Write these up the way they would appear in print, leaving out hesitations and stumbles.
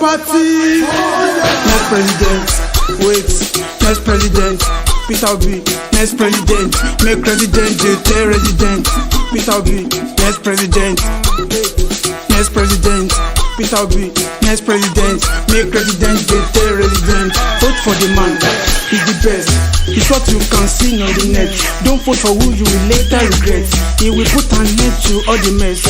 party. Next president, wait, next president, Peter B. Next president, make president, JT resident. Peter B. Next president, next president, Peter B. Next president, make president, JT resident. Vote for the man, he's the best. It's what you can see on the net. Don't vote for who you will later regret. He will put an end to all the mess.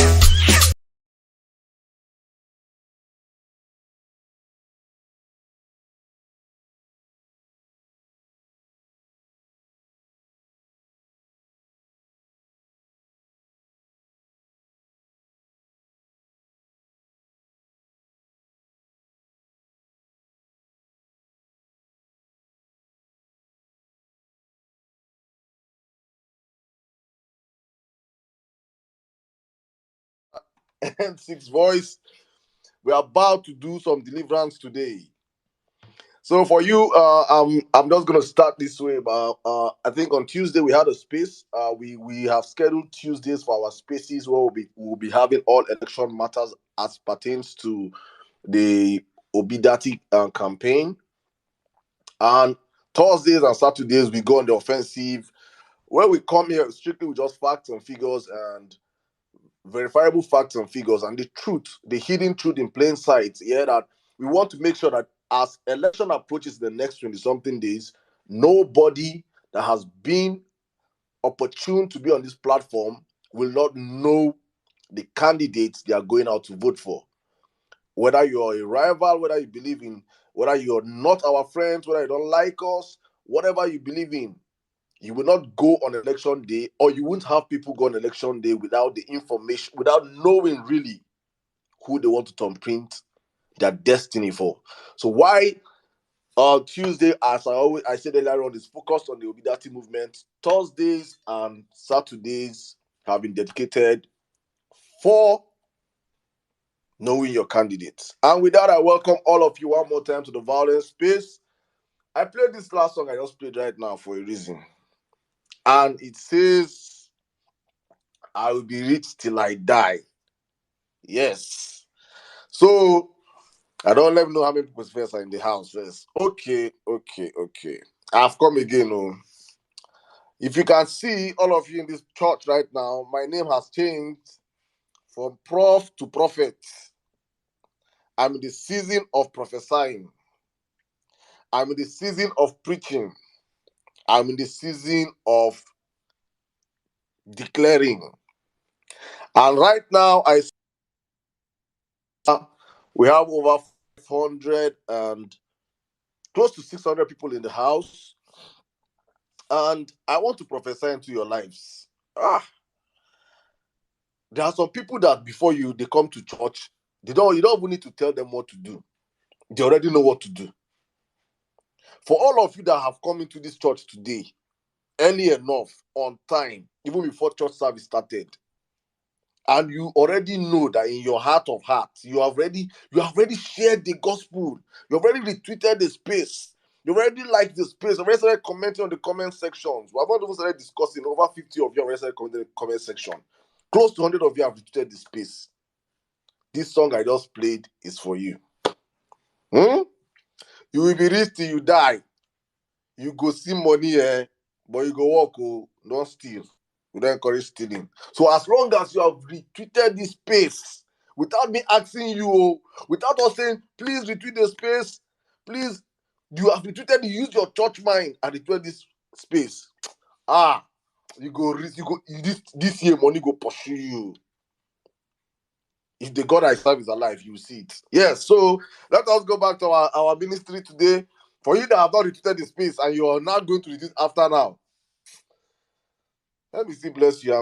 M6 voice. We're about to do some deliverance today. So for you, I'm just gonna start this way. But I think on Tuesday we had a space. We have scheduled Tuesdays for our spaces where we'll be having all election matters as pertains to the Obidati campaign. And Thursdays and Saturdays we go on the offensive, where we come here strictly with just facts and figures and verifiable facts and figures and the truth, the hidden truth in plain sight. Yeah, that we want to make sure that as election approaches the next 20-something days, nobody that has been opportune to be on this platform will not know the candidates they are going out to vote for. Whether you're a rival, whether you believe in, whether you're not our friends, whether you don't like us, whatever you believe in, you will not go on election day, or you won't have people go on election day without the information, without knowing really who they want to thumbprint their destiny for. So why Tuesday, as I said earlier on, is focused on the Obidati movement. Thursdays and Saturdays have been dedicated for knowing your candidates. And with that, I welcome all of you one more time to the Vawulence space. I played this last song I just played right now for a reason. And it says, I will be rich till I die. Yes. So, I don't let me know how many people's first are in the house first. Okay. I've come again. Oh. If you can see, all of you in this church right now, my name has changed from prof to prophet. I'm in the season of prophesying. I'm in the season of preaching. I'm in the season of declaring. And right now, we have over 500 and close to 600 people in the house. And I want to prophesy into your lives. There are some people that before they come to church, you don't even need to tell them what to do. They already know what to do. For all of you that have come into this church today, early enough, on time, even before church service started, and you already know that in your heart of hearts, you have already shared the gospel, you have already retweeted the space, you already liked the space, you already started commenting on the comment sections. We have not even started discussing. Over 50 of you already started commenting in the comment section. Close to 100 of you have retweeted the space. This song I just played is for you. You will be rich till you die. You go see money, but you go walk, don't steal. We don't encourage stealing. So as long as you have retweeted this space, without me asking you, without us saying, please retweet the space, please, you have retweeted, you use your church mind and retweet this space. You go risk, this year money go pursue you. If the God I serve is alive, you will see it. Yes, so let us go back to our ministry today. For you that have not retweeted the space and you are now going to retweet after now, let me still bless you.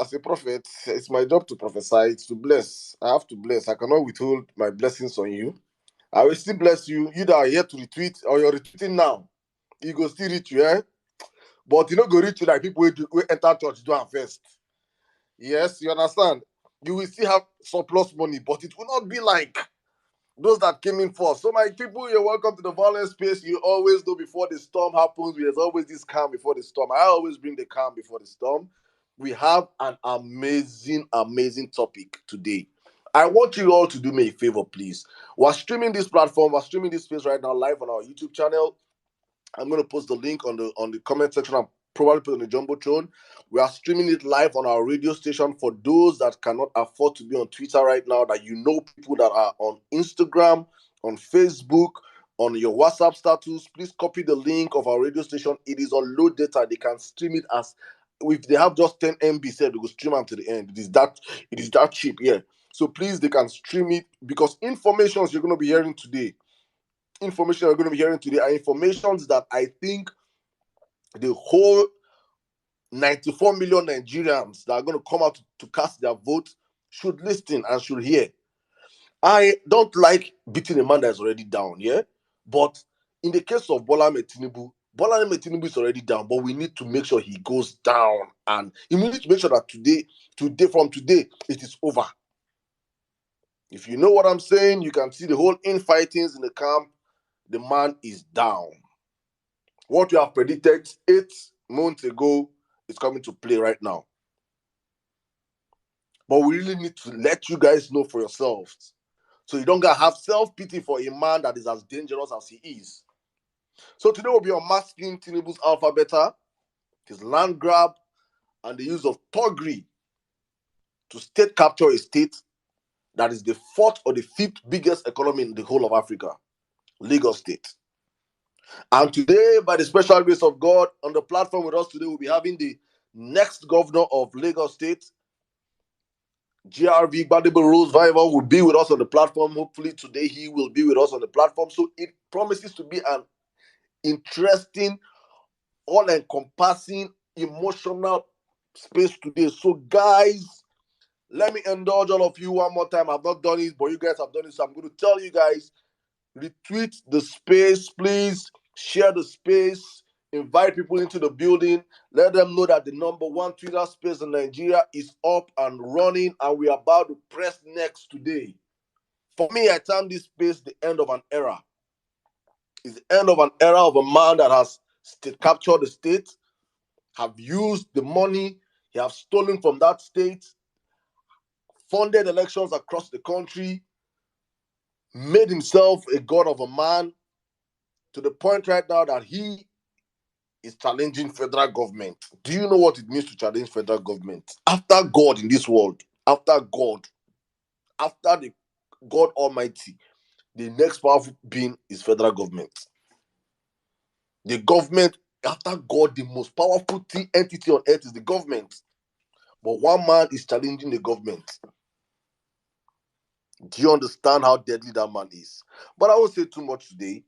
As a prophet, it's my job to prophesy. It's to bless. I have to bless. I cannot withhold my blessings on you. I will still bless you. You that are here to retweet or you're retweeting now, you go still reach you, But you don't go reach you like people who enter church do am first. Yes, you understand? You will still have surplus money, but it will not be like those that came in first. So my people, you're welcome to the Vawulence space. You always know before the storm happens, there's always this calm before the storm. I always bring the calm before the storm. We have an amazing topic today. I want you all to do me a favor, please. We're streaming this platform, we're streaming this space right now live on our YouTube channel. I'm going to post the link on the comment section. I'm probably put on the Jumbotron. We are streaming it live on our radio station for those that cannot afford to be on Twitter right now, that you know people that are on Instagram, on Facebook, on your WhatsApp status. Please copy the link of our radio station. It is on low data. They can stream it as if they have just 10 MB said they will stream them to the end. It is that cheap, yeah. So please, they can stream it, because informations you're going to be hearing today are informations that I think the whole 94 million Nigerians that are going to come out to cast their vote should listen and should hear. I don't like beating a man that's already down, yeah? But in the case of Bola Tinubu is already down, but we need to make sure he goes down, and we need to make sure that from today, it is over. If you know what I'm saying, you can see the whole infightings in the camp. The man is down. What you have predicted 8 months ago is coming to play right now. But we really need to let you guys know for yourselves, so you don't gotta have self-pity for a man that is as dangerous as he is. So today we'll be unmasking Tinubu's AlphaBeta, his land grab, and the use of Thuggery to state capture a state that is the 4th or the 5th biggest economy in the whole of Africa, Lagos State. And today, by the special grace of God, on the platform with us today, we'll be having the next governor of Lagos State, GRV Gbadebo Rose Vival, will be with us on the platform. Hopefully today he will be with us on the platform. So it promises to be an interesting, all-encompassing, emotional space today. So guys, let me indulge all of you one more time. I've not done it, but you guys have done it. So I'm going to tell you guys, retweet the space, please. Share the space. Invite people into the building. Let them know that the #1 Twitter space in Nigeria is up and running, and we are about to press next today. For me, I term this space the end of an era. It's the end of an era of a man that has captured the state, have used the money he has stolen from that state, funded elections across the country, made himself a god of a man, to the point right now that he is challenging federal government. Do you know what it means to challenge federal government? After God in this world, after God, after the God Almighty, the next powerful being is federal government. The government, after God, the most powerful entity on earth is the government. But one man is challenging the government. Do you understand how deadly that man is? But I won't say too much today.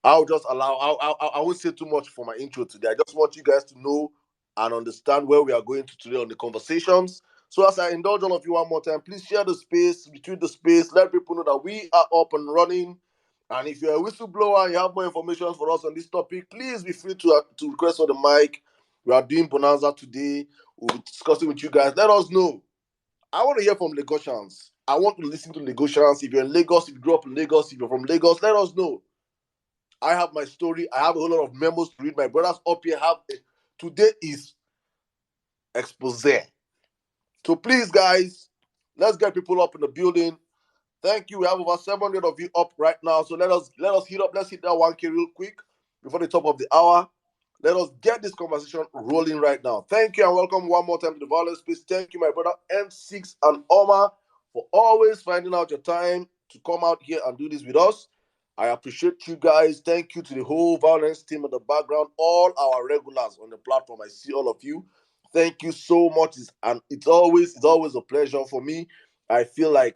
I won't say too much for my intro today. I just want you guys to know and understand where we are going to today on the conversations. So as I indulge all of you one more time, please share the space, retweet the space, let people know that we are up and running. And if you're a whistleblower and you have more information for us on this topic, please be free to request on the mic. We are doing Bonanza today. We'll be discussing with you guys. Let us know. I want to hear from Lagosians. I want to listen to Lagosians. If you're in Lagos, if you grew up in Lagos, if you're from Lagos, let us know. I have my story. I have a whole lot of memos to read. My brothers up here have today is expose. So please, guys, let's get people up in the building. Thank you. We have over 700 of you up right now. So let us hit up. Let's hit that 1K real quick before the top of the hour. Let us get this conversation rolling right now. Thank you and welcome one more time to the Vawulence space. Thank you, my brother M6 and Omar, for always finding out your time to come out here and do this with us. I appreciate you guys. Thank you to the whole Vawulence team in the background, all our regulars on the platform. I see all of you. Thank you so much. It's always a pleasure for me. I feel like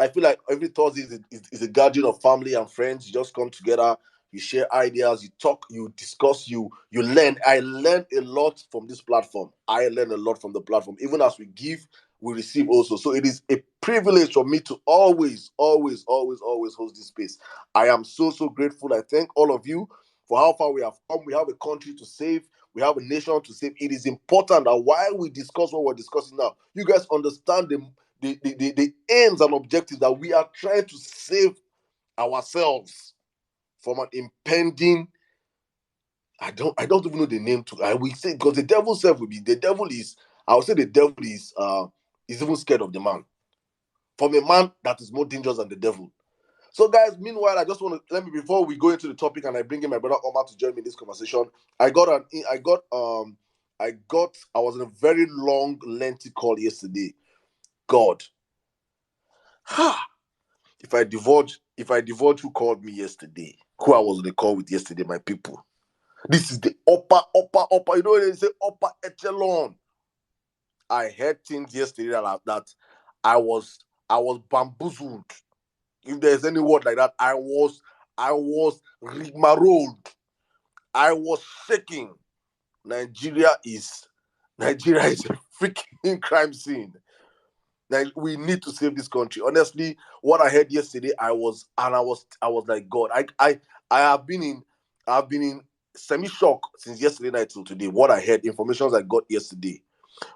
every Thursday is a gathering of family and friends. You just come together, you share ideas, you talk, you discuss, you learn. I learn a lot from this platform. I learn a lot from the platform. Even as we give, we receive also. So it is a privilege for me to always host this space. I am so grateful. I thank all of you for how far we have come. We have a country to save. We have a nation to save. It is important that while we discuss what we're discussing now, you guys understand the aims and objectives that we are trying to save ourselves from an impending. I don't even know the name to. I will say, because the devil self will be. The devil is. I would say the devil is even scared of the man. from a man that is more dangerous than the devil. So, guys, meanwhile, I just want to before we go into the topic and I bring in my brother Omar to join me in this conversation. I was in a very long, lengthy call yesterday. God, if I divulge who called me yesterday, who I was on the call with yesterday, my people. This is the upper. You know when they say upper echelon. I heard things yesterday that I was bamboozled. If there's any word like that, I was rigmarolled. I was shaking. Nigeria is a freaking crime scene. Now we need to save this country. Honestly, what I heard yesterday, I was like, God, I've been in semi shock since yesterday night till today. What I heard, information I got yesterday.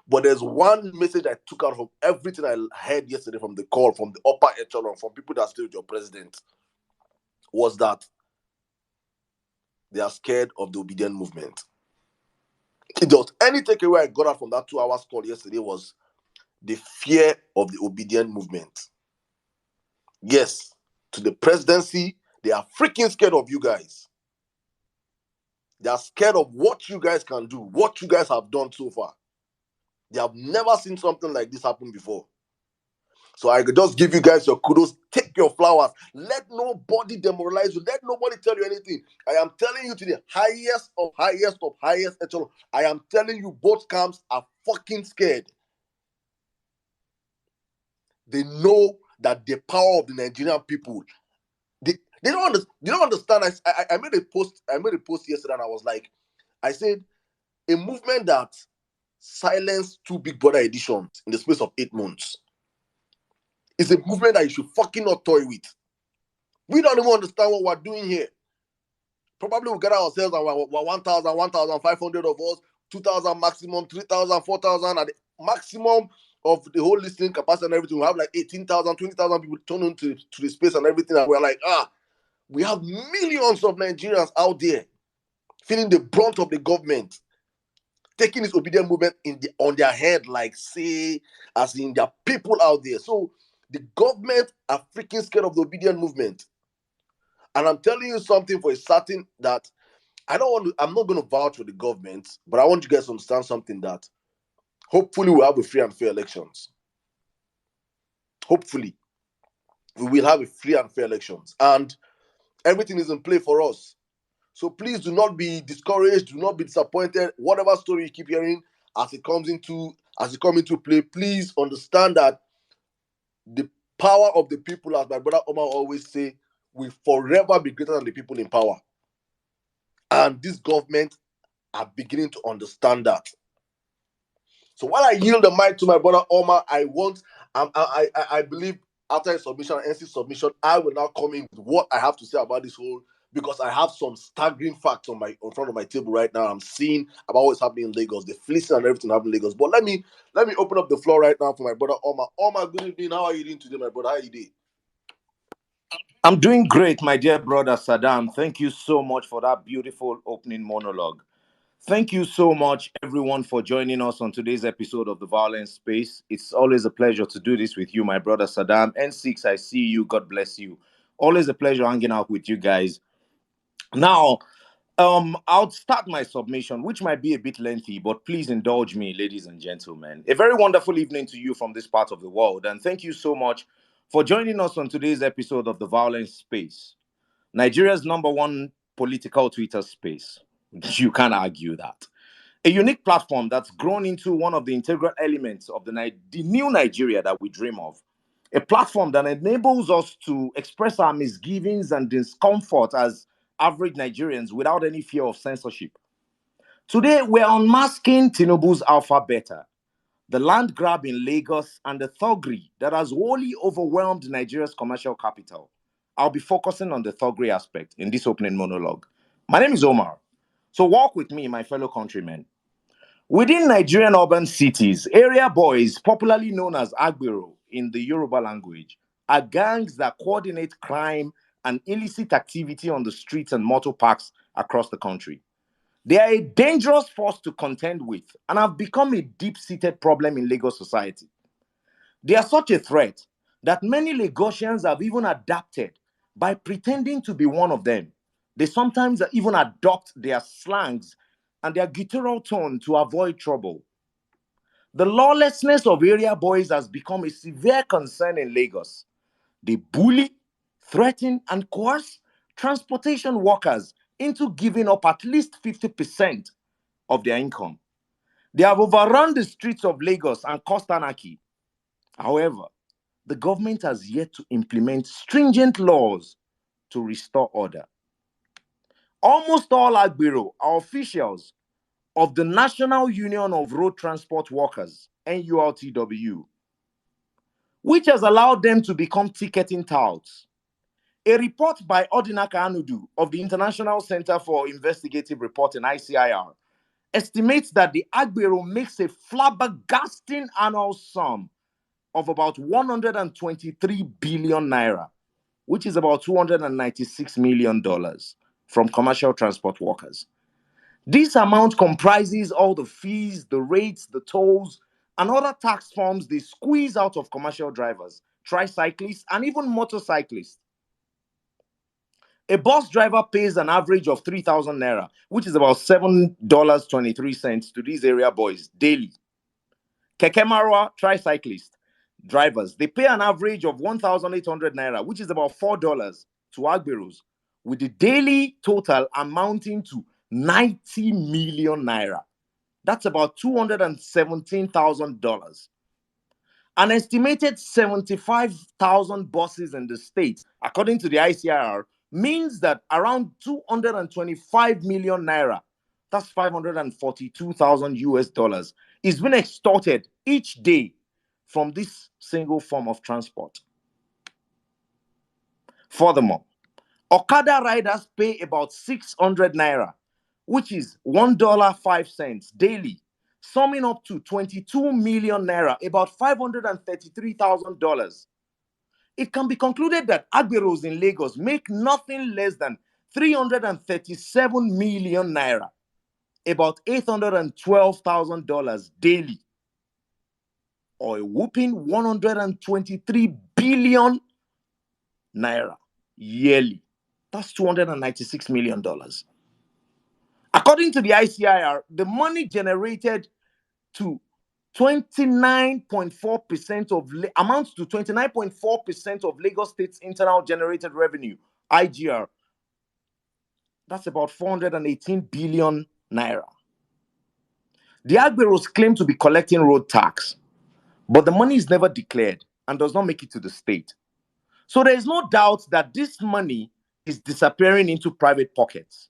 But there's one message I took out from everything I heard yesterday from the call, from the upper echelon, from people that stay with your president, was that they are scared of the obedient movement. Just any takeaway I got out from that 2 hours call yesterday was the fear of the obedient movement. Yes, to the presidency, they are freaking scared of you guys. They are scared of what you guys can do, what you guys have done so far. They have never seen something like this happen before. So I could just give you guys your kudos. Take your flowers. Let nobody demoralize you. Let nobody tell you anything. I am telling you to the highest of highest echelon. I am telling you both camps are fucking scared. They know that the power of the Nigerian people. They don't understand. I made a post. I made a post yesterday, and I was like, I said, a movement that silenced 2 Big Brother editions in the space of 8 months is a movement that you should fucking not toy with. We don't even understand what we're doing here. Probably we'll get ourselves and we're 1,000, 1,500 of us, 2,000 maximum, 3,000, 4,000 at the maximum of the whole listening capacity and everything. We have like 18,000, 20,000 people turn into the space and everything. And we're like, we have millions of Nigerians out there feeling the brunt of the government, taking this obedient movement on their head, like say, as in their people out there. So the government are freaking scared of the obedient movement. And I'm telling you something for a certain that I'm not going to vouch for the government, but I want you guys to understand something, that hopefully we'll have a free and fair elections. Hopefully we will have a free and fair elections. And everything is in play for us. So please do not be discouraged. Do not be disappointed. Whatever story you keep hearing as it comes into play, please understand that the power of the people, as my brother Omar always say, will forever be greater than the people in power. And this government are beginning to understand that. So while I yield the mic to my brother Omar, I believe after his submission, NC submission, I will now come in with what I have to say about this whole, because I have some staggering facts in front of my table right now. I'm seeing about what's happening in Lagos, the fleecing and everything happening in Lagos. But let me open up the floor right now for my brother Omar. Omar, good evening. How are you doing today, my brother? How are you doing? I'm doing great, my dear brother Sirdam. Thank you so much for that beautiful opening monologue. Thank you so much, everyone, for joining us on today's episode of the Vawulence Space. It's always a pleasure to do this with you, my brother Sirdam. N6, I see you. God bless you. Always a pleasure hanging out with you guys. Now, I'll start my submission, which might be a bit lengthy, but please indulge me, ladies and gentlemen. A very wonderful evening to you from this part of the world, and thank you so much for joining us on today's episode of the Vawulence Space, Nigeria's #1 political Twitter space. You can't argue that. A unique platform that's grown into one of the integral elements of the new Nigeria that we dream of. A platform that enables us to express our misgivings and discomfort as average Nigerians without any fear of censorship. Today, we're unmasking Tinubu's AlphaBeta, the land grab in Lagos, and the thuggery that has wholly overwhelmed Nigeria's commercial capital. I'll be focusing on the thuggery aspect in this opening monologue. My name is Omar, so walk with me, my fellow countrymen. Within Nigerian urban cities, area boys, popularly known as Agbero in the Yoruba language, are gangs that coordinate crime and illicit activity on the streets and motor parks across the country. They are a dangerous force to contend with and have become a deep-seated problem in Lagos society. They are such a threat that many Lagosians have even adapted by pretending to be one of them. They sometimes even adopt their slangs and their guttural tone to avoid trouble. The lawlessness of area boys has become a severe concern in Lagos. They bully, threaten, and coerce transportation workers into giving up at least 50% of their income. They have overrun the streets of Lagos and caused anarchy. However, the government has yet to implement stringent laws to restore order. Almost all Agbero are officials of the National Union of Road Transport Workers, NURTW, which has allowed them to become ticketing touts. A report by Odinaka Anudu of the International Center for Investigative Reporting, ICIR, estimates that the Agbero makes a flabbergasting annual sum of about 123 billion naira, which is about $296 million from commercial transport workers. This amount comprises all the fees, the rates, the tolls, and other tax forms they squeeze out of commercial drivers, tricyclists, and even motorcyclists. A bus driver pays an average of 3,000 naira, which is about $7.23 to these area boys daily. Keke Marwa tricyclist drivers, they pay an average of 1,800 naira, which is about $4 to Agberos, with the daily total amounting to 90 million naira. That's about $217,000. An estimated 75,000 buses in the state, according to the ICIR, means that around 225 million naira, that's 542,000 US dollars, is being extorted each day from this single form of transport. Furthermore, Okada riders pay about 600 naira, which is $1.05 daily, summing up to 22 million naira, about $533,000. It can be concluded that Agberos in Lagos make nothing less than 337 million naira, about $812,000 daily, or a whooping 123 billion naira yearly. That's $296 million. According to the ICIR, the money generated to 29.4% of amounts to 29.4% of Lagos State's internal generated revenue, IGR. That's about 418 billion naira. The Agberos claim to be collecting road tax, but the money is never declared and does not make it to the state. So there is no doubt that this money is disappearing into private pockets.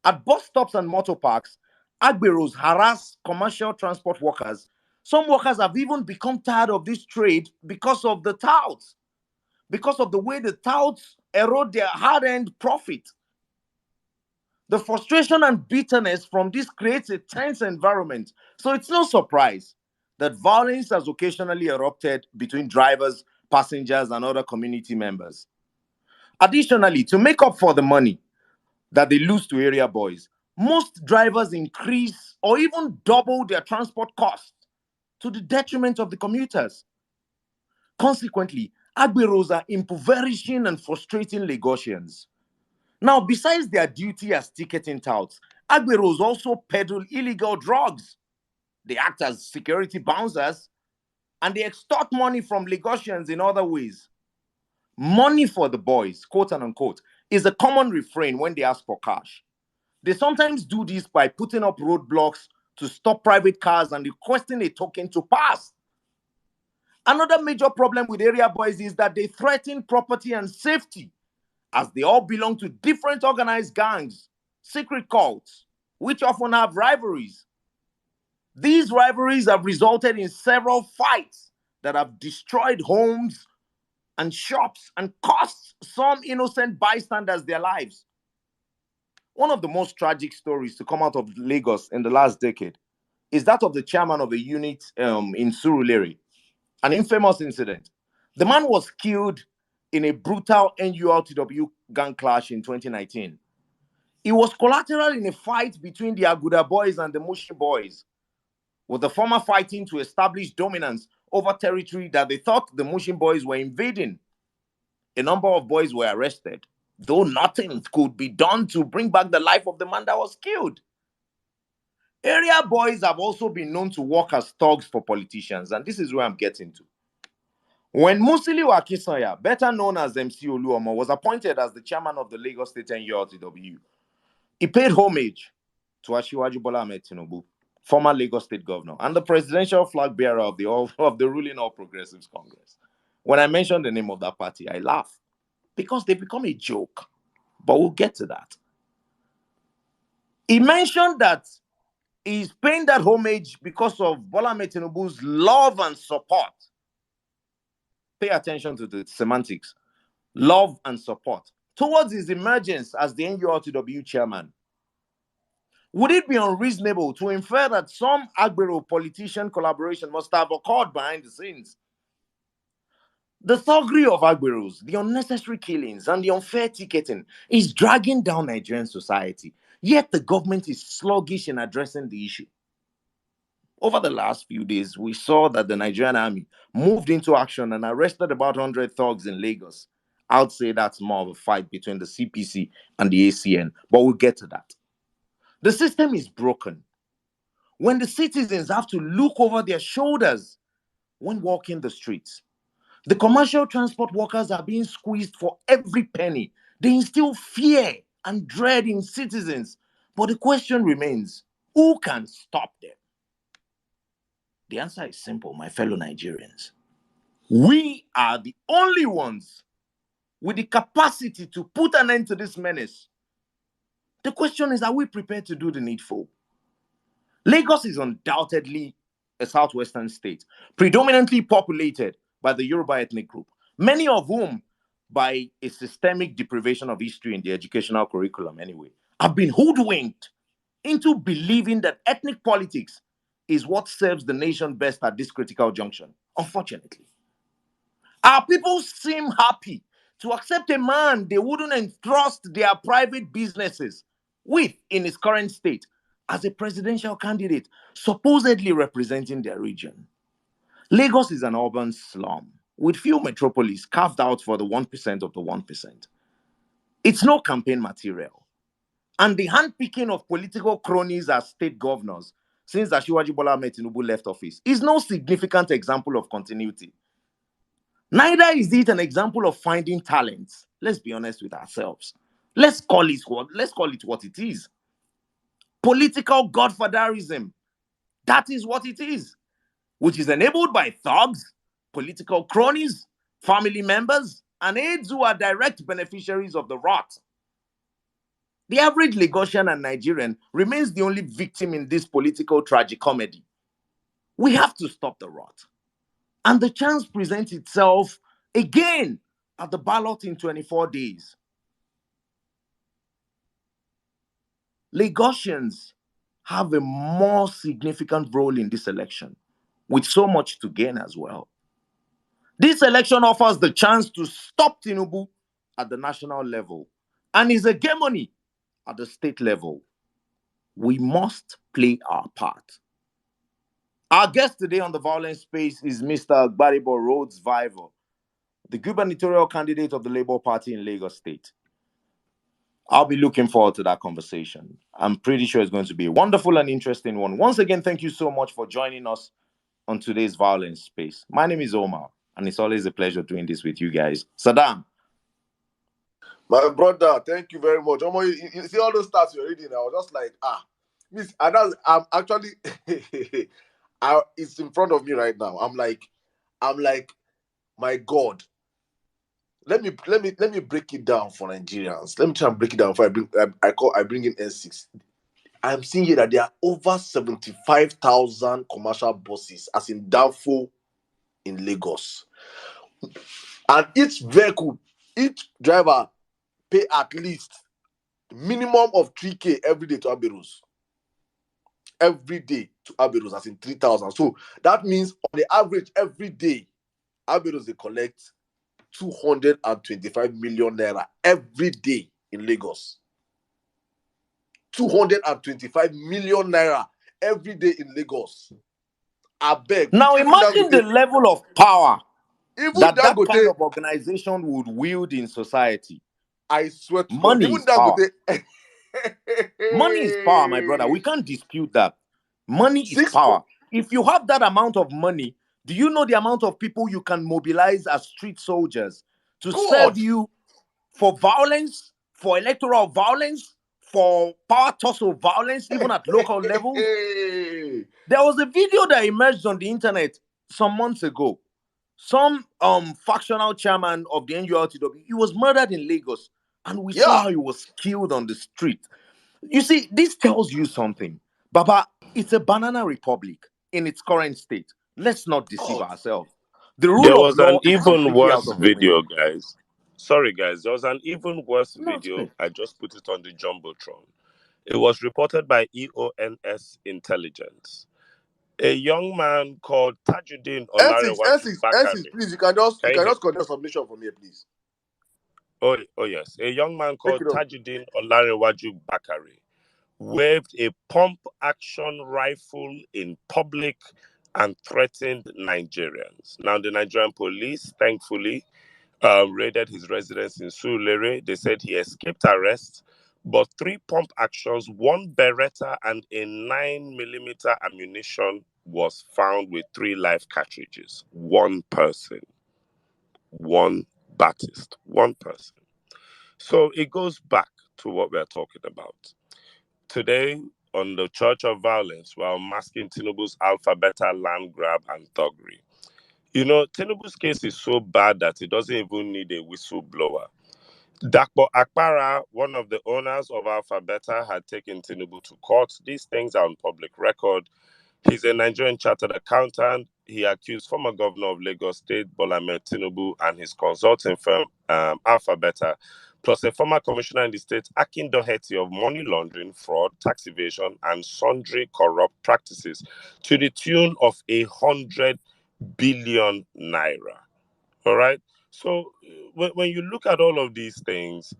At bus stops and motor parks, Agberos harass commercial transport workers. Some workers have even become tired of this trade because of the touts, because of the way the touts erode their hard-earned profit. The frustration and bitterness from this creates a tense environment. So it's no surprise that violence has occasionally erupted between drivers, passengers, and other community members. Additionally, to make up for the money that they lose to area boys, most drivers increase or even double their transport costs to the detriment of the commuters. Consequently, Agberos are impoverishing and frustrating Lagosians. Now, besides their duty as ticketing touts, Agberos also peddle illegal drugs. They act as security bouncers and they extort money from Lagosians in other ways. Money for the boys, quote and unquote, is a common refrain when they ask for cash. They sometimes do this by putting up roadblocks to stop private cars and requesting a token to pass. Another major problem with area boys is that they threaten property and safety, as they all belong to different organized gangs, secret cults, which often have rivalries. These rivalries have resulted in several fights that have destroyed homes and shops and cost some innocent bystanders their lives. One of the most tragic stories to come out of Lagos in the last decade is that of the chairman of a unit in Surulere, an infamous incident. The man was killed in a brutal NURTW gang clash in 2019. It was collateral in a fight between the Aguda boys and the Mushi boys, with the former fighting to establish dominance over territory that they thought the Mushin boys were invading. A number of boys were arrested, though nothing could be done to bring back the life of the man that was killed. Area boys have also been known to work as thugs for politicians, and this is where I'm getting to. When Musiliu Akisanya, better known as MC Oluomo, was appointed as the chairman of the Lagos State NURTW, he paid homage to Asiwaju Bola Ahmed Tinubu, former Lagos State governor, and the presidential flag bearer of the ruling All Progressives Congress. When I mention the name of that party, I laugh because they become a joke, but we'll get to that. He mentioned that he's paying that homage because of Bola Ahmed Tinubu's love and support. Pay attention to the semantics. Love and support towards his emergence as the NURTW chairman. Would it be unreasonable to infer that some Agbero-politician collaboration must have occurred behind the scenes? The thuggery of Agberos, the unnecessary killings, and the unfair ticketing is dragging down Nigerian society, yet the government is sluggish in addressing the issue. Over the last few days, we saw that the Nigerian army moved into action and arrested about 100 thugs in Lagos. I'd say that's more of a fight between the CPC and the ACN, but we'll get to that. The system is broken. When the citizens have to look over their shoulders when walking the streets, the commercial transport workers are being squeezed for every penny. They instill fear and dread in citizens. But the question remains, who can stop them? The answer is simple, my fellow Nigerians. We are the only ones with the capacity to put an end to this menace. The question is, are we prepared to do the needful? Lagos is undoubtedly a southwestern state, predominantly populated by the Yoruba ethnic group, many of whom, by a systemic deprivation of history in the educational curriculum anyway, have been hoodwinked into believing that ethnic politics is what serves the nation best at this critical junction, unfortunately. Our people seem happy to accept a man they wouldn't entrust their private businesses with in his current state as a presidential candidate, supposedly representing their region. Lagos is an urban slum with few metropolis carved out for the 1% of the 1%. It's no campaign material. And the handpicking of political cronies as state governors since Asiwaju Bola Ahmed Tinubu left office is no significant example of continuity. Neither is it an example of finding talents. Let's be honest with ourselves. Let's call it what it is. Political godfatherism. That is what it is, which is enabled by thugs, political cronies, family members, and aides who are direct beneficiaries of the rot. The average Lagosian and Nigerian remains the only victim in this political tragicomedy. We have to stop the rot. And the chance presents itself again at the ballot in 24 days. Lagosians have a more significant role in this election, with so much to gain as well. This election offers the chance to stop Tinubu at the national level and his hegemony at the state level. We must play our part. Our guest today on the Vawulence Space is Mr. Gbaribo Rhodes Vival, the gubernatorial candidate of the Labour Party in Lagos State. I'll be looking forward to that conversation. I'm pretty sure it's going to be a wonderful and interesting one. Once again, thank you so much for joining us on today's Vawulence Space. My name is Omar, and it's always a pleasure doing this with you guys. Sirdam. My brother, thank you very much. Omar, you see all those stats you're reading, I was just like, miss, I'm actually, it's in front of me right now. I'm like, my God. Let me break it down for Nigerians. Let me try and break it down before I bring in N6. I'm seeing here that there are over 75,000 commercial buses, as in Danfo in Lagos. And each driver pay at least minimum of 3K every day to Aberos. Every day to Aberos, as in 3,000. So that means on the average, every day, Aberos, they collect 225 million naira every day in Lagos. 225 million naira every day in Lagos. I beg. Now Even imagine the Dangote, level of power even that kind Dangote, of organization would wield in society. I swear to God, Money even is power. Dangote. Money is power, my brother. We can't dispute that. Money is Six power. If you have that amount of money, do you know the amount of people you can mobilize as street soldiers to serve God. you for violence, for electoral violence, for power tussle violence, even at local levels? There was a video that emerged on the internet some months ago. Some factional chairman of the NURTW, he was murdered in Lagos, and we saw Yeah. how he was killed on the street. You see, this tells you something. Baba, it's a banana republic in its current state. Let's not deceive God. ourselves. The There rule of was an law is even completely out worse of the video, window. guys. Sorry, guys. There was an even worse video. Nonsense. I just put it on the Jumbotron. It was reported by EONS Intelligence. A young man called Tajuddin N6, Olarewaju N6, N6, Bakari. please. You can just Can you hear? conduct submission from here, please. Oh, yes. A young man Take called it on. Tajuddin Olarewaju Bakari waved a pump action rifle in public and threatened Nigerians. Now, the Nigerian police, thankfully, raided his residence in Surulere. They said he escaped arrest, but 3 pump actions, 1 Beretta, and a 9mm ammunition was found with 3 live cartridges. One person, one Baptist, one person. So it goes back to what we're talking about. Today, on the Church of Violence, we're unmasking Tinubu's AlphaBeta, LandGrab, and Thuggery. You know, Tinubu's case is so bad that he doesn't even need a whistleblower. Dakpo Akpara, one of the owners of AlphaBeta, had taken Tinubu to court. These things are on public record. He's a Nigerian chartered accountant. He accused former governor of Lagos State, Bola Ahmed Tinubu, and his consulting firm, AlphaBeta, plus a former commissioner in the state, Akin Doherty, of money laundering, fraud, tax evasion, and sundry corrupt practices to the tune of 100 billion naira. All right. So when you look at all of these things,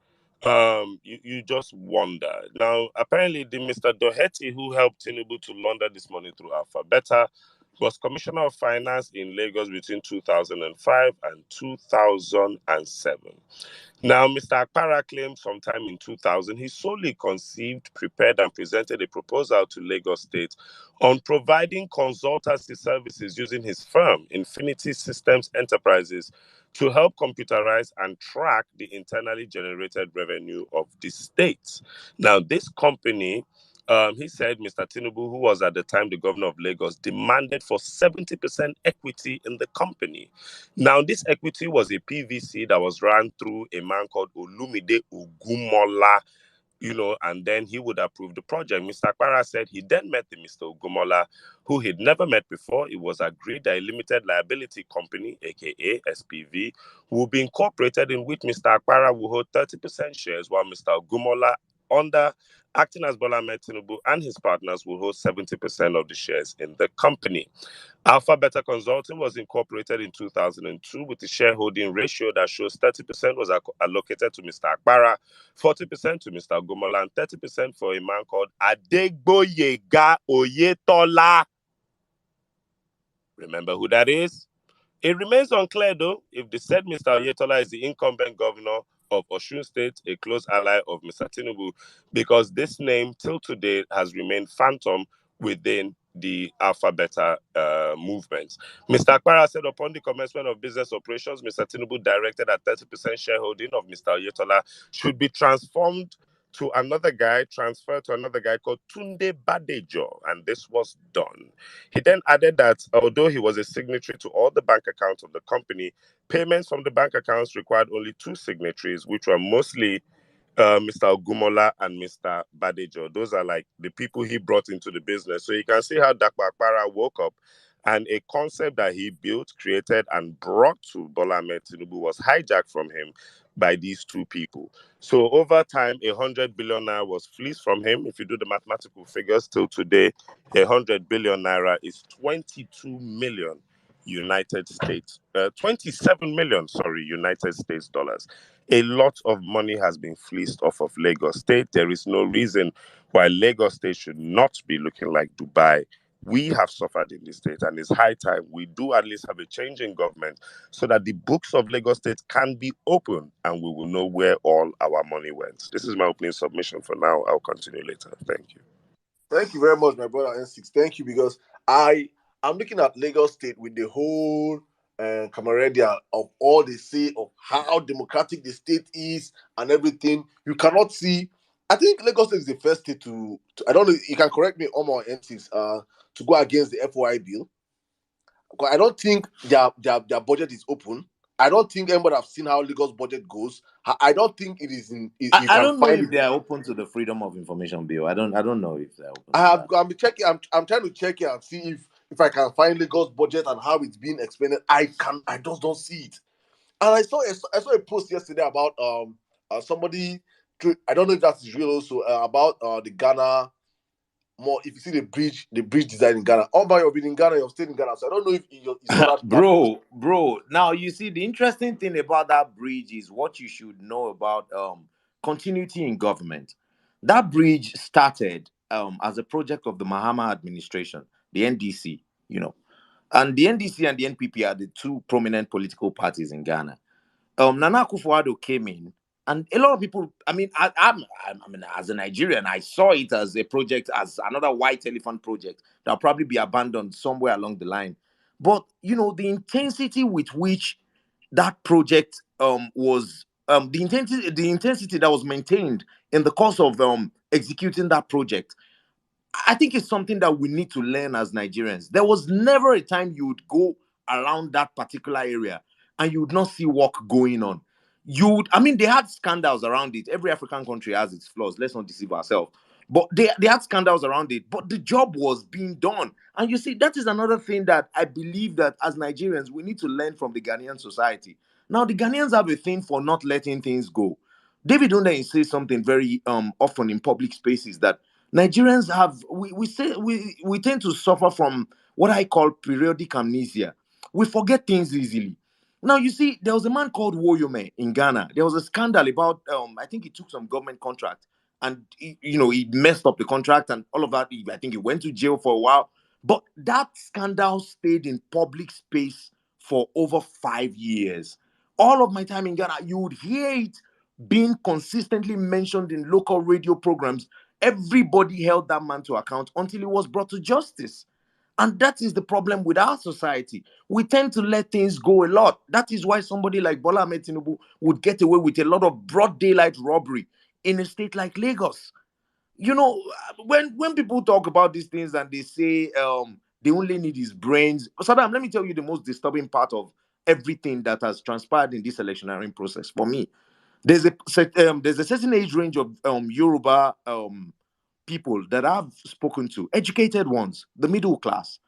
you just wonder. Now, apparently, the Mr. Doherty who helped Tinubu to launder this money through AlphaBeta was Commissioner of Finance in Lagos between 2005 and 2007. Now, Mr. Akpara claimed sometime in 2000 he solely conceived, prepared, and presented a proposal to Lagos State on providing consultancy services using his firm, Infinity Systems Enterprises, to help computerize and track the internally generated revenue of the state. Now, this company, he said Mr. Tinubu, who was at the time the governor of Lagos, demanded for 70% equity in the company. Now, this equity was a PVC that was run through a man called Olumide Ogumola, and then he would approve the project. Mr. Akpara said he then met the Mr. Ogumola, who he'd never met before. It was agreed that a limited liability company, aka SPV, will be incorporated, in which Mr. Akpara will hold 30% shares, while Mr. Ogumola, under acting as Bola Ahmed Tinubu, and his partners will hold 70% of the shares in the company. AlphaBeta Consulting was incorporated in 2002 with a shareholding ratio that shows 30% was allocated to Mr. Akpara, 40% to Mr. Gomola, and 30% for a man called Adegboyega Oyetola. Remember who that is? It remains unclear, though, if the said Mr. Oyetola is the incumbent governor of Osun State, a close ally of Mr. Tinubu, because this name till today has remained phantom within the AlphaBeta movement. Mr. Akpara said upon the commencement of business operations, Mr. Tinubu directed that 30% shareholding of Mr. Oyetola should be transferred to another guy called Tunde Badejo, and this was done. He then added that although he was a signatory to all the bank accounts of the company, payments from the bank accounts required only 2 signatories, which were mostly Mr. Ogumola and Mr. Badejo. Those are like the people he brought into the business. So you can see how Dakwa Akpara woke up, and a concept that he built, created, and brought to Bola Ahmed Tinubu was hijacked from him by these 2 people. So over time, 100 billion naira was fleeced from him. If you do the mathematical figures till today, 100 billion naira is 22 million United States, 27 million, United States dollars. A lot of money has been fleeced off of Lagos State. There is no reason why Lagos State should not be looking like Dubai we have suffered in this state, and it's high time we do at least have a change in government so that the books of Lagos State can be open and we will know where all our money went. This is my opening submission for now. I'll continue later. Thank you. Thank you very much, my brother N6. Thank you, because I'm looking at Lagos State with the whole camaraderie of all they say of how democratic the state is and everything. You cannot see. I think Lagos State is the first state to I don't know. You can correct me, Omar or N6, to go against the FOI bill. Because I don't think their budget is open. I don't think anybody have seen how Lagos budget goes. I don't think it is in. You I can don't know find if it. they are open to the Freedom of Information Bill. I don't know if they're open I to have. that. I'm checking. I'm trying to check it and see if I can find Lagos budget and how it's being explained. I can. I just don't see it. And I saw a post yesterday about somebody. I don't know if that's real also, about the Ghana. More, if you see the bridge design in Ghana. Omar, you've been in Ghana. You've stayed in Ghana, so I don't know if you saw that post. Bro. Now you see, the interesting thing about that bridge is what you should know about continuity in government. That bridge started as a project of the Mahama administration, the NDC, and the NDC and the NPP are the two prominent political parties in Ghana. Nana Akufo-Addo came in, and a lot of people. I mean, I mean, as a Nigerian, I saw it as a project, as another white elephant project that'll probably be abandoned somewhere along the line. But the intensity with which that project was the intensity that was maintained in the course of executing that project, I think it's something that we need to learn as Nigerians. There was never a time you would go around that particular area and you would not see work going on. I mean, they had scandals around it. Every African country has its flaws. Let's not deceive ourselves. But they had scandals around it. But the job was being done. And you see, that is another thing that I believe that as Nigerians, we need to learn from the Ghanaian society. Now, the Ghanaians have a thing for not letting things go. David Hundeyin says something very often in public spaces, that Nigerians have we tend to suffer from what I call periodic amnesia. We forget things easily. Now you see, there was a man called Woyome in Ghana. There was a scandal about I think he took some government contract and he messed up the contract and all of that. I think he went to jail for a while. But that scandal stayed in public space for over 5 years. All of my time in Ghana, you would hear it being consistently mentioned in local radio programs. Everybody held that man to account until he was brought to justice. And that is the problem with our society. We tend to let things go a lot. That is why somebody like Bola Ahmed Tinubu would get away with a lot of broad daylight robbery in a state like Lagos. When people talk about these things and they say they only need his brains, Saddam, let me tell you the most disturbing part of everything that has transpired in this electioneering process for me. There's a certain age range of Yoruba people that I've spoken to, educated ones, the middle class,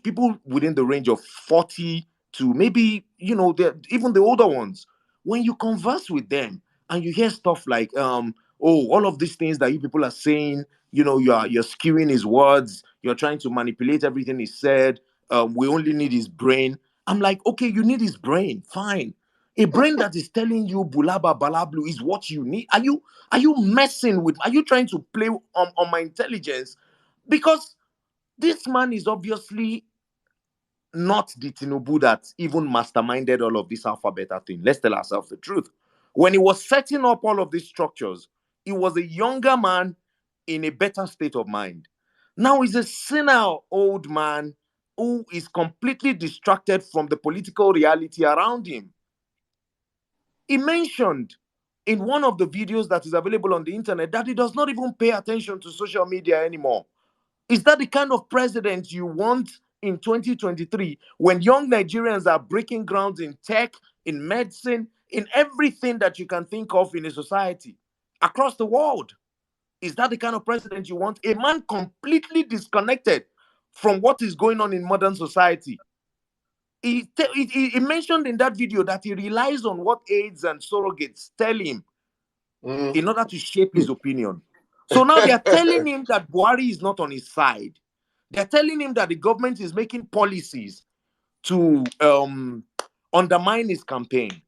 people within the range of 40 to maybe, even the older ones. When you converse with them and you hear stuff like, all of these things that you people are saying, you're skewing his words, you're trying to manipulate everything he said, we only need his brain. I'm like, okay, you need his brain, fine. A brain that is telling you bulaba balablu is what you need. Are you messing with? Are you trying to play on my intelligence? Because this man is obviously not the Tinubu that even masterminded all of this AlphaBeta thing. Let's tell ourselves the truth. When he was setting up all of these structures, he was a younger man in a better state of mind. Now he's a senile old man who is completely distracted from the political reality around him. He mentioned in one of the videos that is available on the internet that he does not even pay attention to social media anymore. Is that the kind of president you want in 2023 when young Nigerians are breaking grounds in tech, in medicine, in everything that you can think of in a society across the world? Is that the kind of president you want? A man completely disconnected from what is going on in modern society. He mentioned in that video that he relies on what aides and surrogates tell him in order to shape his opinion. So now they are telling him that Buhari is not on his side. They're telling him that the government is making policies to undermine his campaign.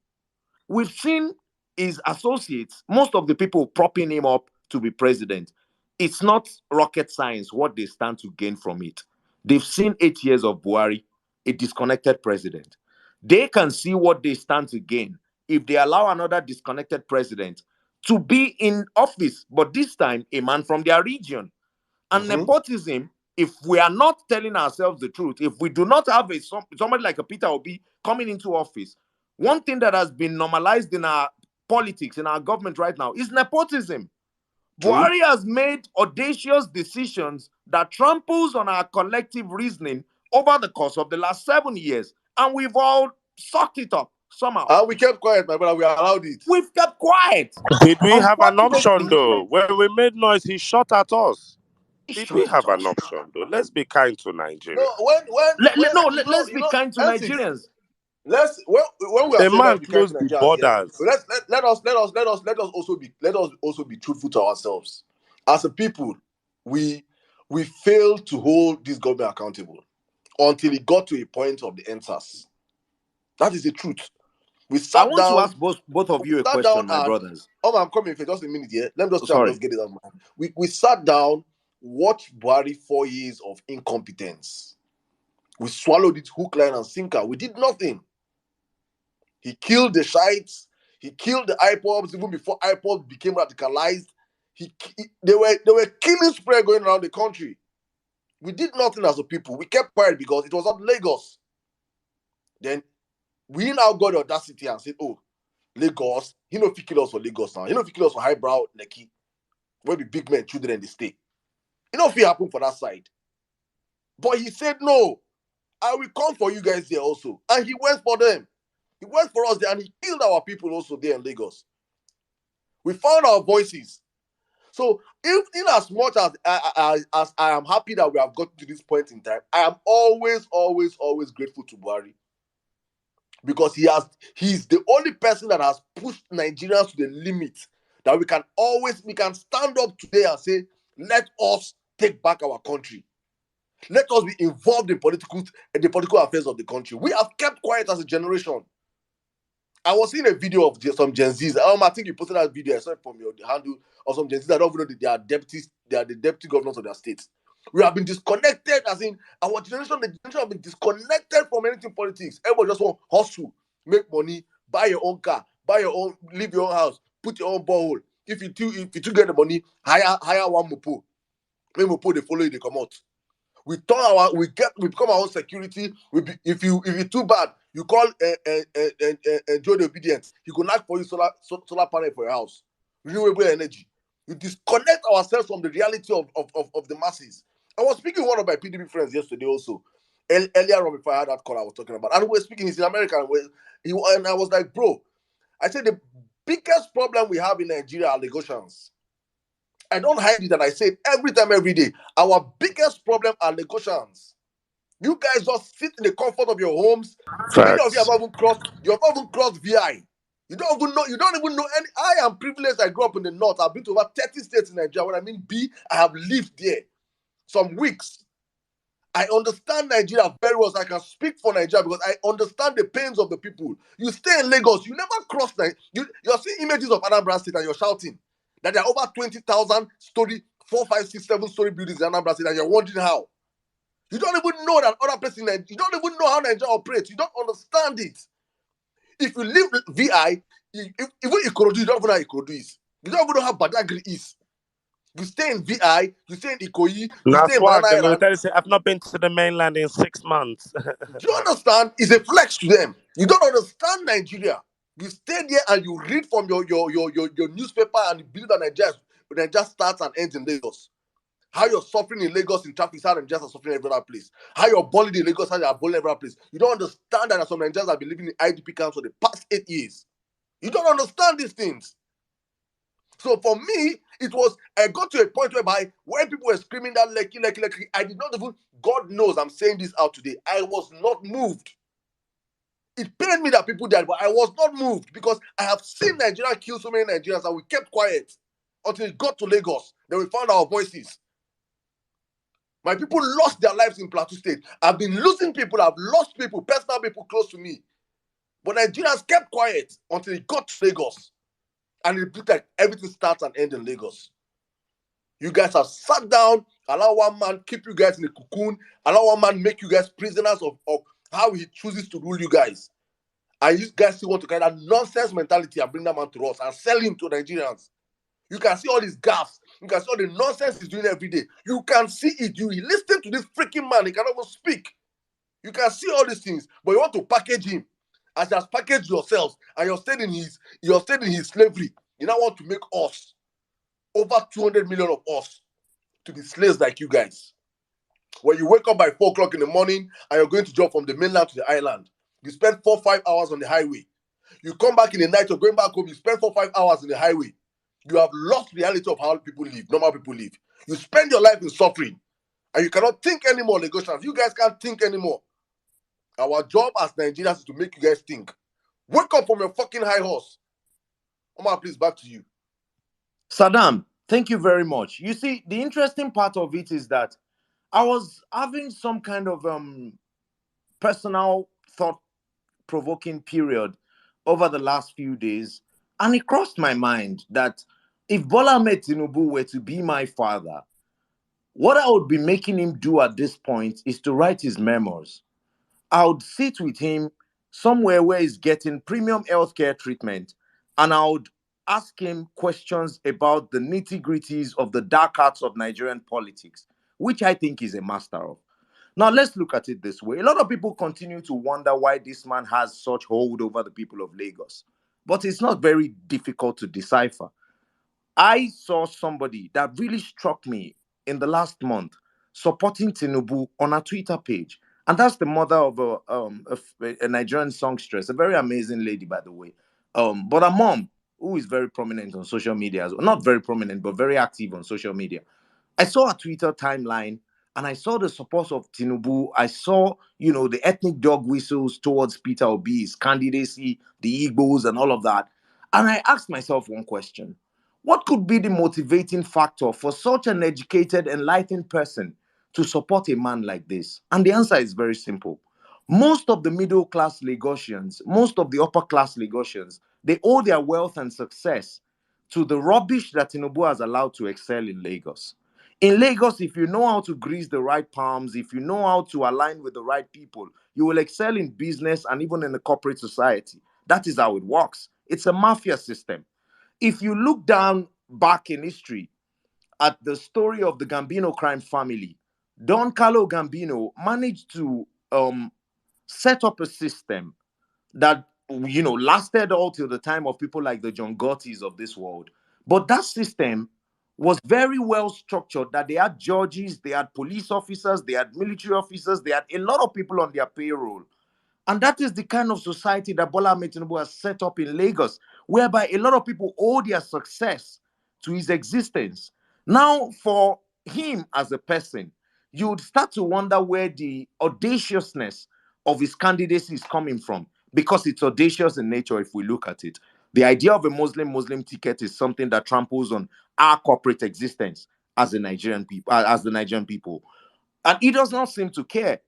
We've seen his associates, most of the people propping him up to be president. It's not rocket science what they stand to gain from it. They've seen 8 years of Buhari, a disconnected president. They can see what they stand to gain if they allow another disconnected president to be in office, but this time a man from their region. And nepotism, if we are not telling ourselves the truth, if we do not have somebody like a Peter Obi coming into office, one thing that has been normalized in our politics, in our government right now, is nepotism. Buhari has made audacious decisions that tramples on our collective reasoning over the course of the last 7 years, and we've all sucked it up somehow. And we kept quiet, my brother. We allowed it. We've kept quiet. Did we have an option, Unfortunately, though? When we made noise, he shot at us. Did we shot have at an us. option, though? Let's be kind to Nigeria. No, Let's be kind to Nigerians. When we are A saying man that we can't closed to the Nigerians, borders. let us also be truthful to ourselves. As a people, we failed to hold this government accountable until it got to a point of the answers. That is the truth. We sat I want down. to ask both of you a question, my brothers. Oh, I'm coming for just a minute here. Let me just Sorry. just get it on. We sat down, watched Buhari 4 years of incompetence. We swallowed it hook, line, and sinker. We did nothing. He killed the shites. He killed the IPOBs even before IPOBs became radicalized. They were killing spree going around the country. We did nothing as a people. We kept quiet because it was not Lagos. Then we now got the audacity and said, "Oh, Lagos, he no fit kill us for Lagos now. He no fit kill us for highbrow Lekki, where the big men children they stay. It no fit happen for that side." But he said, "No, I will come for you guys there also." And he went for them. He went for us there and he killed our people also there in Lagos. We found our voices. So, if in as much as I am happy that we have gotten to this point in time, I am always grateful to Buhari. Because he's the only person that has pushed Nigerians to the limit that we can stand up today and say, let us take back our country. Let us be involved in the political affairs of the country. We have kept quiet as a generation. I was seeing a video of some Gen Zs. I think you posted that video. I saw it from your handle of some Gen Zs. I don't even know that they are deputies. They are the deputy governors of their states. We have been disconnected, as in the generation have been disconnected from anything politics. Everybody just want hustle, make money, buy your own car, leave your own house, put your own borehole. If you get the money, hire one mopo. When mopo they follow you, they come out. We become our own security. If you too bad, you call Joe the Obedient. He could knock for you solar panel for your house, renewable energy. We disconnect ourselves from the reality of the masses. I was speaking to one of my PDP friends yesterday also. Earlier on before I had that call I was talking about. And we were speaking, he's in America. And I was like, bro, I said the biggest problem we have in Nigeria are Lagosians. I don't hide it and I say it every time, every day. Our biggest problem are Lagosians. You guys just sit in the comfort of your homes. Many of you have not even crossed VI. You don't even know any. I am privileged. I grew up in the north. I've been to over 30 states in Nigeria. When I mean B, I have lived there some weeks. I understand Nigeria very well, so I can speak for Nigeria because I understand the pains of the people. You stay in Lagos, you never cross Nigeria. You're seeing images of Anambra State and you're shouting that there are over 20,000 story, 4, 5, 6, 7 story buildings in Anambra State and you're wondering how. You don't even know that other places in Nigeria, you don't even know how Nigeria operates. You don't understand it. If you live VI, even Ikorodu, you don't even know how Ikorodu is. You don't even know how Badagry is. You stay in VI, you stay in Ikoyi, you stay in Banana Island. I've not been to the mainland in 6 months. Do you understand? It's a flex to them. You don't understand Nigeria. You stay there and you read from your newspaper and you believe that Nigeria starts and ends in Lagos. How you're suffering in Lagos in traffic, how Nigerians are suffering every other place. How you're bullied in Lagos, how you're bullied every other place. You don't understand that some Nigerians have been living in IDP camps for the past 8 years. You don't understand these things. So for me, I got to a point whereby when people were screaming that Lekki, I did not even, God knows I'm saying this out today, I was not moved. It pained me that people died, but I was not moved because I have seen Nigeria kill so many Nigerians and we kept quiet until it got to Lagos. Then we found our voices. My people lost their lives in Plateau State. I've been losing people. I've lost people, personal people close to me. But Nigerians kept quiet until it got to Lagos. And it looked like everything starts and ends in Lagos. You guys have sat down, allow one man keep you guys in a cocoon, allow one man make you guys prisoners of how he chooses to rule you guys. And you guys still want to carry that nonsense mentality and bring that man to us and sell him to Nigerians. You can see all these gaffes. You can see all the nonsense he's doing every day. You can see it. You listen to this freaking man. He cannot even speak. You can see all these things, but you want to package him as he has packaged yourselves, and you're staying in his slavery. You now want to make us over 200 million of us to be slaves like you guys. When you wake up by 4 o'clock in the morning and you're going to jump from the mainland to the island, you spend 4-5 hours on the highway. You come back in the night, you're going back home, you spend 4-5 hours in the highway. You have lost reality of how people live, normal people live. You spend your life in suffering, and you cannot think anymore, Lagosians. You guys can't think anymore. Our job as Nigerians is to make you guys think. Wake up from your fucking high horse. Omar, please, back to you. Sirdam, thank you very much. You see, the interesting part of it is that I was having some kind of personal thought-provoking period over the last few days, and it crossed my mind that if Bola Ahmed Tinubu were to be my father, what I would be making him do at this point is to write his memoirs. I would sit with him somewhere where he's getting premium healthcare treatment, and I would ask him questions about the nitty-gritties of the dark arts of Nigerian politics, which I think he's a master of. Now, let's look at it this way. A lot of people continue to wonder why this man has such hold over the people of Lagos, but it's not very difficult to decipher. I saw somebody that really struck me in the last month supporting Tinubu on her Twitter page. And that's the mother of a Nigerian songstress, a very amazing lady, by the way. But her mom, who is very prominent on social media, as well. Not very prominent, but very active on social media. I saw a Twitter timeline, and I saw the support of Tinubu. I saw, the ethnic dog whistles towards Peter Obi's candidacy, the Igbos, and all of that. And I asked myself one question. What could be the motivating factor for such an educated, enlightened person to support a man like this? And the answer is very simple. Most of the middle class Lagosians, most of the upper class Lagosians, they owe their wealth and success to the rubbish that Tinubu has allowed to excel in Lagos. In Lagos, if you know how to grease the right palms, if you know how to align with the right people, you will excel in business and even in the corporate society. That is how it works. It's a mafia system. If you look down back in history at the story of the Gambino crime family, Don Carlo Gambino managed to set up a system that lasted all till the time of people like the John Gottis of this world. But that system was very well structured, that they had judges, they had police officers, they had military officers, they had a lot of people on their payroll. And that is the kind of society that Bola Ahmed Tinubu has set up in Lagos, whereby a lot of people owe their success to his existence. Now, for him as a person, you would start to wonder where the audaciousness of his candidacy is coming from, because it's audacious in nature if we look at it. The idea of a Muslim ticket is something that tramples on our corporate existence as the Nigerian people. And he does not seem to care.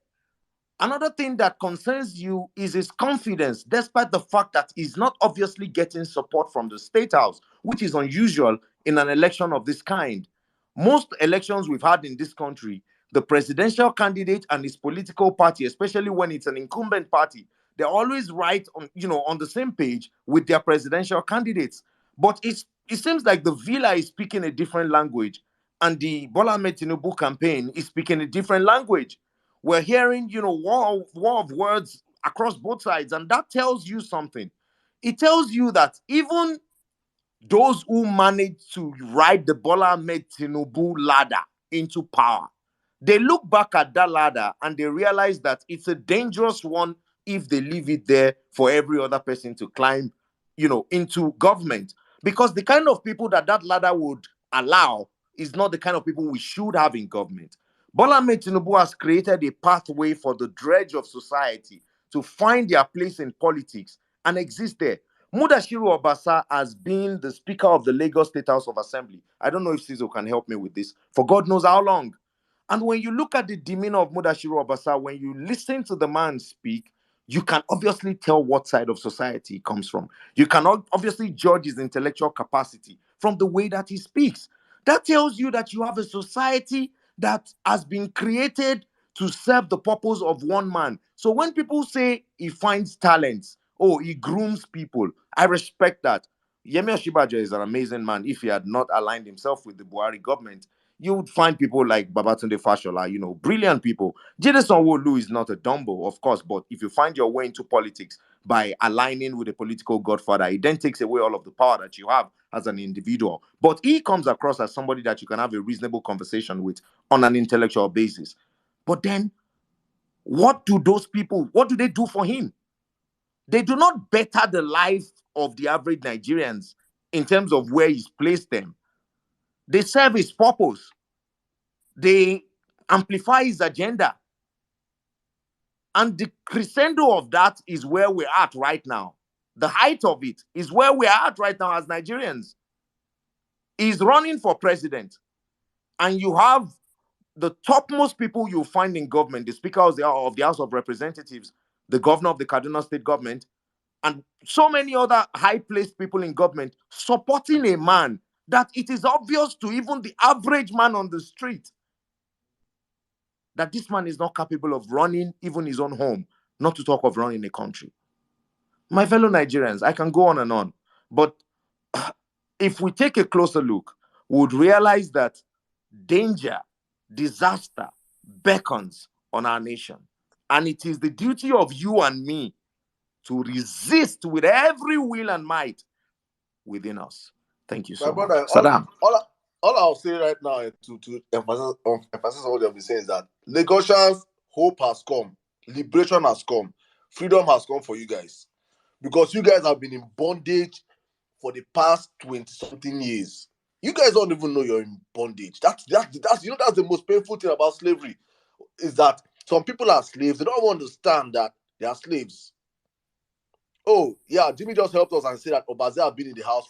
Another thing that concerns you is his confidence, despite the fact that he's not obviously getting support from the State House, which is unusual in an election of this kind. Most elections we've had in this country, the presidential candidate and his political party, especially when it's an incumbent party, they're always right on the same page with their presidential candidates. But it seems like the Villa is speaking a different language, and the Bola Ahmed Tinubu campaign is speaking a different language. We're hearing, war of words across both sides, and that tells you something. It tells you that even those who managed to ride the Bola Ahmed Tinubu ladder into power, they look back at that ladder and they realize that it's a dangerous one if they leave it there for every other person to climb, into government. Because the kind of people that ladder would allow is not the kind of people we should have in government. Bola Ahmed Tinubu has created a pathway for the dredge of society to find their place in politics and exist there. Mudashiru Obasa has been the Speaker of the Lagos State House of Assembly. I don't know if Cizo can help me with this, for God knows how long. And when you look at the demeanor of Mudashiru Obasa, when you listen to the man speak, you can obviously tell what side of society he comes from. You can obviously judge his intellectual capacity from the way that he speaks. That tells you that you have a society that has been created to serve the purpose of one man. So when people say he finds talents, oh, he grooms people, I respect that. Yemi Oshibaja is an amazing man. If he had not aligned himself with the Buhari government, you would find people like Babatunde Fashola, brilliant people. Jide Sanwo-Olu is not a Dumbo, of course, but if you find your way into politics by aligning with a political godfather, it then takes away all of the power that you have as an individual. But he comes across as somebody that you can have a reasonable conversation with on an intellectual basis. But then, what do they do for him? They do not better the life of the average Nigerians in terms of where he's placed them. They serve his purpose. They amplify his agenda. And the crescendo of that is where we're at right now. The height of it is where we're at right now as Nigerians. He's running for president. And you have the topmost people you'll find in government, the Speaker of the House of Representatives, the governor of the Kaduna State government, and so many other high-placed people in government supporting a man that it is obvious to even the average man on the street that this man is not capable of running even his own home, not to talk of running a country. My fellow Nigerians, I can go on, but if we take a closer look, we would realize that danger, disaster beckons on our nation. And it is the duty of you and me to resist with every will and might within us. Thank you so much. Sirdam. All I'll say right now to emphasize what they've been saying is that Lagosians, hope has come, liberation has come, freedom has come for you guys. Because you guys have been in bondage for the past 20-something years. You guys don't even know you're in bondage. That's the most painful thing about slavery, is that some people are slaves. They don't understand that they are slaves. Oh, yeah, Jimmy just helped us and said that Obaze have been in the house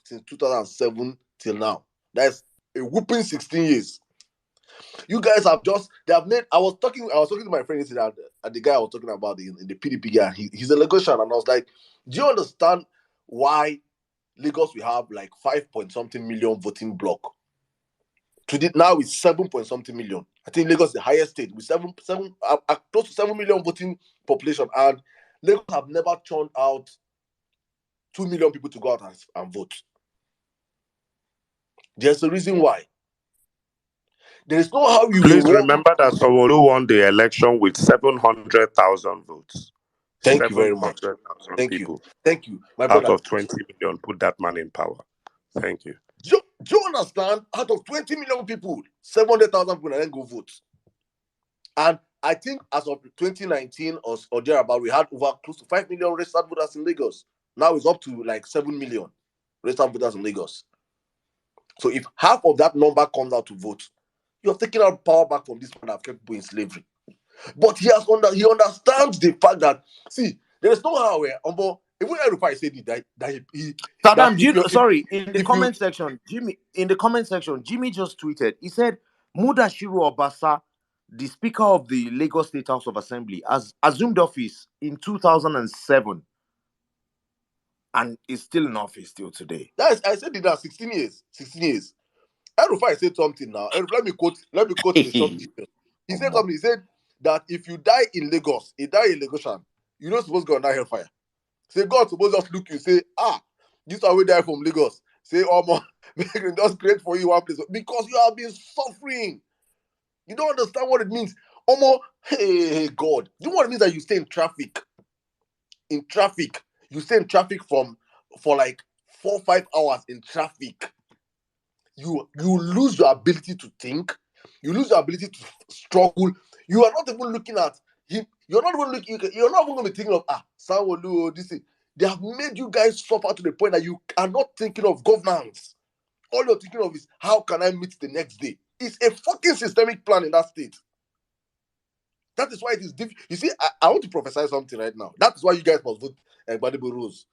since 2007 till now. That's a whooping 16 years. You guys have I was talking to my friend yesterday, and the guy I was talking about in the PDP guy, he's a Lagosian, and I was like, do you understand why Lagos will have like 5-point-something million voting block? Today, now it's 7-point-something million. I think Lagos is the highest state with close to 7 million voting population, and Lagos have never churned out 2 million people to go out and vote. There's a reason why. There is no how you Please will remember that Sanwo-Olu won the election with 700,000 votes. Thank you very much. 700,000 people. Thank you, my out brother. of 20 million. Put that man in power. Thank you. Do you understand? Out of 20 million people, 700,000 people then go vote. And I think as of 2019 or thereabout, we had over close to 5 million registered voters in Lagos. Now it's up to like 7 million registered voters in Lagos. So if half of that number comes out to vote, you're taking our power back from this man that kept people in slavery. But he understands the fact that, see, there is no how where even Erufai said it that he Sirdam, in the comment section, Jimmy just tweeted. He said Mudashiru Obasa, the Speaker of the Lagos State House of Assembly, has assumed office in 2007 and is still in office till today. I said it 16 years. 16 years. Erufai said something now. Let me quote in short detail. He said something. He said that if you die in Lagos, Lagosian, you're not supposed to go on that hellfire. Say God suppose just look you, say, this one will die from Lagos. Say, Omar, just create for you one place. Because you have been suffering. You don't understand what it means. Omar, hey, God. Do you know what it means that you stay in traffic? In traffic. You stay in traffic for like 4-5 hours in traffic. You lose your ability to think. You lose your ability to struggle. You are not even looking at him. You're not even going to be thinking of Sanwo-Olu, this thing. They have made you guys suffer to the point that you are not thinking of governance. All you're thinking of is how can I meet the next day? It's a fucking systemic plan in that state. That is why it is difficult. You see, I want to prophesy something right now. That is why you guys must vote Gbadebo Rose.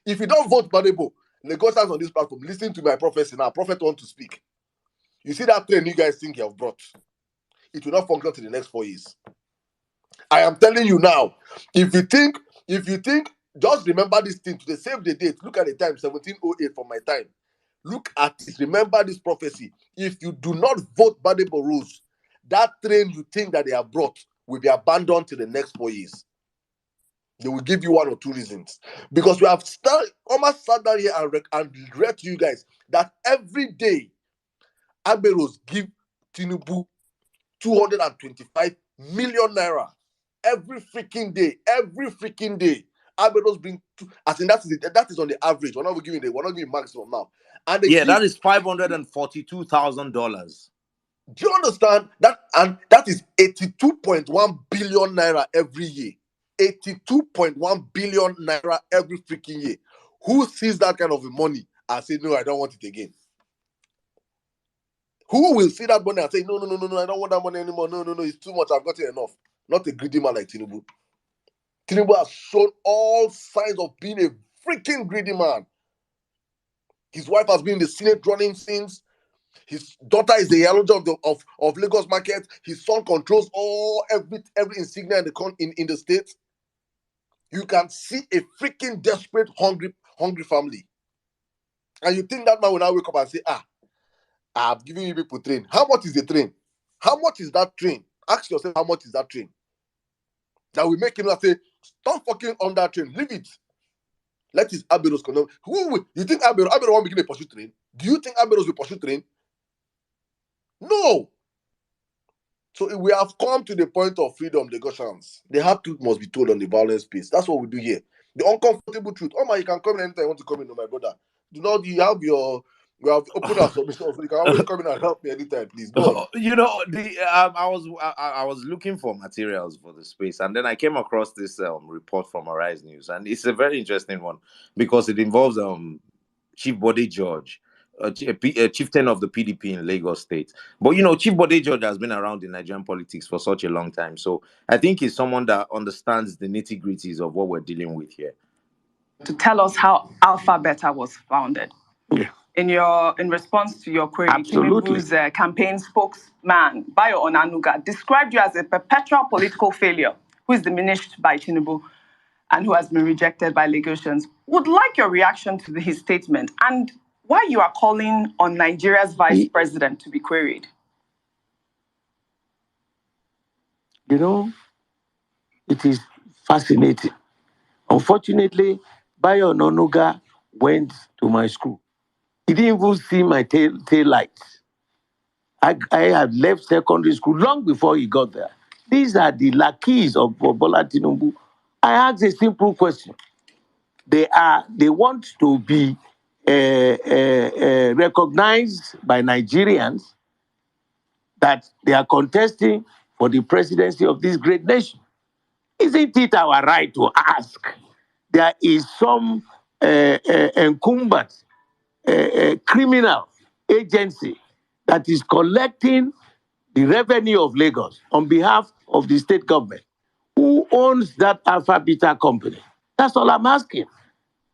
If you don't vote Gbadebo, Lagosians on this platform, listen to my prophecy now. Prophet want to speak. You see that train you guys think you have brought? It will not function to the next 4 years. I am telling you now. If you think, just remember this thing. To save the date, look at the time, 1708 for my time. Look at it. Remember this prophecy. If you do not vote Badebo rules, that train you think that they have brought will be abandoned to the next 4 years. They will give you one or two reasons. Because we have almost sat down here and read to you guys that every day Aberos give Tinubu 225 million naira. Every freaking day. Aberos bring I think that is on the average. We're not giving maximum now. And that is $542,000. Do you understand that? And that is 82.1 billion naira every year. 82.1 billion naira every freaking year. Who sees that kind of money and say, no, I don't want it again? Who will see that money and say, no, I don't want that money anymore. No, it's too much. I've got it enough. Not a greedy man like Tinubu. Tinubu has shown all signs of being a freaking greedy man. His wife has been in the Senate running since. His daughter is the yellow of Lagos market. His son controls every insignia in the state. You can see a freaking desperate, hungry family. And you think that man will now wake up and say, I've given you people train. How much is the train? How much is that train? Ask yourself, how much is that train? That will make him not say, stop fucking on that train. Leave it. Let his Aberos come. You think Aberos won't begin a pursuit train? Do you think Aberos will pursue train? No. So we have come to the point of freedom, the Goshans. The hard truth must be told on the violence piece. That's what we do here. The uncomfortable truth. Omar, you can come in anytime you want to come in, my brother. We have opened our submission, so you can always come in and help me anytime, please. Go on. I was looking for materials for the space, and then I came across this report from Arise News, and it's a very interesting one because it involves Chief Bode George, a chieftain of the PDP in Lagos State. But Chief Bode George has been around in Nigerian politics for such a long time, so I think he's someone that understands the nitty-gritties of what we're dealing with here. To tell us how AlphaBeta was founded. Yeah. In response to your query, Tinubu's campaign spokesman, Bayo Onanuga, described you as a perpetual political failure who is diminished by Tinubu and who has been rejected by Lagosians. Would like your reaction to his statement and why you are calling on Nigeria's vice president to be queried. It is fascinating. Unfortunately, Bayo Onanuga went to my school. He didn't even see my tail lights. I had left secondary school long before he got there. These are the lackeys of Bola Tinubu. I asked a simple question. They want to be recognized by Nigerians that they are contesting for the presidency of this great nation. Isn't it our right to ask? There is some incumbent criminal agency that is collecting the revenue of Lagos on behalf of the state government. Who owns that AlphaBeta company? That's all I'm asking.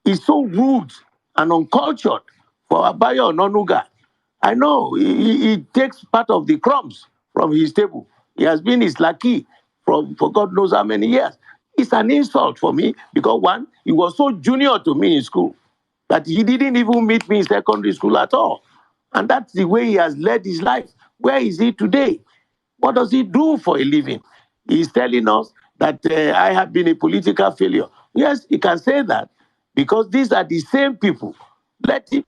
It's so rude and uncultured for Bayo Onanuga. I know he takes part of the crumbs from his table. He has been his lackey for God knows how many years. It's an insult for me because, one, he was so junior to me in school that he didn't even meet me in secondary school at all. And that's the way he has led his life. Where is he today? What does he do for a living? He's telling us that I have been a political failure. Yes, he can say that because these are the same people.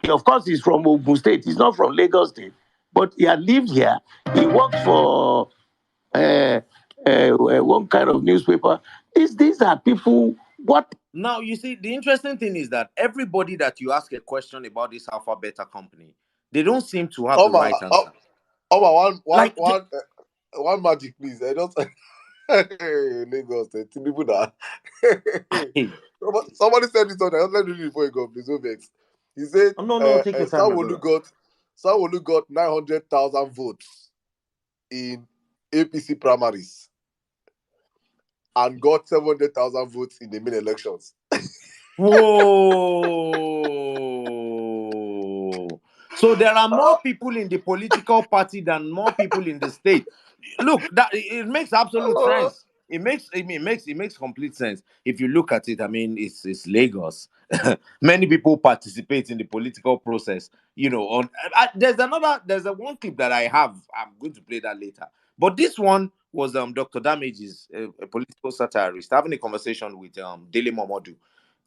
Of course, he's from Ogun State. He's not from Lagos State. But he had lived here. He worked for one kind of newspaper. These are people, what? Now, you see, the interesting thing is that everybody that you ask a question about this AlphaBeta company, they don't seem to have the right answer. One magic, please. I don't. Lagos, Tinubu now. Somebody said this on there. Let me read it before you go, please. No vex. He said, take your time. Sanwo-Olu got 900,000 votes in APC primaries and got 700,000 votes in the main elections. Whoa! So there are more people in the political party than more people in the state. Look, that it makes absolute sense. it makes complete sense if you look at it. I mean, it's Lagos. Many people participate in the political process. There's a one clip that I have. I'm going to play that later. But this one was Dr. Damages, a political satirist, having a conversation with Dele Momodu.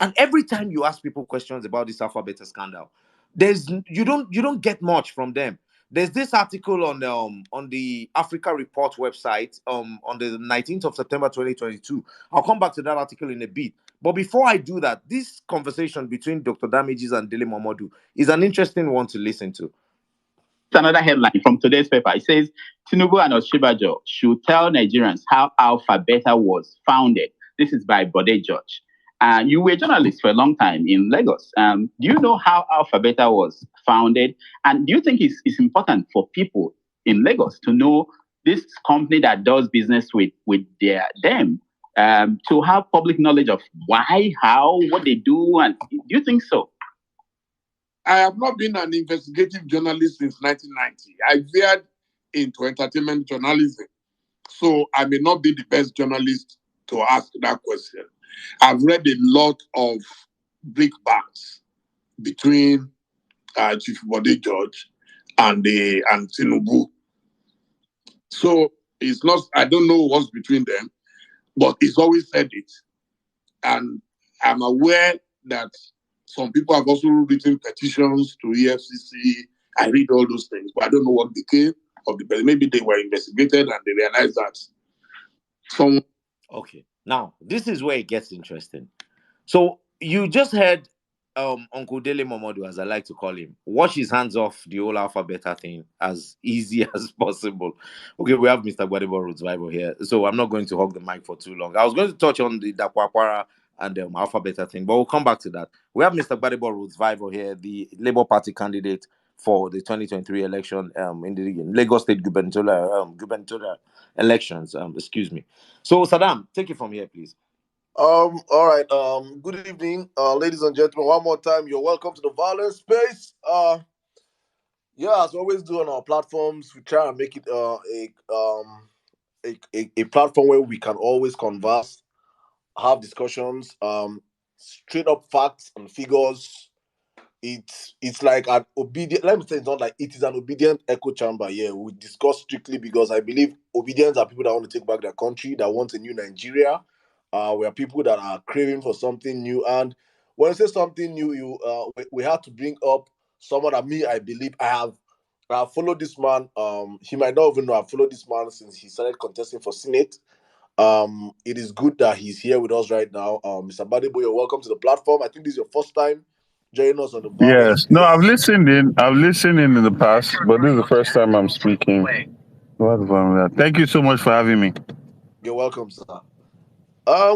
And every time you ask people questions about this AlphaBeta scandal, you don't get much from them. There's this article on the Africa Report website on the 19th of September 2022. I'll come back to that article in a bit. But before I do that, this conversation between Dr. Damages and Dele Momodu is an interesting one to listen to. Another headline from today's paper. It says Tinubu and Oshibajo should tell Nigerians how AlphaBeta was founded. This is by Bode George. You were a journalist for a long time in Lagos. Do you know how AlphaBeta was founded? And do you think it's important for people in Lagos to know this company that does business with them to have public knowledge of why, how, what they do? And do you think so? I have not been an investigative journalist since 1990. I veered into entertainment journalism. So I may not be the best journalist to ask that question. I've read a lot of brickbats between Chief Bode George and Tinubu. So it's not, I don't know what's between them, but he's always said it. And I'm aware that some people have also written petitions to EFCC. I read all those things, but I don't know what became of the person. Maybe they were investigated and they realized that someone. Okay. Now, this is where it gets interesting. So you just heard Uncle Dele Momodu, as I like to call him, wash his hands off the whole AlphaBeta thing as easy as possible. Okay, we have Mr. Gbadebo Rootsvival here, so I'm not going to hog the mic for too long. I was going to touch on the Dakwakwara and AlphaBeta thing, but we'll come back to that. We have Mr. Gbadebo Rootsvival here, the Labour Party candidate for the 2023 election in the Lagos State gubernatorial elections. Excuse me. So, Sirdam, take it from here, please. All right. Good evening, ladies and gentlemen. One more time, you're welcome to the Vawulence space. Yeah, as we always do on our platforms, we try and make it a platform where we can always converse, have discussions, straight up facts and figures. It's like an obedient. Let me say, it's not like it is an obedient echo chamber. Yeah, we discuss strictly because I believe obedience are people that want to take back their country, that want a new Nigeria. We are people that are craving for something new. And when I say something new, we have to bring up someone that I believe I have followed this man. He might not even know I've followed this man since he started contesting for Senate. It is good that he's here with us right now. Mr. Gbadebo, you're welcome to the platform. I think this is your first time joining us on the Vawulence. Yes. No, I've listened in the past, but this is the first time I'm speaking. Thank you so much for having me. You're welcome, sir.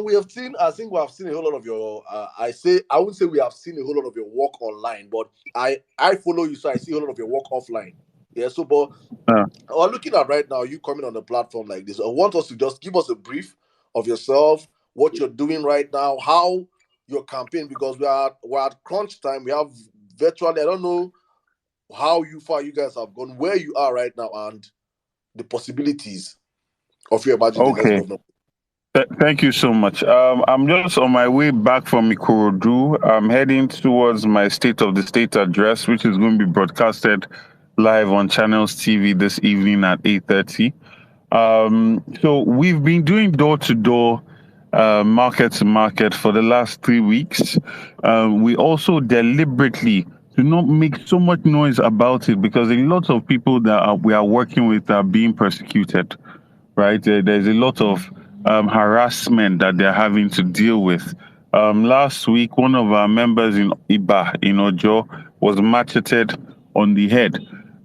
We have seen, I think we have seen a whole lot of your, I wouldn't say we have seen a whole lot of your work online, but I follow you, so I see a whole lot of your work offline. Yeah, so, but we're looking at right now, you coming on a platform like this. I want us to just give us a brief of yourself, what you're doing right now, how your campaign, because we're at crunch time. We have virtually, I don't know how far you guys have gone, where you are right now, and the possibilities of your budget. Okay. Thank you so much. I'm just on my way back from Ikorodu. I'm heading towards my State of the State address, which is going to be broadcasted live on Channels TV this evening at 8:30. So we've been doing door-to-door, market to market for the last 3 weeks. We also deliberately do not make so much noise about it because a lot of people that we are working with are being persecuted, right? There's a lot of harassment that they're having to deal with. Last week, one of our members in Iba, in Ojo, was macheted on the head.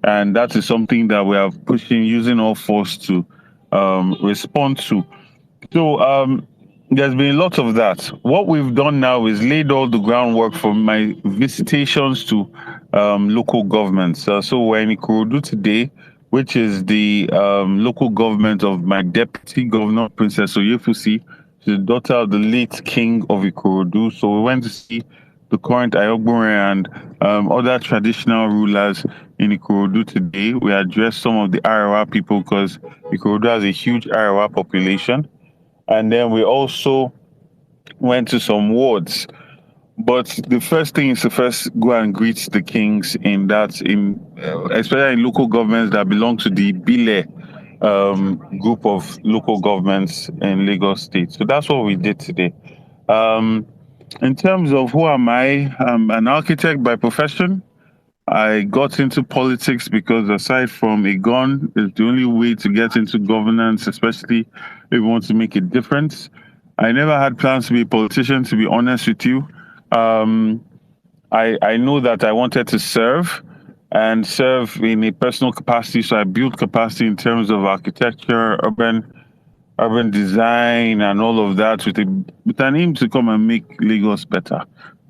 And that is something that we are pushing, using all force to respond to. So there's been a lot of that. What we've done now is laid all the groundwork for my visitations to local governments. So we're in Ikorodu today, which is the local government of my deputy governor, Princess Oyefusi. She's the daughter of the late king of Ikorodu. So we went to see the current Ayogbore and other traditional rulers in Ikorodu today. We addressed some of the Arawa people because Ikorodu has a huge Arawa population. And then we also went to some wards. But the first thing is to first go and greet the kings especially in local governments that belong to the Bile group of local governments in Lagos State. So that's what we did today. In terms of who am I, I'm an architect by profession. I got into politics because aside from a gun, it's the only way to get into governance, especially if you want to make a difference. I never had plans to be a politician, to be honest with you. I know that I wanted to serve and serve in a personal capacity. So I built capacity in terms of architecture, urban design, and all of that with an aim to come and make Lagos better.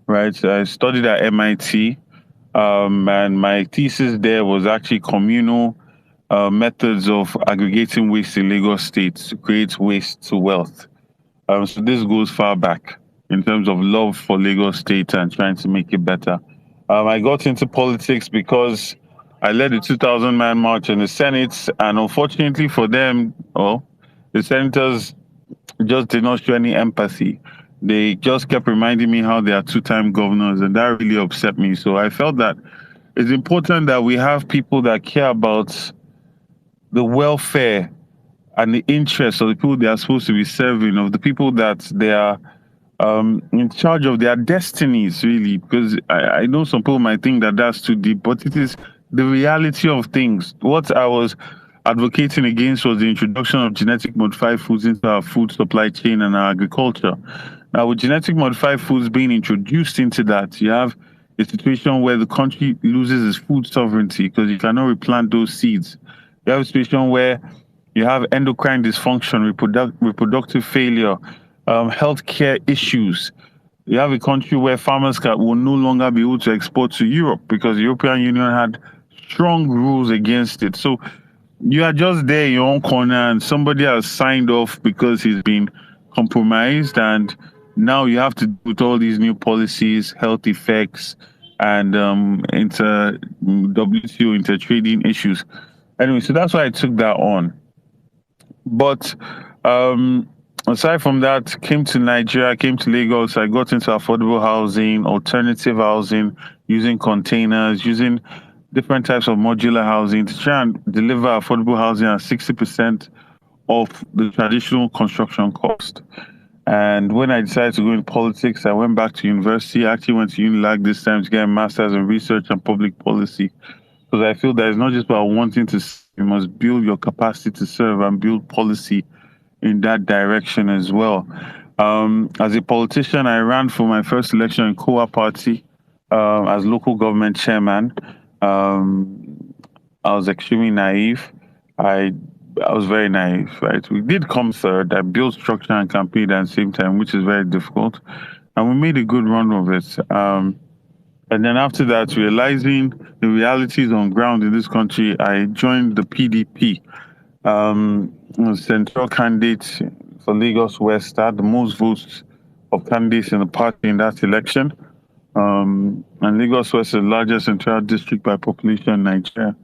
Right. So I studied at MIT, and my thesis there was actually communal methods of aggregating waste in Lagos State to create waste to wealth. So this goes far back in terms of love for Lagos State and trying to make it better. I got into politics because I led the 2,000-man march in the Senate, and unfortunately for them, the senators just did not show any empathy. They just kept reminding me how they are two-time governors, and that really upset me. So I felt that it's important that we have people that care about the welfare and the interests of the people they are supposed to be serving, of the people that they are in charge of their destinies, really. Because I know some people might think that that's too deep, but it is the reality of things. What I was advocating against was the introduction of genetic modified foods into our food supply chain and our agriculture. Now, with genetic modified foods being introduced into that, you have a situation where the country loses its food sovereignty because you cannot replant those seeds. You have a situation where you have endocrine dysfunction, reproductive failure, healthcare issues. You have a country where farmers will no longer be able to export to Europe because the European Union had strong rules against it. So you are just there in your own corner and somebody has signed off because he's been compromised, and now you have to do with all these new policies, health effects, and WTO intertrading issues. Anyway, so that's why I took that on. But aside from that, came to Nigeria, came to Lagos. I got into affordable housing, alternative housing, using containers, using different types of modular housing to try and deliver affordable housing at 60% of the traditional construction cost. And when I decided to go into politics, I went back to university. I actually went to UNILAG this time to get a master's in research and public policy. Because I feel that it's not just about wanting to, you must build your capacity to serve and build policy in that direction as well. As a politician, I ran for my first election in Kowa Party as local government chairman. I was extremely naive. I was very naive, right? We did come third. I built structure and campaign at the same time, which is very difficult. And we made a good run of it. And then after that, realizing the realities on ground in this country, I joined the PDP. Central candidate for Lagos West, had the most votes of candidates in the party in that election. And Lagos West is the largest central district by population in Nigeria.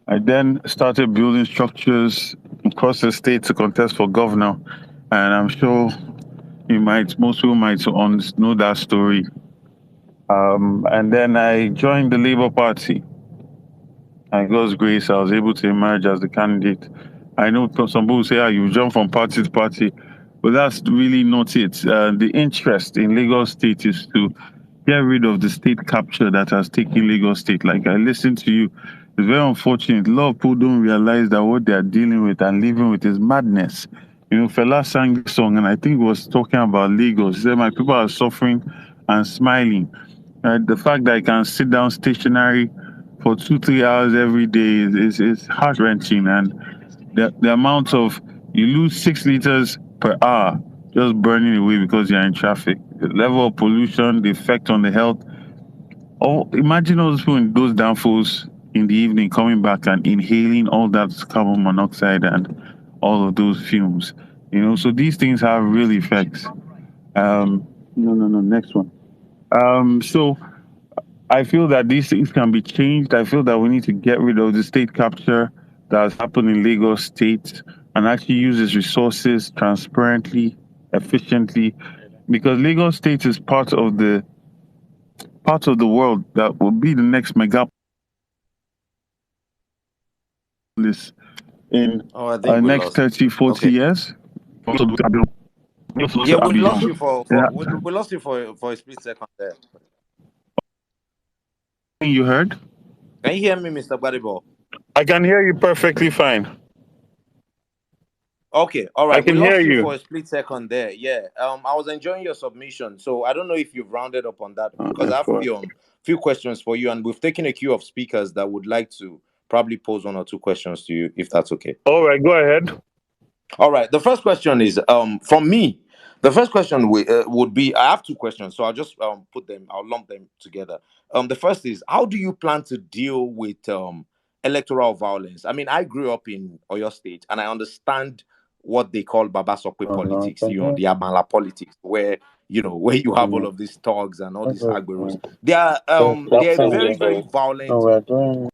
I then started building structures across the state to contest for governor. And I'm sure most people might know that story. And then I joined the Labour Party. By God's grace, I was able to emerge as the candidate. I know some people say, you jump from party to party, but that's really not it. The interest in Lagos State is to get rid of the state capture that has taken Lagos State. Like, I listened to you. It's very unfortunate. A lot of people don't realize that what they are dealing with and living with is madness. Fela sang this song, and I think he was talking about Lagos. He said, my people are suffering and smiling. The fact that I can sit down stationary for 2-3 hours every day is heart-wrenching. And the amount of, you lose 6 liters per hour just burning away because you're in traffic. The level of pollution, the effect on the health. Imagine all those people in those downfalls in the evening coming back and inhaling all that carbon monoxide and all of those fumes. So these things have real effects. Next one. So I feel that these things can be changed. I feel that we need to get rid of the state capture that's happened in Lagos State and actually use its resources transparently, efficiently, because Lagos State is part of the world that will be the next megapolis in I think we next lost. 30, 40 Okay. years. Yeah, we lost you we lost you for a split second there. You heard? Can you hear me, Mr. Badibo? I can hear you perfectly fine. Okay, all I right. We can hear lost you you. for a split second there. Yeah. I was enjoying your submission, so I don't know if you've rounded up on that because I have few questions for you, and we've taken a queue of speakers that would like to probably pose one or two questions to you, if that's okay. All right, go ahead. All right. The first question is from me. The first question would be, I have two questions, so I'll just I'll lump them together. The first is, how do you plan to deal with electoral violence? I mean, I grew up in Oyo State, and I understand what they call Baba Sokwe politics, the Amala politics, where where you have all of these thugs and all these agberos. They're very, very violent.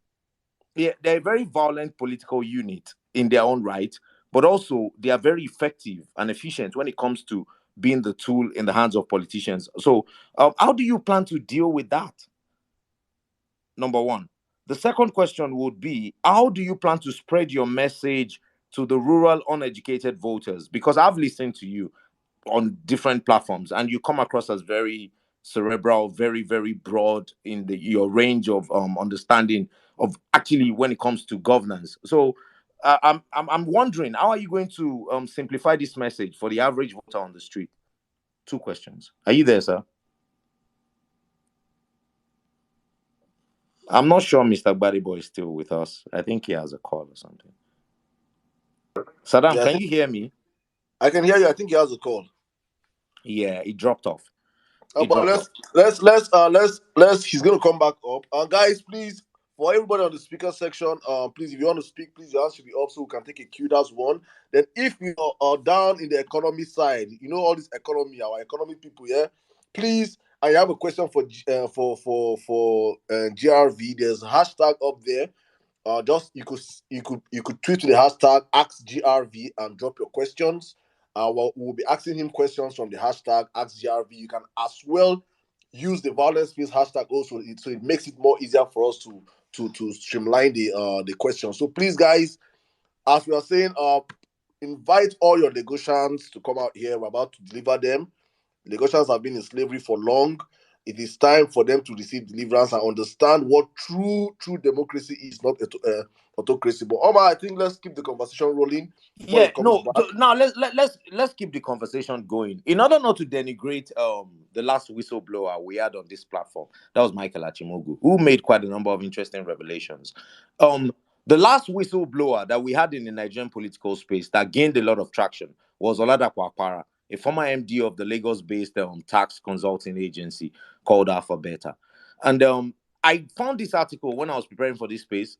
Yeah, they're a very violent political unit in their own right, but also they are very effective and efficient when it comes to being the tool in the hands of politicians. So, how do you plan to deal with that? Number one. The second question would be, how do you plan to spread your message to the rural, uneducated voters? Because I've listened to you on different platforms, and you come across as very cerebral, very, very broad in your range of understanding of actually when it comes to governance. So I'm wondering, how are you going to simplify this message for the average voter on the street? Two questions. Are you there, sir? I'm not sure Mr. Badibo is still with us. I think he has a call or something. Sirdam, Yeah, can you hear me? I can hear you. I think he has a call. Yeah, he dropped off. But let's he's gonna come back up. Guys, please, for everybody on the speaker section, please, if you want to speak, please, your hands should be up so we can take a cue. That's one. Then if you are down in the economy side, all this economy, our economy people, yeah, please. I have a question for GRV. There's a hashtag up there. Just you could tweet to the hashtag AskGRV and drop your questions. We'll be asking him questions from the hashtag AskGRV. You can as well use the violence space hashtag also, so it makes it more easier for us to streamline the questions. So please, guys, as we are saying, invite all your Lagosians to come out here. We're about to deliver them. Lagosians have been in slavery for long. It is time for them to receive deliverance and understand what true democracy is, not autocracy. But Omar, I think let's keep the conversation rolling. Yeah, no. Now let's keep the conversation going. In order not to denigrate the last whistleblower we had on this platform, that was Michael Achimogu, who made quite a number of interesting revelations. The last whistleblower that we had in the Nigerian political space that gained a lot of traction was Oladapo Akpara, a former MD of the Lagos-based tax consulting agency called AlphaBeta. And I found this article when I was preparing for this space.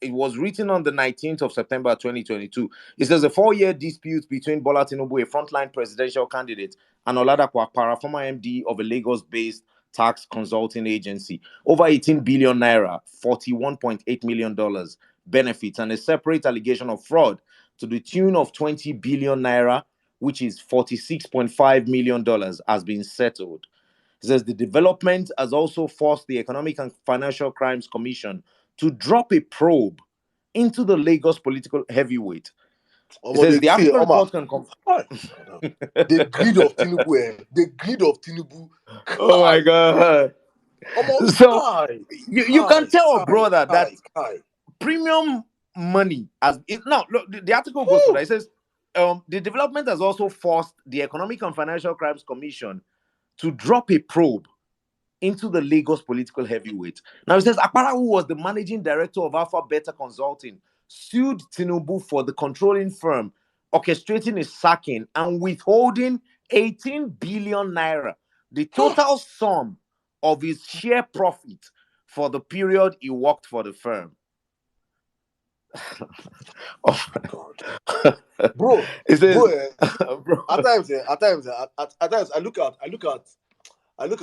It was written on the 19th of September 2022. It says a 4-year dispute between Bola Tinubu, a frontline presidential candidate, and Oladapo Akpara, former MD of a Lagos-based tax consulting agency, over 18 billion naira, $41.8 million benefits, and a separate allegation of fraud to the tune of 20 billion naira, which is $46.5 million, has been settled. It says the development has also forced the Economic and Financial Crimes Commission to drop a probe into the Lagos political heavyweight. It says the African report can confirm. The greed of Tinubu, the greed of Tinubu. Oh my God. So you can tell, brother, that premium money now look, the article goes to that. It says the development has also forced the Economic and Financial Crimes Commission to drop a probe into the Lagos political heavyweight. Now it says Akpara, who was the managing director of AlphaBeta Consulting, sued Tinubu for the controlling firm orchestrating his sacking and withholding 18 billion naira, the total sum of his share profit for the period he worked for the firm. Oh my God, bro! It says, bro. At times I look at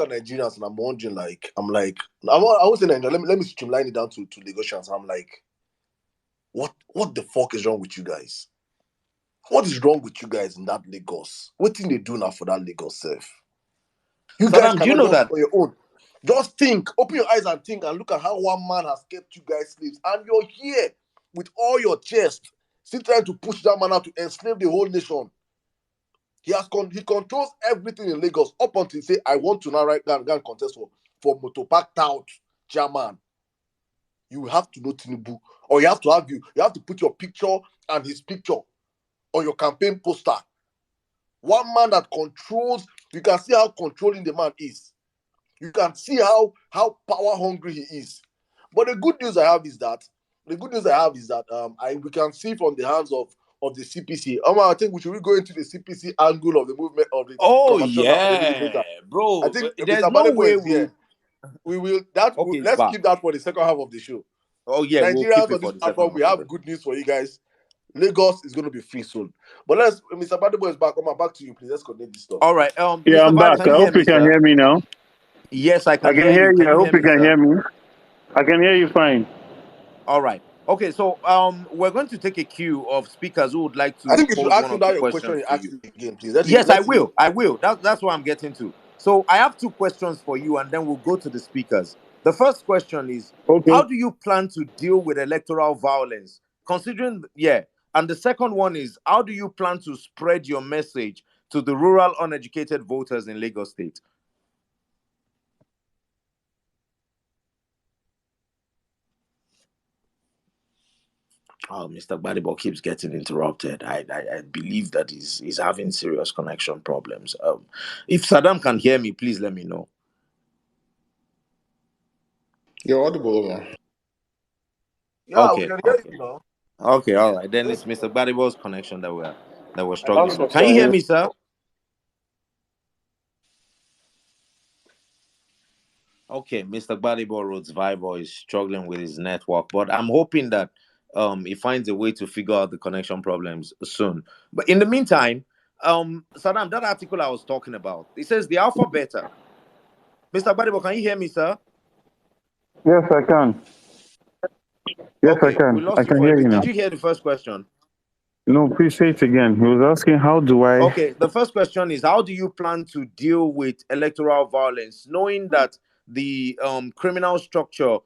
Nigerians and I'm wondering, I won't say Nigeria. Let me streamline it down to Lagosians. I'm like, What the fuck is wrong with you guys? What is wrong with you guys in that Lagos? What thing they do now for that Lagos self? You guys Saddam, do you cannot know just that? on your own. Just think, open your eyes and think, and look at how one man has kept you guys slaves, and you're here with all your chest, still trying to push that man out to enslave the whole nation. He controls everything in Lagos up until he say, I want to now go and contest for Motopark Tout chairman. You have to know Tinubu, or you have to put your picture and his picture on your campaign poster. One man that controls, you can see how controlling the man is. You can see how power hungry he is. But the good news I have is that we can see from the hands of the CPC. Omar, I think we should go into the CPC angle of the movement of the Oh conversation after the yeah, later. bro. I think There's Mr. no Badebo way is here. We will Okay, it's let's back. keep that for the second half of the show. Oh yeah, we'll keep Nigerians it on for this the second platform, half we of have it. good news for you guys. Lagos is going to be free soon. But Mr. Badebo is back. Omar, back to you, please. Let's connect this stuff. All right. Yeah, Mr. I'm Bad, back. can I you hear hope me, you can sir? hear me now. Yes, I I can can hear hear you. you. Can I you hope hear you me, can sir? hear me. I can hear you fine. All right. Okay, so we're going to take a queue of speakers who would like I to think you should pose ask one him or two that your question questions you to asked you. him again, please. Let Yes, I him know. will. I will. That's what I'm getting to. So I have two questions for you, and then we'll go to the speakers. The first question is, Okay. how do you plan to deal with electoral violence? Considering, yeah. And the second one is, how do you plan to spread your message to the rural uneducated voters in Lagos State? Oh, Mr. Badibo keeps getting interrupted. I believe that he's having serious connection problems. If Saddam can hear me, please let me know. You're audible. Yeah, we Okay, can hear okay. you now. Okay, all right. Then it's Mr. Badibo's connection that we're I think struggling so. with. Can you hear me, sir? Okay, Mr. Badibo Rhodes Vibo is struggling with his network, but I'm hoping that he finds a way to figure out the connection problems soon. But in the meantime, Saddam, that article I was talking about, it says the AlphaBeta. Mr. Badibo, can you hear me, sir? Yes, I can. Yes, I Okay, we can. I lost you can for a hear you bit. now. Did you hear the first question? No, please say it again. He was asking, how do I? Okay, the first question is, how do you plan to deal with electoral violence, knowing that the criminal structure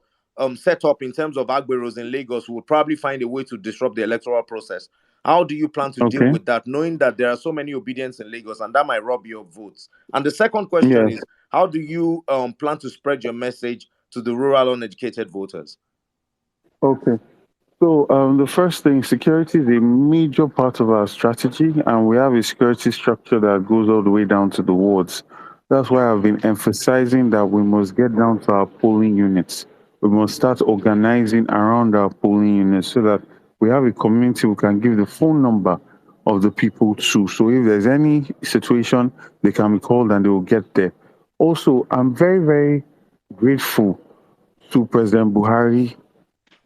set up in terms of Agberos in Lagos would probably find a way to disrupt the electoral process? How do you plan to deal Okay. with that, knowing that there are so many obedience in Lagos and that might rob your votes? And the second question Yes. is, how do you plan to spread your message to the rural uneducated voters? Okay. So the first thing, security is a major part of our strategy, and we have a security structure that goes all the way down to the wards. That's why I've been emphasizing that we must get down to our polling units. We must start organizing around our polling units so that we have a community we can give the phone number of the people to. So if there's any situation, they can be called and they will get there. Also, I'm very, very grateful to President Buhari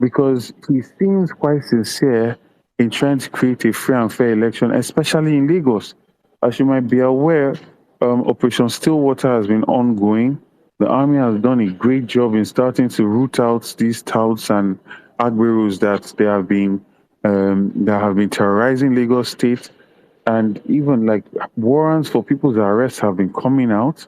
because he seems quite sincere in trying to create a free and fair election, especially in Lagos. As you might be aware, Operation Stillwater has been ongoing. The army has done a great job in starting to root out these touts and Agberos that have been terrorizing Lagos State, and even like warrants for people's arrests have been coming out.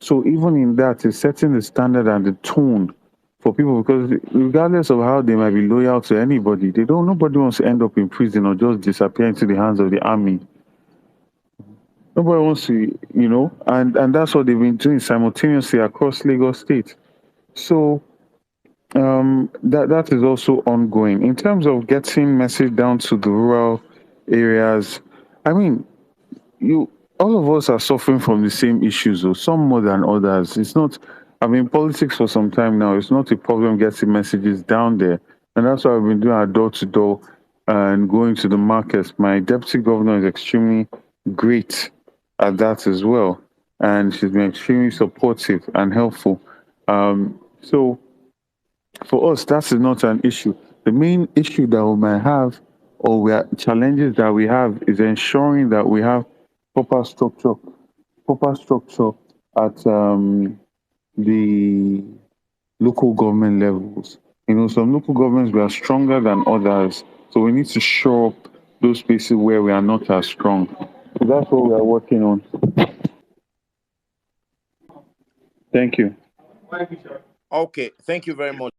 So even in that, it's setting the standard and the tone for people, because regardless of how they might be loyal to anybody, nobody wants to end up in prison or just disappear into the hands of the army. Nobody wants to, and that's what they've been doing simultaneously across Lagos State. So that is also ongoing. In terms of getting message down to the rural areas, I mean, you all of us are suffering from the same issues, or some more than others. It's not. I've been in politics for some time now. It's not a problem getting messages down there, and that's why I've been doing our door to door and going to the markets. My deputy governor is extremely great at that as well, and she's been extremely supportive and helpful. So for us, that is not an issue. The main issue that we might have, or challenges that we have, is ensuring that we have proper structure, proper structure at the local government levels. Some local governments we are stronger than others, so we need to show up those places where we are not as strong. So that's what we are working on. Thank you. Okay, thank you very much.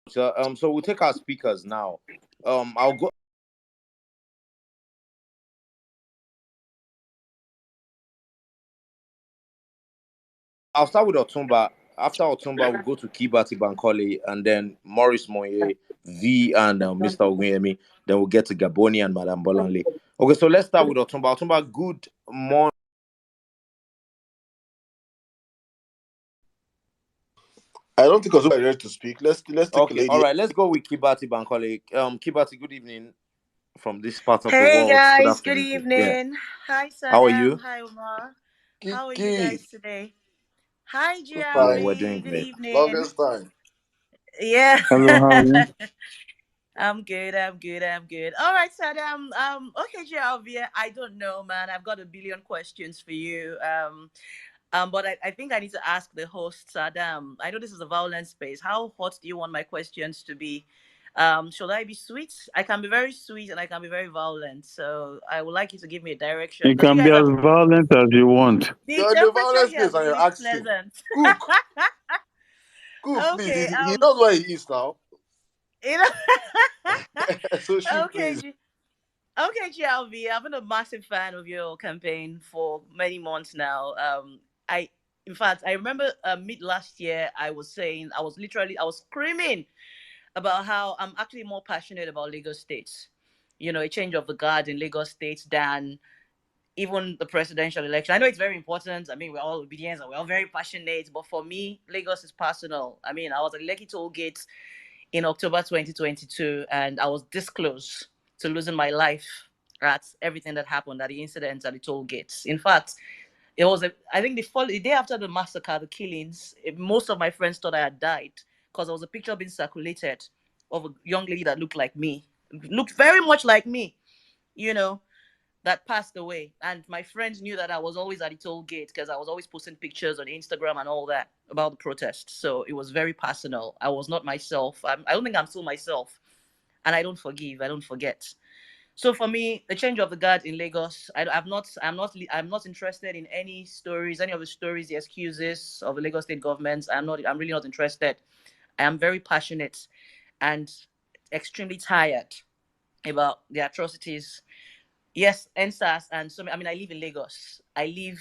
So we'll take our speakers now. I'll go. I'll start with Otumba. After Otumba, we'll go to Kibati Bankole, and then Maurice Moye, V, and Mr. Oguyemi. Then we'll get to Gaboni and Madame Bolanle. Okay, so let's start with Otumba. Otumba, good morning. I don't think Otumba is ready to speak. Let's take a Okay, lady. all right, let's go with Kibati Bankole. Kibati, good evening from this part of the Hey world. Good guys, good afternoon. Yeah. evening. Hi How are Sirdam, you? hi Omar. How are you Kiki, guys today? Hi good time, We're doing GLV, good great. evening. longest time. Yeah. Hello, how are you? I'm good. All right, Saddam. Okay, GLV, I don't know, man. I've got a billion questions for you. But I think I need to ask the host, Saddam. I know this is a violent space. How hot do you want my questions to be? Should I be sweet? I can be very sweet and I can be very violent. So I would like you to give me a direction You because you can be guys as are violent as you want. the You're in the temperature violent here has space and been you're really asking. pleasant. Cook, cook, please. Okay. He knows where he is now. You know. So shoot, Okay, please. okay, GLV. I've been a massive fan of your campaign for many months now. In fact, I remember mid last year, I was screaming about how I'm actually more passionate about Lagos State. A change of the guard in Lagos State than even the presidential election. I know it's very important. I mean, we're all obedient and we're all very passionate. But for me, Lagos is personal. I mean, I was at Lekki toll gate in October 2022, and I was this close to losing my life at everything that happened at the incident at the toll gates. In fact, I think the day after the massacre, the killings, most of my friends thought I had died because there was a picture being circulated of a young lady that looked like me, looked very much like me, you know, that passed away. And my friends knew that I was always at the toll gate because I was always posting pictures on Instagram and all that about the protest. So it was very personal. I was not myself. I don't think I'm still myself. And I don't forgive. I don't forget. So for me, the change of the guard in Lagos, I'm not interested in any stories, any of the stories, the excuses of the Lagos state government. I'm really not interested. I am very passionate and extremely tired about the atrocities. Yes, NSAS and so I mean I live in Lagos. I live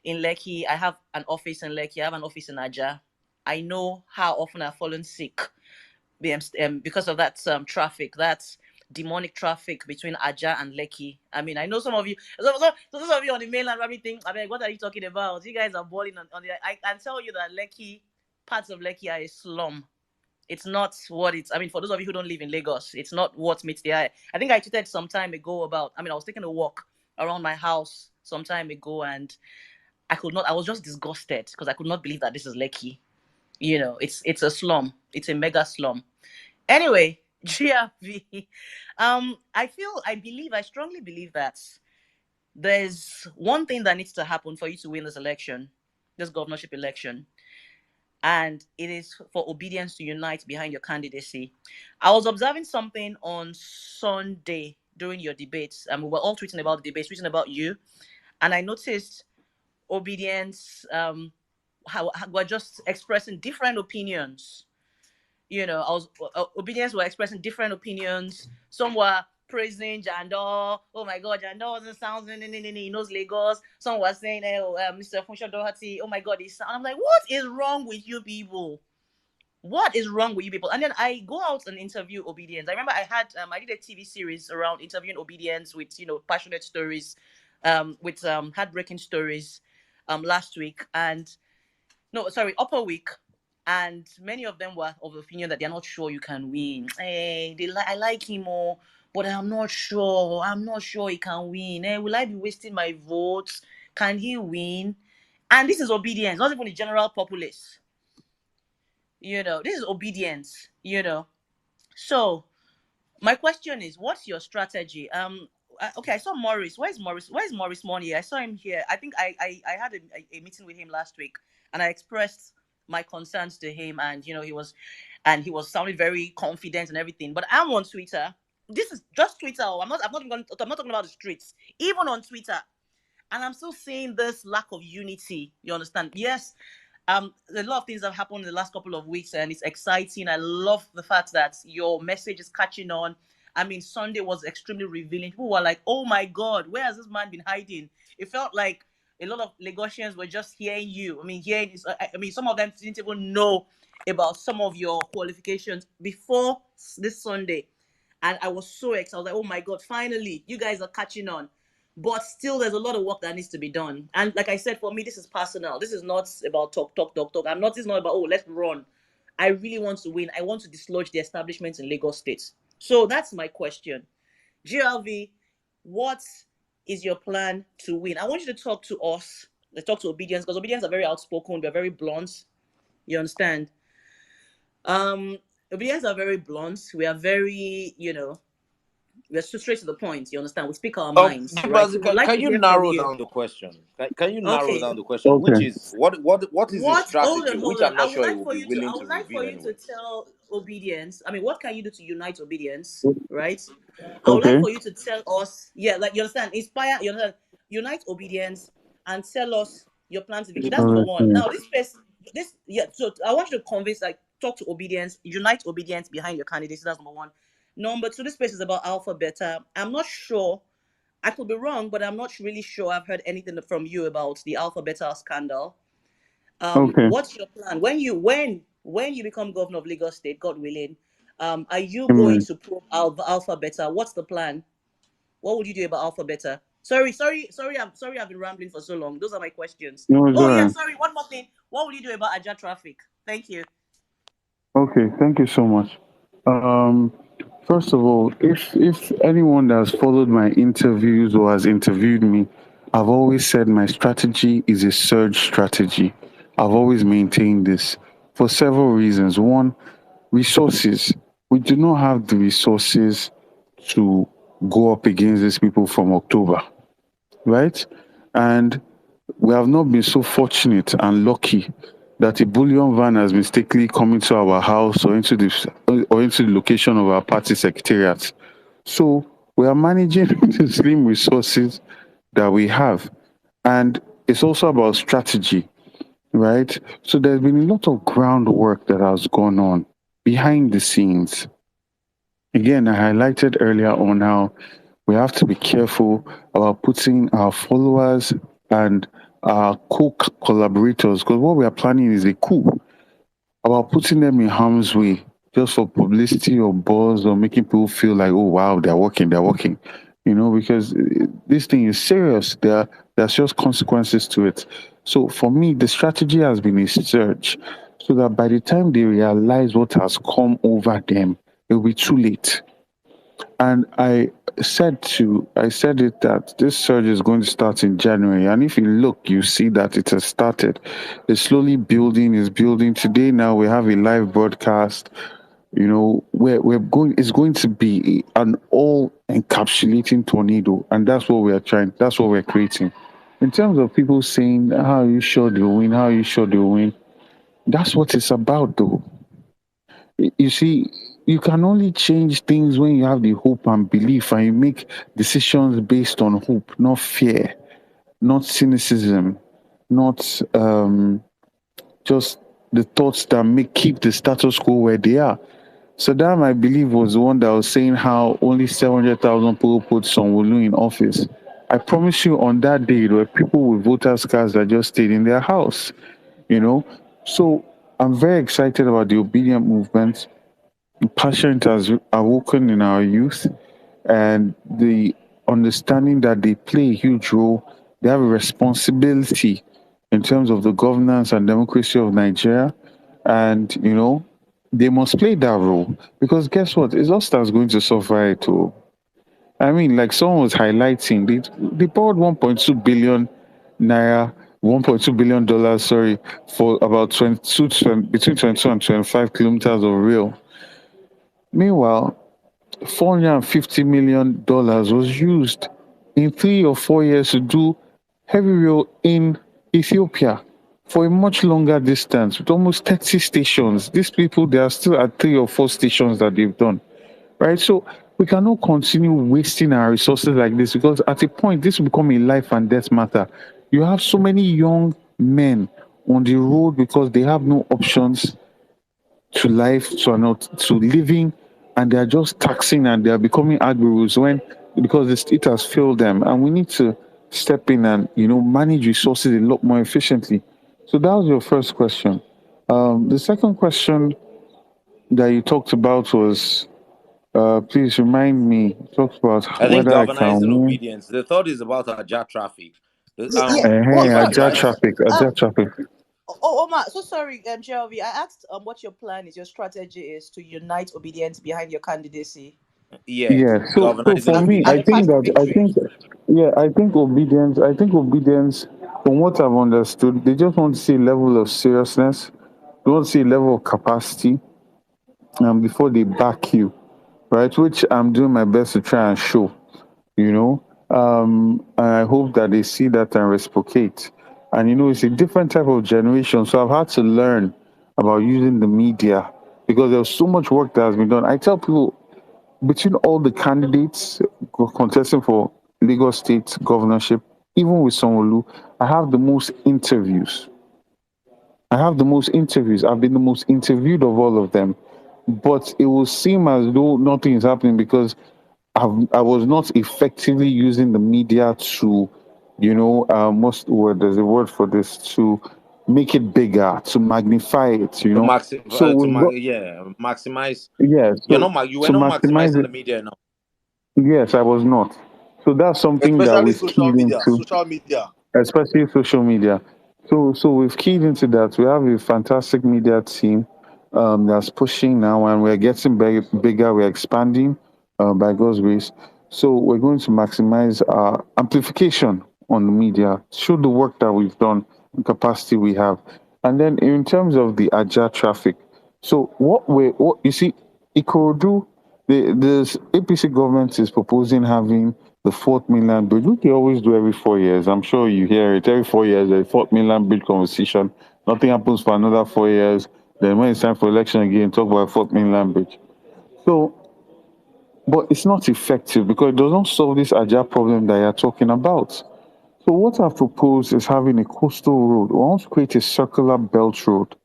in Lekki. I have an office in Lekki. I have an office in Aja. I know how often I've fallen sick because of that traffic, that demonic traffic between Aja and Lekki. I mean, I know some of you, some of you on the mainland probably think, I mean, what are you talking about? You guys are balling on the. I can tell you that Lekki, parts of Lekki are a slum. It's not what it's. I mean, for those of you who don't live in Lagos, it's not what meets the eye. I think I tweeted some time ago about. I mean, I was taking a walk around my house some time ago, and I could not. I was just disgusted because I could not believe that this is Lekki. It's a slum. It's a mega slum. Anyway, GRV. I strongly believe that there's one thing that needs to happen for you to win this election, this governorship election, and it is for obedience to unite behind your candidacy. I was observing something on Sunday during your debates, and we were all tweeting about the debates, tweeting about you, and I noticed obedience. How we're just expressing different opinions. I was Obedience were expressing different opinions. Some were praising Jandor. Oh my God, Jandor doesn't sound. He knows Lagos. Some were saying, oh, Mr. Funsho Doherty. Oh my God, I'm like, what is wrong with you people? What is wrong with you people? And then I go out and interview Obedience. I remember I did a TV series around interviewing Obedience with passionate stories, with heartbreaking stories, last week, and no, sorry, upper week, and many of them were of the opinion that they're not sure you can win. Hey, I like him more, but I'm not sure. I'm not sure he can win. Will I be wasting my votes? Can he win? And this is Obedience, not even the general populace. This is Obedience. So my question is, what's your strategy? Okay, I saw Morris. Where's Morris? Where's Morris Money? I saw him here. I think I had a meeting with him last week, and I expressed my concerns to him, and he was. and he was sounding very confident and everything. But I'm on Twitter. This is just Twitter. I'm not talking about the streets. Even on Twitter, and I'm still seeing this lack of unity. You understand? Yes, a lot of things have happened in the last couple of weeks, and it's exciting. I love the fact that your message is catching on. I mean, Sunday was extremely revealing. People were like, "Oh my God, where has this man been hiding?" It felt like a lot of Lagosians were just hearing you. I mean, some of them didn't even know about some of your qualifications before this Sunday, and I was so excited. I was like, "Oh my God, finally, you guys are catching on." But still, there's a lot of work that needs to be done. And like I said, for me, this is personal. This is not about talk. This is not about, oh, let's run. I really want to win. I want to dislodge the establishment in Lagos State. So that's my question. GLV, what is your plan to win? I want you to talk to us. Let's talk to Obedience, because Obedience are very outspoken. They're very blunt. You understand? Obedience are very blunt. We are very, we're so straight to the point. You understand? We speak our minds, right? So we'd like Can to you hear from narrow you. down the question? Can you narrow Okay. down the question? Which Okay. is what is the What? strategy? Which Hold on. I'm I not would sure he like will for be you to. willing I to would like for reveal you to anyway. tell Obedience. I mean, what can you do to unite Obedience, right? I would like Okay. for you to tell us. Yeah, like you understand, inspire. You understand, unite Obedience and tell us your plans of victory. That's number one. Okay. Now, yeah. So I want you to convince, like, talk to Obedience, unite Obedience behind your candidacy. That's number one. Number two, this space is about AlphaBeta. I'm not sure. I could be wrong, but I'm not really sure I've heard anything from you about the AlphaBeta scandal. Okay. What's your plan when you become governor of Lagos State, God willing? Are you going Amen. to probe AlphaBeta? What's the plan? What would you do about AlphaBeta? Sorry, I've been rambling for so long. Those are my questions. No, it's Oh all yeah, right. sorry. One more thing. What would you do about Aja traffic? Thank you. Okay, thank you so much. Um, First of all, if anyone that has followed my interviews or has interviewed me, I've always said my strategy is a surge strategy. I've always maintained this for several reasons. One, resources. We do not have the resources to go up against these people from October, right? And we have not been so fortunate and lucky that a bullion van has mistakenly come into our house or into the location of our party secretariat. So we are managing the slim resources that we have. And it's also about strategy, right? So there's been a lot of groundwork that has gone on behind the scenes. Again, I highlighted earlier on how we have to be careful about putting our followers and our collaborators, because what we are planning is a coup, about putting them in harm's way just for publicity or buzz or making people feel like, oh wow, they're working, because this thing is serious. There's just consequences to it. So for me, the strategy has been a search, so that by the time they realize what has come over them, it will be too late. And I said it that this surge is going to start in January. And if you look, you see that it has started. It's slowly building, it's building. Today now we have a live broadcast. It's going to be an all encapsulating tornado. And that's what we're creating. In terms of people saying, how are you sure they'll win? How are you sure they'll win? That's what it's about though. You see, you can only change things when you have the hope and belief, and you make decisions based on hope, not fear, not cynicism, not just the thoughts that make keep the status quo where they are. Saddam, I believe, was the one that was saying how only 700,000 people put Sonwolu in office. I promise you, on that day, there were people with voters' cards that just stayed in their house. You know, so I'm very excited about the obedient movement. Passion has awoken in our youth, and the understanding that they play a huge role. They have a responsibility in terms of the governance and democracy of Nigeria, and they must play that role, because guess what? It's us that's going to suffer it too. I mean, like someone was highlighting, they borrowed 1.2 billion naira, $1.2 billion, sorry, for about between 22 and 25 kilometers of rail. Meanwhile, $450 million was used in 3 or 4 years to do heavy rail in Ethiopia. for a much longer distance with almost 30 stations. These people, they are still at 3 or 4 stations that they've done, right? So we cannot continue wasting our resources like this because at a point, this will become a life and death matter. You have so many young men on the road because they have no options to life, to living, and they are just taxing and they are becoming agros when because the state has failed them, and we need to step in and manage resources a lot more efficiently. So that was your first question. The second question that you talked about was, please remind me. You talked about I think whether I galvanizing can win. obedience. The third is about Ajah traffic. Yeah. Hey, Oh, If I be sorry. Ajah right. traffic, Ajah Um. traffic. Oh, Omar. So sorry, GLV. I asked what your plan is, your strategy is to unite obedience behind your candidacy Yeah, Yeah. So galvanizing for and me, and I the obedience. think path to that I victory. think yeah, I think obedience, from what I've understood, they just want to see a level of seriousness, they want to see a level of capacity, before they back you, right? Which I'm doing my best to try and show, you know. And I hope that they see that and reciprocate. And it's a different type of generation, so I've had to learn about using the media because there's so much work that has been done. I tell people, between all the candidates contesting for Lagos State governorship, even with Sanwo-Olu, I have the most interviews. I have the most interviews. I've been the most interviewed of all of them. But it will seem as though nothing is happening because I was not effectively using the media to, what's the word? There's a word for this, to make it bigger, to magnify it. So we've got, Maximize. yeah, so You were to not maximize maximizing it. the media enough. Yes, I was not. So that's something that Especially we've social keyed media. into, Social media. especially social media. So we've keyed into that. We have a fantastic media team that's pushing now, and we're getting bigger. We're expanding by God's grace. So we're going to maximize our amplification on the media, show the work that we've done, the capacity we have, and then in terms of the Aja traffic. So what you see, Ikorodu, the APC government is proposing having the fourth mainland bridge, which they always do every 4 years. I'm sure you hear it every 4 years. The fourth mainland bridge conversation. Nothing happens for another 4 years. Then when it's time for election again, talk about fourth mainland bridge. So, but it's not effective because it does not solve this agile problem that you're talking about. So what I've proposed is having a coastal road. We want to create a circular belt road,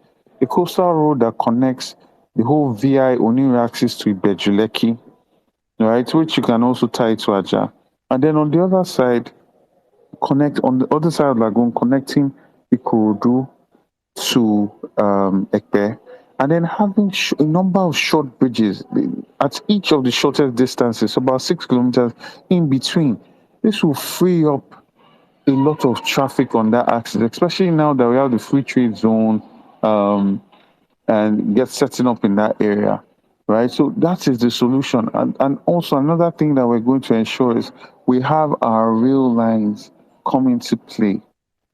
a coastal road that connects the whole VI Oniri axis to Ibejuleki, right? Which you can also tie to Aja. And then on the other side, connect on the other side of Lagoon, connecting Ikorodu to Ekpe, and then having a number of short bridges at each of the shortest distances, about 6 kilometers in between. This will free up a lot of traffic on that axis, especially now that we have the free trade zone um, and get setting up in that area, right? So that is the solution. And also another thing that we're going to ensure is we have our rail lines come into play,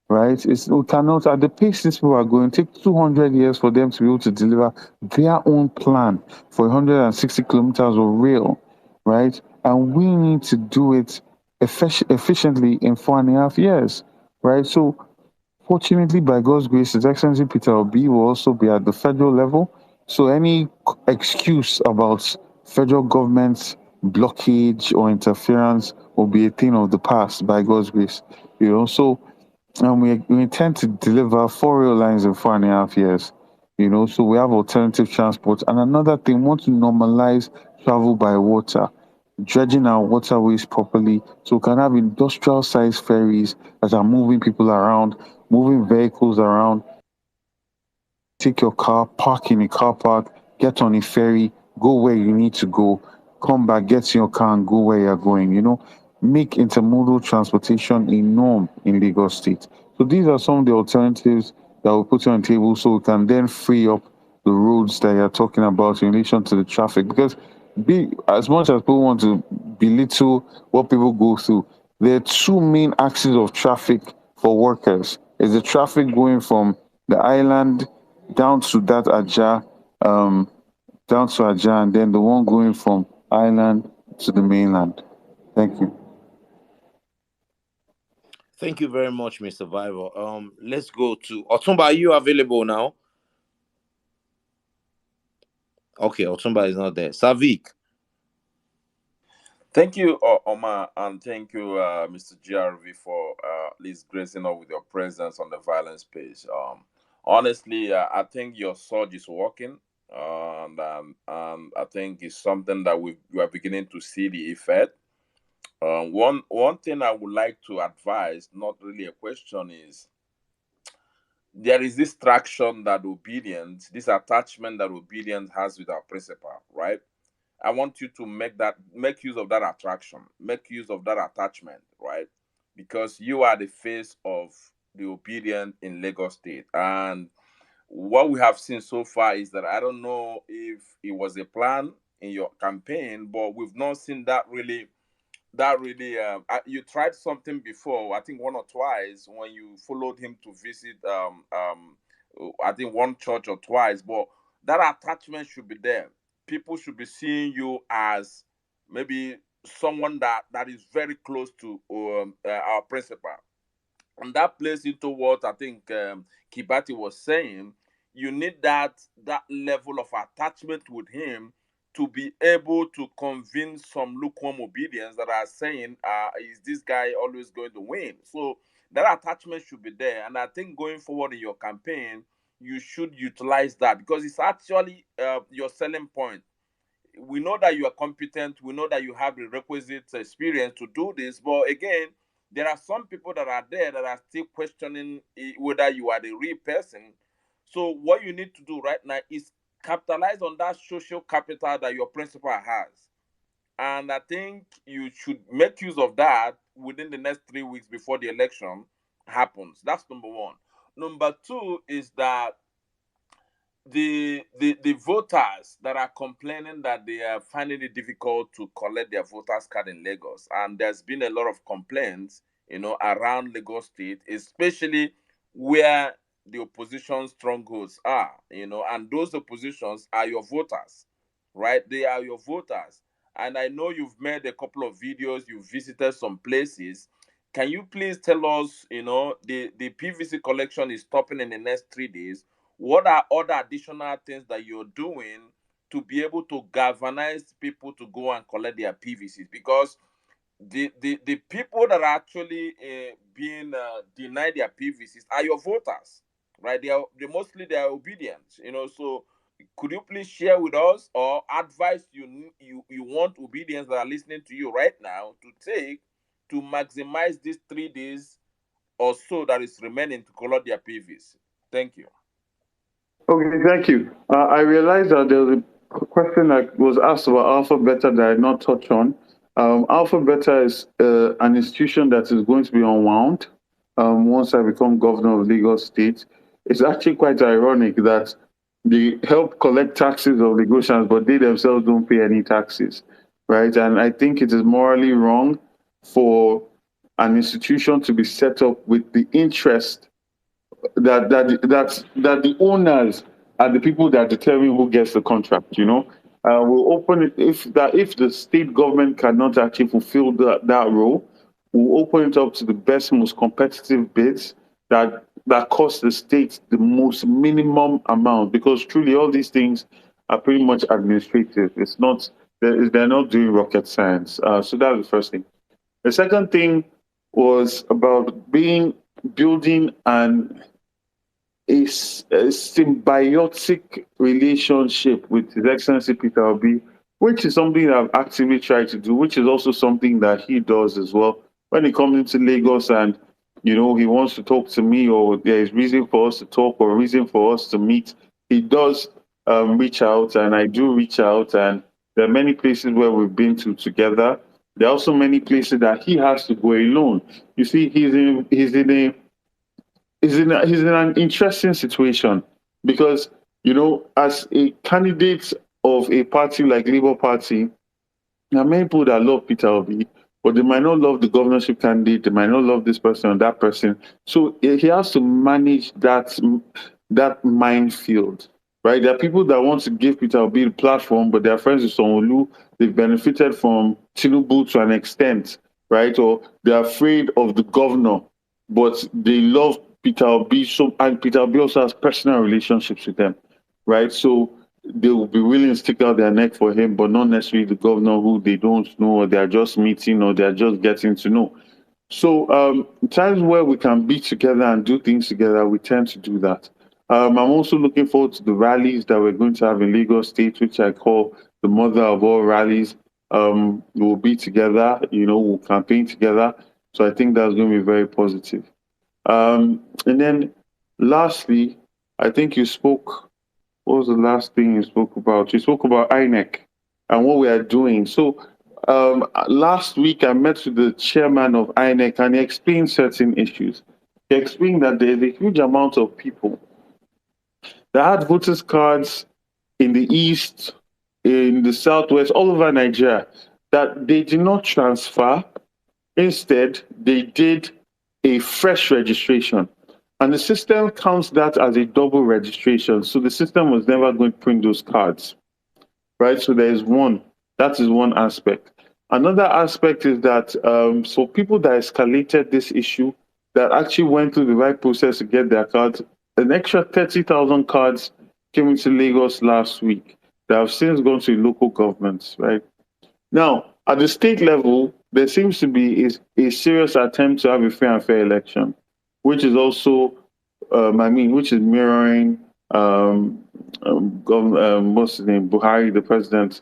right? We cannot, at the pace these people are going, take 200 years for them to be able to deliver their own plan for 160 kilometers of rail, right? And we need to do it efficiently in 4.5 years, right? So fortunately, by God's grace, His Excellency Peter Obi will also be at the federal level. So any excuse about federal government's blockage or interference will be a thing of the past by God's grace. So we intend to deliver 4 rail lines in 4.5 years. So we have alternative transport. And another thing, we want to normalize travel by water, dredging our waterways properly so we can have industrial sized ferries that are moving people around, moving vehicles around. Take your car, park in a car park, get on a ferry, go where you need to go, come back, get in your car and go where you're going. Make intermodal transportation a norm in Lagos State. So these are some of the alternatives that we'll put on the table so we can then free up the roads that you're talking about in relation to the traffic. Because as much as people want to belittle what people go through, there are two main axes of traffic for workers. Is the traffic going from the island down to that um, Aja, and then the one going from island to the mainland. Thank you. Thank you very much, Mr. Vivo. Let's go to Otumba. Are you available now? Okay, Otumba is not there. Savik. Thank you, Omar, and thank you, Mr. GRV, for at least gracing us with your presence on the violence page. Honestly, I think your surge is working, and I think it's something that we are beginning to see the effect. One thing I would like to advise, not really a question, is there is this traction that obedience, this attachment that obedience has with our principal, right? I want you to make use of that attraction, make use of that attachment, right? Because you are the face of the obedient in Lagos State. And what we have seen so far is that I don't know if it was a plan in your campaign, but we've not seen that really you tried something before, I think one or twice, when you followed him to visit I think one church or twice, but that attachment should be there. People should be seeing you as maybe someone that is very close to our principal, and that plays into what I think Kibati was saying. You need that level of attachment with him to be able to convince some lukewarm obedience that are saying, is this guy always going to win? So that attachment should be there. And I think going forward in your campaign, you should utilize that, because it's actually your selling point. We know that you are competent. We know that you have the requisite experience to do this. But again, there are some people that are there that are still questioning whether you are the real person. So what you need to do right now is capitalize on that social capital that your principal has. And I think you should make use of that within the next 3 weeks before the election happens. That's number one. Number two is that the voters that are complaining that they are finding it difficult to collect their voters card in Lagos, and there's been a lot of complaints, around Lagos State, especially where the opposition strongholds are, and those oppositions are your voters, right? They are your voters. And I know you've made a couple of videos, you've visited some places. Can you please tell us, the PVC collection is stopping in the next 3 days. What are other additional things that you're doing to be able to galvanize people to go and collect their PVCs? Because the people that are actually being denied their PVCs are your voters, right? They are obedient, So could you please share with us, or advice you want obedience that are listening to you right now to take to maximize these 3 days or so that is remaining to collect their PVC? Thank you. Okay, thank you. I realized that there was a question that was asked about AlphaBeta that I did not touch on. AlphaBeta is an institution that is going to be unwound once I become governor of Lagos State. It's actually quite ironic that they help collect taxes of Lagosians, but they themselves don't pay any taxes, right? And I think it is morally wrong for an institution to be set up with the interest that the owners are the people that determine who gets the contract. We'll open it if the state government cannot actually fulfill that role. We'll open it up to the best, most competitive bids that cost the state the most minimum amount, because truly all these things are pretty much administrative. It's not they're not doing rocket science. So that's the first thing. The second thing was about building a symbiotic relationship with His Excellency Peter Obi, which is something I've actively tried to do, which is also something that he does as well. When he comes into Lagos and, he wants to talk to me, or there is reason for us to talk or reason for us to meet, he does reach out, and I do reach out. And there are many places where we've been to together. There are also many places that he has to go alone. You see, he's in an interesting situation because, as a candidate of a party like Labour Party, there are many people that love Peter Obi, but they might not love the governorship candidate. They might not love this person or that person. So he has to manage that minefield, right? There are people that want to give Peter Obi the platform, but they're friends with Sanwo-Olu. They've benefited from Tinubu to an extent, right? Or they're afraid of the governor, but they love Peter Obi. So, and Peter Obi also has personal relationships with them, right? So they will be willing to stick out their neck for him, but not necessarily the governor who they don't know, or they are just meeting, or they are just getting to know. So times where we can be together and do things together, we tend to do that. I'm also looking forward to the rallies that we're going to have in Lagos State, which I call the mother of all rallies. We'll be together, we'll campaign together. So I think that's going to be very positive. And then lastly, I think you spoke, what was the last thing you spoke about? You spoke about INEC and what we are doing. So last week I met with the chairman of INEC and he explained certain issues. He explained that there's a huge amount of people that had voters cards in the east, in the southwest, all over Nigeria, that they did not transfer. Instead, they did a fresh registration. And the system counts that as a double registration. So the system was never going to print those cards, right? So that is one aspect. Another aspect is that so people that escalated this issue, that actually went through the right process to get their cards, an extra 30,000 cards came into Lagos last week that have since gone to local governments, right? Now, at the state level, there seems to be a serious attempt to have a fair and fair election, which is also, which is mirroring what's his name, Buhari, the president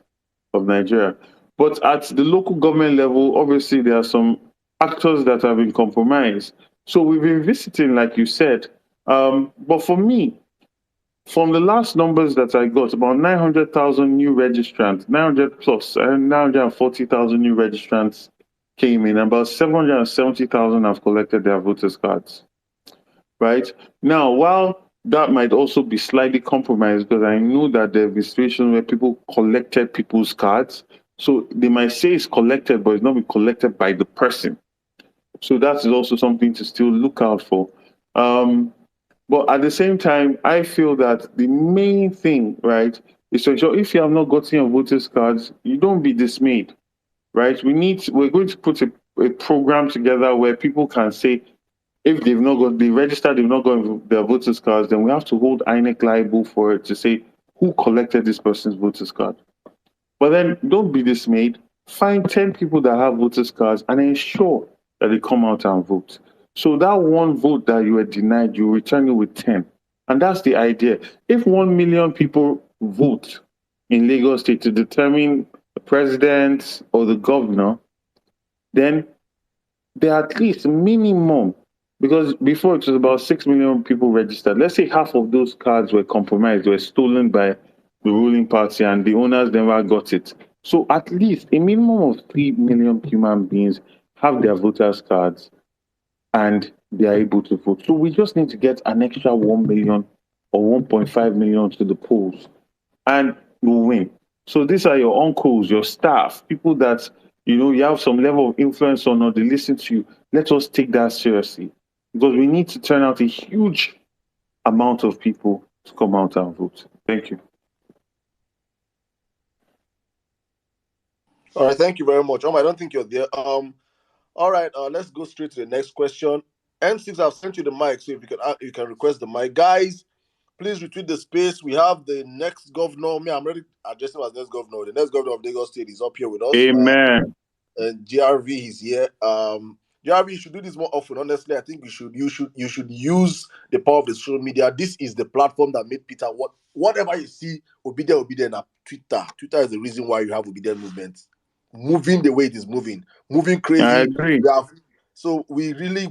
of Nigeria. But at the local government level, obviously, there are some actors that have been compromised. So we've been visiting, like you said. But for me, from the last numbers that I got, about 900,000 new registrants, 900 plus, and 940,000 new registrants came in. About 770,000 have collected their voters' cards. Right? Now, while that might also be slightly compromised, because I know that there have been situations where people collected people's cards. So they might say it's collected, but it's not been collected by the person. So that is also something to still look out for. But at the same time, I feel that the main thing, right, is to ensure if you have not gotten your voters' cards, you don't be dismayed, right? We're going to put a program together where people can say, if they've registered, they've not got their voters' cards, then we have to hold INEC liable for it to say who collected this person's voters' card. But then don't be dismayed. Find 10 people that have voters' cards and ensure that they come out and vote. So that one vote that you were denied, you return it with 10. And that's the idea. If 1 million people vote in Lagos State to determine the president or the governor, then there are at least minimum, because before it was about 6 million people registered. Let's say half of those cards were compromised, were stolen by the ruling party, and the owners never got it. So at least a minimum of 3 million human beings have their voters' cards and they are able to vote. So we just need to get an extra 1 million or 1.5 million to the polls and we'll win. So these are your uncles, your staff, people that you have some level of influence on or they listen to you. Let us take that seriously because we need to turn out a huge amount of people to come out and vote. Thank you. All right, thank you very much. I don't think you're there. All right, let's go straight to the next question. N6, I've sent you the mic, so if you can request the mic. Guys, please retweet the space. We have the next governor. I'm ready addressing him as next governor. The next governor of Lagos State is up here with us. Amen. And GRV is here. GRV, you should do this more often. Honestly, I think you should use the power of the social media. This is the platform that made Peter whatever you see, Obidien now. Twitter. Twitter is the reason why you have Obidien movement. Moving the way it is moving crazy. I agree. So you really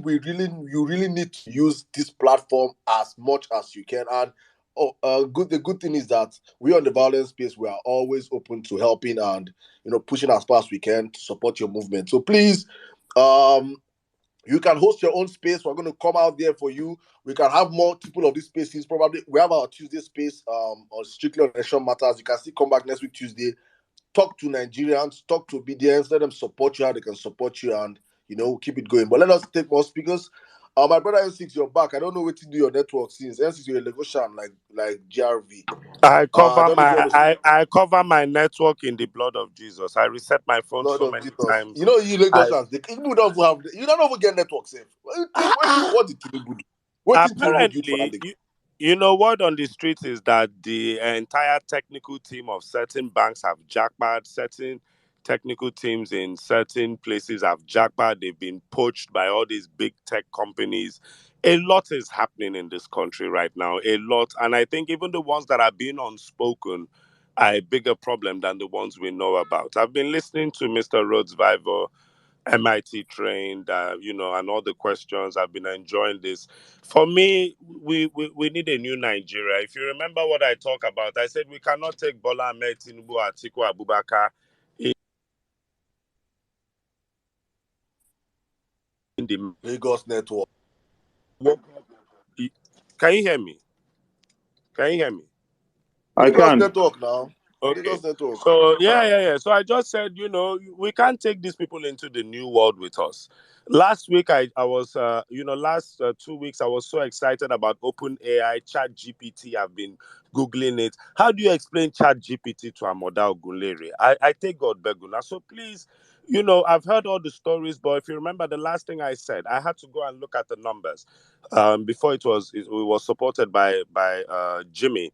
need to use this platform as much as you can. And the good thing is that we on the violence space, we are always open to helping and pushing as far as we can to support your movement. So please, you can host your own space. We're going to come out there for you. We can have multiple of these spaces. Probably we have our Tuesday space on strictly on election matters. You can still come back next week Tuesday. Talk to Nigerians, talk to obedience, let them support you how they can support you and, keep it going. But let us take more speakers. My brother N6, you're back. I don't know what to do your network since. N6, you're a Lagosian like GRV. I I cover don't know if you my want to say I cover my network in the blood of Jesus. I reset my phone blood so of many Jesus. times. You know, you I Lagosians, you don't even have, you don't even get network safe. What did Tinubu do? What did Tinubu do for that apparently Lagos? you know word on the streets is that the entire technical team of certain banks have jackpot, certain technical teams in certain places have jackpot. They've been poached by all these big tech companies. A lot is happening in this country right now, a lot, and I think even the ones that are being unspoken are a bigger problem than the ones we know about. I've been listening to Mr. Rhodes Vivo, MIT trained, and all the questions. I've been enjoying this. For me, we need a new Nigeria. If you remember what I talk about, I said we cannot take Bola Ahmed Tinubu, Atiku Abubakar in the. Lagos network. Can you hear me? Can you hear me? I Lagos can. network now. Okay. Lagos network. So yeah. So I just said, we can't take these people into the new world with us. Last week I was last 2 weeks I was so excited about Open AI, Chat GPT. I've been Googling it. How do you explain Chat GPT to Amoda Ogunlere? I take God beguna. So please, I've heard all the stories, but if you remember the last thing I said, I had to go and look at the numbers before it was supported by Jimmy.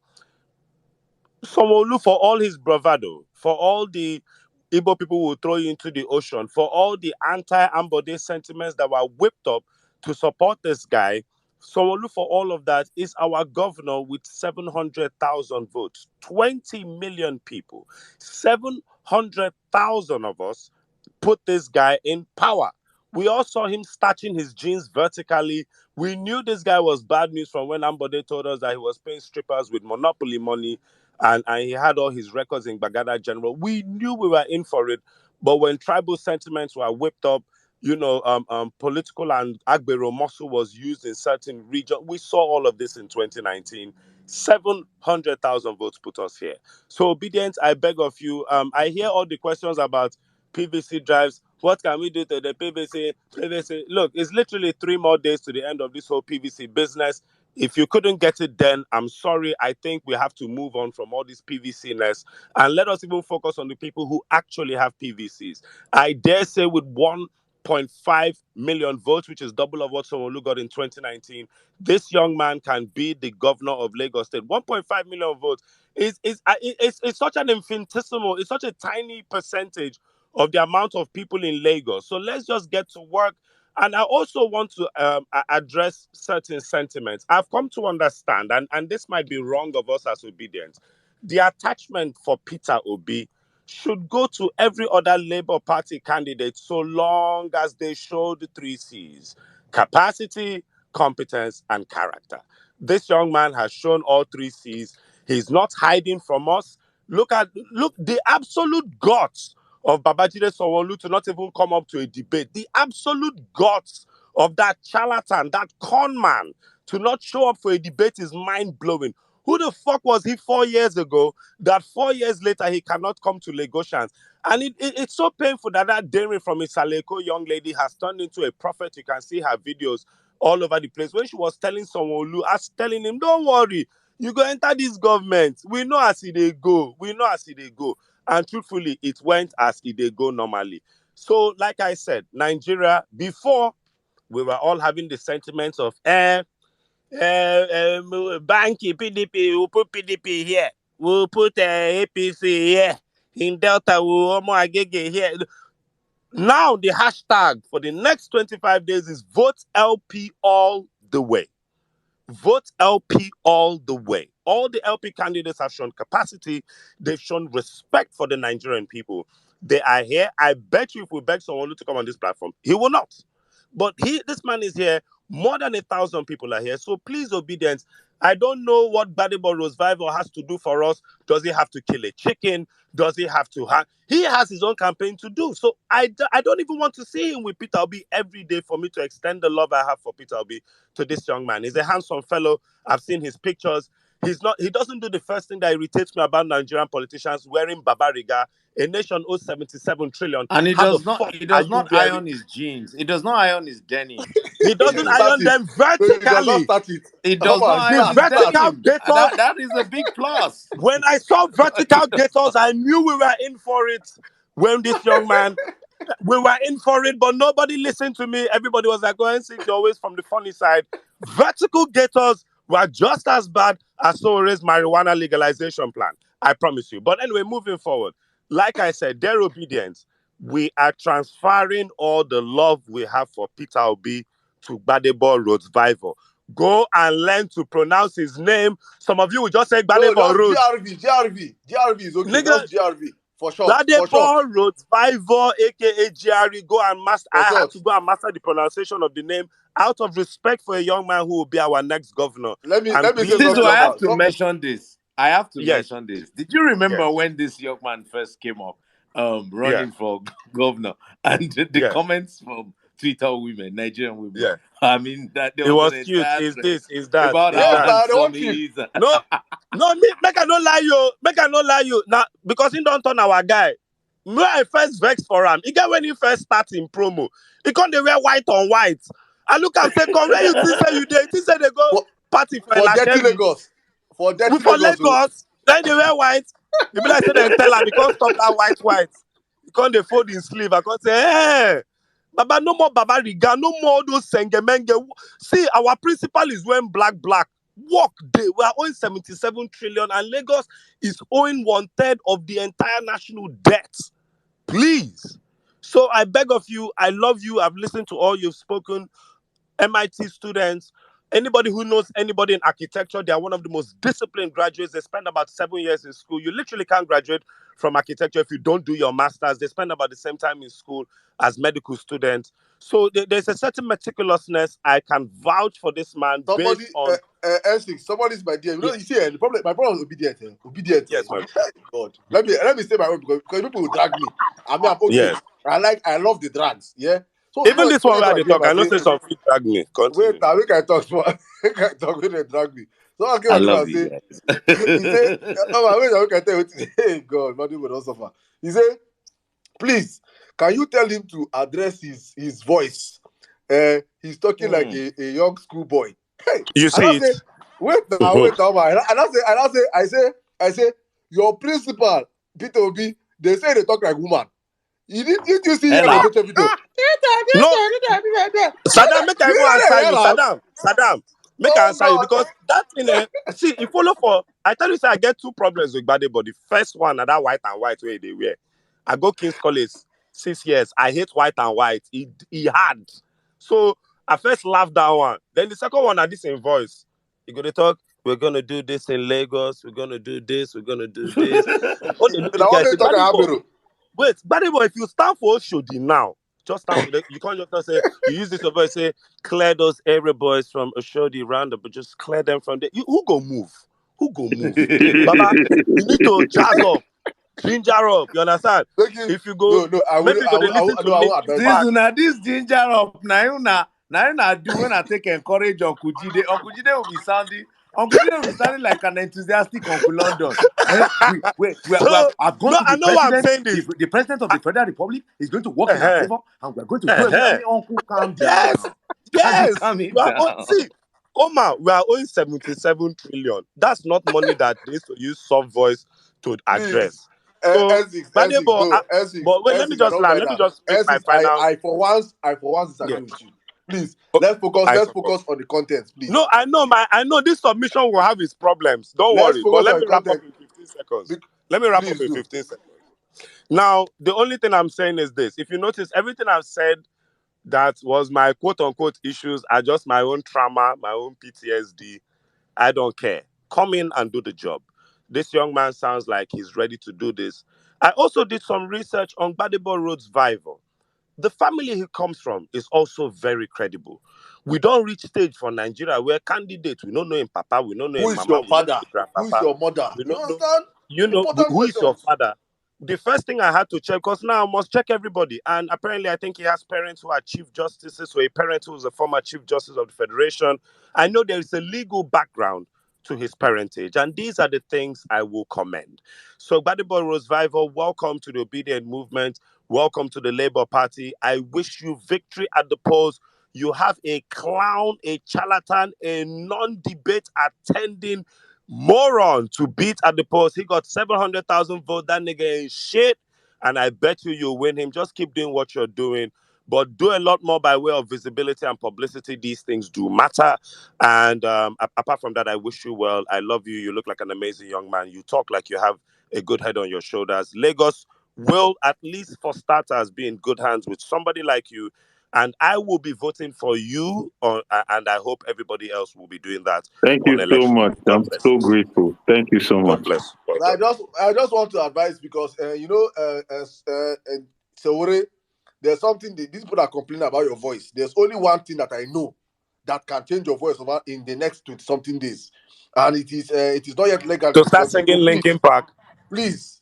Sanwo-Olu, for all his bravado, for all the Igbo people will throw you into the ocean, for all the anti-Ambode sentiments that were whipped up to support this guy, Sanwo-Olu, for all of that, is our governor with 700,000 votes. 20 million people. 700,000 of us put this guy in power. We all saw him starching his jeans vertically. We knew this guy was bad news from when Ambode told us that he was paying strippers with monopoly money, and he had all his records in Bagada General. We knew we were in for it. But when tribal sentiments were whipped up, political and Agbero muscle was used in certain regions. We saw all of this in 2019. 700,000 votes put us here. So, obedience, I beg of you. I hear all the questions about PVC drives. What can we do to the PVC? PVC. Look, it's literally 3 more days to the end of this whole PVC business. If you couldn't get it then, I'm sorry. I think we have to move on from all this PVC-ness and let us even focus on the people who actually have PVCs. I dare say with 1.5 million votes, which is double of what Sanwo-Olu got in 2019, this young man can be the governor of Lagos State. 1.5 million votes it's such an infinitesimal, it's such a tiny percentage of the amount of people in Lagos. So let's just get to work. And I also want to address certain sentiments. I've come to understand, and this might be wrong of us as obedient, the attachment for Peter Obi should go to every other Labour Party candidate so long as they show the 3 C's: capacity, competence, and character. This young man has shown all 3 C's. He's not hiding from us. Look the absolute guts of Babajide Sanwo-Olu to not even come up to a debate. The absolute guts of that charlatan, that con man, to not show up for a debate is mind-blowing. Who the fuck was he 4 years ago that 4 years later he cannot come to Lagosians? And it's so painful that daring from a Saleko young lady has turned into a prophet. You can see her videos all over the place. When she was telling Sanwo-Olu, telling him, don't worry, you go enter this government. We know as they go. We know as they go. And truthfully, it went as they go normally. So, like I said, Nigeria, before we were all having the sentiments of, Banky, PDP, we'll put PDP here. We'll put APC here. In Delta, we'll Agege here. Now, the hashtag for the next 25 days is vote LP all the way. Vote LP all the way. All the LP candidates have shown capacity. They've shown respect for the Nigerian people. They are here. I bet you if we beg someone to come on this platform, he will not. But this man is here. More than 1,000 people are here. So please, obedience. I don't know what Gbadebo Rosevival has to do for us. Does he have to kill a chicken? Does he have to he has his own campaign to do. So I don't even want to see him with Peter Obi every day for me to extend the love I have for Peter Obi to this young man. He's a handsome fellow. I've seen his pictures. He doesn't do the first thing that irritates me about Nigerian politicians wearing Babariga. A nation owes 77 trillion. And he How the does not. fuck He are does you not wearing? iron his jeans. He does not iron his denim. He He doesn't didn't start iron it. them No, he does not vertically. start it. He does not Omar, iron The start, his start. vertical denim. gators. That is a big plus. When I saw vertical gators, I knew we were in for it. When this young man, we were in for it, but nobody listened to me. Everybody was like, go and sit your ways from the funny side. Vertical gators were just as bad as Sore's marijuana legalization plan. I promise you. But anyway, moving forward, like I said, their obedience. We are transferring all the love we have for Peter Obi to Gbadebo Roads Vival. Go and learn to pronounce his name. Some of you will just say No, Gbadebo just Roads. GRV is okay. Nigga, Just GRV for short. Gbadebo Roads Vival, aka GRE. Go and master. For I had short. to go and master the pronunciation of the name out of respect for a young man who will be our next governor. Let me say This something. I have to Omar. mention this. I have to Yes. mention this. Did you remember Yes. when this young man first came up running Yeah. for governor, and the Yeah. comments from Twitter women, Nigerian women? Yeah. I mean, that there It was was an cute. entire Is thread this? Is that? about Is how that? I handsome don't he is. No, make I not lie you. Make I not lie you. Now, because he don't turn our guy. When I first vex for him, he get when he first start in promo. He can't they wear white on white. I look and say, come where you think say you there? You think say they go party for dirty Elashemi? Lagos. For dirty We for Lagos. Lagos. Then they wear white. It be like say they tell him because stop that white. He can't they fold his sleeve. I can't say, hey. Baba, no more Baba Riga, no more those sengemenge. See, our principal is wearing black. Work day. We are owing 77 trillion and Lagos is owing 1/3 of the entire national debt. Please. So I beg of you, I love you. I've listened to all you've spoken. MIT students, anybody who knows anybody in architecture, they are one of the most disciplined graduates. They spend about 7 years in school. You literally can't graduate from architecture if you don't do your master's. They spend about the same time in school as medical students. So there's a certain meticulousness. I can vouch for this man Somebody, based on... N6, somebody's my dear. You know, you see, my problem is obedient. Obedient. Yes, my God. Let me say my own because people will drag me. I mean, I'm okay. Yes. I love the drags. Yeah. So Even this one where they talk, I know say some people drag me. Continue. Wait, I can talk small. I can talk when they drag me. So I I came love and you say, guys. he say, oh, wait, I can tell you. Hey, God, my people don't suffer. He said, please, can you tell him to address his voice? He's talking like a young schoolboy. Hey, You and see I it? say, wait, Omar. And I say, your principal, Peter Obi, they say they talk like woman. Did you see him on the video? No. Saddam, make I go answer you. Saddam, make I answer you because that thing, see, if follow for, I tell you, say I get two problems with Bade, but the first one, na that white and white way they wear. I go King's College 6 years. I hate white and white. He hard. So I first laughed that one. Then the second one, this in voice. You gonna talk, we're gonna do this in Lagos, we're gonna do this, we're gonna do this. Oh, they do this guy. Say, wait, Badebo, if you stand for Oshodi now, just stand for you can't just say you use this voice, say clear those area boys from Oshodi round, but just clear them from there. Who go move? Baba, you need to jazz up, ginger up. You understand? If you go, maybe you go to listen to me. This ginger up. Now do when I take encourage Uncle Jide. Uncle Jide will be sounding like an enthusiastic Uncle London. I've gone to the I know why I'm saying this. The president of the Federal Republic is going to work in our favor, and we're going to do it. Uncle, calm down. Yes. Calm down. See, Omar, we are owing 77 trillion. That's not money that they used to use soft voice to address. So, but wait, let me just make my final. I for once disagree with you. Please, let's focus on the content, please. No, I know this submission will have its problems. Don't worry. But let me wrap up in 15 seconds. Let me wrap up in 15 seconds. Now, the only thing I'm saying is this. If you notice, everything I've said that was my quote-unquote issues are just my own trauma, my own PTSD. I don't care. Come in and do the job. This young man sounds like he's ready to do this. I also did some research on Gbadebo Roads Vival. The family he comes from is also very credible. We don't reach stage for Nigeria where candidates, we don't know him papa, we don't know him mama, your father? Who is your mother? You understand? Who is your father? The first thing I had to check, because now I must check everybody. And apparently I think he has parents who are chief justices, or a parent who is a former chief justice of the Federation. I know there is a legal background to his parentage. And these are the things I will commend. So, Gbadebo Rosevival, welcome to the Obedient Movement. Welcome to the Labour Party. I wish you victory at the polls. You have a clown, a charlatan, a non-debate attending moron to beat at the polls. He got 700,000 votes. That nigga ain't shit. And I bet you'll win him. Just keep doing what you're doing. But do a lot more by way of visibility and publicity. These things do matter. And apart from that, I wish you well. I love you. You look like an amazing young man. You talk like you have a good head on your shoulders. Lagos will, at least for starters, be in good hands with somebody like you. And I will be voting for you, and I hope everybody else will be doing that. Thank you so much. I'm so grateful. Thank you so much. God bless. I just want to advise because Sewore, there's something these people are complaining about your voice. There's only one thing that I know that can change your voice over in the next 20-something days, and it is not yet legal. So start singing Linkin Park. Please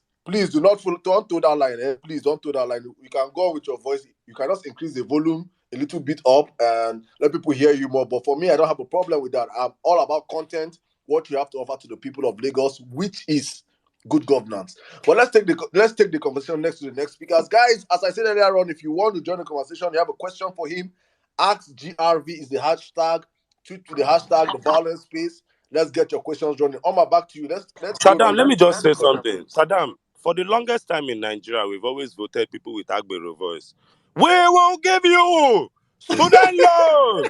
do not don't toe that line. Please don't toe that line. You can go with your voice. You can just increase the volume a little bit up and let people hear you more. But for me, I don't have a problem with that. I'm all about content, what you have to offer to the people of Lagos, which is good governance. But let's take the conversation next to the next speakers. Guys, as I said earlier on, if you want to join the conversation, you have a question for him, ask GRV is the hashtag, tweet to the hashtag, the Vawulence space. Let's get your questions running. Omar, back to you. Let's Saddam, let me just say something. Saddam, for the longest time in Nigeria, we've always voted people with Agbero voice. We will give you student loan.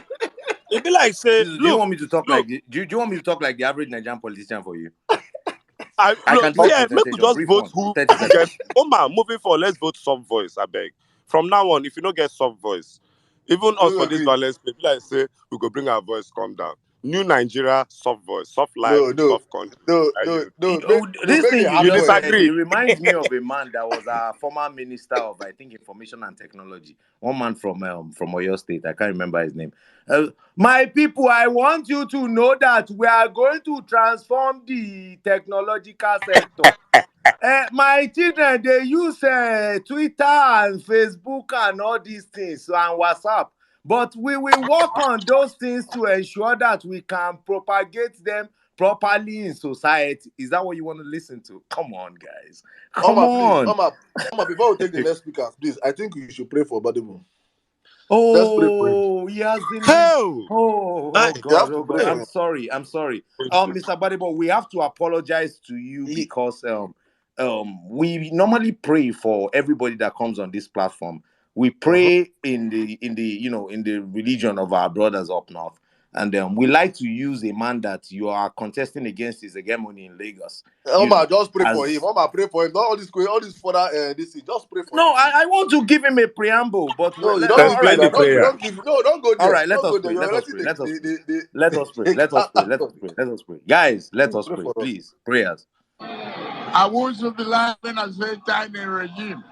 It'd be like say, do you want me to talk like do you want me to talk like the average Nigerian politician for you? I can make we just vote who gets Omar, moving forward, let's vote soft voice, I beg. From now on, if you don't get soft voice, even us for this Vawulence, people like say we go bring our voice calm down. New Nigeria, soft voice, soft life, soft country. This thing you disagree. It reminds me of a man that was a former minister of, I think, information and technology. One man from Oyo State. I can't remember his name. My people, I want you to know that we are going to transform the technological sector. My children, they use Twitter and Facebook and all these things and WhatsApp. But we will work on those things to ensure that we can propagate them properly in society. Is that what you want to listen to? Come on, guys. Come on. Omar, before we take the next speaker, please, I think you should pray for Gbadebo. Let's pray for him. He has been... God. I'm sorry. Mr. Gbadebo, we have to apologize to you because we normally pray for everybody that comes on this platform. We pray in the religion of our brothers up north, and we like to use a man that you are contesting against his hegemony in Lagos. Omar, just pray for him. Omar, pray for him. Not all this further this thing. Just pray for him. No, I want to give him a preamble, but no, you don't need to. Don't go there. All right, let us pray. Guys, let us pray. Please, prayers. I want to be living at the same time in regime.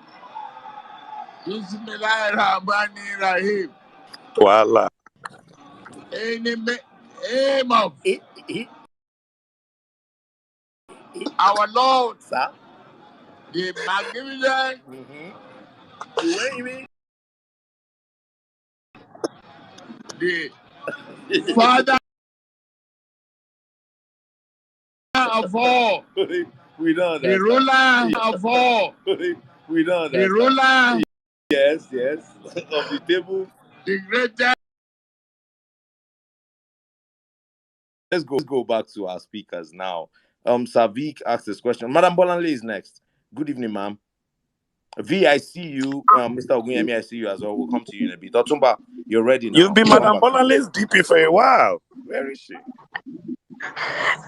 Bismillahirrahmanirrahim. Voila. In the name of our Lord, the magnificent, the Father of all, we don't the ruler of all, we don't the ruler, yes, of the table, the greatest. Let's go back to our speakers now. Savik asked this question. Madam Bolanle is next. Good evening, ma'am. V, I see you. Mr. Ogunyemi, I see you as well. We'll come to you in a bit. Otumba, you're ready now. You've been Madam Bolanle's DP for a while. Where is she?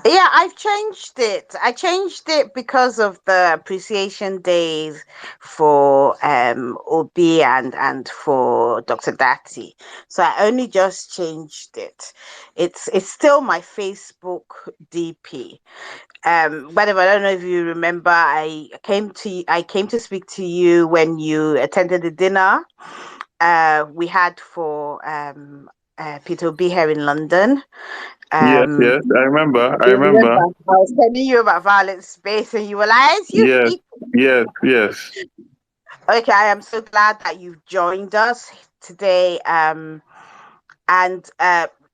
Yeah, I've changed it. I changed it because of the appreciation days for Obi and for Dr. Dati. So I only just changed it. It's still my Facebook DP. Whatever, I don't know if you remember, I came to speak to you when you attended the dinner we had for Peter Obi here in London. Yes, I remember. I was telling you about Vawulence space, and you were like, Yes. Okay, I am so glad that you've joined us today. And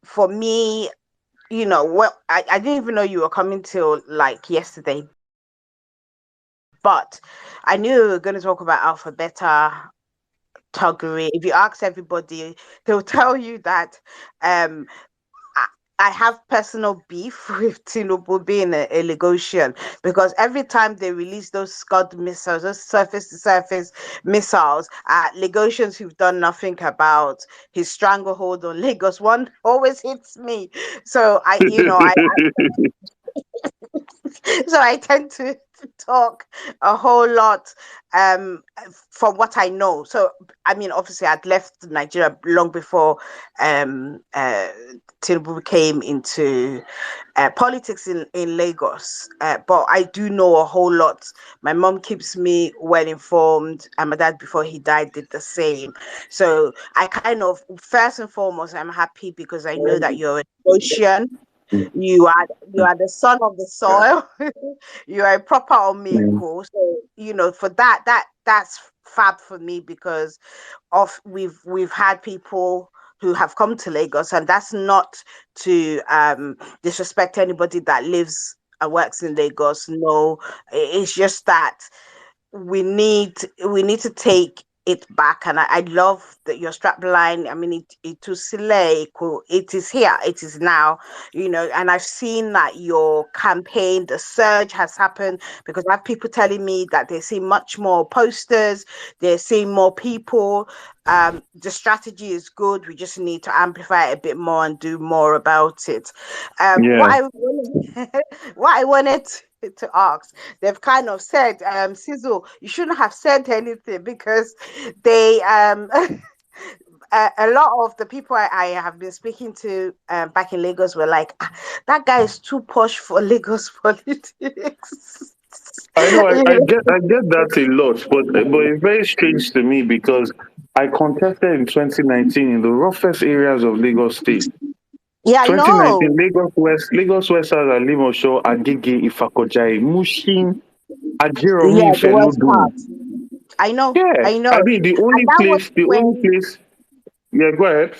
for me, well, I didn't even know you were coming till like yesterday, but I knew we were going to talk about AlphaBeta, Thuggery. If you ask everybody, they'll tell you that um I have personal beef with Tinubu being a Lagosian, because every time they release those Scud missiles, those surface-to-surface missiles, Lagosians who've done nothing about his stranglehold on Lagos, one always hits me. So so I tend to talk a whole lot from what I know. So I mean, obviously, I'd left Nigeria long before Tinubu came into politics in Lagos, but I do know a whole lot. My mom keeps me well informed, and my dad, before he died, did the same. So I kind of, first and foremost, I'm happy because I know that you're an ocean. You are the son of the soil. You are a proper Omiko. So for that's fab for me, because we've had people who have come to Lagos, and that's not to disrespect anybody that lives and works in Lagos. No, it's just that we need to take it back. And I love that your strap line. I mean, it was silly. It is here, it is now, and I've seen that your campaign, the surge has happened, because I have people telling me that they see much more posters, they're seeing more people. The strategy is good. We just need to amplify it a bit more and do more about it. Yeah. What I wanted to ask, they've kind of said, Sizzle, you shouldn't have said anything, because they a lot of the people I have been speaking to back in Lagos were like, that guy is too posh for Lagos politics. I know, I get that a lot, but it's very strange to me because I contested in 2019 in the roughest areas of Lagos State. Yeah, I know. 2019, Lagos West has Alimosho, Agege, Ifakojai, Mushin, Ajiromi, Yeah, the worst Ifelodun. part. I know. Yeah, I know. I mean And that was the only when, place. Yeah, go ahead.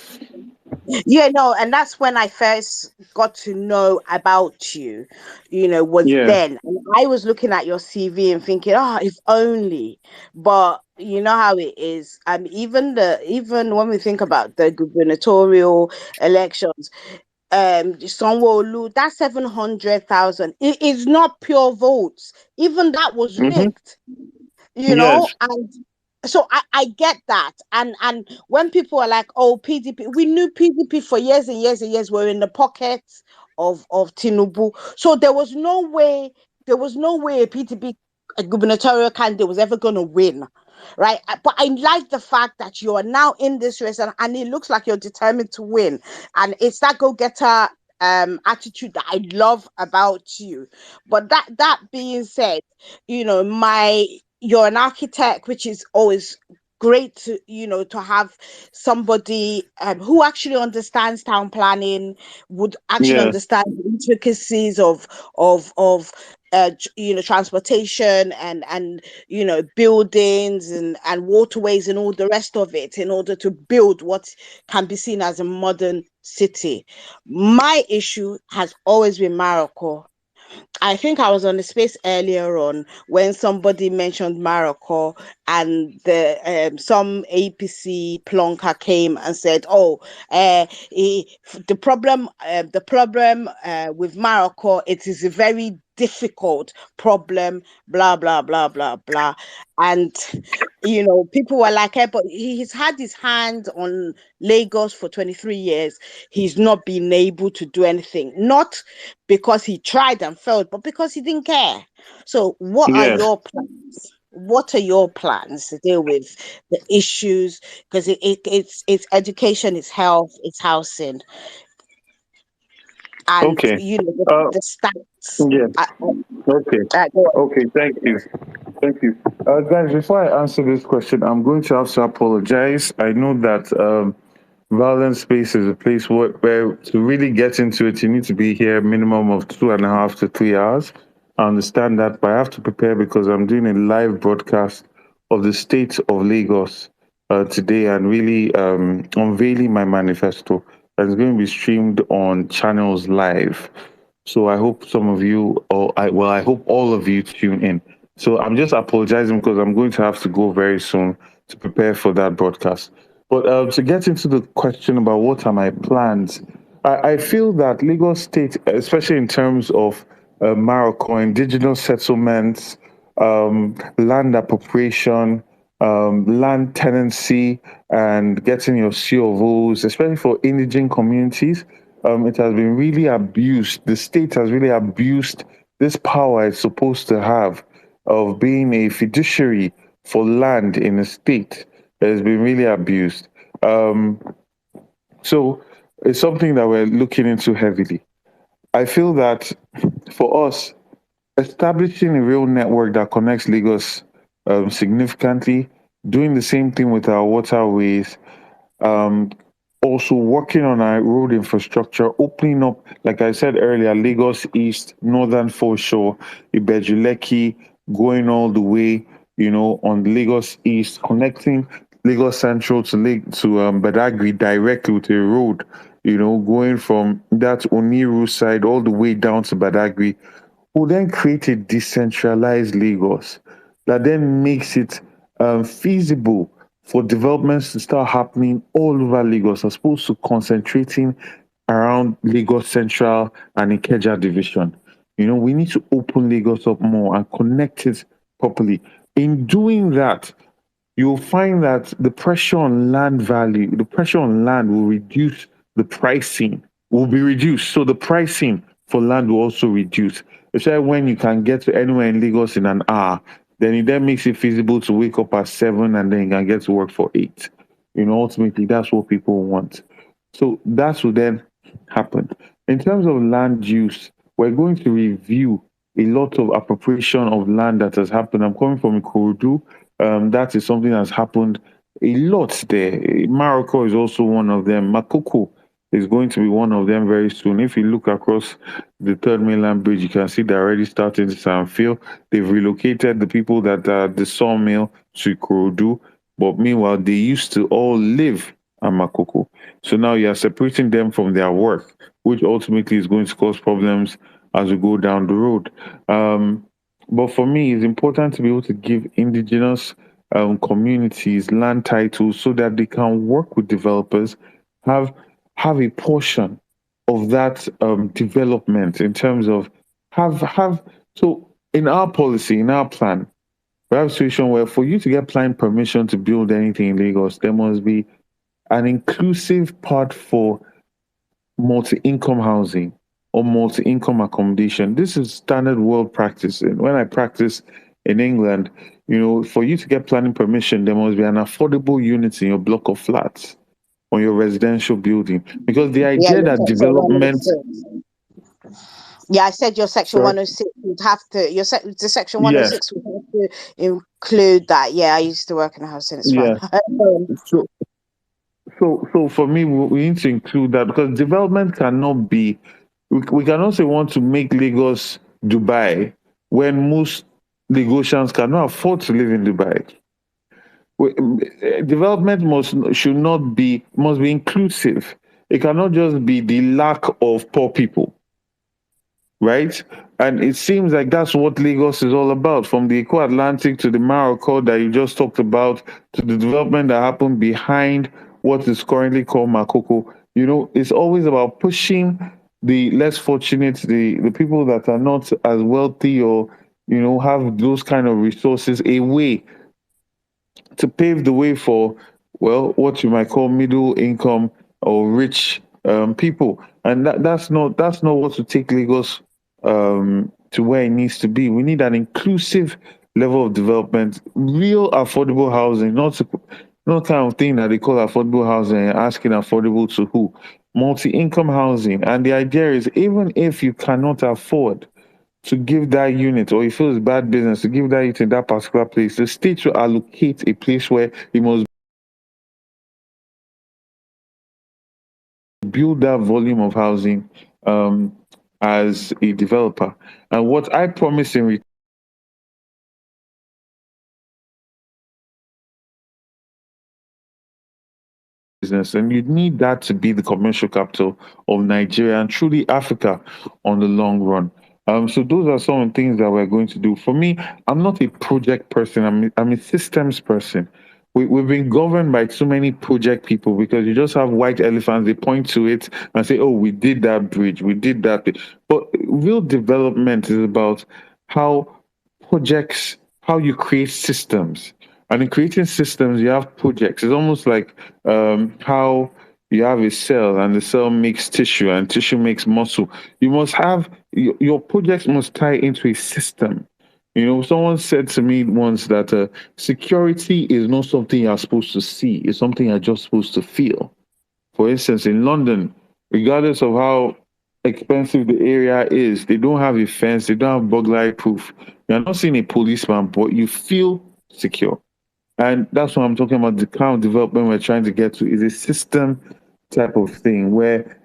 yeah, no, and that's when I first got to know about you, was Yeah. then. And I was looking at your CV and thinking, if only. But you know how it is. Even when we think about the gubernatorial elections, Sanwo-Olu, that 700,000, it is not pure votes. Even that was Mm-hmm. rigged, Yes. and so I get that. And when people are like, oh, PDP, we knew PDP for years and years and years were in the pockets of Tinubu. So there was no way a PDP gubernatorial candidate was ever going to win. Right. But I like the fact that you are now in this race, and it looks like you're determined to win. And it's that go-getter attitude that I love about you. But that being said, you're an architect, which is always great to have somebody who actually understands town planning, would actually Yeah. understand the intricacies of transportation and buildings and waterways and all the rest of it, in order to build what can be seen as a modern city. My issue has always been Morocco. I think I was on the space earlier on when somebody mentioned Morocco, and some APC plonker came and said, "Oh, the problem with Morocco, it is a very difficult problem, blah blah blah blah blah." And people were like, "Hey, but he's had his hand on Lagos for 23 years. He's not been able to do anything, not because he tried and failed, but because he didn't care." So what are Yes. your plans? What are your plans to deal with the issues? Because it's education, it's health, it's housing, and Okay. the stats. Yeah. Okay. Go on. Okay. Thank you. Thank you. Guys, before I answer this question, I'm going to have to apologize. I know that Violence Space is a place where to really get into it, you need to be here minimum of 2.5 to 3 hours. I understand that, but I have to prepare because I'm doing a live broadcast of the state of Lagos today, and really unveiling my manifesto. that's going to be streamed on channels live. So I hope some of you, I hope all of you tune in. So I'm just apologizing because I'm going to have to go very soon to prepare for that broadcast. But to get into the question about what are my plans, I feel that Lagos State, especially in terms of Morocco, indigenous settlements, land appropriation, land tenancy, and getting your C of Os, especially for indigent communities, it has been really abused. The state has really abused this power it's supposed to have of being a fiduciary for land in a state. It has been really abused. So it's something that we're looking into heavily. I feel that for us, establishing a real network that connects Lagos significantly, doing the same thing with our waterways, um, also working on our road infrastructure, opening up, like I said earlier, Lagos East, Northern Foreshore, Ibejuleki, going all the way, on Lagos East, connecting Lagos Central to Badagry directly with a road, going from that Oniru side all the way down to Badagry, will then create a decentralized Lagos that then makes it feasible for developments to start happening all over Lagos as opposed to concentrating around Lagos Central and Ikeja division. We need to open Lagos up more and connect it properly. In doing that, you'll find that the pressure on land value, the pressure on land will reduce, the pricing will be reduced. So the pricing for land will also reduce. Especially when you can get to anywhere in Lagos in an hour, then it then makes it feasible to wake up at 7 and then you can get to work for 8. Ultimately, that's what people want. So that will then happen. In terms of land use, we're going to review a lot of appropriation of land that has happened. I'm coming from Ikorodu. That is something that's happened a lot there. Morocco is also one of them. Makoko is going to be one of them very soon. If you look across the third mainland bridge, you can see they're already starting to Sanfil. They've relocated the people that are the sawmill to Ikorodu, but meanwhile, they used to all live at Makoko. So now you're separating them from their work, which ultimately is going to cause problems as we go down the road. But for me, it's important to be able to give indigenous communities land titles so that they can work with developers, have a portion of that development in terms of have. So in our policy, in our plan, we have a situation where for you to get planning permission to build anything in Lagos, there must be an inclusive part for multi-income housing or multi-income accommodation. This is standard world practice. And when I practice in England, for you to get planning permission, there must be an affordable unit in your block of flats on your residential building. Because the Yeah, idea your that section development 106. Yeah, I said your section sorry, 106 would have to, the section yes, 106 would have to include that. Yeah, I used to work in a housing, it's fine. yes. So for me, we need to include that because development cannot be. We cannot say we want to make Lagos Dubai when most Lagosians cannot afford to live in Dubai. Development must be inclusive. It cannot just be the lack of poor people, right? And it seems like that's what Lagos is all about, from the Eco Atlantic to the Morocco that you just talked about, to the development that happened behind what is currently called Makoko. It's always about pushing the less fortunate, the people that are not as wealthy or, have those kind of resources away to pave the way for, well, what you might call middle income or rich people, and that's not what to take Lagos to where it needs to be. We need an inclusive level of development, real affordable housing, not kind of thing that they call affordable housing and asking affordable to who. Multi-income housing, and the idea is even if you cannot afford to give that unit, or you feel it's bad business to give that unit in that particular place, the state will allocate a place where it must build that volume of housing as a developer. And what I promise in business, and you need that to be the commercial capital of Nigeria and truly Africa on the long run. So those are some of the things that we're going to do. For me, I'm not a project person. I'm a systems person. We've been governed by too many project people because you just have white elephants. They point to it and say, "Oh, we did that bridge, we did that." But real development is about how projects, how you create systems. And in creating systems, you have projects. It's almost like how you have a cell, and the cell makes tissue, and tissue makes muscle. You must have your projects must tie into a system. Someone said to me once that security is not something you're supposed to see; it's something you're just supposed to feel. For instance, in London, regardless of how expensive the area is, they don't have a fence, they don't have burglary proof. You're not seeing a policeman, but you feel secure. And that's what I'm talking about. The kind of development we're trying to get to is a system type of thing where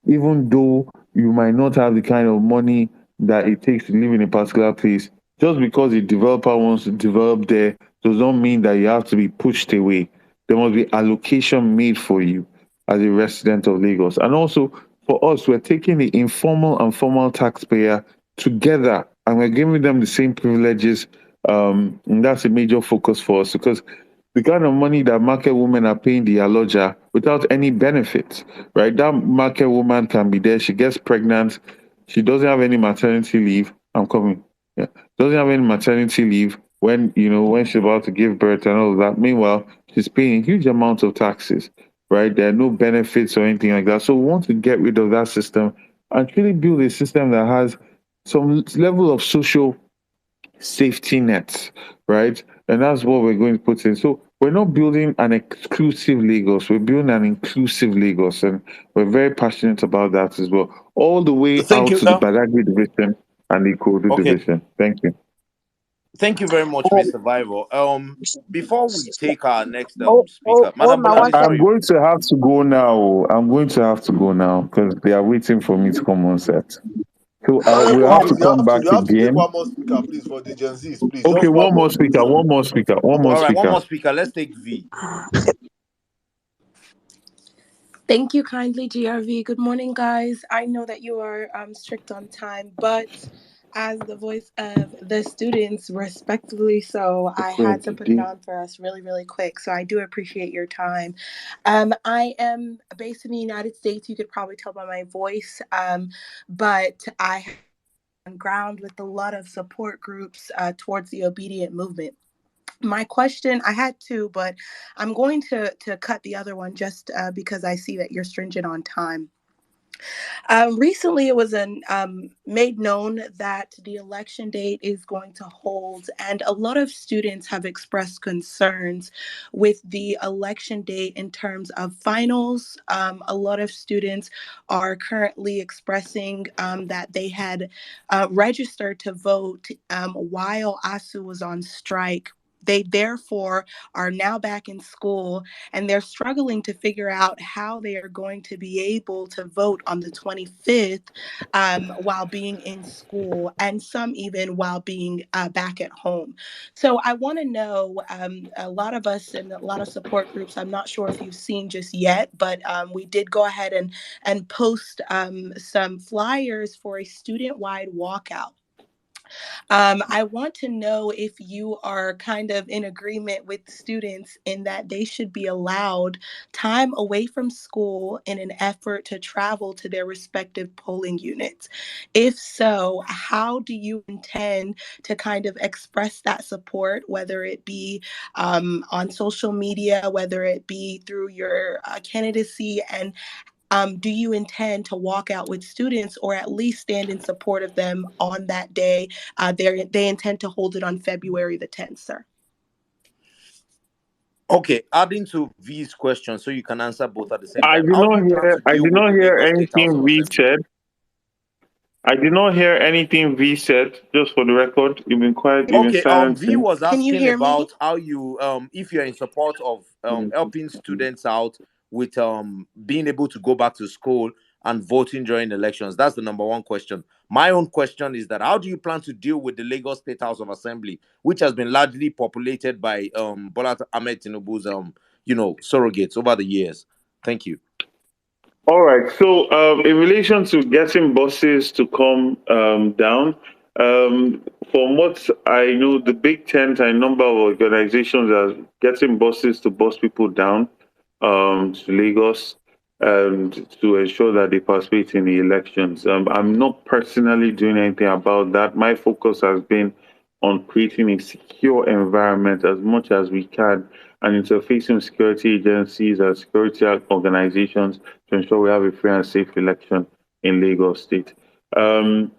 even though you might not have the kind of money that it takes to live in a particular place, just because a developer wants to develop there does not mean that you have to be pushed away. There must be allocation made for you as a resident of Lagos. And also for us, we're taking the informal and formal taxpayer together and we're giving them the same privileges. And that's a major focus for us because the kind of money that market women are paying the lodger without any benefits, right? That market woman can be there. She gets pregnant. She doesn't have any maternity leave. I'm coming. Yeah. Doesn't have any maternity leave when she's about to give birth and all of that. Meanwhile, she's paying a huge amount of taxes, right? There are no benefits or anything like that. So we want to get rid of that system and really build a system that has some level of social safety nets, right? And that's what we're going to put in. So we're not building an exclusive Lagos, we're building an inclusive Lagos. And we're very passionate about that as well, all the way Thank out you. to the Badagry division and the Ikodu Okay. division. Thank you. Thank you very much, Mr. Vivo. Before we take our next Oh, speaker, Madam Omar Bolade, wants I'm sorry. going to have to go now. I'm going to have to go now because they are waiting for me to come on set. So we'll Honorable have to Hafiz, come back you have to take again. one more speaker, please, for the Gen Zs, please. Okay, Just one one more, more please. speaker, one more speaker, one more All right, one speaker. more speaker. Let's take V. Thank you kindly, GRV. Good morning, guys. I know that you are strict on time, but as the voice of the students, respectfully so, I had to put it on for us really, really quick. So I do appreciate your time. I am based in the United States. You could probably tell by my voice, but I have on ground with a lot of support groups towards the obedient movement. My question, I had two, but I'm going to cut the other one just because I see that you're stringent on time. Recently, it was made known that the election date is going to hold, and a lot of students have expressed concerns with the election date in terms of finals. A lot of students are currently expressing that they had registered to vote while ASU was on strike. They therefore are now back in school and they're struggling to figure out how they are going to be able to vote on the 25th while being in school, and some even while being back at home. So I want to know, a lot of us and a lot of support groups, I'm not sure if you've seen just yet, but we did go ahead and post some flyers for a student-wide walkout. I want to know if you are kind of in agreement with students in that they should be allowed time away from school in an effort to travel to their respective polling units. If so, how do you intend to kind of express that support, whether it be on social media, whether it be through your candidacy, and do you intend to walk out with students or at least stand in support of them on that day? They intend to hold it on February the 10th, sir. Okay, adding to V's question so you can answer both at the same I time. did How do not you plan hear. to I deal did with not the hear Lagos State House of anything V Assembly? said. I did not hear anything V said. Just for the record, you've been quiet. You've been Okay, silent V since. was Can you asking hear me? about how you if you're in support of helping students out with being able to go back to school and voting during elections. That's the number one question. My own question is that how do you plan to deal with the Lagos State House of Assembly, which has been largely populated by Bola Ahmed Tinubu's surrogates over the years? Thank you. All right. So, in relation to getting buses to come down, from what I know, the big tent and number of organizations are getting buses to bus people down to Lagos and to ensure that they participate in the elections. I'm not personally doing anything about that. My focus has been on creating a secure environment as much as we can and interfacing with security agencies and security organizations to ensure we have a free and safe election in Lagos State. In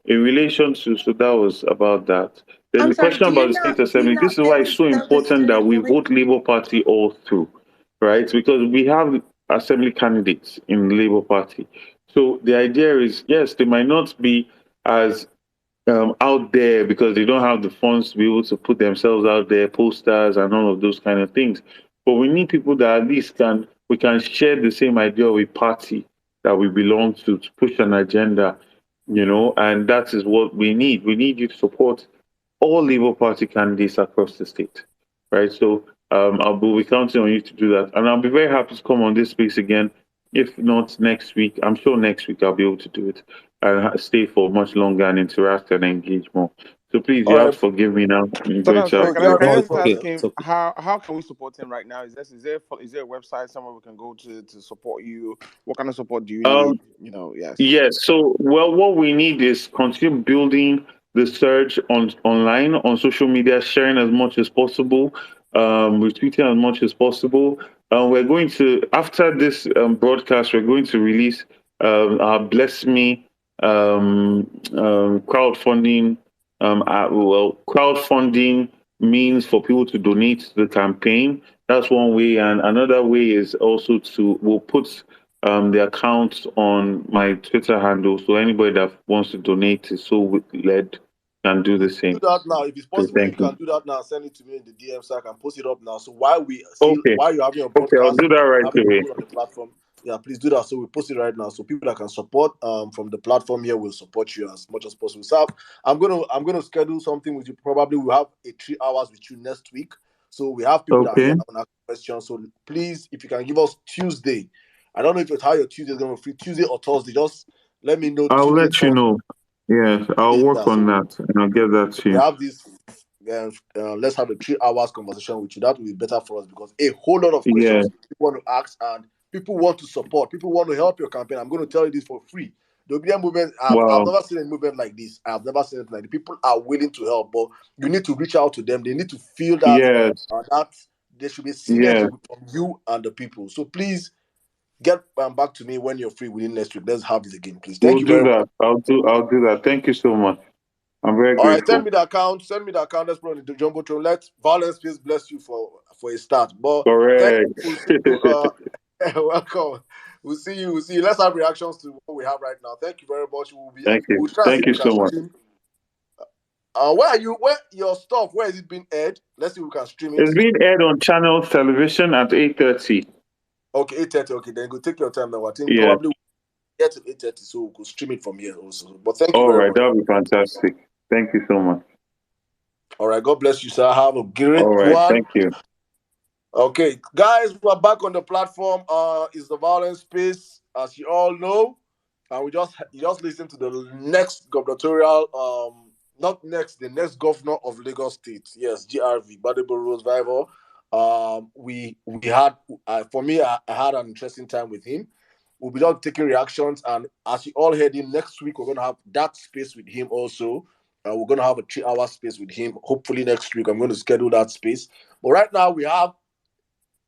relation to, so that was about that. Then I'm the sorry, question about the State do you Assembly, this not is why feel it's as so though this important that we is vote Labour Party all through, right? Because we have assembly candidates in the Labour Party. So the idea is, yes, they might not be as out there because they don't have the funds to be able to put themselves out there, posters and all of those kind of things. But we need people that at least we can share the same idea of a party that we belong to push an agenda, and that is what we need. We need you to support all Labour Party candidates across the state, right? So I'll be counting on you to do that, and I'll be very happy to come on this space again. If not next week, I'm sure next week I'll be able to do it and stay for much longer and interact and engage more. So please, you All have right. to forgive me now. I'm So going now, to sorry, have No, to can I, yeah, go can I no back. just ask problem. Okay. him So how can we support him right now? Is there a website somewhere we can go to support you? What kind of support do you Um, need? Yes. Yes. So, well, what we need is continue building the surge online on social media, sharing as much as possible, retweeting as much as possible. We're going to after this broadcast, we're going to release our Bless Me crowdfunding. Crowdfunding means for people to donate to the campaign. That's one way, and another way is also we'll put the account on my Twitter handle. So anybody that wants to donate is so led can do the Do same. that now. If it's So possible, if you thank you. can do that now, send it to me in the DM so I can post it up now. So Okay. while you're having a Okay, I'll broadcast, do that right having away. people on the platform, yeah, please do that. So we post it right now. So people that can support from the platform here will support you as much as possible. So I'm gonna schedule something with you. Probably we'll have a 3 hours with you next week. So we have people that are Okay. here that want to ask questions. So please, if you can give us Tuesday, I don't know if it's how your Tuesday is gonna be free, Tuesday or Thursday. Just let me know I'll Tuesday, let you Thursday. know. Yes, I'll work Yeah, on so that and I'll get that to we you. have this. Let's have a 3 hours conversation with you. That will be better for us because a whole lot of Yeah. questions people want to ask and people want to support. People want to help your campaign. I'm going to tell you this for free. The OBM movement, I've Wow. never seen a movement like this. I've never seen it like this. People are willing to help, but you need to reach out to them. They need to feel Yes. that there should be Yes. synergy from you and the people. So please get back to me when you're free within next week. Let's have this again, please. Thank We'll you do very much. that. I'll do that. Thank you so much. I'm very All right, send grateful. me the account. Send me the account. Let's put it into Jumbotron. Let Vawulence please bless you for a start. But thank you. Correct. We'll see you. Welcome. We'll see you. We'll see you. Let's have reactions to what we have right now. Thank you very much. Thank you. We'll try and see Thank if you we can so much. stream. Where are you? Where your stuff? Where is it being aired? Let's see if we can stream it. It's being aired on channel television at 8:30. Okay, 8:30. Okay, then go take your time now. I think Yeah. probably we'll get to 8:30, so we could stream it from here also. But thank you All very right. much. That'll be fantastic. Thank you so much. All right, God bless you, sir. Have a great All right. one. Thank you. Okay, guys, we're back on the platform. Is the Vawulence space, as you all know, and you just listen to the next gubernatorial, not next, the next governor of Lagos State. Yes, GRV, Badebo Rose Vival. We had for me, I had an interesting time with him. We'll be just taking reactions, and as you all heard him, next week we're gonna have that space with him also. We're gonna have a 3 hour space with him. Hopefully next week I'm going to schedule that space. But right now we have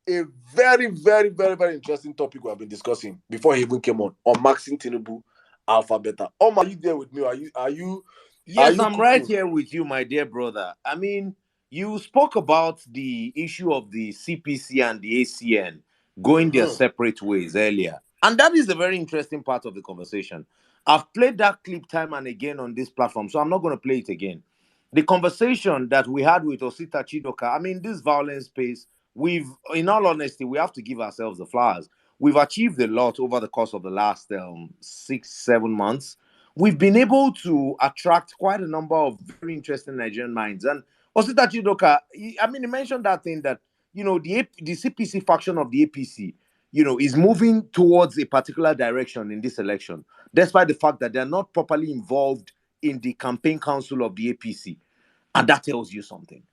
a very, very, very, very interesting topic we have been discussing before he even came on Unmasking Tinubu, AlphaBeta. Omar, are you there with me? Are Yes, you I'm right cooking? here with you, my dear brother. I mean, you spoke about the issue of the CPC and the ACN going their separate ways earlier. And that is a very interesting part of the conversation. I've played that clip time and again on this platform, so I'm not going to play it again. The conversation that we had with Osita Chidoka, I mean, this Vawulence space, in all honesty, we have to give ourselves the flowers. We've achieved a lot over the course of the last 6-7 months. We've been able to attract quite a number of very interesting Nigerian minds. And Osita Chidoka, I mean, he mentioned that thing that, the CPC faction of the APC, is moving towards a particular direction in this election, despite the fact that they're not properly involved in the campaign council of the APC. And that tells you something.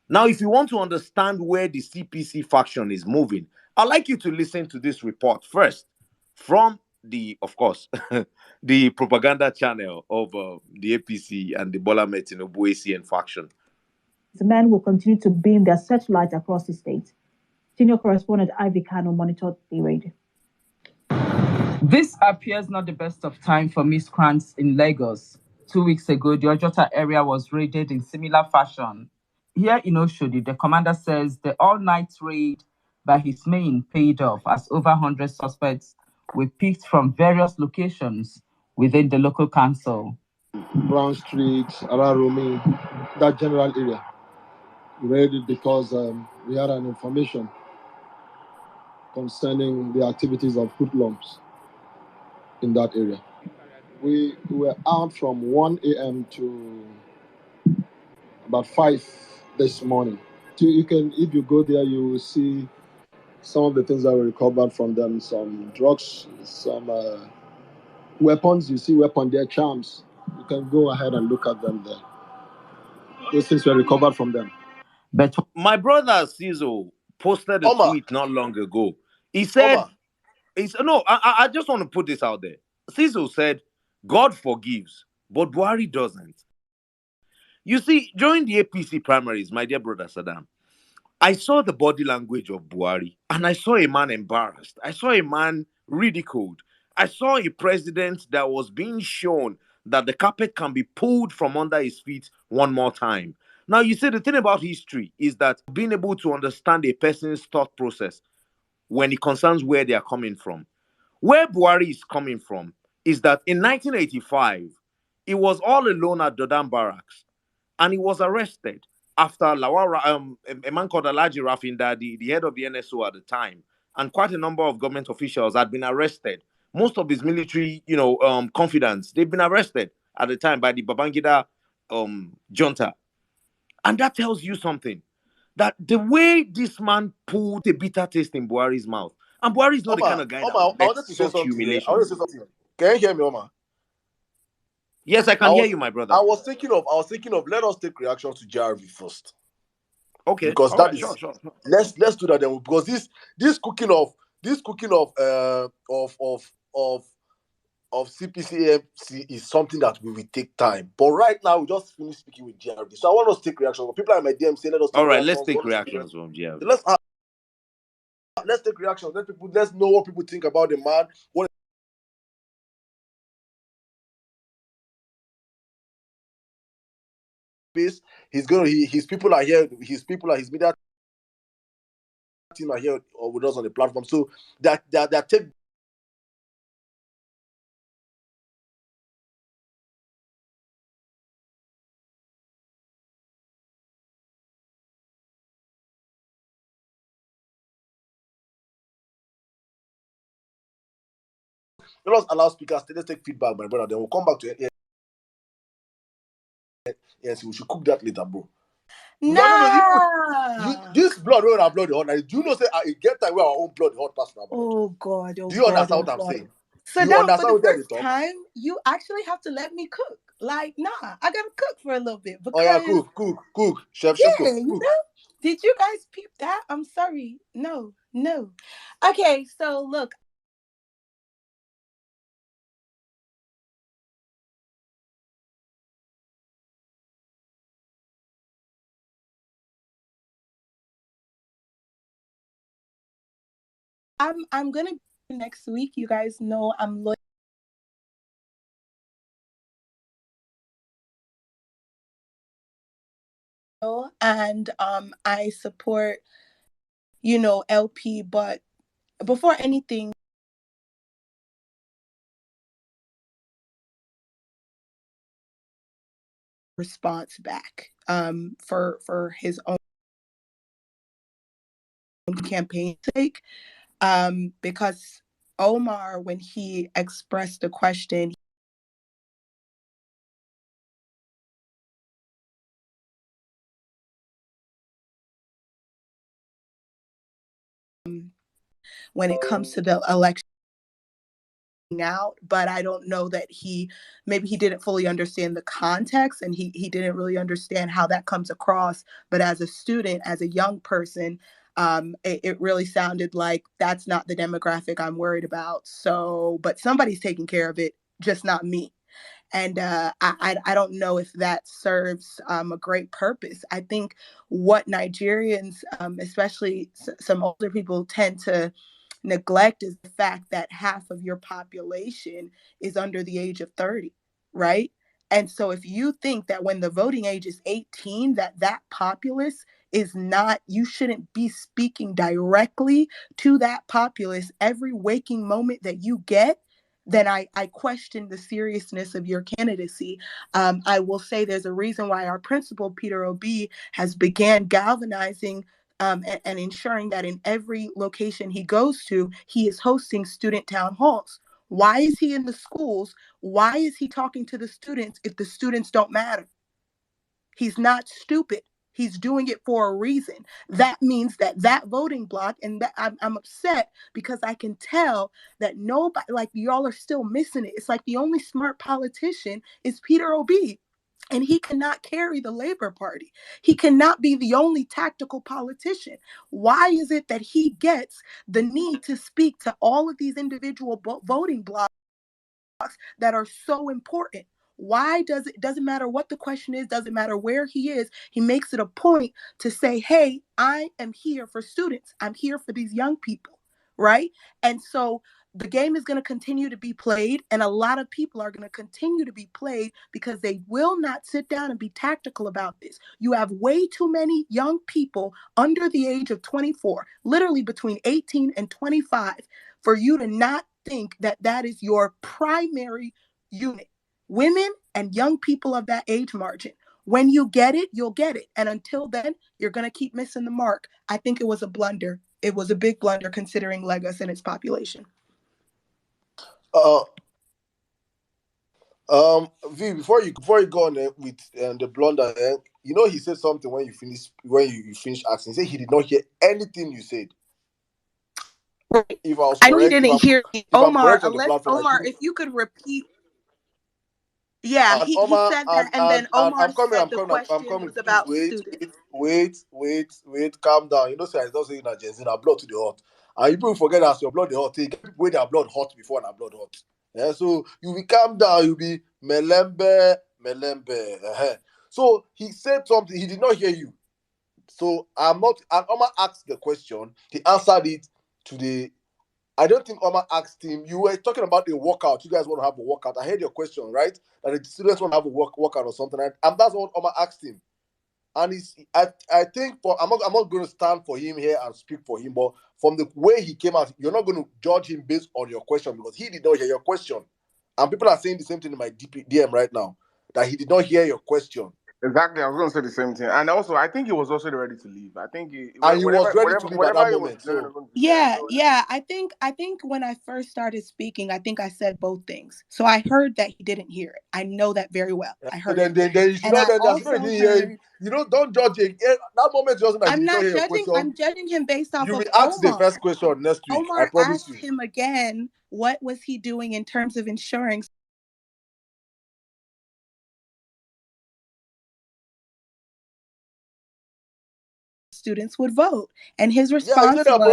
Now, if you want to understand where the CPC faction is moving, I'd like you to listen to this report first from of course, the propaganda channel of the APC and the Bola Ahmed Tinubu ACN faction. The men will continue to beam their searchlight across the state. Senior correspondent Ivy Kano monitored the raid. This appears not the best of time for miscreants in Lagos. 2 weeks ago, the Ojota area was raided in similar fashion. Here in Oshodi, the commander says the all-night raid by his men paid off as over 100 suspects were picked from various locations within the local council. Brown Street, Ararumi, that general area. We raided because we had an information concerning the activities of hoodlums in that area. We were out from 1 a.m. to about 5 this morning. So if you go there, you will see some of the things that were recovered from them, some drugs, some weapons. You see weapon there, charms. You can go ahead and look at them there. Those things were recovered from them. But my brother Cizo posted a Omar. tweet not long ago. He said, Omar. I just want to put this out there. Cizo said, God forgives, but Buhari doesn't. You see, during the APC primaries, my dear brother Sirdam, I saw the body language of Buhari, and I saw a man embarrassed. I saw a man ridiculed. I saw a president that was being shown that the carpet can be pulled from under his feet one more time. Now, you see, the thing about history is that being able to understand a person's thought process when it concerns where they are coming from. Where Buhari is coming from is that in 1985, he was all alone at Dodam Barracks, and he was arrested after a man called Alhaji Rafinda, the head of the NSO at the time, and quite a number of government officials had been arrested. Most of his military, confidants, they've been arrested at the time by the Babangida junta. And that tells you something. That the way this man pulled a bitter taste in Buhari's mouth, and Buhari is not the kind of guy that I will let wanted to say such something. humiliation. I want to say something. Can you hear me, Omar? Yes, I can hear you, my brother. I was thinking of let us take reaction to JRV first. Okay. Because all that right, is sure. let's do that then, because this cooking of CPCMC is something that we will take time. But right now we just finished speaking with JRV. So I want us to take reaction. People at my DM say let us take all right, reactions. let's take reactions from JRV. Let's take reactions. Let's know what people think about the man. What his people are here, his media team are here with us on the platform. So that take let us allow speakers. Let's take feedback, my brother. Then we'll come back to it. Yes, we should cook that later, bro. No. This blood where our blood hot. Now, do you know say it get time where our own blood hot past now? Oh God. Do you understand what I'm saying? So you now, understand for the what first time, you actually have to let me cook. Like, nah, I gotta cook for a little bit because. Oh yeah, cook, chef. Yeah, cook. you know. Did you guys peep that? I'm sorry. No. Okay, so look. I'm gonna be next week. You guys know I'm loyal. And I support, LP, but before anything, response back for his own campaign sake, because Omar, when he expressed the question, when it comes to the election out, but I don't know that maybe he didn't fully understand the context, and he didn't really understand how that comes across. But as a student, as a young person, it really sounded like that's not the demographic I'm worried about. So, but somebody's taking care of it, just not me. And I don't know if that serves a great purpose. I think what Nigerians, especially some older people, tend to neglect is the fact that half of your population is under the age of 30, right? And so if you think that when the voting age is 18, that populace is not, you shouldn't be speaking directly to that populace every waking moment that you get, then I question the seriousness of your candidacy. I will say there's a reason why our principal, Peter Obi, has began galvanizing and ensuring that in every location he goes to, he is hosting student town halls. Why is he in the schools? Why is he talking to the students if the students don't matter? He's not stupid. He's doing it for a reason. That means that voting block, and that I'm upset because I can tell that nobody, like, y'all are still missing it. It's like the only smart politician is Peter Obi. And he cannot carry the Labor Party. He cannot be the only tactical politician. Why is it that he gets the need to speak to all of these individual voting blocks that are so important? Why doesn't matter what the question is, doesn't matter where he is, he makes it a point to say, hey, I am here for students. I'm here for these young people, right? And so the game is going to continue to be played, and a lot of people are going to continue to be played because they will not sit down and be tactical about this. You have way too many young people under the age of 24, literally between 18 and 25, for you to not think that that is your primary unit. Women and young people of that age margin. When you get it, you'll get it. And until then, you're going to keep missing the mark. I think it was a blunder. It was a big blunder considering Lagos and its population. V, before you go on with the blunder, he said something when you finish asking. He said he did not hear anything you said. Right. If I was I know he correct, didn't hear me. if I'm Omar, correct on the platform, Omar, if you could repeat. Yeah, and he Omar said that, and then Omar I'm coming, said the I'm question coming. was Please about students. wait, calm down. Say I don't say that Jensen, our blood to the hot. And you people forget that your blood the hot. Take people their blood hot before and our blood hot. Yeah, so you will calm down, you'll be melembe. So he said something, he did not hear you. So I'm not, and Omar asked the question, he answered it to the, I don't think Omar asked him, you were talking about a workout, you guys want to have a workout. I heard your question, right? That the students want to have a workout or something, and that's what Omar asked him. And I think I'm not going to stand for him here and speak for him, but from the way he came out, you're not going to judge him based on your question because he did not hear your question. And people are saying the same thing in my DM right now, that he did not hear your question. Exactly, I was going to say the same thing, and also I think he was also ready to leave. I think he was ready to leave at that moment. Yeah. I think when I first started speaking, I think I said both things. So I heard that he didn't hear it. I know that very well. I heard it. Then you should not. Then that's not hear. Don't judge him. That moment wasn't that I'm not judging. I'm judging him based off of Omar. You will ask the first question next week. Omar I promise asked him again, what was he doing in terms of ensuring students would vote? And his response was, Madam,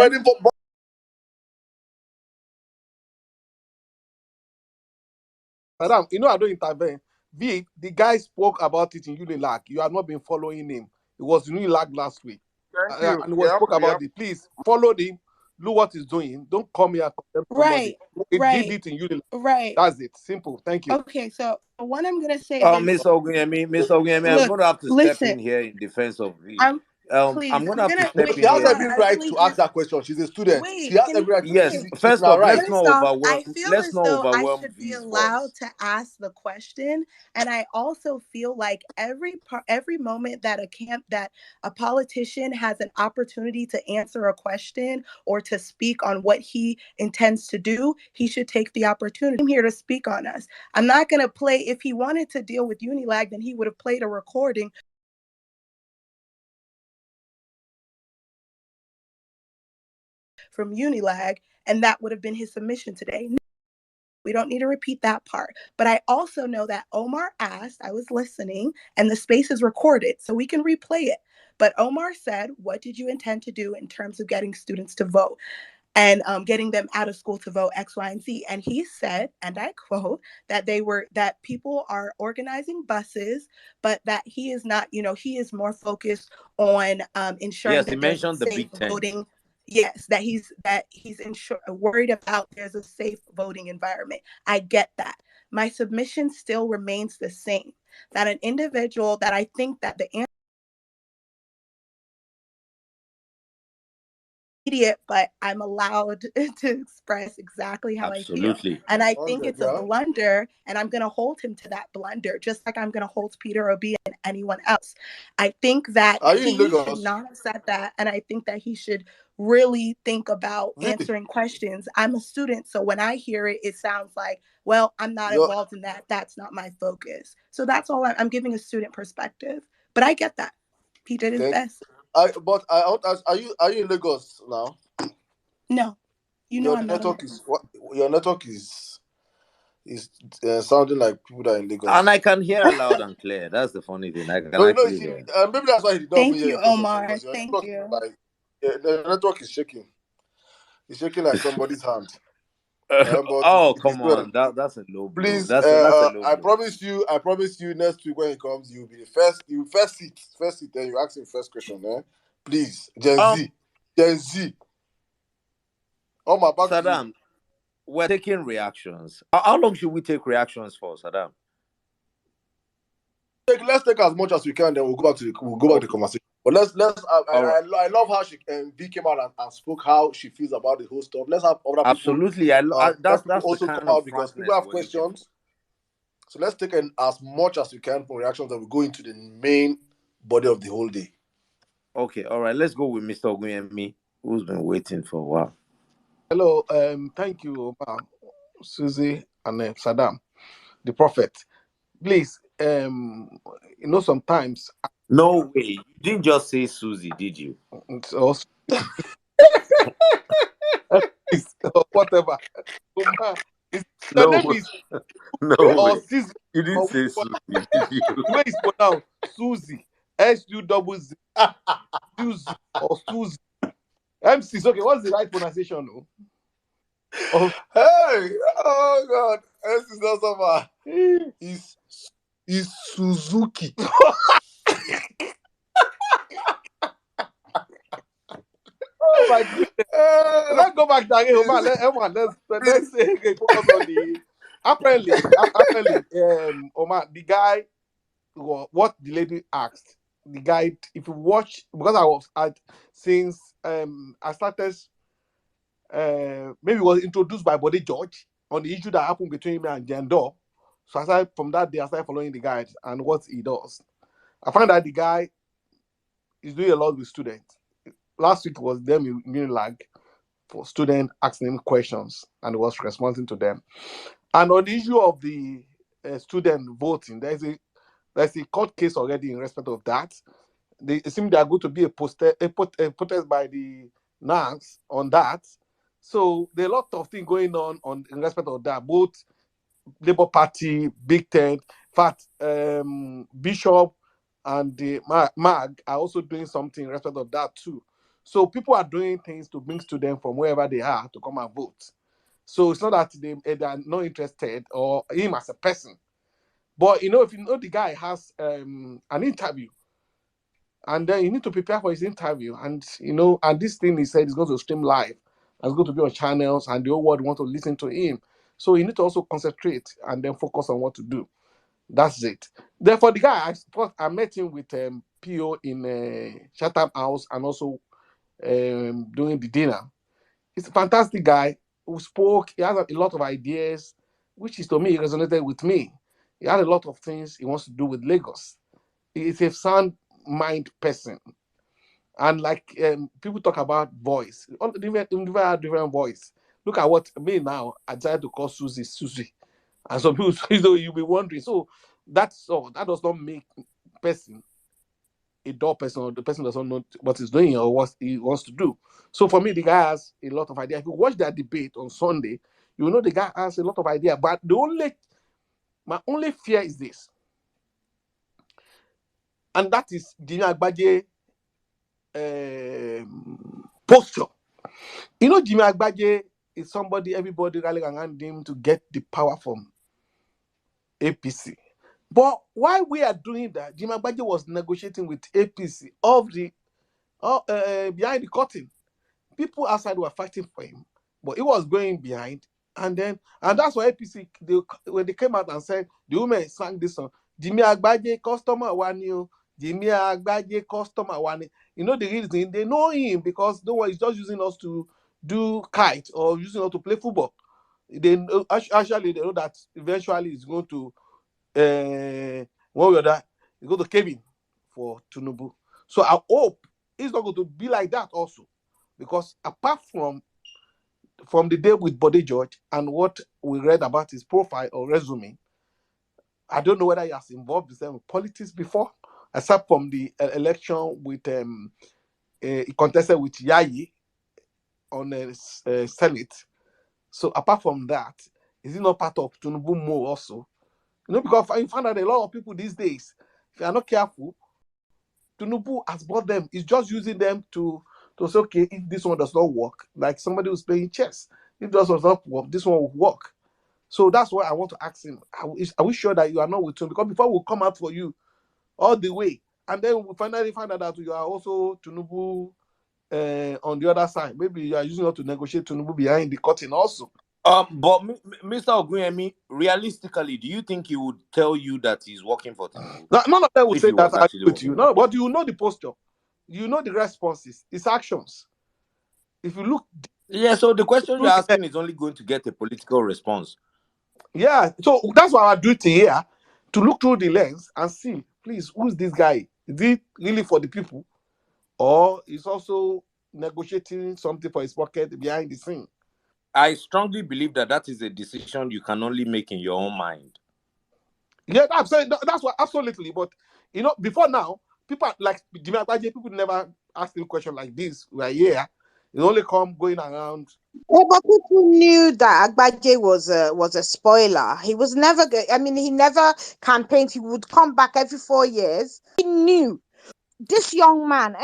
I don't intervene. V, the guy spoke about it in Unilag. You have not been following him. It was in Unilag last week. Thank you. And he spoke about it. Please follow him. Look what he's doing. Don't come here and condemn somebody. He did it in Unilag. Right. That's it. Simple. Thank you. Okay, so what I'm going to say is... Miss Ogunyemi, I'm going to have to step in here in defense of V. I'm going to have to step in here. She has every right really to ask that question. She's a student. She has every right to Yes, first off, let's not overwhelm. I feel as though I should be allowed to ask the question, and I also feel like every moment that a politician has an opportunity to answer a question or to speak on what he intends to do, he should take the opportunity. I'm here to speak on us. I'm not going to play. If he wanted to deal with Unilag, then he would have played a recording from Unilag And that would have been his submission today. We don't need to repeat that part. But I also know that Omar asked, I was listening, and the space is recorded, so we can replay it. But Omar said, what did you intend to do in terms of getting students to vote? And getting them out of school to vote X, Y, and Z. And he said, and I quote, that people are organizing buses, but that he is not, he is more focused on ensuring Yes, he that there's a mentioned the safe big tent. voting. Yes, that he's worried about there's a safe voting environment. I get that. My submission still remains the same. That an individual that I think that the but I'm allowed to express exactly how I feel. Absolutely. And I think it's a blunder, and I'm going to hold him to that blunder, just like I'm going to hold Peter Obi and anyone else. I think that he should not have said that, and I think that he should really think about answering questions. I'm a student, so when I hear it, it sounds like, well, I'm not involved in that. That's not my focus. So that's all I'm giving a student perspective. But I get that. He did his best. I want to ask, are you in Lagos now? No, your network is sounding like people that are in Lagos. And I can hear loud and clear. That's the funny thing. I can actually hear. Maybe that's why he did not Thank you, Omar. Thank you. The network is shaking. It's shaking like somebody's hand. Oh, come on. That's a low blow. Please, that's a low blow. I promise you next week when he comes, you'll be the first seat, then you ask him first question, please. Gen Z. Omar, back Sirdam, to you. We're taking reactions. How long should we take reactions for, Sirdam? Let's take as much as we can, then we'll go back to the conversation. But let's I love how V came out and spoke how she feels about the whole stuff. Let's have other people. Absolutely, that's also the come kind out of because people have questions. So let's take as much as we can for reactions, and we go into the main body of the whole day. Okay, all right. Let's go with Mr. Oguyemi, who's been waiting for a while. Hello, thank you, Omar, Susie, and Sirdam, the prophet. Please, sometimes. No way. You didn't just say Susie, did you? Whatever. Omar, No, name is no or way. Susie. You didn't say Susie, did you? The way it's pronounced, Susie, SUZZ, Susie or Susie. MC, okay, what's the right pronunciation? Oh. Hey, oh God, this is not so It's Suzuki. Oh my goodness. Let's go back there again, Omar. Let's say focus on the apparently, Omar, the guy, what the lady asked, the guy, if you watch, because since I started, maybe it was introduced by Bode George on the issue that happened between him and Jandor. So from that day, I started following the guy and what he does. I found that the guy is doing a lot with students. Last week was them in Unilag for students asking him questions and he was responding to them. And on the issue of the student voting, there's a court case already in respect of that. It seems there are going to be a protest by the NANS on that. So there are a lot of things going on in respect of that. Both Labour Party, Big Tent, in fact, Bishop and the MAG are also doing something in respect of that too. So people are doing things to bring students from wherever they are to come and vote. So it's not that they are not interested or him as a person. But if the guy has an interview, and then you need to prepare for his interview, and and this thing he said is going to stream live, it's going to be on channels, and the whole world want to listen to him. So you need to also concentrate and then focus on what to do. That's it. Therefore, the guy, I met him with PO in Chatham House and also doing the dinner. He's a fantastic guy who spoke. He has a lot of ideas, which is to me resonated with me. He had a lot of things he wants to do with Lagos. He's a sound mind person. And like people talk about voice, all different voice. Look at what me now. I decided to call Susie. And some people, you'll be wondering. So that's all. That does not make person a dull person, or the person doesn't know what he's doing or what he wants to do. So for me, the guy has a lot of idea. If you watch that debate on Sunday, you know the guy has a lot of idea. But my only fear is this, and that is Jimmy Agbaje posture. You know, Jimmy Agbaje is somebody everybody rallying around him to get the power from APC. But while we are doing that, Jimmy Agbaje was negotiating with APC behind the curtain. People outside were fighting for him, but he was going behind. And that's why APC, when they came out and said, the women sang this song, Jimmy Agbaje, customer one you, Jimmy Agbaje, customer one. You know the reason? They know him because no one is just using us to do kite or using us to play football. They know, actually, they know that eventually it's going to, one way or that, it's going to cave in for Tinubu. So I hope it's not going to be like that also. Because apart from the day with Bode George and what we read about his profile or resume, I don't know whether he has involved himself in politics before, except from the election with he contested with Yayi on the Senate. So apart from that, is he not part of Tinubu Mo also? You know, because I found out a lot of people these days, if you are not careful, Tinubu has brought them. He's just using them to say, okay, if this one does not work, like somebody who's playing chess, if this does not work, this one will work. So that's why I want to ask him, are we sure that you are not with him? Because before we'll come out for you all the way, and then we finally find out that you are also Tinubu on the other side. Maybe you are using it to negotiate Tinubu behind the curtain also. But Mr. Ogunyemi, realistically, do you think he would tell you that he's working for Tinubu? None of them will say that I agree with you. Working. No, but you know the posture, you know the responses, his actions. If you look, yeah. So the question you're asking is only going to get a political response. Yeah, so that's why I do it here, to look through the lens and see, please, who's this guy? Is he really for the people, or is also negotiating something for his pocket behind the scene? I strongly believe that is a decision you can only make in your own mind. Yeah, I'm saying that's what absolutely. But you know, before now, people like Jimmy Agbaje, people never ask him a question like this. We're here. They only come going around. Yeah, but people knew that Agbaje was a spoiler. He was never good. I mean, he never campaigned. He would come back every 4 years. He knew this young man.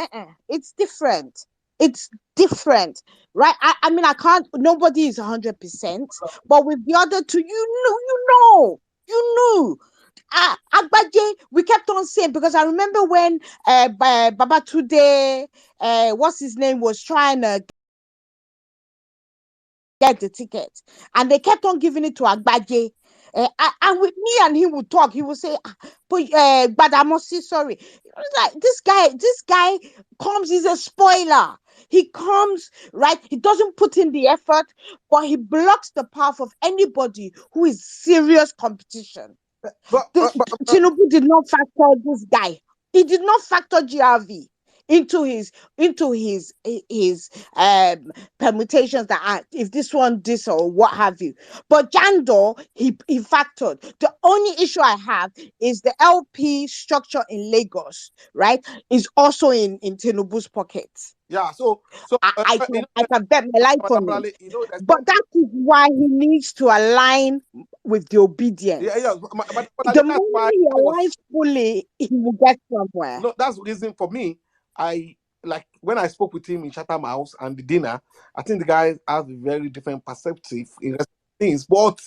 It's different. It's different, right? I mean, I can't. Nobody is 100%. But with the other two, you knew. Agbaje, we kept on saying, because I remember when Babatunde, what's his name, was trying to get the ticket, and they kept on giving it to Agbaje. And with me and he would talk, he would say, but Badamosi, sorry. It was like, this guy comes, he's a spoiler. He comes, right? He doesn't put in the effort, but he blocks the path of anybody who is serious competition. Tinubu did not factor this guy. He did not factor GRV into his permutations that if this one this or what have you. But Jandor, he factored. The only issue I have is the LP structure in Lagos, right, is also in Tinubu's pockets. Yeah, so I can bet my life on it. But that is why he needs to align with the obedience. Yeah. But the moment he aligns fully, he will get somewhere. No, that's the reason for me. I like when I spoke with him in Chatham House and the dinner. I think the guy has a very different perspective in things, but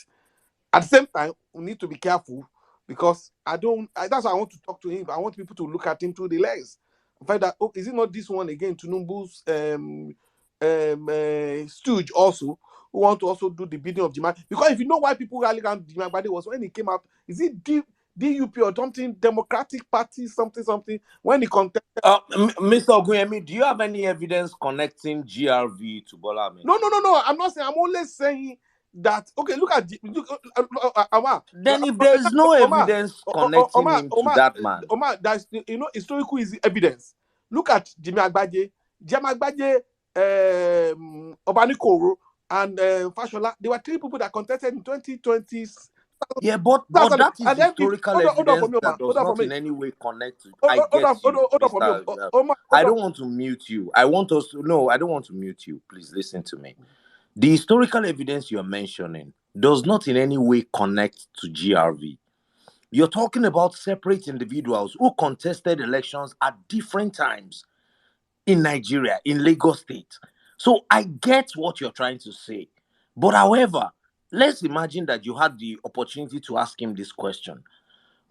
at the same time, we need to be careful because that's why I want to talk to him. I want people to look at him through the lens. In fact, that is it not this one again? Tinubu's stooge also who want to also do the bidding of Jimmy. Because if you know why people rally around Jimmy Agbaje was when he came out. Is it DUP or something, Democratic Party, something, when he contested. Mr. Ogunyemi, do you have any evidence connecting GRV to Bola Ahmed? No. I'm not saying. I'm only saying that. Okay, look at Omar. Then if there is no evidence connecting him to that man, Omar, that's historical is evidence. Look at Jimmy Agbaje, Obanikoro, and Fashola. There were 3 people that contested in 2020 Yeah, but That's that and is then if historical hold on for evidence me, Omar. that Hold does on for not me. in any way connect to. Hold, I get you, hold on for me. Mister. Omar, I hold on. don't want to mute you. I want us to. No, I don't want to mute you. Please listen to me. The historical evidence you're mentioning does not in any way connect to GRV. You're talking about separate individuals who contested elections at different times in Nigeria, in Lagos State. So I get what you're trying to say. But however, let's imagine that you had the opportunity to ask him this question.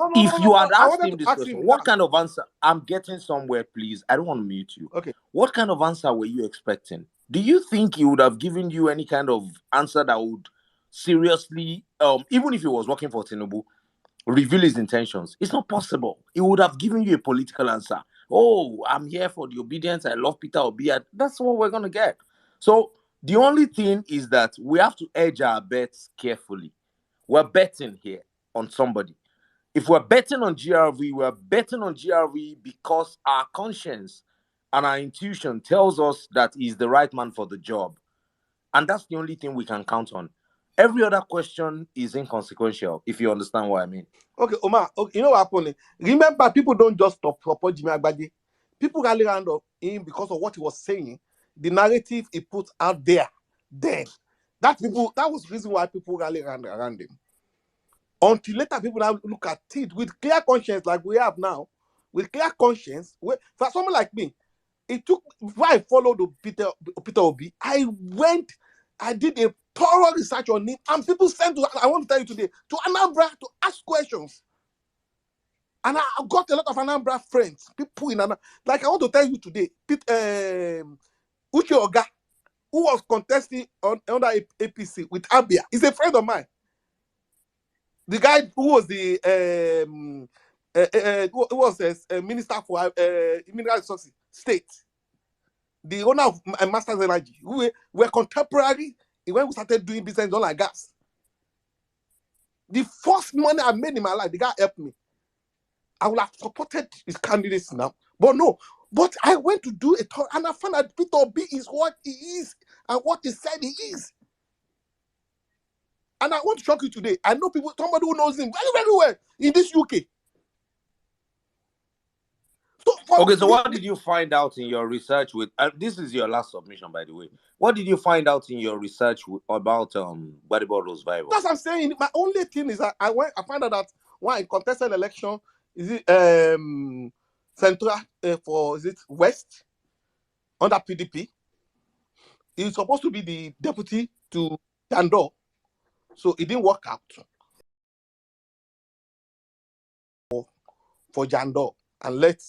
If you had I asked wanted him to this ask question, him what that. kind of answer? I'm getting somewhere, please. I don't want to mute you. Okay. What kind of answer were you expecting? Do you think he would have given you any kind of answer that would seriously, even if he was working for Tinubu, reveal his intentions? It's not possible. He would have given you a political answer. Oh, I'm here for the obedience. I love Peter Obi. That's what we're going to get. So the only thing is that we have to edge our bets carefully. We're betting here on somebody. If we're betting on GRV, we're betting on GRV because our conscience and our intuition tells us that he's the right man for the job. And that's the only thing we can count on. Every other question is inconsequential, if you understand what I mean. Okay, Omar, okay, you know what happened? Remember, people don't just support Jimmy Agbaje. People rally around him because of what he was saying, the narrative he put out there. Then that was the reason why people rally around him. Until later, people now look at it with clear conscience, like we have now, with clear conscience. For someone like me, it took before I followed Peter Obi. I did a thorough research on him, and people sent to. I want to tell you today to Anambra to ask questions. And I got a lot of Anambra friends, people in Anambra. Like I want to tell you today, Uche Oga, who was contesting under APC with Abia, is a friend of mine. The guy who was the minister for mineral resources state, the owner of Masters Energy, who were contemporary when we started doing business in oil and gas. The first money I made in my life, the guy helped me. I would have supported his candidates now. But no. But I went to do a tour and I found that Peter Obi is what he is and what he said he is. And I want to shock you today. I know people, somebody who knows him very, very well in this UK. So what did you find out in your research with? This is your last submission, by the way. What did you find out in your research about Gbadebo Survival? That's what I'm saying. My only thing is that I found out that when I contested election, is it Central for is it West under PDP? He's supposed to be the deputy to Jandor, so it didn't work out for Jandor, and let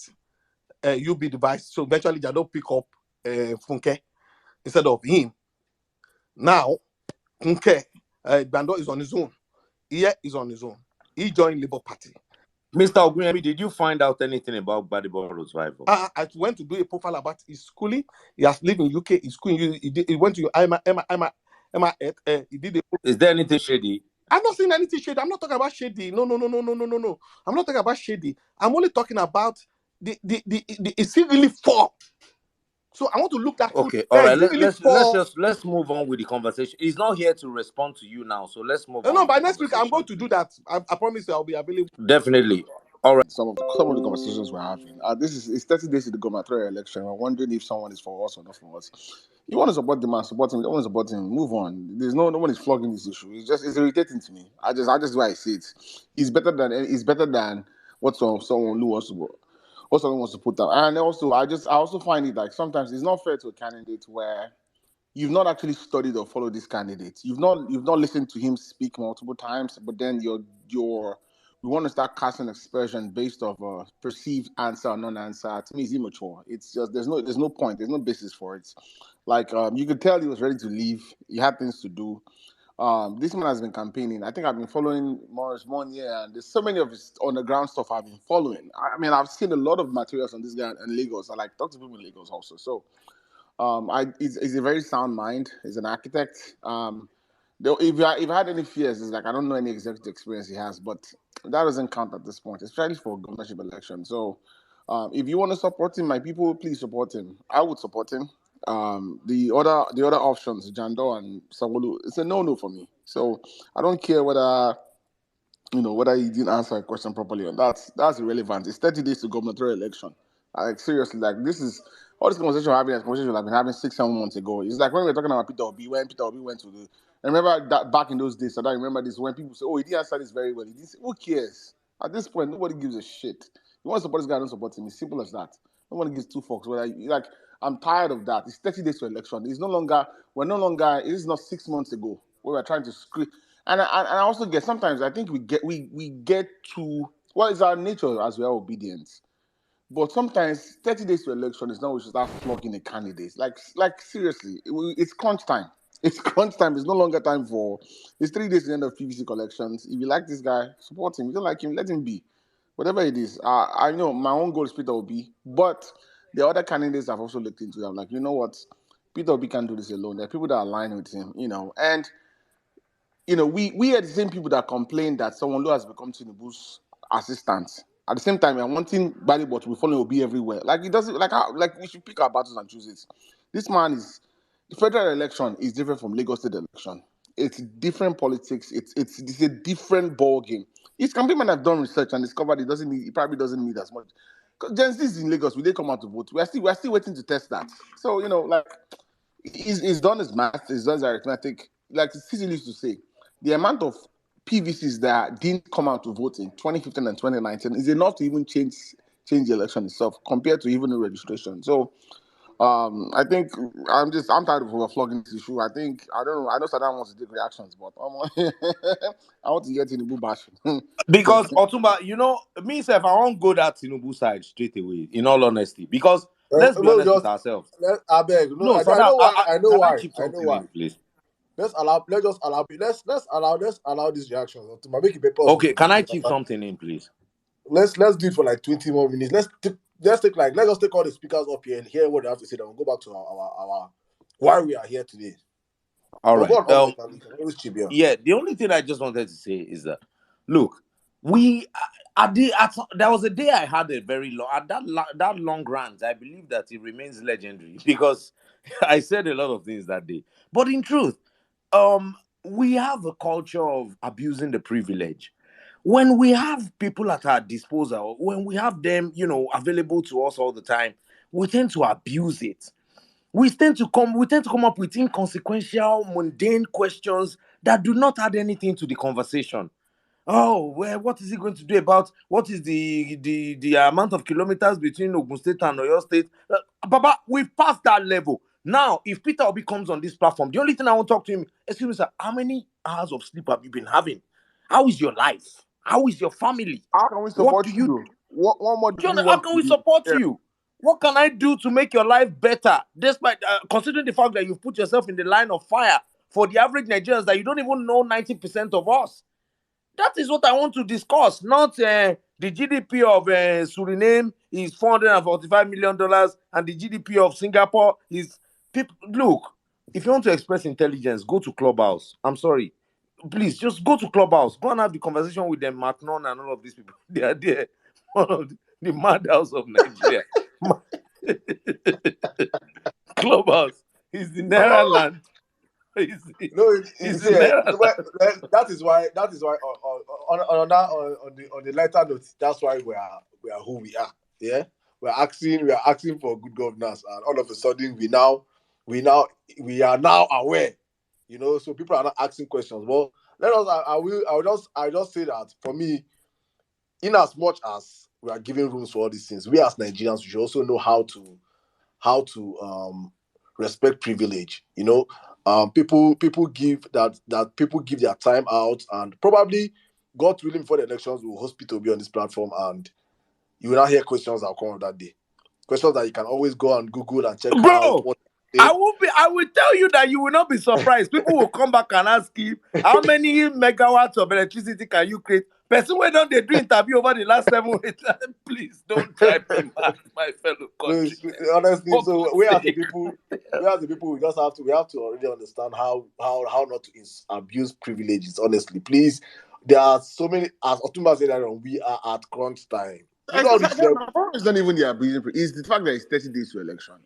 you be the vice. So eventually Jandor pick up Funke instead of him. Now Funke Jandor is on his own. Here is on his own. He joined Labour Party. Mr. Ogunyemi, did you find out anything about Gbadebo Survival? I went to do a profile about his schooling. He has lived in UK. His schooling. He went to Emma. He did a. Is there anything shady? I'm not saying anything shady. I'm not talking about shady. No. I'm not talking about shady. I'm only talking about the is he really for? So I want to look at. Okay, all right. Let's move on with the conversation. He's not here to respond to you now, so let's move on. No, by next week I'm going to do that. I promise you I'll be available. Definitely. All right. Some of the conversations we're having. It's 30 days to the gubernatorial election. We're wondering if someone is for us or not for us. You want to support the man, support him. You don't want to support him. Move on. There's no one is flogging this issue. It's irritating to me. I just do I see it. It's better than what someone who wants to put out. And also I also find it like sometimes it's not fair to a candidate where you've not actually studied or followed this candidate. You've not listened to him speak multiple times, but then we want to start casting aspersion based off a perceived answer or non-answer. To me, it's immature. It's just there's no point. There's no basis for it. Like you could tell he was ready to leave. He had things to do. This man has been campaigning. I think I've been following Morris 1 year, and there's so many of his on-the-ground stuff I've been following. I mean, I've seen a lot of materials on this guy in Lagos. I like talk to people in Lagos also. So he's a very sound mind. He's an architect. If you had any fears, it's like I don't know any executive experience he has, but that doesn't count at this point, especially for governorship election. So if you want to support him, my people, please support him. I would support him. The other options, Jandor and Sanwo-Olu, it's a no for me. So I don't care whether whether he didn't answer a question properly, and that's irrelevant. It's 30 days to gubernatorial election. Like seriously, like this is all this conversation we're having. Is conversation I've been having 6-7 months ago. It's like when we were talking about Peter Obi, when Peter Obi went to the. I remember that back in those days. So I remember this when people say, "Oh, he didn't answer this very well." Who cares? At this point, nobody gives a shit. You want to support this guy, don't support him. It's simple as that. Nobody gives two fucks. Whether like I'm tired of that. It's 30 days to election. It's no longer. We're no longer. It is not 6 months ago where we're trying to screw. And I also get sometimes I think we get to what is our nature as we are obedient. But sometimes 30 days to election is not we should start flogging the candidates. Like seriously, it's crunch time. It's crunch time. It's no longer time for. It's 3 days to the end of PVC collections. If you like this guy, support him. If you don't like him, let him be. Whatever it is. I know my own goal is Peter Obi, but the other candidates have also looked into them. Like, you know what? Peter Obi can't do this alone. There are people that align with him, and we are the same people that complain that someone who has become Tinubu's assistant. At the same time, we're wanting Ballybot to be following Obi everywhere. Like it doesn't like we should pick our battles and choose it. This man is the federal election is different from Lagos State election. It's different politics. It's a different ball game. His campaign man have done research and discovered he probably doesn't need as much. Because Gen Z is in Lagos, will they come out to vote? We're still waiting to test that. So like he's done his math, he's done his arithmetic. Like Cecil used to say, the amount of PVCs that didn't come out to vote in 2015 and 2019 is enough to even change the election itself compared to even the registration. So I think I'm tired of flogging this issue. I don't know. I know Saddam wants to take reactions, but I want to get Tinubu bashing. Because Otumba, me self, I won't go that Tinubu side straight away. In all honesty, because let's be honest with ourselves. I beg. No, I Saddam, know why. I know can why. I chip I know something why. in, please? Let's allow these reactions to make it paper. Okay, can I chip something in, please? Let's do it for like 20 more minutes. Let's just take all the speakers up here and hear what they have to say. Then we'll go back to our why we are here today. All right. You can always chip here. Yeah, the only thing I just wanted to say is that look, there was a day I had a very long that long rant. I believe that it remains legendary because I said a lot of things that day. But in truth, we have a culture of abusing the privilege. When we have people at our disposal, when we have them, available to us all the time, we tend to abuse it. We tend to come up with inconsequential, mundane questions that do not add anything to the conversation. Oh, well, what is he going to do about what is the amount of kilometers between Ogun State and Oyo State? Baba, we've passed that level. Now, if Peter Obi comes on this platform, the only thing I want to talk to him, excuse me, sir, how many hours of sleep have you been having? How is your life? How is your family? How can we support you? What more do you want? How can we support you? What can I do to make your life better? Despite considering the fact that you've put yourself in the line of fire for the average Nigerians that you don't even know 90% of us. That is what I want to discuss, not the GDP of Suriname is $445 million and the GDP of Singapore is... Look, if you want to express intelligence, go to Clubhouse. I'm sorry. Please, just go to Clubhouse. Go and have the conversation with them, Macron and all of these people. They are there. One of the madhouse of Nigeria. Clubhouse is the Naira land. That is why on the lighter note, that's why we are who we are. Yeah, we are asking for good governance, and all of a sudden we are now aware. So people are not asking questions. Well, I just say that for me, in as much as we are giving rooms for all these things, we as Nigerians we should also know how to respect privilege. People give their time out, and probably God willing before the elections will host Peter Obi on this platform, and you will not hear questions that will come up that day. Questions that you can always go and Google and check out. I will tell you that you will not be surprised. People will come back and ask him, how many megawatts of electricity can you create? Person why don't they do interview over the last 7 weeks? Please don't drive me mad, my fellow countrymen. Honestly, so we as the people, we have to already understand how not to abuse privileges. Honestly, please, there are so many. As Otumba said earlier, we are at crunch time. It's not even the abusing. It's the fact that it's 30 days to election.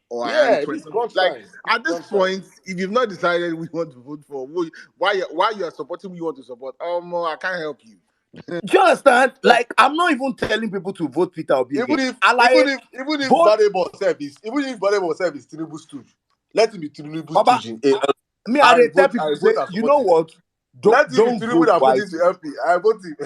At this point, if you've not decided we want to vote for why you are supporting who you want to support, I can't help you. Do you understand? Like, I'm not even telling people to vote Peter Obi Even again. if Vote Badebo service, Tinubu stooge, let him be Tinubu Baba. stooge. Me, I tell I people say, vote and you support know him. what? Let him be Don't Tinubu vote and put him wisely. to LP. I vote him.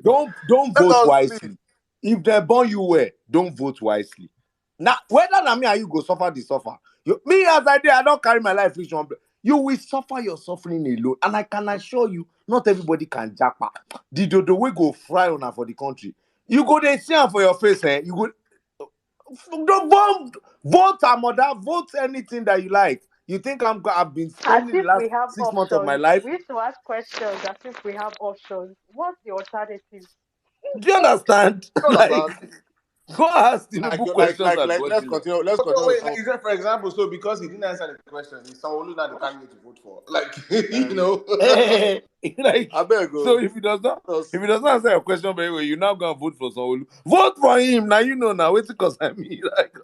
Don't Let vote us wisely. If they born you well, don't vote wisely. Now, whether na me and you go suffer the suffer. Me as I did, I don't carry my life reach one. You will suffer your suffering alone, and I can assure you, not everybody can japa. The dodo we go fry on for the country. You go there, see am for your face, eh? You go don't vote mother, vote anything that you like. You think I've been As spending the if last we have 6 months of my options. life? We used to ask questions as if we have options. What's the alternative? Do you understand? you Like, understand? go ask Tinubu questions at Let's Godila. continue. Let's So continue. wait, like, for example, so because he didn't answer the question, is Sanwo-Olu not the candidate to vote for? Like, you know. Like, I beg so you. if he does not answer your question very well, you now go and vote for Sanwo-Olu. Vote for him. Now you know now. Wait because I mean, like,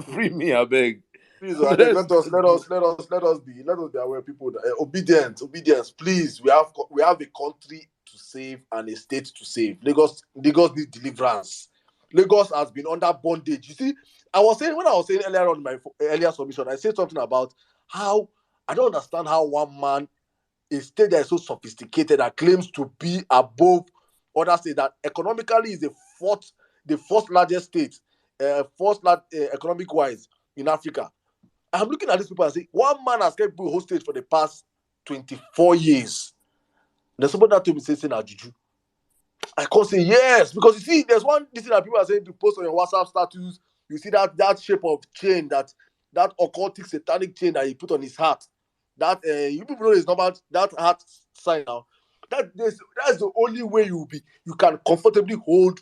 free me, I beg. Please, I beg, Let's let us be aware people that, obedience. Please, we have a country to save and a state to save. Lagos need deliverance. Lagos has been under bondage. You see, I was saying earlier on in my earlier submission, I said something about how I don't understand how one man, a state that is so sophisticated that claims to be above other states, that economically is the first largest state, economic wise in Africa. I'm looking at these people and say, one man has kept people hostage for the past 24 years. There's somebody that told me saying juju. I can't say yes, because you see, there's one thing that people are saying to post on your WhatsApp status. You see that shape of chain, that occultic satanic chain that he put on his heart. That you people know is normal, that heart sign now. That's the only way you can comfortably hold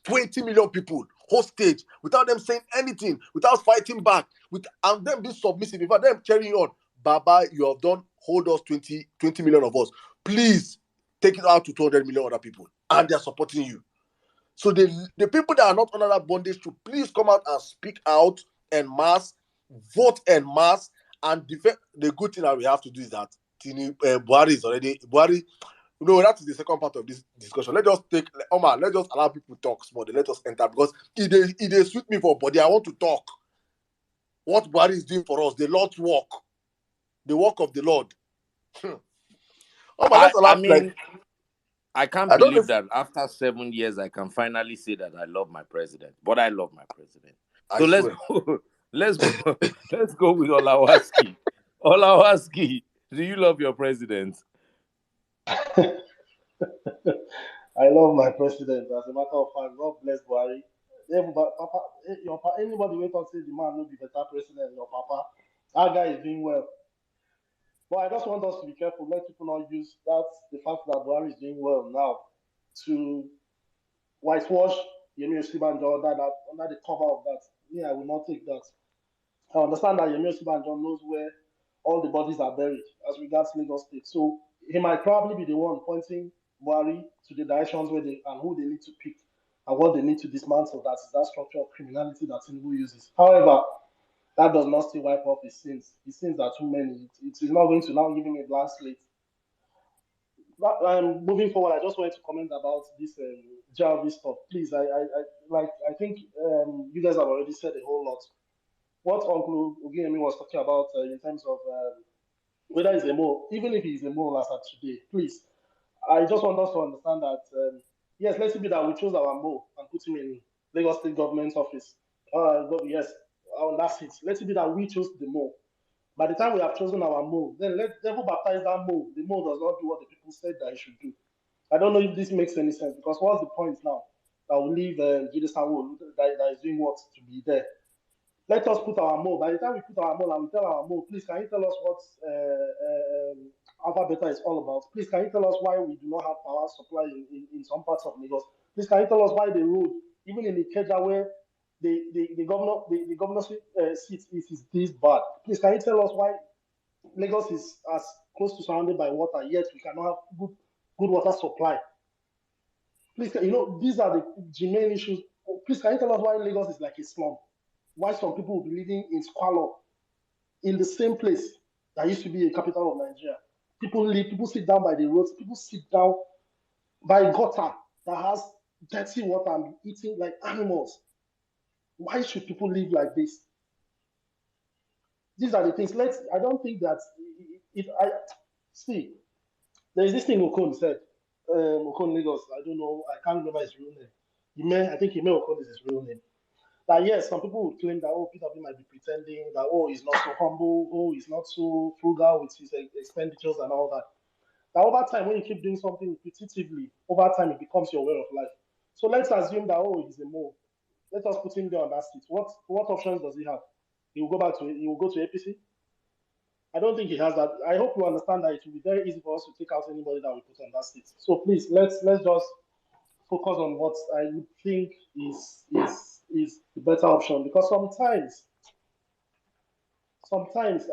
20 million people hostage without them saying anything, without fighting back, and them being submissive, in fact, them carrying on. Baba, you have done, hold us 20 million of us. Please take it out to 200 million other people, and they're supporting you. So the people that are not under that bondage should please come out and speak out en masse, vote en masse, and defend. The good thing that we have to do is that Buhari is already No, that is the second part of this discussion. Let's just allow people to talk small. Let us enter, because it is suit me for body. I want to talk. What Buhari is doing for us, the Lord's work, the work of the Lord. Let's allow I can't I don't know believe that after 7 years I can finally say that I love my president. But I love my president. So let's go. Let's go with Olawaski. Olawaski, do you love your president? I love my president. As a matter of fact, God bless Buhari. Anybody wait and say the man will be better president than your papa. That guy is doing well. But I just want us to be careful. Let people not use the fact that Buhari is doing well now to whitewash Yemi Osibanjo under the cover of that. I will not take that. I understand that Yemi Osibanjo knows where all the bodies are buried as regards Lagos State. So he might probably be the one pointing Buhari to the directions where and who they need to pick and what they need to dismantle. That is that structure of criminality that Tinubu uses. However, that does not still wipe off his sins. His sins are too many. It is not going to now give him a blank slate. Moving forward, I just wanted to comment about this JRV stuff. Please, I think you guys have already said a whole lot. What Uncle Ogiemi was talking about in terms of whether he's a mole, even if he's a mole as of today, please, I just want us to understand that, yes, let's be that we chose our mole and put him in Lagos State government's office. Yes, that's it. Let's be that we chose the mole. By the time we have chosen our mole, then let devil baptize that mole. The mole does not do what the people said that he should do. I don't know if this makes any sense, because what's the point now that we leave Jide Sanwo that is doing what to be there? Let us put our mole. By the time we put our mole and we tell our mole, please, can you tell us what AlphaBeta is all about? Please, can you tell us why we do not have power supply in some parts of Lagos? Please, can you tell us why the road, even in Ikeja where the governorship seat is this bad? Please, can you tell us why Lagos is as close to surrounded by water, yet we cannot have good water supply? Please, these are the main issues. Please, can you tell us why Lagos is like a slum? Why some people will be living in squalor in the same place that used to be a capital of Nigeria? People sit down by the roads, people sit down by gutter that has dirty water and be eating like animals. Why should people live like this? These are the things. I don't think that if I see, there is this thing Okon said. Okon Lagos. I don't know. I can't remember his real name. I think Ime Okon is his real name. That yes, some people would claim that Peter Obi might be pretending that he's not so humble, he's not so frugal with his expenditures and all that. That over time, when you keep doing something repetitively, over time it becomes your way of life. So let's assume that he's a mole. Let us put him there on that seat. What options does he have? He will go to APC. I don't think he has that. I hope you understand that it will be very easy for us to take out anybody that we put on that seat. So please let's just focus on what I would think is the better option, because sometimes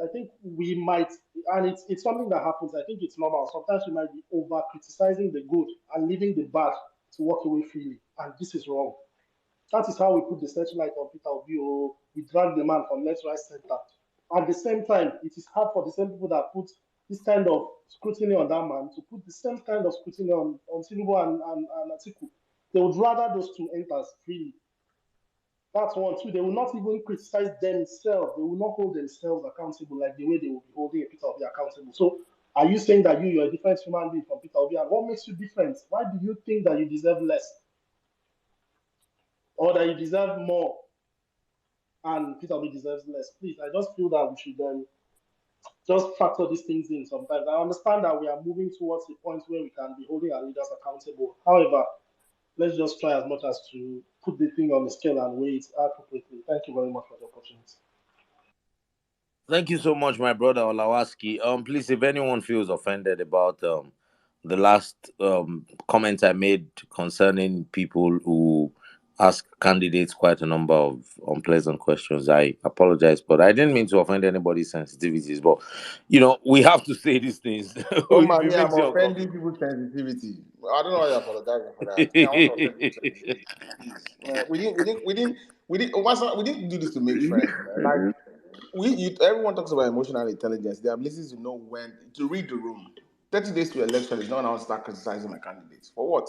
I think we might, and it's something that happens. I think it's normal. Sometimes we might be over criticizing the good and leaving the bad to walk away freely, and this is wrong. That is how we put the searchlight on Peter Obi. We drag the man from left, right, center. At the same time, it is hard for the same people that put this kind of scrutiny on that man to put the same kind of scrutiny on Tinubu and Atiku. They would rather those two enter freely. That's one. Two, they will not even criticize themselves. They will not hold themselves accountable like the way they will be holding a Peter Obi accountable. So, are you saying that you're a different human being from Peter Obi? And what makes you different? Why do you think that you deserve less or that you deserve more and Peter Obi deserves less? Please, I just feel that we should just factor these things in sometimes. I understand that we are moving towards a point where we can be holding our leaders accountable. However, let's just try as much as to put the thing on the scale and weigh it appropriately. Thank you very much for the opportunity. Thank you so much, my brother Olawaski. Please, if anyone feels offended about the last comment I made concerning people who ask candidates quite a number of unpleasant questions, I apologize, but I didn't mean to offend anybody's sensitivities. But we have to say these things Oh if man, it me, I'm makes you offending uncomfortable. people's sensitivity. I don't know why you're apologizing for that. Me, I want to offend people's sensitivity. Please, man, we didn't do this to make friends, man. Like everyone talks about emotional intelligence, the ability to know when to read the room. 30 days to election is not now start criticizing my candidates. For what?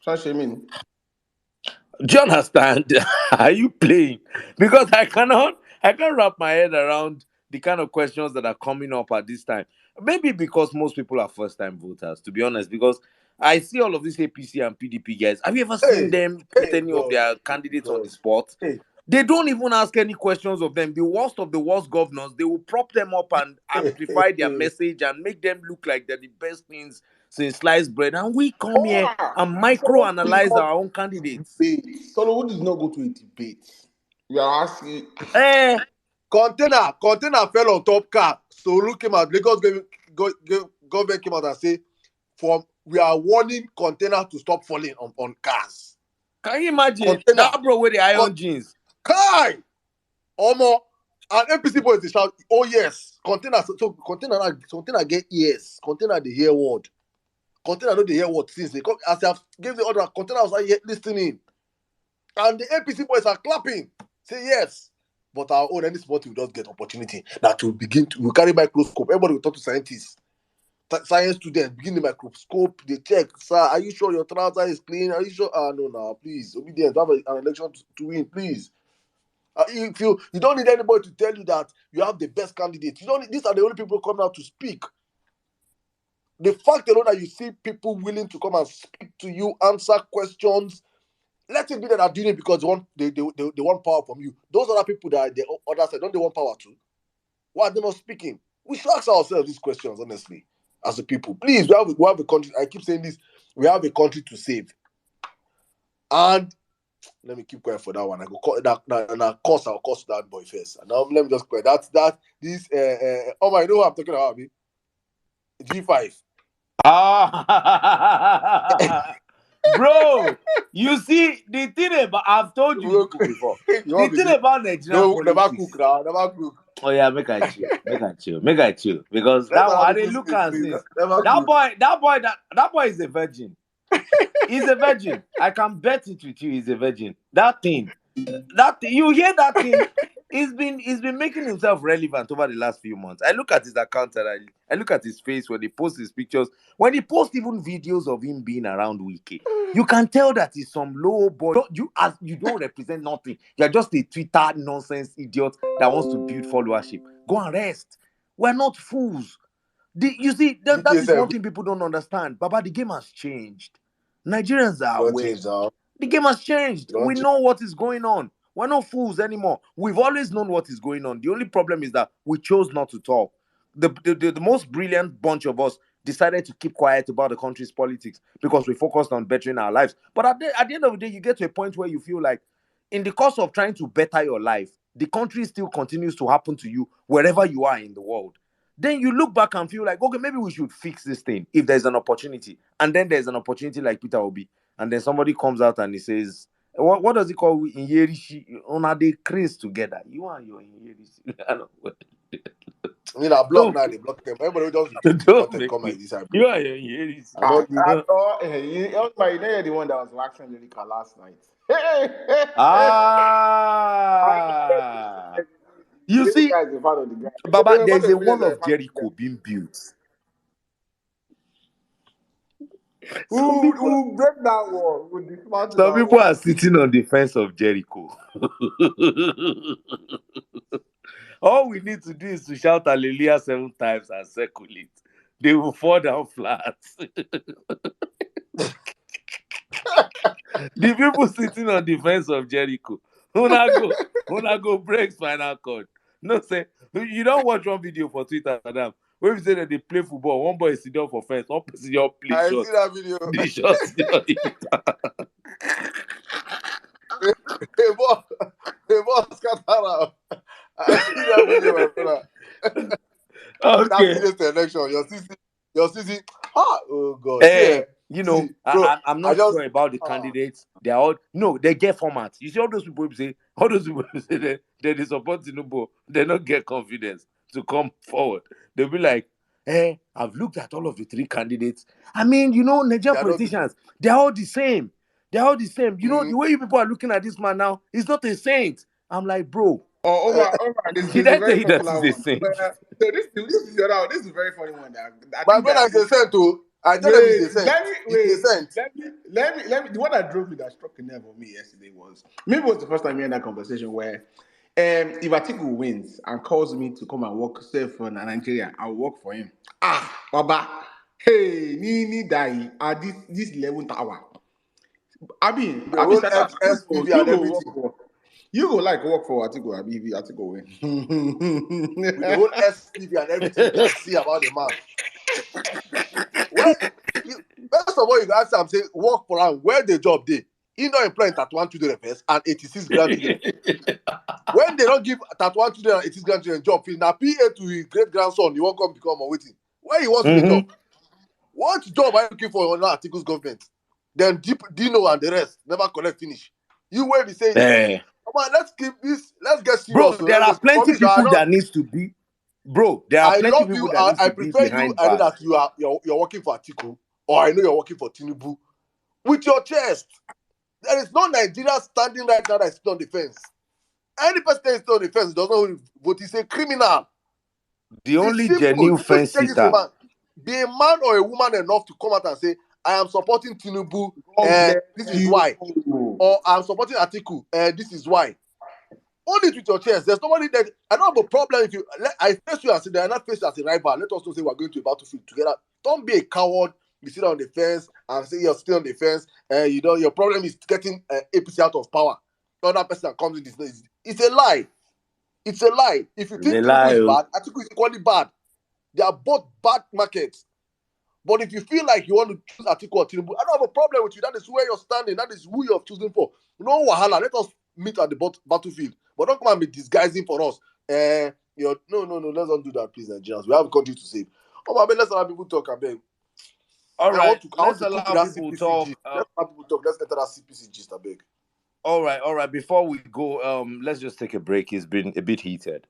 Try shaming. Do you understand? Are you playing? Because I can't wrap my head around the kind of questions that are coming up at this time. Maybe because most people are first time voters, to be honest, because I see all of these APC and PDP guys. Have you ever seen Hey, them put hey, any of God, their candidates on the God. spot? Hey, They don't even ask any questions of them. The worst of the worst governors, they will prop them up and amplify their message and make them look like they're the best things since sliced bread. And we come here and Someone who did micro-analyze not our own candidates. debate. Someone who did not go to a debate. We are asking. Eh, container fell on top car. So look came out. Lagos government came out and say, we are warning container to stop falling on cars. can you imagine Container, that bro with the con- iron jeans? Kai, Omar, and NPC boys they shout, oh yes, container. So container get yes, container the hear word. Container know the hear word since they come as they have gave the order. Container was like listening, and the NPC boys are clapping. Say yes. But our own any sport will just get opportunity that will begin to we carry microscope. Everybody will talk to scientists, science students, begin the microscope, they check, sir, are you sure your trouser is clean? Are you sure? No, no, please, obedience, have an election to win, please. If you don't need anybody to tell you that you have the best candidate. You don't. These are the only people coming out to speak. The fact alone that you see people willing to come and speak to you, answer questions, let it be that are doing it because they want power from you. Those other people that are the other side, don't they want power too? Why are they not speaking? We should ask ourselves these questions, honestly, as a people. Please, we have a country. I keep saying this. We have a country to save. And let me keep quiet for that one. I go call that. I'll cost that boy first. And now let me just quiet. This. Omar, you know what I'm talking about, me? G5. Ah, bro, you see the thing about I've told you people before. The thing about Nigerian No, never cook politics. now. Never cook. Oh yeah, make I chill, make I chill, because Let's that one have I dey people look speak, at please. since Never that cook. boy is a virgin. He's a virgin. I can bet it with you. He's a virgin. That thing, you hear that thing? He's been making himself relevant over the last few months. I look at his account and I look at his face when he posts his pictures. When he posts even videos of him being around Wiki, you can tell that he's some low boy. You don't represent nothing. You're just a Twitter nonsense idiot that wants to build followership. Go and rest. We're not fools. You see, that is one thing people don't understand. Baba, the game has changed. Nigerians are Don't aware. change now. The game has changed. Don't We change. know what is going on. We're not fools anymore. We've always known what is going on. The only problem is that we chose not to talk. The most brilliant bunch of us decided to keep quiet about the country's politics because we focused on bettering our lives. But at the end of the day, you get to a point where you feel like in the course of trying to better your life, the country still continues to happen to you wherever you are in the world. Then you look back and feel like, okay, maybe we should fix this thing if there's an opportunity. And then there's an opportunity like Peter Obi. And then somebody comes out and he says, what does he call Inyerishi? On they craze together. You and your Inyerishi. I don't know. I mean, I block now, they block them. Everybody just Don't content make come me. like this. I You are your Inyerishi. I don't I thought you know the one that was waxing lyrical last night. Ah. You This see, guy is a fan of the guy. Baba, You're there's fan a of wall the of guy. Jericho being built. Who break that wall? Who dismantle Some that people wall? are sitting on the fence of Jericho. All we need to do is to shout hallelujah 7 times and circle it. They will fall down flat. The people sitting on the fence of Jericho, una go break spinal cord. No say you don't watch one video for Twitter, madam. When we say that they play football, one boy is sitting down for fence, one person just play I shot. see that video. The shot still on it. The boss got out. I see that video, my brother. Okay. That video election, your CC. Oh God. See, you know, bro, I'm not sure about the candidates. They are all they get formats. You see, all those people say they support Tinubu, they don't get confidence to come forward. They'll be like, I've looked at all of the 3 candidates. I mean, you know, Nigerian politicians, they're all the same. They're all the same. You know, the way you people are looking at this man now, he's not a saint. I'm like, bro. Omar, this Did is I a tell very you that popular he's a one. saint? So this is the other one. This is a very funny one. My brother is a saint too. I tell him he's a saint. Let me. The one that drove me, that struck a nerve on me yesterday was, maybe it was the first time we had that conversation where if Atiku wins and calls me to come and work, say for Nigeria, I'll work for him. Baba, hey, Nini die at this 11th hour. I mean, SPV and everything. You go like work for Atiku, Atiku win. With the whole SPV and everything you can see about the man. First of all, you ask him, say, work for him, where the job dey? He not employing 31 children first and 86 grandchildren. When they don't give 31 children and 86 grandchildren job, now PA to his great grandson, you won't come become a waiting. Where he wants to the job? What job are you looking for on Atiku's government? Then Dino and the rest never collect finish. You will be saying, come on, let's keep this, let's get serious. Bro, there are plenty people that needs to be. Bro, there are plenty people that needs to be behind I know bars. that you're working for Atiku, or I know you're working for Tinubu. With your chest. There is no Nigeria standing right now that is still on the fence. Any person that is still on the fence does not vote. He's a criminal. The only genuine fence sitter. Be a man or a woman enough to come out and say, I am supporting Tinubu, this is why. Or I'm supporting Atiku, this is why. Hold it with your chest. There's nobody that I don't have a problem if I face you and say they are not faced as a rival. Let us not say we're going to a battlefield together. Don't be a coward. You sit on the fence and say you're still on the fence. You know your problem is getting APC out of power. The other person that comes in this, it's a lie. It's a lie. If you think Tinubu is bad, Atiku is equally bad. They are both bad markets. But if you feel like you want to choose Atiku or Tinubu, I don't have a problem with you. That is where you're standing. That is who you're choosing for. No wahala. Let us meet at the battlefield. But don't come and be disguising for us. No. Let's not do that, please, Nigerians. We have a country to save. Oh, my, let's allow people talk, I beg. All right, let's allow people talk. Let's allow people talk. Let's enter that CPC gist, I beg. All right. Before we go, let's just take a break. It's been a bit heated.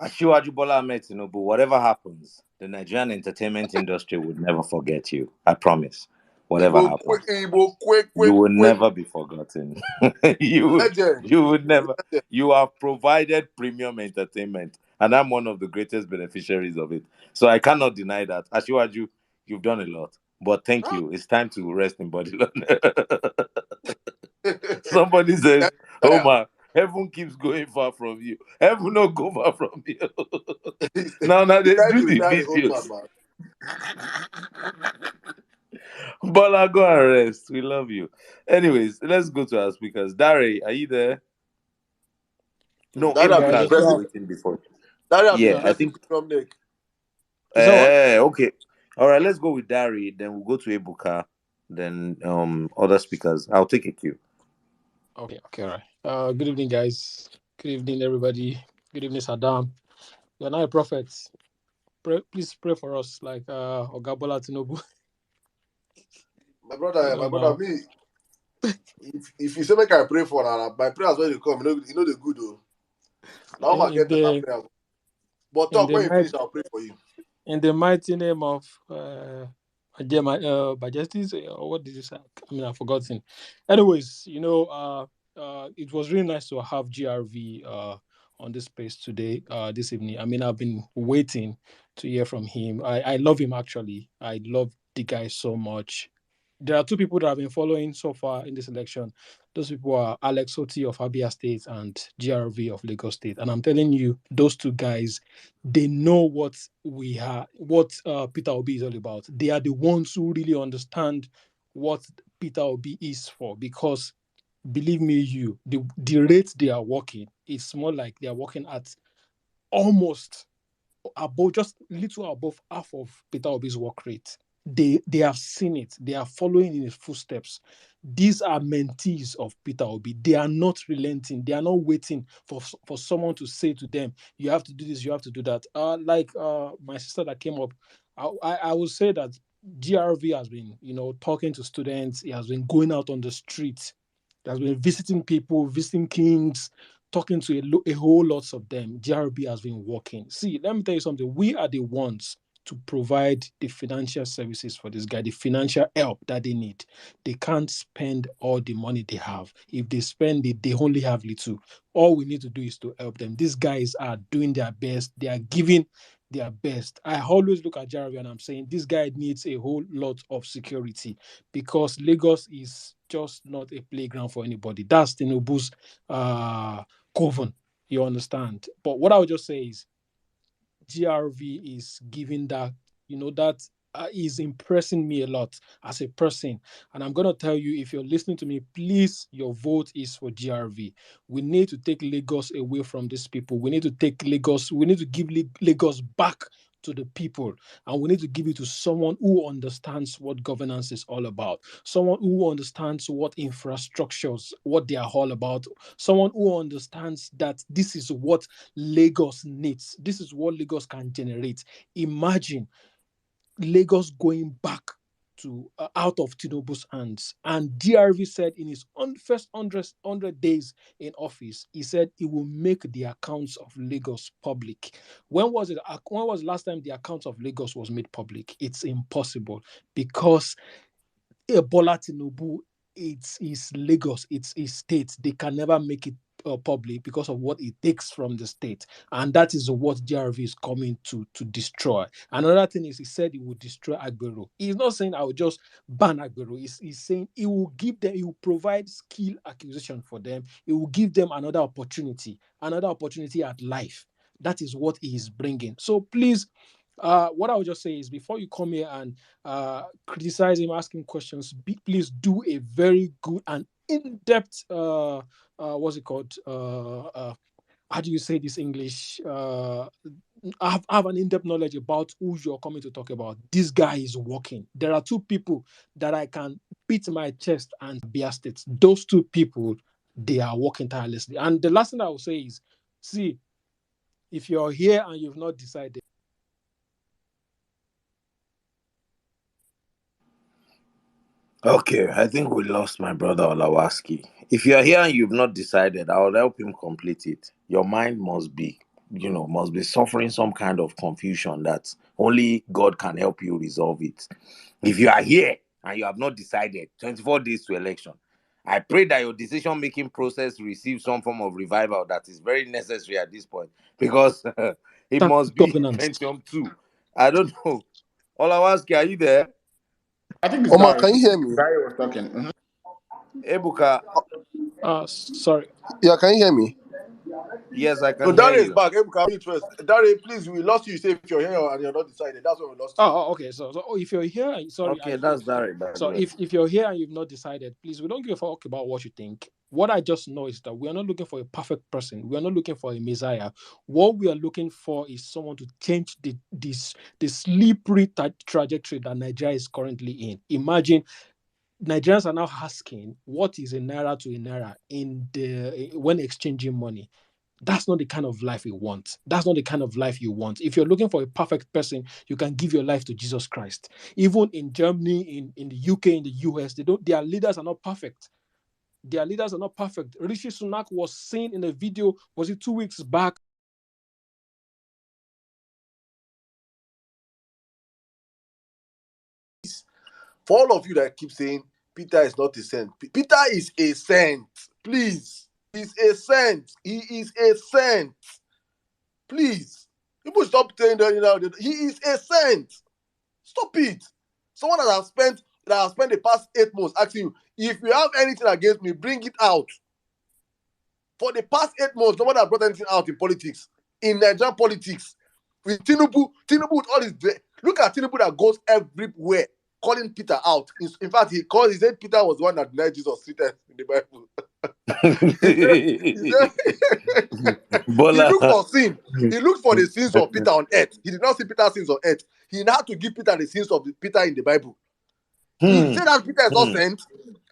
Asiwaju Bola Ahmed Tinubu, whatever happens, the Nigerian entertainment industry would never forget you. I promise. Whatever happens, you will never be forgotten. Legend. You would never. You have provided premium entertainment, and I'm one of the greatest beneficiaries of it. So I cannot deny that. Asiwaju, you've done a lot. But thank you. It's time to rest in body. Somebody says, Omar, heaven keeps going far from you. Heaven not go far from you. now they Try do to the retire the old videos. man. Bola, go and rest. We love you. Anyways, let's go to our speakers. Dari, are you there? No, That have been Ebuka has been stressing. waiting before. That have been Yeah, I stressing think. from Nick. Is that what? Okay. All right, let's go with Dari. Then we'll go to Ebuka. Then other speakers. I'll take a cue. Okay, all right. Good evening, guys. Good evening, everybody. Good evening, Saddam. You're not a prophet. Please pray for us, like Ogabola Tinubu. My brother, me. If you say make I pray for her, my prayers when you come, you know the good though. Now I get better prayer. But talk when you finish, I'll pray for you. In the mighty name of Majesties, or what did you say? I mean, I've forgotten. Anyways, it was really nice to have GRV on this space today, this evening. I mean, I've been waiting to hear from him. I love him, actually. I love the guy so much. There are two people that I've been following so far in this election. Those people are Alex Oti of Abia State and GRV of Lagos State. And I'm telling you, those two guys, they know what Peter Obi is all about. They are the ones who really understand what Peter Obi is for. Because believe me, the rate they are working, it's more like they are working at almost above, just little above half of Peter Obi's work rate. They have seen it. They are following in his footsteps. These are mentees of Peter Obi. They are not relenting. They are not waiting for someone to say to them, you have to do this, you have to do that. Like my sister that came up, I would say that GRV has been, talking to students. He has been going out on the streets. He has been visiting people, visiting kings, talking to a whole lots of them. GRB has been working. See, let me tell you something. We are the ones to provide the financial services for this guy, the financial help that they need. They can't spend all the money they have. If they spend it, they only have little. All we need to do is to help them. These guys are doing their best. They are giving their best. I always look at Jaravi and I'm saying this guy needs a whole lot of security because Lagos is just not a playground for anybody. That's Tinubu's coven, you understand? But what I would just say is GRV is giving that, that is impressing me a lot as a person. And I'm going to tell you, if you're listening to me, please, your vote is for GRV. We need to take Lagos away from these people. We need to take Lagos, we need to give Lagos back to the people, and we need to give it to someone who understands what governance is all about, someone who understands what infrastructures, what they are all about, someone who understands that this is what Lagos needs, this is what Lagos can generate. Imagine Lagos going back to out of Tinubu's hands. And DRV said in his first 100 days in office, he said he will make the accounts of Lagos public. When was the last time the accounts of Lagos was made public? It's impossible because Bola Tinubu, it's Lagos, it's his state. They can never make it public because of what it takes from the state, and that is what GRV is coming to destroy. Another thing is, he said he will destroy Agbero. He's not saying I will just ban Agbero. He's saying he will give them, he will provide skill acquisition for them. He will give them another opportunity at life. That is what he is bringing. So please, What I would just say is before you come here and criticize him, asking questions, please do a very good and in-depth what's it called? How do you say this English? Have an in-depth knowledge about who you're coming to talk about. This guy is working. There are two people that I can beat my chest and bear states. Those two people, they are working tirelessly. And the last thing I will say is, see, if you're here and you've not decided. Okay, I think we lost my brother Olawaski. If you're here and you've not decided, I'll help him complete it. Your mind must be, must be suffering some kind of confusion that only God can help you resolve it. If you are here and you have not decided, 24 days to election, I pray that your decision-making process receives some form of revival that is very necessary at this point because it must be governance. Pentium 2. I don't know. Olawaski, are you there? I think it's Omar, Dari. can you hear me? Dari was talking. Ebuka. Sorry. Yeah, can you hear me? Yes, I No, can hear Dari is you. back. Ebuka, mute first. Dari, please, we lost you. Say if you're here and you're not decided. That's when we lost you. Okay. So if you're here, sorry. Okay, that's Dari, by So the way. if you're here and you've not decided, please, we don't give a fuck about what you think. What I just know is that we are not looking for a perfect person. We are not looking for a messiah. What we are looking for is someone to change the slippery trajectory that Nigeria is currently in. Imagine Nigerians are now asking what is a naira to a naira when exchanging money. That's not the kind of life we want. That's not the kind of life you want. If you're looking for a perfect person, you can give your life to Jesus Christ. Even in Germany, in the UK, in the US, their leaders are not perfect. Their leaders are not perfect. Rishi Sunak was seen in a video, was it 2 weeks back? For all of you that keep saying Peter is not a saint, Peter is a saint. Please, he's a saint. He is a saint. Please, people stop saying that. He is a saint. Stop it. Someone that has spent the past 8 months asking you if you have anything against me, bring it out. For the past 8 months, nobody has brought anything out in politics, in Nigerian politics. With Tinubu with all his look at Tinubu that goes everywhere calling Peter out. In fact, he said Peter was the one that denied Jesus 3 times in the Bible. He looked for sin. He looked for the sins of Peter on earth. He did not see Peter's sins on earth. He had to give Peter the sins of Peter in the Bible. He said that Peter is not sent.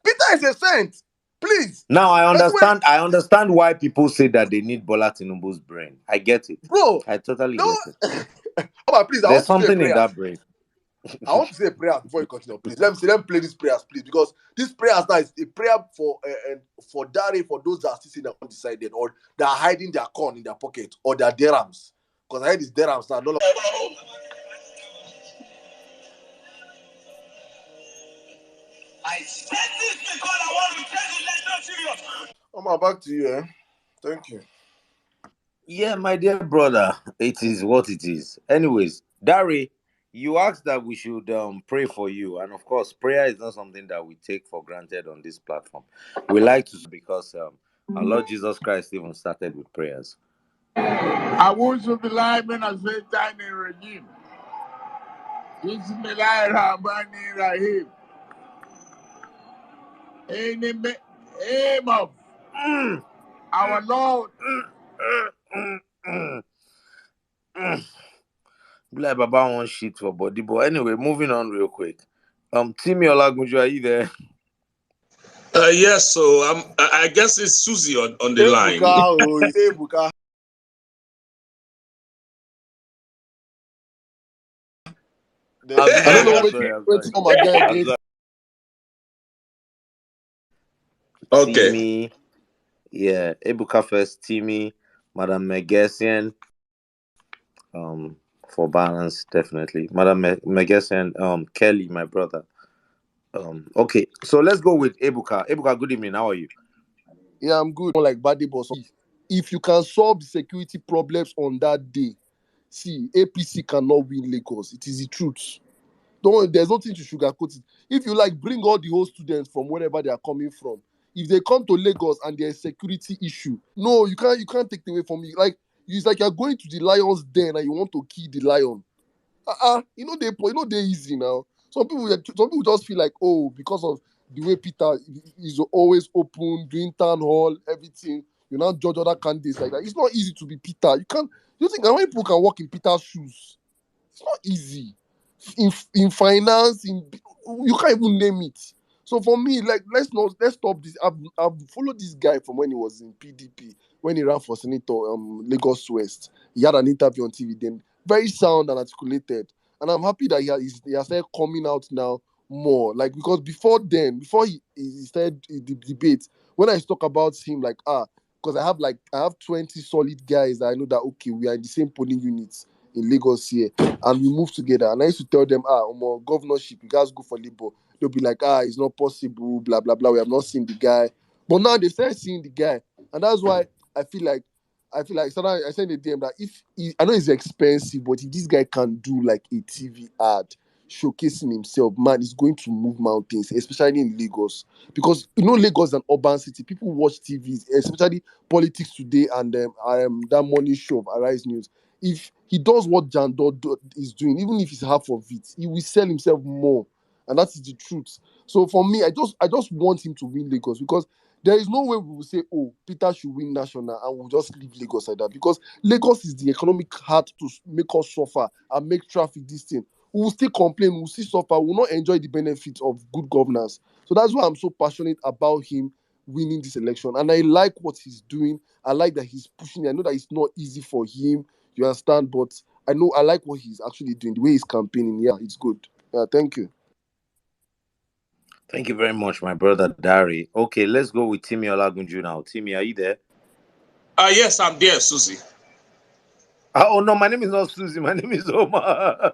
Peter is a saint. Please. Now I understand. I understand why people say that they need Bola Tinubu's brain. I get it, bro. I totally get it. Omar, please, I There's want to say something in prayers. that brain. I want to say a prayer before you continue, please. Let me play these prayers, please, because these prayers now is a prayer for Dari, for those that are still sitting undecided or that are hiding their corn in their pocket or their dirhams. Because I heard these dirhams now. I said this because I want to take the election serious. Omar, back to you. Thank you. Yeah, my dear brother, it is what it is. Anyways, Dari, you asked that we should pray for you, and of course, prayer is not something that we take for granted on this platform. We like to because our Lord Jesus Christ even started with prayers. أعوذ بالله من الشيطان الرجيم بسم الله الرحمن الرحيم In the name of our Lord. Like Baba one shit for body, but anyway, moving on real quick. Timmy Olagunju, are you there? Yes, so I guess it's Susie on the line. Ebuka. I don't know where to come again. Okay. Timmy, yeah, Ebuka first, Timmy, Madam Megesian, for balance, definitely. Madam Megesian, Kelly, my brother. Okay, so let's go with Ebuka. Ebuka, good evening. How are you? Yeah, I'm good. Like Badi Boss. If you can solve the security problems on that day, see, APC cannot win Lagos. It is the truth. There's nothing to sugarcoat it. If you like, bring all the whole students from wherever they are coming from. If they come to Lagos and there's a security issue, no, you can't take it away from me. Like, it's like you're going to the lion's den and you want to kill the lion. They easy now. Some people just feel like, oh, because of the way Peter is always open, doing town hall, everything. You now judge other candidates like that. It's not easy to be Peter. You can't. You think how many people can walk in Peter's shoes? It's not easy. In finance, you can't even name it. So for me, like let's stop this. I've followed this guy from when he was in PDP, when he ran for senator, Lagos West. He had an interview on TV then, very sound and articulated. And I'm happy that he has started coming out now more. Like because before he started the debate, when I talk about him, like because I have 20 solid guys that I know that okay, we are in the same polling units in Lagos here, and we move together. And I used to tell them, governorship, you guys go for Labour. They'll be like, it's not possible, blah blah blah. We have not seen the guy, but now they started seeing the guy, and that's why I feel like sometimes I send a DM that I know it's expensive, but if this guy can do like a TV ad showcasing himself, man, he's going to move mountains, especially in Lagos, because Lagos is an urban city. People watch TVs, especially Politics Today and that morning show of Arise News. If he does what Jan Dodd is doing, even if it's half of it, he will sell himself more, and that is the truth. So for me, I just want him to win Lagos, because there is no way we will say, oh, Peter should win national and we'll just leave Lagos like that, because Lagos is the economic heart to make us suffer and make traffic this thing. We will still complain, we will still suffer, we will not enjoy the benefits of good governance. So that's why I'm so passionate about him winning this election. And I like what he's doing. I like that he's pushing. I know that it's not easy for him, you understand, but I like what he's actually doing, the way he's campaigning. Yeah, it's good. Thank you. Thank you very much, my brother Dari. Okay, let's go with Timmy Olagunju now. Timmy, are you there? Yes, I'm there, Susie. Oh no, my name is not Susie. My name is Omar. Why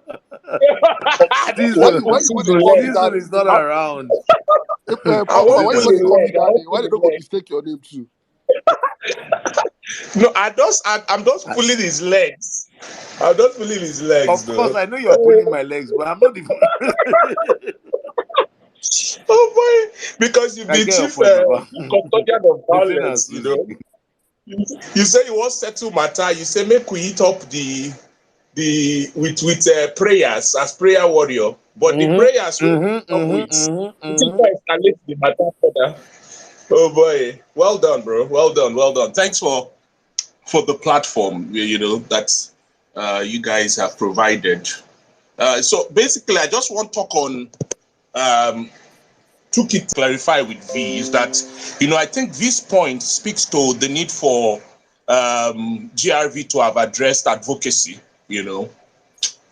want to call me that? Is not around. Omar, why you want to call me that? Why they don't go mistake your name too? No, I'm just pulling his legs. I'm just pulling his legs. Of course, I know you're pulling my legs, but I'm not even. Oh boy, because you've been chief custodian of Vawulence, You say you want settle matter. You say make we hit up with prayers as prayer warrior, but the prayers escalate the matter further. Oh boy, well done, bro. Well done. Thanks for the platform. That you guys have provided. So basically, I just want to talk on two key to clarify with V is that I think this point speaks to the need for GRV to have addressed advocacy.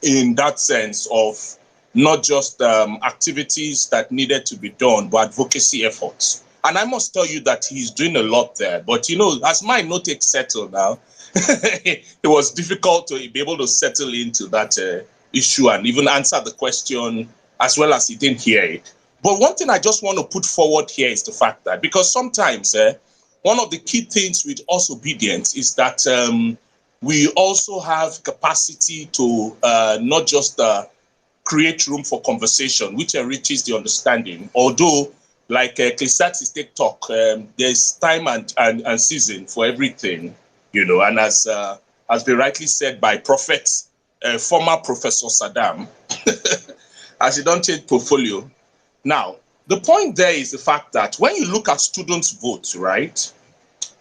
In that sense of not just activities that needed to be done, but advocacy efforts. And I must tell you that he's doing a lot there. But, as my note settled now, it was difficult to be able to settle into that issue and even answer the question as well as he didn't hear it. But one thing I just want to put forward here is the fact that, because sometimes one of the key things with us obedience is that we also have capacity to not just create room for conversation, which enriches the understanding. Although, like Ecclesiastes talk, there's time and season for everything, and as been rightly said by former Professor Sirdam, as he don't change portfolio. Now, the point there is the fact that when you look at students' votes, right,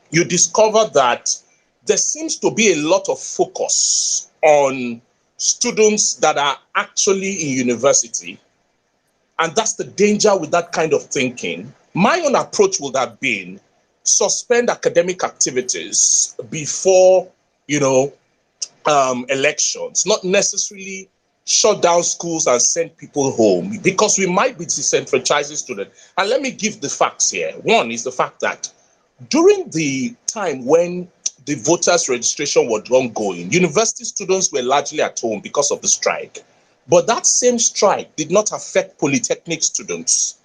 you discover that there seems to be a lot of focus on students that are actually in university. And that's the danger with that kind of thinking. My own approach would have been suspend academic activities before, elections, not necessarily shut down schools and send people home, because we might be disenfranchising students. And let me give the facts here. One is the fact that during the time when the voters registration was ongoing, university students were largely at home because of the strike. But that same strike did not affect polytechnic students.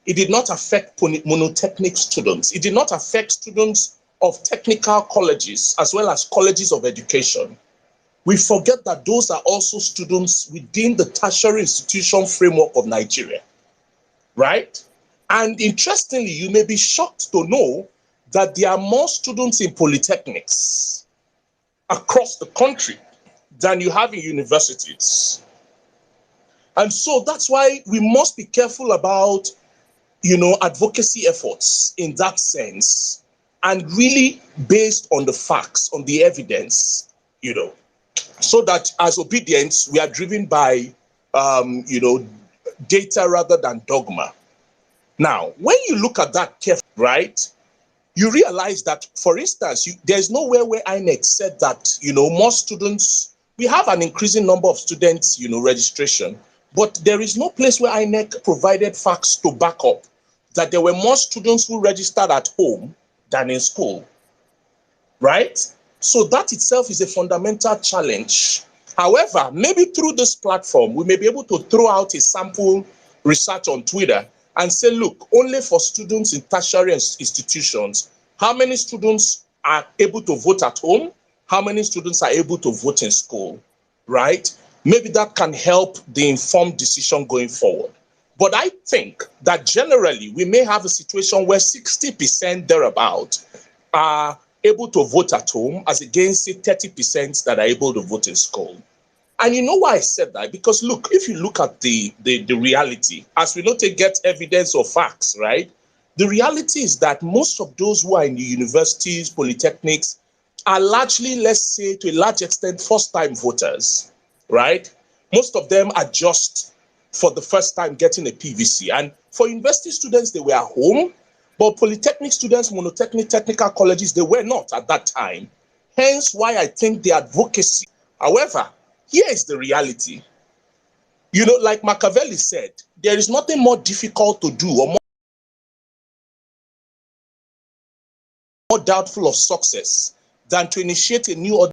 It did not affect monotechnic students. It did not affect students of technical colleges as well as colleges of education. We forget that those are also students within the tertiary institution framework of Nigeria, right? And interestingly, you may be shocked to know that there are more students in polytechnics across the country than you have in universities. And so that's why we must be careful about, advocacy efforts in that sense, and really based on the facts, on the evidence, so that as obedience, we are driven by, data rather than dogma. Now, when you look at that carefully, right, you realize that, for instance, there's nowhere where INEC said that, more students, we have an increasing number of students, registration, but there is no place where INEC provided facts to back up that there were more students who registered at home than in school, right? So that itself is a fundamental challenge. However, maybe through this platform, we may be able to throw out a sample research on Twitter and say, look, only for students in tertiary institutions, how many students are able to vote at home? How many students are able to vote in school, right? Maybe that can help the informed decision going forward. But I think that generally we may have a situation where 60% thereabout are able to vote at home as against, say, 30% that are able to vote in school. And you know why I said that? Because look, if you look at the reality, as we don't get evidence or facts, right? The reality is that most of those who are in the universities, polytechnics, are largely, let's say, to a large extent, first-time voters, right? Most of them are just for the first time getting a PVC. And for university students, they were at home, but polytechnic students, monotechnic, technical colleges, they were not at that time. Hence why I think the advocacy. However, here is the reality. Like Machiavelli said, there is nothing more difficult to do or more doubtful of success than to initiate a new order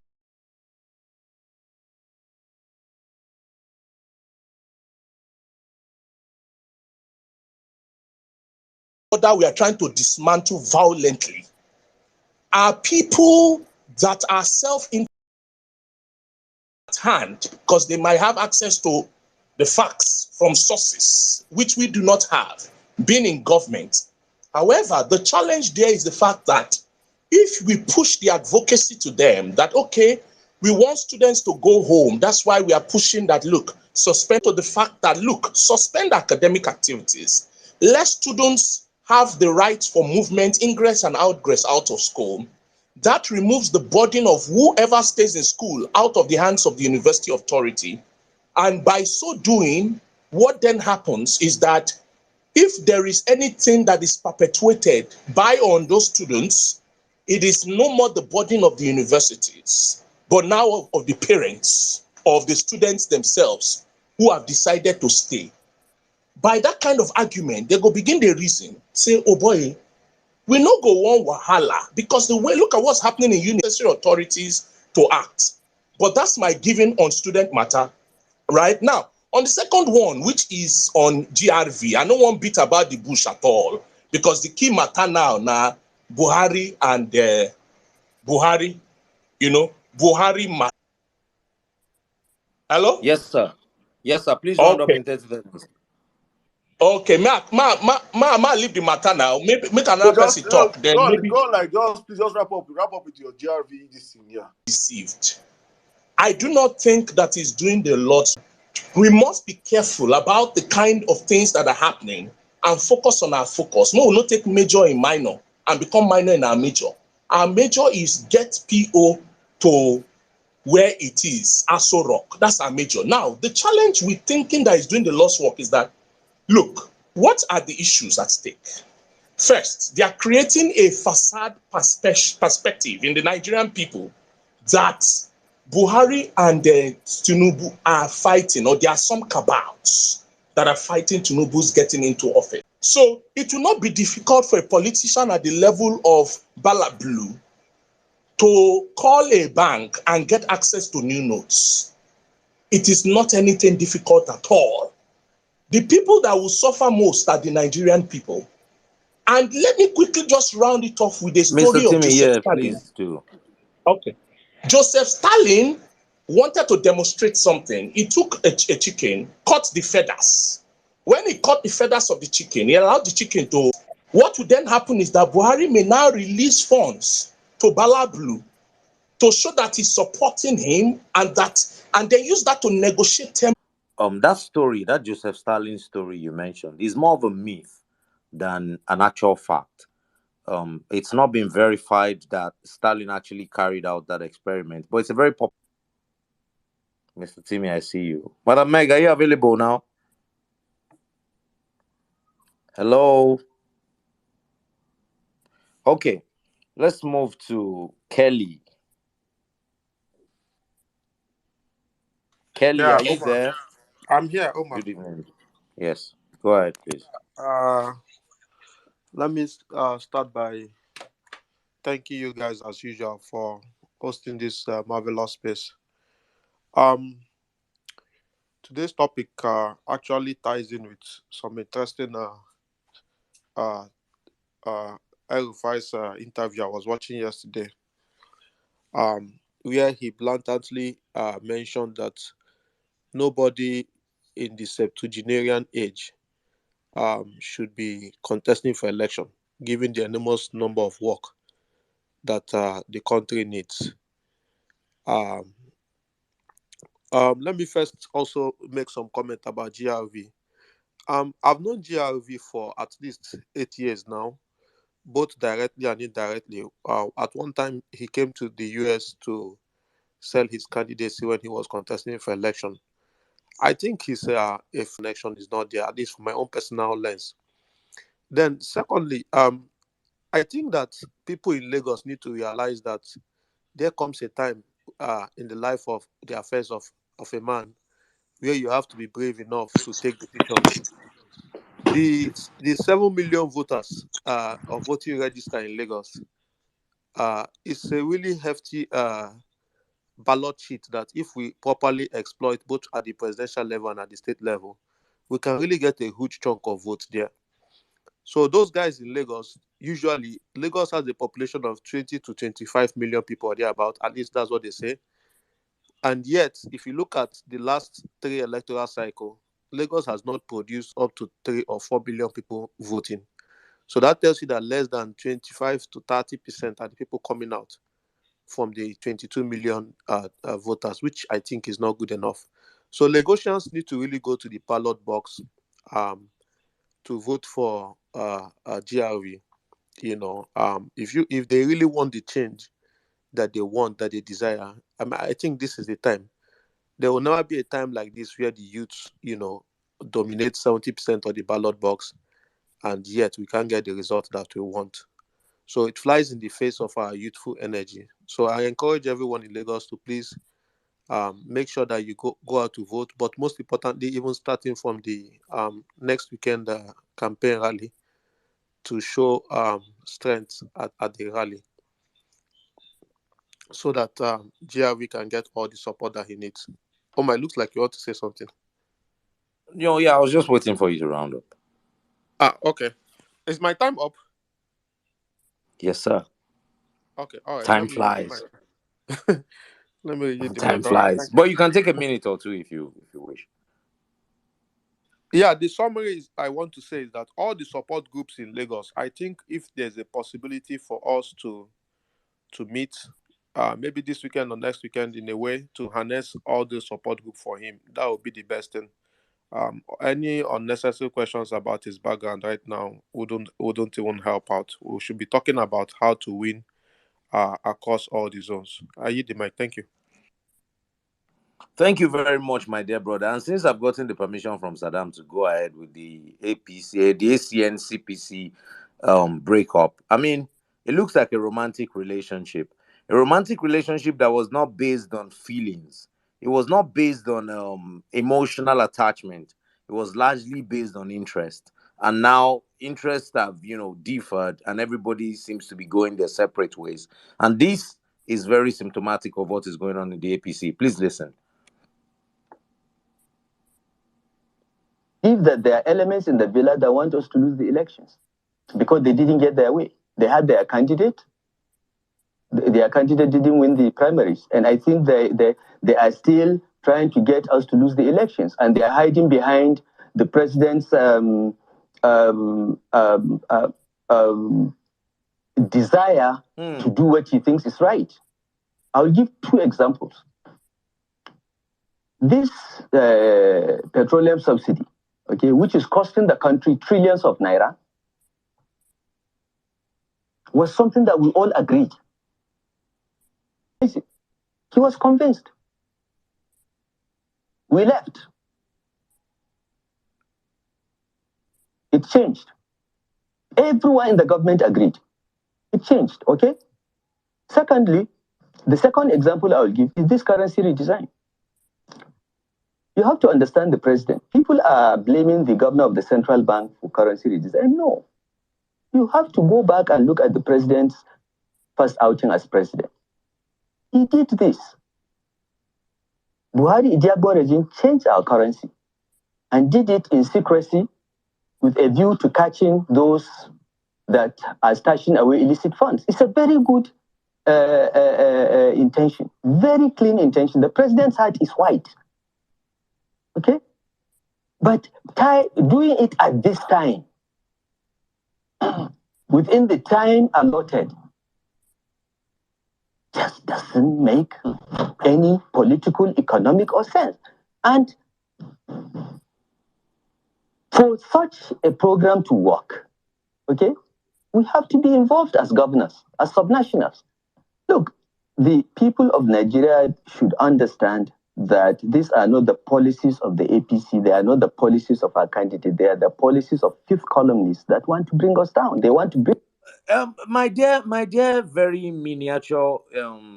we are trying to dismantle violently. Are people that are self-in at hand because they might have access to the facts from sources, which we do not have, being in government. However, the challenge there is the fact that if we push the advocacy to them that, okay, we want students to go home, that's why we are pushing that, look, suspend to the fact that, look, suspend academic activities. Let students have the right for movement, ingress and outgress out of school. That removes the burden of whoever stays in school out of the hands of the university authority. And by so doing, what then happens is that if there is anything that is perpetuated by or on those students, it is no more the burden of the universities, but now of the parents, of the students themselves who have decided to stay. By that kind of argument, they go begin the reason, say, oh boy, we no go one wahala, because the way, look at what's happening in university authorities to act. But that's my giving on student matter. Right now, on the second one, which is on GRV, I don't want to beat about the bush at all, because the key matter now, Buhari and Buhari, Buhari. Hello? Yes, sir. Yes, sir. Please round up Okay. in 30 seconds. Okay, ma leave the matter now. Maybe make So another just person talk. Then maybe please just wrap up with your GRV this thing, yeah. Received. I do not think that is doing the lot. We must be careful about the kind of things that are happening and focus on our focus. No, we'll not take major in minor and become minor in our major. Our major is get PO to where it is, Aso Rock. That's our major. Now, the challenge with thinking that is doing the lost work is that, look, what are the issues at stake? First, they are creating a facade perspective in the Nigerian people that Buhari and Tinubu are fighting, or there are some cabals that are fighting Tinubu's getting into office. So it will not be difficult for a politician at the level of Bala Blue to call a bank and get access to new notes. It is not anything difficult at all. The people that will suffer most are the Nigerian people. And let me quickly just round it off with a story Mr. of Timmy, Joseph yeah, Stalin. please do. Okay. Joseph Stalin wanted to demonstrate something. He took a chicken, cut the feathers. When he cut the feathers of the chicken, he allowed the chicken to. What would then happen is that Buhari may now release funds to Bala Blue to show that he's supporting him, and then use that to negotiate terms. that story, that Joseph Stalin story you mentioned, is more of a myth than an actual fact. It's not been verified that Stalin actually carried out that experiment, but it's a very popular. Mr. Timmy, I see you. Madam Meg, are you available now? Hello. Okay, let's move to Kelly. Kelly, Yeah, are you Omar. there? I'm here, Omar. Good evening. Yes, go ahead, please. Uh, Let me start by thanking you guys as usual for hosting this marvelous space. Um, Today's topic actually ties in with some interesting uh, El Rufai's interview I was watching yesterday, where he blatantly mentioned that nobody in the septuagenarian age should be contesting for election, given the enormous number of work that the country needs. Um, Let me first also make some comment about GRV. I've known GRV for at least 8 years now, both directly and indirectly. At one time, he came to the US to sell his candidacy when he was contesting for election. I think his if connection is not there, at least from my own personal lens. Then, secondly, I think that people in Lagos need to realize that there comes a time in the life of the affairs of a man where you have to be brave enough to take decisions. The 7 million voters of voting register in Lagos is a really hefty ballot sheet that, if we properly exploit both at the presidential level and at the state level, we can really get a huge chunk of votes there. So those guys in Lagos, usually Lagos has a population of 20 to 25 million people or thereabout. At least that's what they say. And yet, if you look at the last three electoral cycle, Lagos has not produced up to 3 or 4 billion people voting. So that tells you that less than 25 to 30% are the people coming out from the 22 million voters, which I think is not good enough. So Lagosians need to really go to the ballot box to vote for GRV. If they really want the change that they want, that they desire, I think this is the time. There will never be a time like this where the youth, dominate 70% of the ballot box, and yet we can't get the result that we want. So it flies in the face of our youthful energy. So I encourage everyone in Lagos to please make sure that you go out to vote. But most importantly, even starting from the next weekend campaign rally, to show strength at the rally, so that GRV can get all the support that he needs. Omar, it looks like you want to say something. Yeah, I was just waiting for you to round up. Okay. Is my time up? Yes, sir. Okay, all right. Time flies. Let me read the Time mic. All right. flies. But you can take a minute or two if you wish. Yeah, the summary I want to say is that all the support groups in Lagos, I think if there's a possibility for us to meet, maybe this weekend or next weekend, in a way to harness all the support group for him, that would be the best thing. Any unnecessary questions about his background right now wouldn't even help out. We should be talking about how to win across all the zones. I yield the mic. Thank you. Thank you very much, my dear brother. And since I've gotten the permission from Sirdam to go ahead with the ACN CPC breakup, I mean, it looks like a romantic relationship. A romantic relationship that was not based on feelings. It was not based on emotional attachment. It was largely based on interest. And now interests have, differed, and everybody seems to be going their separate ways. And this is very symptomatic of what is going on in the APC. Please listen. If that there are elements in the villa that want us to lose the elections because they didn't get their way. They had their candidate. Their candidate didn't win the primaries. And I think they are still trying to get us to lose the elections. And they are hiding behind the president's desire to do what he thinks is right. I'll give two examples. this petroleum subsidy, okay, which is costing the country trillions of naira, was something that we all agreed. He was convinced. We left. It changed. Everyone in the government agreed. It changed, okay? Secondly, the second example I will give is this currency redesign. You have to understand the president. People are blaming the governor of the central bank for currency redesign. No. You have to go back and look at the president's first outing as president. He did this. Buhari Idiagbo regime changed our currency and did it in secrecy with a view to catching those that are stashing away illicit funds. It's a very good intention, very clean intention. The president's heart is white. Okay? But doing it at this time, within the time allotted, just doesn't make any political, economic, or sense. And for such a program to work, okay, we have to be involved as governors, as subnationals. Look, the people of Nigeria should understand that these are not the policies of the APC. They are not the policies of our candidate. They are the policies of fifth columnists that want to bring us down. They want to bring... My dear, very miniature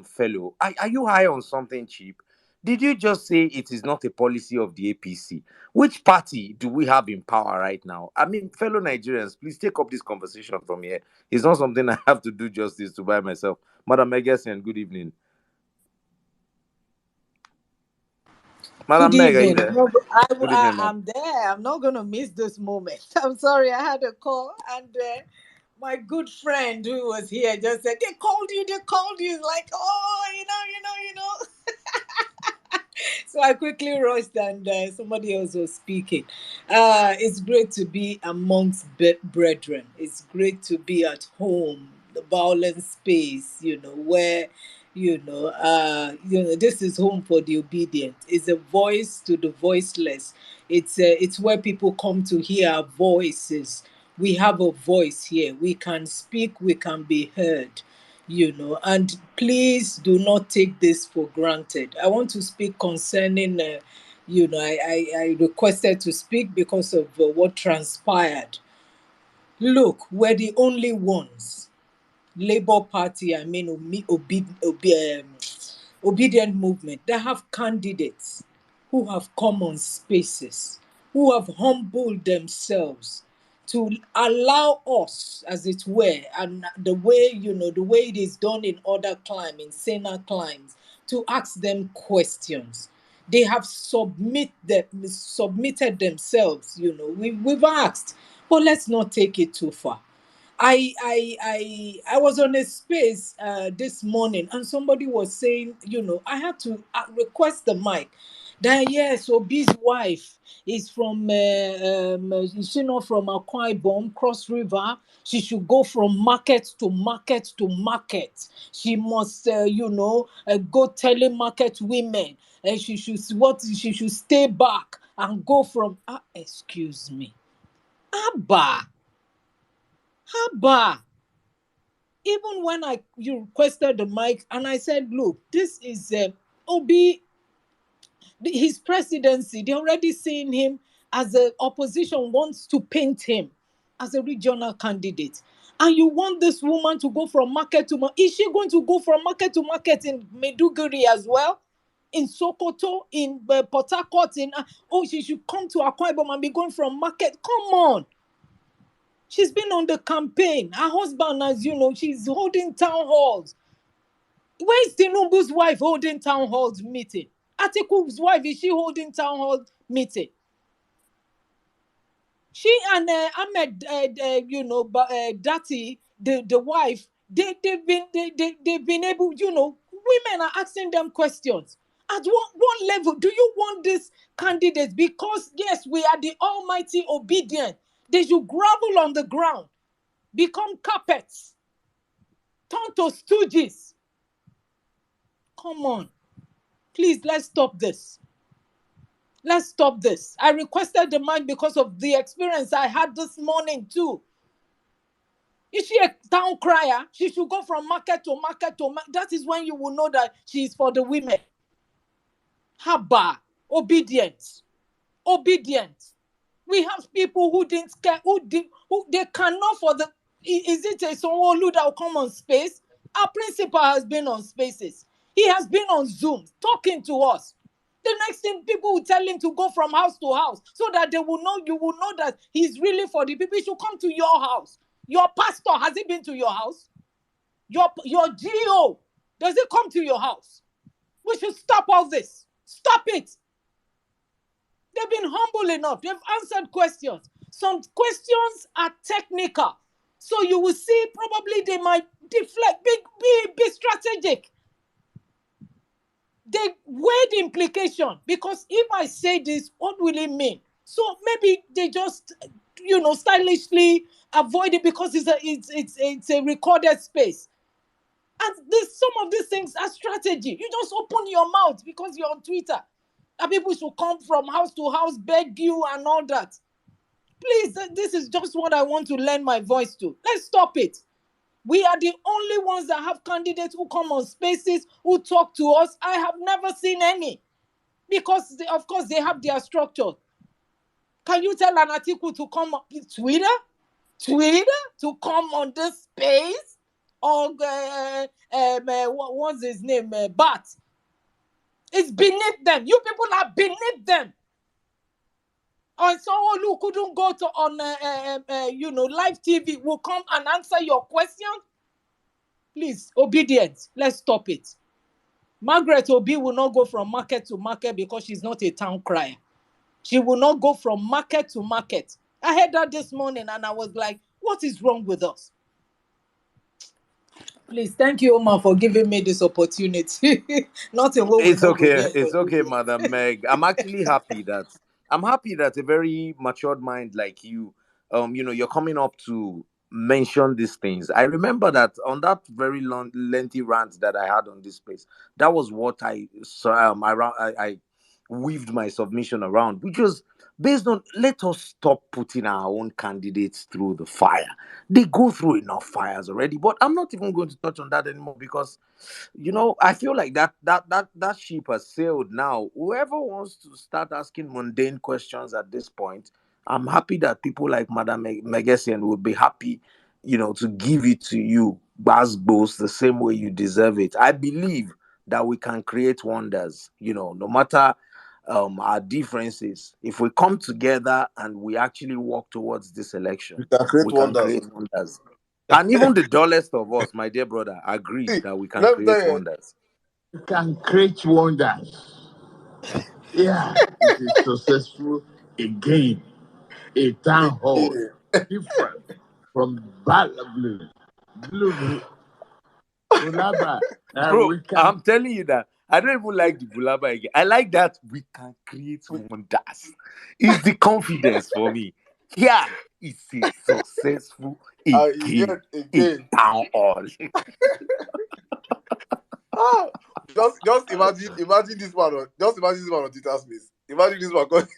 fellow, are you high on something cheap? Did you just say it is not a policy of the APC? Which party do we have in power right now? I mean, fellow Nigerians, please take up this conversation from here. It's not something I have to do justice to by myself. Madam Megasen, good evening. Madam Good Meg, are you evening. there? No, Good evening, ma'am. I'm there. I'm not going to miss this moment. I'm sorry, I had a call, and my good friend who was here just said, they called you. It's like, oh, you know. So I quickly rushed, and somebody else was speaking. It's great to be amongst brethren. It's great to be at home, the violent space, where this is home for the obedient. It's a voice to the voiceless. It's where people come to hear our voices. We have a voice here. We can speak. We can be heard. And please do not take this for granted. I want to speak concerning I requested to speak because of what transpired. Look, we're the only ones, Labour Party, obedient movement, that have candidates who have come on spaces, who have humbled themselves to allow us, as it were, and the way it is done in other climes, in saner climes, to ask them questions. They have submitted themselves. We've asked, but let's not take it too far. I was on a space this morning, and somebody was saying, I had to request the mic. That yes, Obi's wife is from, is she not from Akwa Ibom, Cross River? She should go from market to market to market. She must, go telemarket women, and she should stay back and go from. Excuse me, Abba. Even when you requested the mic, and I said, look, this is Obi, his presidency. They're already seeing him as the opposition wants to paint him as a regional candidate. And you want this woman to go from market to market. Is she going to go from market to market in Maiduguri as well? In Sokoto, in Port Harcourt, she should come to Akwa Ibom and be going from market. Come on. She's been on the campaign. Her husband, as you know, she's holding town halls. Where is Tinubu's wife holding town halls meeting? Atiku's wife, is she holding town hall meeting? She and Ahmed, Dati, the wife, they've been able, women are asking them questions. At one level, do you want these candidates? Because yes, we are the almighty obedient. They should grovel on the ground, become carpets, turn to stooges. Come on. Please, let's stop this. Let's stop this. I requested the mic because of the experience I had this morning too. Is she a town crier? She should go from market to market to market. That is when you will know that she is for the women. Haba, obedience. We have people who didn't care, who they cannot for the. Is it a someone that will come on space? Our principal has been on spaces. He has been on Zoom talking to us. The next thing, people will tell him to go from house to house so that they will know, you will know that he's really for the people. He should come to your house. Your pastor, has he been to your house? Your GO, does he come to your house? We should stop all this. Stop it. They've been humble enough. They've answered questions. Some questions are technical. So you will see probably they might deflect, be strategic. They weigh the implication, because if I say this, what will it mean? So maybe they just, stylishly avoid it because it's a recorded space. And some of these things are strategy. You just open your mouth because you're on Twitter. And people should come from house to house, beg you and all that. Please, this is just what I want to lend my voice to. Let's stop it. We are the only ones that have candidates who come on spaces, who talk to us. I have never seen any. Because, of course, they have their structure. Can you tell an article to come on Twitter? To come on this space? Or, what's his name? Bat. It's beneath them. You people are beneath them. And someone who couldn't go to live TV will come and answer your question. Please, obedience. Let's stop it. Margaret Obi will not go from market to market because she's not a town crier. She will not go from market to market. I heard that this morning and I was like, what is wrong with us? Please, thank you, Omar, for giving me this opportunity. Not a way we It's not go okay. there. It's okay, Madam Meg. I'm actually happy that a very matured mind like you, you're coming up to mention these things. I remember that on that very long, lengthy rant that I had on this space, that was what I weaved my submission around, which was based on, let us stop putting our own candidates through the fire. They go through enough fires already, but I'm not even going to touch on that anymore because I feel like that ship has sailed now. Whoever wants to start asking mundane questions at this point, I'm happy that people like Madam Megesian will be happy, to give it to you, Basbos, the same way you deserve it. I believe that we can create wonders, no matter our differences. If we come together and we actually work towards this election, We can create we can wonders. create wonders. And even the dullest of us, my dear brother, agreed See, that we can let me tell create you, wonders. You can create wonders. Yeah, it is successful again. A town hall different from blue, Bulaba, and Bro, we can. I'm telling you that I don't even like the Bulaba again. I like that we can create wonders. It's the confidence for me. Yeah, it's a successful again. again. A town hall. Just imagine this man on Twitter space. Imagine this man on Twitter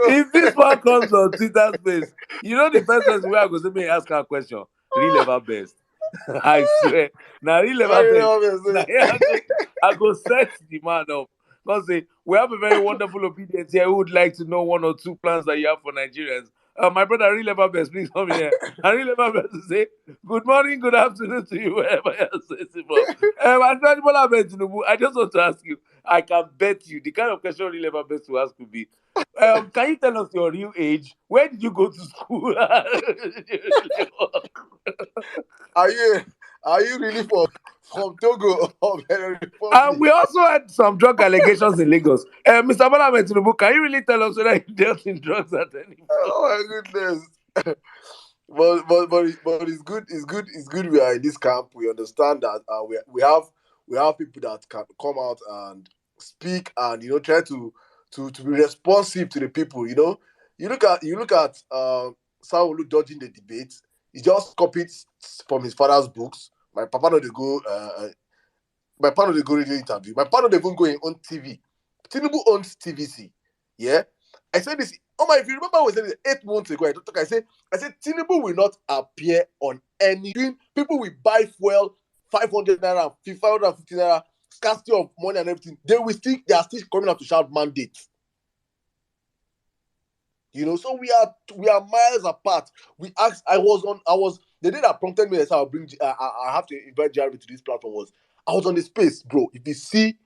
If this one comes on Twitter space, the first person we are going to me ask her question, real ever best. I swear. Now real ever best. Now, I go set the man up. Because say we have a very wonderful opinion here who would like to know one or two plans that you have for Nigerians. My brother real ever best, please come here. And real ever best to say good morning, good afternoon to you, wherever you're sitting from. Tinubu, I just want to ask you, I can bet you the kind of question real ever best to ask would be, can you tell us your real age? Where did you go to school? Are you really from Togo or Benin Republic? And we also had some drug allegations in Lagos. Mr. Bola Tinubu, can you really tell us whether you dealt in drugs at any point? Oh my goodness. But it's good. It's good. We are in this camp. We understand that we have people that can come out and speak and try to be responsive to the people. You look at Sanwo-Olu dodging the debate. He just copied from his father's books. My papa know they go My partner they go radio interview. My partner they even going on TV. Tinubu owns TVC. Yeah. I said this. Omar, if you remember, I said this 8 months ago. I said Tinubu will not appear on any. People will buy fuel 500 naira, 550 naira, scarcity of money and everything. They are still coming out to shout mandate. You know, so we are miles apart. We asked. The day that prompted me, I'll bring. I have to invite Jeremy to this platform. I was on the space, bro. If you see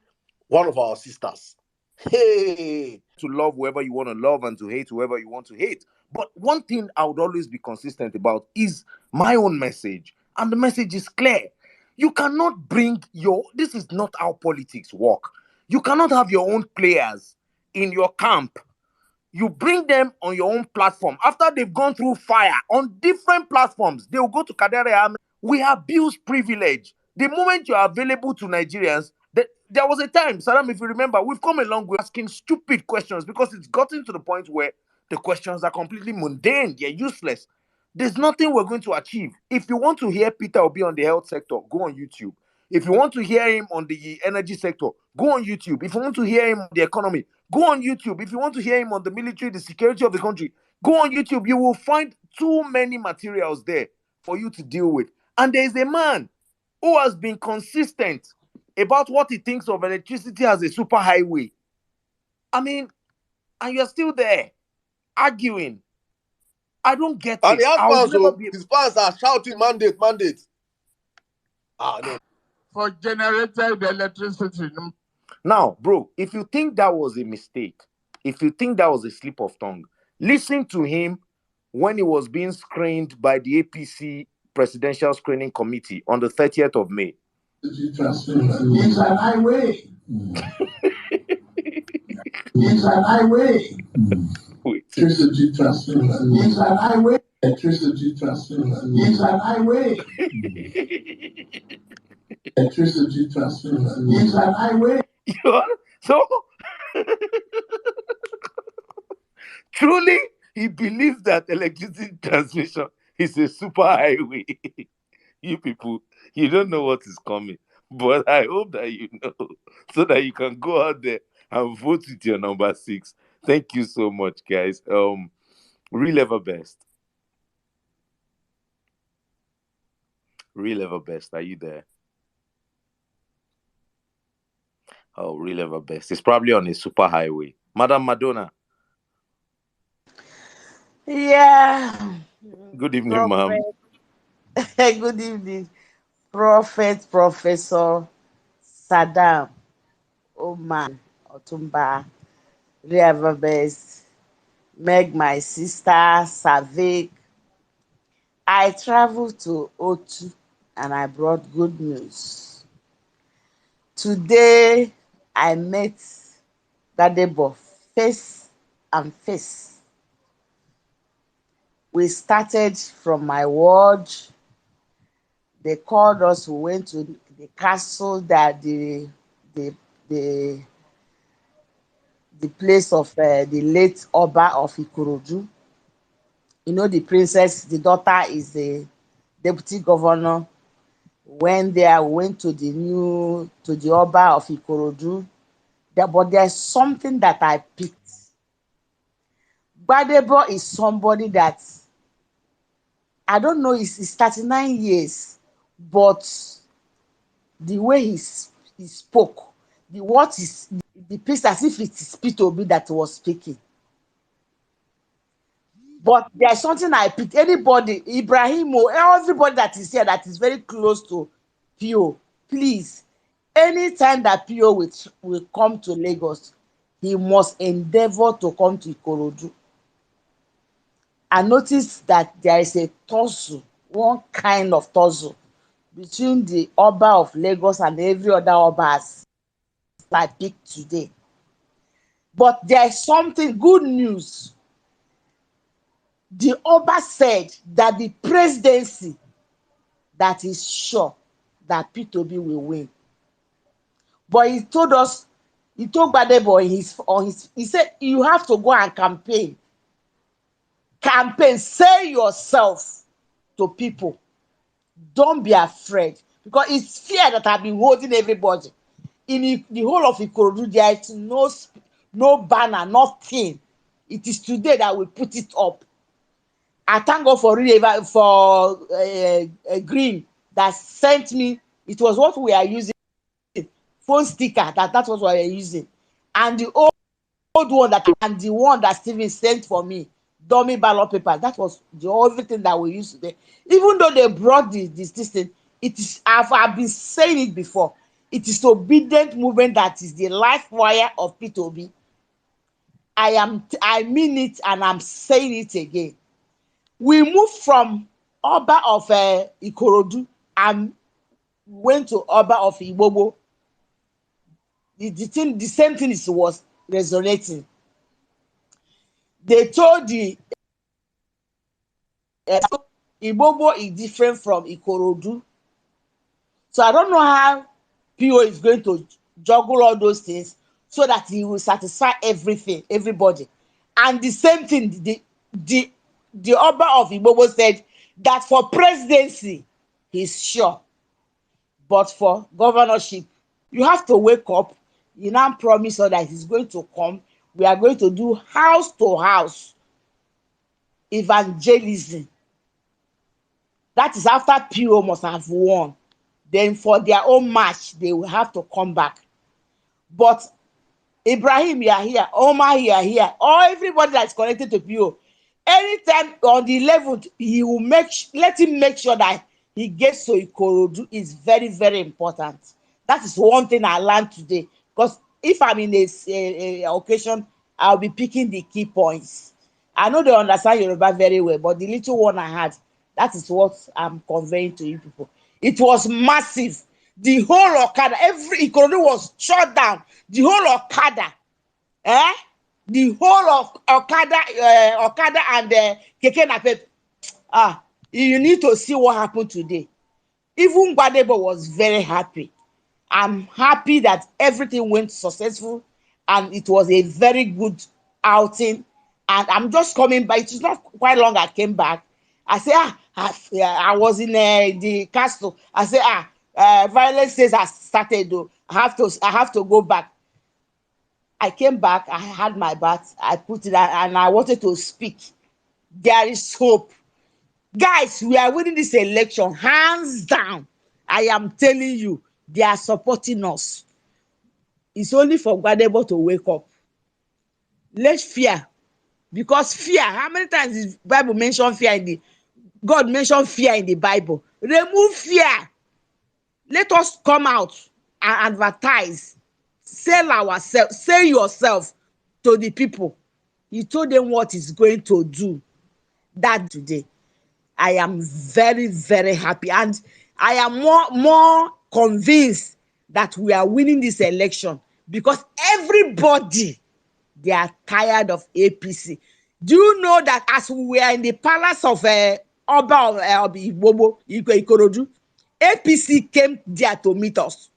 one of our sisters, hey, to love whoever you want to love and to hate whoever you want to hate. But one thing I would always be consistent about is my own message. And the message is clear. You cannot bring this is not how politics work. You cannot have your own players in your camp. You bring them on your own platform. After they've gone through fire on different platforms, they will go to Kadere. We abuse privilege. The moment you are available to Nigerians, there was a time, Sirdam, if you remember, we've come a long way asking stupid questions because it's gotten to the point where the questions are completely mundane. They're useless. There's nothing we're going to achieve. If you want to hear Peter Obi on the health sector, go on YouTube. If you want to hear him on the energy sector, go on YouTube. If you want to hear him on the economy, go on YouTube. If you want to hear him on the military, the security of the country, go on YouTube. You will find too many materials there for you to deal with. And there is a man who has been consistent about what he thinks of electricity as a superhighway. I mean, and you're still there arguing. I don't get and it. His fans are shouting mandate. No. For generated electricity. Now, bro, if you think that was a mistake, if you think that was a slip of tongue, listen to him when he was being screened by the APC Presidential Screening Committee on the 30th of May. It's an highway. It's an highway. Wait. Electricity transmission. It's an highway. Electricity transmission. It's an highway. Electricity transmission. It's an highway. So, truly, he believes that electricity transmission is a super highway. You people, you don't know what is coming. But I hope that you know, so that you can go out there and vote with your number 6. Thank you so much, guys. Real Ever Best. Real Ever Best, are you there? Oh, Real Ever Best. It's probably on a super highway. Madam Madonna. Yeah. Good evening, ma'am. Good evening, Professor Sirdam, Omar, Otumba, Real Ever Best, Meg, my sister, Savik. I traveled to O2 and I brought good news. Today, I met Gbadebo face and face. We started from my ward. They called us. We went to the castle that the place of the late Oba of Ikorodu. You know, the princess, the daughter is the deputy governor. When they went to the Oba of Ikorodu, but there's something that I picked. Gbadebo is somebody that, I don't know, he's 39 years, but the way he spoke, the piece as if it is Peter Obi that was speaking. But there's something I picked. Anybody, Ibrahim, everybody that is here that is very close to Pio, please, anytime that Pio will come to Lagos, he must endeavor to come to Ikorodu. I noticed that there is a tussle, one kind of tussle, between the Oba of Lagos and every other Obas I picked today. But there is something good news. The Oba said that the presidency, that is sure that Peter Obi will win. But he told Gbadebo he said, you have to go and campaign. Say yourself to people. Don't be afraid. because it's fear that have been holding everybody. In the whole of Ikorodu, there is no banner, nothing. It is today that we put it up. I thank God for Green that sent me. It was what we are using, phone sticker. That's what we are using, and the old one and the one that Steven sent for me, dummy ballot paper. That was everything that we used today. Even though they brought this thing, it is. I've been saying it before. It is obedient movement that is the life wire of P2B. I mean it, and I'm saying it again. We moved from Oba of Ikorodu and went to Oba of Igbobo. The same thing was resonating. They told the Igbobo is different from Ikorodu. So I don't know how PO is going to juggle all those things so that he will satisfy everybody. And the same thing, the Oba of Igbobo said that for presidency, he's sure. But for governorship, you have to wake up. You now promise her that he's going to come. We are going to do house to house evangelism. That is after PO must have won. Then for their own match, they will have to come back. But Ibrahim, you are here. Omar, you are here. Or everybody that is connected to PO. Anytime on the 11th, he will let him make sure that he gets to Ikorodu is very, very important. That is one thing I learned today. Because if I'm in a occasion, I'll be picking the key points. I know they understand Yoruba very well, but the little one I had, that is what I'm conveying to you people. It was massive. The whole Okada, every Ikorodu was shut down. The whole Okada, the whole of Okada and Keke Napep. You need to see what happened today. Even Gbadebo was very happy. I'm happy that everything went successful and it was a very good outing. And I'm just coming back. It's not quite long I came back. I say, I was in the castle. I say, Vawulence says I started though. I have to go back. I came back, I had my bath, I put it out, and I wanted to speak. There is hope. Guys, we are winning this election, hands down. I am telling you, they are supporting us. It's only for Gbadebo to wake up. Let's fear. Because fear, how many times did the Bible mention fear God mentioned fear in the Bible? Remove fear. Let us come out and advertise. Sell ourselves, sell yourself to the people. He told them what he's going to do. That today, I am very, very happy. And I am more convinced that we are winning this election because everybody, they are tired of APC. Do you know that as we were in the palace of Oba of Ikorodu, APC came there to meet us.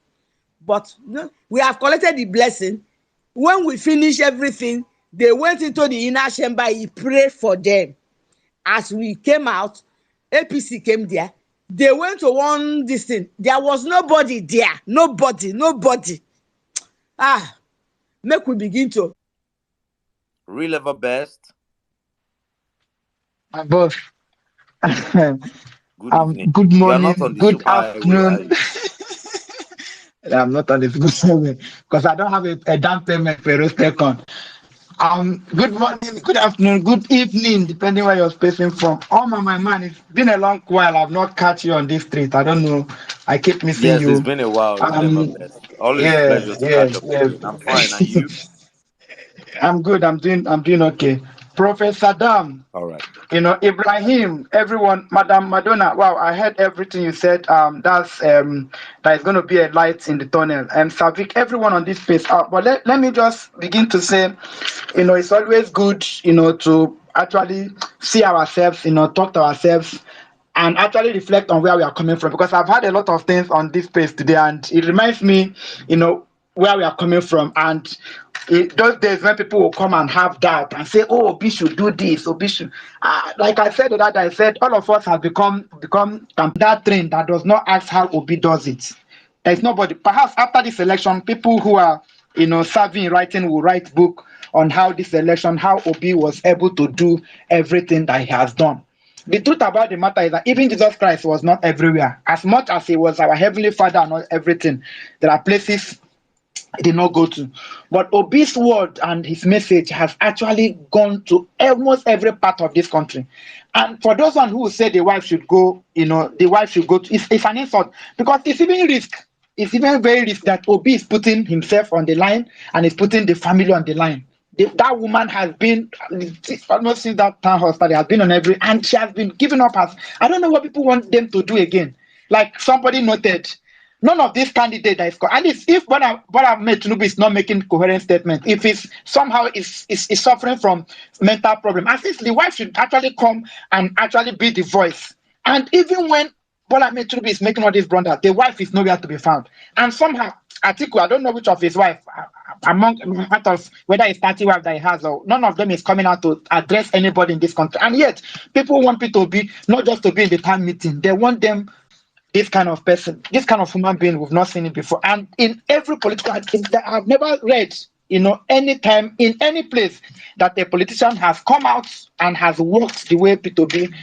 But no, we have collected the blessing. When we finish everything, they went into the inner chamber. He prayed for them. As we came out, APC came there. They went to one distance. There was nobody there. Nobody. Make we begin to. Real ever best. Boss. Good evening. Good You are not morning, on the good super highway, are afternoon. you? I'm not on the super because I don't have a down payment for a roasted corn. Good morning, good afternoon, good evening, depending where you're spacing from. Omar, my man, it's been a long while. I've not catch you on this street. I don't know. I keep missing Yes, it's you. been a while. Real ever best. Always a pleasure to catch up Yes. again. I'm fine. And you? I'm good. I'm doing okay. Professor Dam. All right. Ibrahim, everyone, Madam Madonna. Wow, I heard everything you said. That is going to be a light in the tunnel. And Savik, everyone on this space. But let me just begin to say, it's always good, to actually see ourselves, talk to ourselves, and actually reflect on where we are coming from. Because I've had a lot of things on this space today, and it reminds me, where we are coming from. And those days when people will come and have that and say, "Oh, Obi should do this, Obi should." Like I said that, I said all of us have become that train that does not ask how Obi does it. There's nobody. Perhaps after this election, people who are savvy in writing will write book on how this election, how Obi was able to do everything that he has done. The truth about the matter is that even Jesus Christ was not everywhere. As much as he was our heavenly Father and all everything, there are places he did not go to. But Obi's word and his message has actually gone to almost every part of this country. And for those one who say the wife should go, the wife should go to, it's an insult because it's even risk. It's even very risk that Obi is putting himself on the line and is putting the family on the line. That woman has been almost since that town hall started, has been on every, and she has been giving up as I don't know what people want them to do again. Like somebody noted, none of these candidates that is at least if what I've made Tinubu is not making coherent statement, if it's somehow is suffering from mental problem, at least the wife should actually come and actually be the voice. And even when Bola Ahmed Tinubu is making all these blunders, the wife is nowhere to be found. And somehow, Atiku, I don't know which of his wife, out of whether it's 30 wives that he has, or none of them is coming out to address anybody in this country. And yet, people want people to be, not just to be in the town meeting, they want them, this kind of person, this kind of human being, we've not seen it before. And in every political, I've never read, any time, in any place that a politician has come out and has worked the way P2B,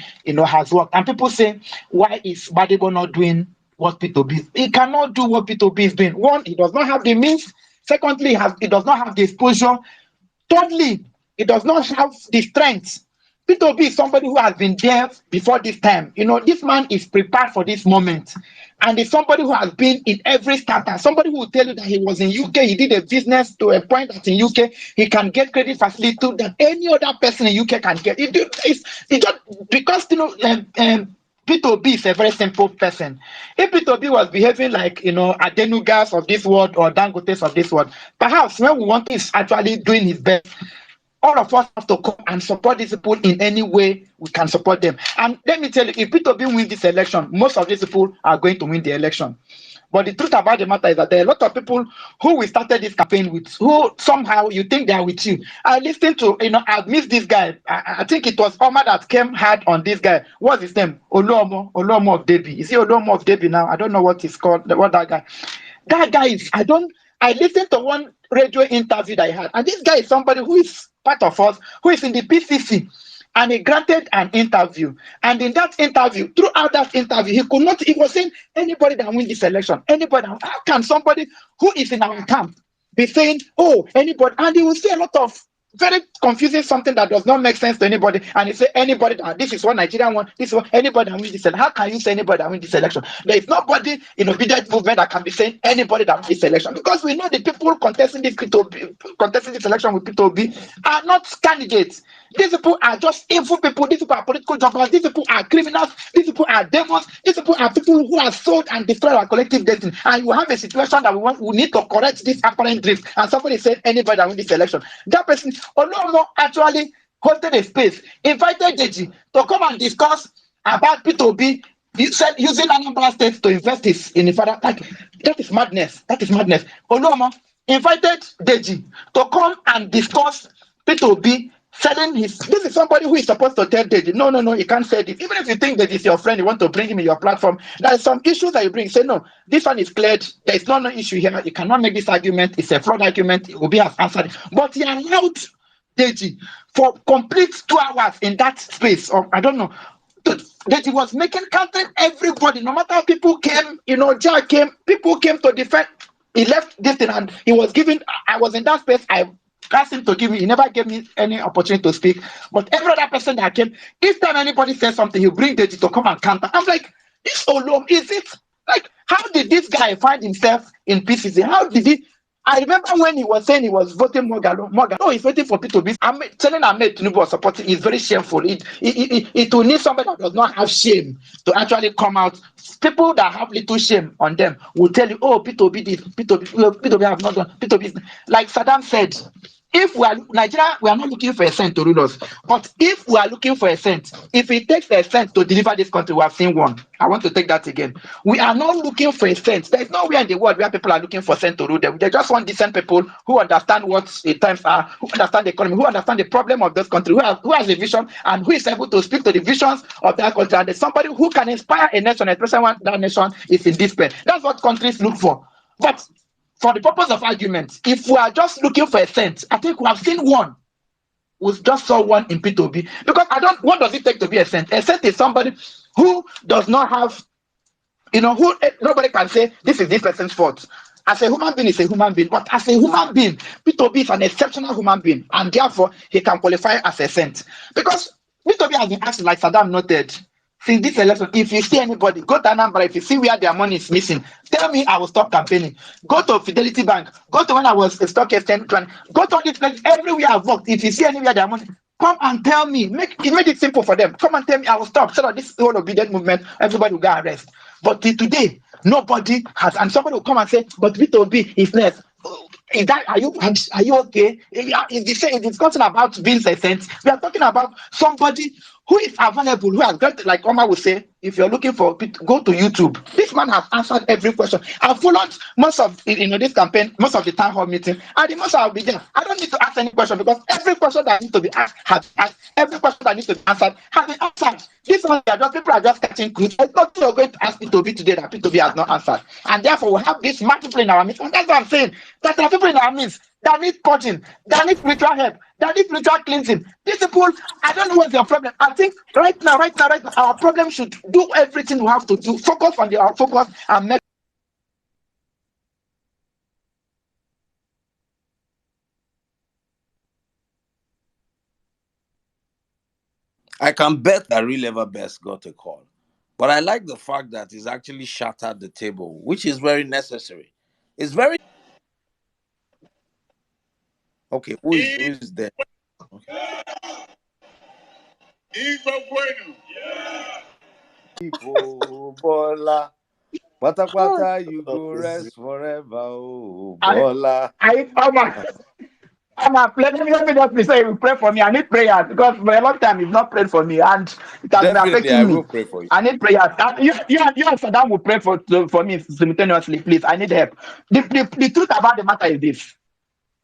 has worked. And people say, why is Badibo not doing what P2B? He cannot do what P2B is doing. One, he does not have the means. Secondly, he does not have the exposure. Thirdly, he does not have the strength. P2B is somebody who has been there before this time. This man is prepared for this moment. And it's somebody who has been in every startup. Somebody who will tell you that he was in UK, he did a business to a point that in UK, he can get credit facility that any other person in UK can get. It's just because, P2B is a very simple person. If P2B was behaving like, Adenugas of this world or Dangotes of this world, perhaps when we want is actually doing his best, all of us have to come and support these people in any way we can support them. And let me tell you, if P2B wins this election, most of these people are going to win the election. But the truth about the matter is that there are a lot of people who we started this campaign with, who somehow you think they are with you. I listened to, I've missed this guy. I think it was Omar that came hard on this guy. What's his name? Olomo of Debi. Is he Olomo of Debi now? I don't know what he's called. What that guy? That guy is, I listened to one radio interview that I had, and this guy is somebody who is part of us, who is in the PCC, and he granted an interview. And in that interview, throughout that interview, he was saying, anybody that wins this election, how can somebody who is in our camp be saying, oh, anybody? And he will say a lot of very confusing something that does not make sense to anybody. And he say, anybody that, this is what Nigeria want, this is what anybody that wins this election. How can you say anybody that wins this election? There is nobody in obedient movement that can be saying anybody that wins this election, because we know the people contesting this election with P2B are not candidates. These people are just evil people. These people are political jugglers. These people are criminals. These people are demons. These people are people who are sold and destroyed our collective destiny. And you have a situation that we need to correct this apparent drift. And somebody said anybody that wins this election. That person, Olomo, actually hosted a space, invited Deji to come and discuss about P2B. He said using Anambra State to invest in the father. Like, that is madness. That is madness. Olomo invited Deji to come and discuss P2B selling his. This is somebody who is supposed to tell Deji, no, you can't say this. Even if you think that it's your friend, you want to bring him in your platform, there are some issues that you bring. Say, no, this one is cleared. There is no issue here. You cannot make this argument. It's a fraud argument. It will be as answered. But he allowed Deji for complete 2 hours in that space. Or I don't know. That he was making content everybody, no matter how people came, Jack came, people came to defend. He left this thing and he was given. I was in that space. I asked him to give me. He never gave me any opportunity to speak. But every other person that came, each time anybody says something, he'll bring Deji to come and counter. I'm like, this Olom, is it? Like, how did this guy find himself in PCC? How did he? I remember when he was saying he was voting Morgan. Oh, he's waiting for people to be. Telling Ahmed Tinubu was supporting is very shameful. It will need somebody that does not have shame to actually come out. People that have little shame on them will tell you, oh, P2B this, P2B have not done, P2B. Like Sirdam said, If we are Nigeria, we are not looking for a cent to rule us. But if we are looking for a cent, if it takes a cent to deliver this country, we have seen one. I want to take that again. We are not looking for a cent. There is nowhere in the world where people are looking for cent to rule them. They just want decent people who understand what the times are, who understand the economy, who understand the problem of this country, who has a vision and who is able to speak to the visions of that country. And there's somebody who can inspire a nation, especially when that nation is in despair. That's what countries look for. But for the purpose of argument, if we are just looking for a cent, I think we have seen one. We just saw one in P2B. Because what does it take to be a cent? A cent is somebody who does not have, who nobody can say this is this person's fault. As a human being, is a human being. But as a human being, P2B is an exceptional human being. And therefore, he can qualify as a cent. Because P2B has been asked, like Sirdam noted, since this election, if you see anybody, go to Anambra, if you see where their money is missing, tell me, I will stop campaigning. Go to Fidelity Bank, go to when I was a stock exchange, go to this place, everywhere I've worked. If you see anywhere their money, come and tell me. Make it simple for them. Come and tell me, I will stop. So that this whole obedient movement, everybody will go arrest. But till today, nobody has, and somebody will come and say, but P2B is less. Is that are you okay? It's discussing about being a cent. We are talking about somebody who is available, who has got, like Omar would say, if you're looking for go to YouTube. This man has answered every question. I've followed most of this campaign, most of the town hall meeting, and the most I'll be there. I don't need to ask any question because every question that needs to be asked has been asked. Every question that needs to be answered has been answered. This one, people are just catching clues. It's not you're going to ask P2B today that P2B has not answered. And therefore, we have this much people in our midst. And that's what I'm saying. That there are people in our midst that need coaching, that need spiritual help, that need spiritual cleansing. These people, I don't know what's your problem. I think right now, our problem should do everything we have to do. Focus on our focus and make. I can bet that Real Ever Best got a call. But I like the fact that he's actually shattered the table, which is very necessary. It's very okay. Who is there? Okay. Bola, Patapata, you go rest forever, oh Bola. Omar, let me just say you pray for me. I need prayers because for a long time you've not prayed for me and it has been Definitely, I affecting me. will pray for you. I need prayers. You and Sirdam will pray for me simultaneously, please. I need help. The truth about the matter is this.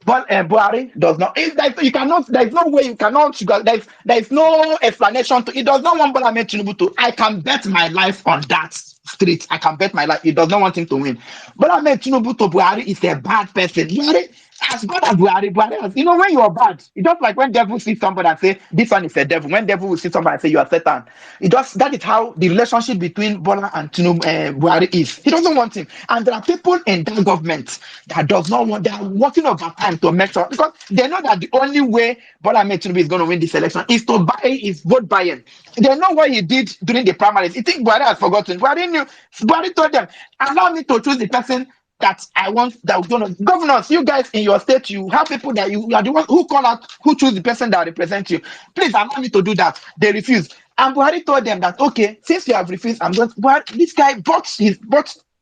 But Buhari does not. You cannot. There is no way you cannot. There is no explanation to. It does not want Bola Ahmed Tinubu to. I can bet my life on that street. I can bet my life. It does not want him to win. Bola Ahmed Tinubu to Buhari is a bad person. Buhari, as bad as Buhari has. When you are bad, it's just like when devil sees somebody and say this one is a devil. When devil will see somebody and say you are Satan. That is how the relationship between Bola and Tinubu, Buhari is. He doesn't want him, and there are people in that government that does not want. They are working overtime to make sure because they know that the only way Bola Ahmed Tinubu is going to win this election is to buy his vote buying. They know what he did during the primaries. You think Buhari has forgotten? Buhari told them, "Allow me to choose the person that I want that was going to governors. You guys in your state, you have people that you are the one who call out, who choose the person that represents you. Please allow me to do that." They refused. And Buhari told them that, okay, since you have refused, I'm going to. Buhari, this guy bought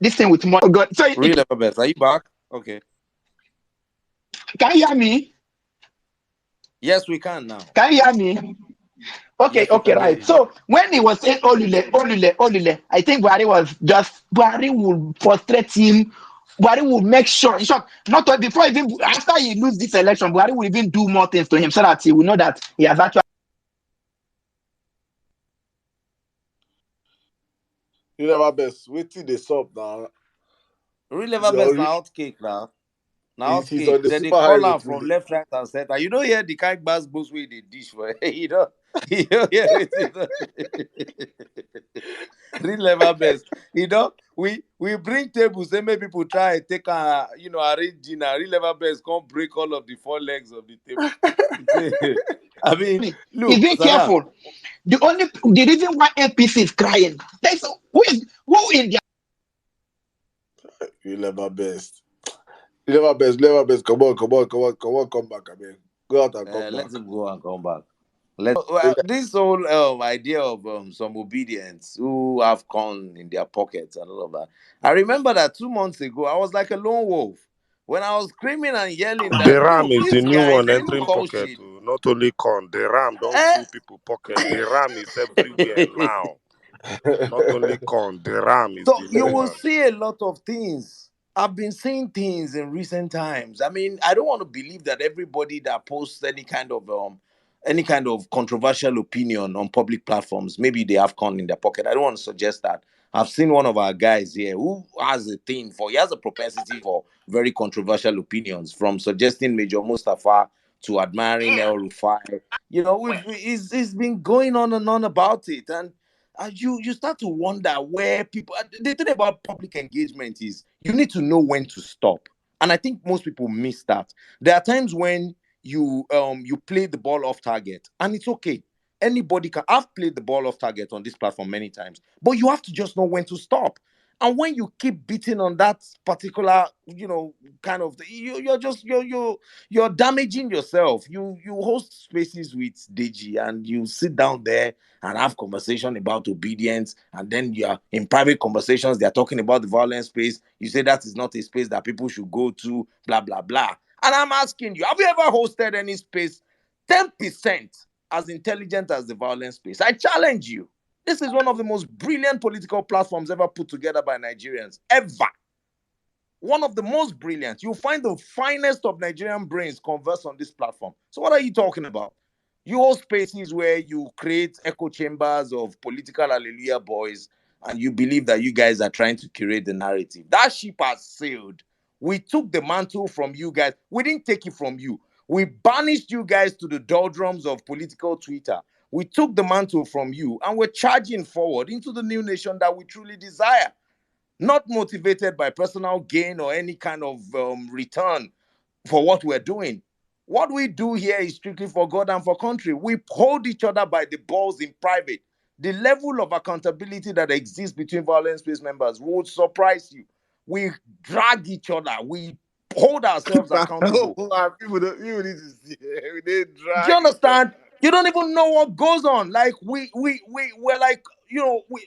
this thing with money. Oh God. So Real Ever Best, are you back? Okay. Can you hear me? Yes, we can now. Can you hear me? Okay, yes, right. So when he was saying Olule, I think Buhari will frustrate him. Buhari will make sure, in short, before even after he lose this election, Buhari will even do more things to him so that he will know that he has actually. Real Ever Best, wait till they stop now. Real Ever Best now hot cake now. Now He's on the then they super call highway out from left, right, and center. You don't hear the kind bass boost with the dish for you don't hear it. Real Ever Best. We bring tables, then make people try and take arrange dinner. Real Ever Best can't break all of the four legs of the table. I mean, look, be careful. The reason why APC is crying. There's who in their Real Ever Best. Real Ever Best. Come on, come back. I mean, go out and come back. Let him go and come back. This whole idea of some obedience who have corn in their pockets and all of that. I remember that 2 months ago, I was like a lone wolf when I was screaming and yelling The that, ram look, is the these new guys, one they don't entering call pocket. shit. Oh. Not only corn, the ram don't Eh? full people pocket. The ram is everywhere now. Not only corn, the ram is So the you new will one. see a lot of things. I've been seeing things in recent times. I mean, I don't want to believe that everybody that posts any kind of controversial opinion on public platforms, maybe they have corn in their pocket. I don't want to suggest that. I've seen one of our guys here who has he has a propensity for very controversial opinions, from suggesting Major Mustafa to admiring El Rufai. You know, it's been going on and on about it. And you start to wonder where people. The thing about public engagement is you need to know when to stop, and I think most people miss that. There are times when you play the ball off target, and it's okay. Anybody can. I've played the ball off target on this platform many times, but you have to just know when to stop. And when you keep beating on that particular, kind of, you're damaging yourself. You host spaces with Deji, and you sit down there and have conversation about obedience, and then you are in private conversations, they are talking about the violent space. You say that is not a space that people should go to, blah blah blah. And I'm asking you, have you ever hosted any space 10% as intelligent as the violent space? I challenge you. This is one of the most brilliant political platforms ever put together by Nigerians, ever. One of the most brilliant. You'll find the finest of Nigerian brains converse on this platform. So what are you talking about? You hold spaces where you create echo chambers of political hallelujah boys, and you believe that you guys are trying to curate the narrative. That ship has sailed. We took the mantle from you guys. We didn't take it from you. We banished you guys to the doldrums of political Twitter. We took the mantle from you, and we're charging forward into the new nation that we truly desire, not motivated by personal gain or any kind of return for what we're doing. What we do here is strictly for God and for country. We hold each other by the balls in private. The level of accountability that exists between violent space members would surprise you. We drag each other. We hold ourselves accountable. People need to see. They Do drag you each other. understand? You don't even know what goes on. Like we're like,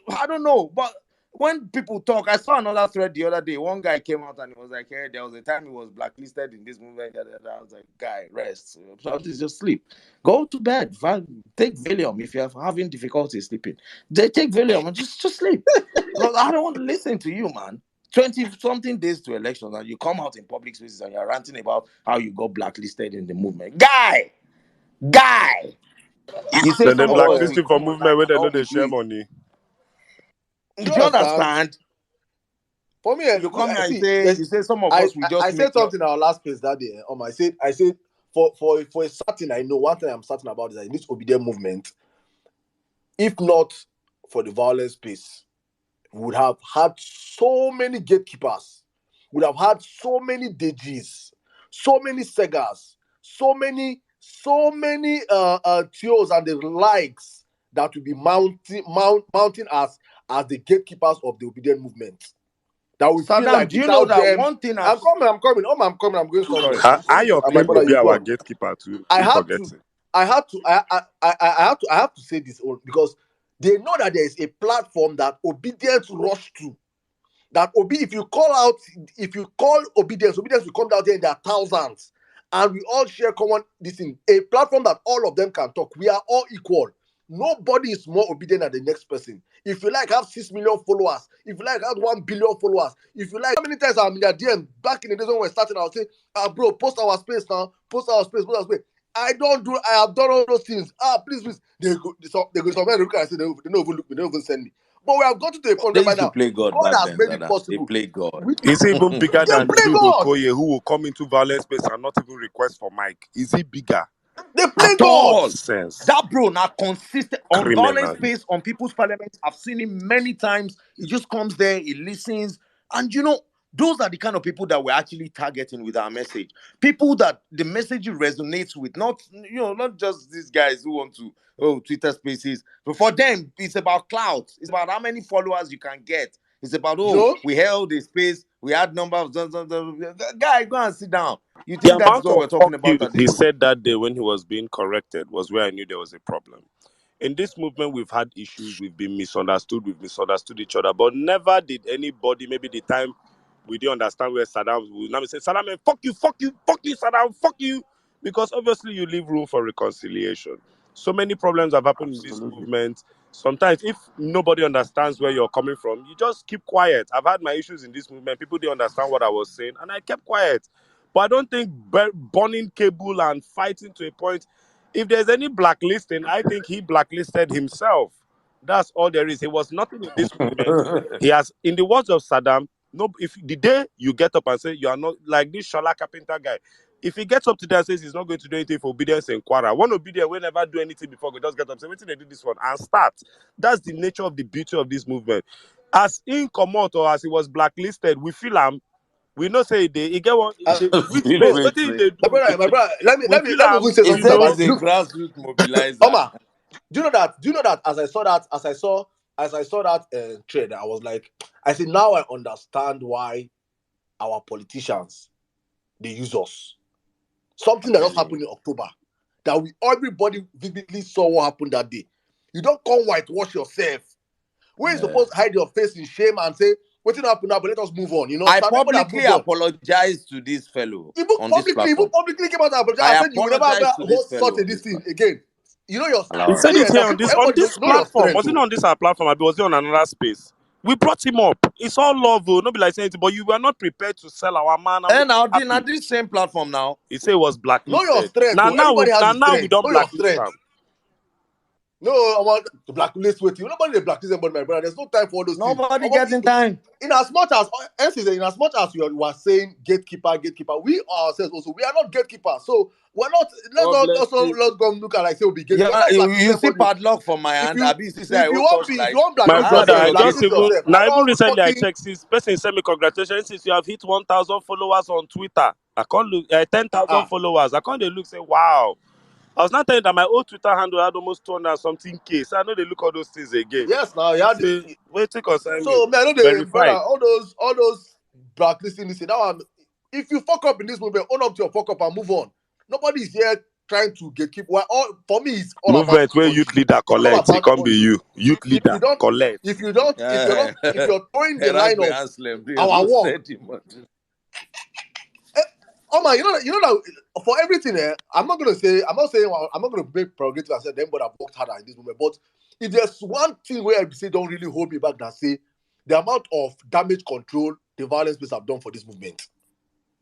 I don't know. But when people talk, I saw another thread the other day. One guy came out and he was like, "Hey, there was a time he was blacklisted in this movement." I was like, "Guy, rest. So just sleep. Go to bed. Take Valium if you're having difficulty sleeping. Take Valium and just sleep." Because I don't want to listen to you, man. 20 something days to elections, and you come out in public spaces and you're ranting about how you got blacklisted in the movement. Guy. You say Then they some of us will blacklisting for come movement online where and they know all we they do share is. money. Do Do you you understand? understand? For me, You come I here and see. say, you say some of I, us will I I just said make noise. something in our last place that day. I said for a certain, I know one thing I'm certain about is that in this obedient movement, if not for the violent space, we would have had so many gatekeepers, would have had so many DGs, so many Segas, so many TOs and the likes that will be mounting us as the gatekeepers of the obedient movement. That we feel Sirdam, like do you know without that them, one thing I'm coming. Oh, I'm coming. I'm going somewhere. sorry. Finish. Your My claim to brother, be you go our on. gatekeeper too. I Keep had to, forgetting. I have to say this because they know that there is a platform that obedience rush to. That if you call obedience will come down there in their thousands, and we all share common this thing. A platform that all of them can talk. We are all equal. Nobody is more obedient than the next person. If you like have 6 million followers, if you like have 1 billion followers, if you like, how many times I'm in their DM back in the days when we're starting, I'll say, bro, post our space now, post our space. I have done all those things. Please. They go somewhere look and say they don't even send me. But we have got to the point They whereby used to now play God God back has then, made it Sirdam. They possible. play God. Is he even bigger They than play Jude God. Okoye, who will come into violent space and not even request for mic? Is he bigger? They play At God. all. Nonsense. That bro now consistent on violent Criminal. space on People's Parliament. I've seen him many times. He just comes there, he listens, and those are the kind of people that we're actually targeting with our message. People that the message resonates with, not just these guys who want to Twitter spaces. But for them, it's about clout. It's about how many followers you can get. It's about we held a space, we had number of guy, go and sit down. You The think that is amount what of we're talking fuck you about at he this moment? said that day when he was being corrected was where I knew there was a problem. In this movement, we've had issues, we've been misunderstood, we've misunderstood each other, but never did anybody, maybe the time we didn't understand where Saddam was. Now we say, Saddam, fuck you, Saddam, fuck you. Because obviously you leave room for reconciliation. So many problems have happened in this movement. Sometimes if nobody understands where you're coming from, you just keep quiet. I've had my issues in this movement. People didn't understand what I was saying, and I kept quiet. But I don't think burning cable and fighting to a point, if there's any blacklisting, I think he blacklisted himself. That's all there is. He was nothing in this movement. He has, in the words of Saddam, no, if the day you get up and say you are not like this Shola Carpenter guy, if he gets up today and says he's not going to do anything for obedience and Quara, one obedient will never do anything before he just get up, say, wait till they do this one and start. That's the nature of the beauty of this movement. As in Komot or as he was blacklisted, we feel him. We know say he get one. Which space? What did they do? My brother, let me even say He something said about he's a grassroots mobilizer. Omar, do you know that as I saw that trade, I was like, I said, now I understand why our politicians, they use us. Something that just happened in October, that everybody vividly saw what happened that day. You don't come whitewash yourself. Where you supposed to hide your face in shame and say, what happened now, but let us move on. You know, I publicly apologized to this fellow on this platform. Publicly came out and apologized. I said you will never ever host such a this thing again. You know your He said it here on this platform. Was it on this our platform? Or was it on another space? We brought him up. It's all love, not be like saying it, but you were not prepared to sell our man. And now this same platform now. He said it was blacklisted. Know your strength. Now we don't blacklist him. No, I want to blacklist with you. Nobody blacklist anybody, my brother. There's no time for all those things. Nobody gets in time. In as much as you are saying gatekeeper, we ourselves also, we are not gatekeepers. So we're not. Let's go look at like say we be gatekeepers. Yeah, you see padlock for my hand. If you want my brother, I just even recently I fucking... checked. This person sent me congratulations since you have hit 1,000 followers on Twitter. I can't look 10,000 followers. I can't look say wow. I was not telling that my old Twitter handle had almost 200 something K. So I know they look all those things again. Yes, now you had wait to concern me. So man, I know they brother, all those blacklisting this. That one, if you fuck up in this movement, own up to your fuck up and move on. Nobody's here trying to gatekeep. For me, it's all movement where youth leader collect. It can't be you. Youth leader collect. If you're throwing the line of our war. Omar, you know that for everything, I'm not saying I'm not gonna make prerogative and say them but I've worked harder in this moment. But if there's one thing where I say don't really hold me back, that say the amount of damage control the violence space have done for this movement.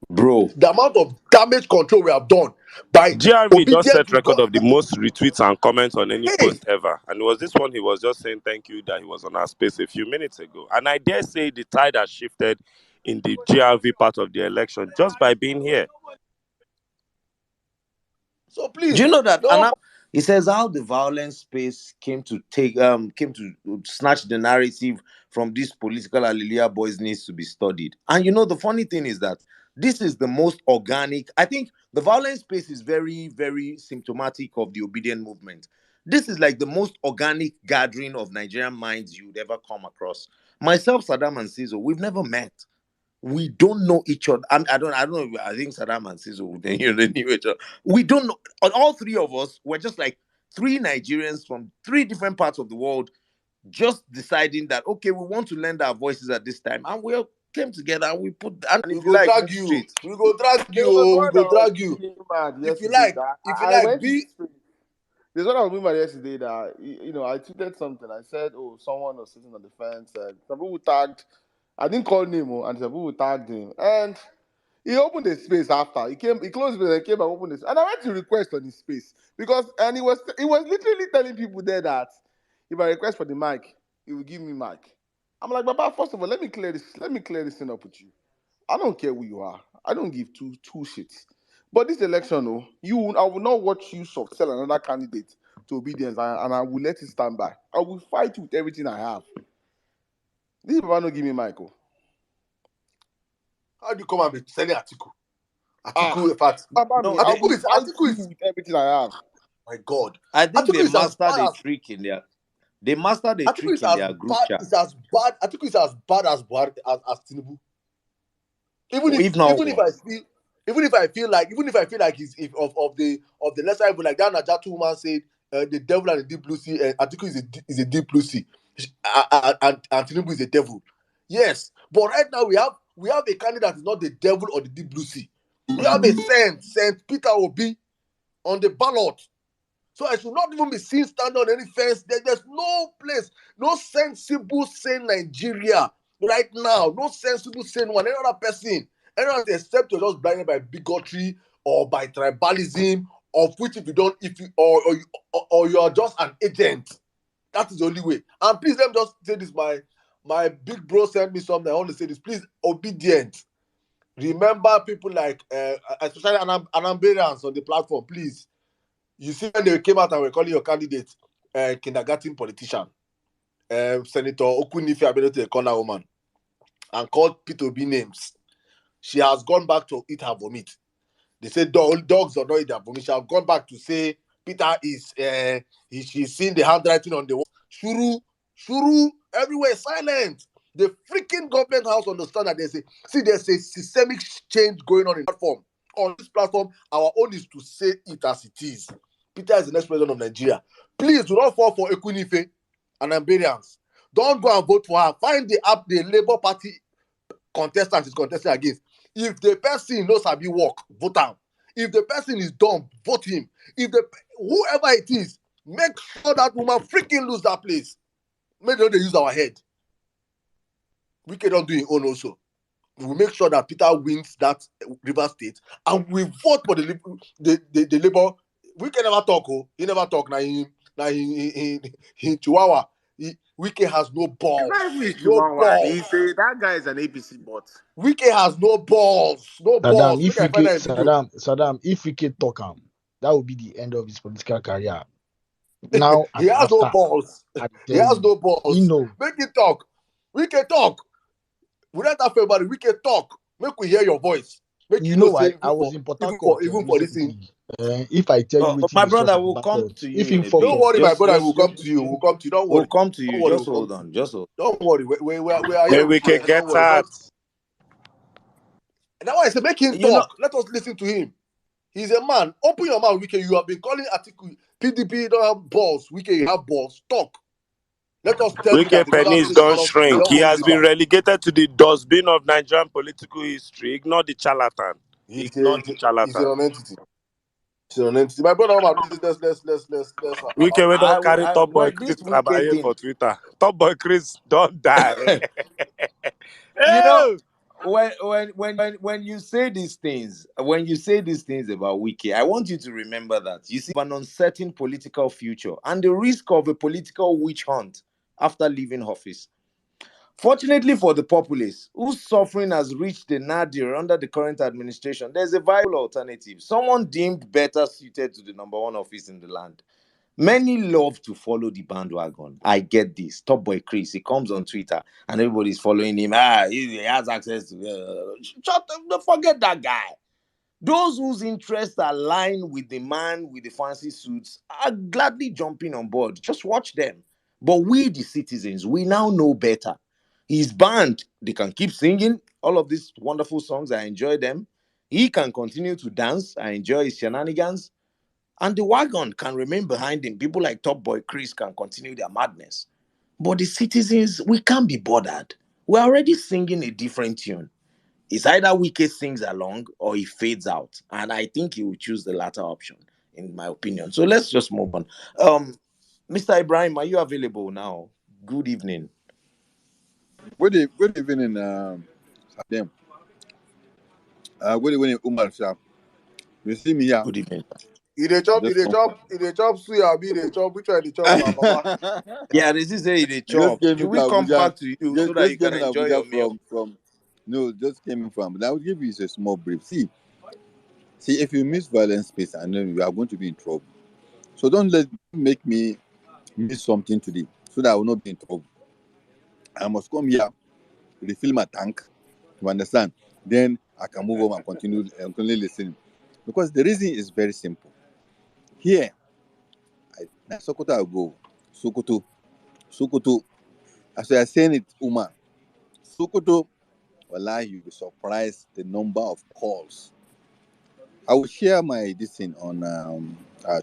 Bro. The amount of damage control we have done by GRV just set record of the most retweets and comments on any post ever. And it was this one he was just saying thank you that he was on our space a few minutes ago. And I dare say the tide has shifted in the GRV part of the election just by being here. So please, do you know that he says how the violence space came to snatch the narrative from this political hallelujah boys needs to be studied. And you know the funny thing is that this is the most organic. I think the violence space is very, very symptomatic of the obedient movement. This is like the most organic gathering of Nigerian minds you'd ever come across. Myself, Sirdam, and Cizo, we've never met. We don't know each other. I don't know. I think Sirdam and Cizo, they knew each other. We don't know. All three of us were just like three Nigerians from three different parts of the world, just deciding that okay, we want to lend our voices at this time, and we all came together and we put. And we go drag you. We go drag you. We go drag you. If you like, there's one I was moving yesterday that I tweeted something. I said, "Oh, someone was sitting on the fence. Some people tagged. I didn't call him, and some people tagged him. And he opened the space after. He closed it and came and opened this. And I went to request on his space because he was literally telling people there that if I request for the mic, he will give me mic. I'm like, Baba, first of all, let me clear this thing up with you. I don't care who you are. I don't give two shits. But this election, I will not watch you soft sell another candidate to obedience, and I will let it stand by. I will fight with everything I have. This Baba no give me Michael. How do you come and be selling article? In fact, article is with everything I have. My God, I think they mastered a trick in there. They mastered a trick in their group chat. It's as bad. Article is as bad as Tinubu. Even if I feel like he's of the lesser evil, like that Najatu woman said, the devil and the deep blue sea. Article is a deep blue sea, and Tinubu is a devil. Yes, but right now we have we have a candidate that is not the devil or the deep blue sea. We have a Saint Peter Obi on the ballot. So I should not even be seen standing on any fence. There's no place, no sensible, sane Nigeria right now. No sensible, sane one. Any other person, anyone except you're just blinded by bigotry or by tribalism, of which if you don't, if you or you are just an agent. That is the only way. And please let me just say this: my big bro sent me something. I want to say this. Please, obedient. Remember people like, especially Anambarians on the platform. Please, you see when they came out and were calling your candidate kindergarten politician, Senator Okunife Abedote, a corner woman, and called P2B names. She has gone back to eat her vomit. They say dogs are not eat their vomit. She has gone back to say Peter is she's seen the handwriting on the wall. Shuru, everywhere silent. The freaking government house understand that there's a systemic change going on in the platform. On this platform, our own is to say it as it is. Peter is the next president of Nigeria. Please do not fall for Ekunife and Ambarians. Don't go and vote for her. Find the Labour Party contestant is contesting against. If the person knows how to work, vote him. If the person is dumb, vote him. Whoever it is, make sure that woman freaking lose that place. Make sure they use our head. We cannot do it own also. We will make sure that Peter wins that River State, and we vote for the Labour. We can never talk. He never talk. Now in Chihuahua, Wike has no balls. He say that guy is an APC bot. Wike has no balls. No balls. Saddam, if Wike talk him, that will be the end of his political career. Now he has no balls. He has no balls. Make it talk. We can talk. We don't have everybody. We can talk. Make we hear your voice. Make you know why I was in Port Harcourt even for this thing. If I tell you, my brother will come to you. Don't worry, my brother. We'll come to you. We'll come to you. Don't worry. We'll come to you. Just hold on. Don't worry. We are here. We can get that. And that's why I say make him talk. Let us listen to him. He's a man. Open your mouth, Wike. You have been calling article PDP don't have balls. Wike, you have balls. Talk. Let us tell you that Penny's don't shrink. He has been relegated to the dustbin of Nigerian political history. Ignore the charlatan. Ignore the charlatan. He's an entity. He's an entity. My brother Omar, let's. We don't carry Top Boy Chris for Twitter. Top Boy Chris don't die. You know, when you say these things, about Wike, I want you to remember that you see an uncertain political future and the risk of a political witch hunt after leaving office. Fortunately for the populace, whose suffering has reached the nadir under the current administration, there's a viable alternative, someone deemed better suited to the number one office in the land. Many love to follow the bandwagon. I get this. Top Boy Chris, he comes on Twitter and everybody's following him. He has access to... Shut up, forget that guy. Those whose interests align with the man with the fancy suits are gladly jumping on board. Just watch them. But we, the citizens, we now know better. His band, they can keep singing all of these wonderful songs. I enjoy them. He can continue to dance. I enjoy his shenanigans. And the wagon can remain behind him. People like Top Boy Chris can continue their madness. But the citizens, we can't be bothered. We're already singing a different tune. It's either Wike sings along or he fades out. And I think he will choose the latter option, in my opinion. So let's just move on. Mr. Ibrahim, are you available now? Good evening. Good evening, Saddam. Good evening, Umar Shah. You see me here. Good evening. He dey chop suya, be dey chop. Which one dey chop, Papa? Yeah, this is a dey chop. Should we come back to you so that you can enjoy your meal? Just came in from. But I will give you a small brief. See, if you miss violence space, I know you are going to be in trouble. So don't make me miss something today, so that I will not be in trouble. I must come here, refill my tank. You understand? Then I can move on and continue listening. Because the reason is very simple. Here, Sokoto I'll go. Sokoto. As I are saying it, Umar. Sokoto, wallahi, you'll be surprised the number of calls. I will share my this thing on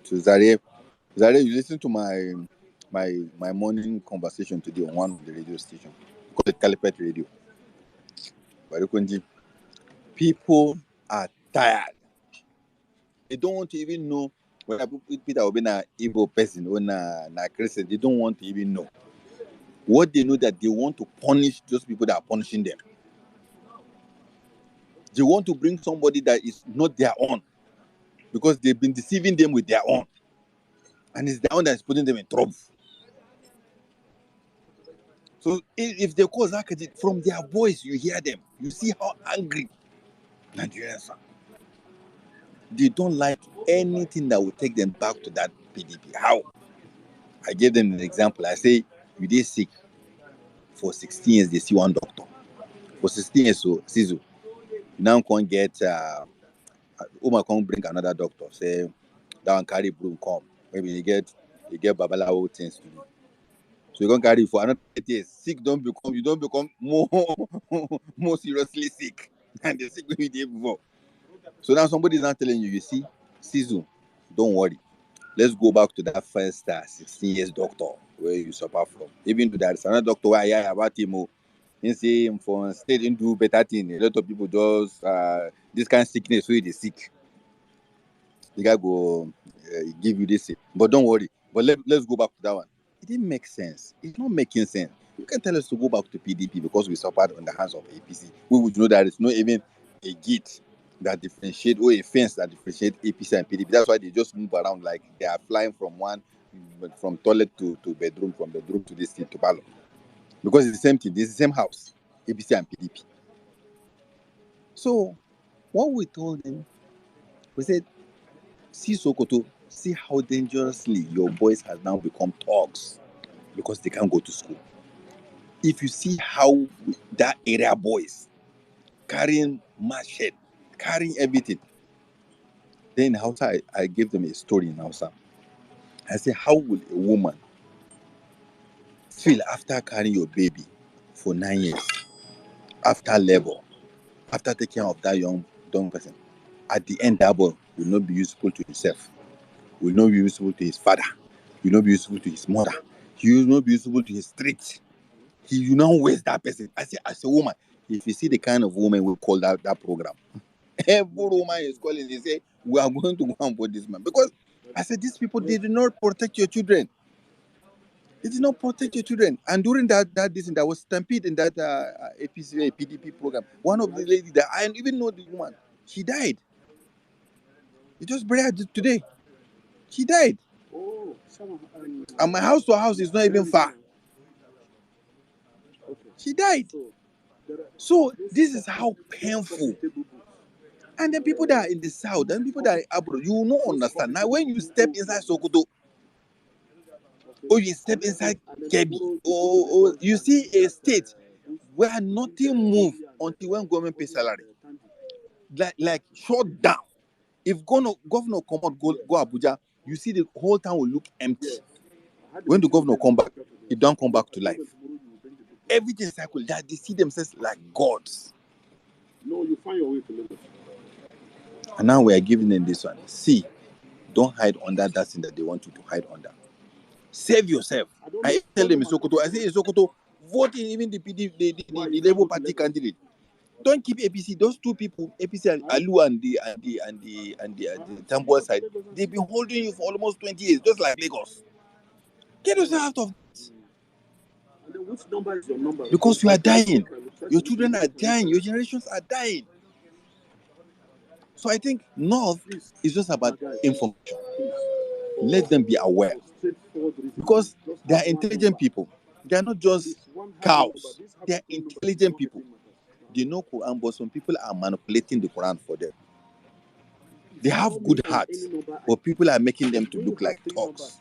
to Zaire. Zaire, you listen to my morning conversation today on one of the radio stations called the Caliphate Radio. Barikonji, people are tired. They don't want to even know whether Peter will be an Igbo person or na Christian. They don't want to even know. What they know that they want to punish those people that are punishing them. They want to bring somebody that is not their own because they've been deceiving them with their own. And it's their own that is putting them in trouble. So if they cause Akadi, from their voice, you hear them. You see how angry Nigerians are. They don't like anything that will take them back to that PDP. How? I gave them an example. I say, you did sick for 16 years, they see one doctor. For 16 years, so Sizu, now can't get Omar can't bring another doctor. Say that one carry broom come. Maybe you get Babalawo things to do. So you can't carry for another 8 years. Sick you don't become more more seriously sick than the sick we did before. So now somebody is not telling you, you see, Sizu, don't worry. Let's go back to that first 16 years doctor where you suffer from. Even though there is another doctor where I hear about him, he say him for state and do better thing. A lot of people just this kind of sickness where they sick. The guy go give you this, but don't worry. But let's go back to that one. It didn't make sense. It's not making sense. You can tell us to go back to PDP because we suffered on the hands of APC. We would know that it's not even a gate that differentiate or a fence that differentiate APC and PDP. That's why they just move around like they are flying from toilet to bedroom, from bedroom to this thing to Palo. Because it's the same thing. It's the same house, APC and PDP. So what we told them, we said, see Sokoto, see how dangerously your boys have now become thugs because they can't go to school. If you see how that area boys carrying machete, carrying everything, then in Hausa, I gave them a story in Hausa. I said, how will a woman feel after carrying your baby for 9 years, after labor, after taking care of that young person? At the end, that boy will not be useful to himself, will not be useful to his father, will not be useful to his mother, he will not be useful to his street. He will not waste that person. I say, as a woman, if you see the kind of woman we call that program, every woman is calling, they say, we are going to go and vote this man. Because I said, these people, they did not protect your children. They did not protect your children. And during that was stampede in that APC, PDP program. One of the ladies that I even know the woman, she died. It just buried today. She died. And my house to house is not even far. She died. So this is how painful. And the people that are in the south and people that are abroad, you will not understand. Now, when you step inside Sokoto, or you step inside Kebi, or you see a state where nothing moves until when government pays salary, like shut down. If governor come out, go Abuja, you see the whole town will look empty. When the governor come back, he don't come back to life. Everything cycle that they see themselves like gods. No, you find your way to Lagos. And now we are giving them this one. See, don't hide under that thing that they want you to hide under. Save yourself. I tell them in Sokoto, I say in Sokoto, vote in even the Labour Party candidate. Don't keep APC. Those two people, APC and Alu and the Tambuwal side, they've been holding you for almost 20 years, just like Lagos. Get yourself out of it. Which number is your number? Because you are dying. Your children are dying. Your generations are dying. So I think North is just about information. Let them be aware. Because they are intelligent people. They are not just cows. They are intelligent people. They know Quran, but some people are manipulating the Quran for them. They have good hearts, but people are making them to look like thugs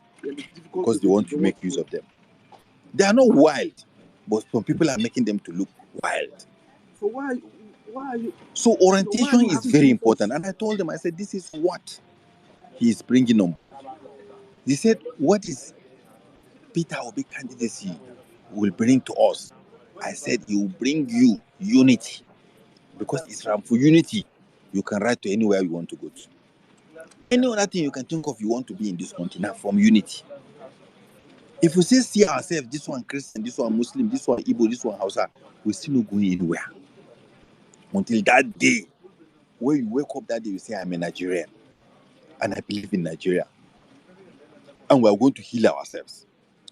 because they want to make use of them. They are not wild, but some people are making them to look wild. So why are you? So orientation is very important. And I told them, I said, this is what he is bringing on. They said, what is Peter Obi candidacy will bring to us? I said, he will bring you unity. Because it's from for unity, you can write to anywhere you want to go to. Any other thing you can think of you want to be in this country, now from unity. If we say see ourselves, this one Christian, this one Muslim, this one Igbo, this one Hausa, we're still not going anywhere. until that day where you wake up that day, you say, I'm a Nigerian and I believe in Nigeria and we are going to heal ourselves.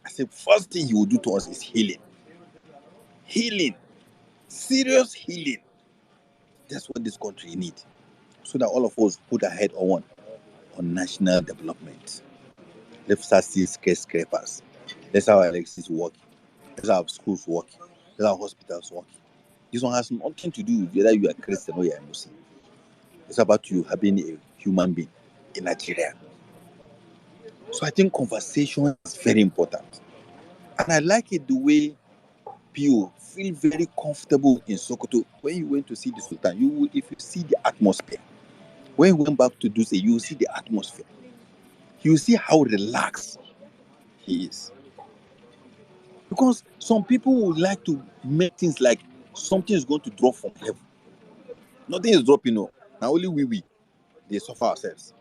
I said, first thing he will do to us is healing. Healing. Serious healing. That's what this country needs. So that all of us put our head on national development. Let's start seeing skyscrapers. Let's have our electricity working. Let's have schools working. Let's have hospitals working. This one has nothing to do with whether you are Christian or you are Muslim. It's about you having a human being in Nigeria. So I think conversation is very important. And I like it the way people feel very comfortable in Sokoto. When you went to see the Sultan, you will, if you see the atmosphere. When you went back to Duse, you will see the atmosphere. You will see how relaxed he is. Because some people would like to make things like something is going to drop from heaven. Nothing is dropping, no. Now only we they suffer ourselves.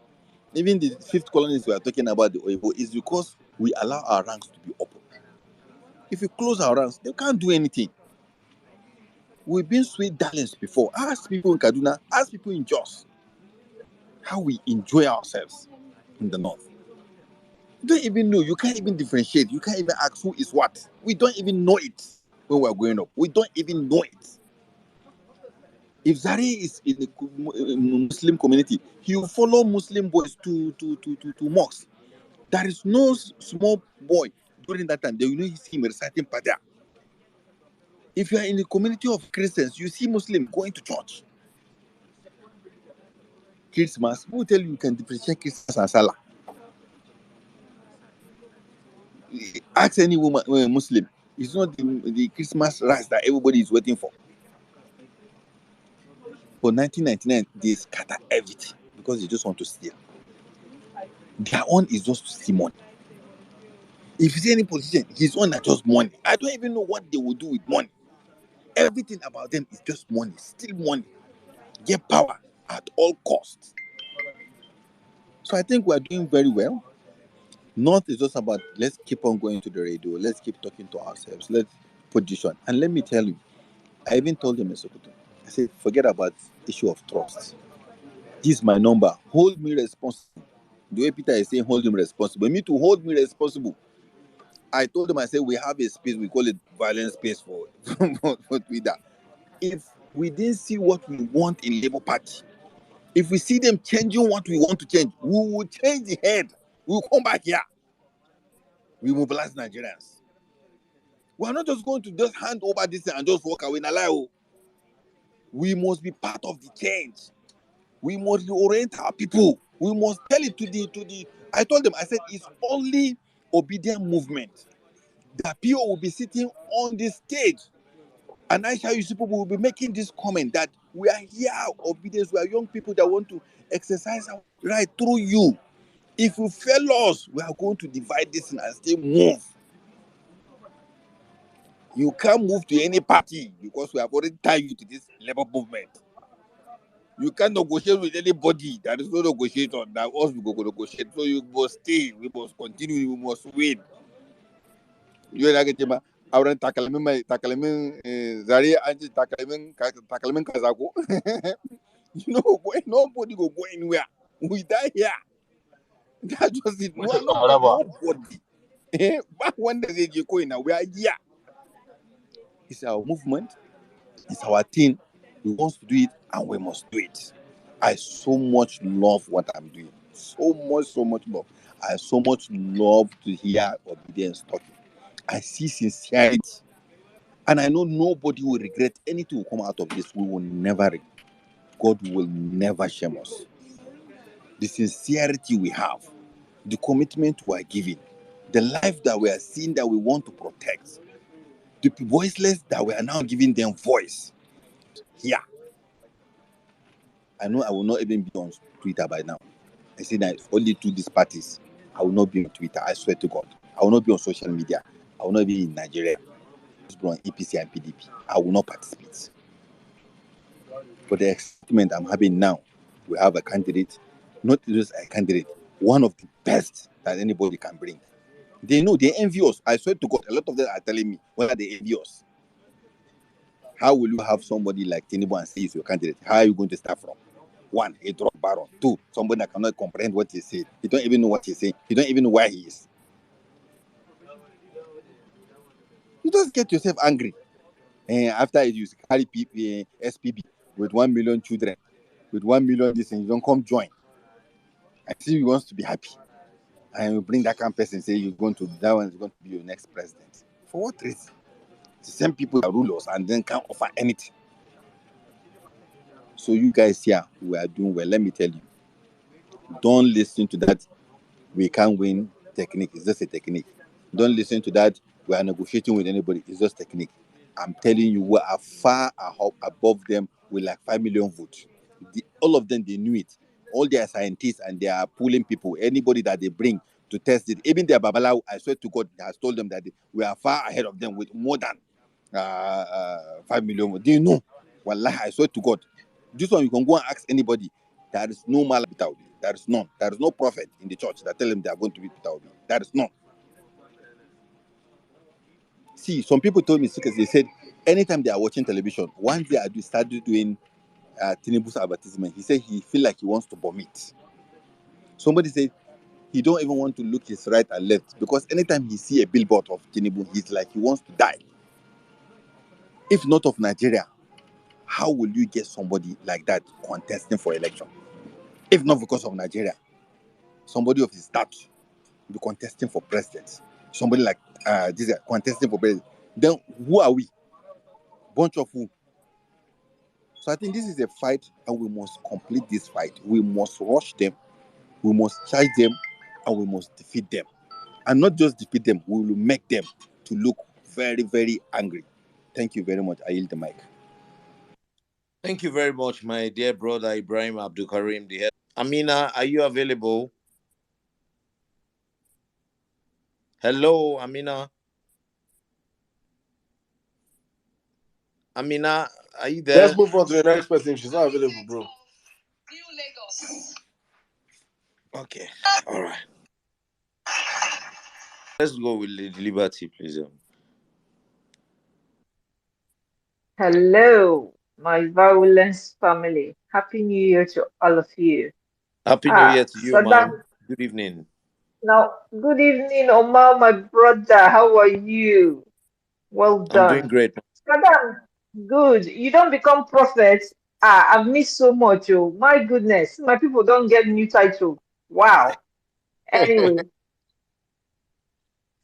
Even the fifth colonies we are talking about, the Oibo, is because we allow our ranks to be open. If we close our ranks, they can't do anything. We've been sweet darlings before. Ask people in Kaduna, ask people in Jos, how we enjoy ourselves in the north. You don't even know. You can't even differentiate. You can't even ask who is what. We don't even know it when we're growing up. We don't even know it. If Zari is in the Muslim community, he will follow Muslim boys to mosques. There is no small boy during that time. They will not see him reciting Fatiha. If you are in the community of Christians, you see Muslim going to church. Christmas, who will tell you can differentiate Christmas and Salah? Ask any woman, Muslim. It's not the Christmas rice that everybody is waiting for. For 1999, they scatter everything because they just want to steal. Their own is just to steal money. If you see any politician, his own are just money. I don't even know what they will do with money. Everything about them is just money, steal money, get power at all costs. So I think we are doing very well. North is just about let's keep on going to the radio, let's keep talking to ourselves, let's put this on. And let me tell you, I even told them in Sokoto, I said, forget about issue of trust. This is my number. Hold me responsible. The way Peter is saying, hold him responsible. Me to hold me responsible. I told them, I said, we have a space, we call it violence space for Twitter. If we didn't see what we want in Labour Party, if we see them changing what we want to change, we will change the head. We will come back here. We mobilize Nigerians. We are not just going to just hand over this and just walk away. We must be part of the change. We must reorient our people. We must tell it to the. I told them, I said, it's only obedient movement. The people will be sitting on the stage. And Aisha Yusufu will be making this comment that we are here, obedience. We are young people that want to exercise our right through you. If you fail us, we are going to divide this and still move. You can't move to any party because we have already tied you to this labor movement. You can't negotiate with anybody. There is no negotiation. Now us we go negotiate. So you must stay. We must continue. We must win. You and I get him. Auran takalamin Zari anji takalamin Kazako. You know, nobody go anywhere. We die here. That's just it. We are not nobody. Back when they go in, we are here. It's our movement. It's our team. We want to do it, and we must do it. I so much love what I'm doing. So much love. I so much love to hear obedience talking. I see sincerity. And I know nobody will regret anything will come out of this. We will never regret. God will never shame us. The sincerity we have, the commitment we are giving, the life that we are seeing that we want to protect, the voiceless that we are now giving them voice. Yeah. I know I will not even be on Twitter by now. I say that only through these parties, I will not be on Twitter. I swear to God. I will not be on social media. I will not be in Nigeria. On EPC and PDP. I will not participate. For the excitement I'm having now, we have a candidate, not just a candidate, one of the best that anybody can bring. They know, they envy us. I swear to God, a lot of them are telling me whether they envy us. How will you have somebody like Tinubu and say he's your candidate? How are you going to start from? One, a drug baron. Two, somebody that cannot comprehend what he said. He don't even know what he's saying. He don't even know where he is. You just get yourself angry. And after you carry SPB with 1 million children, with 1 million this, and you don't come join. I see you wants to be happy. And you bring that kind of person and say that one is going to be your next president. For what reason? The same people that rule us and then can't offer anything. So you guys here, we are doing well. Let me tell you. Don't listen to that we can't win technique. It's just a technique. Don't listen to that we are negotiating with anybody. It's just technique. I'm telling you, we are far above them with like 5 million votes. All of them, they knew it. All their scientists and they are pulling people. Anybody that they bring to test it. Even their Babalawo, I swear to God, has told them that we are far ahead of them with more than 5 million votes. They know. Wallahi, I swear to God. This one, you can go and ask anybody. There is no Mala Peter Obi. There is none. There is no prophet in the church that tell them they are going to be Peter Obi. There is none. See, some people told me because they said anytime they are watching television, once they started doing Tinubu's advertisement, he said he feel like he wants to vomit. Somebody said he don't even want to look his right and left because anytime he see a billboard of Tinubu, he's like he wants to die. If not of Nigeria, how will you get somebody like that contesting for election? If not because of Nigeria, somebody of his status be contesting for president. Somebody like this guy contesting for president. Then who are we? Bunch of who? So I think this is a fight, and we must complete this fight. We must rush them, we must charge them, and we must defeat them. And not just defeat them, we will make them to look very, very angry. Thank you very much. I yield the mic. Thank you very much, my dear brother Ibrahim Abdul Karim. Amina, are you available? Hello, Amina. Amina, are you there? Let's move on to the next person. She's not available, bro. Okay, all right. Let's go with Lady Liberty, please. Hello, my Vawulence family. Happy New Year to all of you. Happy New Year to you, ma'am. Sirdam. Good evening. Now, good evening, Omar, my brother. How are you? Well done. I'm doing great. Sirdam, good. You don't become prophet. I've missed so much. Oh, my goodness. My people don't get new title. Wow. Anyway,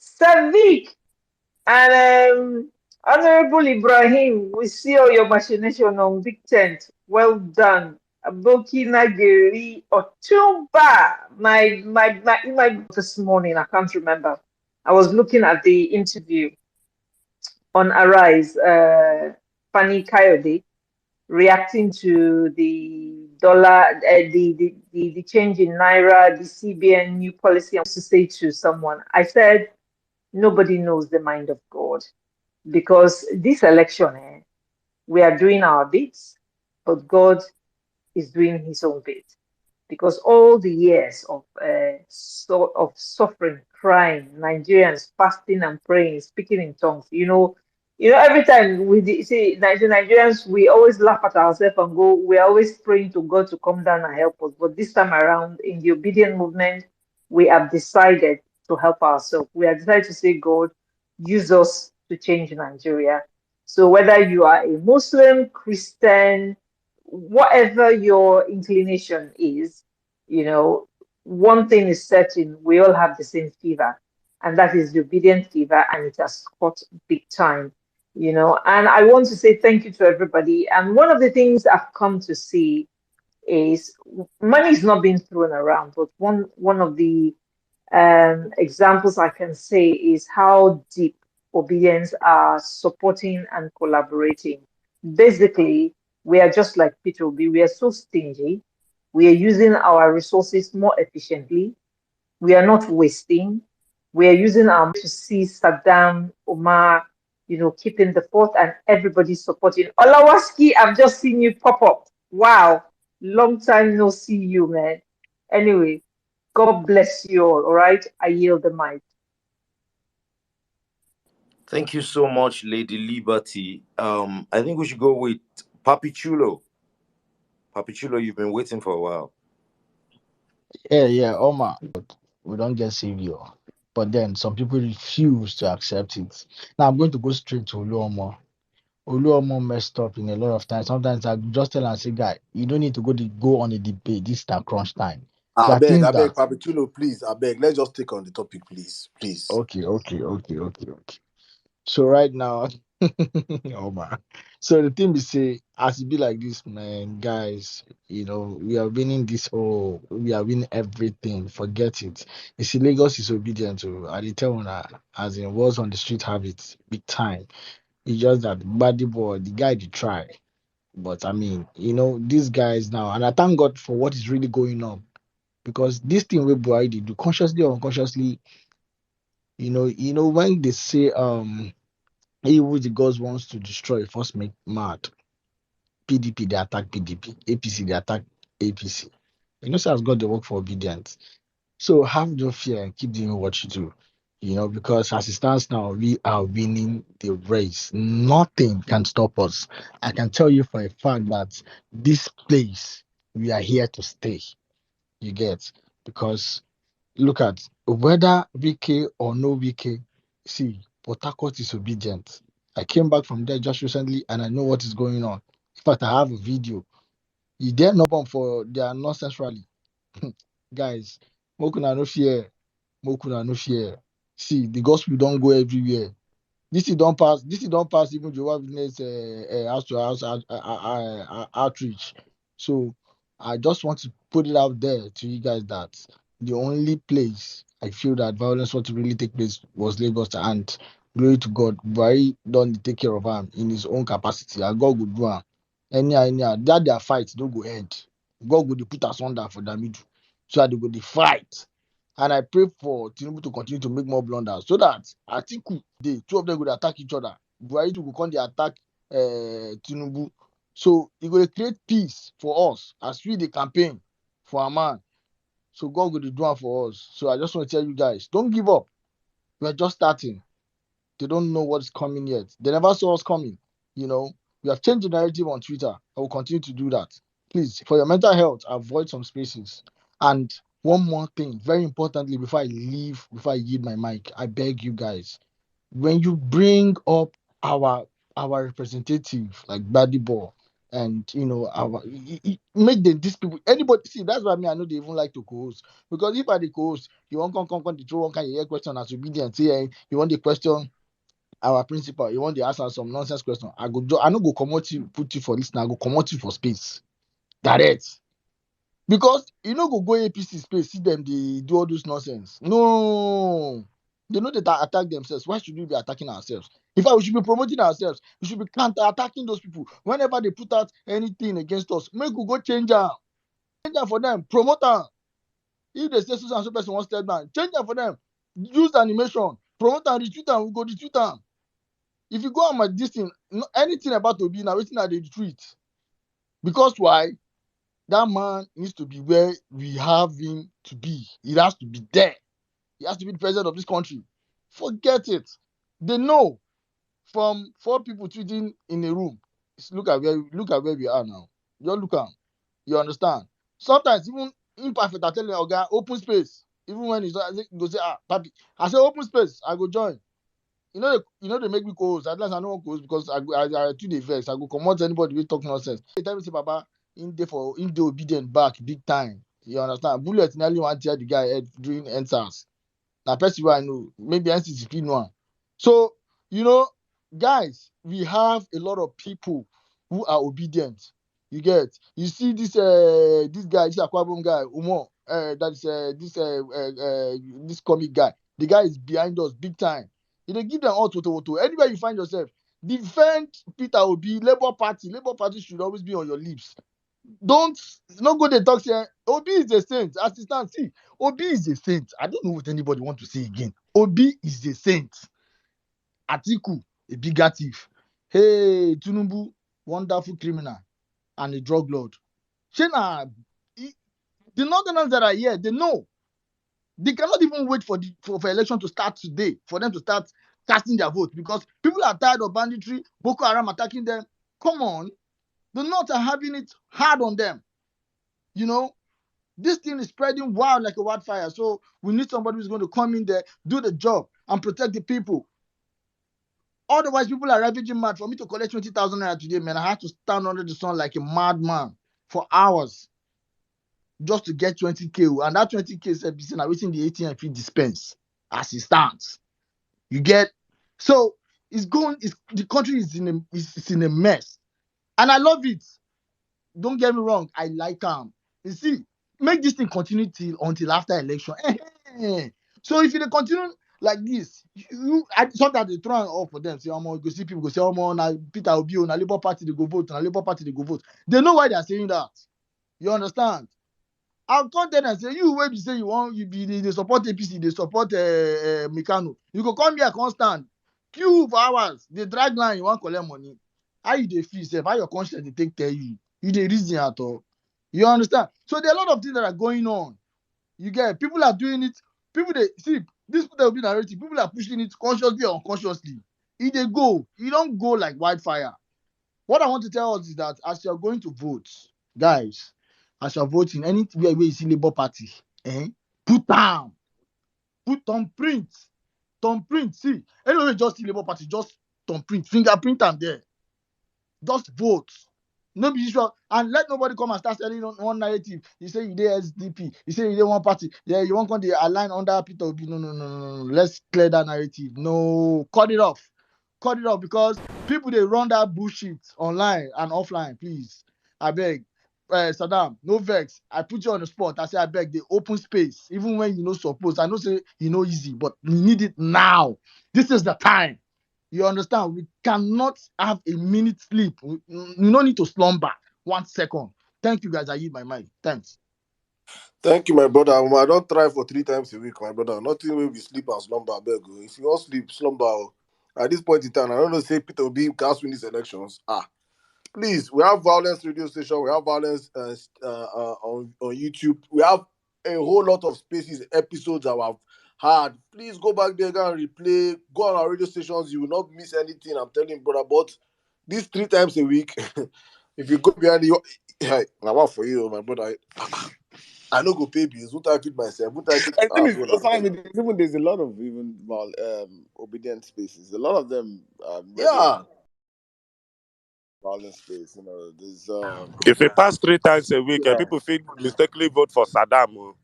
Savik and Honorable Ibrahim, we see all your machination on Big Tent. Well done. Aboki Nageri Otumba. My this morning, I can't remember. I was looking at the interview on Arise, Fanny Coyote, reacting to the dollar, the change in Naira, the CBN new policy. I want to say to someone, I said, nobody knows the mind of God. Because this election, we are doing our bits, but God is doing his own bit. Because all the years of suffering, crying, Nigerians fasting and praying, speaking in tongues, every time we see Nigerians, we always laugh at ourselves and go, we're always praying to God to come down and help us. But this time around, in the obedient movement, we have decided to help ourselves. We have decided to say, God, use us to change Nigeria. So whether you are a Muslim, Christian, whatever your inclination is, one thing is certain, we all have the same fever, and that is the obedient fever, and it has caught big time, and I want to say thank you to everybody. And one of the things I've come to see is money is not being thrown around, but one of the examples I can say is how deep obedience are supporting and collaborating. Basically, we are just like Peter Obi. We are so stingy. We are using our resources more efficiently. We are not wasting. We are using our to see Sirdam, Omar, keeping the fort, and everybody supporting. Olawaski, I've just seen you pop up. Wow, long time no see you, man. Anyway, God bless you all right? I yield the mic. Thank you so much, Lady Liberty. I think we should go with Papi Chulo. Papi Chulo, you've been waiting for a while. Yeah, Omar. We don't get savior. But then some people refuse to accept it. Now I'm going to go straight to Oluomo. Oluomo messed up in a lot of times. Sometimes I just tell and say, guy, you don't need to go on a debate. This is the crunch time. There are things I beg, that Papitulo, please, I beg. Let's just take on the topic, please, please. okay. So right now, Omar. So the thing we say, as it be like this, man, guys, we are winning this. Oh, we are winning everything. Forget it. You see, Lagos is obedient to. I did tell una, as in was on the street have it big time. It's just that body boy, the guy did try. But I mean, these guys now, and I thank God for what is really going on. Because this thing we Buhari did do consciously or unconsciously, when they say he who the gods wants to destroy first make mad. PDP they attack PDP, APC they attack APC. So as God they work for obedience. So have no fear and keep doing what you do. Because as it stands now, we are winning the race. Nothing can stop us. I can tell you for a fact that this place we are here to stay. You get, because look at whether VK or no VK. See, Port Harcourt is obedient. I came back from there just recently and I know what is going on. In fact, I have a video. You dare not bomb for their nonsense rally. Guys, Mokuna no fear. Mokuna no fear. See, the gospel don't go everywhere. This is don't pass. This is don't pass even Jehovah's Witness house to house outreach. So I just want to put it out there to you guys that the only place I feel that violence was to really take place was Lagos, and glory to God, Buhari don't take care of him in his own capacity. And God would do him. Anyhow, that their fight don't go end. God would put us under for the middle, so that they go the fight. And I pray for Tinubu to continue to make more blunders so that Atiku, the two of them would attack each other. Buhari will come to attack Tinubu. So it will create peace for us as we the campaign for a man. So God will do it for us. So I just want to tell you guys, don't give up. We're just starting. They don't know what's coming yet. They never saw us coming. We have changed the narrative on Twitter. I will continue to do that. Please, for your mental health, avoid some spaces. And one more thing, very importantly, before I leave, before I yield my mic, I beg you guys, when you bring up our representative like Badibo and make these people anybody see that's why I know they even like to co-host, because if I the co-host you want come to throw one kind of hear question as obedient say you want the question our principal, you want to ask us some nonsense question. I no go comot you, put you for listener, I go comot you for space. Direct. Because you no go APC space, see them they do all those nonsense. No, they know that they attack themselves. Why should we be attacking ourselves? In fact, we should be promoting ourselves. We should be counter-attacking those people. Whenever they put out anything against us, make we go change them. Change them for them. Promote them. If they say so and so person wants step down, change them for them. Use animation. Promote and retweet them. We go retweet them. If you go on my this thing, anything about Obi now, waiting at the retweet. Because why? That man needs to be where we have him to be. He has to be there. He has to be the president of this country. Forget it. They know from 4 people tweeting in a room. Look at where we are now. Just look at. You understand? Sometimes even imperfect, I tell you, okay, open space. Even when he's not, go say, papi. I say open space. I go join. They make me co-host. At least I know co-host because I too the vex. I go command anybody we talk nonsense. They tell me say, Papa, in the obedient back big time. You understand? Bullet nearly want to tear the guy head during NSAS. Now, person I know, maybe NCCP know. So, guys, we have a lot of people who are obedient. You get, you see this guy, this Aquabum guy, Omar, that is this comic guy. The guy is behind us big time. They give them all to anywhere you find yourself. Defend Peter Obi, Labour Party. Labour Party should always be on your lips. Don't go the talk say Obi is a saint. As it stands, see, Obi is a saint. I don't know what anybody want to say again. Obi is a saint. Atiku, a bigger thief. Hey, Tinubu, wonderful criminal and a drug lord. Shena, the northerners that are here, they know. They cannot even wait for election to start today, for them to start casting their vote because people are tired of banditry, Boko Haram attacking them. Come on. The North are having it hard on them. You know, this thing is spreading wild like a wildfire. So we need somebody who's going to come in there, do the job, and protect the people. Otherwise, people are ravaging mad. For me to collect 20,000 naira today, man, I had to stand under the sun like a madman for hours just to get 20K. And that 20K is now waiting the ATM fee dispense as it stands. You get, so it's going. The country is in a mess, and I love it. Don't get me wrong. I like them. You see, make this thing continue until after election. So if you continue like this, sometimes they try and all for them. Say, you go see people go say, now Peter Obi, na Labour Party they go vote, na Labour Party they go vote. They know why they are saying that. You understand? I'll come there and say, you where you say they support APC, they support Mikano. You go come here, constant, queue for hours, they drag line, you want to collect money. How you dey feel, sef? How your conscience they tell you? You dey reason at all. You understand? So there are a lot of things that are going on. You get people are doing it. People they see this will be narrative. People are pushing it consciously or unconsciously. If they go, you don't go like wildfire. What I want to tell us is that as you're going to vote, guys, as you're voting, anywhere where you see Labour Party, put down, put thumbprint. See, anyway, you just see Labour Party, just thumbprint, fingerprint them there. Just vote. No be usual, and let nobody come and start selling one narrative. You say you dey SDP, you say you dey one party, yeah, you want to align under Peter Obi. No. Let's clear that narrative. No, cut it off because people they run that bullshit online and offline. Please, I beg, Sirdam, no vex. I put you on the spot. I say I beg the open space, even when you know suppose. I know say you know easy, but we need it now. This is the time. You understand? We cannot have a minute sleep. We don't need to slumber 1 second. Thank you, guys. I yield my mic. Thanks. Thank you, my brother. I don't try for 3 times a week, my brother. Nothing will be sleep and slumber, beg. If you want sleep, slumber. At this point in time, I don't know, say Peter Obi can't win these elections. Please, we have Vawulence radio station. We have Vawulence on YouTube. We have a whole lot of spaces, episodes that we have had. Please go back there, go and replay. Go on our radio stations. You will not miss anything. I'm telling you, brother. But these 3 times a week, if you go behind the... Now what for you, my brother? I no go pay bills. Won't I feed myself? Won't I take... I think there's a lot of even obedient spaces. A lot of them violent space. You know, there's If it pass 3 times a week, yeah. people feel mistakenly vote for Sirdam.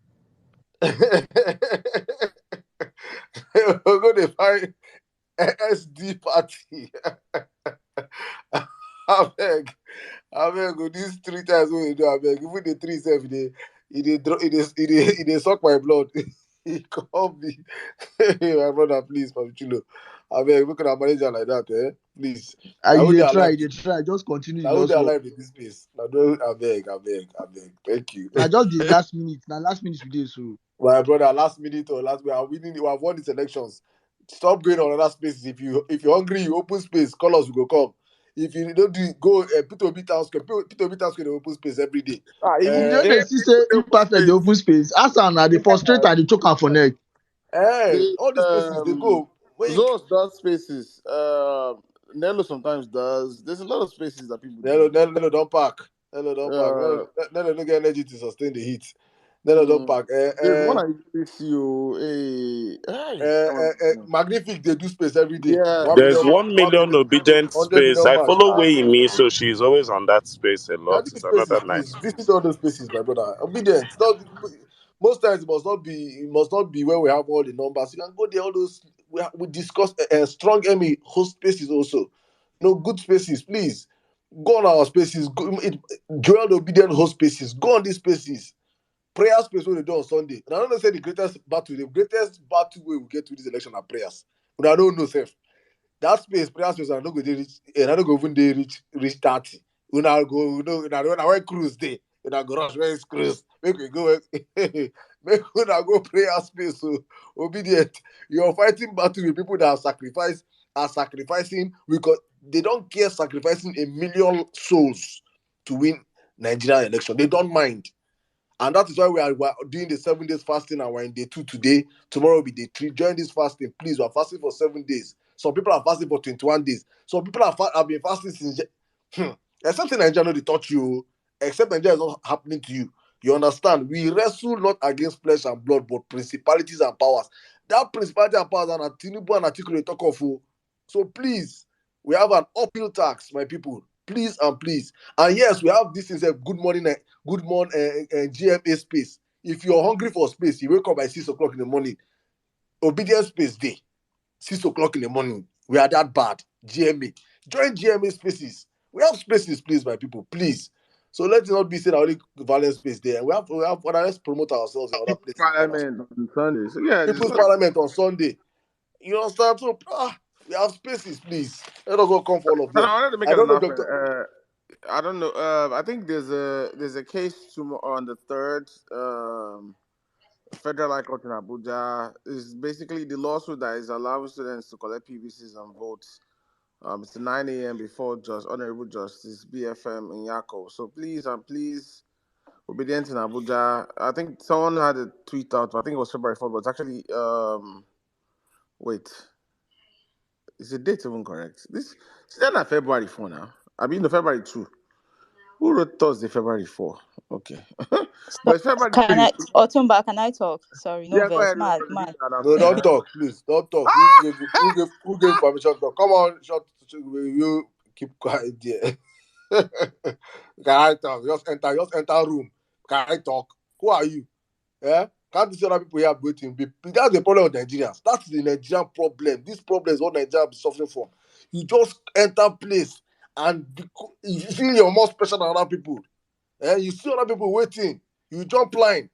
We're going to find SD party. I beg, these 3 times we do, I beg. Even the 3 self, they suck my blood. He can't be. My brother, please, Papichulo. I beg, we can manage like that, please. They try. Just continue. Now they alive in this place. Now, I beg. Thank you. Now just the last minute. Now last minute we did so. My brother, last minute or last we are winning. We have won these elections. Stop going on other spaces. If you're hungry, you open space. Call us, we go come. If you don't do it, go Peter Obi Town Square. Peter Obi Town Square, they open space every day. They say imperfect, the open space. Asa na the frustrate and the choke am for neck. All these spaces they go. Those does spaces. Nello sometimes does. There's a lot of spaces that people Nello don't park. Nello don't get energy to sustain the heat. Nello don't park. There's one I usually see you. Magnific, they do space every day. Yeah. There's 1 million obedient space. I follow Wayne, so she's always on that space a lot. It's another nice space. Visit all those spaces, my brother. Obedient. Most times it must not be where we have all the numbers. You can go there. All those we discuss strong Emmy host spaces also. Good spaces. Please go on our spaces. Joel the obedient host spaces. Go on these spaces. Prayer space when they do on Sunday. And I don't know say the greatest battle way we get to this election are prayers. But I don't know self. That space, prayer space, I don't go reach. And I don't go even they reach 30. When I go, when I went cruise day. When I go rush, where is cruise? Make we go. Make when I go prayer space. So obedient. You're fighting battle with people that are sacrificing because they don't care sacrificing 1 million souls to win Nigeria election. They don't mind. And that is why we are doing the 7 days fasting and we're in day 2 today. Tomorrow will be day 3. Join this fasting, please. We're fasting for 7 days. Some people are fasting for 21 days. Some people have been fasting since. Except in Nigeria, no, they touch you. Except Nigeria is not happening to you. You understand? We wrestle not against flesh and blood, but principalities and powers. That principality and powers are Tinubu and Atiku they talk of. So please, we have an uphill tax, my people. Please and please. And yes, we have this is a good morning, GMA space. If you're hungry for space, you wake up by 6 o'clock in the morning. Obedience space day. 6 o'clock in the morning. We are that bad. GMA. Join GMA spaces. We have spaces, please, my people. Please. So let's not be saying only violence space there. We have let's promote ourselves in other places. Parliament on Sunday. So yeah, People's Parliament on Sunday. You understand? So we have spaces, please. Let us all come for all of I them. wanted to make I an don't know, announcement. Doctor. I don't know. I think there's a case on the 3rd. Federal High Court in Abuja is basically the lawsuit that is allowing students to collect PVCs and votes. It's 9 a.m. before Honorable Justice BFM in Yako. So please obedient in Abuja. I think someone had a tweet out. I think it was February 4th, but it's actually wait. Is the date even correct? This is not February 4 now. I mean the February 2. Who wrote Thursday, February 4? Okay. But it's February Can 3. I, Otumba, can I talk? Sorry, no Yeah, go verse. ahead. Mad. No, don't talk, please. Don't talk. Who gave permission to talk? Come on, you keep quiet there. Can I talk? Just enter room. Can I talk? Who are you? Yeah? Can't you see other people here waiting? That's the problem with Nigerians. That's the Nigerian problem. This problem is what Nigeria is suffering from. You just enter place and you feel you're more special than other people. You see other people waiting. You jump line.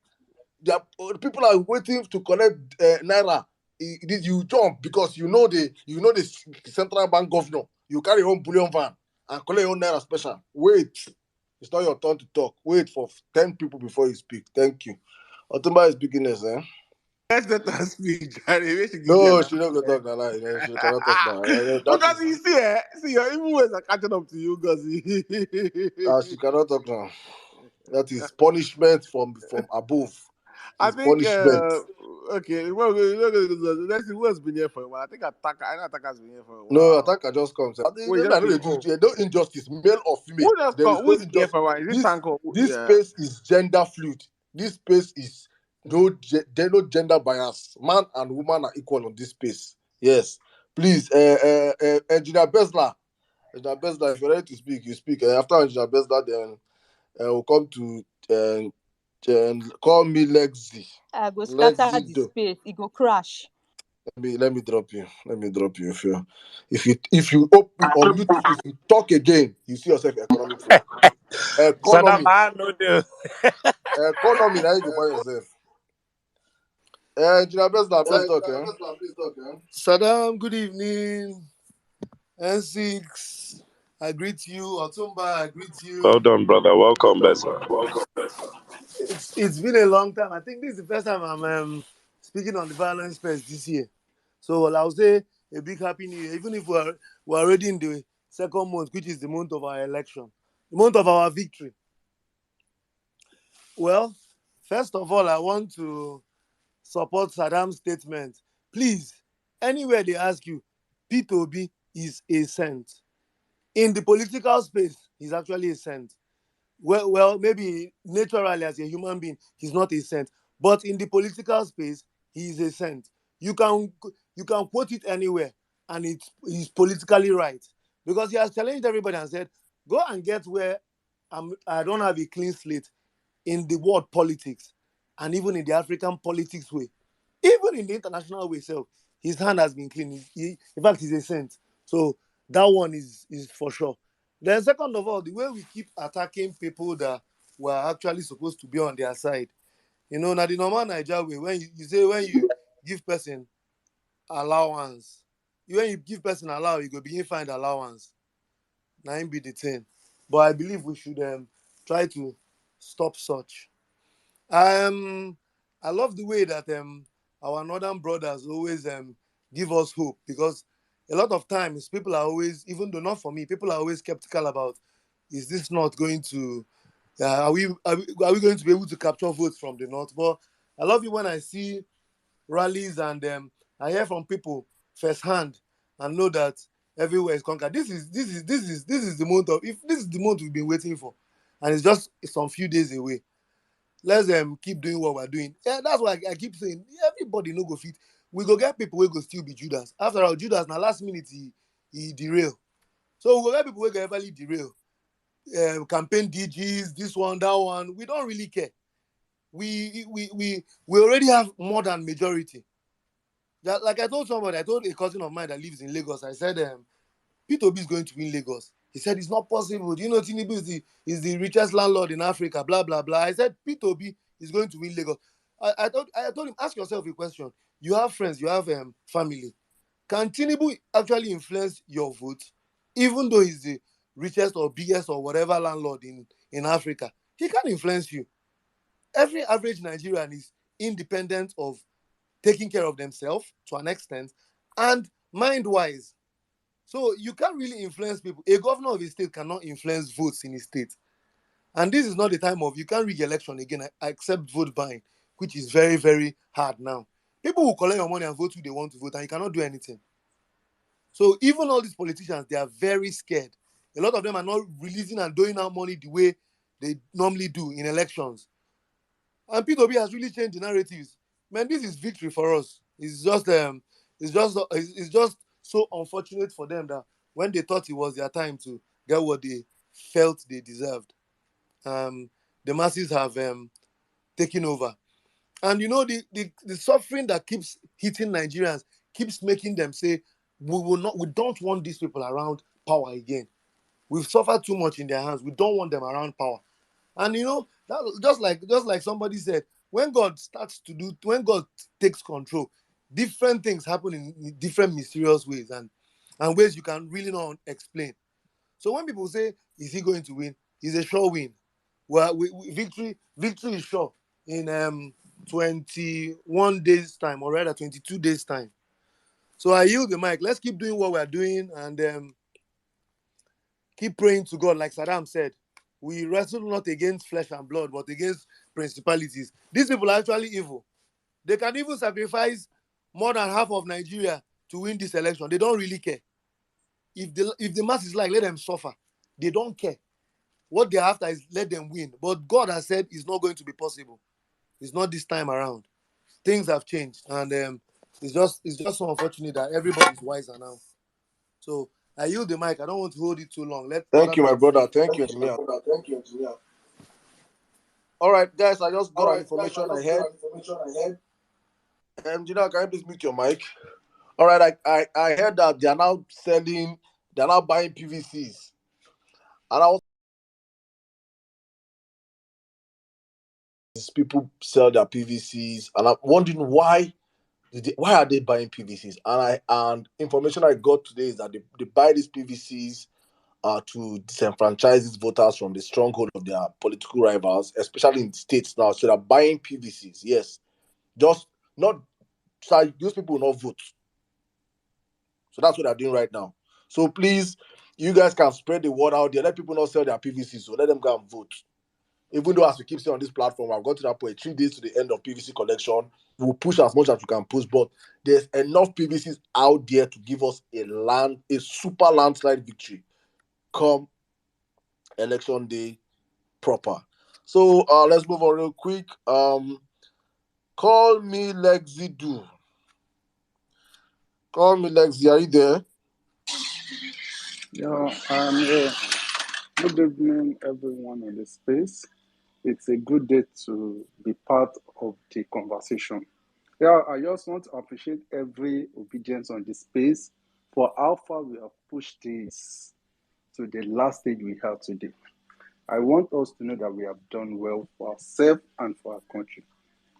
People are waiting to collect naira. You jump because you know the central bank governor. You carry your own bullion van and collect your own naira special. Wait, it's not your turn to talk. Wait for 10 people before you speak. Thank you. Otumba is beginners, eh? Let's let her speak. No, she not gonna talk now. She cannot talk now. Because you see, your even words are catching up to you, guys. She cannot talk now. That is punishment from above. I It's think punishment. okay. Well, let's see who has been here for a while. I know Attacker's been here for a while. No, Attacker just comes. Wait, I know they do no injustice, male or female. Who just There is no who's here injustice. for a while? Is it Tanko? This Yeah. space is gender fluid. This space is no gender bias. Man and woman are equal on this space. Yes. Please, Engineer Besla. Engineer Besla, if you're ready to speak, you speak. After Engineer Besla, then we'll come to call me Lexi. I go scatter the Lexido. space. It go crash. Let me drop you. Let me drop you. If you open on YouTube, if you talk again, you see yourself economic flow. Economy. Economy, now you can find yourself. Engineer Besla, please talk, Sirdam, good evening. N6, I greet you. Otumba, I greet you. Well done, brother. Welcome, Bessa. It's been a long time. I think this is the first time I'm speaking on the violence space this year. So I'll say a big happy new year, even if we're already in the second month, which is the month of our election, the month of our victory. Well, first of all, I want to support Sirdam's statement. Please, anywhere they ask you, P2B is a saint. In the political space, he's actually a saint. Well, maybe naturally as a human being, he's not a saint. But in the political space, he is a saint. You can quote it anywhere, and he's politically right. Because he has challenged everybody and said, go and get where I don't have a clean slate in the world politics, and even in the African politics way. Even in the international way itself, his hand has been clean. In fact, he's a saint. So that one is for sure. Then second of all, the way we keep attacking people that were actually supposed to be on their side. Now the normal Nigeria way, when you give person allowance, when you give person allowance, you go begin find allowance. Now him be the thing. But I believe we should try to stop such. I love the way that our northern brothers always give us hope, because a lot of times people are always, even though not for me, people are always skeptical about, is this not going to, are we going to be able to capture votes from the north? But I love it when I see rallies and I hear from people firsthand and know that everywhere is conquered. This is the month of, if this is the month we've been waiting for, and it's just some few days away. Let's keep doing what we're doing. Yeah, that's why I keep saying everybody no go fit. We go get people who go still be Judas. After all, Judas now last minute he derail. So we go get people who go everly derail. Campaign DGs, this one, that one. We don't really care. We already have more than majority. Like I told somebody, I told a cousin of mine that lives in Lagos, I said, P2B is going to win Lagos. He said, it's not possible. Do you know Tinubu is the richest landlord in Africa, blah, blah, blah. I said, P2B is going to win Lagos. I told him, ask yourself a question. You have friends, you have family. Can Tinubu actually influence your vote, even though he's the richest or biggest or whatever landlord in Africa? He can't influence you. Every average Nigerian is independent of taking care of themselves to an extent and mind-wise. So you can't really influence people. A governor of a state cannot influence votes in his state. And this is not the time of, you can't rig election again except vote buying, which is very, very hard now. People will collect your money and vote who they want to vote, and you cannot do anything. So even all these politicians, they are very scared. A lot of them are not releasing and doing out money the way they normally do in elections. And P2B has really changed the narratives. Man, this is victory for us. It's just so unfortunate for them that when they thought it was their time to get what they felt they deserved, the masses have taken over. And you know, the suffering that keeps hitting Nigerians keeps making them say, we don't want these people around power again. We've suffered too much in their hands. We don't want them around power. And you know, that just like somebody said, when God takes control, different things happen in different mysterious ways and ways you can really not explain. So when people say, is he going to win? It's a sure win. Well, victory is sure in 21 days time, or rather 22 days time. So I yield the mic. Let's keep doing what we're doing and keep praying to God, like Sirdam said. We wrestle not against flesh and blood, but against principalities. These people are actually evil. They can even sacrifice more than half of Nigeria to win this election. They don't really care. If the masses like, let them suffer. They don't care. What they're after is let them win. But God has said it's not going to be possible. It's not this time around. Things have changed. And it's just so unfortunate that everybody's wiser now. So I yield the mic. I don't want to hold it too long. Let Thank you, my brother. speak. Thank you, engineer. All right, guys, I just got an information ahead. Engineer, can you please mute your mic? All right, I heard that they're now buying PVCs. And I was people sell their PVCs, and I'm wondering why are they buying PVCs? And information I got today is that they buy these PVCs to disenfranchise these voters from the stronghold of their political rivals, especially in states now. So they're buying PVCs. Yes, just not so those people will not vote. So that's what they're doing right now. So please, you guys can spread the word out there. Let people not sell their PVCs. So let them go and vote. Even though, as we keep saying on this platform, I've got to that point, 3 days to the end of PVC collection. We'll push as much as we can push, but there's enough PVCs out there to give us a super landslide victory come election day proper. So let's move on real quick. Call me Lexi Do. Call me Lexi. Are you there? Yeah, I'm here. Good evening, everyone in the space. It's a good day to be part of the conversation. Yeah, I just want to appreciate every obedience on the space for how far we have pushed this to the last stage we have today. I want us to know that we have done well for ourselves and for our country.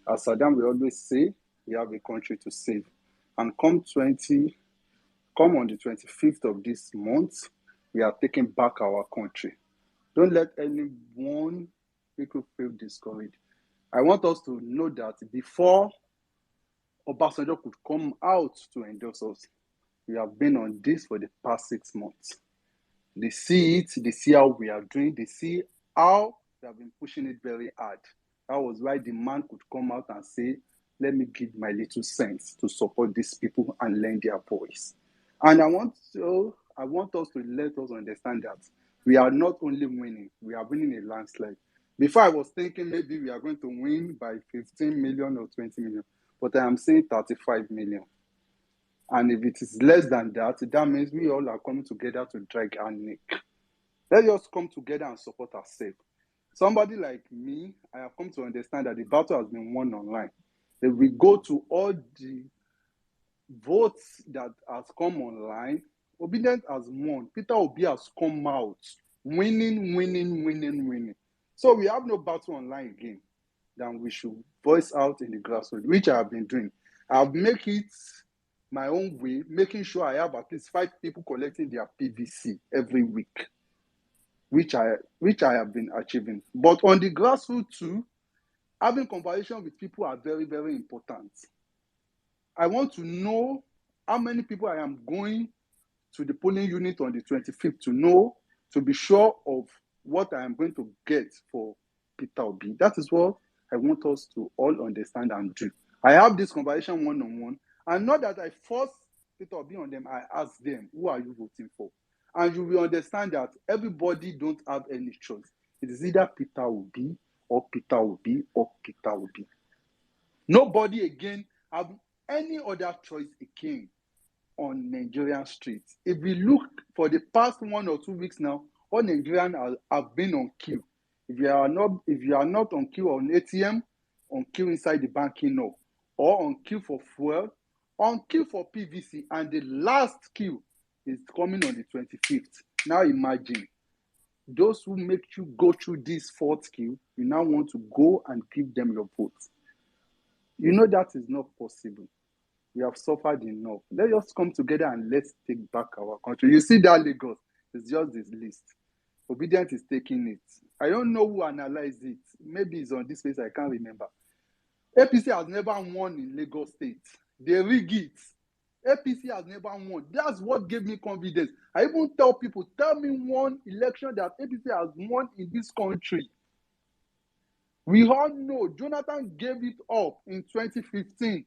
As Sirdam will always say, we have a country to save. And come on the 25th of this month, we are taking back our country. Don't let anyone make you feel discouraged. I want us to know that before Obasanjo could come out to endorse us, we have been on this for the past 6 months. They see it, they see how we are doing, they see how we have been pushing it very hard. That was why the man could come out and say, let me give my little cents to support these people and lend their voice. And I want us to let us understand that we are not only winning, we are winning a landslide. Before I was thinking maybe we are going to win by 15 million or 20 million, but I am saying 35 million. And if it is less than that, that means we all are coming together to drag our neck. Let's just come together and support ourselves. Somebody like me, I have come to understand that the battle has been won online. If we go to all the votes that has come online, Obedient has won. Peter Obi has come out winning. So we have no battle online again. Then we should voice out in the grassroots, which I have been doing. I've made it my own way, making sure I have at least 5 people collecting their PVC every week, which I have been achieving. But on the grassroots too, having conversation with people are very, very important. I want to know how many people I am going to the polling unit on the 25th to be sure of what I am going to get for Peter Obi. That is what I want us to all understand and do. I have this conversation one-on-one, and not that I force Peter Obi on them, I ask them, who are you voting for? And you will understand that everybody don't have any choice. It is either Peter Obi or Peter Obi or Peter Obi. Nobody again have any other choice again on Nigerian streets. If we look for the past 1 or 2 weeks now, all Nigerians have been on queue. If you are not on queue on ATM, on queue inside the banking hall, or on queue for fuel, on queue for PVC, and the last queue is coming on the 25th. Now imagine, those who make you go through this 4th queue, you now want to go and give them your vote. You know that is not possible. We have suffered enough. Let us come together and let's take back our country. You see that Lagos, it's just this list. Obedient is taking it. I don't know who analyzed it. Maybe it's on this place, I can't remember. APC has never won in Lagos State. They rig it. APC has never won. That's what gave me confidence. I even tell people, tell me one election that APC has won in this country. We all know Jonathan gave it up in 2015.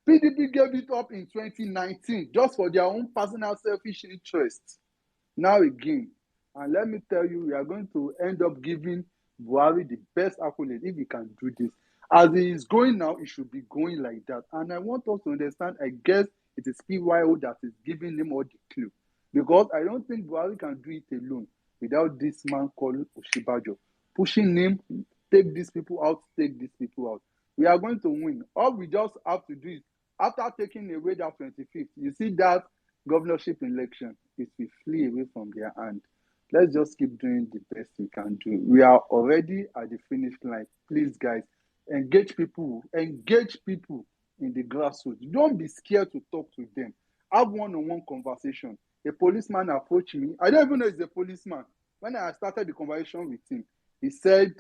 PDP gave it up in 2019 just for their own personal selfish interests. Now again, and let me tell you, we are going to end up giving Buhari the best accolade if he can do this. As he is going now, it should be going like that. And I want us to understand, I guess it is PYO that is giving him all the clue. Because I don't think Buhari can do it alone without this man called Oshibajo pushing him, take these people out, take these people out. We are going to win. All we just have to do is, after taking away that 25th, you see that governorship election, it will flee away from their hand. Let's just keep doing the best we can do. We are already at the finish line. Please, guys, engage people in the grassroots. Don't be scared to talk to them. Have one-on-one conversation. A policeman approached me. I don't even know he's a policeman. When I started the conversation with him, he said,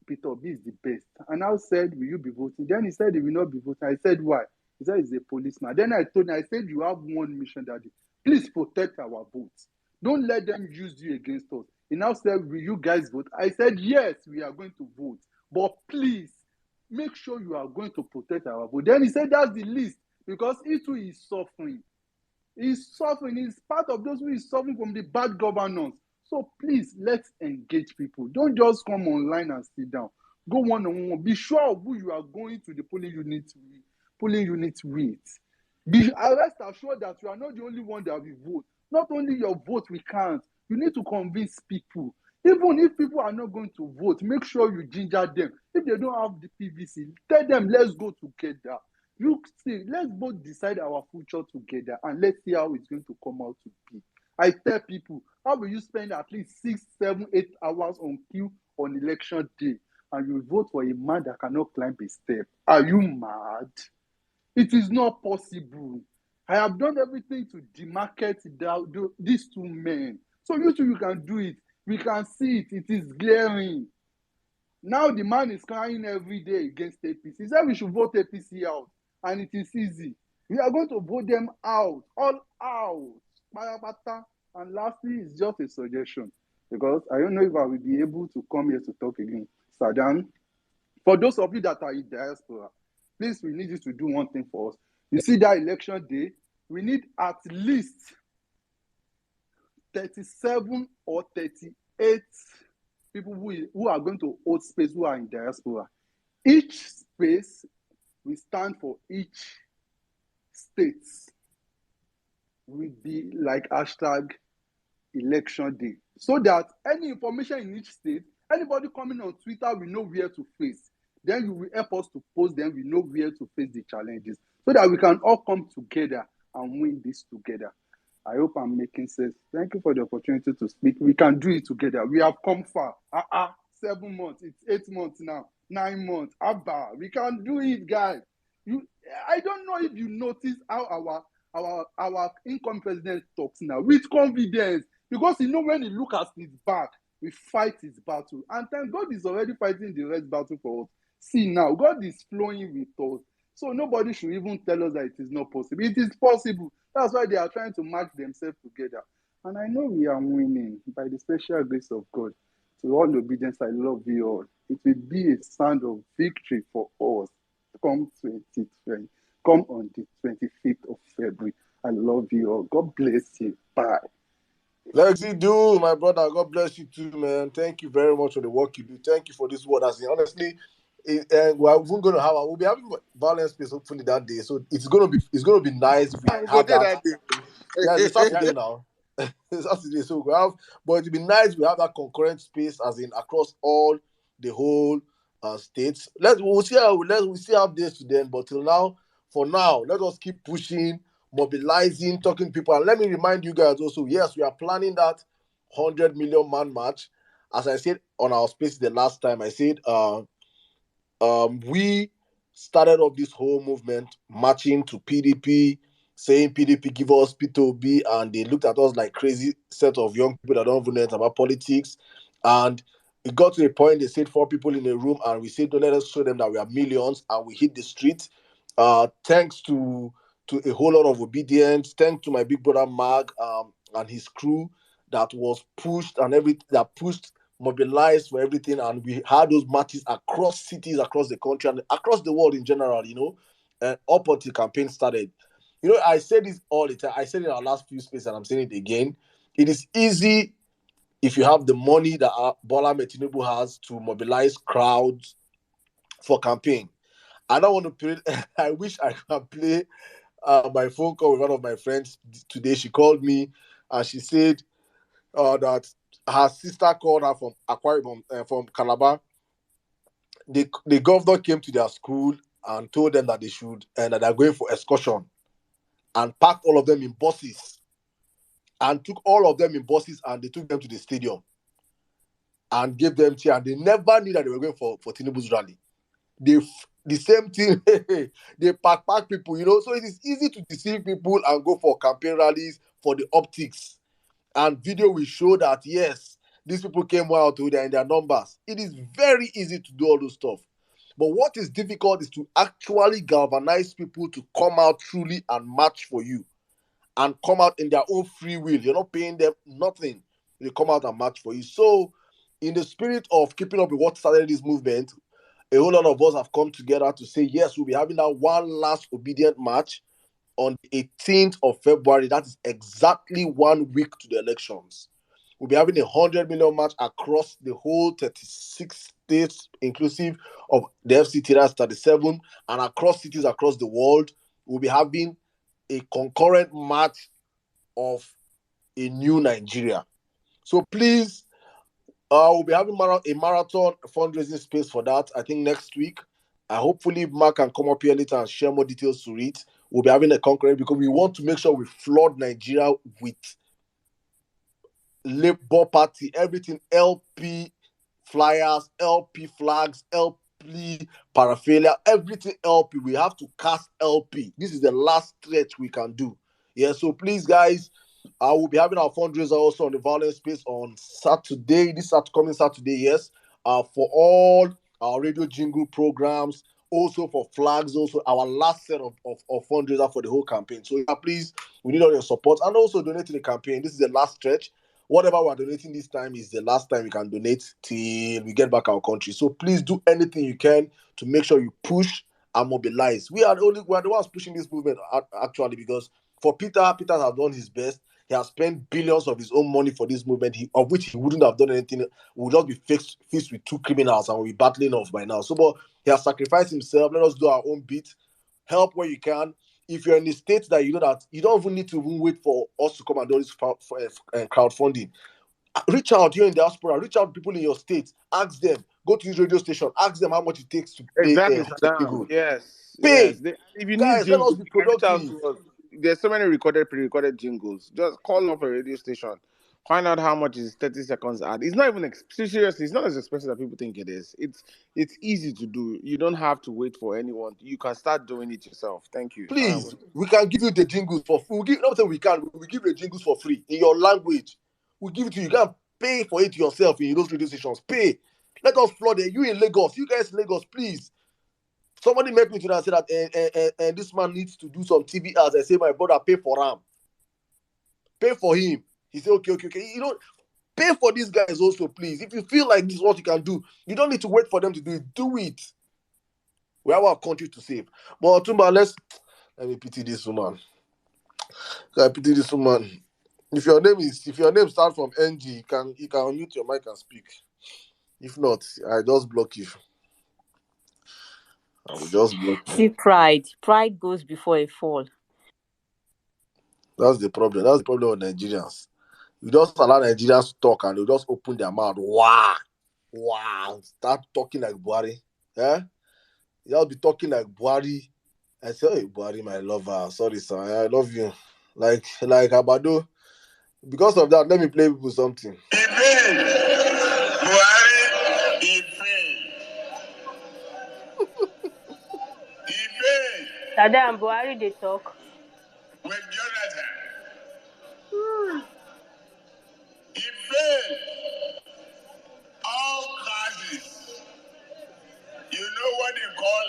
Peter Obi is the best. And I said, will you be voting? Then he said he will not be voting. I said, why? He said he's a policeman. Then I told him, I said, you have one mission, Daddy. Please protect our votes. Don't let them use you against us. He now said, will you guys vote? I said, yes, we are going to vote. But please, make sure you are going to protect our vote. Then he said, that's the least. Because he too is suffering. He's suffering. He's part of those who is suffering from the bad governance. So please, let's engage people. Don't just come online and sit down. Go one-on-one. Be sure of who you are going to the polling unit with. Rest assured that you are not the only one that will vote. Not only your vote will count. You need to convince people. Even if people are not going to vote, make sure you ginger them. If they don't have the PVC, tell them, let's go together. You see, let's both decide our future together and let's see how it's going to come out to be. I tell people, how will you spend at least 6, 7, 8 hours on queue on election day and you vote for a man that cannot climb a step? Are you mad? It is not possible. I have done everything to demarcate these two men. So you two, you can do it. We can see it. It is glaring. Now the man is crying every day against APC. He said we should vote APC out. And it is easy. We are going to vote them out. All out. And lastly, it's just a suggestion. Because I don't know if I will be able to come here to talk again. Sirdam, for those of you that are in diaspora, please, we need you to do one thing for us. You see that election day, we need at least 37 or 38 people who are going to hold space who are in diaspora. Each space will stand for each state. Will be like hashtag election day, so that any information in each state, anybody coming on Twitter will know where to face. Then you will help us to post them, we know where to face the challenges, so that we can all come together and win this together. I hope I'm making sense. Thank you for the opportunity to speak. We can do it together. We have come far. 7 months, it's 8 months now, 9 months. Abba, we can do it, guys. I don't know if you notice how our incoming president talks now with confidence, because when he look at his back, we fight his battle, and thank God he's already fighting the rest battle for us. See now, God is flowing with us, so nobody should even tell us that it is not possible. It is possible. That's why they are trying to match themselves together, and I know we are winning by the special grace of God. To all obedience, I love you all. It will be a sound of victory for us come 2020. Come on the 25th of February. I love you all. God bless you. Bye. Lexi, do my brother. God bless you too, man. Thank you very much for the work you do. Thank you for this word. Honestly, we're even going to have. We'll be having Vawulence space hopefully that day. So it's going to be nice if we Go have there that. that day. Yeah, it's Saturday now. It's Saturday, so we have. But it'd be nice if we have that concurrent space, as in across all the whole states. We'll see how days to then. But till now, for now, let us keep pushing, mobilizing, talking to people. And let me remind you guys also, yes, we are planning that 100 million man march. As I said on our space the last time, I said we started off this whole movement marching to PDP, saying PDP give us P2B, and they looked at us like crazy set of young people that don't even know about politics. And it got to a point they said 4 people in a room, and we said, don't let us show them that we are millions, and we hit the street. Thanks to a whole lot of obedience, thanks to my big brother Mag and his crew that was pushed and everything that pushed, mobilized for everything, and we had those marches across cities, across the country, and across the world in general, up until the campaign started. I say this all the time. I said it in our last few spaces, and I'm saying it again. It is easy if you have the money that Bola Tinubu has to mobilize crowds for campaign. I don't want to play. I wish I could play my phone call with one of my friends today. She called me and she said that her sister called her from Akwa Ibom, from Calabar. The governor came to their school and told them that they should, and that they're going for excursion, and packed all of them in buses, and took all of them in buses, and they took them to the stadium and gave them tea, and they never knew that they were going for Tinubu's rally. The same thing, they pack people, so it is easy to deceive people and go for campaign rallies for the optics. And video will show that, yes, these people came out to in their numbers. It is very easy to do all those stuff. But what is difficult is to actually galvanize people to come out truly and march for you, and come out in their own free will. You're not paying them nothing. They come out and march for you. So, in the spirit of keeping up with what started this movement, a whole lot of us have come together to say, yes, we'll be having that one last obedient march on the 18th of February. That is exactly 1 week to the elections. We'll be having 100 million march across the whole 36 states, inclusive of the FCT, that's 37, and across cities across the world. We'll be having a concurrent march of a new Nigeria. So please, we'll be having a marathon fundraising space for that, I think next week. Hopefully Mark can come up here later and share more details to it. We'll be having a concurrent because we want to make sure we flood Nigeria with Labour Party, everything, LP flyers, LP flags, LP paraphernalia, everything LP. We have to cast LP. This is the last stretch we can do. Yeah, so please, guys, I will be having our fundraiser also on the Vawulence space on Saturday, coming Saturday, yes, for all our radio jingle programs, also for flags, also our last set of fundraiser for the whole campaign. So yeah, please, we need all your support, and also donate to the campaign. This is the last stretch. Whatever we're donating this time is the last time we can donate till we get back our country. So please do anything you can to make sure you push and mobilize. We're the ones pushing this movement actually, because For Peter, Peter has done his best. He has spent billions of his own money for this movement, of which he wouldn't have done anything. We would just be faced with two criminals and we'll be battling off by now. So, but he has sacrificed himself. Let us do our own bit. Help where you can. If you're in the state that you know that you don't even need to even wait for us to come and do this crowdfunding, reach out. You're in diaspora. Reach out to people in your state. Ask them. Go to this radio station. Ask them how much it takes to play Exactly, host a Saddam. jingle. Yes, yes. Pay, If you need guys. Let us jingles, be you can reach out productive. to us. There's so many recorded, pre-recorded jingles. Just call up a radio station. Find out how much is 30 seconds ad. It's not even seriously. It's not as expensive as people think it is. It's easy to do. You don't have to wait for anyone. You can start doing it yourself. Thank you. Please, we can give you the jingles for free. Not that we can. We give you the jingles for free in your language. We give it to you. You can pay for it yourself in those radio stations. Pay. Let us flood it. You in Lagos. You guys in Lagos, please. Somebody met me today and said that this man needs to do some TV ads. I say, my brother, pay for him. Pay for him. He said, okay. You know, pay for these guys also, please. If you feel like this is what you can do, you don't need to wait for them to do it. Do it. We have our country to save. But Tumba, let me pity this woman. I pity this woman. If your name starts from NG, you can unmute your mic and speak. If not, I just block you. I will just block you. See, pride goes before a fall. That's the problem. That's the problem with Nigerians. You just allow Nigerians to talk and they just open their mouth. Wow. Start talking like Buhari. Eh? You just be talking like Buhari. I say, hey, Buhari, my lover. Sorry, sir. I love you. Like Abado. Because of that, let me play people something. Buhari, he failed. Saddam Buhari, they talk. With Jonathan. He failed all classes. You know what they call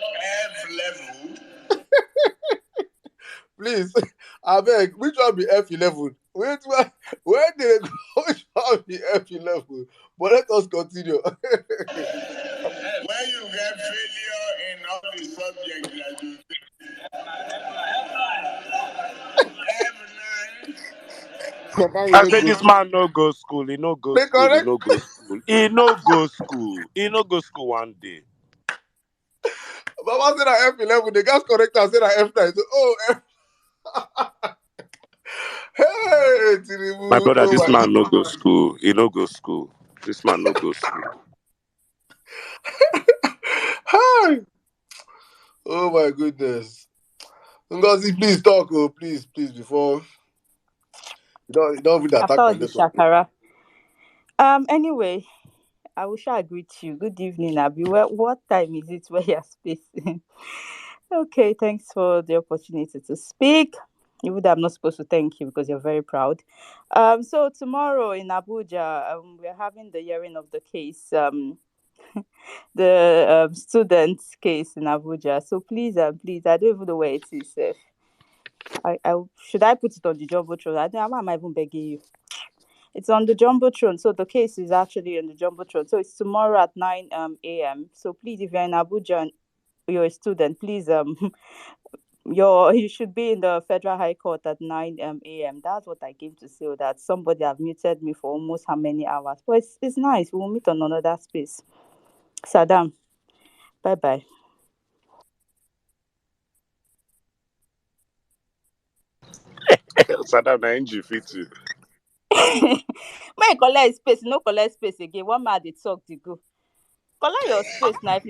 F level? Please, I beg, which one be F11? Where did they go? Which one be F11? But let us continue. When you get failure in all the subjects that you F9, I say this man no go school. He no go They school. He correct. no go school. He no go school. He no go school one day. Baba said that F11, the gas corrector said that F9. So, oh, hey, My Tinubu. brother, Oh this my man no go school. He no go school. This man no go school. Hi. Oh my goodness. Ngozi, please talk, oh, please, before you don't even After attack all my the network. shakara. Anyway, I wish I greet you. Good evening, Abi. What time is it where you're spacing? Okay, thanks for the opportunity to speak. Even though I'm not supposed to thank you because you're very proud. So tomorrow in Abuja, we're having the hearing of the case, the students' case in Abuja. So please, please, I don't even know where it is. I should I put it on the jumbotron? I don't. Why am I even begging you? It's on the jumbotron. So the case is actually on the jumbotron. So it's tomorrow at 9 a.m. So please, if you're in Abuja and you're a student, please you should be in the Federal High Court at 9 a.m. That's what I came to say. That somebody have muted me for almost how many hours? But it's nice. We'll meet on another space. Saddam, bye bye. Saddam na NG fit you. May collect space, no collect space again. One man they talk to go. Collect your space now. If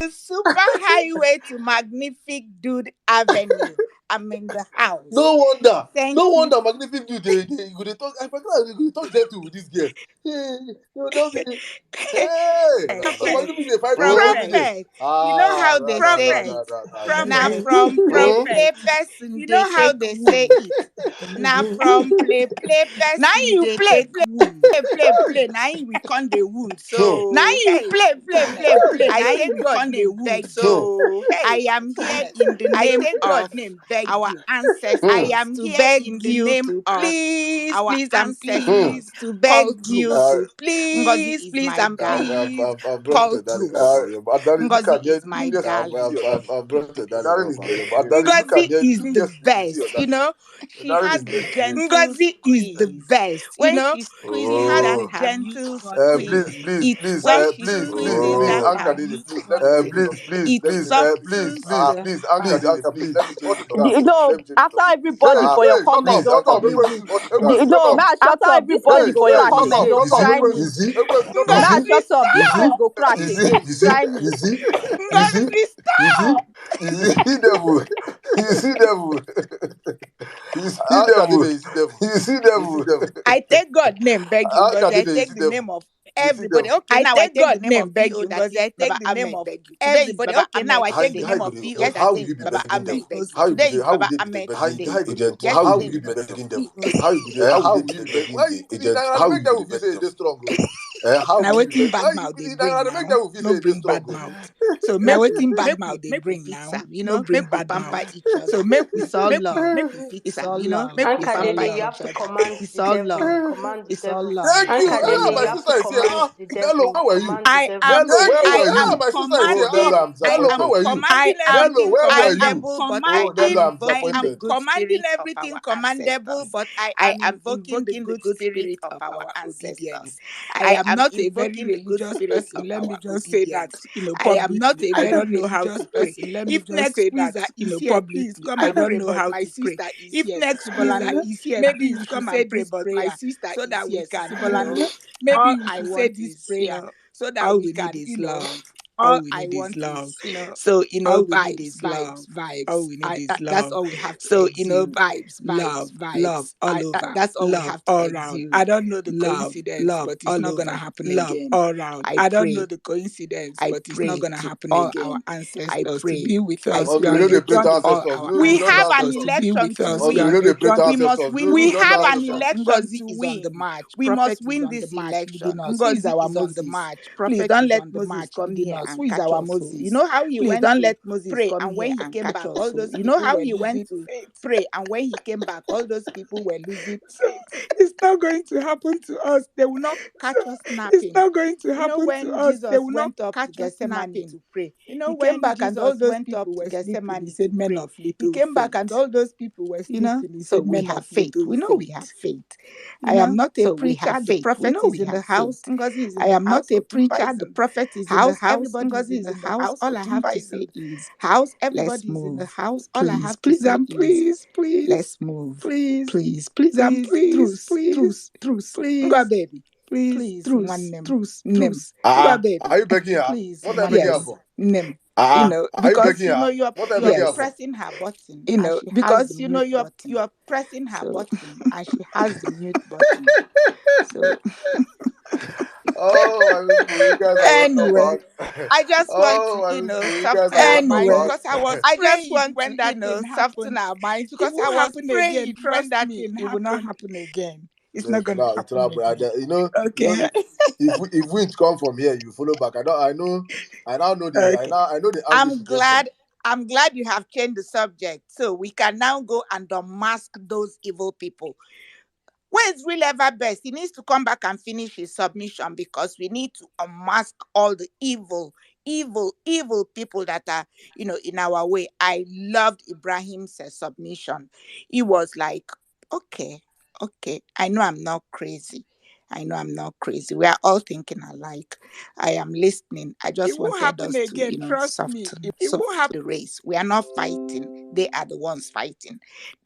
The super highway to Magnific Dude Avenue. I'm in the house. No wonder. Thank No you. wonder Magnificent Dude they go dey talk. I forgot they go dey talk gentle with this girl. Hey, no, don't say, hey, so Magnificent they fight girls every day. Prophet, you know how they say it. Now from play person they take wood. Now from play person they take wood. Play. Now we con the wood. So now you play. I take God name beg you. I am here in the name of our ancestors. I am to beg you to please, to beg you to please and please call through. Ngozi is my darling. Ngozi is the best, you know. She has the gentle Ngozi is the best. When she squeezes that her gentle squeeze, it softens that her meat button. It softens the No, after everybody for your comment, don't come. No, after everybody for your comment, don't try me. Shut up. This place go crash again. Try me. Ngozi, stop. You see devil. You see devil. You see devil. You see devil. I take God name beg you because I take the name of everybody. Okay, now I take God name beg you because I take the name of everybody. Okay, now I take the name of VO that is Baba Ahmed. Today is Baba Ahmed. How will you be begging devil? How will you be begging the agent? How will you be begging devil? Now waiting bad mouth they bring now. No bring bad mouth. So now waiting bad mouth they bring now. You know, make we pamper each other. So make we all love. Make we fix up. You know, make we pamper you have each to other. command It's the all devil. love. Command the It's all devil. love. Thank you. Ankadede, My you have sister to is here. command the Nello, devil. how are you? Command the devil. Nello, where were you? am My sister is here. commanding. Nello, how are you? Nello, where were you? But Oh, Nello, I'm disappointed. commanding everything commandable, but I am invoking the good spirit of our ancestors. I am not a very religious person. Let me just say that, I am not a very religious person. If next squeezer is here, please come and pray. But my sister is here. If next squeezer is here, maybe you come and pray. But my sister so that we can, maybe you should say this prayer so that we can, love. All I want is, so vibes. All we need is love. That's all we have to. So vibes. All over. That's all we have to exude. I don't know the coincidence, but it's not gonna happen again. All round. I don't know the coincidence, but it's not gonna happen again. Our ancestors to be with us. You know they pray to ancestors. We have an election to win. You know they pray to ancestors. We have an election to win. We must win this election. Ngozi is on the march. Please don't let Moses come here and catch us. You know how he went to pray, and when he came back, all those you know how he went to pray, and when he came back, all those people were losing faith. It's not going to happen to us. They will not catch us napping. It's not going to happen to us. They will not catch us napping to pray. You know, he came back and all those people were sleeping. He said, "Men of little." He came back and all those people were sleeping. He said, "Men of little." We know we have faith. I am not a preacher. The prophet is in the house. I am not a preacher. The prophet is in the house. Ngozi is in the house. All I have to say is, house. Everybody is in the house. All I have to say is, please, let's move. Please, truce. Ngo baby, please, truce. Are you begging her? Please, What are you begging her for? because you're What are you begging her for? pressing her button. Because you're pressing her button, and she has the mute button. So Oh, my people, you guys are anyway, welcome. I just want to, soften our minds because I was praying when that thing soften our minds because I was praying when that thing it will not happen again. It's not gonna happen again. You know, Okay. if winds come from here, you follow back. I now know the Okay. I know the I'm glad you have changed the subject. So we can now go and unmask those evil people. Where is Real Ever Best? He needs to come back and finish his submission because we need to unmask all the evil people that are, in our way. I loved Ibrahim's submission. He was like, okay, I know I'm not crazy. We are all thinking alike. I am listening. I just wanted us to, soften the race. We are not fighting. They are the ones fighting.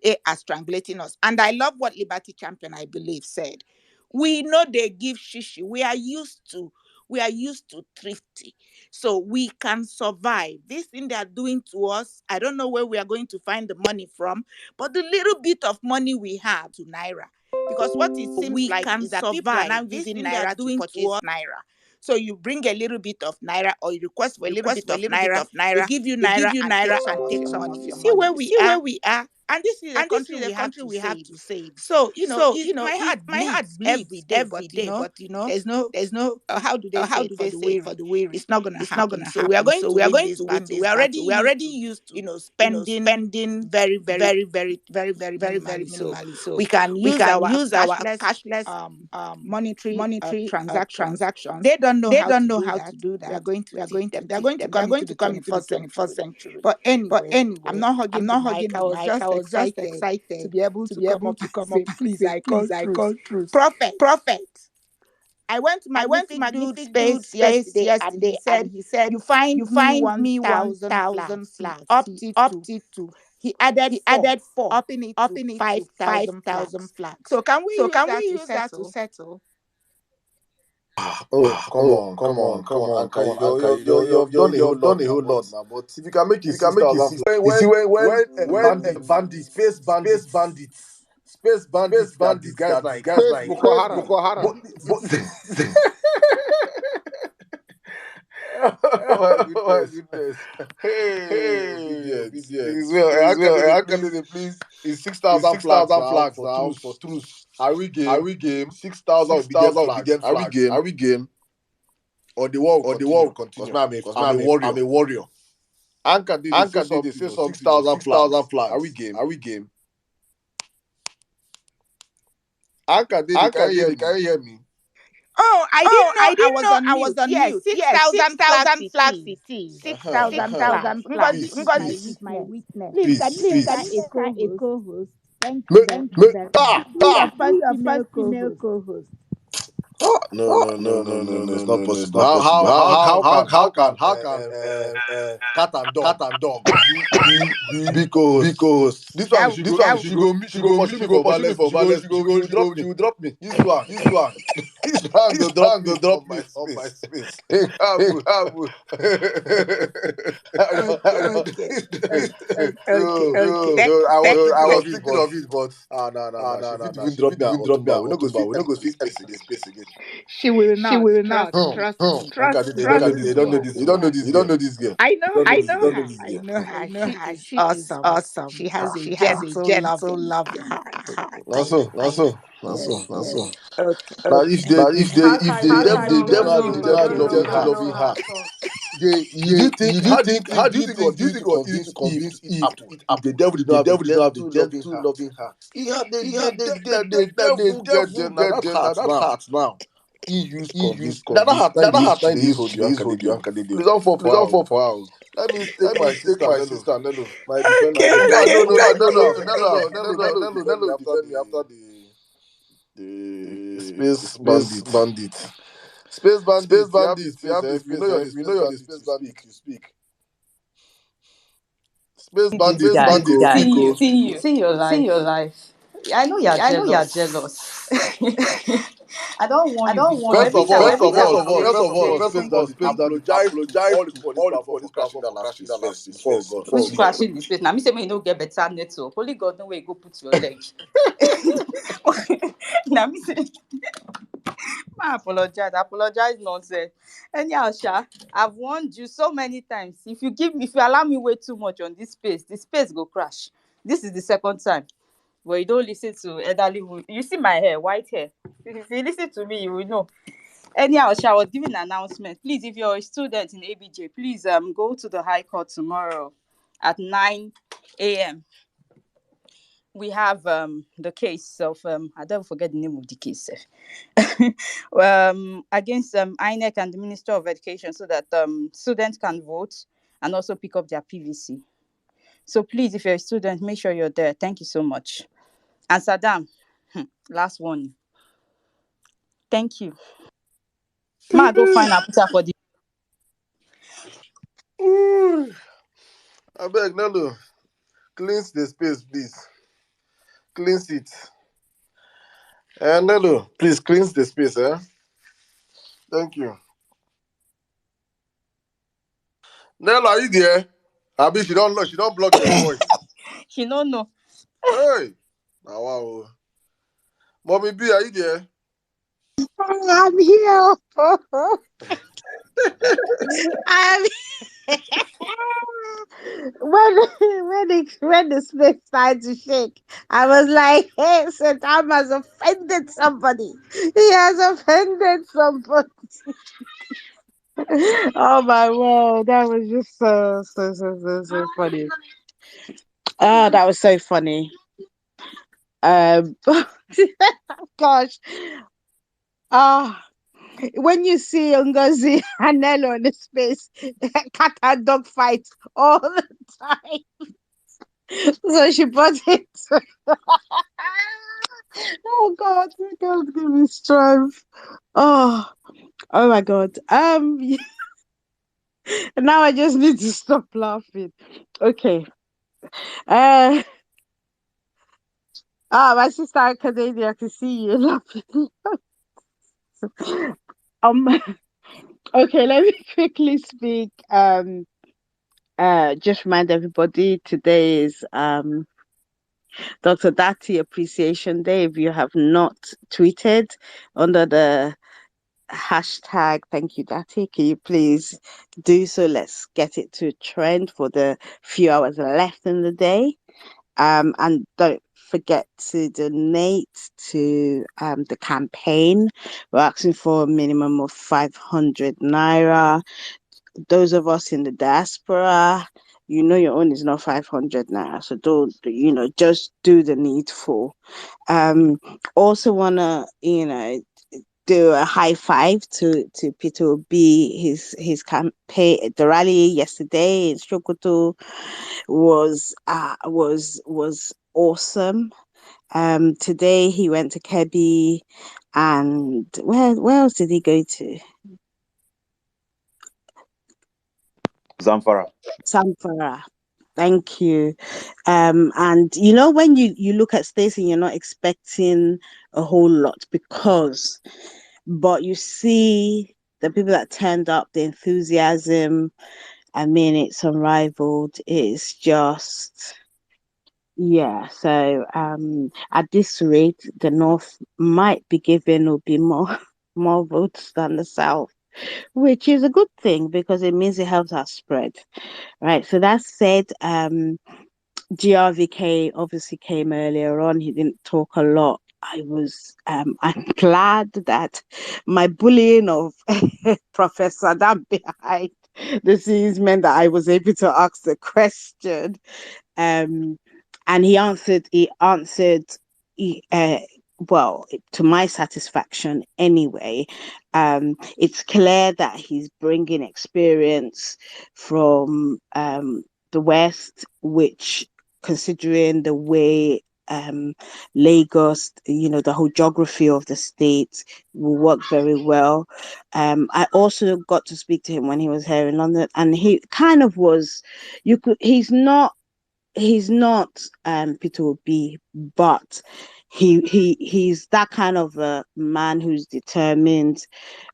They are strangulating us. And I love what Liberty Champion, I believe, said. We know they give shishi. We are used to We are used to thrifty. So we can survive. This thing they are doing to us, I don't know where we are going to find the money from, but the little bit of money we have to Naira. Because what it seems like is that people are now using Naira to purchase Naira. So you bring a little bit of Naira or you request for a little bit of Naira, they give you Naira and take some of your money. You see where we are? And this is a country we have to save. So, my heart bleeds every day, but there's no how do they say it for the weary? It's not gonna happen. So we are going to win this battle. We are already used to spending very, very, very, very, very, very minimally. So we can use our cashless monetary transactions. They don't know how to do that. They're going to come into the 21st century. But anyway, I'm not hugging the mic. I was just excited to be able to come up and say, please, I call truth. Prophet. I went to Magnific Dude space yesterday and he said, you find me 1,000 flags. Up it to. He added four, upping it to 5,000 flags. So can we use that to settle? Oh, come on, Anka. You've done a whole lot now. But if you can make it 6,000, you see when bandits, space bandits, that these guys like Boko Haram. Oh my goodness. Hey, obedience. Well, actually, please. It's 6,000 flags now for truce. Are we game? 6,000 obedient flags. Are we game? Or the war will continue. Because I'm a warrior. Anka did say some 6,000 flags. Are we game? Anka did. Can you hear me? Oh, I didn't know I was on mute. 6,000 flags it is. 6,000 flags. Please, Read my weakness. Please. Can you make her a co-host? Thank you very much. Be your first female co-host. No, it's not possible. How can cat and dog be co-host? This one she go pursue me for violence. She go drop me. This one go drop me on my space. Okay. I was thinking of it, but no. She fit even drop me at Otumba. We no go speak space again. She will not. Trust me. They don't know this girl. I know her. She is awesome. She has a gentle, loving heart. Also. Okay. Now, if they definitely loving her, how do you think it was easy to convince Eve to eat apple? If the devil did not have the gentle loving heart. He had the devil get that heart now. He used convince. That heart they use hold you and Canadian. Please don't fall for her. Let me take my sister Nelo. My defender. Nelo defend me after the space bandit. Space bandit. You have the space bandit. You speak. Space bandit. See your life. I know you're jealous. I don't want you. First of all, space bandit apologize to all the people crashing that last space before God. Which crashing the space? Now me say me no get better network. Only God know where you go put your leg. Now me say I apologize nonsense. Anyhow, Sha, I've warned you so many times. If you allow me way too much on this space, the space go crash. This is the second time. But you don't listen to elderly. You see my hair, white hair. If you listen to me, you will know. Anyhow, Sha, I was giving an announcement. Please, if you're a student in ABJ, please go to the High Court tomorrow at 9 a.m. We have the case of I don't forget the name of the case against INEC and the Minister of Education, so that students can vote and also pick up their PVC. So please, if you're a student, make sure you're there. Thank you so much. And Sirdam, last one. Thank you. Ma, go find a pizza for the. I beg, Nelo, cleanse the space, please. Cleanse it. Nelo, please cleanse the space, Thank you. Nella, are you there? Abi, she don't block your voice. She don't know. Hey. Now, wow. Mommy B, are you there? I'm here. I'm when the space started to shake, I was like, "Hey, Sirdam has offended somebody. He has offended somebody." Oh my word, that was just so funny. Oh, that was so funny. Gosh. Ah, when you see Ngozi and Nello on the space, cat and dog fight all the time. So she brought it. Oh God, God give me strength. Oh my God. Now I just need to stop laughing. Okay. My sister Academia, I can see you laughing. Um. Okay, let me quickly speak. Just remind everybody today is Dr. Dati Appreciation Day. If you have not tweeted under the hashtag thank you Dati, can you please do so? Let's get it to trend for the few hours left in the day. And don't forget to donate to the campaign. We're asking for a minimum of 500 naira. Those of us in the diaspora, your own is not 500 naira, so don't, just do the needful. Also wanna, do a high five to Peter Obi. His campaign, the rally yesterday in Sokoto was awesome. Today he went to Kebbi, and where else did he go to? Zamfara. Thank you. And when you look at Stacey, you're not expecting a whole lot but you see the people that turned up, the enthusiasm. I mean, it's unrivaled. It's just, yeah. So at this rate, the North might be giving will be more more votes than the South, which is a good thing because it means it helps us spread. Right. So that said, GRVK obviously came earlier on. He didn't talk a lot. I'm glad that my bullying of Professor Dan behind the scenes meant that I was able to ask the question. And he answered, well, to my satisfaction anyway. It's clear that he's bringing experience from the West, which, considering the way Lagos, the whole geography of the state, will work very well. I also got to speak to him when he was here in London, and he kind of was, he's not Peter Obi, but he's that kind of a man who's determined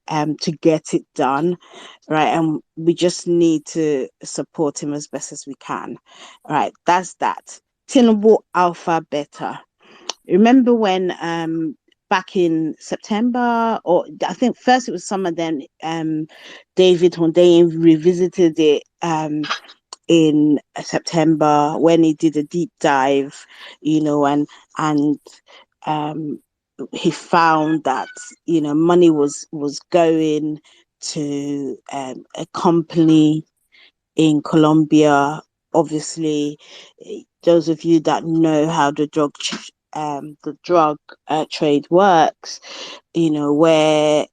to get it done, right? And we just need to support him as best as we can, right? That's that. Tinubu AlphaBeta. Remember when back in September, or I think first it was summer, then David Hundeyin revisited it in September when he did a deep dive, and he found that money was going to a company in Colombia. Obviously, those of you that know how the drug trade works, where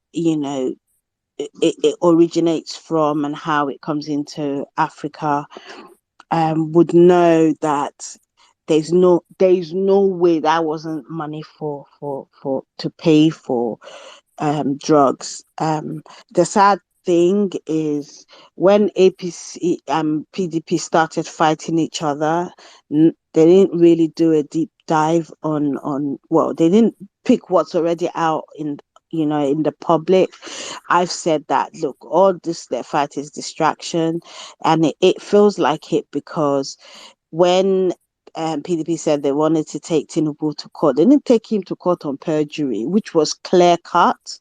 it originates from and how it comes into Africa, would know that there's no way that wasn't money for to pay for drugs. The sad thing is when APC PDP started fighting each other, they didn't really do a deep dive on well, they didn't pick what's already out in the public. I've said that, look, all this their fight is distraction, and it feels like it because when PDP said they wanted to take Tinubu to court, they didn't take him to court on perjury, which was clear cut,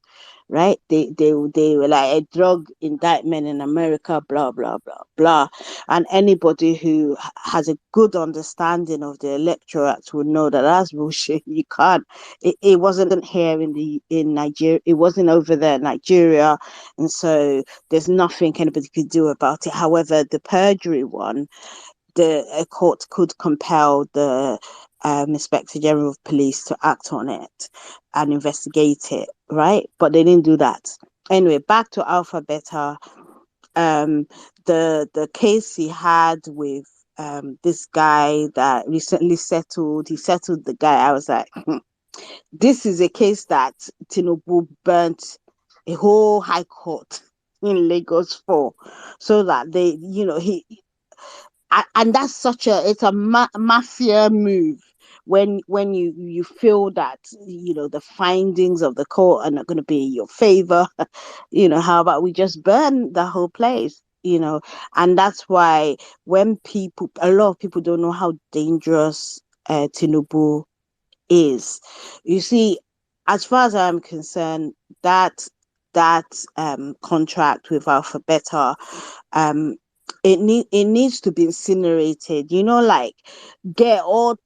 right? They were like a drug indictment in America, blah blah blah blah. And anybody who has a good understanding of the electorate will know that that's bullshit. You can't. It wasn't here in Nigeria. It wasn't over there in Nigeria, and so there's nothing anybody could do about it. However, the perjury one, a court could compel the Inspector General of Police to act on it and investigate it, right? But they didn't do that. Anyway, back to AlphaBeta. The case he had with this guy that recently settled, he settled the guy. I was like, this is a case that Tinubu burnt a whole high court in Lagos for, so that they, and that's it's a mafia move when you feel that the findings of the court are not going to be in your favor. How about we just burn the whole place? And that's why when a lot of people don't know how dangerous Tinubu is. You see, as far as I'm concerned, that contract with AlphaBeta, it needs to be incinerated. Like get all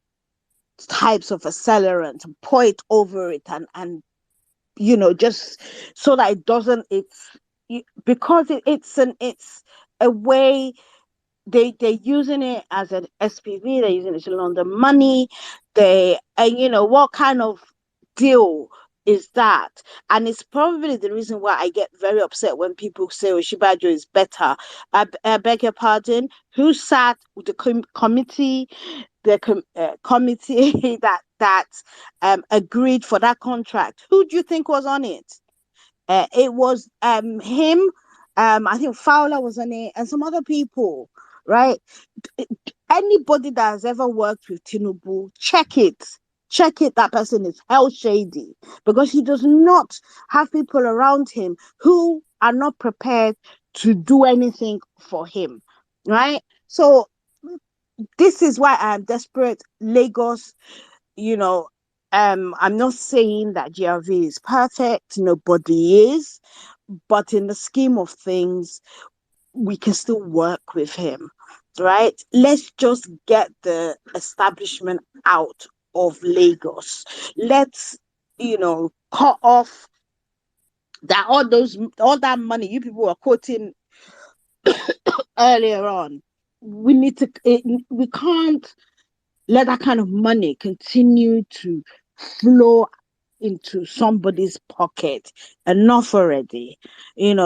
types of accelerant, pour it over it, and just so that it doesn't. Because it's a way. They're using it as an SPV. They're using it to launder money. What kind of deal is that? And it's probably the reason why I get very upset when people say Oshibajo is better. I beg your pardon. Who sat with the committee, committee that agreed for that contract? Who do you think was on it? It was him. I think Fowler was on it, and some other people, right? Anybody that has ever worked with Tinubu, check it. That person is hell shady, because he does not have people around him who are not prepared to do anything for him, right? So this is why I'm desperate. Lagos, I'm not saying that GRV is perfect. Nobody is. But in the scheme of things, we can still work with him, right? Let's just get the establishment out of Lagos. Let's, cut off all that money you people were quoting earlier on. We can't let that kind of money continue to flow into somebody's pocket. Enough already,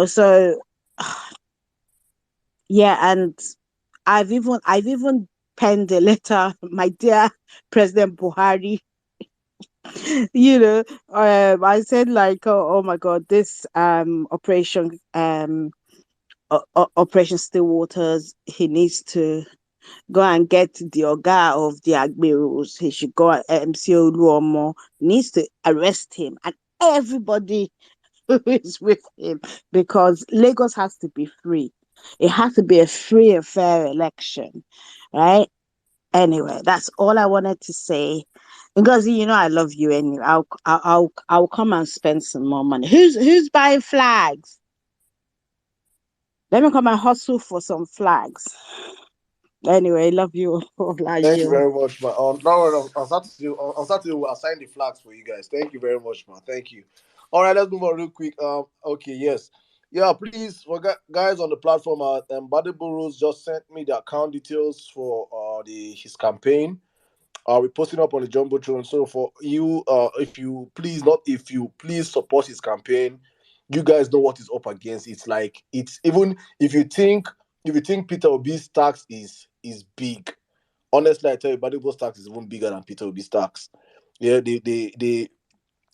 so yeah. And I've even penned a letter, my dear President Buhari. I said, like, oh my God, this operation Operation Stillwaters, he needs to go and get the Oga of the Agberos. He should go, MC Oluomo needs to arrest him, and everybody who is with him, because Lagos has to be free. It has to be a free and fair election, right? Anyway, that's all I wanted to say. Because I love you anyway. I'll come and spend some more money. Who's buying flags? Let me come and hustle for some flags. Anyway, love you. Thank you very much, man. No, I'll start to assign the flags for you guys. Thank you very much, man. Thank you. All right, let's move on real quick. Okay, yes. Yeah, please, for guys on the platform, Badeburos just sent me the account details for his campaign. We're posting up on the Jumbotron. So for you, if you please support his campaign. You guys know what he's up against. It's like, it's even if you think Peter Obi's tax is big. Honestly, I tell you, Badibo's tax is even bigger than Peter Obi's tax. Yeah, if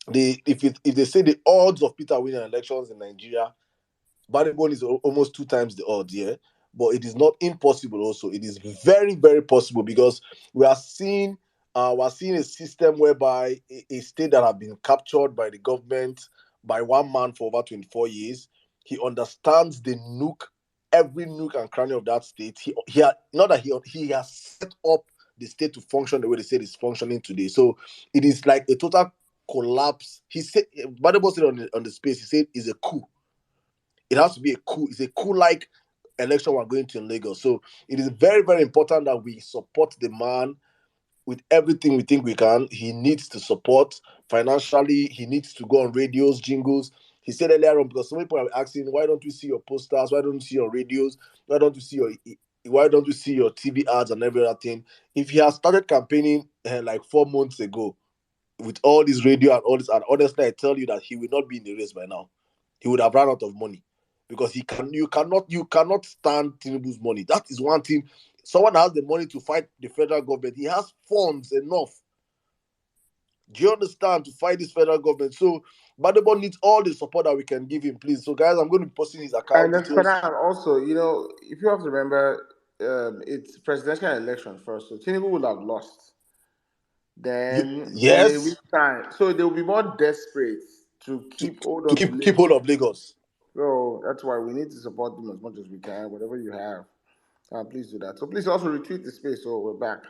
they say the odds of Peter winning elections in Nigeria, Badibo is almost 2 times the odds, yeah. But it is not impossible. Also, it is very, very possible, because we are seeing a system whereby a state that have been captured by the government by one man for over 24 years. He understands every nook and cranny of that state. He has set up the state to function the way the state is functioning today. So it is like a total collapse. He said, Badebo said on the space, he said it's a coup. It has to be a coup. It's a coup-like election we're going to in Lagos. So it is very, very important that we support the man with everything we think we can. He needs to support financially. He needs to go on radios, jingles. He said earlier on, because some people are asking, why don't we see your posters? Why don't we see your radios? Why don't we see your TV ads and every other thing? If he has started campaigning like 4 months ago with all this radio and all this, and honestly, I tell you that he will not be in the race by now. He would have run out of money because you cannot stand Tinubu's money. That is one thing. Someone has the money to fight the federal government. He has funds enough. Do you understand? To fight this federal government. So Badebo needs all the support that we can give him, please. So guys, I'm going to be posting his account And details. also, if you have to remember, it's presidential election first, so Tinubu will have lost. Then Yes. in a week's time, so they will be more desperate to keep hold on to keep hold of Lagos. So that's why we need to support them as much as we can, whatever you have. Please do that. So please also retweet the space. So we're back.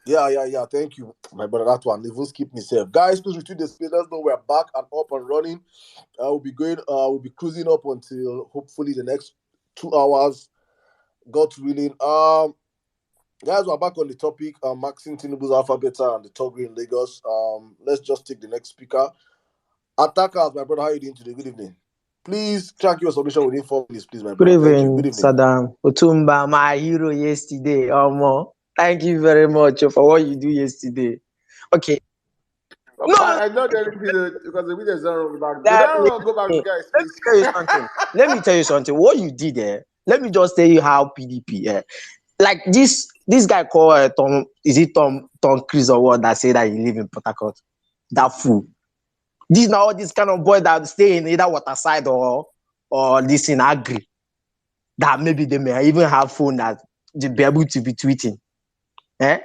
Yeah. Thank you, my brother. That one even skip me safe. Guys, please retweet the space. Let's know we're back and up and running. We'll be going. We'll be cruising up until hopefully the next 2 hours. God's willing. Guys, we're back on the topic. Maxing Tinubu's AlphaBeta and the Thuggery in Lagos. Let's just take the next speaker. Attackers, my brother, how are you doing today? Good evening. Please track your submission within 4 minutes, please, my brother. Good evening, Sirdam. Otumba, my hero yesterday. Omar, thank you very much for what you do yesterday. Okay. No, I know that because the video is not back. Go back to guys. Let me tell you something. Let me tell you something. What you did there. Let me just tell you how PDP. Like this guy called Tom. Is it Tom Chris or what that say that he live in Port Harcourt? That fool. These now all these kind of boys that stay in either Waterside or this in Agri. That maybe they may even have phone that they be able to be tweeting. Let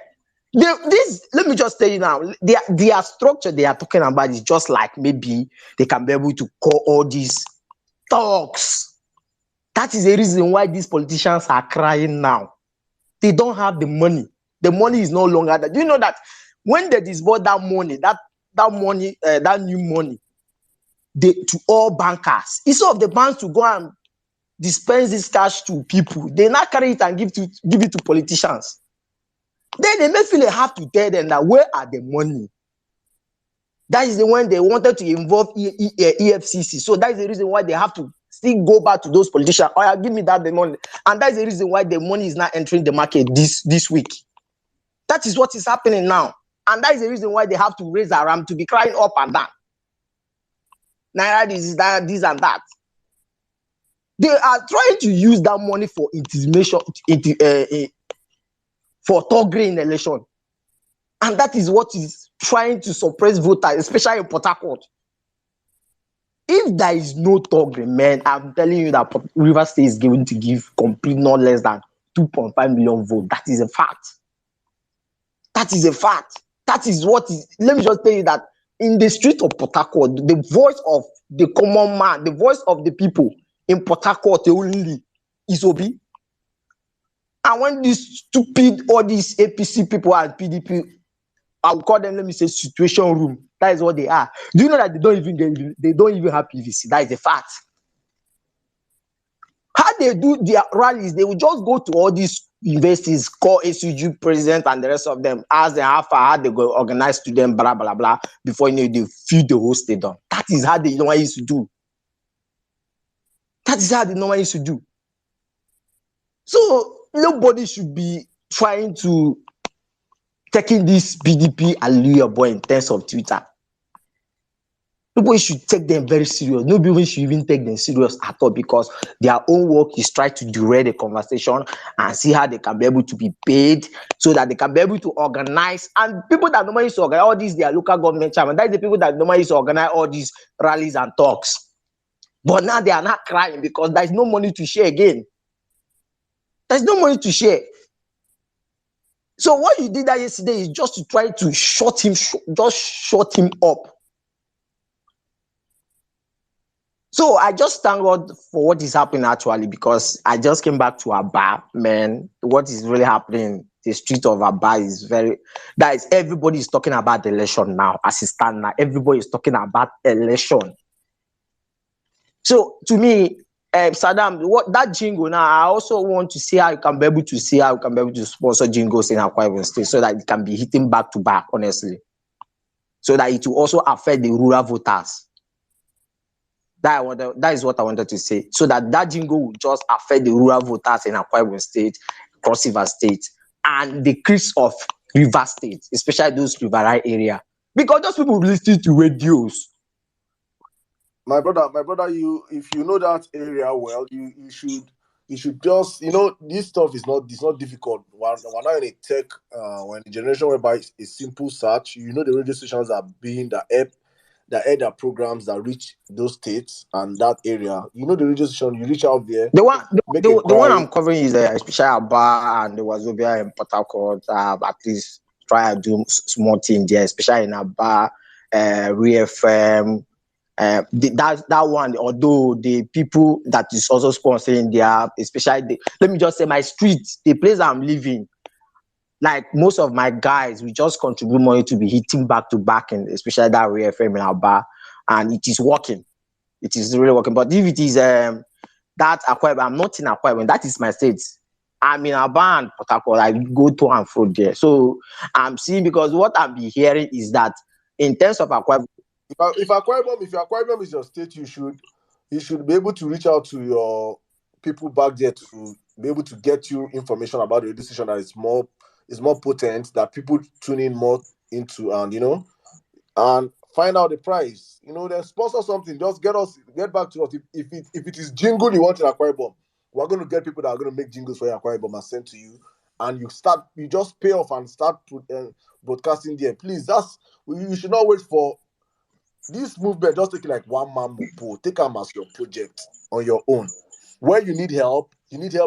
me just tell you now, their structure they are talking about is just like maybe they can be able to call all these talks. That is the reason why these politicians are crying now. They don't have the money. The money is no longer that. Do you know that when they disburse that money, that new money, to all bankers, instead of the banks to go and dispense this cash to people, they now carry it and give it to politicians. Then they may feel they have to tell them that where are the money? That is the one they wanted to involve EFCC. So that is the reason why they have to still go back to those politicians. Oh, yeah, give me the money. And that is the reason why the money is not entering the market this week. That is what is happening now. And that is the reason why they have to raise their arm to be crying up and down. Naira, this and that. They are trying to use that money for intimidation, for Thuggery in election. And that is what is trying to suppress voters, especially in Port Harcourt. If there is no Thuggery, man, I'm telling you that Rivers State is going to give complete not less than 2.5 million votes. That is a fact. That is a fact. That is what is. Let me just tell you that in the street of Port Harcourt, the voice of the common man, the voice of the people in Port Harcourt only is Obi. And when these all these APC people and PDP, I will call them, let me say, situation room. That is what they are. Do you know that they don't even have PVC? That is a fact. How they do their rallies, they will just go to all these universities, call SUG president and the rest of them, ask them how they go organize to them, blah, blah, blah, before they fill the whole stadium. That is how they normally used to do. That is how they normally used to do. So nobody should be trying to taking this PDP and boy in terms of Twitter. Nobody should take them very serious. Nobody should even take them serious at all, because their own work is try to derail the conversation and see how they can be able to be paid so that they can be able to organize. And people that normally used to organize all these, their local government chairman, that's the people that normally used to organize all these rallies and talks. But now they are not crying because there's no money to share again. There's no money to share. So what you did that yesterday is just to try to shut him up. So I just thank God for what is happening actually, because I just came back to Aba, man. What is really happening? The street of Aba is that is, everybody is talking about the election now. As it stands now, everybody is talking about election. So to me, Sirdam, what that jingle now, I also want to see how you can be able to sponsor jingles in Akwa Ibom State so that it can be hitting back to back, honestly. So that it will also affect the rural voters. That is what I wanted to say. So that jingle will just affect the rural voters in Akwa Ibom State, Cross River State, and the creeks of River State, especially those riverine area. Because those people listen to radios. My brother, if you know that area well, you should just, this stuff is not difficult. We're now in a tech when the generation whereby a simple search, the radio stations are being the app, the other programs that reach those states and that area. The radio station, you reach out there. The one I'm covering is especially Aba and the Wazobia in Port Harcourt. At least try to do small thing there, especially in Aba, ReFM. That one, although the people that is also sponsoring there, especially let me just say my street, the place I'm living, like most of my guys, we just contribute money to be hitting back to back, and especially that ReFM in Aba, and it is working. It is really working. But if it is that Akwa Ibom, I'm not in Akwa Ibom, that is my state. I'm in Aba and Port Harcourt. I go to and fro there. So I'm seeing, because what I'm be hearing is that in terms of Akwa Ibom, if Akwa Ibom is your state, you should be able to reach out to your people back there to be able to get you information about the decision that is more potent, that people tune in more into, and and find out the price. Then sponsor something. Just get back to us. If it is jingle you want in Akwa Ibom, we're going to get people that are going to make jingles for you in Akwa Ibom and send to you, and you just pay off and start broadcasting there. Please, you should not wait for this movement. Just take it like one man mopo. Take them as your project on your own. Where you need help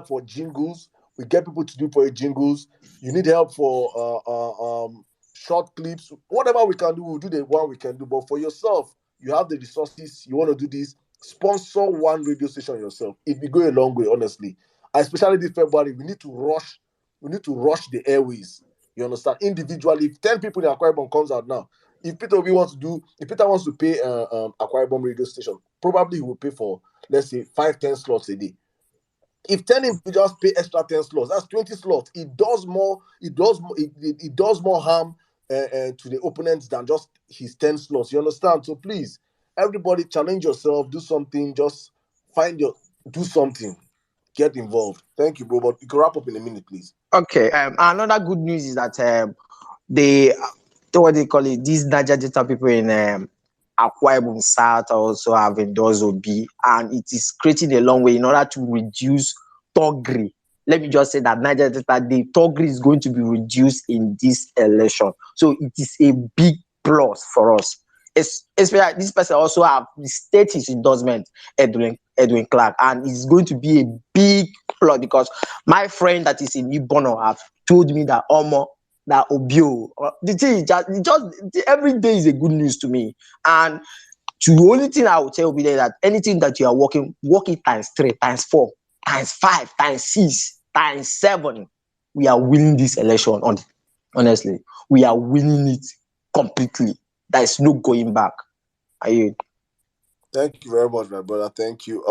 for jingles, we get people to do for you jingles. You need help for short clips, whatever we can do, we'll do the one we can do. But for yourself, you have the resources, you want to do this, sponsor one radio station yourself. It will go a long way, honestly. Especially this February, we need to rush the airways. You understand? Individually, if 10 people in Akwa Ibom comes out now, if Peter wants to pay Akwa Ibom radio station, probably he will pay for, let's say, 5-10 slots a day. If 10 individuals pay extra 10 slots, that's 20 slots. It does more harm to the opponents than just his 10 slots. You understand? So please, everybody, challenge yourself, do something, just do something, get involved. Thank you, bro. But you can wrap up in a minute, please. Okay. Another good news is that what they call it, these Niger Delta people in Akwa Ibom South also have endorsed OB, and it is creating a long way in order to reduce Thuggery. Let me just say that Niger Delta, the Thuggery is going to be reduced in this election. So it is a big plus for us. Especially this person also have stated his endorsement, Edwin Clark, and it's going to be a big plus, because my friend that is in Ibono have told me that Omar, that Obio, the thing is just every day is a good news to me. And the only thing I will tell you is that anything that you are working, work it times 3, times 4, times 5, times 6, times 7. We are winning this election. Honestly, we are winning it completely. There is no going back. Thank you very much, my brother. Thank you.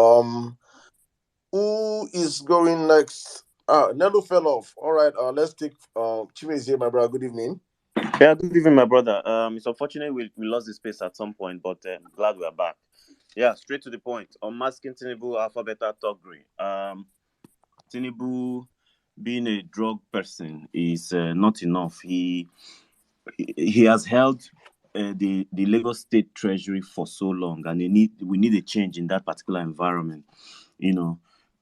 Who is going next? Nelo fell off. All right. Let's take Chime is here, my brother. Good evening. Yeah, good evening, my brother. It's unfortunate we lost the space at some point, but glad we are back. Yeah, straight to the point. Unmasking Tinubu, AlphaBeta, Thuggery. Tinubu being a drug person is not enough. He has held the Lagos State Treasury for so long, and we need a change in that particular environment.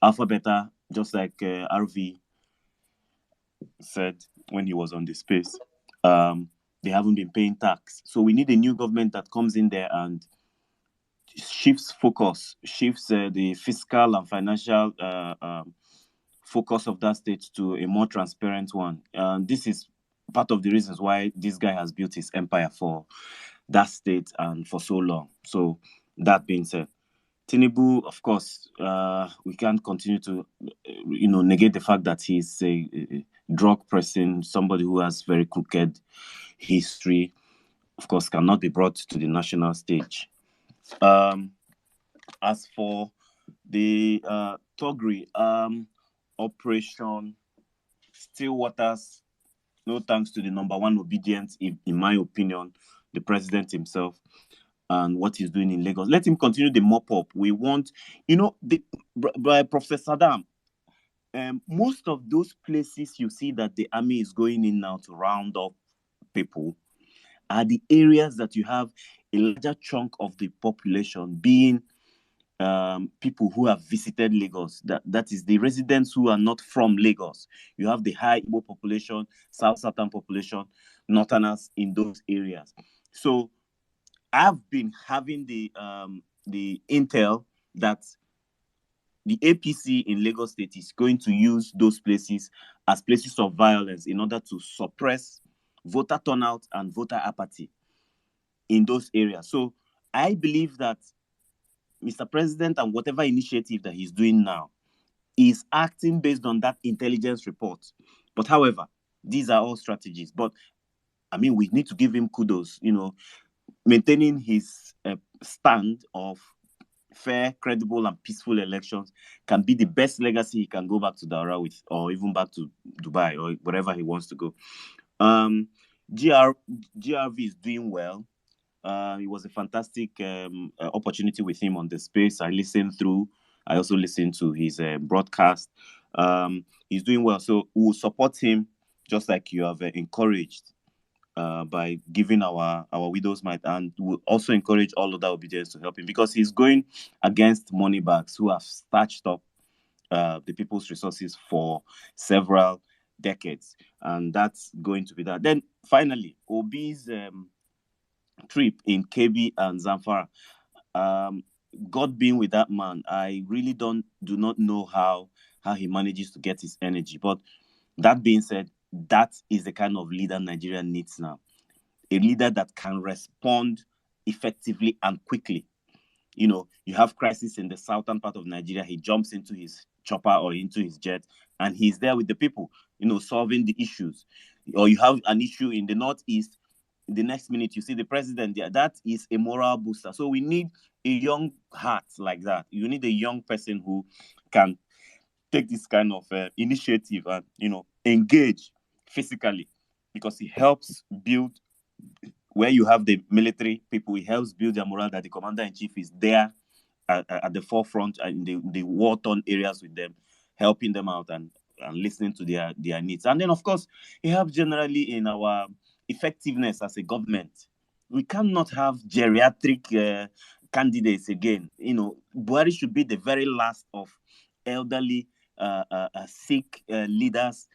AlphaBeta, just like RV said when he was on the space, they haven't been paying tax. So we need a new government that comes in there and shifts the fiscal and financial focus of that state to a more transparent one. This is part of the reasons why this guy has built his empire for that state and for so long. So that being said, Tinubu, of course, we can't continue to, negate the fact that he's a drug person, somebody who has very crooked history. Of course, cannot be brought to the national stage. As for the Thuggery operation, still waters. No thanks to the number one obedient, in my opinion, the president himself, and what he's doing in Lagos. Let him continue the mop up. We want, by Professor Sirdam, most of those places you see that the army is going in now to round up people are the areas that you have a larger chunk of the population being people who have visited Lagos. That is the residents who are not from Lagos. You have the high Igbo population, Southern population, Northerners in those areas. So I've been having the intel that the APC in Lagos State is going to use those places as places of violence in order to suppress voter turnout and voter apathy in those areas. So I believe that Mr. President and whatever initiative that he's doing now is acting based on that intelligence report. But however, these are all strategies. But I mean, we need to give him kudos, maintaining his stand of fair, credible, and peaceful elections can be the best legacy he can go back to Daura with, or even back to Dubai, or wherever he wants to go. GRV is doing well. It was a fantastic opportunity with him on the space. I listened through. I also listened to his broadcast. He's doing well. So we'll support him just like you have encouraged by giving our widows might, and we'll also encourage all other obedience to help him, because he's going against money bags who have starched up the people's resources for several decades, and that's going to be that. Then finally, Obi's trip in KB and Zamfara. God being with that man, I really do not know how he manages to get his energy. But that being said, that is the kind of leader Nigeria needs now. A leader that can respond effectively and quickly. You have crisis in the southern part of Nigeria, he jumps into his chopper or into his jet, and he's there with the people, solving the issues. Or you have an issue in the northeast, the next minute you see the president there. That is a moral booster. So we need a young heart like that. You need a young person who can take this kind of initiative and engage physically, because he helps build, where you have the military people, he helps build their morale, that the commander-in-chief is there at the forefront in the war-torn areas with them, helping them out and listening to their needs. And then, of course, he helps generally in our effectiveness as a government. We cannot have geriatric candidates again. Buhari should be the very last of elderly, sick leaders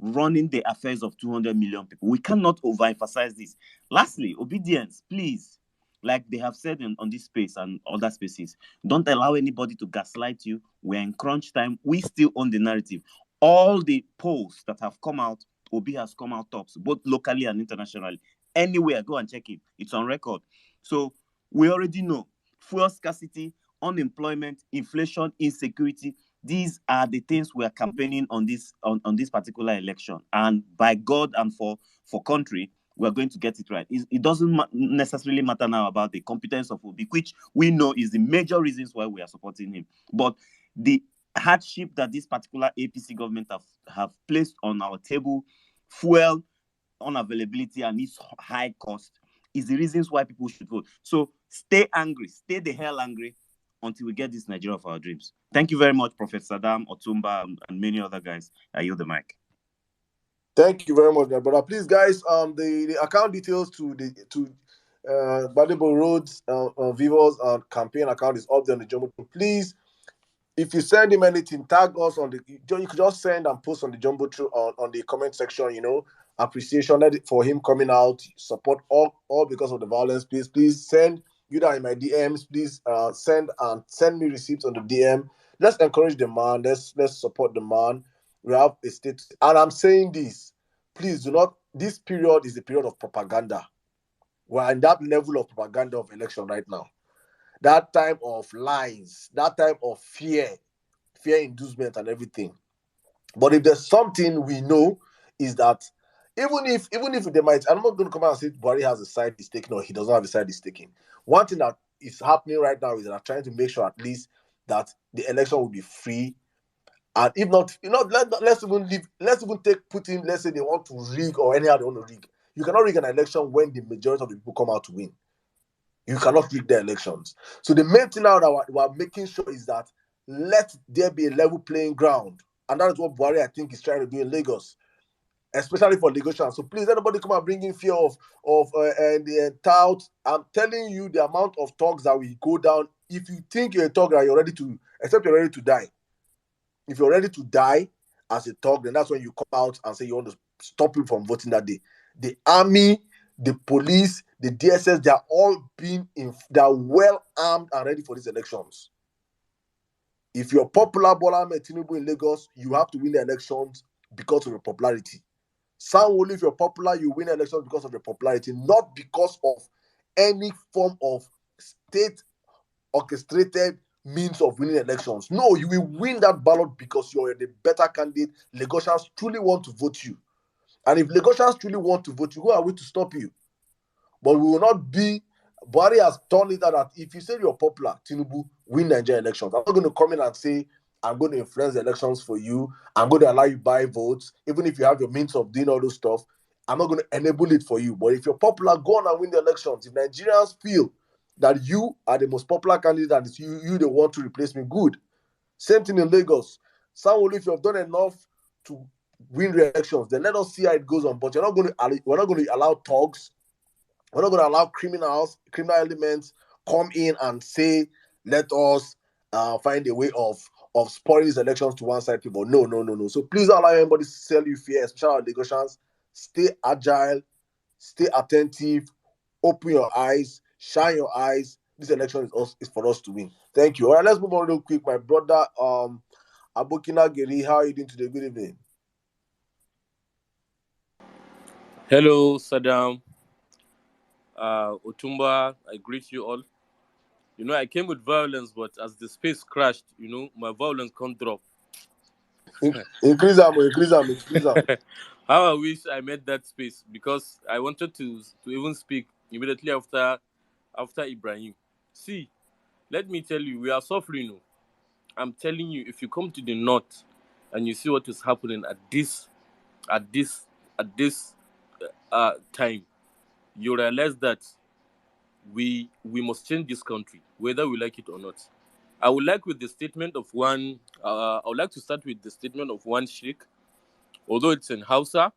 running the affairs of 200 million people. We cannot overemphasize this. Lastly, obedience, please. Like they have said on this space and other spaces, don't allow anybody to gaslight you. We're in crunch time. We still own the narrative. All the polls that have come out, Obi has come out tops, both locally and internationally. Anywhere, go and check it. It's on record. So we already know fuel scarcity, unemployment, inflation, insecurity. These are the things we are campaigning on this particular election. And by God and for country, we're going to get it right. It doesn't necessarily matter now about the competence of Obi, which we know is the major reasons why we are supporting him. But the hardship that this particular APC government have placed on our table, fuel unavailability and its high cost, is the reasons why people should vote. So stay angry, stay the hell angry until we get this Nigeria of our dreams. Thank you very much, Professor Sirdam, Otumba, and many other guys. I yield the mic. Thank you very much, my brother. Please, guys, the account details to Badebo Roads Vivo's campaign account is up there on the Jumbo. Please, if you send him anything, tag us on you could just send and post on the Jumbo on the comment section. Appreciation for him coming out, support all because of the violence. Please send you that in my DMs. Please send me receipts on the DM. Let's encourage the man. Let's support the man. We have a state, and I'm saying this. Please do not. This period is the period of propaganda. We're in that level of propaganda of election right now. that time of lies, that time of fear inducement and everything. But if there's something we know is that even if they might, I'm not going to come out and say Buhari has a side he's taking or he doesn't have a side he's taking. One thing that is happening right now is that I'm trying to make sure at least that the election will be free. And if not, let's even leave, let's even put in, let's say they want to rig or anyhow they want to rig. You cannot rig an election when the majority of the people come out to win. You cannot rig the elections. So the main thing now that we're making sure is that let there be a level playing ground. And that is what Buhari, I think, is trying to do in Lagos, especially for Lagosians. So please, anybody come and bring in fear of and the tout. I'm telling you the amount of talks that will go down. If you think you're a talker, you're ready to, except you're ready to die. If you're ready to die as a talk, then that's when you come out and say you want to stop people from voting that day. The army, the police, the DSS, they are all they are well armed and ready for these elections. If you're popular, Bola Ahmed Tinubu in Lagos, you have to win the elections because of your popularity. Sanwo-Olu, if you're popular, you win elections because of your popularity, not because of any form of state orchestrated means of winning elections. No, you will win that ballot because you're the better candidate. Lagosians truly want to vote you. And if Lagosians truly want to vote you, who are we to stop you? But we will not be. Buhari has turned it out that if you say you're popular, Tinubu, win Nigerian elections. I'm not going to come in and say, I'm going to influence the elections for you. I'm going to allow you buy votes. Even if you have your means of doing all those stuff, I'm not going to enable it for you. But if you're popular, go on and win the elections. If Nigerians feel that you are the most popular candidate and it's you they want to replace me, good. Same thing in Lagos. Sanwo-Olu, if you have done enough to win re-elections, then let us see how it goes on. But we're not going to allow thugs. We're not going to allow criminal elements come in and say, let us find a way of spoiling these elections to one side people. No. So please don't allow anybody to sell you fear, especially our Lagosians. Stay agile, stay attentive, open your eyes, shine your eyes. This election is for us to win. Thank you. All right, let's move on real quick. My brother, Abokina Geri, how are you doing today? Good evening. Hello, Sirdam. Otumba, I greet you all. You know, I came with Vawulence, but as the space crashed, you know, my Vawulence can't drop. Increase them. How I wish I made that space, because I wanted to even speak immediately after Ibrahim. See, let me tell you, we are suffering. Oh. I'm telling you, if you come to the north and you see what is happening at this time, you realize that we must change this country, whether we like it or not. I would like to start with the statement of one sheikh, although it's in Hausa.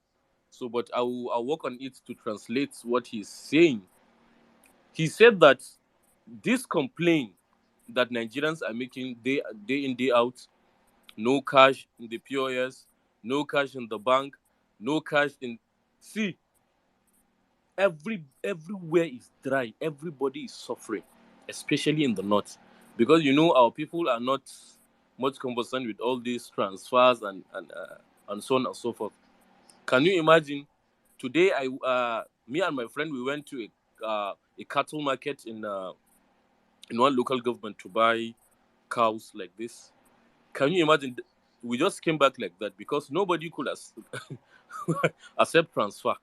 So, but I'll work on it to translate what he's saying. He said that this complaint that Nigerians are making day in, day out, no cash in the POS, no cash in the bank, no cash in. See, everywhere is dry. Everybody is suffering, especially in the north, because you know our people are not much concerned with all these transfers and so on and so forth. Can you imagine? Today, me and my friend, we went to a cattle market in one local government to buy cows like this. Can you imagine? We just came back like that because nobody could accept transfer,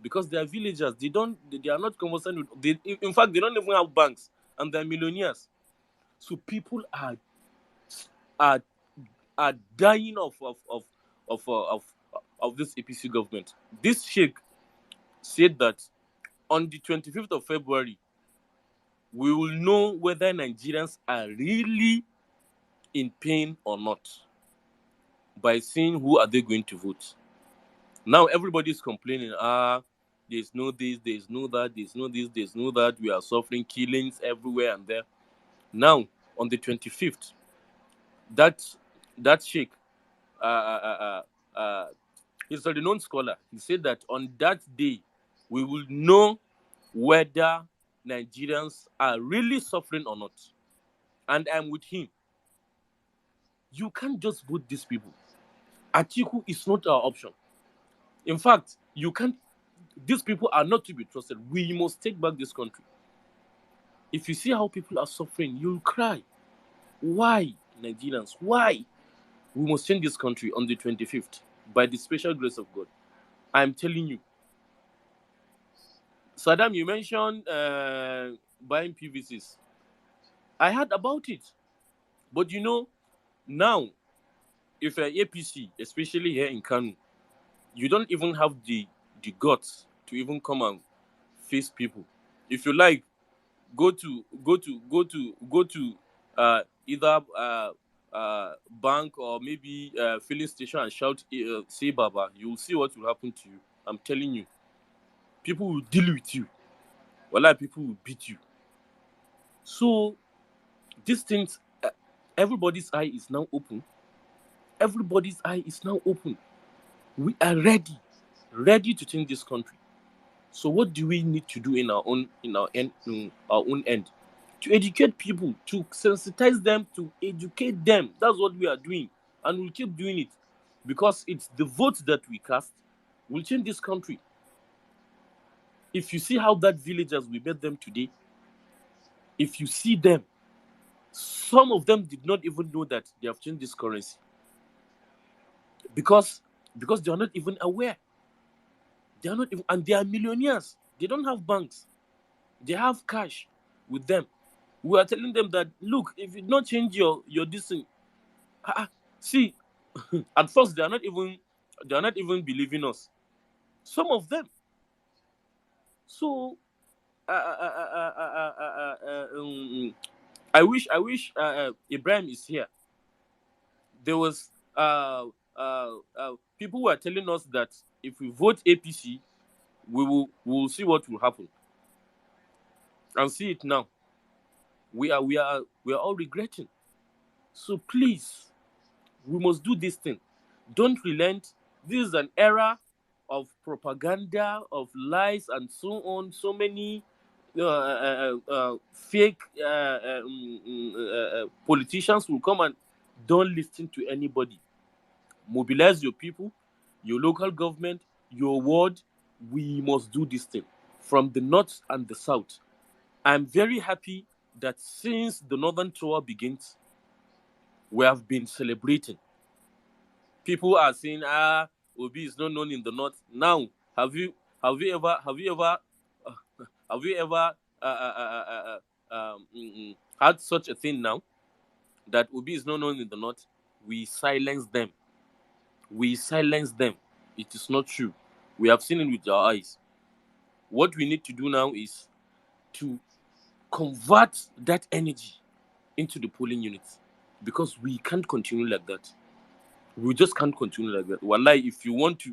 because they are villagers. They are not concerned with. In fact, they don't even have banks, and they're millionaires. So people are dying of this APC government. This sheikh said that on the 25th of February, we will know whether Nigerians are really in pain or not by seeing who are they going to vote. Now everybody is complaining, there's no this, there's no that, there's no this, there's no that. We are suffering killings everywhere and there. Now, on the 25th, that sheikh, he's a renowned scholar. He said that on that day, we will know whether Nigerians are really suffering or not. And I'm with him. You can't just vote these people. Atiku is not our option. In fact, you can't. These people are not to be trusted. We must take back this country. If you see how people are suffering, you'll cry. Why, Nigerians? Why? We must change this country on the 25th by the special grace of God. I'm telling you. Sirdam, you mentioned buying PVCs. I heard about it. But you know, now, if you're APC, especially here in Kanu, you don't even have the guts to even come and face people. If you like, go to either bank or maybe filling station and shout, say Baba. You'll see what will happen to you. I'm telling you, people will deal with you. Well, people will beat you. So these things, everybody's eye is now open. Everybody's eye is now open. We are ready to change this country. So what do we need to do in our own end? To educate people, to sensitize them, to educate them. That's what we are doing, and we'll keep doing it, because it's the votes that we cast will change this country. If you see how that villagers we met them today, if you see them, some of them did not even know that they have changed this currency, because they are not even aware. They are not even, and they are millionaires. They don't have banks. They have cash with them. We are telling them that, look, if you don't change your this thing, see, at first they are not even believing us. Some of them. So I wish Ibrahim is here. There was people were telling us that if we vote APC, we will see what will happen. And see it now. We are all regretting. So please, we must do this thing. Don't relent. This is an era of propaganda, of lies, and so on. So many fake politicians will come, and don't listen to anybody. Mobilize your people, your local government, your ward. We must do this thing from the north and the south. I'm very happy that since the Northern Tour begins, we have been celebrating. People are saying, Obi is not known in the north. Now, have you ever had such a thing now that Obi is not known in the north? We silence them. We silence them. It is not true. We have seen it with our eyes. What we need to do now is to convert that energy into the polling units, because we can't continue like that. We just can't continue like that. Wallahi, if you want to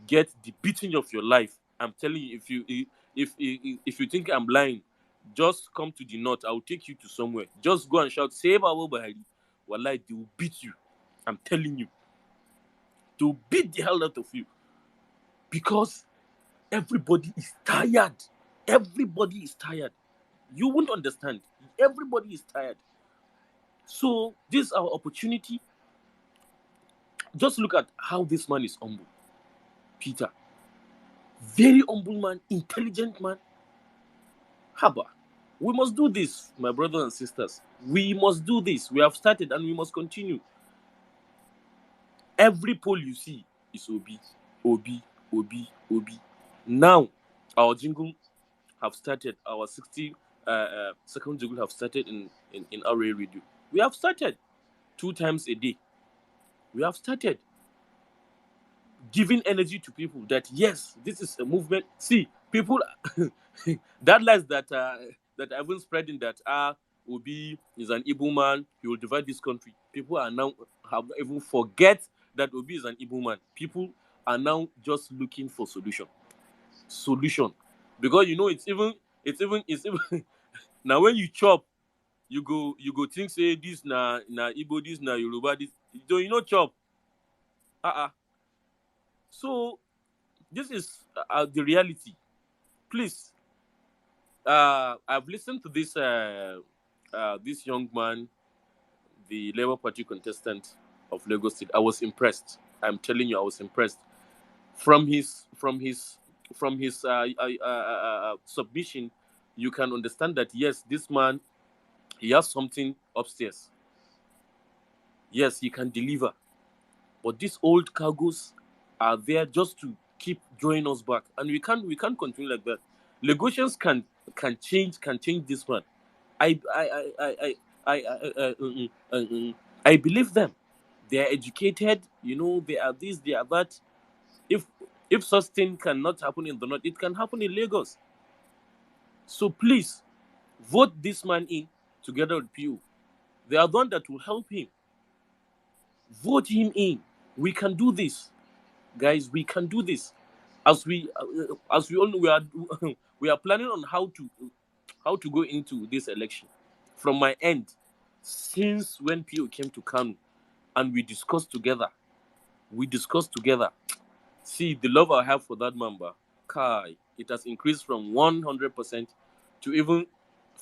get the beating of your life, I'm telling you, if you think I'm lying, just come to the north. I'll take you to somewhere. Just go and shout, "Save our Bahari." Wallahi, they will beat you. I'm telling you, they will beat the hell out of you, because everybody is tired. Everybody is tired. You won't understand. Everybody is tired. So this is our opportunity. Just look at how this man is humble. Peter. Very humble man, intelligent man. Haba. We must do this, my brothers and sisters. We must do this. We have started and we must continue. Every poll you see is Obi, Obi, Obi, Obi. Now, our jingle have started. Our 60 second jingle have started in our radio. We have started 2 times a day. We have started giving energy to people that yes, this is a movement. See, people that lies that I've been spreading that Obi is an Igbo man, he will divide this country. People are now have even forget that Obi is an Igbo man. People are now just looking for solution. Because you know it's even now when you chop, you go think say this na Igbo, this na Yoruba, this you know chop. So this is the reality. Please, I've listened to this this young man, the Labour Party contestant of Lagos State. I was impressed. I'm telling you, I was impressed from his submission, you can understand that yes, this man, he has something upstairs. Yes, he can deliver. But these old cargoes are there just to keep drawing us back, and we can't continue like that. Lagosians can change this man. I believe them. They are educated. They are this, they are that. If if such thing cannot happen in the north, it can happen in Lagos. So please vote this man in together with PU. They are the one that will help him. Vote him in. We can do this, guys. We can do this. As we all know, we are we are planning on how to go into this election. From my end, since when PO came to Kanu, and we discussed together. See, the love I have for that member, Kai, it has increased from 100% to even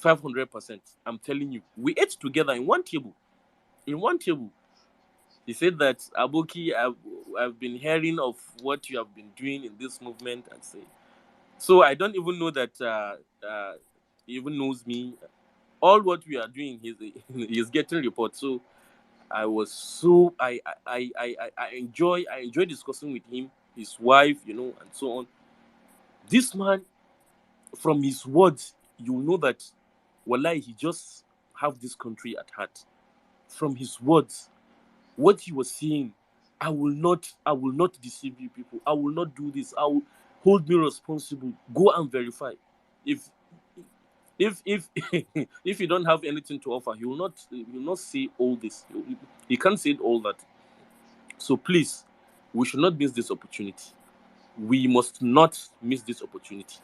500%. I'm telling you, we ate together in one table. In one table, he said that, Aboki, I've been hearing of what you have been doing in this movement, and say, so I don't even know that he even knows me. All what we are doing, he's getting reports. So I was so I enjoy discussing with him, his wife, and so on. This man, from his words, you know that, wallahi, he just have this country at heart. From his words, what he was saying, I will not deceive you people. I will not do this. I will hold me responsible. Go and verify. If if you don't have anything to offer, he will not say all this. He can't say all that. So please, we should not miss this opportunity. We must not miss this opportunity.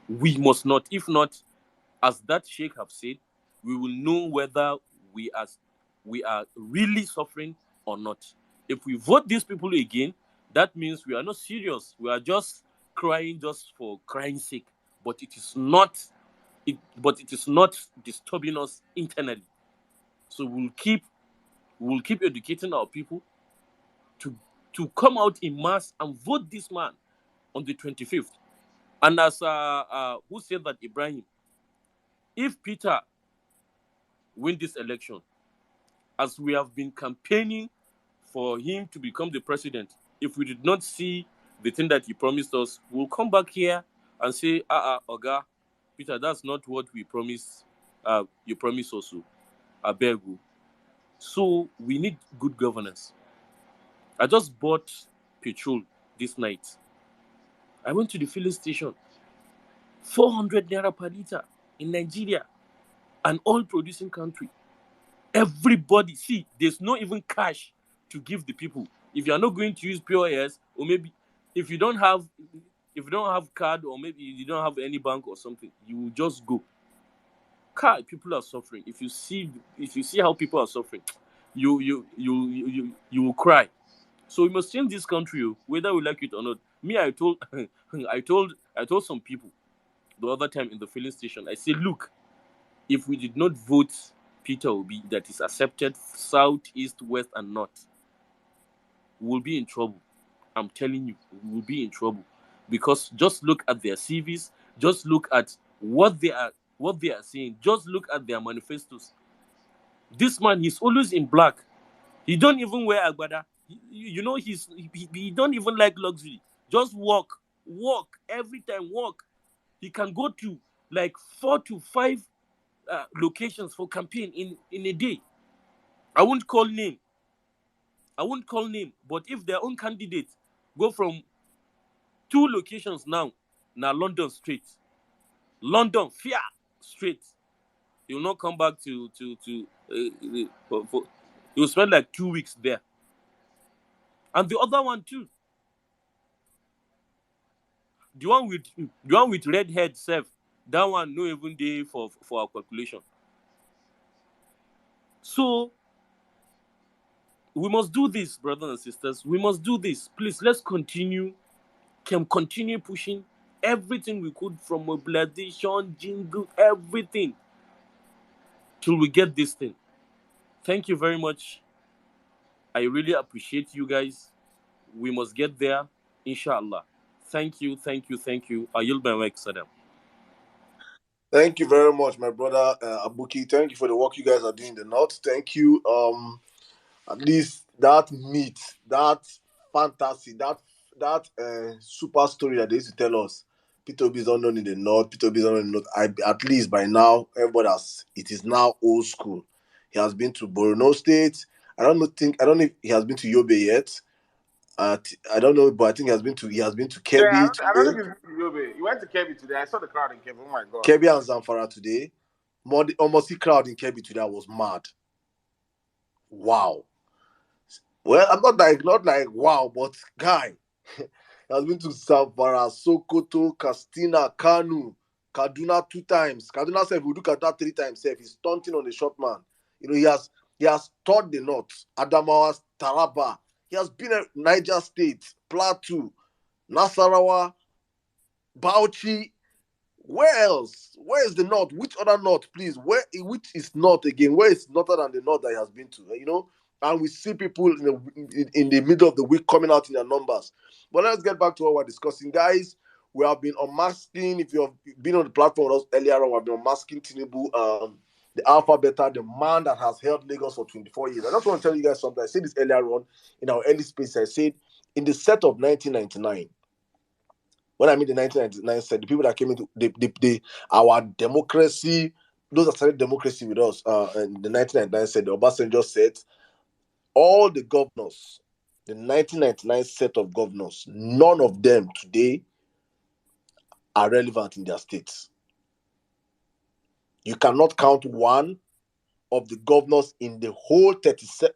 We must not. If not, as that sheikh have said, we will know whether we are really suffering or not. If we vote these people again, that means we are not serious. We are just crying just for crying sake. But it is not. It is not disturbing us internally. So we'll keep educating our people to come out in mass and vote this man on the 25th. And as who said that, Ibrahim, if Peter win this election, as we have been campaigning for him to become the president, if we did not see the thing that he promised us, we'll come back here and say, Oga, Peter, that's not what we promised. You promised also. I beg you. So we need good governance. I just bought petrol this night. I went to the filling station. 400 naira per liter in Nigeria, an oil-producing country. Everybody, see, there's no even cash to give the people. If you are not going to use POS, or maybe if you don't have card, or maybe you don't have any bank or something, you will just go. People are suffering. If you see how people are suffering, you will cry. So we must change this country, whether we like it or not. Me, I told I told some people the other time in the filling station. I said, look, if we did not vote Peter Obi, that is accepted south, east, west, and north, we will be in trouble. I'm telling you, we will be in trouble, because just look at their CVs, just look at what they are saying, just look at their manifestos. This man, he's always in black. He don't even wear agbada. He don't even like luxury. Just walk every time. Walk. He can go to like 4 to 5 locations for campaign in a day. I won't call name, but if their own candidate go from 2 locations now London straight, London fear straight, he will not come back to he will spend like 2 weeks there. And the other one too, the one with red head self, that one no even day for our calculation. So we must do this, brothers and sisters. We must do this. Please, let's continue pushing everything we could, from mobilization, jingle, everything, till we get this thing. Thank you very much. I really appreciate you guys. We must get there, inshallah. Thank you. I yield my mic, Sirdam. Thank you very much, my brother Abuki. Thank you for the work you guys are doing in the north. Thank you. At least that meat, that fantasy, that super story that they used to tell us. Peter Obi is unknown in the north. Peter Obi is unknown in the north. At least by now, everybody it is now old school. He has been to Borno State. I don't know if he has been to Yobe yet. I don't know, but I think he has been to Yeah, Kebbi I don't today. think it's Yobe. He went to Kebbi today. I saw the crowd in Kebbi. Oh my god. Kebbi and Zamfara today. Almost the crowd in Kebbi today was mad. Wow. Well, I'm not like wow, but guy, he has been to Zamfara, Sokoto, Katsina, Kanu, Kaduna 2 times. Kaduna said, if we look at that 3 times, he's stunting on the short man. You know, he has toured the north, Adamawa, Taraba. He has been at Niger State, Plateau, Nasarawa, Bauchi. Where else? Where is the north? Which other north, please? Which is north again? Where is norther than the north that he has been to? You know, and we see people in the middle of the week coming out in their numbers. But let's get back to what we're discussing, guys. We have been unmasking. If you have been on the platform with us earlier on, we have been unmasking Tinubu, the AlphaBeta, the man that has held Lagos for 24 years. I just want to tell you guys something. I said this earlier on in our early space. I said in the set of 1999. When I mean the 1999 set, the people that came into our democracy, those that started democracy with us in the 1999 set, the Obasanjo set, all the governors, the 1999 set of governors, none of them today are relevant in their states. You cannot count one of the governors in the whole 36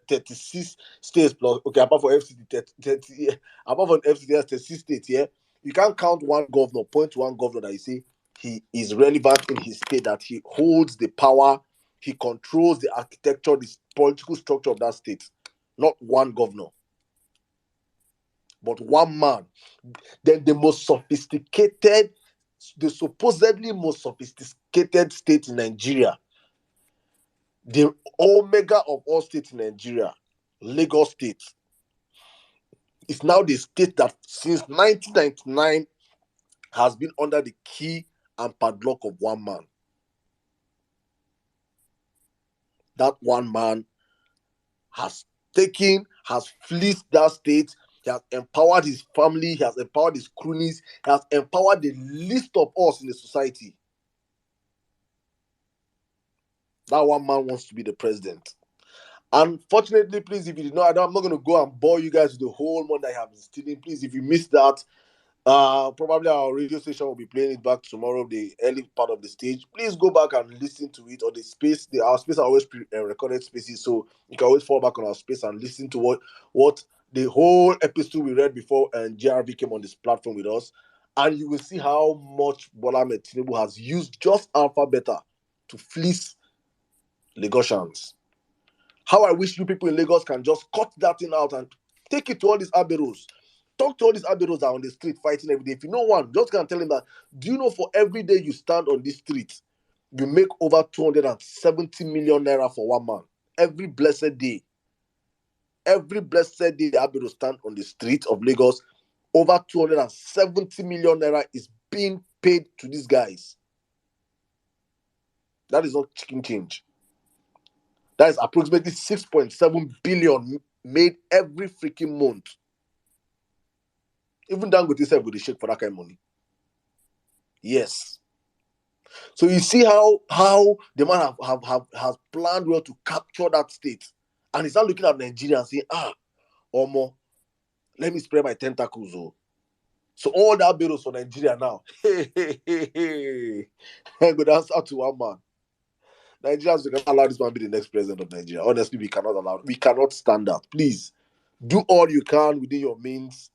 states plus, okay, apart from FCT, apart from FCT, 36 states here, you can't count one governor, point to one governor that you say he is relevant in his state, that he holds the power, he controls the architecture, the political structure of that state. Not one governor, but one man. Then the supposedly most sophisticated state in Nigeria, the omega of all states in Nigeria, Lagos State, is now the state that since 1999 has been under the key and padlock of one man. That one man has fleeced that state. He has empowered his family. He has empowered his cronies. He has empowered the least of us in the society. That one man wants to be the president. Unfortunately, please, if you did not, I'm not going to go and bore you guys with the whole money I have been stealing. Please, if you missed that, probably our radio station will be playing it back tomorrow, the early part of the stage. Please go back and listen to it, or the space. Our space are always recorded spaces, so you can always fall back on our space and listen to what the whole episode we read before and JRV came on this platform with us, and you will see how much Bola Ahmed Tinubu has used just AlphaBeta to fleece Lagosians. How I wish you people in Lagos can just cut that thing out and take it to all these aberos. Talk to all these aberos that are on the street fighting every day. If you know one, just can tell him that, do you know for every day you stand on this street, you make over 270 million naira for one man? Every blessed day. Every blessed day the aberos stand on the street of Lagos, over 270 million naira is being paid to these guys. That is not chicken change. That is approximately 6.7 billion made every freaking month. Even Dangote said with the shake for that kind of money. Yes. So you see how the man has planned well to capture that state. And he's not looking at Nigeria and saying, Omar, let me spread my tentacles. Oh. So all that bills for Nigeria now. Hey. Go down out to one man. Nigerians, we cannot allow this man to be the next president of Nigeria. Honestly, we cannot stand that. Please, do all you can within your means.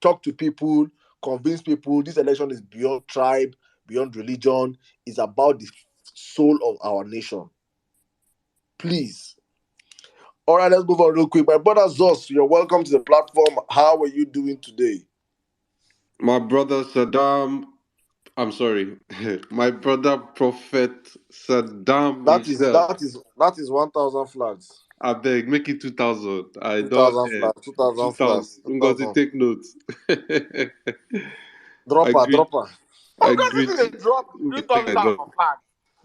Talk to people, convince people. This election is beyond tribe, beyond religion. It's about the soul of our nation. Please. All right, let's move on real quick. My brother Zos, you're welcome to the platform. How are you doing today? My brother Sirdam, I'm sorry, my brother Prophet Sirdam himself. That is 1,000 flags. I beg, make it 2,000. I 2,000 don't flags. 2,000 flags. 2,000. Ngozi, take notes. Agreed. Dropper. Of course, Agreed. this is a drop. You Make talk I about drop.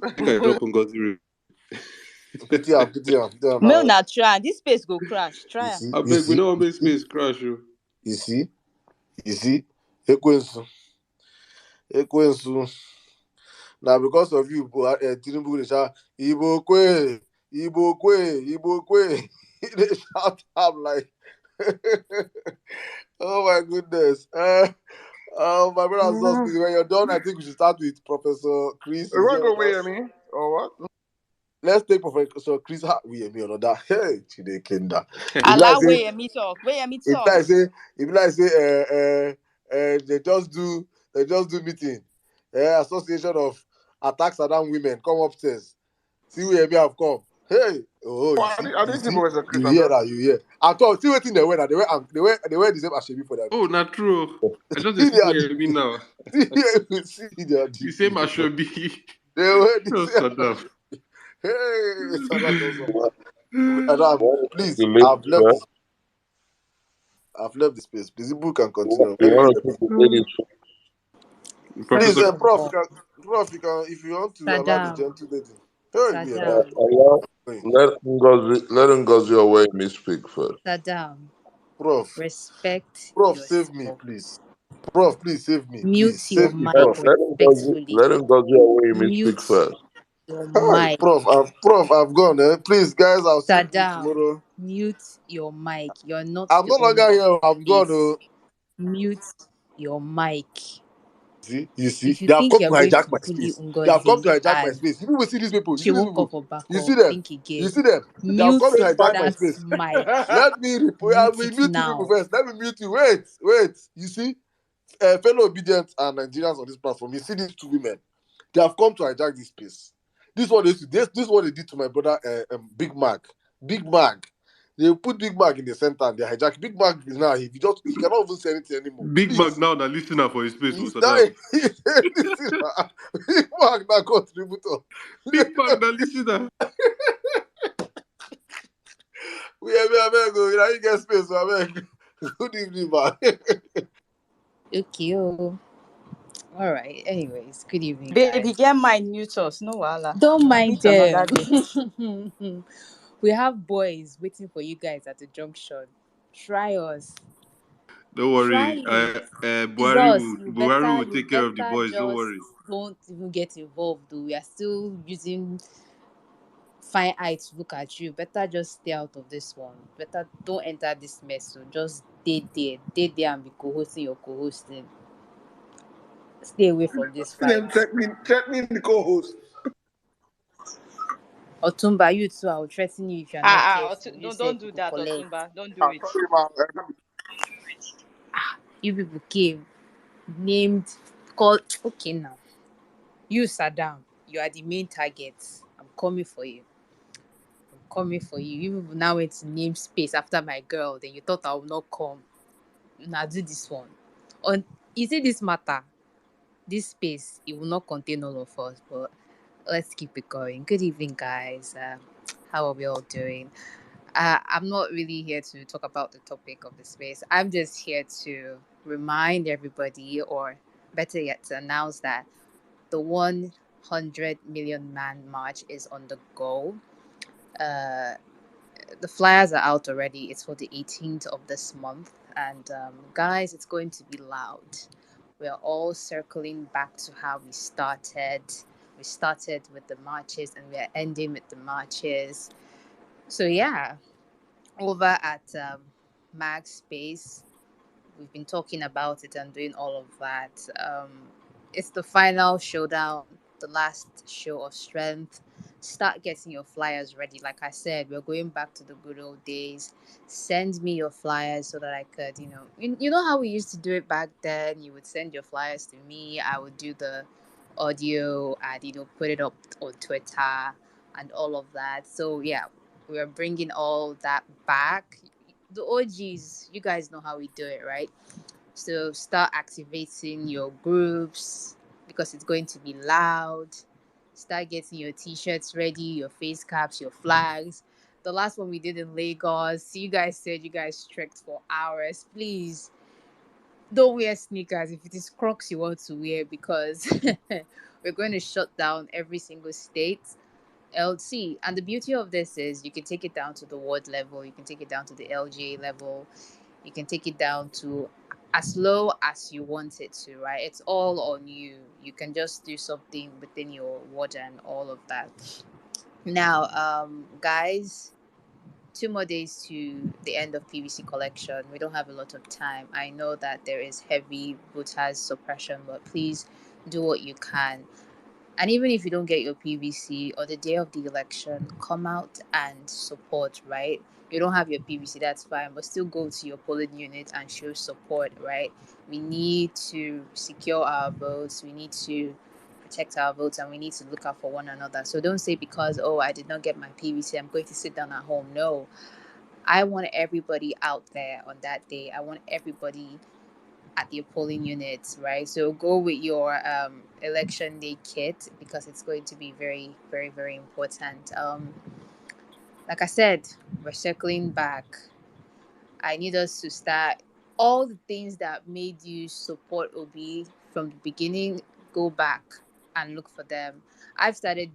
Make I flag. drop Ngozi. Pity am Mail now. na try. This space go crash. You Try am. see, I you beg, we see, don't you make see, space crash you. you see, you see. Ekwensu. Now because of you, Tinubu dey shout, Igbo kwe, Igbo kwe, Igbo kwe. They shout am like, oh my goodness. My brother Sus, Mm. please, when you're done, I think we should start with Professor Chris. You Is want here to go with with us? me or what? Let's take Professor Chris. We me another. Hey, Chide Kenda. If like Allow say, where me talk. Where me if talk. like say, if like say, they just do meeting. Association of Attack Saddam Women come upstairs. See where me have come. Hey, oh, Oh, you I see, didn't, I you didn't see see, Professor Chris. you I'm hear sorry. that, you hear. At all, see what thing they wear. They wear the same Ashebi for their Oh, meeting. not true. I just See see their where you DP. now. See their The same DP. as should be. They wear the Oh, same Saddam. Ashebi. Hey, Saddam don't suffer. Mm. Madam, want to please, relate first? I've left the space. Please, people can You continue. Let me want step to in. take the ladies Please, Professor, First of Prof, all, you can, if you want to allow the Saddam, gentle lady. Hey, we are first? Saddam, Allah, going. let Ngozi away me speak first. Saddam. Prof, Respect Prof, save me, yourself. please. Prof, please save me. Please, Mute your save me, Let, mic Prof. let Ngozi respectfully. let Ngozi away me speak Mute first. your Hi, mic. Prof, I've gone. Please, guys, I'll see you Saddam, tomorrow. mute your mic. You're not I'm the no owner longer of here. I'm this gone. space. Mute your mic. You see, If you they have think come you're to going hijack to my bully space. They have come Ngozi to hijack my and space. You will see these people. You she see these won't people. cough or back You up, see them. think You again. see them. They have Mute come to hijack my that space. mic. Let me Mute we it mute you people now. first. Let me mute you. Wait. You see, fellow obedient and Nigerians on this platform. You see these two women. They have come to hijack this space. This is what this is what they did to my brother Big Mac. Big Mac. They put Big Mac in the center and they hijack. Big Mac is now he cannot even say anything anymore. Big Mac Please. now, the listener for his space, oh, He's Saddam. dying. Big Mac now contributor. Big Mac, the listener. We have go. You know, you get space, so abeg. Good evening, man. Okay. Oh. All right. Anyways, good evening, Baby, guys. get mind mute us. No wala. Don't I'll mind meet another them. day. We have boys waiting for you guys at the junction. Try us. Don't Try worry. it. It's Buhari us. will Buhari will You take care of the better boys. Don't just worry. don't even get involved. Though. We are still using fine eye to look at you. Better just stay out of this one. Better don't enter this mess. So just stay there and be co-hosting your co-hosting. Stay away from this See them fight. check me in the co-host. Otumba, you too. I will threaten you if you are not careful. You No, said don't do people that, collect. Otumba. Don't do it. Sorry, man. You people came, named, called. Okay, now you Saddam. You are the main target. I'm coming for you. Coming for you. You people now went to name space after my girl. Then you thought I will not come. Now do this one. On you see this matter, this space, it will not contain all of us. But let's keep it going. Good evening, guys. How are we all doing? I'm not really here to talk about the topic of the space. I'm just here to remind everybody, or better yet, to announce that the 100 million man march is on the go. Uh, the flyers are out already. It's for the 18th of this month. And guys, it's going to be loud. We're all circling back to how we started. We started with the marches and we are ending with the marches. So, yeah, over at Mag Space, we've been talking about it and doing all of that. It's the final showdown, the last show of strength. Start getting your flyers ready. Like I said, we're going back to the good old days. Send me your flyers so that I could, you know how we used to do it back then. You would send your flyers to me. I would do the audio and put it up on Twitter and all of that. So yeah, we're bringing all that back. The OGs, you guys know how we do it, right? So start activating your groups because it's going to be loud. Start getting your t-shirts ready, your face caps, your flags. The last one we did in Lagos, you guys said you guys trekked for hours. Please don't wear sneakers if it is Crocs you want to wear, because we're going to shut down every single state. LC. And the beauty of this is you can take it down to the ward level, you can take it down to the LGA level, you can take it down to as low as you want it to, right? It's all on you. You can just do something within your ward and all of that. Now, guys, 2 more days to the end of PVC collection. We don't have a lot of time. I know that there is heavy voters suppression, but please do what you can. And even if you don't get your PVC on the day of the election, come out and support, right? You don't have your PVC, that's fine, but still go to your polling unit and show support, right? We need to secure our votes. We need to protect our votes, and we need to look out for one another. So don't say because, oh, I did not get my PVC, I'm going to sit down at home. No, I want everybody out there on that day. I want everybody at your polling units, right? So go with your election day kit, because it's going to be very, very, very important. Like I said, we're circling back. I need us to start all the things that made you support Obi from the beginning. Go back and look for them. I've started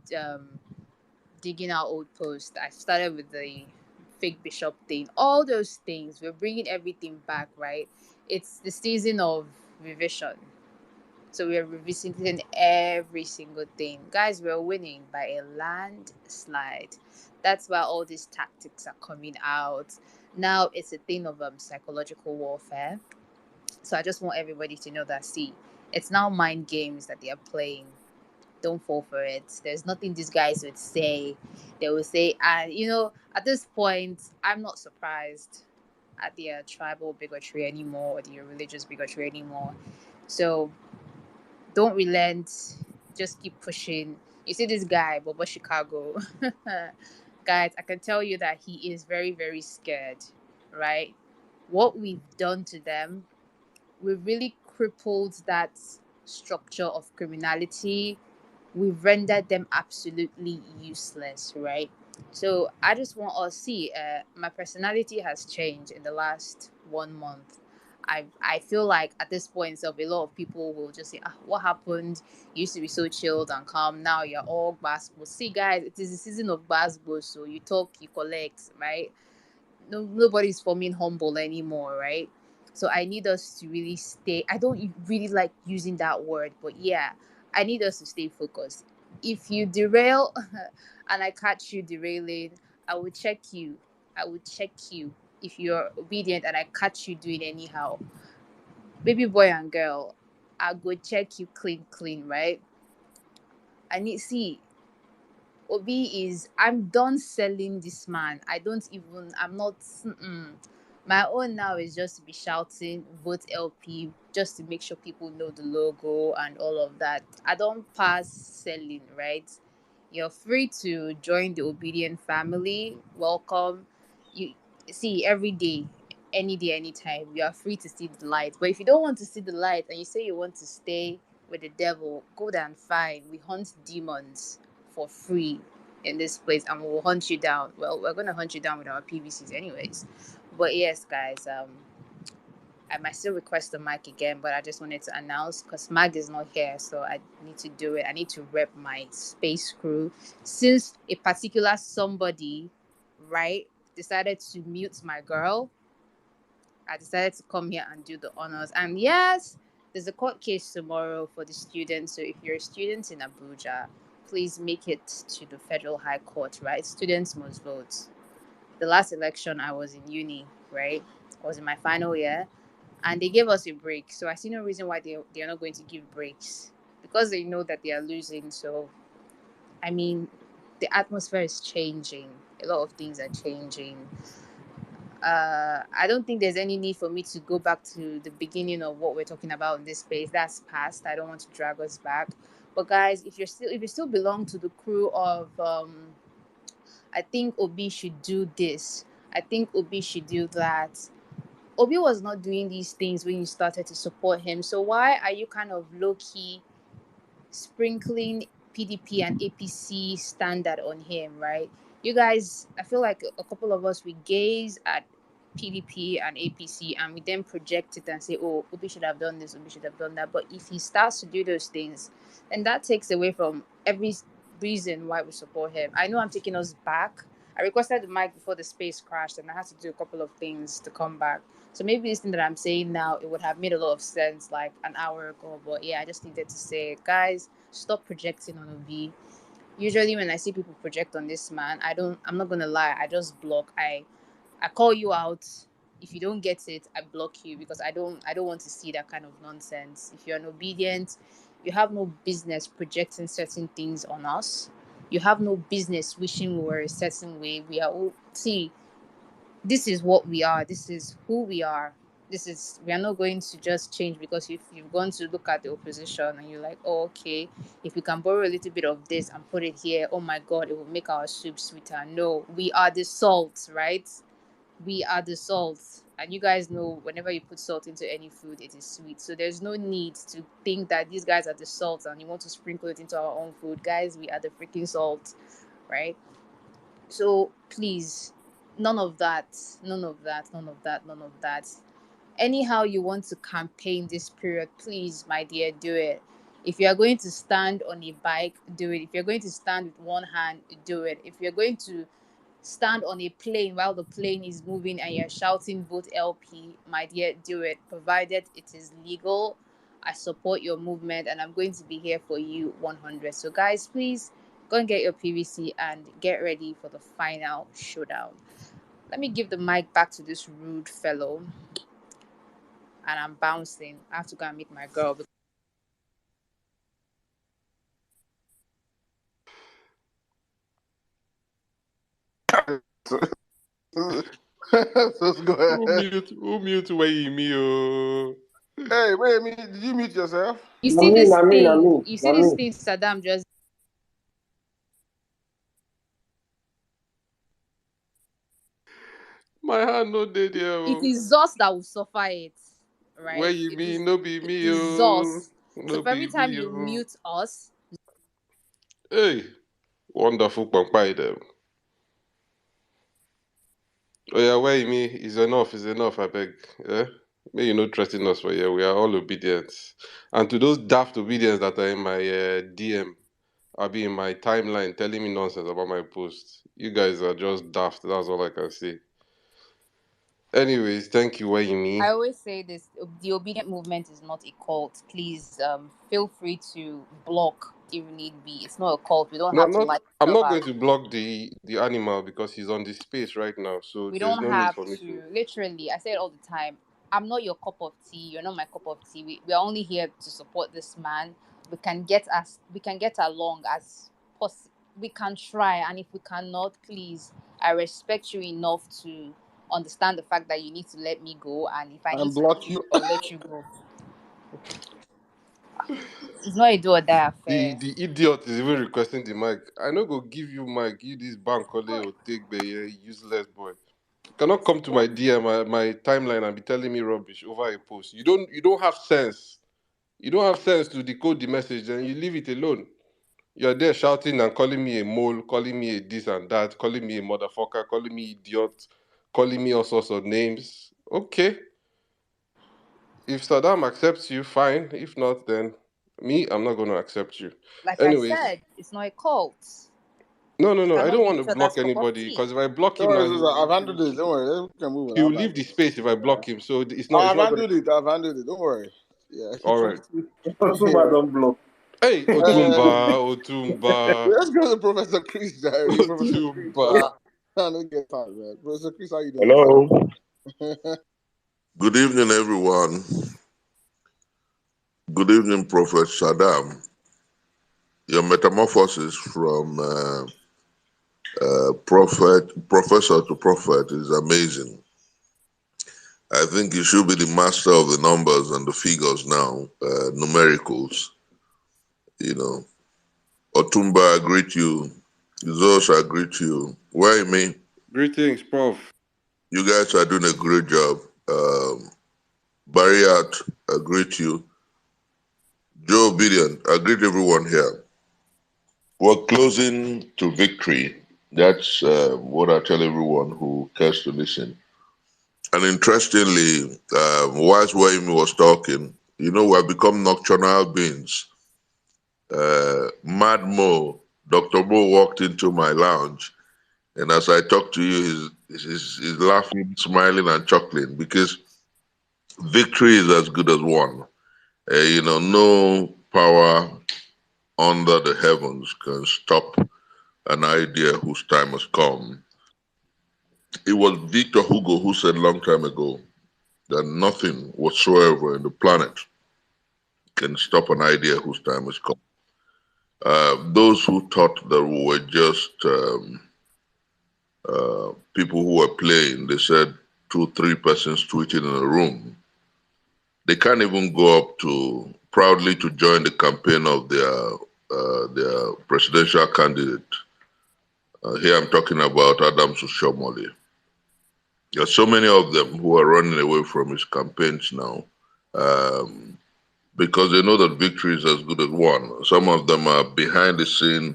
digging out old posts. I started with the fake bishop thing. All those things. We're bringing everything back, right? It's the season of revision. So we're revisiting every single thing. Guys, we're winning by a landslide. That's why all these tactics are coming out. Now it's a thing of psychological warfare. So I just want everybody to know that, see, it's now mind games that they are playing. Don't fall for it. There's nothing these guys would say. They will say, and at this point, I'm not surprised at their tribal bigotry anymore, or their religious bigotry anymore. So don't relent. Just keep pushing. You see this guy, Bobo Chicago. Guys, I can tell you that he is very, very scared, right? What we've done to them, we've really crippled that structure of criminality. We've rendered them absolutely useless, right? So I just want us see. My personality has changed in the last 1 month. I feel like at this point, a lot of people will just say, "What happened? You used to be so chilled and calm. Now you're all basketball." See, guys, it is the season of basketball, so you talk, you collect, right? Nobody's forming humble anymore, right? So I need us to really stay. I don't really like using that word, but yeah, I need us to stay focused. If you derail and I catch you derailing, I will check you. I will check you. If you're obedient and I catch you doing anyhow, baby boy and girl, I'll go check you clean, right? I need see Obi is, I'm done selling this man. I'm not, my own now is just to be shouting, vote LP, just to make sure people know the logo and all of that. I don't pass selling, right? You're free to join the obedient family. Welcome. You see, every day, any day, anytime, you are free to see the light. But if you don't want to see the light and you say you want to stay with the devil, good and fine. We hunt demons for free in this place, and we'll hunt you down. Well, we're gonna hunt you down with our PVCs anyways. But yes, guys, I might still request the mic again, but I just wanted to announce because Mag is not here, so I need to do it. I need to rep my space crew. Since a particular somebody, right, decided to mute my girl, I decided to come here and do the honors. And yes, there's a court case tomorrow for the students. So if you're a student in Abuja, please make it to the Federal High Court, right? Students must vote. The last election, I was in uni, right? I was in my final year, and they gave us a break. So I see no reason why they are not going to give breaks, because they know that they are losing. So, I mean, the atmosphere is changing. A lot of things are changing. I don't think there's any need for me to go back to the beginning of what we're talking about in this space. That's past. I don't want to drag us back. But guys, if you still belong to the crew of I think Obi should do this. I think Obi should do that. Obi was not doing these things when you started to support him. So why are you kind of low key sprinkling PDP and APC standard on him, right? You guys, I feel like a couple of us, we gaze at PDP and APC, and we then project it and say, oh, Obi should have done this, Obi should have done that. But if he starts to do those things, then that takes away from every reason why we support him. I know I'm taking us back. I requested the mic before the space crashed, and I had to do a couple of things to come back. So maybe this thing that I'm saying now, it would have made a lot of sense like an hour ago. But yeah, I just needed to say, guys, stop projecting on Obi. Usually when I see people project on this man, I'm not gonna lie, I just block. I call you out. If you don't get it, I block you, because I don't want to see that kind of nonsense. If you're an obedient, you have no business projecting certain things on us. You have no business wishing we were a certain way. We are all, see, this is what we are. This is who we are. We are not going to just change because if you've gone to look at the opposition and you're like, oh, okay, if we can borrow a little bit of this and put it here, oh my God, it will make our soup sweeter. No, we are the salt, right? We are the salt. And you guys know whenever you put salt into any food, it is sweet. So there's no need to think that these guys are the salt and you want to sprinkle it into our own food. Guys, we are the freaking salt, right? So please, none of that, none of that, none of that, none of that. Anyhow you want to campaign this period, please, my dear, do it. If you are going to stand on a bike, do it. If you're going to stand with one hand, do it. If you're going to stand on a plane while the plane is moving and you're shouting vote LP, my dear, do it, provided it is legal. I support your movement and I'm going to be here for you 100. So guys, please go and get your PVC and get ready for the final showdown. Let me give the mic back to this rude fellow. And I'm bouncing. I have to go and meet my girl. Just go ahead. Who mute where you me? Oh. Hey, wait, did you mute yourself? You see this thing? You see this thing Sirdam just. My hand no dead here. It is us that will suffer it, right? Where you mean? No be me. It is us. So No for every be time me. you mute us. Hey, wonderful pampai them. Oh yeah, where you mean? Is enough, I beg. Yeah? May you not threaten us for here. We are all obedient. And to those daft obedience that are in my DM, I'll be in my timeline telling me nonsense about my post. You guys are just daft. That's all I can say. Anyways, thank you, where you mean? I always say this: the obedient movement is not a cult. Please, feel free to block if need be. It's not a cult. We don't No, have to like. I'm not going to block the animal because he's on the space right now. So We there's don't no need have for me to. Literally, I say it all the time. I'm not your cup of tea. You're not my cup of tea. We are only here to support this man. We can get along as possible. We can try, and if we cannot, please, I respect you enough to understand the fact that you need to let me go, and if I need And to block you. I'll let you go. It's not a do or die affair. The idiot is even requesting the mic. I no go give you mic. You this bank or take the useless boy. You cannot come to my DM, my timeline, and be telling me rubbish over a post. You don't have sense. You don't have sense to decode the message, then you leave it alone. You're there shouting and calling me a mole, calling me a this and that, calling me a motherfucker, calling me idiot, calling me all sorts of names. Okay. If Saddam accepts you, fine. If not, then me, I'm not going to accept you. Like Anyways. I said, it's not a cult. No. We I cannot don't be want to each other's block cup of anybody tea. because if I block Don't him now, worry, I've handled this. Don't worry, we can move on. He will leave the space if I block him. So it's not. I've It's not handled it. Don't worry. Yeah. all right. Don't block. Hey, Otumba. Let's go to Professor Chris, Jerry. Professor Chris. Otumba. I don't get time, man. Professor Chris, how you doing? Hello. Good evening, everyone. Good evening, Prophet Sirdam. Your metamorphosis from professor to prophet is amazing. I think you should be the master of the numbers and the figures now, numericals. You know, Otumba, I greet you. Zos, I greet you. Where you mean? Greetings, Prof. You guys are doing a great job. Bariat, I greet you. Joe Obedient, I greet everyone here. We're closing to victory. That's what I tell everyone who cares to listen. And interestingly, whilst Wayne was talking, we have become nocturnal beings. Mad Mo, Dr. Mo walked into my lounge, and as I talked to you, he's laughing, smiling, and chuckling because victory is as good as won. No power under the heavens can stop an idea whose time has come. It was Victor Hugo who said long time ago that nothing whatsoever in the planet can stop an idea whose time has come. Those who thought that we were just people who were playing, they said 2, 3 persons tweeting in a room. They can't even go up to proudly to join the campaign of their presidential candidate. Here I'm talking about Adams Oshomole. There are so many of them who are running away from his campaigns now because they know that victory is as good as won. Some of them are behind the scene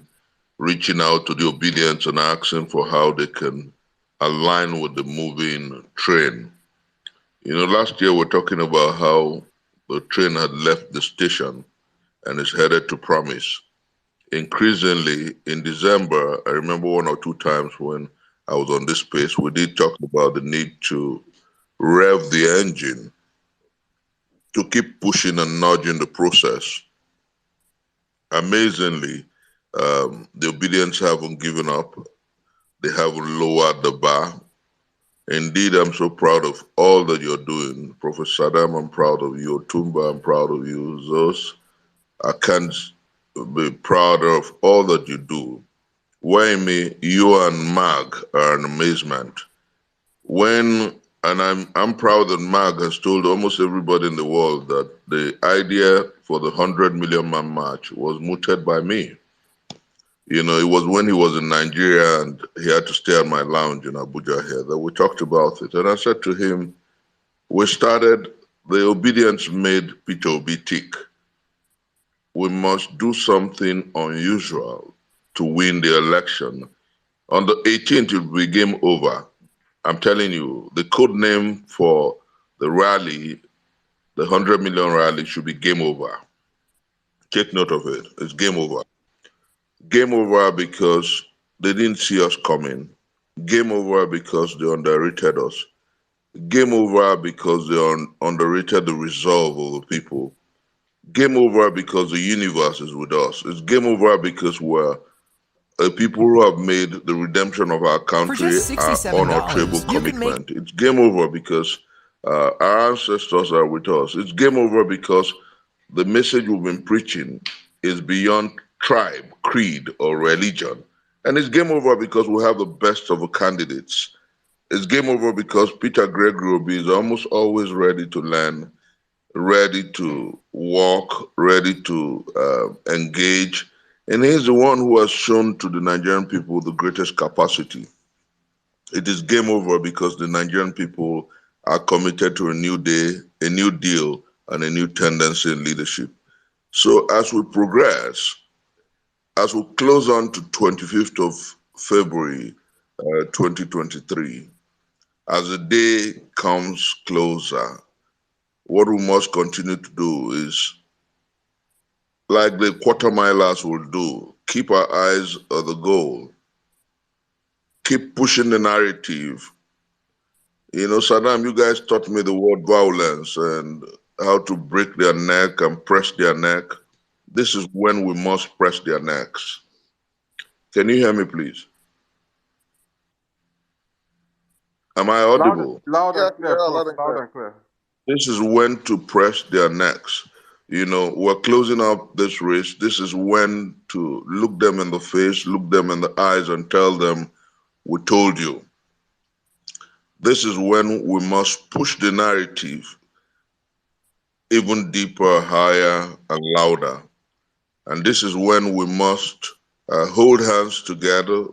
reaching out to the obedience and asking for how they can align with the moving train. Last year we're talking about how the train had left the station and is headed to Promise. Increasingly, in December, I remember 1 or 2 times when I was on this space, we did talk about the need to rev the engine to keep pushing and nudging the process. Amazingly, the obedience haven't given up. They haven't lowered the bar. Indeed, I'm so proud of all that you're doing. Professor Sirdam, I'm proud of you. Otumba, I'm proud of you. Zos, I can't be prouder of all that you do. Waimi, you and Mag are an amazement. I'm proud that Mag has told almost everybody in the world that the idea for the 100 million man march was mooted by me. It was when he was in Nigeria and he had to stay at my lounge in Abuja here that we talked about it. And I said to him, the obedience made Peter Obi tick. We must do something unusual to win the election. On the 18th, it will be game over. I'm telling you, the code name for the rally, the 100 million rally, should be game over. Take note of it. It's game over. Game over because they didn't see us coming. Game over because they underrated us. Game over because they underrated the resolve of the people. Game over because the universe is with us. It's game over because we're people who have made the redemption of our country our unalterable commitment. It's game over because our ancestors are with us. It's game over because the message we've been preaching is beyond tribe, creed, or religion. And it's game over because we have the best of the candidates. It's game over because Peter Gregory Obi is almost always ready to learn, ready to walk, ready to engage. And he's the one who has shown to the Nigerian people the greatest capacity. It is game over because the Nigerian people are committed to a new day, a new deal, and a new tendency in leadership. So as we progress, as we close on to 25th of February 2023, as the day comes closer, what we must continue to do is, like the quarter milers will do, keep our eyes on the goal, keep pushing the narrative. Sirdam, you guys taught me the word Vawulence and how to break their neck and press their neck. This is when we must press their necks. Can you hear me, please? Am I audible? Loud Yeah, and clear, yeah, Prof. loud and Loud clear. and clear. This is when to press their necks. We're closing up this race. This is when to look them in the face, look them in the eyes, and tell them, we told you. This is when we must push the narrative even deeper, higher, and louder. And this is when we must hold hands together,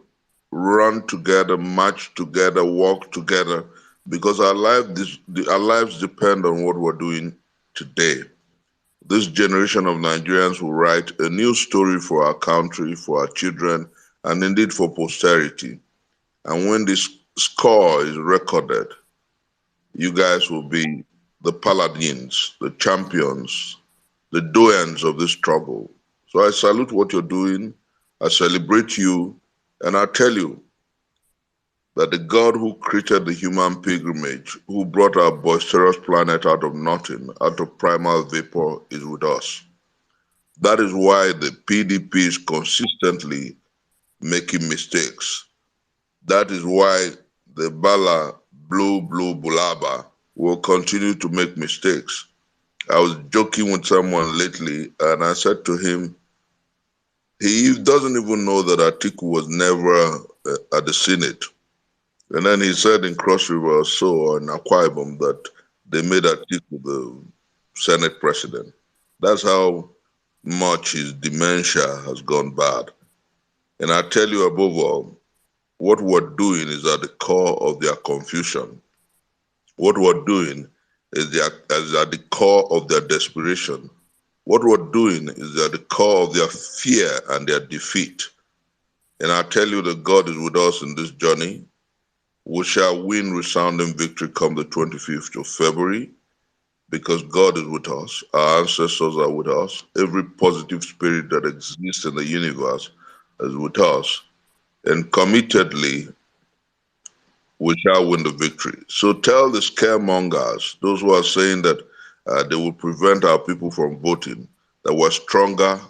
run together, march together, walk together, because our lives depend on what we're doing today. This generation of Nigerians will write a new story for our country, for our children, and indeed for posterity. And when this score is recorded, you guys will be the paladins, the champions, the doyens of this struggle. So I salute what you're doing. I celebrate you. And I tell you that the God who created the human pilgrimage, who brought our boisterous planet out of nothing, out of primal vapor, is with us. That is why the PDP is consistently making mistakes. That is why the Bala Blue Bulaba will continue to make mistakes. I was joking with someone lately and I said to him, he doesn't even know that Atiku was never at the Senate. And then he said in Cross River or so, or in Akwa Ibom, that they made Atiku the Senate president. That's how much his dementia has gone bad. And I tell you above all, what we're doing is at the core of their confusion. What we're doing is at the core of their desperation. What we're doing is at the core of their fear and their defeat. And I tell you that God is with us in this journey. We shall win resounding victory come the 25th of February because God is with us. Our ancestors are with us. Every positive spirit that exists in the universe is with us. And committedly, we shall win the victory. So tell the scaremongers, those who are saying that they will prevent our people from voting, that we're stronger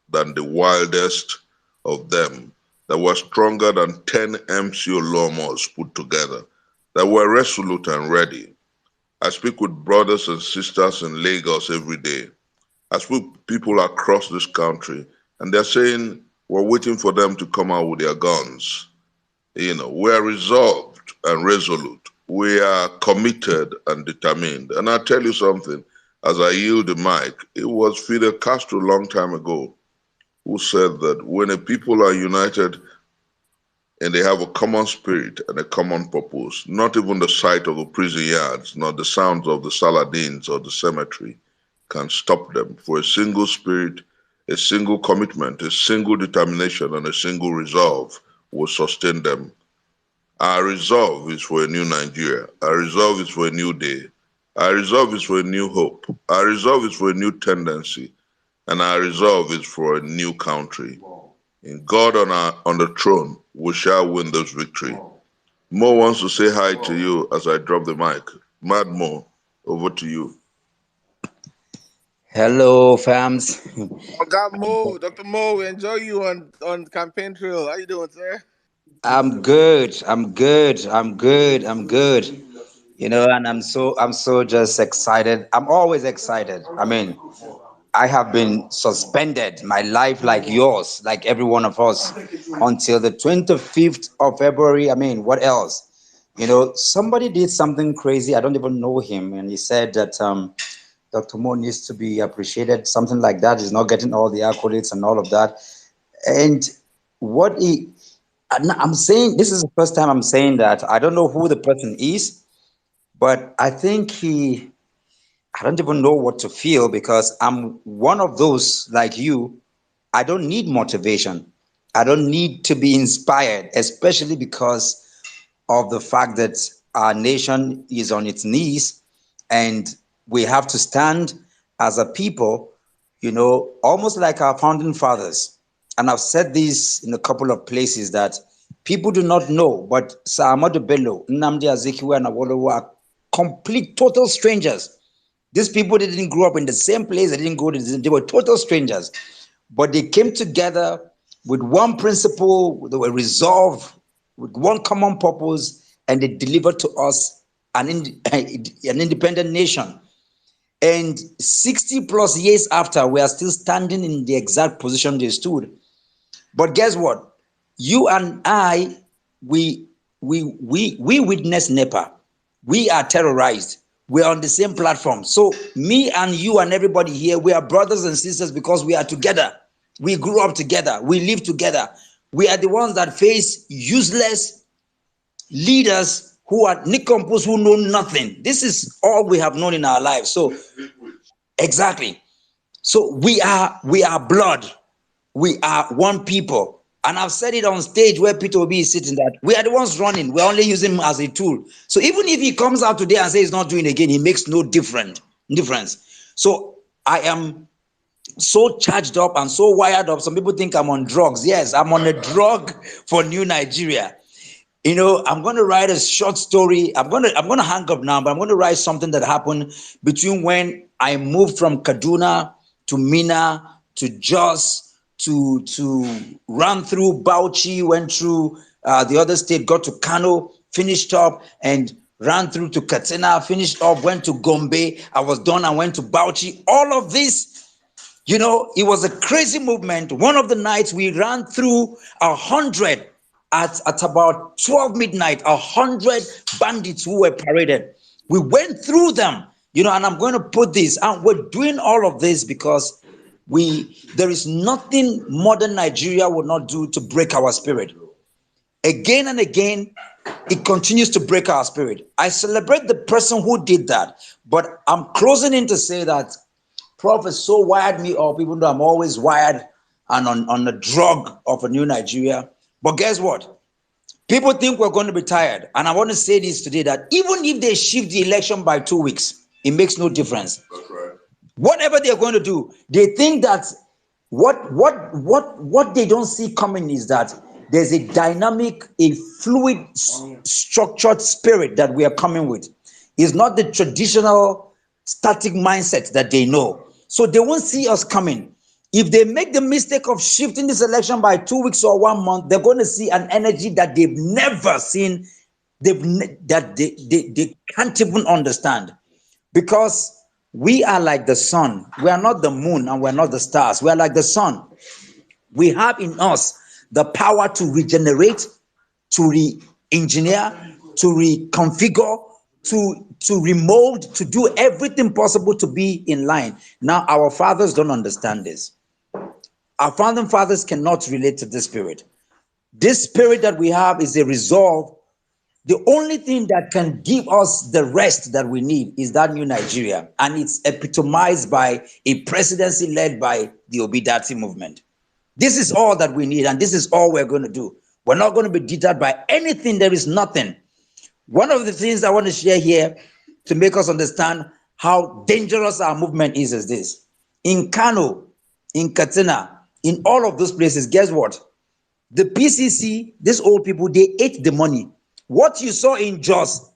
than the wildest of them, that we're stronger than 10 MCO lawmakers put together, that we're resolute and ready. I speak with brothers and sisters in Lagos every day. I speak with people across this country, and they're saying we're waiting for them to come out with their guns. We are resolved and resolute. We are committed and determined. And I'll tell you something, as I yield the mic, it was Fidel Castro a long time ago who said that when a people are united and they have a common spirit and a common purpose, not even the sight of the prison yards, not the sounds of the Saladins or the cemetery can stop them. For a single spirit, a single commitment, a single determination, and a single resolve will sustain them. Our resolve is for a new Nigeria. Our resolve is for a new day. Our resolve is for a new hope. Our resolve is for a new tendency. And our resolve is for a new country. In God on the throne, we shall win this victory. Mo wants to say hi to you as I drop the mic. Mad Mo, over to you. Hello, fams. Oga Mo, Dr. Mo, we enjoy you on campaign trail. How you doing, sir? I'm good. I'm good. I'm good. I'm good. And I'm so just excited. I'm always excited. I mean, I have been suspended, my life like yours, like every one of us, until the 25th of February. I mean, what else? Somebody did something crazy. I don't even know him. And he said that Dr. Mo needs to be appreciated, something like that. He's not getting all the accolades and all of that. And I'm saying, this is the first time I'm saying that. I don't know who the person is, but I think I don't even know what to feel because I'm one of those like you. I don't need motivation. I don't need to be inspired, especially because of the fact that our nation is on its knees and we have to stand as a people, almost like our founding fathers. And I've said this in a couple of places that people do not know, but Sir Ahmadu Bello, Nnamdi Azikiwe, and Awolowo are complete, total strangers. These people didn't grow up in the same place. They were total strangers. But they came together with one principle. They were resolved with one common purpose, and they delivered to us an independent nation. And 60 plus years after, we are still standing in the exact position they stood. But guess what? You and I, we witness NEPA. We are terrorized. We're on the same platform. So me and you and everybody here, we are brothers and sisters because we are together. We grew up together. We live together. We are the ones that face useless leaders who are nincompoops who know nothing. This is all we have known in our lives. So exactly. So we are blood. We are one people. And I've said it on stage where Peter Obi is sitting that we are the ones running. We're only using him as a tool. So even if he comes out today and says he's not doing it again, he makes no difference. So I am so charged up and so wired up. Some people think I'm on drugs. Yes, I'm on a drug for New Nigeria. You know, I'm going to write a short story. I'm going to hang up now, but I'm going to write something that happened between when I moved from Kaduna to Mina to Jos to run through Bauchi, went through the other state, got to Kano, finished up, and ran through to Katsina, finished up, went to Gombe. I was done and went to Bauchi. All of this, you know, it was a crazy movement. One of the nights we ran through 100 at about 12 midnight, 100 bandits who were paraded. We went through them, you know, and I'm going to put this, and we're doing all of this because there is nothing modern Nigeria will not do to break our spirit. Again and again, it continues to break our spirit. I celebrate the person who did that, but I'm closing in to say that Prof has so wired me up, even though I'm always wired and on the drug of a new Nigeria. But guess what? People think we're going to be tired. And I want to say this today, that even if they shift the election by 2 weeks, it makes no difference. That's right. Whatever they're going to do, they think that what they don't see coming is that there's a dynamic, a fluid, structured spirit that we are coming with. It's not the traditional static mindset that they know. So they won't see us coming. If they make the mistake of shifting this election by 2 weeks or 1 month, they're going to see an energy that they've never seen, that they can't even understand. Because we are like the sun. We are not the moon and we're not the stars. We are like the sun. We have in us the power to regenerate, to re-engineer, to reconfigure, to remold, to do everything possible to be in line. Now, our fathers don't understand this. Our founding fathers cannot relate to this spirit. This spirit that we have is a resolve. The only thing that can give us the rest that we need is that new Nigeria. And it's epitomized by a presidency led by the Obidati movement. This is all that we need, and this is all we're going to do. We're not going to be deterred by anything. There is nothing. One of the things I want to share here to make us understand how dangerous our movement is this. In Kano, in Katsina, in all of those places, guess what? The PCC, these old people, they ate the money. What you saw in Jos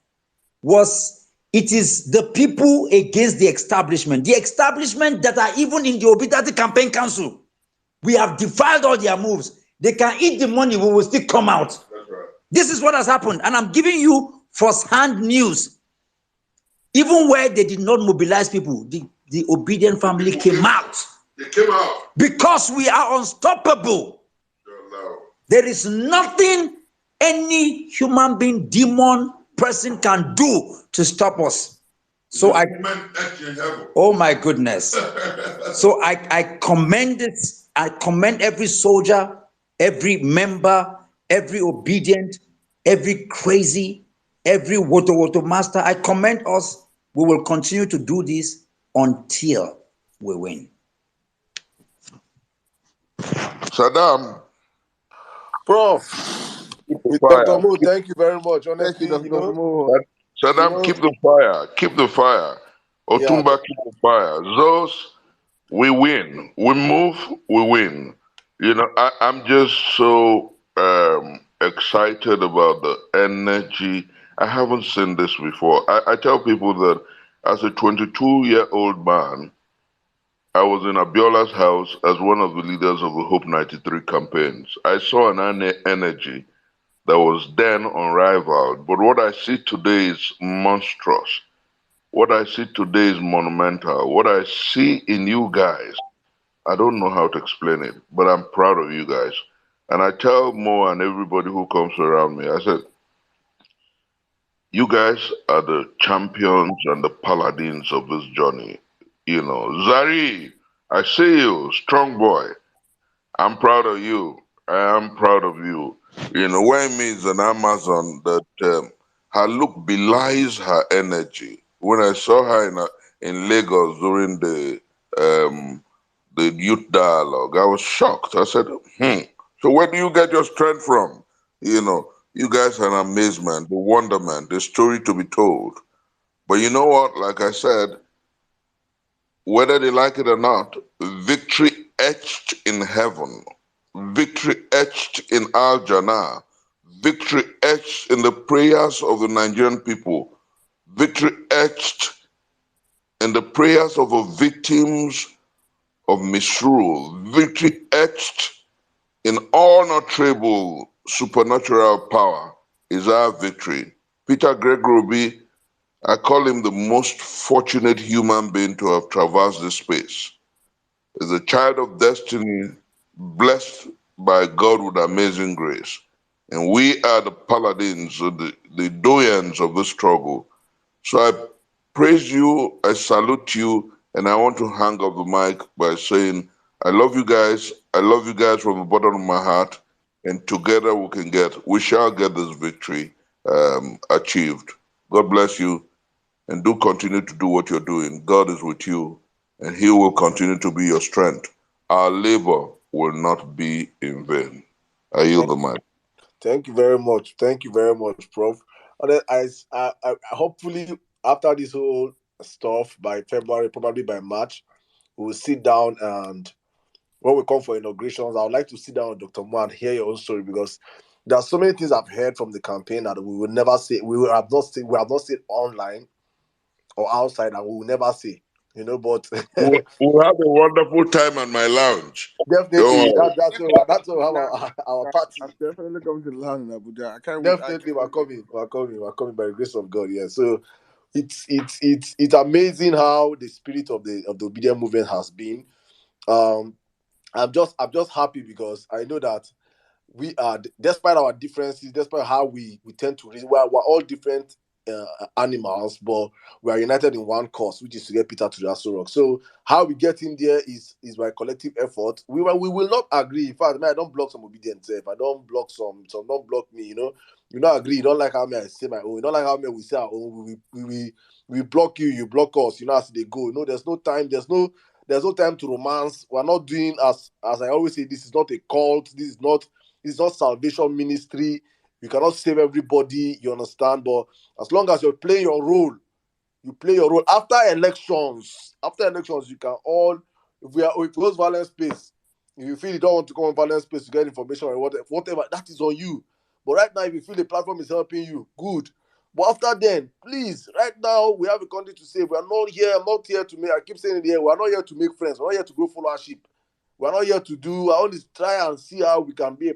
it is the people against the establishment that are even in the Obitati campaign council. We have defiled all their moves. They can eat the money, we will still come out. That's right. This is what has happened, and I'm giving you first-hand news. Even where they did not mobilize people, the obedient family came out. They came out. Because we are unstoppable. There is nothing any human being, demon, person can do to stop us. So oh my goodness. So I commend this. I commend every soldier, every member, every obedient, every crazy, every woto master. I commend us. We will continue to do this until we win. Saddam. Prof. Dr. Mo, thank you very much. Honestly, Saddam, keep the fire. Keep the fire. Otumba, keep the fire. Zos, we win. We move, we win. You know, I'm just so excited about the energy. I haven't seen this before. I tell people that as a 22-year-old man, I was in Abiola's house as one of the leaders of the Hope 93 campaigns. I saw an energy that was then unrivaled. But what I see today is monstrous. What I see today is monumental. What I see in you guys, I don't know how to explain it, but I'm proud of you guys. And I tell Mo and everybody who comes around me, I said, you guys are the champions and the paladins of this journey. You know, Zari, I see you, strong boy. I'm proud of you. I am proud of you. You know, when means an Amazon that her look belies her energy. When I saw her in Lagos during the youth dialogue, I was shocked. I said, So where do you get your strength from? You guys are an amazement, the wonderment, the story to be told. But you know what? Like I said, whether they like it or not, victory etched in heaven, victory etched in Al Jannah, victory etched in the prayers of the Nigerian people, victory etched in the prayers of the victims of misrule, victory etched in all untraceable supernatural power is our victory. Peter Gregory, I call him the most fortunate human being to have traversed this space. Is a child of destiny, blessed by God with amazing grace. And we are the paladins, the doyens of this struggle. So I praise you, I salute you, and I want to hang up the mic by saying, I love you guys. I love you guys from the bottom of my heart. And together we shall get this victory achieved. God bless you, and do continue to do what you're doing. God is with you, and He will continue to be your strength. Our labor will not be in vain. I yield the mic. Thank you very much. Thank you very much, Prof. And then I hopefully after this whole stuff by February, probably by March, we'll sit down, and when we come for inaugurations, I would like to sit down with Dr. Mo and hear your own story, because there are so many things I've heard from the campaign that we will never say, we have not seen online or outside, and we will never say. But We'll have a wonderful time at my lounge. definitely, Don't worry. that's what we have our party. I'm definitely coming to the land in Abuja. I can't wait. Definitely, we're coming by the grace of God. Yeah. So it's amazing how the spirit of the obedient movement has been. I'm just happy because I know that we are, despite our differences, despite how we tend to reason, we're all different animals, but we are united in one cause, which is to get Peter to the Aso Rock. So how we get in there is by collective effort. We will not agree. In fact, I don't block some obedience. If I don't block some don't block me. You don't agree. You don't like how I say my own. You don't like how we say our own. We block you. You block us. As they go. There's no time. There's no time to romance. We're not doing as I always say. This is not a cult. This is not salvation ministry. You cannot save everybody, you understand? But as long as you're playing your role, you play your role. After elections, you can all, if we go to violent space, if you feel you don't want to come on violent space to get information or whatever, that is on you. But right now, if you feel the platform is helping you, good. But after then, please, right now, we have a country to save. I'm not here to make, I keep saying it here, we're not here to make friends. We're not here to grow followership. We're not here to do, I want to try and see how we can be a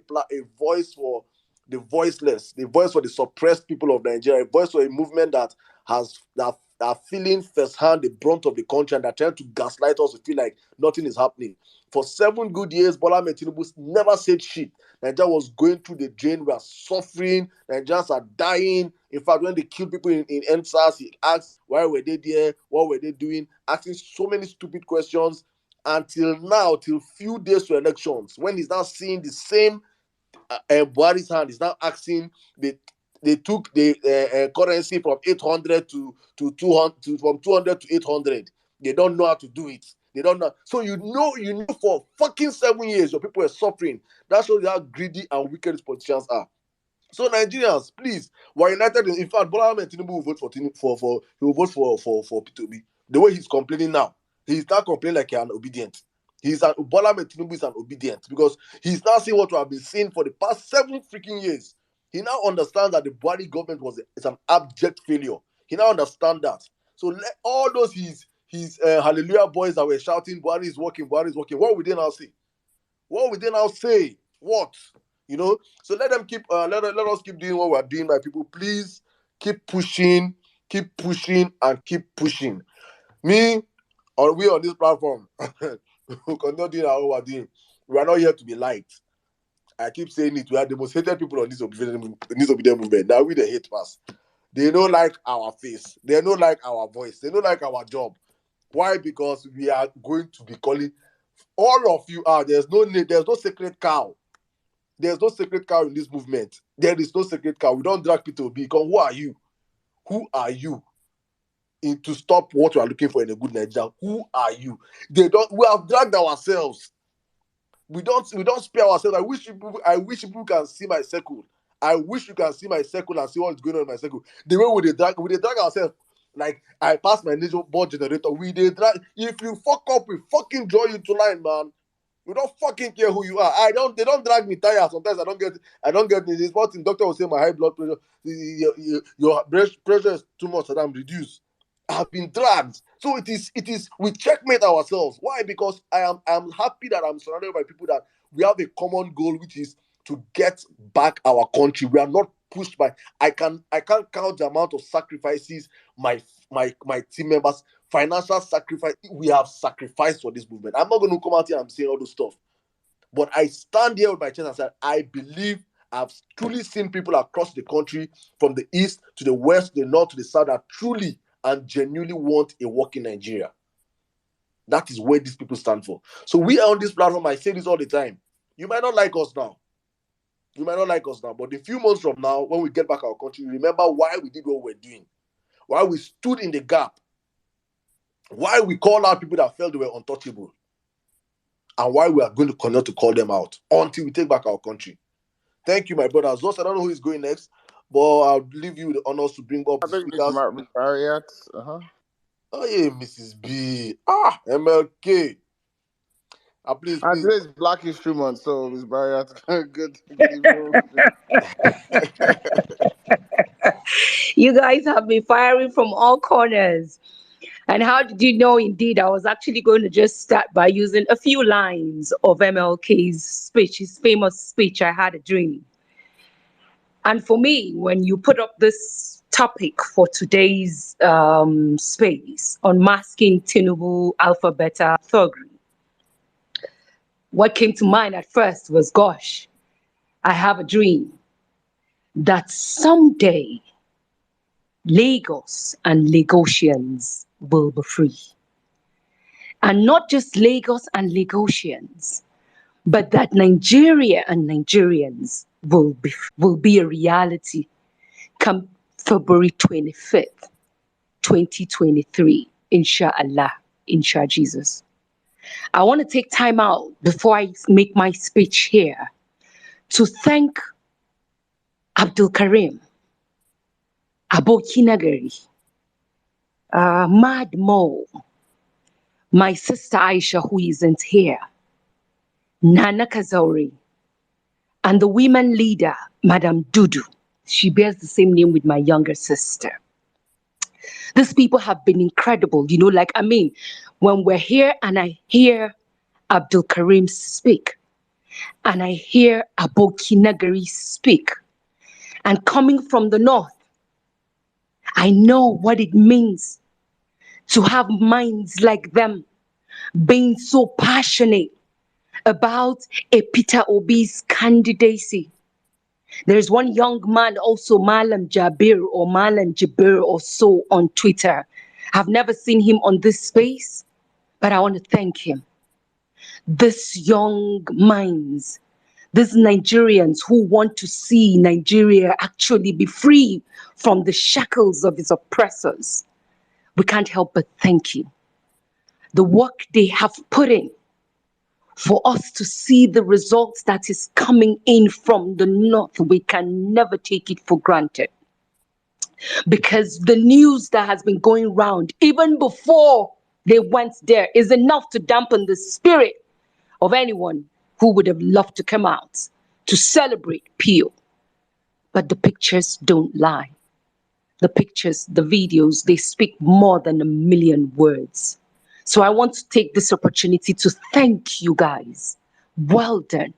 voice for the voiceless, the voice for the suppressed people of Nigeria, a voice for a movement that are feeling firsthand the brunt of the country, and they're trying to gaslight us to feel like nothing is happening. For 7 good years, Bola Ahmed Tinubu never said shit. Nigeria was going through the drain. We are suffering. Nigerians are dying. In fact, when they kill people in NSAS, he asked, why were they there? What were they doing? Asking so many stupid questions. Until now, till few days to elections, when he's now seeing the same Buhari's hand, is now asking, they took the currency from 800 to 200, from 200 to 800. They don't know how to do it. They don't know. So you know for fucking 7 years your people are suffering. That shows you how greedy and wicked these politicians are. So Nigerians, please, we're united. In fact, Bola Ahmed Tinubu will vote he will vote for P2B. The way he's complaining now, he's not complaining like an obedient. Bola Ahmed Tinubu is an obedient because he's now seeing what we have been seeing for the past 7 freaking years. He now understands that the Buhari government is an abject failure. He now understands that. So let all those his hallelujah boys that were shouting, Buhari is working, Buhari is working. What will they now say? What will they now say? What? So let them keep let us keep doing what we're doing, my people. Please keep pushing, and keep pushing. We on this platform, we continue doing what we're doing. We are not here to be liked. I keep saying it. We are the most hated people on this obedient movement. Now we the hate pass. They don't like our face. They don't like our voice. They don't like our job. Why? Because we are going to be calling all of you out. There's no sacred cow. There's no sacred cow in this movement. There is no sacred cow. We don't drag people because who are you? Who are you to stop what we are looking for in a good Nigeria? Who are you? We have dragged ourselves. We don't spare ourselves. I wish people can see my circle. I wish you can see my circle and see what's going on in my circle. The way we drag ourselves. Like I pass my initial board generator. They drag. If you fuck up, we fucking draw you to line, man. We don't fucking care who you are. They don't drag me tired. Sometimes I don't get this. What the doctor will say my high blood pressure, your pressure is too much, and I'm reduced. I have been dragged. So it is we checkmate ourselves. Why? Because I'm happy that I'm surrounded by people that we have a common goal, which is to get back our country. We are not pushed by I can't count the amount of sacrifices my team members, financial sacrifice we have sacrificed for this movement. I'm not going to come out here and say all those stuff, but I stand here with my chest and say I believe I've truly seen people across the country, from the east to the west, the north to the south, that truly and genuinely want a working Nigeria. That is where these people stand for. So we are on this platform. I say this all the time. You might not like us now. But a few months from now, when we get back our country, remember why we did what we're doing, why we stood in the gap, why we called out people that felt they were untouchable, and why we are going to continue to call them out until we take back our country. Thank you, my brothers. I don't know who is going next, but I'll leave you the honors to bring up I the think Miss speakers. Marriott. Uh-huh. Oh, yeah, Mrs. B. MLK. Please. Today is Black History Month, so Miss Marriott, good evening. You guys have been firing from all corners. And how did you know? Indeed, I was actually going to just start by using a few lines of MLK's speech, his famous speech, I Had a Dream. And for me, when you put up this topic for today's space, Unmasking Tinubu, AlphaBeta, Thuggery, what came to mind at first was, gosh, I have a dream that someday Lagos and Lagosians will be free. And not just Lagos and Lagosians, but that Nigeria and Nigerians will be a reality come February 25th, 2023, inshallah, insha Jesus. I want to take time out before I make my speech here to thank Abdul Karim, Abokinagari, Mad Mo, my sister Aisha, who isn't here, Nana Kazauri, and the women leader, Madam Dudu. She bears the same name with my younger sister. These people have been incredible. When we're here and I hear Abdul Karim speak, and I hear Abokinagari speak, and coming from the north, I know what it means to have minds like them being so passionate about a Peter Obi's candidacy. There's one young man, also Malam Jabir or Malam Jabir or so, on Twitter. I've never seen him on this space, but I want to thank him. These young minds, these Nigerians who want to see Nigeria actually be free from the shackles of its oppressors, we can't help but thank you. The work they have put in for us to see the results that is coming in from the north, we can never take it for granted. Because the news that has been going around, even before they went there, is enough to dampen the spirit of anyone who would have loved to come out to celebrate Peel. But the pictures don't lie. The pictures, the videos, they speak more than 1 million words. So I want to take this opportunity to thank you guys. Well done.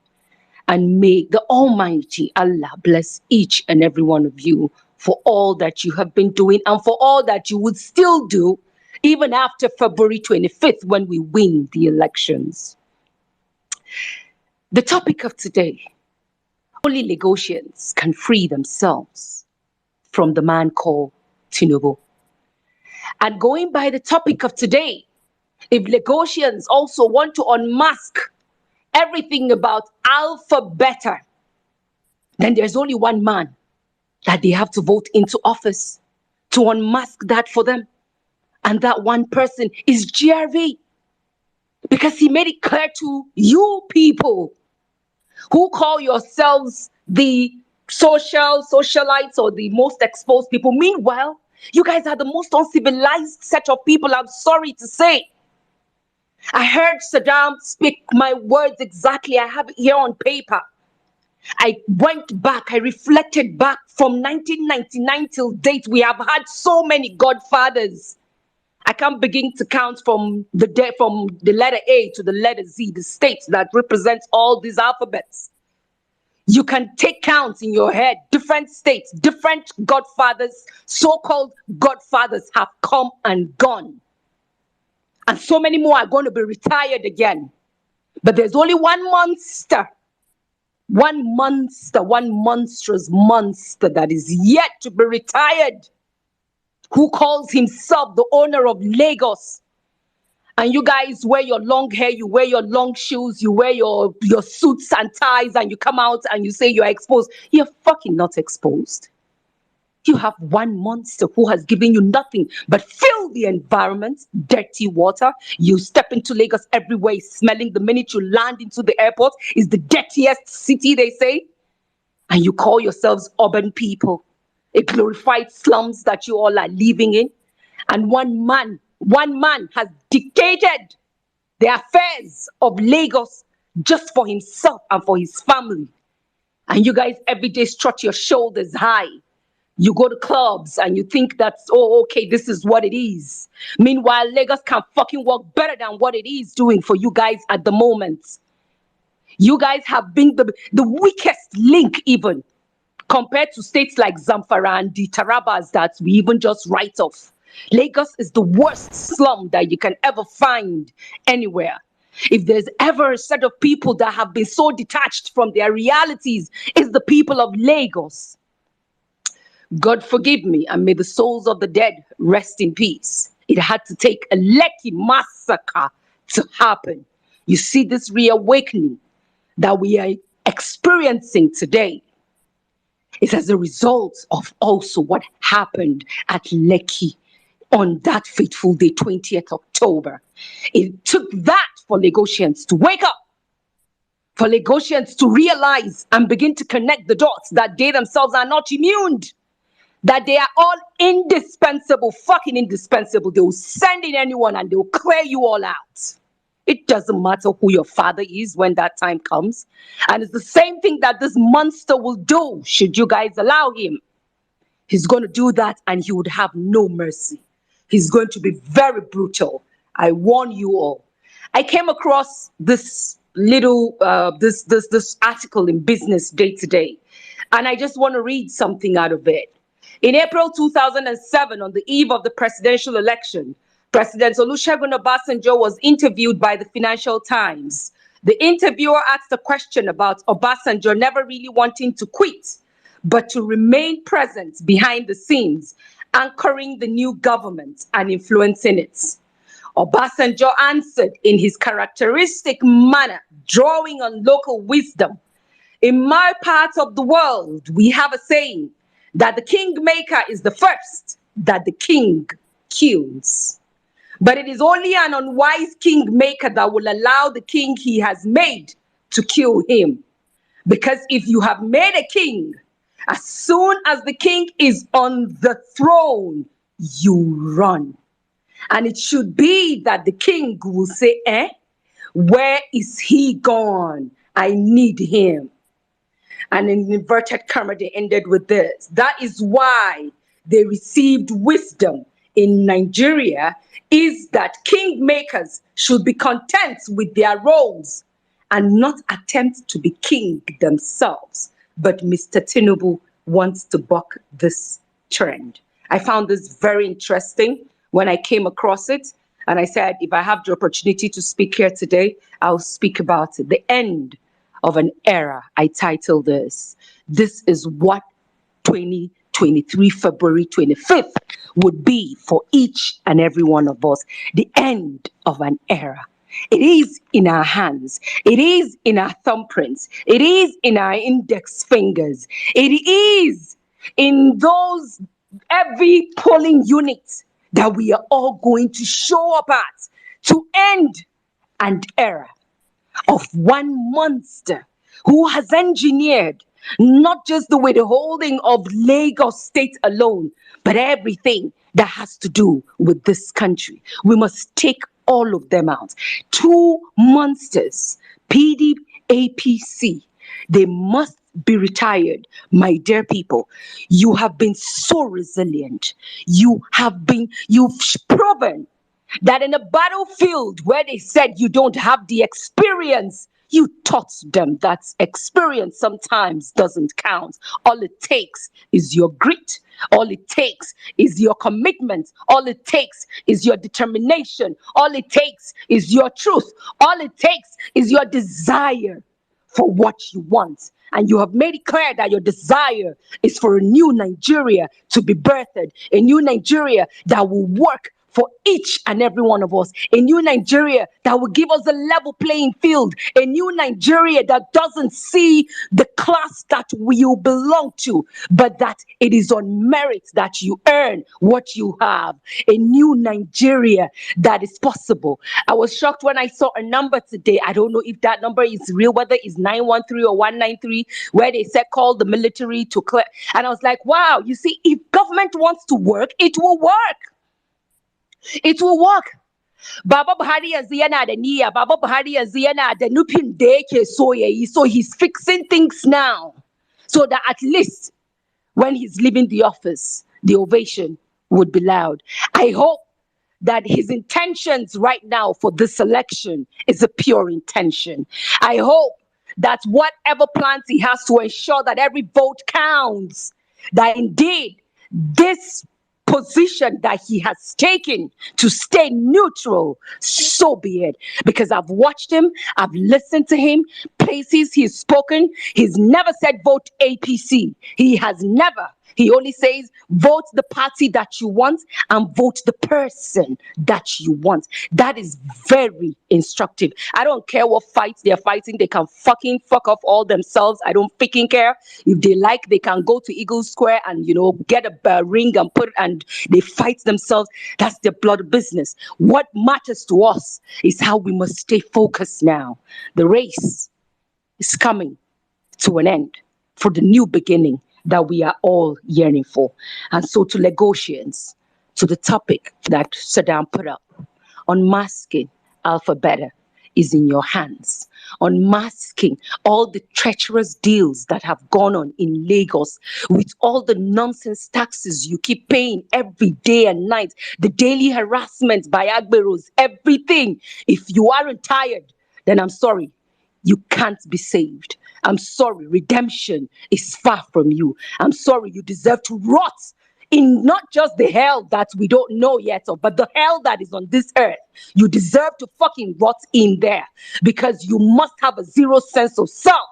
And may the Almighty Allah bless each and every one of you for all that you have been doing and for all that you would still do even after February 25th when we win the elections. The topic of today: only Lagosians can free themselves from the man called Tinubu. And going by the topic of today, if Lagosians also want to unmask everything about AlphaBeta, then there's only one man that they have to vote into office to unmask that for them. And that one person is GRV. Because he made it clear to you people who call yourselves the socialites or the most exposed people. Meanwhile, you guys are the most uncivilized set of people, I'm sorry to say. I heard Sirdam speak my words exactly. I have it here on paper. I went back, I reflected back from 1999 till date. We have had so many godfathers. I can't begin to count from the letter A to the letter Z, the states that represents all these alphabets. You can take counts in your head. Different states, different godfathers, so-called godfathers have come and gone. And so many more are going to be retired again. But there's only one monster, one monstrous monster that is yet to be retired, who calls himself the owner of Lagos. And you guys wear your long hair, you wear your long shoes, you wear your suits and ties, and you come out and you say you're exposed. You're fucking not exposed. You have one monster who has given you nothing but filthy environment, dirty water. You step into Lagos everywhere, is smelling. The minute you land into the airport, is the dirtiest city, they say. And you call yourselves urban people, a glorified slums that you all are living in. And one man has dictated the affairs of Lagos just for himself and for his family. And you guys every day strut your shoulders high. You go to clubs and you think that's, oh, okay, this is what it is. Meanwhile, Lagos can fucking work better than what it is doing for you guys at the moment. You guys have been the weakest link even compared to states like Zamfara and the Tarabas that we even just write off. Lagos is the worst slum that you can ever find anywhere. If there's ever a set of people that have been so detached from their realities, it's the people of Lagos. God forgive me, and may the souls of the dead rest in peace. It had to take a Lekki massacre to happen. You see this reawakening that we are experiencing today is as a result of also what happened at Lekki on that fateful day, 20th October. It took that for Lagosians to wake up, for Lagosians to realize and begin to connect the dots that they themselves are not immune, that they are all indispensable, fucking indispensable. They will send in anyone and they will clear you all out. It doesn't matter who your father is when that time comes. And it's the same thing that this monster will do should you guys allow him. He's going to do that and he would have no mercy. He's going to be very brutal. I warn you all. I came across this little, this article in Business Day today, and I just want to read something out of it. In April 2007, on the eve of the presidential election, President Olusegun Obasanjo was interviewed by the Financial Times. The interviewer asked a question about Obasanjo never really wanting to quit, but to remain present behind the scenes, anchoring the new government and influencing it. Obasanjo answered in his characteristic manner, drawing on local wisdom. In my part of the world, we have a saying that the kingmaker is the first that the king kills. But it is only an unwise kingmaker that will allow the king he has made to kill him. Because if you have made a king, as soon as the king is on the throne, you run. And it should be that the king will say, where is he gone? I need him. And in inverted comma, they ended with this. That is why they received wisdom in Nigeria, is that kingmakers should be content with their roles and not attempt to be king themselves. But Mr. Tinubu wants to buck this trend. I found this very interesting when I came across it. And I said, if I have the opportunity to speak here today, I'll speak about it. The end of an era, I titled this. This is what 2023, February 25th would be for each and every one of us. The end of an era. It is in our hands. It is in our thumbprints. It is in our index fingers. It is in those, every polling unit that we are all going to show up at to end and error of one monster who has engineered not just the withholding of Lagos State alone, but everything that has to do with this country. We must take all of them out. Two monsters, PDP, APC, they must be retired, my dear people. You have been so resilient. You've proven that in a battlefield where they said you don't have the experience, you taught them that experience sometimes doesn't count. All it takes is your grit. All it takes is your commitment. All it takes is your determination. All it takes is your truth. All it takes is your desire for what you want. And you have made it clear that your desire is for a new Nigeria to be birthed, a new Nigeria that will work for each and every one of us, a new Nigeria that will give us a level playing field, a new Nigeria that doesn't see the class that you belong to, but that it is on merit that you earn what you have, a new Nigeria that is possible. I was shocked when I saw a number today. I don't know if that number is real, whether it's 913 or 193, where they said call the military to clear. And I was like, wow, you see, if government wants to work, it will work. It will work. Baba Buhari yanzu yana da niyya. Baba Buhari yanzu yana da nufin da yake so yayi. So he's fixing things now, so that at least when he's leaving the office, the ovation would be loud. I hope that his intentions right now for this election is a pure intention. I hope that whatever plans he has to ensure that every vote counts, that indeed this position that he has taken to stay neutral, so be it. Because I've watched him, I've listened to him, places he's spoken, he's never said vote APC. He has never. He only says vote the party that you want and vote the person that you want. That is very instructive. I don't care what fights they're fighting. They can fucking fuck off all themselves. I don't freaking care. If they like, they can go to Eagle Square and, get a ring and put it, and they fight themselves. That's their blood business. What matters to us is how we must stay focused now. The race is coming to an end for the new beginning that we are all yearning for. And so to Lagosians, to the topic that Sirdam put up, unmasking AlphaBeta is in your hands. Unmasking all the treacherous deals that have gone on in Lagos with all the nonsense taxes you keep paying every day and night, the daily harassment by Agberos, everything. If you aren't tired, then I'm sorry. You can't be saved. I'm sorry, redemption is far from you. I'm sorry, you deserve to rot in not just the hell that we don't know yet of, but the hell that is on this earth. You deserve to fucking rot in there, because you must have a zero sense of self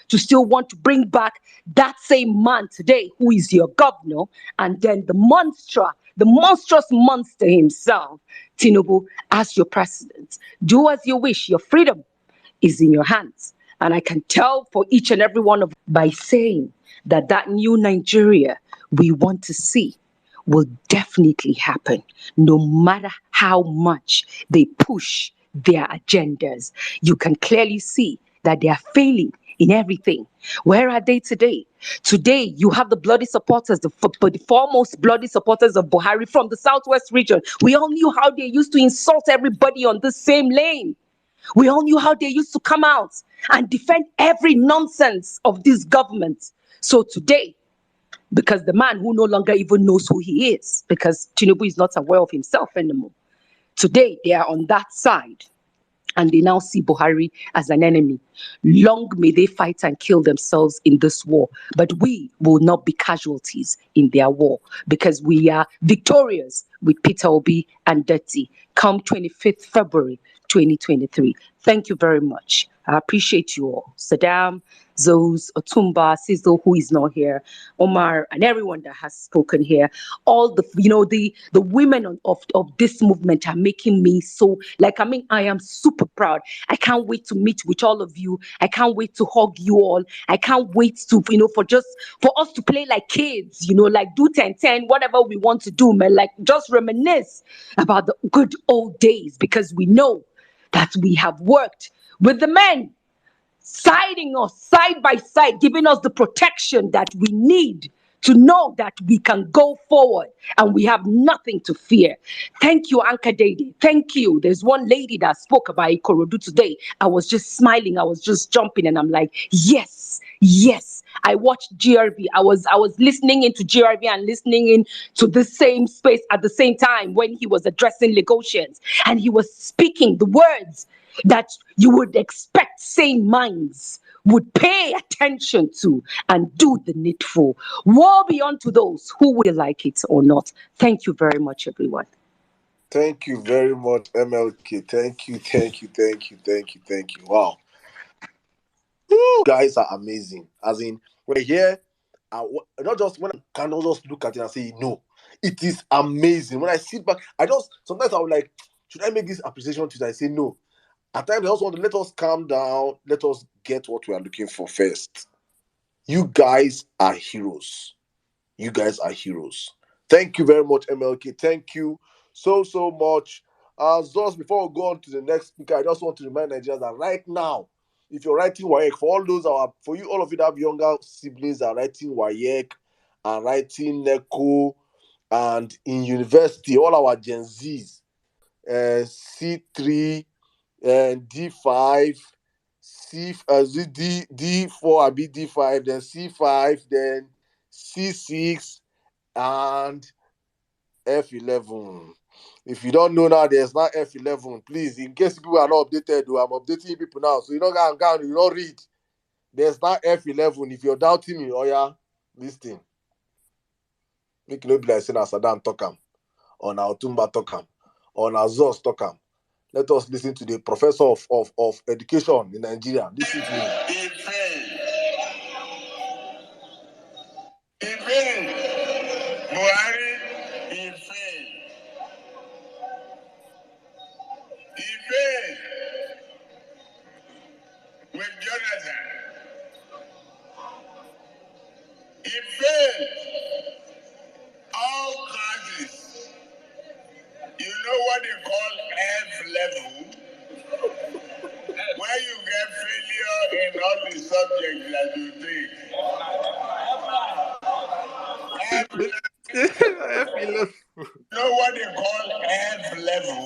to still want to bring back that same man today who is your governor, and then the monstrous monster himself, Tinubu, as your president. Do as you wish. Your freedom is in your hands. And I can tell for each and every one of by saying that that new Nigeria we want to see will definitely happen, no matter how much they push their agendas. You can clearly see that they are failing in everything. Where are they today? Today, you have the bloody supporters, the foremost bloody supporters of Buhari from the Southwest region. We all knew how they used to insult everybody on the same lane. We all knew how they used to come out and defend every nonsense of this government. So today, because the man who no longer even knows who he is, because Tinubu is not aware of himself anymore, today they are on that side and they now see Buhari as an enemy. Long may they fight and kill themselves in this war, but we will not be casualties in their war, because we are victorious with Peter Obi and Dirty come 25th February 2023. Thank you very much. I appreciate you all. Sirdam, Zos, Otumba, Sizzle, who is not here, Omar, and everyone that has spoken here. All the, the women of this movement are making me so, I am super proud. I can't wait to meet with all of you. I can't wait to hug you all. I can't wait to, for us to play like kids, like do 10-10, whatever we want to do, man, like just reminisce about the good old days, because we know that we have worked with the men, siding us side by side, giving us the protection that we need to know that we can go forward and we have nothing to fear. Thank you, Anka Dede. Thank you. There's one lady that spoke about Ikorodu today. I was just smiling. I was just jumping and I'm like, yes, yes. I watched GRB. I was listening into GRB and listening into the same space at the same time when he was addressing Lagosians and he was speaking the words that you would expect sane minds would pay attention to and do the needful. Woe be unto those who will like it or not. Thank you very much, everyone. Thank you very much, MLK. Thank you, thank you, thank you, thank you, thank you. Wow. You guys are amazing. As in, when I hear, not just when I cannot just look at it and say, no, it is amazing. When I sit back, sometimes I'm like, should I make this appreciation to I say no. At times, I also want to let us calm down. Let us get what we are looking for first. You guys are heroes. You guys are heroes. Thank you very much, MLK. Thank you so much. Just before we go on to the next speaker, I just want to remind Nigerians that right now, if you're writing WAEC, for you, all of you that have younger siblings that are writing WAEC and writing NECO and in university, all our Gen Zs, C3, D5, D4, D5, then C5, then C6, and F11. If you don't know now, there's not F11. Please, in case people are not updated, I'm updating people now. So you don't go and you don't read. There's not F11. If you're doubting me, oh yeah, listen. Make no be like saying Saddam Tokam, or now Tumba Tokam, or now Zos Tokam. Let us listen to the professor of education in Nigeria. Listen to him. He failed. Buhari, he failed. He failed with Jonathan. He failed all classes. You know what they call F level? Where you get failure in all the subjects that you take. F11. You know what they call F level?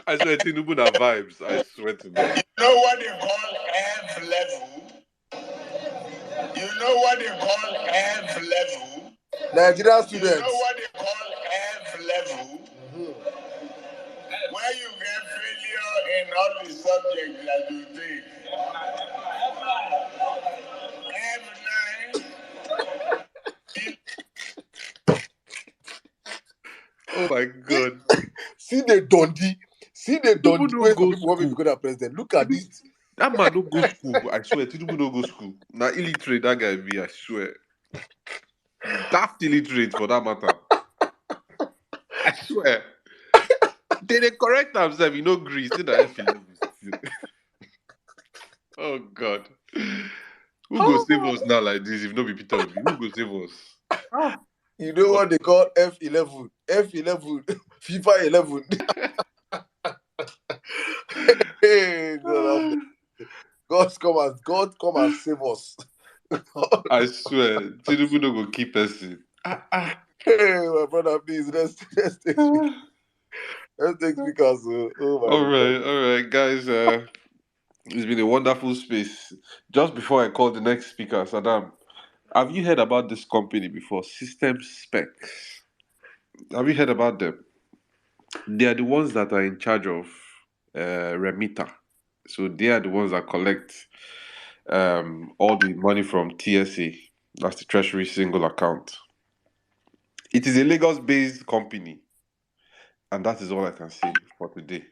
I swear, Tinubu na vibes. I swear to God. You know what they call F level? You know what they call F level? Nigerian students. You know what they call F level? Where you get failure in all the subjects that you take. F9. Oh my God. See the Dundee. Tinubu no Where go people want me to school. become president. Look at this. That man no go school. I swear, Tinubu no go school. Now illiterate that guy be. I swear. Daft illiterate for that matter. I swear. They correct themselves. You know, Greece. Say that F11. Oh God. Who go save us now like this if no be Peter Obi? Who go save us? You know what they call F11? F11. FIFA 11. Hey, God come and save us. I swear, Tinubu no go keep person. Hey, my brother, please, let's take speakers. Let's take speakers. Oh my God. All right, guys. It's been a wonderful space. Just before I call the next speaker, Saddam, have you heard about this company before? System Specs. Have you heard about them? They are the ones that are in charge of Remita. So they are the ones that collect all the money from TSA. That's the Treasury Single Account. It is a Lagos-based company, and that is all I can say for today.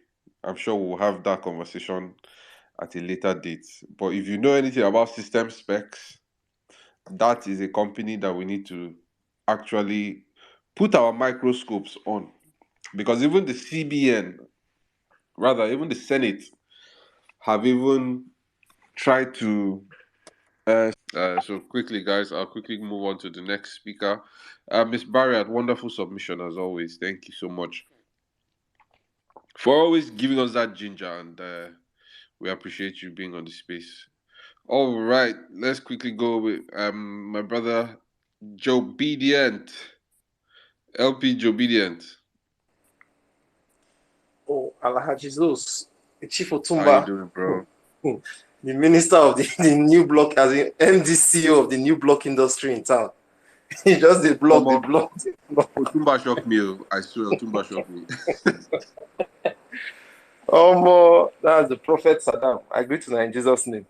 I'm sure we'll have that conversation at a later date. But if you know anything about System Specs, that is a company that we need to actually put our microscopes on. Because even the CBN, rather, even the Senate, have even tried to. So quickly, guys, I'll quickly move on to the next speaker. Miss Barrett, wonderful submission as always. Thank you so much. for always giving us that ginger, and we appreciate you being on the space. All right, let's quickly go with my brother Jobedient, LP Jobedient. Oh, Alhaji Jesus, the Chief How you Otumba, doing, bro? the Minister of the new block, as in MDCO of the new block industry in town. He just the block. Otumba shocked me. I swear, Otumba shocked me. That's the Prophet Saddam. I agree to that in Jesus' name.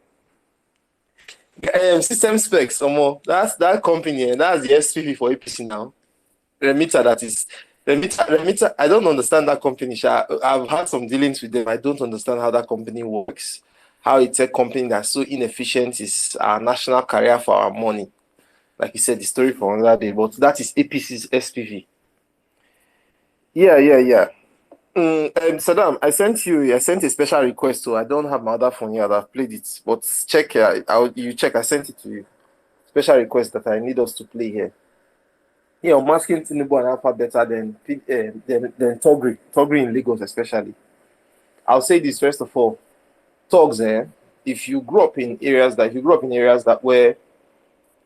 System specs, that's that company, and that's the SPV for APC now. Remitter, that is Remitter. I don't understand that company. I've had some dealings with them. I don't understand how that company works. How it's a company that's so inefficient is our national career for our money. Like you said, the story for another day. But that is APC's SPV. Yeah. Saddam, I sent a special request, so I don't have my other phone here. I've played it, but check here. You check. I sent it to you. Special request that I need us to play here. Yeah, Unmasking Tinubu and AlphaBeta, then Thuggery in Lagos especially. I'll say this first of all. Thugs, if you grew up in areas that where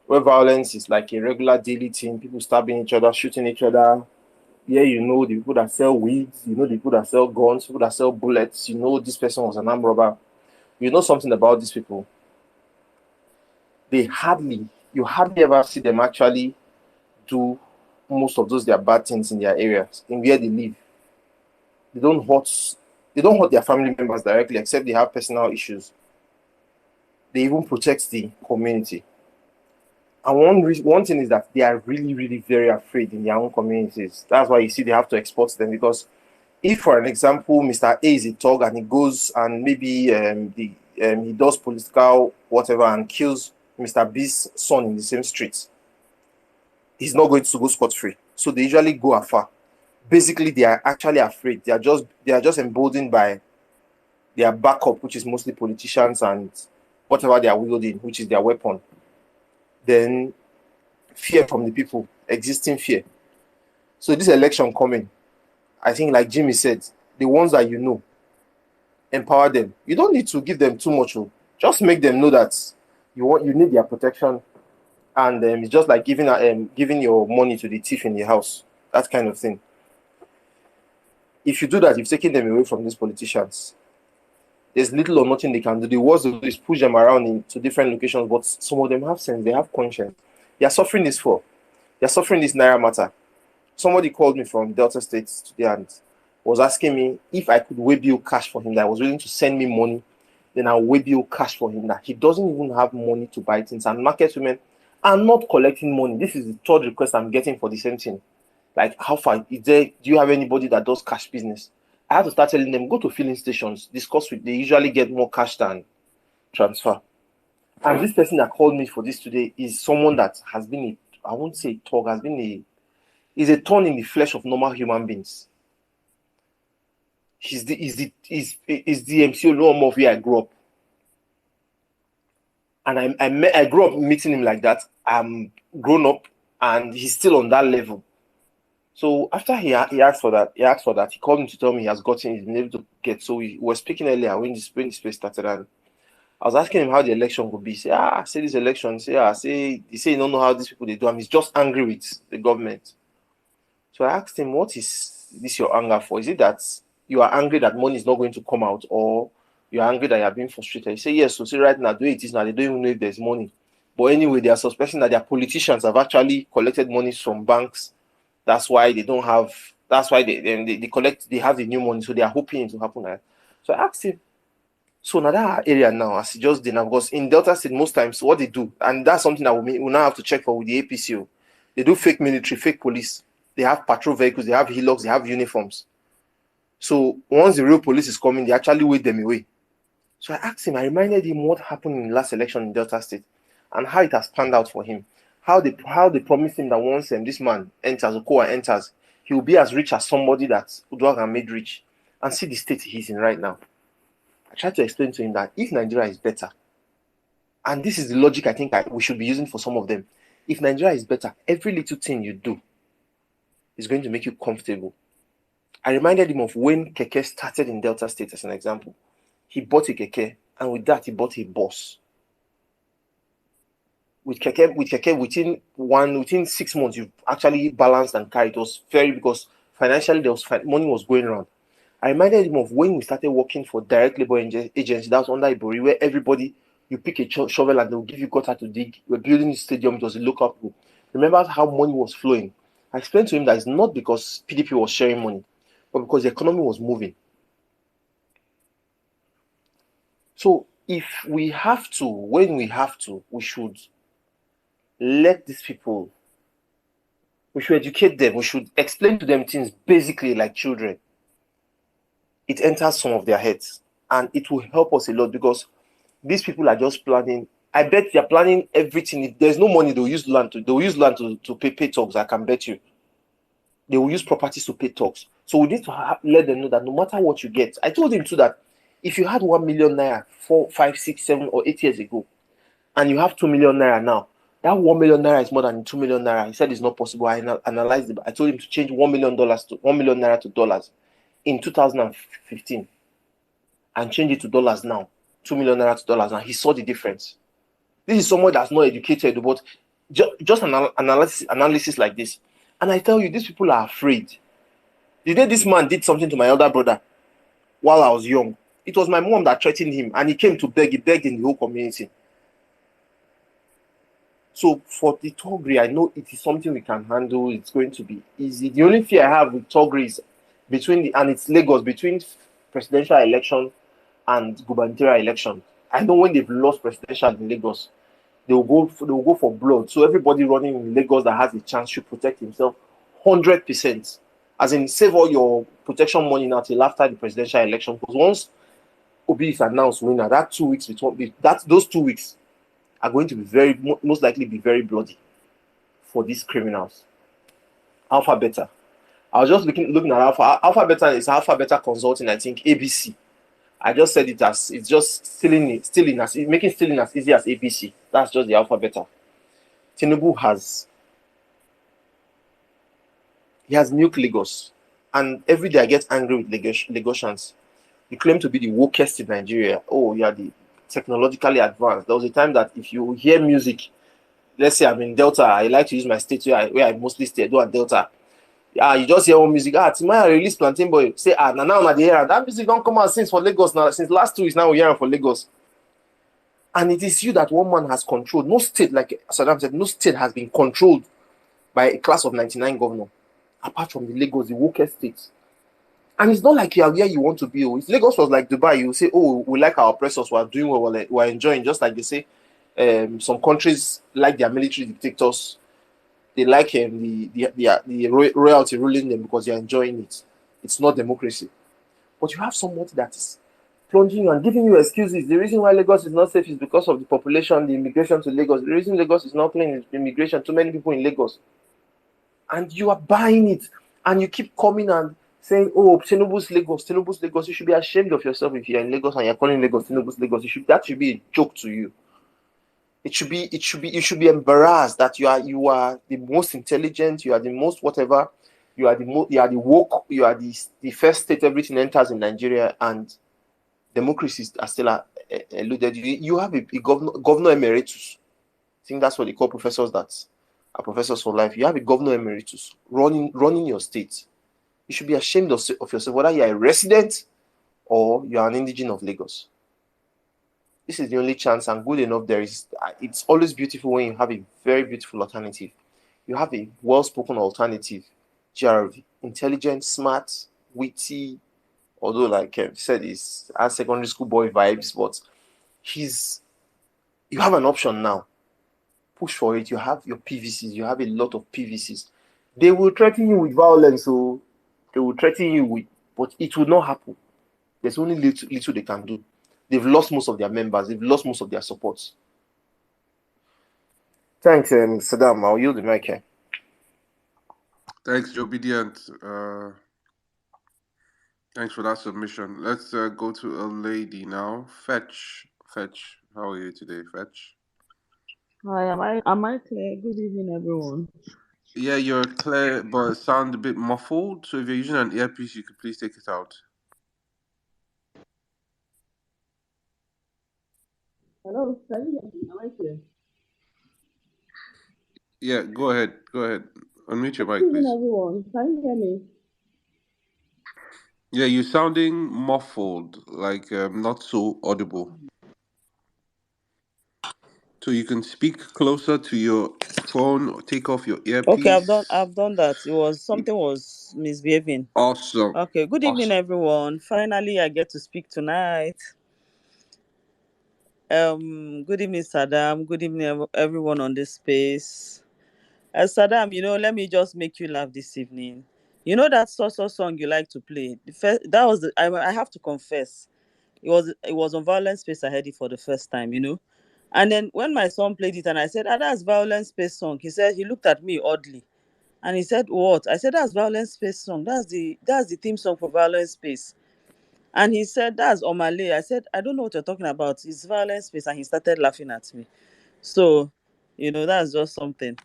violence is like a regular daily thing, people stabbing each other, shooting each other. Yeah, you know the people that sell weeds, you know the people that sell guns, people that sell bullets, you know this person was an armed robber. You know something about these people. You hardly ever see them actually do most of those their bad things in their areas, in where they live. They don't hurt their family members directly, except they have personal issues. They even protect the community. And one thing is that they are really, really very afraid in their own communities. That's why you see they have to export them, because if, for an example, Mr. A is a thug and he goes and maybe he does political whatever and kills Mr. B's son in the same street, he's not going to go scot-free. So they usually go afar. Basically, they are actually afraid. They are just emboldened by their backup, which is mostly politicians and whatever they are wielding, which is their weapon. Then fear from the people, existing fear. So this election coming, I think, like Jimmy said, the ones that you know, empower them. You don't need to give them too much. Just make them know that you need their protection, and it's just like giving your money to the thief in the house, that kind of thing. If you do that, you've taken them away from these politicians. There's little or nothing they can do. The worst they do is push them around into different locations, but some of them have sense, they have conscience. They are suffering this Naira matter. Somebody called me from Delta State today and was asking me if I could way bill cash for him, that I was willing to send me money, then I'll way bill cash for him, that he doesn't even have money to buy things. And market women are not collecting money. This is the third request I'm getting for the same thing. Like, how far? Do you have anybody that does cash business? I have to start telling them, go to filling stations, discuss with, they usually get more cash than transfer. And this person that called me for this today is someone that has been I won't say talk, is a thorn in the flesh of normal human beings. He's the MCO of where I grew up. And I grew up meeting him like that. I'm grown up and he's still on that level. So after he asked for that, he called me to tell me he's been able to get. So we were speaking earlier when this space started, and I was asking him how the election would be. He said, say this election, he say you don't know how these people they do. He's just angry with the government. So I asked him, what is this your anger for? Is it that you are angry that money is not going to come out, or you are angry that you are being frustrated? He said, yes. So see, right now, the way it is now, they don't even know if there's money. But anyway, they are suspecting that their politicians have actually collected money from banks. That's why they don't have. That's why they have the new money, so they are hoping it to happen. So I asked him. So now that area now, as he just did now, because in Delta State most times what they do, and that's something that we now have to check for with the APCO. They do fake military, fake police. They have patrol vehicles, they have hillocks, they have uniforms. So once the real police is coming, they actually wait them away. So I asked him, I reminded him what happened in the last election in Delta State and how it has panned out for him. How they promised him that once this man enters, Okowa enters, he will be as rich as somebody that Uduaga made rich. And see the state he's in right now. I tried to explain to him that if Nigeria is better, and this is the logic I think we should be using for some of them, if Nigeria is better, every little thing you do is going to make you comfortable. I reminded him of when Keke started in Delta State as an example. He bought a Keke, and with that, he bought a bus. With Keke, within 6 months, you actually balanced and carried. It was because financially money was going around. I reminded him of when we started working for direct labor agency. That was under Ibori, where everybody, you pick a shovel and they'll give you gutter to dig. We're building a stadium. It was a local pool. Remember how money was flowing. I explained to him that it's not because PDP was sharing money, but because the economy was moving. So if we have to, when we have to, we should let these people, we should educate them. We should explain to them things basically like children. It enters some of their heads, and it will help us a lot because these people are just planning. I bet they're planning everything. If there's no money, they'll use land to pay talks. I can bet you. They will use properties to pay talks. So we need to let them know that no matter what you get, I told him too that if you had 1 million naira 4, 5, 6, 7, or 8 years ago, and you have 2 million naira now, that 1 million naira is more than 2 million naira. He said it's not possible. I analyzed it. I told him to change $1 million to $1 million naira to dollars in 2015 and change it to dollars now, 2 million naira to dollars now. He saw the difference. This is someone that's not educated, but just an analysis like this. And I tell you, these people are afraid. The day this man did something to my elder brother while I was young, it was my mom that threatened him, and he came to beg. He begged in the whole community. So for the Thuggery, I know it is something we can handle. It's going to be easy. The only fear I have with Thuggery is it's Lagos, between presidential election and gubernatorial election. I know when they've lost presidential in Lagos, they will go for blood. So everybody running in Lagos that has a chance should protect himself 100%. As in, save all your protection money now till after the presidential election. Because once Obi is announced winner, those 2 weeks are going to be most likely be very bloody for these criminals. AlphaBeta. I was just looking at AlphaBeta is AlphaBeta Consulting, I think, ABC. I just said it as it's just making stealing as easy as ABC. That's just the AlphaBeta. Tinubu has milked Lagos, and every day I get angry with Lagosians. You claim to be the wokest in Nigeria. Oh, you are the technologically advanced. There was a time that if you hear music, let's say I'm in Delta, I like to use my state where I mostly stay, do at Delta. You just hear one music. Timaya release Plantain Boy. Say, now the air. That music don't come out since for Lagos now. Since last 2 weeks now, we're hearing for Lagos. And it is you that one man has controlled. No state, like Sirdam said, no state has been controlled by a class of 99 governor, apart from the Lagos, the wokest state. And it's not like you are where you want to be. If Lagos was like Dubai, you say, oh, we like our oppressors, we're doing well, we're enjoying, just like they say some countries like their military dictators. They like the royalty ruling them because they're enjoying it. It's not democracy. But you have somebody that is plunging and giving you excuses. The reason why Lagos is not safe is because of the population, the immigration to Lagos. The reason Lagos is not clean is immigration. Too many people in Lagos. And you are buying it. And you keep coming and saying, oh, Tinubu's Lagos. You should be ashamed of yourself if you're in Lagos and you're calling Lagos Tinubu's Lagos. That should be a joke to you. You should be embarrassed that you are the most intelligent, you are the most whatever, you are the woke, you are the first state everything enters in Nigeria, and democracies are still eluded. You have a governor emeritus. I think that's what they call professors that are professors for life. You have a governor emeritus running your state. You should be ashamed of yourself, whether you are a resident or you are an indigene of Lagos. This is the only chance, and good enough there is. It's always beautiful when you have a very beautiful alternative. You have a well-spoken alternative. GRV, intelligent, smart, witty, although like I said, he's has secondary school boy vibes, but you have an option now. Push for it. You have your PVCs. You have a lot of PVCs. They will threaten you with violence, so they will threaten you with, but it will not happen. There's only little they can do. They've lost most of their members. They've lost most of their supports. Thanks, Sirdam. I'll yield the mic here. Thanks, Obedient. Thanks for that submission. Let's go to a lady now. Fetch. How are you today, Fetch? Hi, am I clear? Good evening, everyone. Yeah, you're clear, but sound a bit muffled. So if you're using an earpiece, you could please take it out. Hello, can you hear me? Am I clear? Yeah, go ahead. Go ahead. Unmute your Good mic, evening, please. everyone. Can you hear me? Yeah, you're sounding muffled, like not so audible. So you can speak closer to your phone or take off your Okay, earpiece. I've done that. Something was misbehaving. Awesome. Okay, good evening, Awesome. everyone. Finally, I get to speak tonight. Good evening, Sirdam. Good evening, everyone on this space. Sirdam, let me just make you laugh this evening. You know that song you like to play. That was I have to confess. It was on Violence Space I heard it for the first time. And then when my son played it and I said, that's Violence Space song, he looked at me oddly. And he said, what? I said, that's Violence Space song. That's the theme song for Violence Space. And he said, that's Omar. I said, I don't know what you're talking about. It's Violence Space. And he started laughing at me. So, that's just something.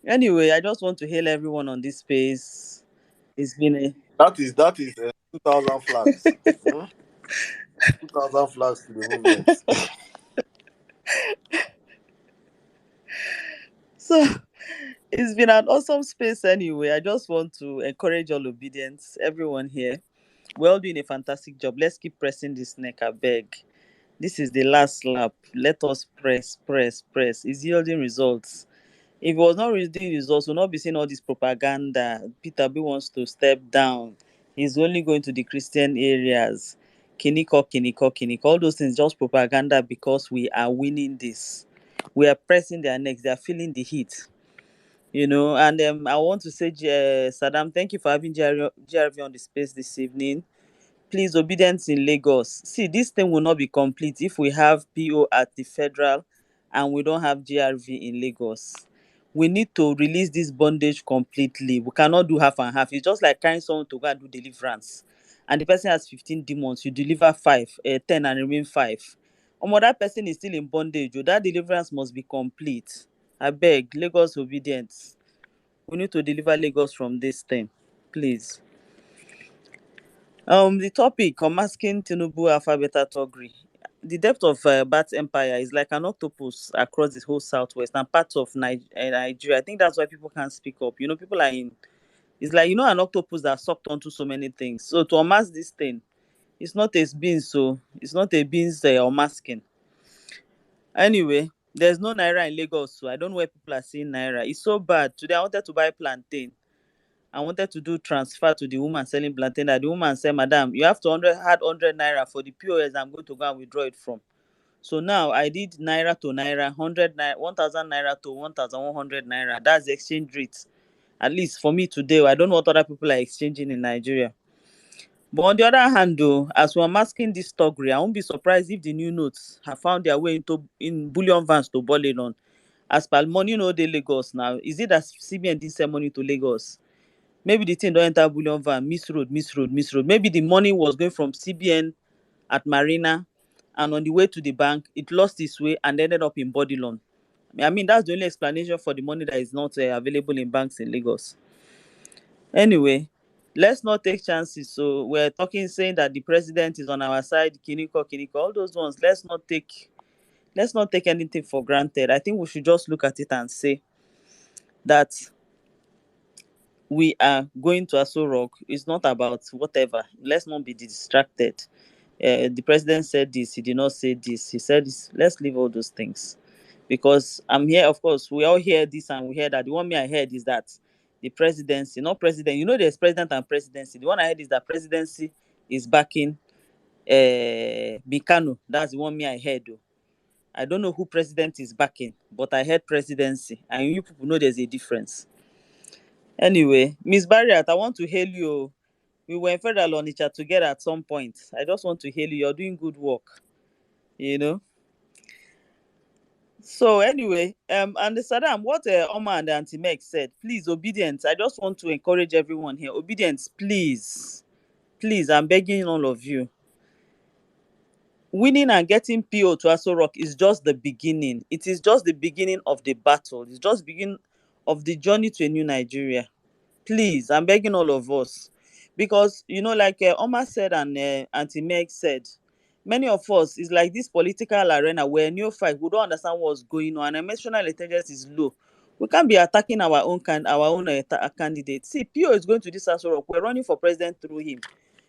Anyway, I just want to hail everyone on this space. It's been a That is 2,000 flags. 2,000 flags to the movement. so it's been an awesome space anyway. I just want to encourage all obedience, everyone here. We're all doing a fantastic job. Let's keep pressing this neck, I beg. This is the last lap. Let us press, press, press. It's yielding results. If it was not yielding results, we'll not be seeing all this propaganda. Peter B wants to step down. He's only going to the Christian areas. Kiniko, kiniko, kiniko. All those things, just propaganda because we are winning this. We are pressing their necks. They are feeling the heat. And I want to say, Sirdam, thank you for having GRV on the space this evening. Please, obedience in Lagos. See, this thing will not be complete if we have PO at the federal and we don't have GRV in Lagos. We need to release this bondage completely. We cannot do half and half. It's just like carrying someone to go and do deliverance. And the person has 15 demons. You deliver 10 and remain 5. That person is still in bondage. That deliverance must be complete. I beg, Lagos obedience. We need to deliver Lagos from this thing. Please. The topic, unmasking Tinubu, AlphaBeta, Thuggery. The depth of Bat's empire is like an octopus across the whole southwest and parts of Nigeria. I think that's why people can't speak up. People are in. It's like an octopus that sucked onto so many things. So to unmask this thing, it's not a beans. So it's not a beans unmasking. Anyway, there's no naira in Lagos, so I don't know where people are seeing naira. It's so bad. Today I wanted to buy plantain. I wanted to do transfer to the woman selling plantain. That the woman said, Madam, you have to add 100 naira for the POS I'm going to go and withdraw it from. So now I did naira to naira, 100 naira, 1,000 naira to 1,100 naira. That's the exchange rate. At least for me today, I don't know what other people are exchanging in Nigeria. But on the other hand, though, as we're masking this Thuggery, I won't be surprised if the new notes have found their way in bullion vans to Boledon. As per money, they Lagos now. Is it that CBN didn't send money to Lagos? Maybe the thing don't enter bullion van, miss road. Maybe the money was going from CBN at Marina, and on the way to the bank, it lost its way and ended up in body loan. I mean, that's the only explanation for the money that is not available in banks in Lagos. Anyway, let's not take chances. So we're saying that the president is on our side, Kiniko, all those ones. Let's not take anything for granted. I think we should just look at it and say that we are going to Aso Rock. It's not about whatever. Let's not be distracted. The president said this. He did not say this. He said this. Let's leave all those things. Because I'm here, of course, we all hear this and we hear that. The one I heard is that the presidency, not president, there's president and presidency. The one I heard is that presidency is backing Bikano. That's the one I heard, though. I don't know who president is backing, but I heard presidency. And you people know there's a difference. Anyway, Miss Barriat, I want to hail you. We were in Federal Onitsha together at some point. I just want to hail you. You're doing good work. So anyway, and the Saddam, what Omar and Auntie Meg said, please, obedience. I just want to encourage everyone here. Obedience, please. Please, I'm begging all of you. Winning and getting PO to Aso Rock is just the beginning. It is just the beginning of the battle. It's just beginning of the journey to a new Nigeria. Please, I'm begging all of us. Because, like Omar said and Auntie Meg said, many of us, is like this political arena where neophyte, we don't understand what's going on, and emotional intelligence is low. We can't be attacking our own candidate. See, Pio is going to this Aso Rock. We're running for president through him.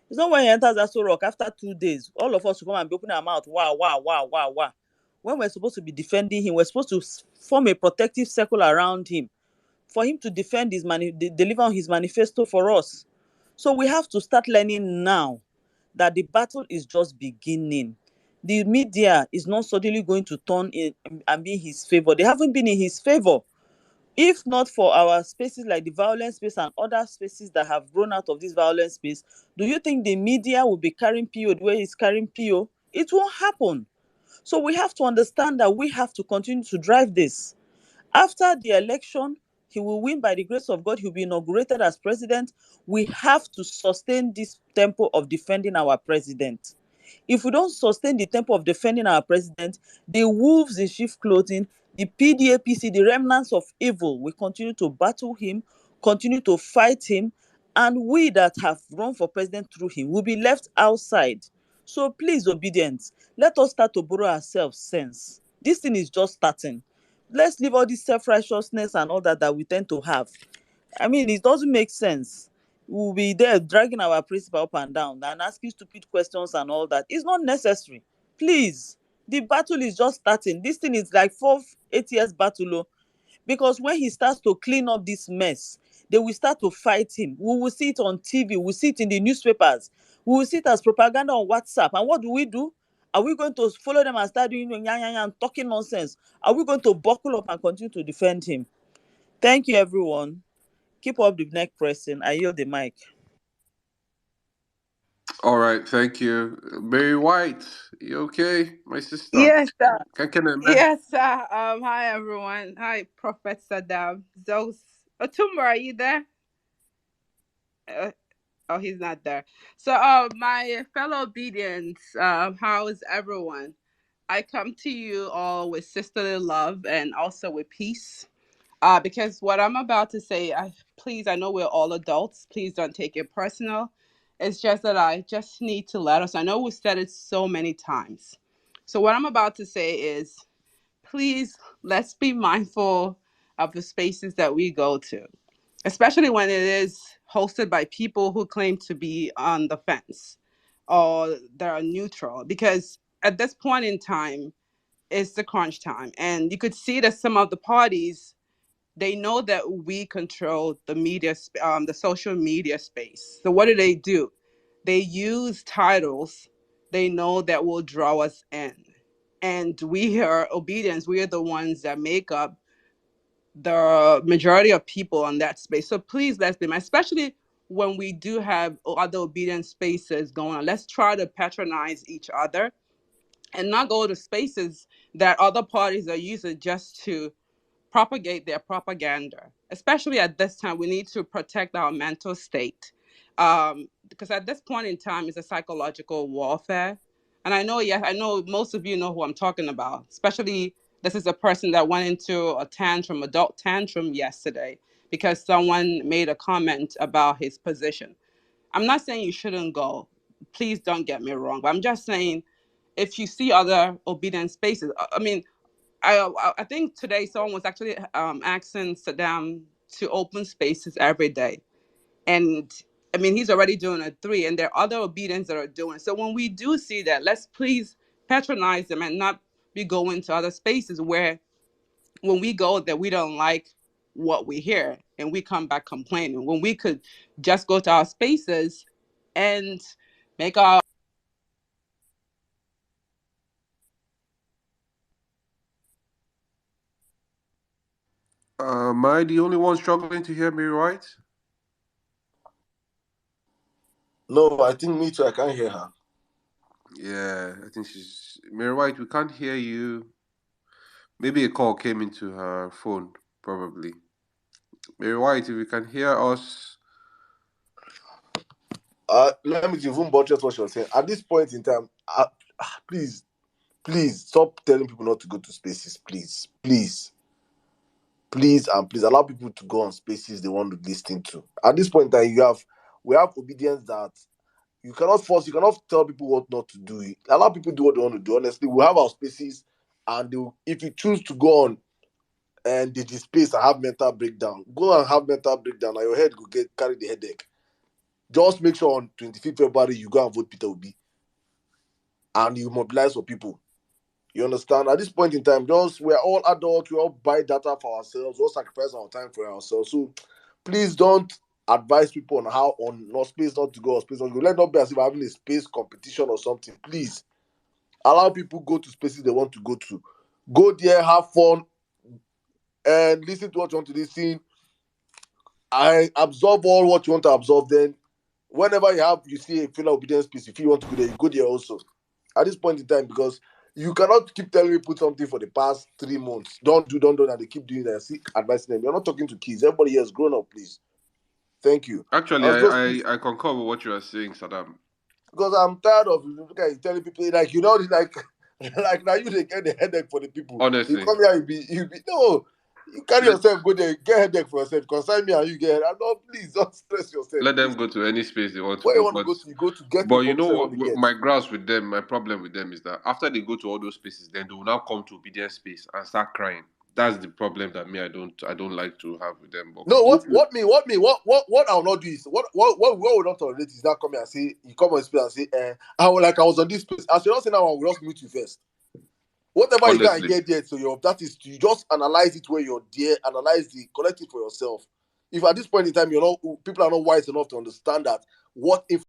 It's not when he enters Aso Rock after 2 days, all of us will come and be opening our mouth, wow, wow, wow, wow, wow. When we're supposed to be defending him, we're supposed to form a protective circle around him for him to defend deliver on his manifesto for us. So we have to start learning now that the battle is just beginning. The media is not suddenly going to turn in and be in his favor. They haven't been in his favor. If not for our spaces like the violence space and other spaces that have grown out of this violence space, do you think the media will be carrying PO the way he's carrying PO? It won't happen. So we have to understand that we have to continue to drive this. After the election, he will win by the grace of God. He'll be inaugurated as president. We have to sustain this tempo of defending our president. If we don't sustain the tempo of defending our president, the wolves in sheep clothing, the PDAPC, the remnants of evil, will continue to battle him, continue to fight him, and we that have run for president through him will be left outside. So please, obedience, let us start to borrow ourselves sense. This thing is just starting. Let's leave all this self-righteousness and all that we tend to have. I mean, it doesn't make sense. We'll be there dragging our principal up and down and asking stupid questions and all that. It's not necessary. Please, the battle is just starting. This thing is like 8 years battle. Because when he starts to clean up this mess, they will start to fight him. We will see it on TV. We'll see it in the newspapers. We will see it as propaganda on WhatsApp. And what do? Are we going to follow them and start doing and talking nonsense? Are we going to buckle up and continue to defend him? Thank you, everyone. Keep up the neck pressing. I yield the mic. All right, thank you. Mary White, you okay, my sister? Yes, sir. Can I imagine? Yes, sir. Hi everyone. Hi, Prophet Sirdam. Zeus. Otumba, are you there? Oh, he's not there. So, my fellow obedience, how is everyone? I come to you all with sisterly love and also with peace. Because what I'm about to say, please, I know we're all adults. Please don't take it personal. It's just that I just need to let us. I know we've said it so many times. So what I'm about to say is, please, let's be mindful of the spaces that we go to, especially when it is hosted by people who claim to be on the fence or they're neutral. Because at this point in time, it's the crunch time. And you could see that some of the parties, they know that we control the media, the social media space. So what do? They use titles they know that will draw us in. And we are obedience. We are the ones that make up the majority of people on that space. So please, let's be, especially when we do have other obedience spaces going on. Let's try to patronize each other and not go to spaces that other parties are using just to propagate their propaganda. Especially at this time, we need to protect our mental state. Because at this point in time, it's a psychological warfare. And I know most of you know who I'm talking about, especially this is a person that went into a adult tantrum yesterday because someone made a comment about his position. I'm not saying you shouldn't go. Please don't get me wrong. But I'm just saying, if you see other obedient spaces, I mean, I think today someone was actually asking Sirdam to open spaces every day. And I mean, he's already doing a 3, and there are other obedience that are doing. So when we do see that, let's please patronize them and not be going to other spaces where when we go that we don't like what we hear and we come back complaining, when we could just go to our spaces and make our Am I the only one struggling to hear Mary White? No, I think me too. I can't hear her. Yeah, I think she's Mary White. We can't hear you. Maybe a call came into her phone, probably. Mary White, if you can hear us. Let me even buttress what you're saying. At this point in time, please stop telling people not to go to spaces. Please. please and please allow people to go on spaces they want to listen to. At this point in time, we have obedience that you cannot force, you cannot tell people what not to do. Allow people to do what they want to do. Honestly, we have our spaces, and if you choose to go on and they space and have mental breakdown, go and have mental breakdown, and your head will carry the headache. Just make sure on 25th February you go and vote Peter Obi, and you mobilize for people. You understand? At this point in time, we're all adults, we all buy data for ourselves, we all sacrifice our time for ourselves. So please don't advise people on how on no space not to go or space not to go. Let not be as if we're having a space competition or something. Please allow people go to spaces they want to go to. Go there, have fun, and listen to what you want to listen. I absorb all what you want to absorb. Then whenever you see a filler obedience piece, if you want to go there, you go there also. At this point in time, because you cannot keep telling me put something for the past 3 months. Don't do, and they keep doing that. See, advising them. You're not talking to kids. Everybody here is grown up, please. Thank you. Actually, I concur with what you are saying, Saddam. Because I'm tired of telling people like like now they get the headache for the people. Honestly, you come here, you be no. You carry yourself, go there, get headache for yourself. Consign me and you get headache. No, please don't stress yourself. let Please. them go to any space they want to Where go. you want to go to, you go to get but information you know you what? want to get. My grasp with them, my problem with them is that after they go to all those spaces, then they will now come to obedience space and start crying. That's the problem that I don't like to have with them. But No, what I'll not do is what would not tolerate is that come here and say you come on space and say I was on this space. As you don't say now, I will just meet you first. Whatever you can honestly, get there, so that is you just analyze it where you're there, collect it for yourself. If at this point in time people are not wise enough to understand that what if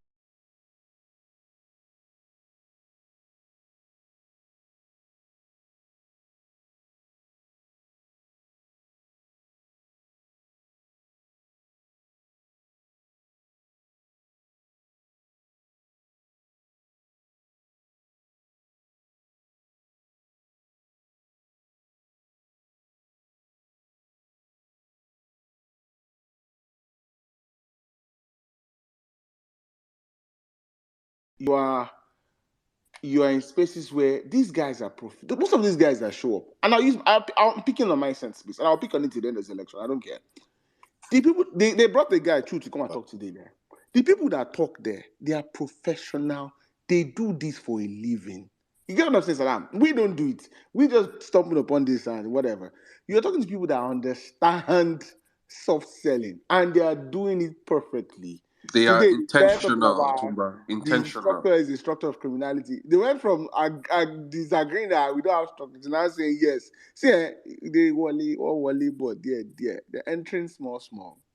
you are in spaces where these guys are most of these guys that show up, and I'm picking on my sense space, and I'll pick on it to the end of the election. I don't care. The people they brought the guy through to come and talk today there. The people that talk there, they are professional. They do this for a living. You get what I'm saying, Salam? We don't do it. We just stumble upon this and whatever. You're talking to people that understand soft selling, and they are doing it perfectly. they are Today, they're talking intentional, about Tumba. the Intentional. structure is the structure of criminality. They went from disagreeing that we don't have structure to now saying yes. See, they wally, but they're entering small.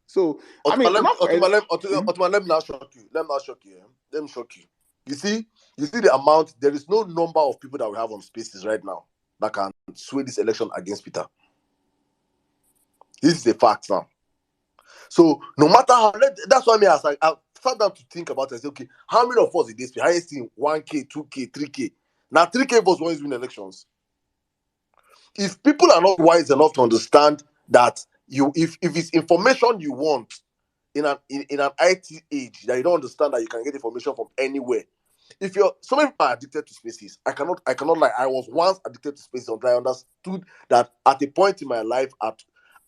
So, I mean, Ottoman, let me not shock you. Let me shock you. You see the amount. There is no number of people that we have on spaces right now that can sway this election against Peter. This is a fact now. So no matter how, that's why I sat down to think about it. I said, okay, how many of us in this highest in 1K, 2K, 3K? Now 3K votes won't win elections. If people are not wise enough to understand that if it's information you want in an IT age that you don't understand that you can get information from anywhere. If you're so many people are addicted to spaces, I cannot lie. I was once addicted to spaces until I understood that at a point in my life,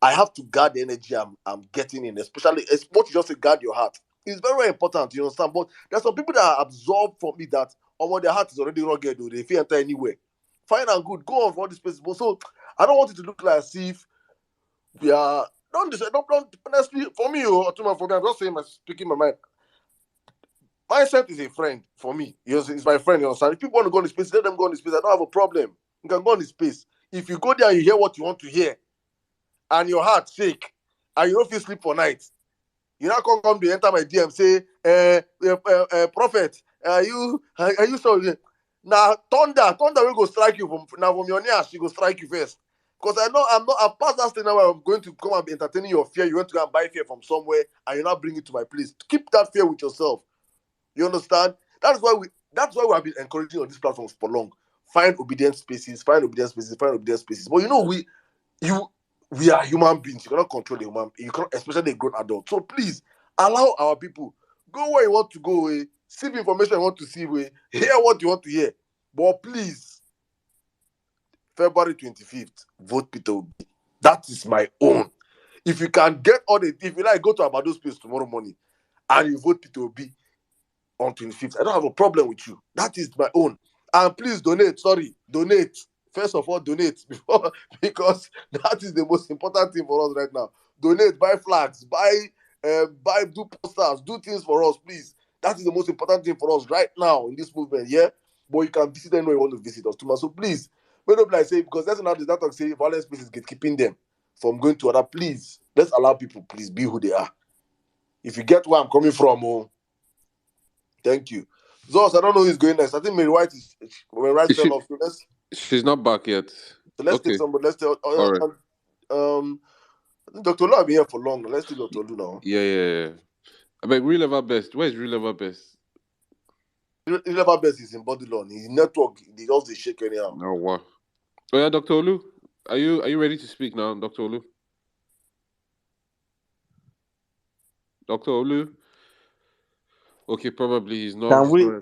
I have to guard the energy I'm getting in, especially what you just say, guard your heart. It's very, very important, you understand. But there's some people that are absorbed from me that their heart is already rugged, though they feel enter anywhere. Fine and good, go on for all these spaces. But so I don't want it to look like as if we are don't honestly for me or to my for me, I'm just saying speaking my mind. Mindset is a friend for me. It's my friend, you understand? If people want to go in the space, let them go in the space. I don't have a problem. You can go in the space. If you go there and you hear what you want to hear, and your heart shake, and you don't feel sleep for night, you now come to enter my DM say, prophet, are you sorry? Now thunder will go strike you from your near, she go strike you first. Because I've passed that stage now where I'm going to come and be entertaining your fear. You went to go and buy fear from somewhere and you now bring it to my place. Keep that fear with yourself. You understand? That's why we have been encouraging on these platforms for long. Find obedient spaces. But we are human beings. You cannot control the human. You cannot, especially a grown adult. So please allow our people go where you want to go. See the information you want to see. Hear what you want to hear. But please, February 25th, vote Peter Obi. That is my own. If you can get if you like, go to Abado's place tomorrow morning and you vote Peter Obi on 25th, I don't have a problem with you. That is my own. And please donate. Donate. First of all, donate before, because that is the most important thing for us right now. Donate, buy flags, do posters, do things for us, please. That is the most important thing for us right now in this movement, yeah? But you can visit anywhere you want to visit us, Tuma. So please, may not be like say, because that's another that talk say violence space is gatekeeping them from going to other. Please, let's allow people, please, be who they are. If you get where I'm coming from, oh, thank you. Zos, I don't know who's going next. I think Mary White fell off. So she's not back yet. let's take somebody. Let's take all right. I think Dr. Lu have been here for long. Let's take Dr. Lu now. Yeah. I mean, Real Ever Best. Where is Real Ever Best? Real Ever Best is in Bodilon. His network, they just shake anyhow. Oh wow. Oh yeah, Dr. Olu. Are you ready to speak now, Dr. Olu? Dr. Olu? Okay, probably he's not.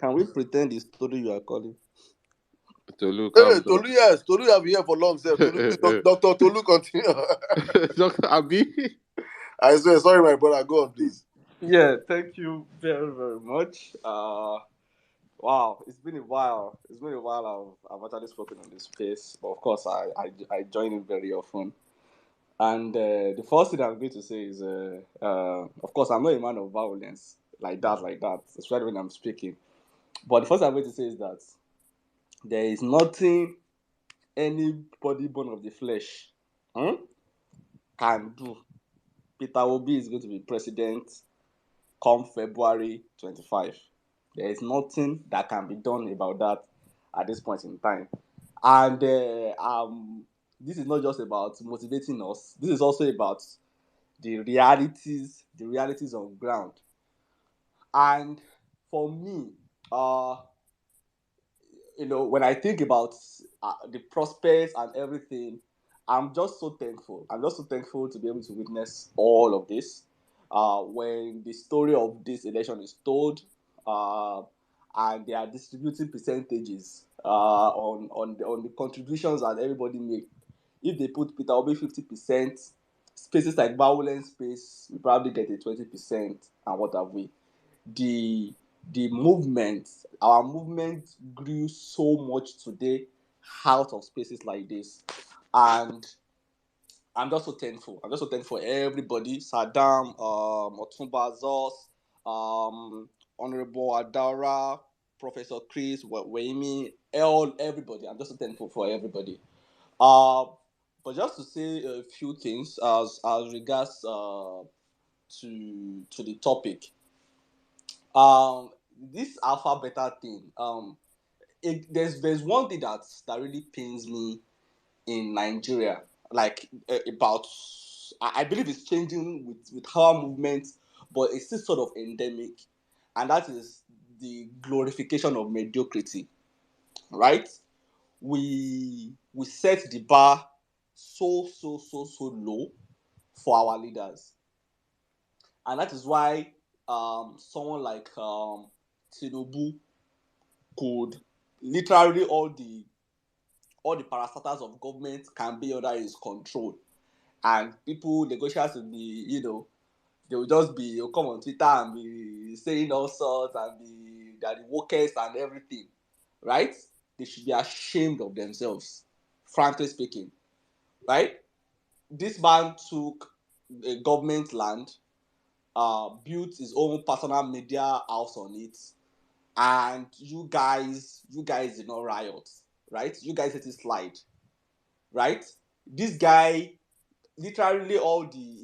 Can we pretend it's Tolu you are calling? Tolu, hey, Tolu, yes. Tolu have been here for long, sir. Dr. Tolu, continue. Dr. Abi? I swear, sorry, my brother. Go on, please. Yeah, thank you very, very much. Wow, it's been a while. I've actually spoken on this space, but of course, I join in very often. And the first thing I'm going to say is, of course, I'm not a man of violence like that, especially when I'm speaking. But the first thing I'm going to say is that there is nothing anybody born of the flesh can do. Peter Obi is going to be president come February 25. There is nothing that can be done about that at this point in time. And this is not just about motivating us. This is also about the realities on ground. And for me, when I think about the prospects and everything, I'm just so thankful. I'm just so thankful to be able to witness all of this. When the story of this election is told, and they are distributing percentages on the contributions that everybody make. If they put Peter Obi 50%, spaces like Vawulence space, we probably get a 20%, and what have we? Our movement grew so much today out of spaces like this, and I'm just so thankful. I'm just so thankful for everybody. Sirdam, Otumba Zos, Honorable Adara, Professor Chris, Waimi, everybody. I'm just so thankful for everybody. But just to say a few things as regards to the topic. This AlphaBeta thing. There's one thing that really pains me in Nigeria, like about I believe it's changing with our movement, but it's still sort of endemic, and that is the glorification of mediocrity. Right? We set the bar so low for our leaders, and that is why someone like Tinubu could literally all the parastatals of government can be under his control, and people negotiators will be, they will just they'll come on Twitter and be saying all sorts and they're the wokest and everything, right? They should be ashamed of themselves, frankly speaking, right? This man took a government land, built his own personal media house on it, and you guys did not riot, right? You guys let it slide, right? This guy, literally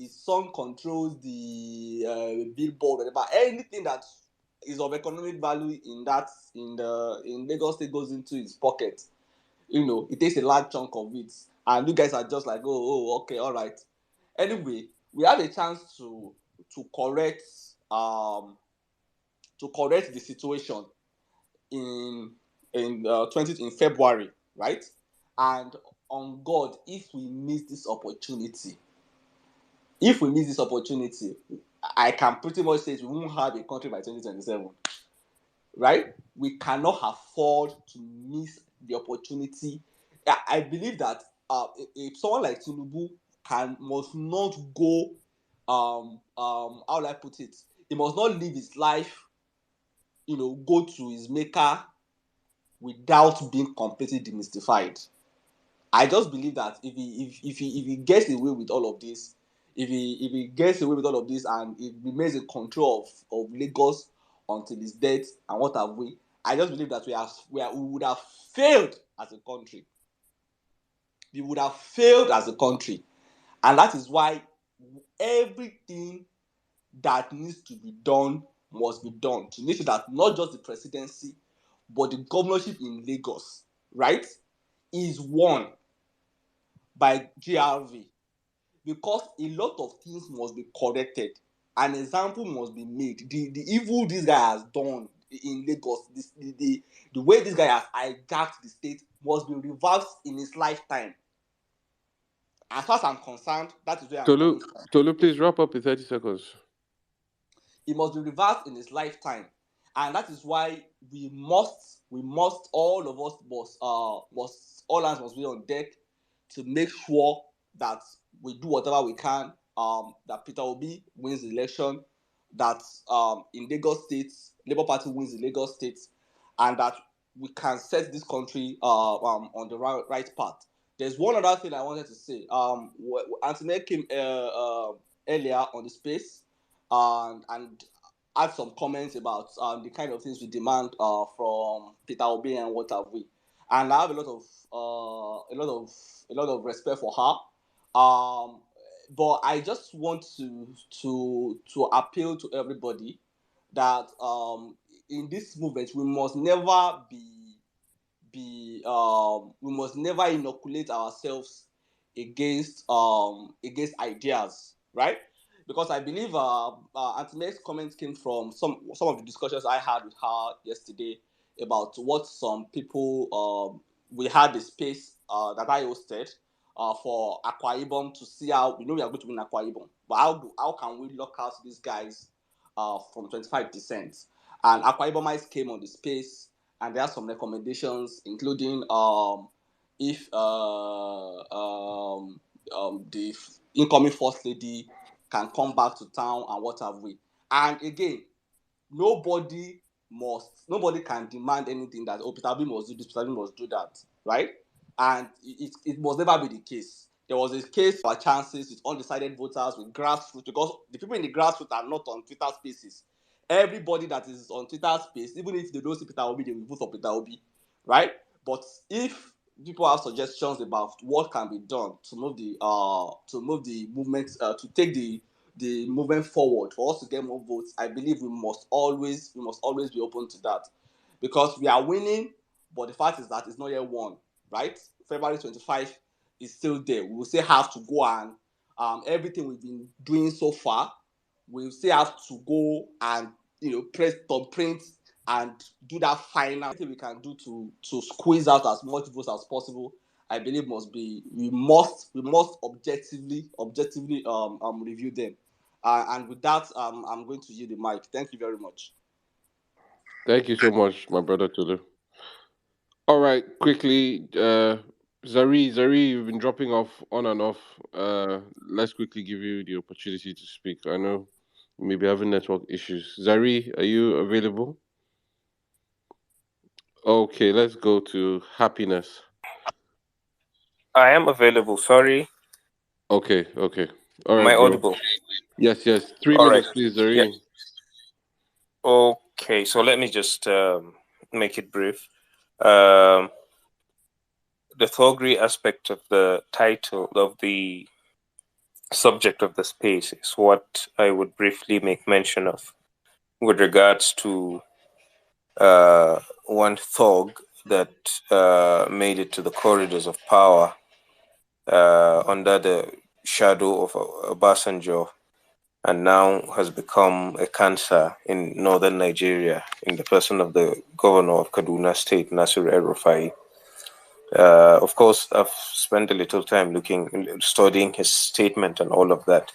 his son controls the billboard, whatever, anything that is of economic value in Lagos State goes into his pocket. It takes a large chunk of it, and you guys are just like, oh, okay, all right. Anyway, we have a chance to correct the situation in February, right? And on God, if we miss this opportunity, I can pretty much say we won't have a country by 2027, right? We cannot afford to miss the opportunity. I believe that if someone like Tinubu must not go how do I put it? He must not live his life, go to his maker without being completely demystified. I just believe that if he gets away with all of this, if he gets away with all of this and he remains in control of Lagos until his death and what have we, I just believe that we would have failed as a country. We would have failed as a country, and that is why everything that needs to be done must be done to make sure that not just the presidency but the governorship in Lagos, right, is won by GRV, because a lot of things must be corrected. An example must be made. The evil this guy has done in Lagos, the way this guy has hijacked the state must be reversed in his lifetime. As far as I'm concerned, that is where I'm coming from. Tolu, please wrap up in 30 seconds. It must be reversed in his lifetime, and that is why we must all of us must all hands must be on deck to make sure that we do whatever we can, that Peter Obi wins the election, that in Lagos State Labour Party wins the Lagos State, and that we can set this country on the right path. There's one other thing I wanted to say. Anthony came earlier on the space and had some comments about the kind of things we demand from Peter Obi and what have we. And I have a lot of respect for her. But I just want to appeal to everybody that in this movement we must never we must never inoculate ourselves against ideas, right? Because I believe Antoinette's comments came from some of the discussions I had with her yesterday about what some people we had the space that I hosted for Akwa Ibom to see how we know we are going to win Akwa Ibom, but how can we lock out these guys from 25%? And Akwa Ibomites came on the space, and there are some recommendations, including if the incoming first lady can come back to town and what have we. And again, nobody can demand anything that Peter Obi must do this, Peter Obi must do that, right? And it must never be the case. There was a case for chances with undecided voters, with grassroots, because the people in the grassroots are not on Twitter Spaces. Everybody that is on Twitter Space, even if they don't see Peter Obi, they will vote for Peter Obi, right? But if people have suggestions about what can be done to move the movement, to take the movement forward for us to get more votes, I believe we must always be open to that, because we are winning, but the fact is that it's not yet won, right? February 25 is still there. We will still have to go and everything we've been doing so far, we'll still have to go and press thumbprint and do that final thing we can do to squeeze out as much votes as possible. I believe we must objectively review them. And with that, I'm going to yield the mic. Thank you very much. Thank you so much, my brother Tolu. All right, quickly, Zari, you've been dropping off on and off. Let's quickly give you the opportunity to speak. I know you may be having network issues. Zari, are you available? Okay, let's go to Happiness. I am available. Sorry. Okay. All Am right, I bro. audible? Yes. 3 All minutes, right. please, Zari. Yeah. Okay, so let me just make it brief. The Thuggery aspect of the title of the subject of the space is what I would briefly make mention of with regards to one thug that made it to the corridors of power under the shadow of Obasanjo, and now has become a cancer in northern Nigeria in the person of the governor of Kaduna State, Nasir El-Rufai. Of course, I've spent a little time studying his statement and all of that.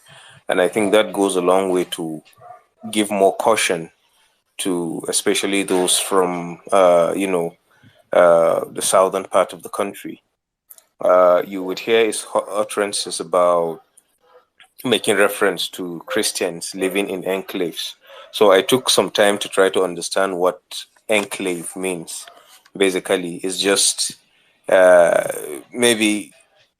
And I think that goes a long way to give more caution to especially those from, the southern part of the country. you would hear his utterances about making reference to Christians living in enclaves. So I took some time to try to understand what enclave means. Basically, it's just maybe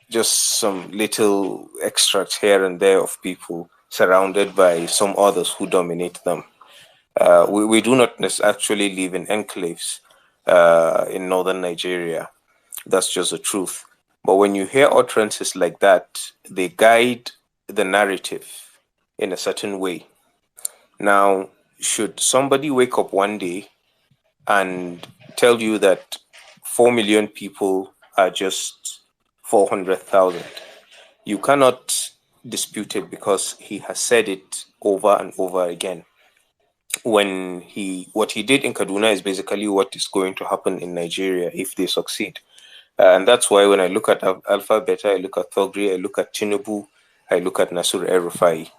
just some little extracts here and there of people surrounded by some others who dominate them. We do not actually live in enclaves in northern Nigeria. That's just the truth. But when you hear utterances like that, they guide the narrative in a certain way. Now, should somebody wake up one day and tell you that 4 million people are just 400,000, you cannot dispute it because he has said it over and over again. What he did in Kaduna is basically what is going to happen in Nigeria if they succeed. And that's why when I look at AlphaBeta, I look at Thuggery, I look at Tinubu, I look at Nasur El-Rufai,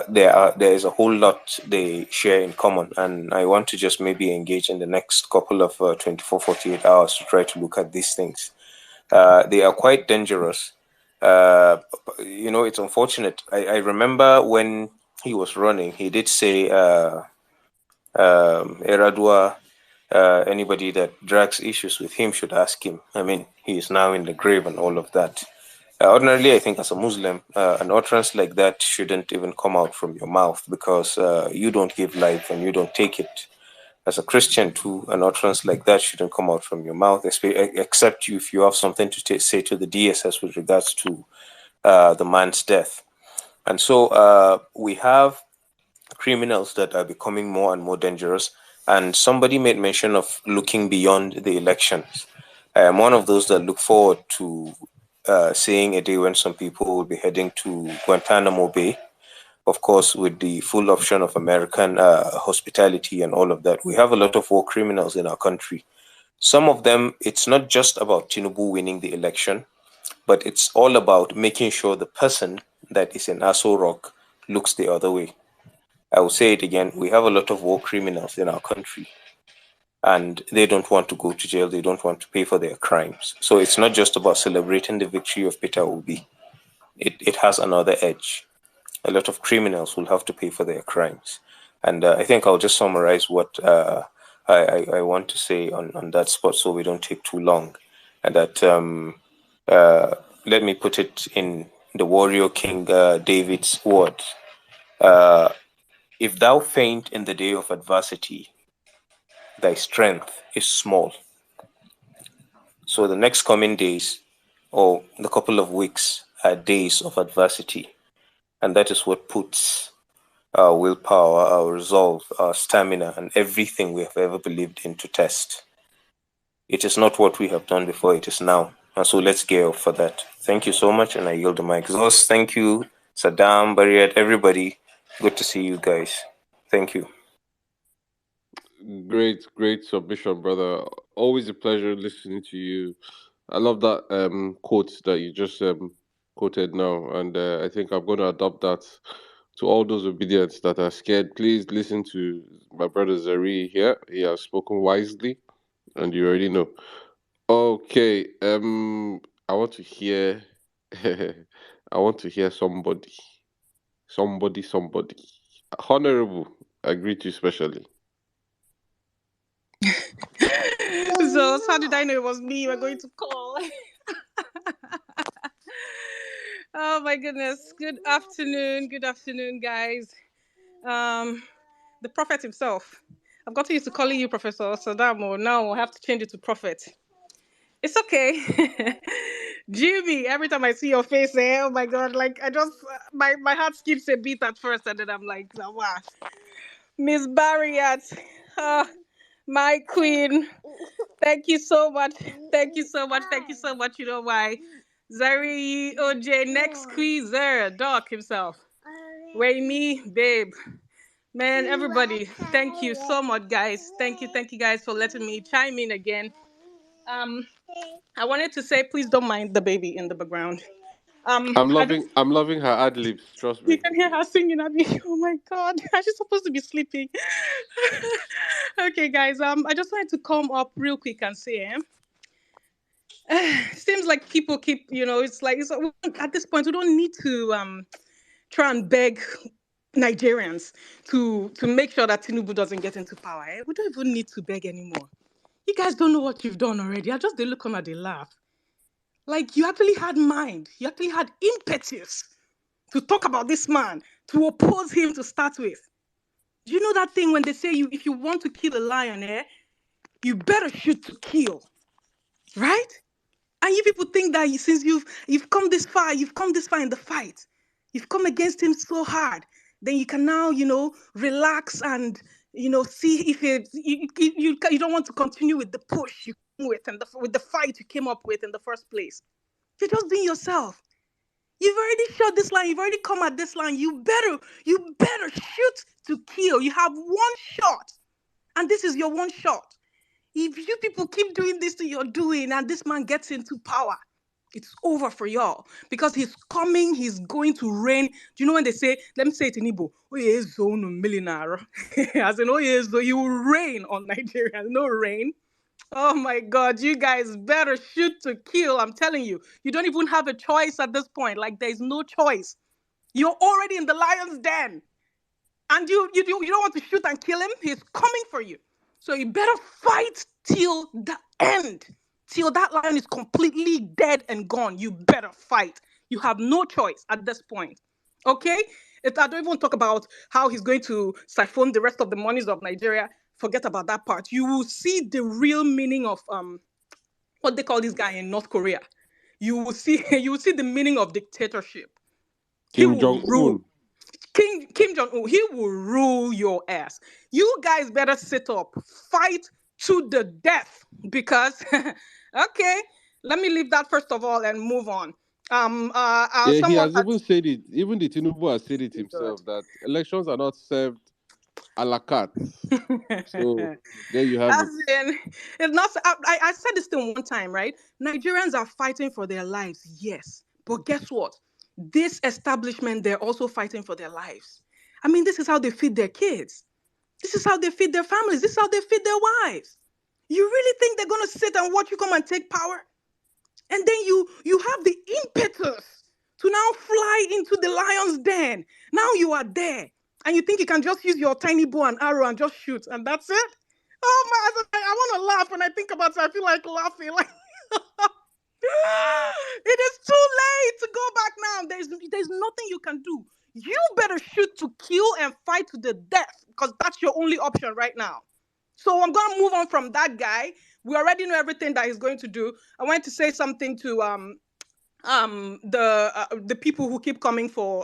there is a whole lot they share in common. And I want to just maybe engage in the next couple of 24, 48 hours to try to look at these things. They are quite dangerous. It's unfortunate. I remember when he was running, he did say, Eradua, anybody that drags issues with him should ask him. I mean, he is now in the grave and all of that. Ordinarily, I think as a Muslim, an utterance like that shouldn't even come out from your mouth because you don't give life and you don't take it. As a Christian too, an utterance like that shouldn't come out from your mouth, except if you have something to say to the DSS with regards to the man's death. And so we have criminals that are becoming more and more dangerous. And somebody made mention of looking beyond the elections. I am one of those that look forward to seeing a day when some people will be heading to Guantanamo Bay, of course, with the full option of American hospitality and all of that. We have a lot of war criminals in our country. Some of them, it's not just about Tinubu winning the election, but it's all about making sure the person that is in Aso Rock looks the other way. I will say it again, we have a lot of war criminals in our country and they don't want to go to jail. They don't want to pay for their crimes. So it's not just about celebrating the victory of Peter Obi. It has another edge. A lot of criminals will have to pay for their crimes. And I think I'll just summarize what I want to say on that spot so we don't take too long. And that, let me put it in the warrior king David's words. If thou faint in the day of adversity, thy strength is small. So the next coming days, or the couple of weeks, are days of adversity. And that is what puts our willpower, our resolve, our stamina, and everything we have ever believed in to test. It is not what we have done before, it is now. And so let's gear up for that. Thank you so much, and I yield the mic. Zos, thank you. Sirdam, Bariat, everybody. Good to see you guys. Thank you. Great submission, brother. Always a pleasure listening to you. I love that quote that you just quoted now, and I think I'm going to adopt that to all those obedience that are scared. Please listen to my brother Zari here. He has spoken wisely, and you already know. Okay, I want to hear, I want to hear somebody. Honorable, I greet you specially. So how did I know it was me you were going to call? Oh my goodness. Good afternoon, guys. The prophet himself. I've gotten used to calling you Professor Sirdam. Now I have to change it to prophet. It's okay. Jimmy, every time I see your face, oh my god, like I just my heart skips a beat at first, and then I'm like, wow. Miss Barriat, my queen. Thank you so much. Thank you so much. Thank you so much. You know why? Zari OJ, next squeezer, Doc himself. Me, babe. Man, everybody, thank you so much, guys. Thank you guys for letting me chime in again. I wanted to say, please don't mind the baby in the background. I'm loving her ad libs. Trust You me. can hear her singing at me. Oh my god, I'm just supposed to be sleeping. Okay, guys. I just wanted to come up real quick and say, Seems like people keep, at this point we don't need to try and beg Nigerians to make sure that Tinubu doesn't get into power. Eh? We don't even need to beg anymore. You guys don't know what you've done already. I just they look on and they laugh. Like you actually had mind, you actually had impetus to talk about this man, to oppose him to start with. Do you know that thing when they say you if you want to kill a lion, you better shoot to kill, right? And you people think that since you've come this far, you've come this far in the fight, you've come against him so hard, then you can now, relax and see if you don't want to continue with the push you came with and with the fight you came up with in the first place. You're just being yourself. You've already shot this line. You've already come at this line. You better shoot to kill. You have one shot, and this is your one shot. If you people keep doing this thing you're doing and this man gets into power, it's over for y'all because he's coming, he's going to reign. Do you know when they say, let me say it in Igbo, oh yes, no millionaire. As in, oh yes, so he will reign on Nigeria. No rain. Oh my God, you guys better shoot to kill. I'm telling you, you don't even have a choice at this point. Like, there's no choice. You're already in the lion's den. And you don't want to shoot and kill him. He's coming for you. So you better fight till the end. Till that lion is completely dead and gone. You better fight. You have no choice at this point. Okay? I don't even talk about how he's going to siphon the rest of the monies of Nigeria. Forget about that part. You will see the real meaning of what they call this guy in North Korea. You will see the meaning of dictatorship. He Kim will Jong rule. Un. Kim Jong-un, he will rule your ass. You guys better sit up, fight to the death because, okay, let me leave that first of all and move on. Yeah, he Someone has had, even said it. Even the Tinubu has said it God. himself that elections are not served a la carte. So there you have As it. in, it's not. I said this thing one time, right? Nigerians are fighting for their lives, yes, but guess what? This establishment, they're also fighting for their lives. I mean, this is how they feed their kids. This is how they feed their families. This is how they feed their wives. You really think they're gonna sit and watch you come and take power? And then you have the impetus to now fly into the lion's den. Now you are there. And you think you can just use your tiny bow and arrow and just shoot, and that's it? Oh my, I want to laugh when I think about it. I feel like laughing. Like it is too late to go back now. There's nothing you can do. You better shoot to kill and fight to the death because that's your only option right now. So I'm gonna move on from that guy. We already know everything that he's going to do. I want to say something to the people who keep coming for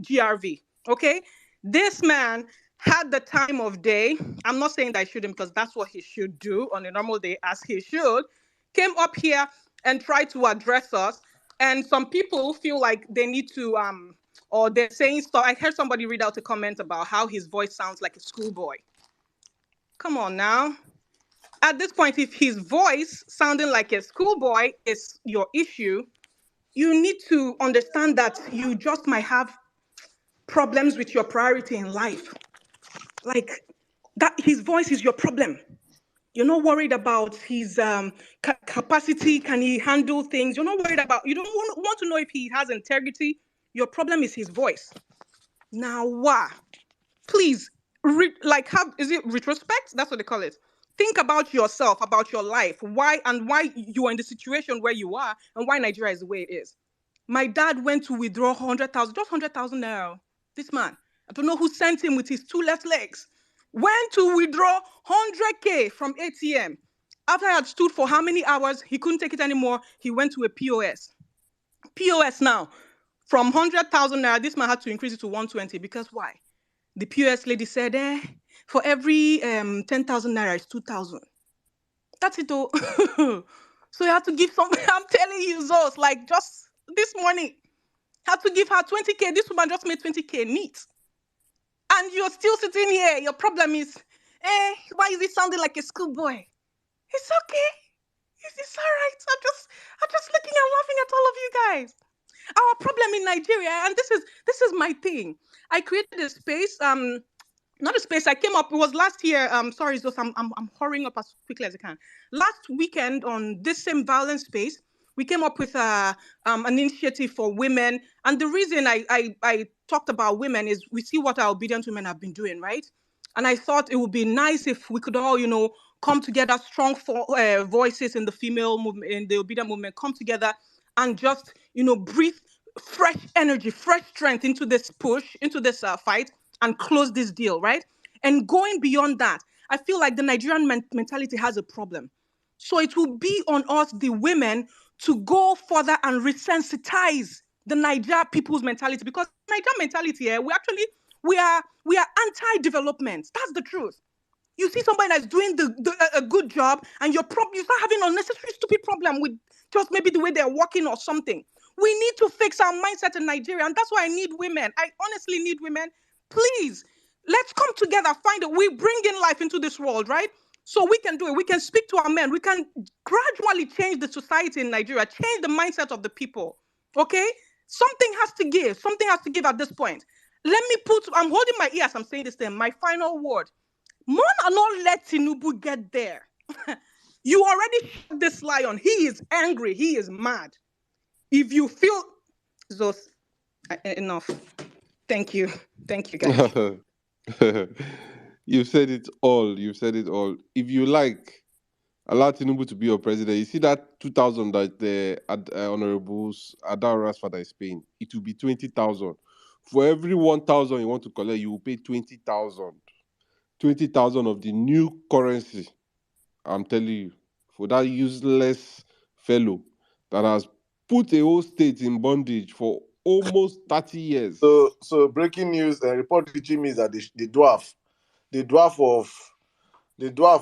GRV. Okay, this man had the time of day. I'm not saying that I shouldn't because that's what he should do on a normal day, as he should. Came up here and tried to address us, and some people feel like they need to or they're saying stuff. I heard somebody read out a comment about how his voice sounds like a schoolboy. Come on now. At this point, if his voice sounding like a schoolboy is your issue, you need to understand that you just might have problems with your priority in life. Like that, his voice is your problem. You're not worried about his capacity. Can he handle things? You're not worried about, you don't want to know if he has integrity. Your problem is his voice. Now, why? Please, is it retrospect? That's what they call it. Think about yourself, about your life, why you are in the situation where you are, and why Nigeria is the way it is. My dad went to withdraw 100,000, just 100,000 naira. This man, I don't know who sent him with his two left legs, went to withdraw 100K from ATM. After I had stood for how many hours, he couldn't take it anymore. He went to a POS. POS now, from 100,000 naira, this man had to increase it to 120 because why? The POS lady said, for every 10,000 naira is 2,000. That's it though. So you have to give some, I'm telling you, Zos, like just this morning, had to give her 20K. This woman just made 20K neat. And you're still sitting here. Your problem is, why is it sounding like a schoolboy? It's okay. It's all right. I'm just looking and laughing at all of you guys. Our problem in Nigeria, and this is my thing. I created a space. not a space. I came up. It was last year. Sorry, so I'm hurrying up as quickly as I can. Last weekend on this same violence space, we came up with an initiative for women. And the reason I talked about women is we see what our obedient women have been doing, right? And I thought it would be nice if we could all, come together, strong voices in the female movement, in the obedient movement, come together and just, breathe fresh energy, fresh strength into this push, into this fight, and close this deal, right? And going beyond that, I feel like the Nigerian mentality has a problem. So it will be on us, the women, to go further and resensitize the Niger people's mentality, because Niger mentality, we are anti-development. That's the truth. You see somebody that's doing a good job, and you start having unnecessary stupid problem with just maybe the way they're walking or something. We need to fix our mindset in Nigeria, and that's why I need women. I honestly need women. Please, let's come together, find it. We bring in life into this world, right? So we can do it. We can speak to our men. We can gradually change the society in Nigeria, change the mindset of the people. Okay? Something has to give. Something has to give at this point. I'm holding my ears. I'm saying this thing. My final word. Mon and not let Tinubu get there. You already shot this lion. He is angry. He is mad. If you feel those, enough. Thank you. Thank you, guys. You've said it all. You've said it all. If you like, allow Tinubu to be your president. You see that 2,000 that the honorables Adaura's father is paying, it will be 20,000. For every 1,000 you want to collect, you will pay 20,000. 20,000 of the new currency. I'm telling you, for that useless fellow that has put a whole state in bondage for almost 30 years. So breaking news, report reaching me is that the dwarf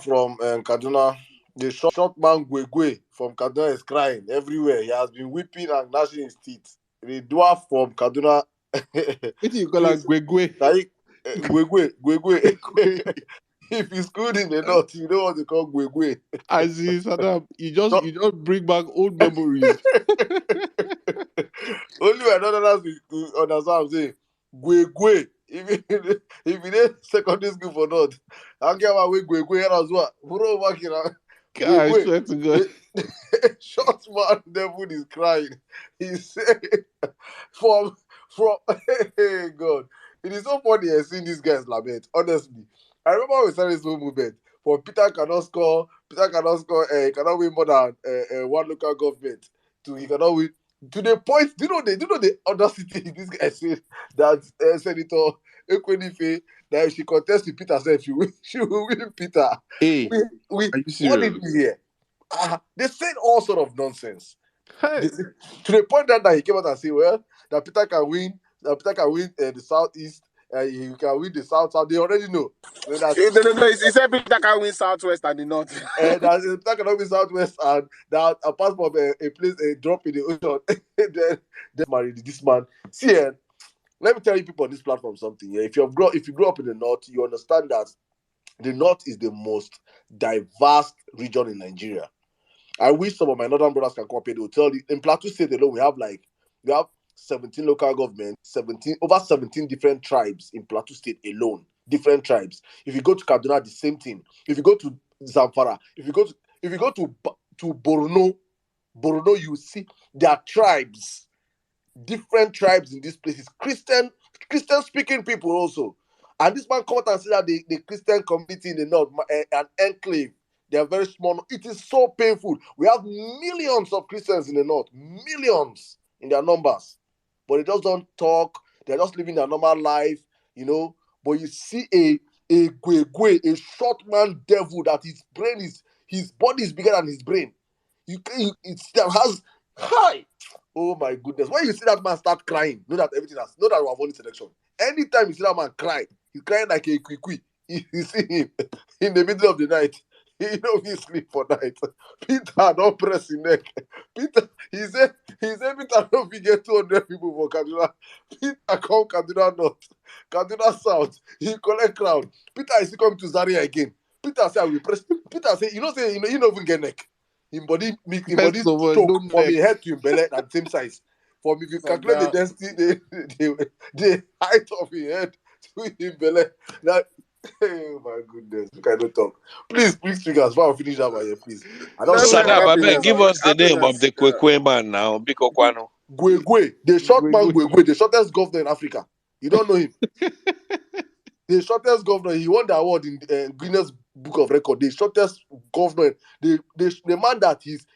from Kaduna, the short man Gwegwe from Kaduna is crying everywhere. He has been weeping and gnashing his teeth. The dwarf from Kaduna. What do you call that, Gwegwe? Gwegwe. If he's good in the north, you know what they call Gwegwe. I see, Sirdam. You just bring back old memories. Only when others understand what I'm saying. Gwegwe. If you did secondary school for not, I get my way Gwegwe as well. I swear to God. Short man devil is crying. He said from hey God. It is so funny seeing these guys lament. Honestly. I remember when we started this whole movement. For Peter cannot score, he cannot win more than one local government. He cannot win. To the point, do you know the audacity this guy said that Senator Ekwenife, that if she contests with Peter, said she will win Peter. Hey, are you serious? What did we hear? They said all sort of nonsense. Hey. To the point that he came out and said, well, that Peter can win the southeast, he can win the south. They already know. No, he said Peter can win southwest and the north. That Peter cannot win southwest, and that apart from a place, a drop in the ocean, then married this man. See, let me tell you people on this platform something. If you grew up in the north, you understand that the north is the most diverse region in Nigeria. I wish some of my northern brothers can come up here. They will tell you in Plateau State alone, we have 17 local governments, over 17 different tribes in Plateau State alone. Different tribes. If you go to Kaduna, the same thing. If you go to Zamfara, if you go to Borno, you see there are tribes, different tribes in this place. It's Christian speaking people also. And this man come out and say that the Christian community in the north, an enclave, they are very small. It is so painful. We have millions of Christians in the north, millions in their numbers, but they just don't talk. They're just living their normal life, But you see a Gwegwe, a short man devil that his body is bigger than his brain. It still has high. Oh my goodness! When you see that man start crying, know that we have won this election. Anytime you see that man cry, he's crying like a kwikwi. You see him in the middle of the night. He don't sleep for night. Peter don't press his neck. Peter, he said Peter don't get 200 people for Kaduna. Peter come Kaduna North, Kaduna South. He collect crowd. Peter is coming to Zaria again. Peter say I will press. Peter say he don't even get neck. His body choke from his head to his belly at the same size. From if you calculate the density, the height of his head to his belly. Now Oh my goodness. Look, I don't talk. Please, triggers. While I finish that one here, please. I don't Let's know go why to Sadab, I beg, happiness. give us the name of Happiness. the Kwekwe man now. Biko Kwano. Gwegwe, the short man Gwegwe. Gwegwe, the shortest governor in Africa. You don't know him. The shortest governor. He won the award in Guinness Book of Record. The shortest governor. The man that his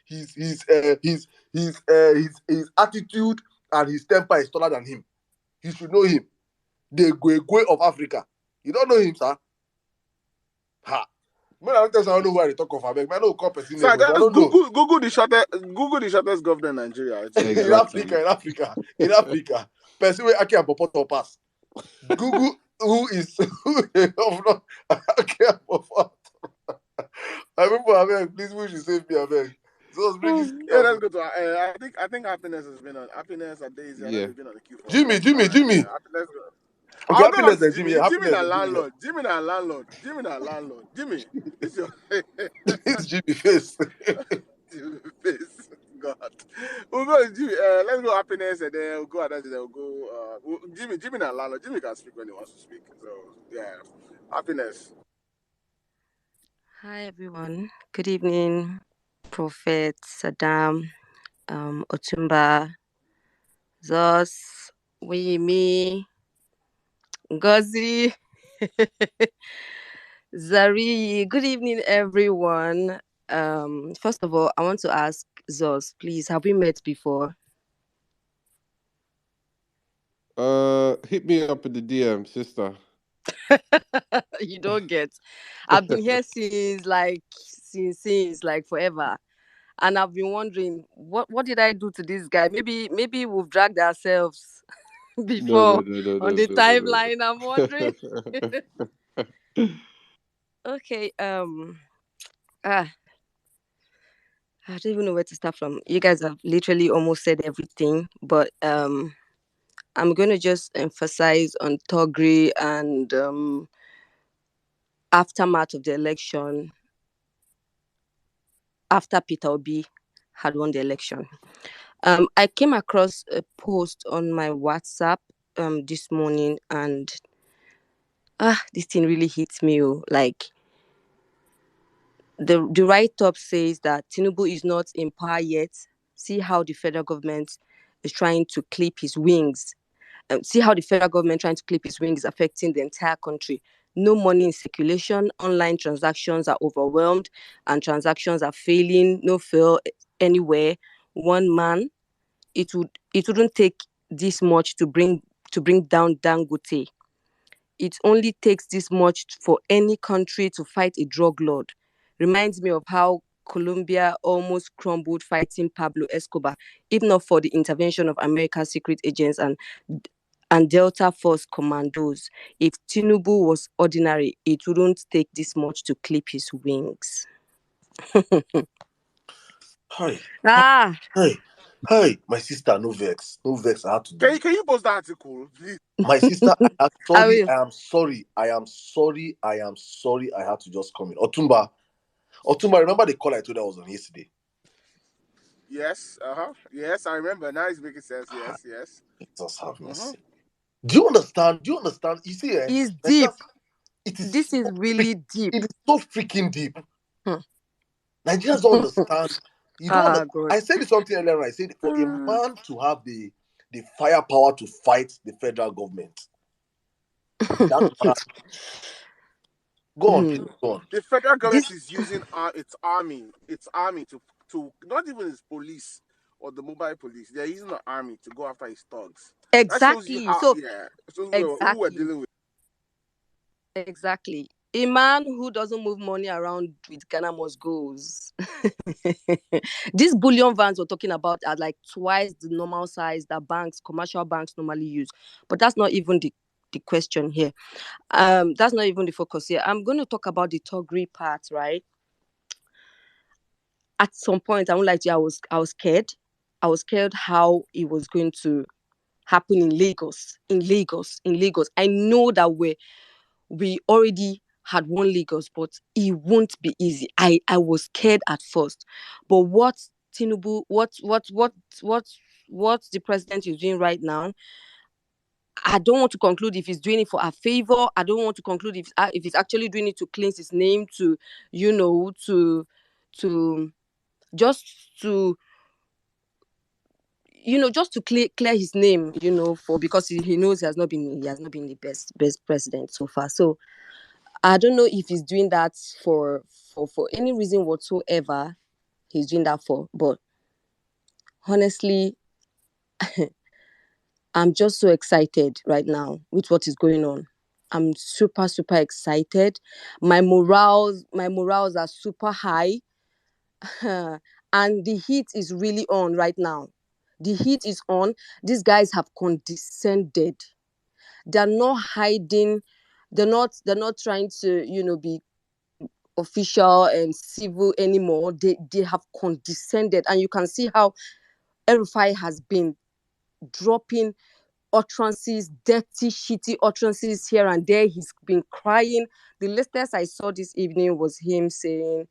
attitude and his temper is taller than him. You should know him. The Gwegwe of Africa. You don't know him, sir? Ha. Man, I don't tell you, I don't know where they talk of. I beg. Man, I know call person So name, I but I just don't know. Google the shortest governor in Nigeria. It's In easy. Africa, Exactly. in Africa. Person where Aki and Popoto pass. Google who is who the governor Aki and Popoto. I remember, I beg, please, we should save me, I beg. So let's bring this Yeah, up. let's go to. I think happiness has been on happiness and Daisy. I know Yeah. they've been on the queue for a Jimmy, long time. Yeah, Jimmy. happiness. Okay, I'll go back happiness to and Jimmy. Jimmy. Yeah, Jimmy happiness na and Jimmy. landlord. Jimmy na landlord. Jimmy na landlord. Jimmy, this your It's Jimmy face. Jimmy face. God. We'll go with Jimmy. Let's go happiness and then we'll go at that. Then we'll go. Jimmy na landlord. Jimmy can speak when he wants to speak. So yeah, happiness. Hi everyone. Good evening, Prophet Saddam, Otumba, Zos, me, Ngozi, Zari. Good evening, everyone. First of all, I want to ask Zos, please, have we met before? Hit me up in the DM, sister. You don't get. I've been here since like forever. And I've been wondering what did I do to this guy? Maybe we've dragged ourselves No, no, before no, no, on no, the no, no, timeline. I'm wondering. no. Okay, I don't even know where to start from. You guys have literally almost said everything, but I'm gonna just emphasize on Thuggery and aftermath of the election after Peter Obi had won the election. I came across a post on my WhatsApp this morning, and this thing really hits me. Like the write-up says that Tinubu is not in power yet. See how the federal government is trying to clip his wings. See how the federal government trying to clip his wings is affecting the entire country. No money in circulation. Online transactions are overwhelmed, and transactions are failing. No fail anywhere. One man. It wouldn't take this much to bring down Dangote. It only takes this much for any country to fight a drug lord. Reminds me of how Colombia almost crumbled fighting Pablo Escobar, if not for the intervention of America's secret agents and Delta Force commandos. If Tinubu was ordinary, it wouldn't take this much to clip his wings. Hi. Ah, Hi, my sister, no vex. No vex, I had to do this. Can you post that article, please? My sister, I am I sorry, will. I am sorry, I am sorry, I am sorry I had to just come in. Otumba, remember the call I told you I was on yesterday? Yes. Yes, I remember. Now it's making sense. Ah, Yes. Jesus have Mm-hmm. mercy. Do you understand? You see, It's like deep. that, it is This is really deep. it is so freaking deep. Hmm. Nigerians don't understand. You don't Ah, understand. God. I said something earlier. I said for a man to have the firepower to fight the federal government, that man, go on, please, Hmm. go on. The federal This government is using its army to not even its police or the mobile police. They're using the army to go after his thugs. That shows you exactly. how. So Yeah, it shows who we're exactly. dealing with. Exactly. A man who doesn't move money around with Ghana must goes. These bullion vans we're talking about are like twice the normal size that commercial banks normally use. But that's not even the question here. That's not even the focus here. I'm going to talk about the Thuggery part, right? At some point, I won't lie to you, I was scared. I was scared how it was going to happen in Lagos. I know that we already had won Lagos, but it won't be easy. I was scared at first. But what Tinubu, what the president is doing right now, I don't want to conclude if he's doing it for a favor. I don't want to conclude if he's actually doing it to cleanse his name, to just to just to clear his name, for because he knows he has not been the best president so far. So I don't know if he's doing that for any reason whatsoever. He's doing that for, but honestly, I'm just so excited right now with what is going on. I'm super, super excited. My morals are super high. And the heat is really on right now. The heat is on. These guys have condescended. They're not hiding. They're not trying to, be official and civil anymore. They have condescended. And you can see how El-Rufai has been dropping utterances, dirty, shitty utterances here and there. He's been crying. The latest I saw this evening was him saying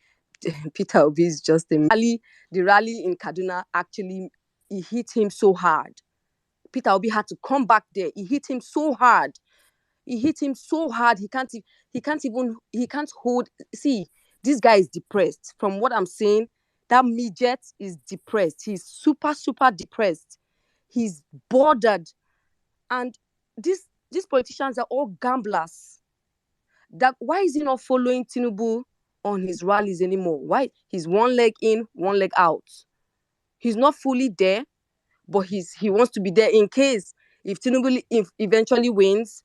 Peter Obi is just a rally. The rally in Kaduna actually, it hit him so hard. Peter Obi had to come back there. It hit him so hard. He can't hold. See, this guy is depressed. From what I'm saying, that midget is depressed. He's super, super depressed. He's bothered. And these politicians are all gamblers. Why is he not following Tinubu on his rallies anymore? Why? He's one leg in, one leg out. He's not fully there, but he wants to be there in case if Tinubu eventually wins,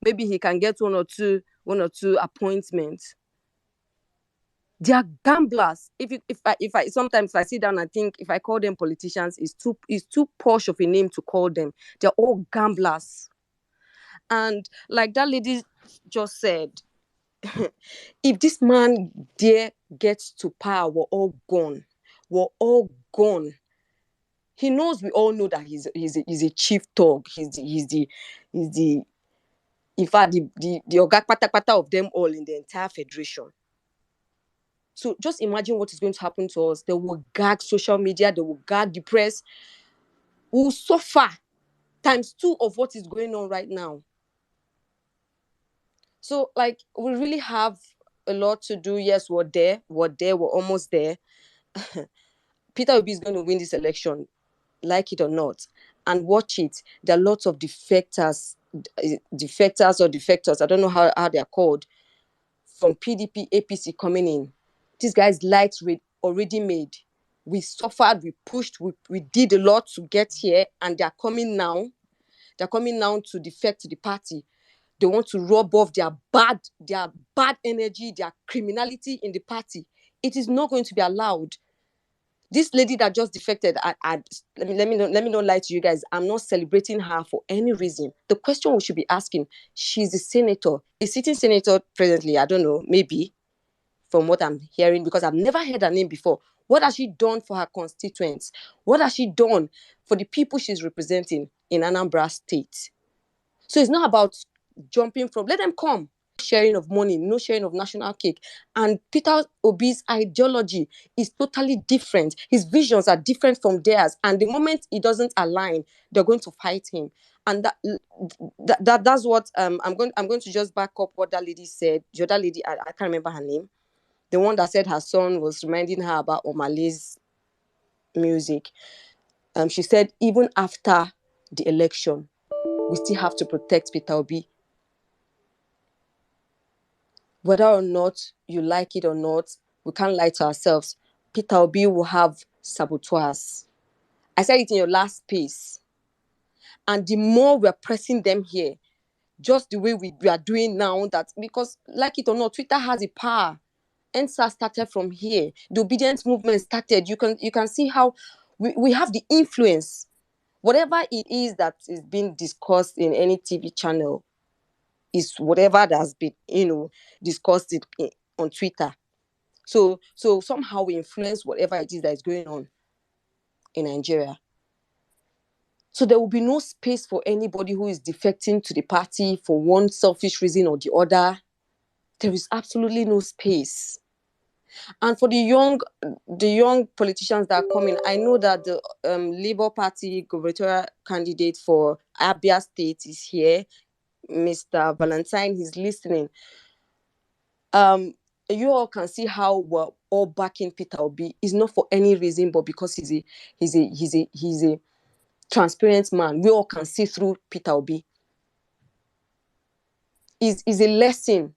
maybe he can get one or two appointments. They are gamblers. If I sometimes I sit down and think, if I call them politicians, it's too posh of a name to call them. They're all gamblers. And like that lady just said, if this man there gets to power, we're all gone. We're all gone. He knows, we all know that he's a chief thug. He's the in fact the Oga Pata of them all in the entire federation. So just imagine what is going to happen to us. They will gag social media, they will gag the press. We'll suffer ×2 of what is going on right now. So like we really have a lot to do. Yes, we're almost there. Peter Obi is going to win this election, like it or not. And watch it. There are lots of defectors, I don't know how they are called, from PDP, APC coming in. These guys' lights were already made. We suffered, we pushed, we did a lot to get here, and they're coming now. They're coming now to defect to the party. They want to rub off their bad energy, their criminality in the party. It is not going to be allowed. This lady that just defected, let me not lie to you guys. I'm not celebrating her for any reason. The question we should be asking: she's a senator, a sitting senator presently. I don't know, maybe from what I'm hearing, because I've never heard her name before. What has she done for her constituents? What has she done for the people she's representing in Anambra State? So it's not about jumping from, let them come. Sharing of money, no sharing of national cake. And Peter Obi's ideology is totally different. His visions are different from theirs. And the moment it doesn't align, they're going to fight him. And that's what I'm going to just back up what that lady said. The other lady, I can't remember her name. The one that said her son was reminding her about Omar's music. She said, even after the election, we still have to protect Peter Obi. Whether or not you like it or not, we can't lie to ourselves. Peter Obi will have saboteurs. I said it in your last piece. And the more we're pressing them here, just the way we are doing now, that because, like it or not, Twitter has a power. NSA started from here. The obedience movement started. You can see how we have the influence. Whatever it is that is being discussed in any TV channel is whatever that has been, discussed on Twitter. So somehow we influence whatever it is that is going on in Nigeria. So there will be no space for anybody who is defecting to the party for one selfish reason or the other. There is absolutely no space. And for the young politicians that are coming, I know that the Labour Party gubernatorial candidate for Abia State is here, Mr. Valentine. He's listening. You all can see how we're all backing Peter Obi. It's not for any reason, but because he's a transparent man. We all can see through Peter Obi. Is a lesson.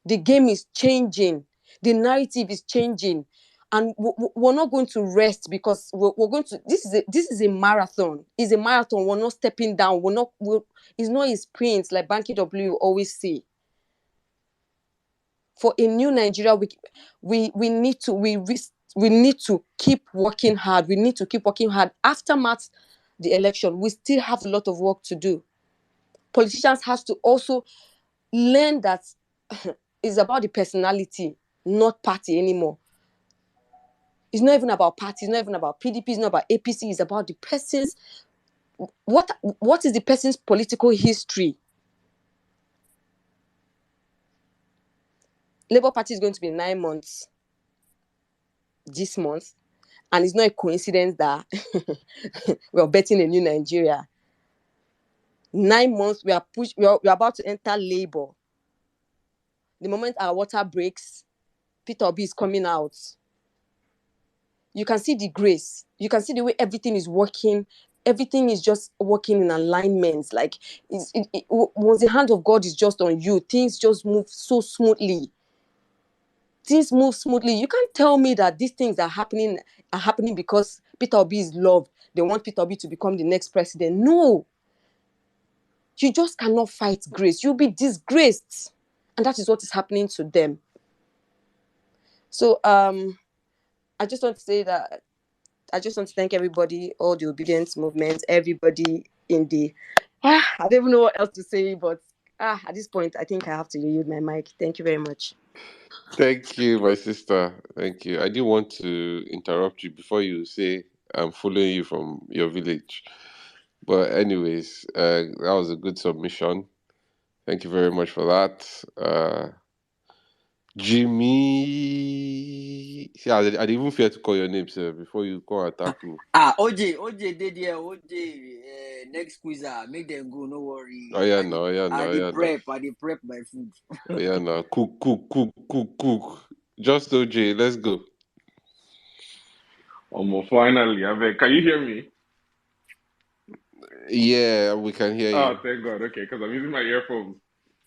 The game is changing. The narrative is changing, and we're not going to rest because we're going to. This is a marathon. It's a marathon. We're not stepping down. It's not a sprint like Banky W always say. For a new Nigeria, we need to keep working hard. We need to keep working hard. Aftermath the election, we still have a lot of work to do. Politicians have to also learn that it's about the personality, not party anymore. It's not even about party. It's not even about PDP. It's not about APC. It's about the person's. What is the person's political history? Labour Party is going to be 9 months this month, and it's not a coincidence that we're betting a new Nigeria. 9 months, we are about to enter Labour. The moment our water breaks, Peter Obi is coming out. You can see the grace. You can see the way everything is working. Everything is just working in alignment. Like once the hand of God is just on you, things just move so smoothly. Things move smoothly. You can't tell me that these things are happening because Peter Obi is loved. They want Peter Obi to become the next president. No. You just cannot fight grace. You'll be disgraced. And that is what is happening to them. So I just want to say that I just want to thank everybody, all the obedience movement, everybody in the I don't even know what else to say, but at this point I think I have to yield my mic. Thank you very much. Thank you, my sister. Thank you. I didn't want to interrupt you before you say I'm following you from your village. But anyways, that was a good submission. Thank you very much for that. Jimmy. See, I didn't even fear to call your name, sir, before you come attack me. OJ did here. OJ, next quizzer, make them go. No worry. Oh yeah, no, yeah, no, I yeah, no. dey prep my food. Oh yeah, no. Cook. Just OJ, let's go. Finally, can you hear me? Yeah, we can hear you. Oh, thank God. Okay, because I'm using my earphones.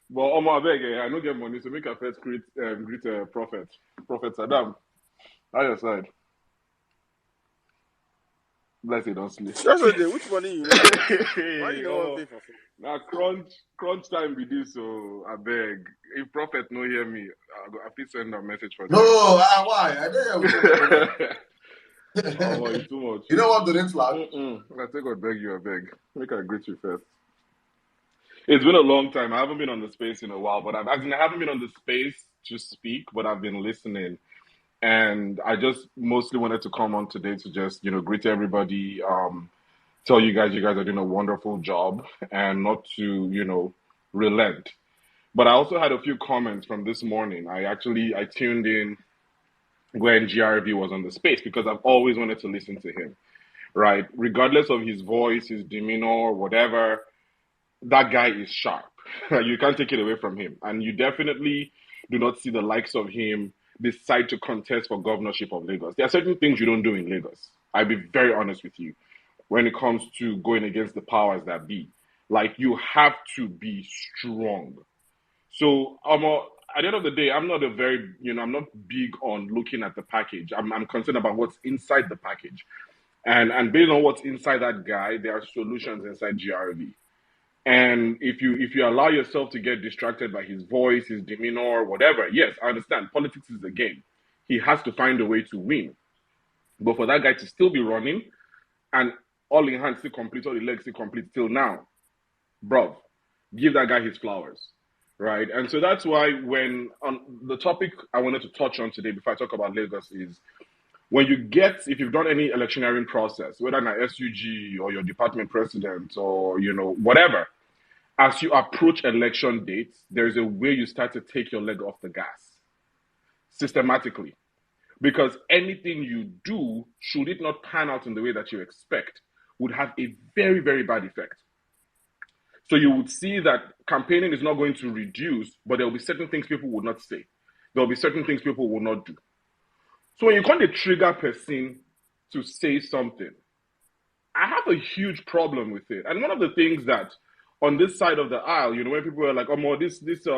But Omar, I don't get money, so make a first greet Prophet Sirdam. How your side? Bless you, don't sleep. That's okay. Which money you know? Why you don't want to pay for food? Now crunch time be this, so I beg. If Prophet no hear me, I fit send a message for them. No, why? I don't hear Oh, it's too much. You don't want to red flag? I think I beg you, I beg. Make I greet you first. It's been a long time. I haven't been on the space in a while, but I haven't been on the space to speak, but I've been listening. And I just mostly wanted to come on today to just, greet everybody, tell you guys are doing a wonderful job and not to, relent. But I also had a few comments from this morning. I tuned in when GRV was on the space because I've always wanted to listen to him, right? Regardless of his voice, his demeanor, whatever, that guy is sharp. You can't take it away from him. And you definitely do not see the likes of him decide to contest for governorship of Lagos. There are certain things you don't do in Lagos. I'll be very honest with you when it comes to going against the powers that be. Like, you have to be strong. So, at the end of the day, I'm not I'm not big on looking at the package. I'm concerned about what's inside the package. And based on what's inside that guy, there are solutions inside GRV. And if you allow yourself to get distracted by his voice, his demeanor, whatever, yes, I understand. Politics is a game. He has to find a way to win. But for that guy to still be running and all in hand still complete, all the legs still complete till now, bro, give that guy his flowers, right? And so that's why when on the topic I wanted to touch on today before I talk about Lagos is if you've done any electioneering process, whether in an SUG or your department president or, whatever, as you approach election dates, there's a way you start to take your leg off the gas systematically. Because anything you do, should it not pan out in the way that you expect, would have a very, very bad effect. So you would see that campaigning is not going to reduce, but there will be certain things people will not say. There will be certain things people will not do. So when you call a trigger person to say something, I have a huge problem with it. And one of the things that on this side of the aisle, you know, when people are like, oh, this Peter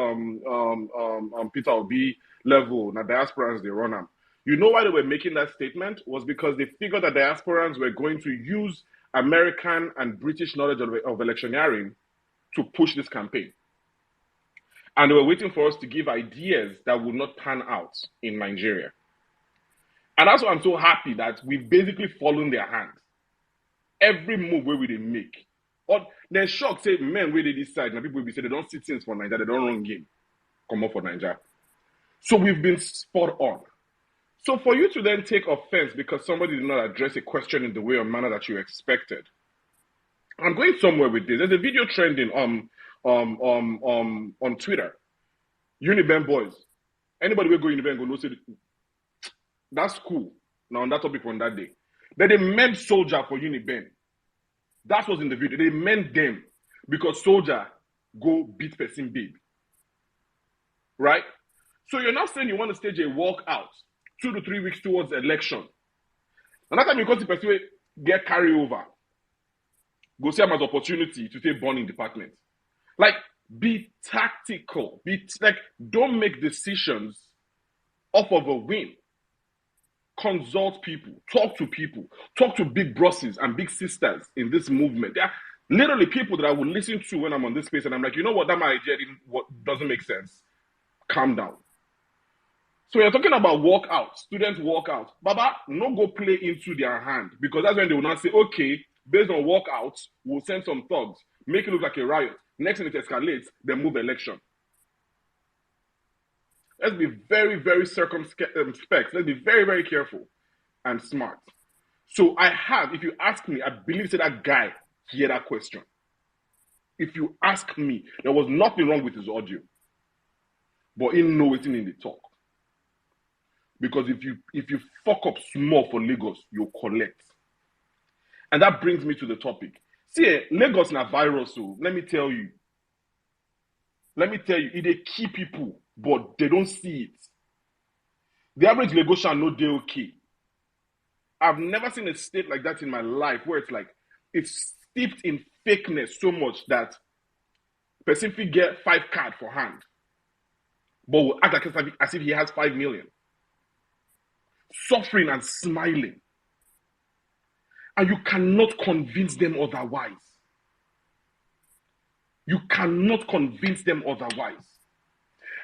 Obi level, now diasporans, they run them. You know why they were making that statement? Was because they figured that diasporans were going to use American and British knowledge of electioneering to push this campaign. And they were waiting for us to give ideas that would not pan out in Nigeria. And that's why I'm so happy that we've basically fallen their hand. Every move where we they make. Or they're shocked, say, men where they decide. Now people will be saying they don't see things for Nigeria, they don't run game. Come up for Nigeria. So we've been spot on. So for you to then take offense because somebody did not address a question in the way or manner that you expected, I'm going somewhere with this. There's a video trending on Twitter. Uniben boys. Anybody will go Uniben go no say that's cool. Now on that topic on that day. But they meant soldier for Uniben. That was in the video. They meant them because soldier go beat person babe. Right? So you're now saying you want to stage a walkout 2 to 3 weeks towards the election. And that time you go to pursue get carryover. Go see them as opportunity to take burning department. Like, be tactical. Don't make decisions off of a win. Consult people. Talk to big bosses and big sisters in this movement. There are literally people that I would listen to when I'm on this space and I'm like, you know what, that my idea doesn't make sense. Calm down. So you're talking about walkout, students walkout. Baba, no go play into their hand because that's when they will not say, okay, based on walkouts, we'll send some thugs, make it look like a riot. Next thing it escalates, they move election. Let's be very, very circumspect. Let's be very, very careful and smart. So if you ask me, I believe that guy hear that question. If you ask me, there was nothing wrong with his audio. But he know it in the talk. Because if you fuck up small for Lagos, you'll collect. And that brings me to the topic. See, Lagos na virus, so let me tell you, it key people, but they don't see it. The average Lagosian know they okay. I've never seen a state like that in my life where it's steeped in fakeness so much that person will get 5 cards for hand, but will act as if he has 5 million. Suffering and smiling. And you cannot convince them otherwise. You cannot convince them otherwise.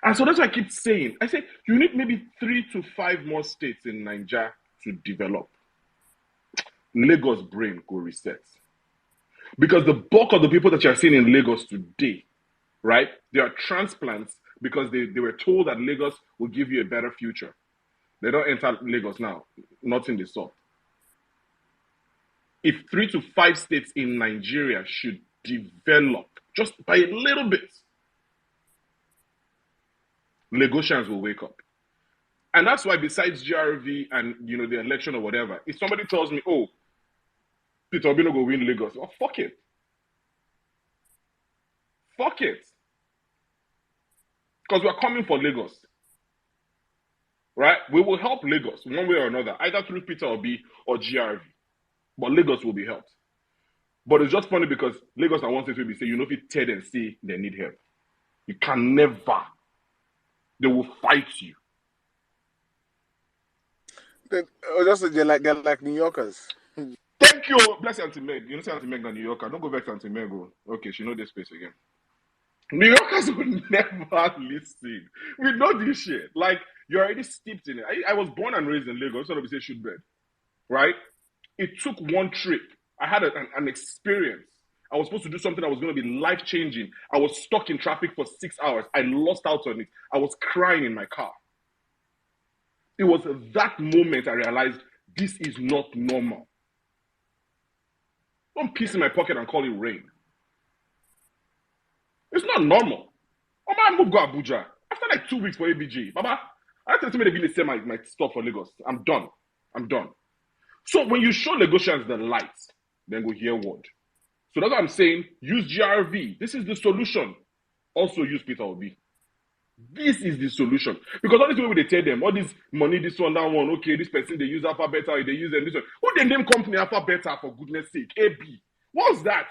And so that's why I keep saying, I say, you need maybe 3 to 5 more states in Nigeria to develop. Lagos brain go reset. Because the bulk of the people that you're seeing in Lagos today, right, they are transplants because they were told that Lagos will give you a better future. They don't enter Lagos now, not in the south. If 3 to 5 states in Nigeria should develop just by a little bit, Lagosians will wake up. And that's why besides GRV and the election or whatever, if somebody tells me, oh, Peter Obi no go win Lagos, oh, fuck it. Fuck it. Because we're coming for Lagos. Right? We will help Lagos one way or another, either through Peter Obi or GRV. But Lagos will be helped. But it's just funny because Lagos and one state will be saying, if you tell them, say they need help. You can never. They will fight you. They're like New Yorkers. Thank you. Bless you, Auntie Meg. You know, say Auntie Meg and New Yorker. Don't go back to Auntie Meg. Okay, she know this place again. New Yorkers will never listen. We know this shit. Like, you're already steeped in it. I was born and raised in Lagos, so we say shoot bed. Right? It took one trip. I had an experience. I was supposed to do something that was going to be life-changing. I was stuck in traffic for 6 hours. I lost out on it. I was crying in my car. It was that moment I realized this is not normal. Don't piss in my pocket and call it rain. It's not normal. Omar moved go Abuja after like 2 weeks for ABG. Baba, I tell somebody begin to say my stuff for Lagos. I'm done. So when you show Lagosians the lights, then go hear word. So that's what I'm saying. Use GRV. This is the solution. Also use Peter Obi. This is the solution. Because all these people, they tell them, all this money, this one, that one, okay, this person, they use AlphaBeta, they use them, this one. Who they name company AlphaBeta, for goodness sake? AB. What's that?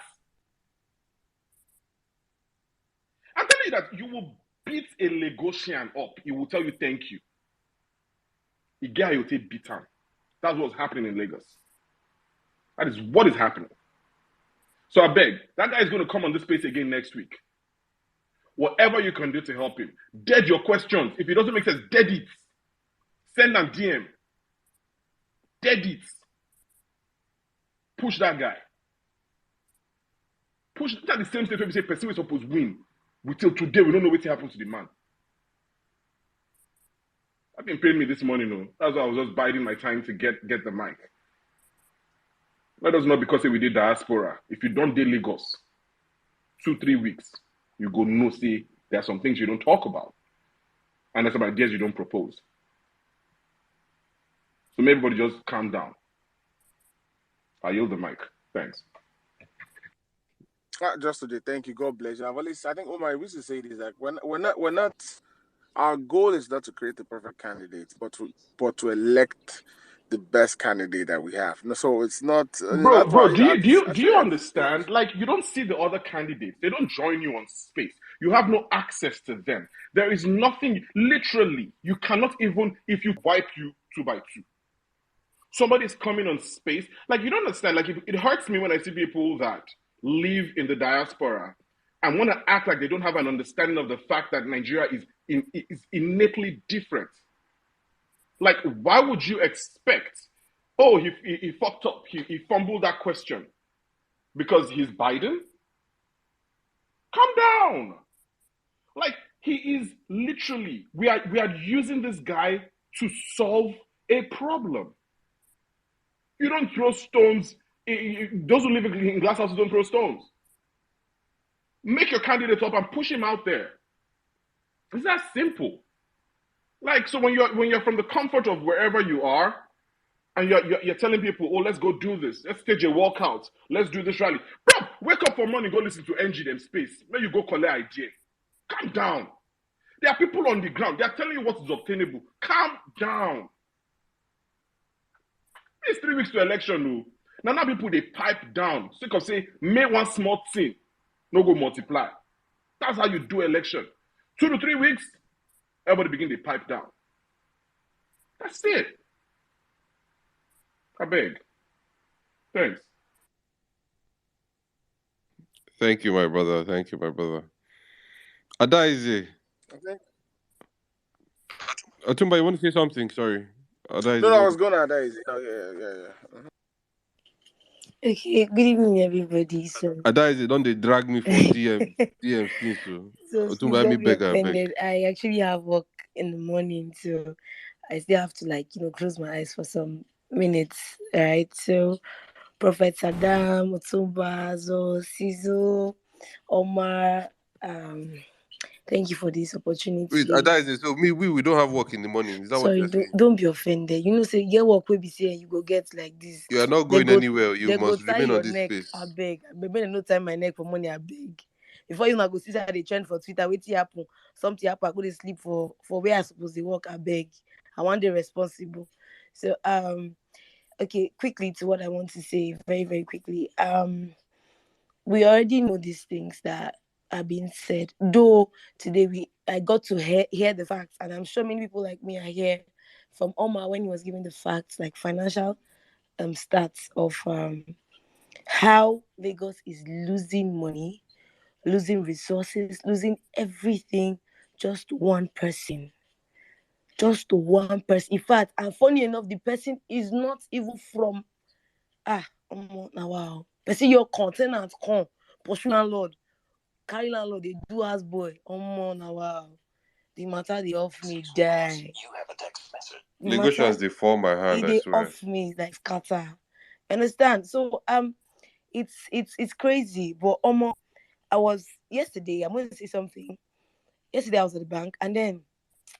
I'm telling you that you will beat a Lagosian up. He will tell you thank you. The guy will take beat him. That's what's happening in Lagos. That is what is happening. So I beg, that guy is going to come on this space again next week. Whatever you can do to help him. Dead your questions. If it doesn't make sense, dead it. Send an DM. Dead it. Push that guy. Push that the same state where we say person is supposed to win. Till today, we don't know what happened to the man. I've been paying me this morning, no. That's why I was just biding my time to get the mic. Let us not because we did diaspora. If you don't do Lagos, 2-3 weeks, you go no say there are some things you don't talk about. And there's some ideas you don't propose. So maybe everybody just calm down. I yield the mic. Thanks. Just today, thank you. God bless you. I think Omar, we used to say this, like we're not. Our goal is not to create the perfect candidate, but to elect the best candidate that we have. No, so it's not. That's why Bro, do you at this understand? stage. Like, you don't see the other candidates. They don't join you on space. You have no access to them. There is nothing, literally, you cannot even, if you wipe you 2x2. Somebody's coming on space. Like, you don't understand. Like, it hurts me when I see people that live in the diaspora and want to act like they don't have an understanding of the fact that Nigeria is innately different. Like, why would you expect, oh, he fucked up, he fumbled that question because he's Biden? Calm down. Like, he is literally, we are using this guy to solve a problem. You don't throw stones. Those who live in glass houses don't throw stones. Make your candidate up and push him out there. It's that simple. Like, so when you're from the comfort of wherever you are, and you're telling people, oh, let's go do this. Let's stage a walkout. Let's do this rally. Bro, wake up for morning, go listen to NG them space. Where you go collect idea. Calm down. There are people on the ground. They are telling you what is obtainable. Calm down. It's 3 weeks to election, no. Now people they pipe down. Sick of say, make one small thing, no go multiply. That's how you do election. 2 to 3 weeks, everybody begin to pipe down. That's it. I beg. Thanks. Thank you, my brother. Thank you, my brother. Adaize. Okay. Atumba, you want to say something? Sorry. Adaize. No, I was going to that. Oh, yeah. Okay, good evening, everybody. So, Adaize, don't they drag me for DM since so. so please Atumba, me don't be beg, I beg. offended. I actually have work in the morning, so I still have to close my eyes for some minutes. All right. So, Prophet Sirdam, Otumba, Sizo, Omar, thank you for this opportunity. Wait, Adaize, so we don't have work in the morning. Is that what Sorry, you're saying? don't be offended. You know, say get work we be saying you go get like this. You are not going anywhere. You must remain on this space. I beg. I beg no time my neck for money. I beg. Before you go see how they trend for Twitter, wait till happen. Something happen. I go to sleep for where I supposed to work. I beg. I want the responsible. So okay, quickly to what I want to say, very very quickly. We already know these things that are being said. Though today I got to hear the facts, and I'm sure many people like me are here from Omar when he was giving the facts, like financial stats of how Lagos is losing money, losing resources, losing everything. Just one person. In fact, and funny enough, the person is not even from wow. Person your containant come, pursue landlord, carry landlord, they do as boy. Wow. The matter they off me die. You have a text message. Lagosians, they fall my hand, I swear. Off me like scatter. Understand? So it's crazy. But I was yesterday, I'm going to say something. Yesterday I was at the bank, and then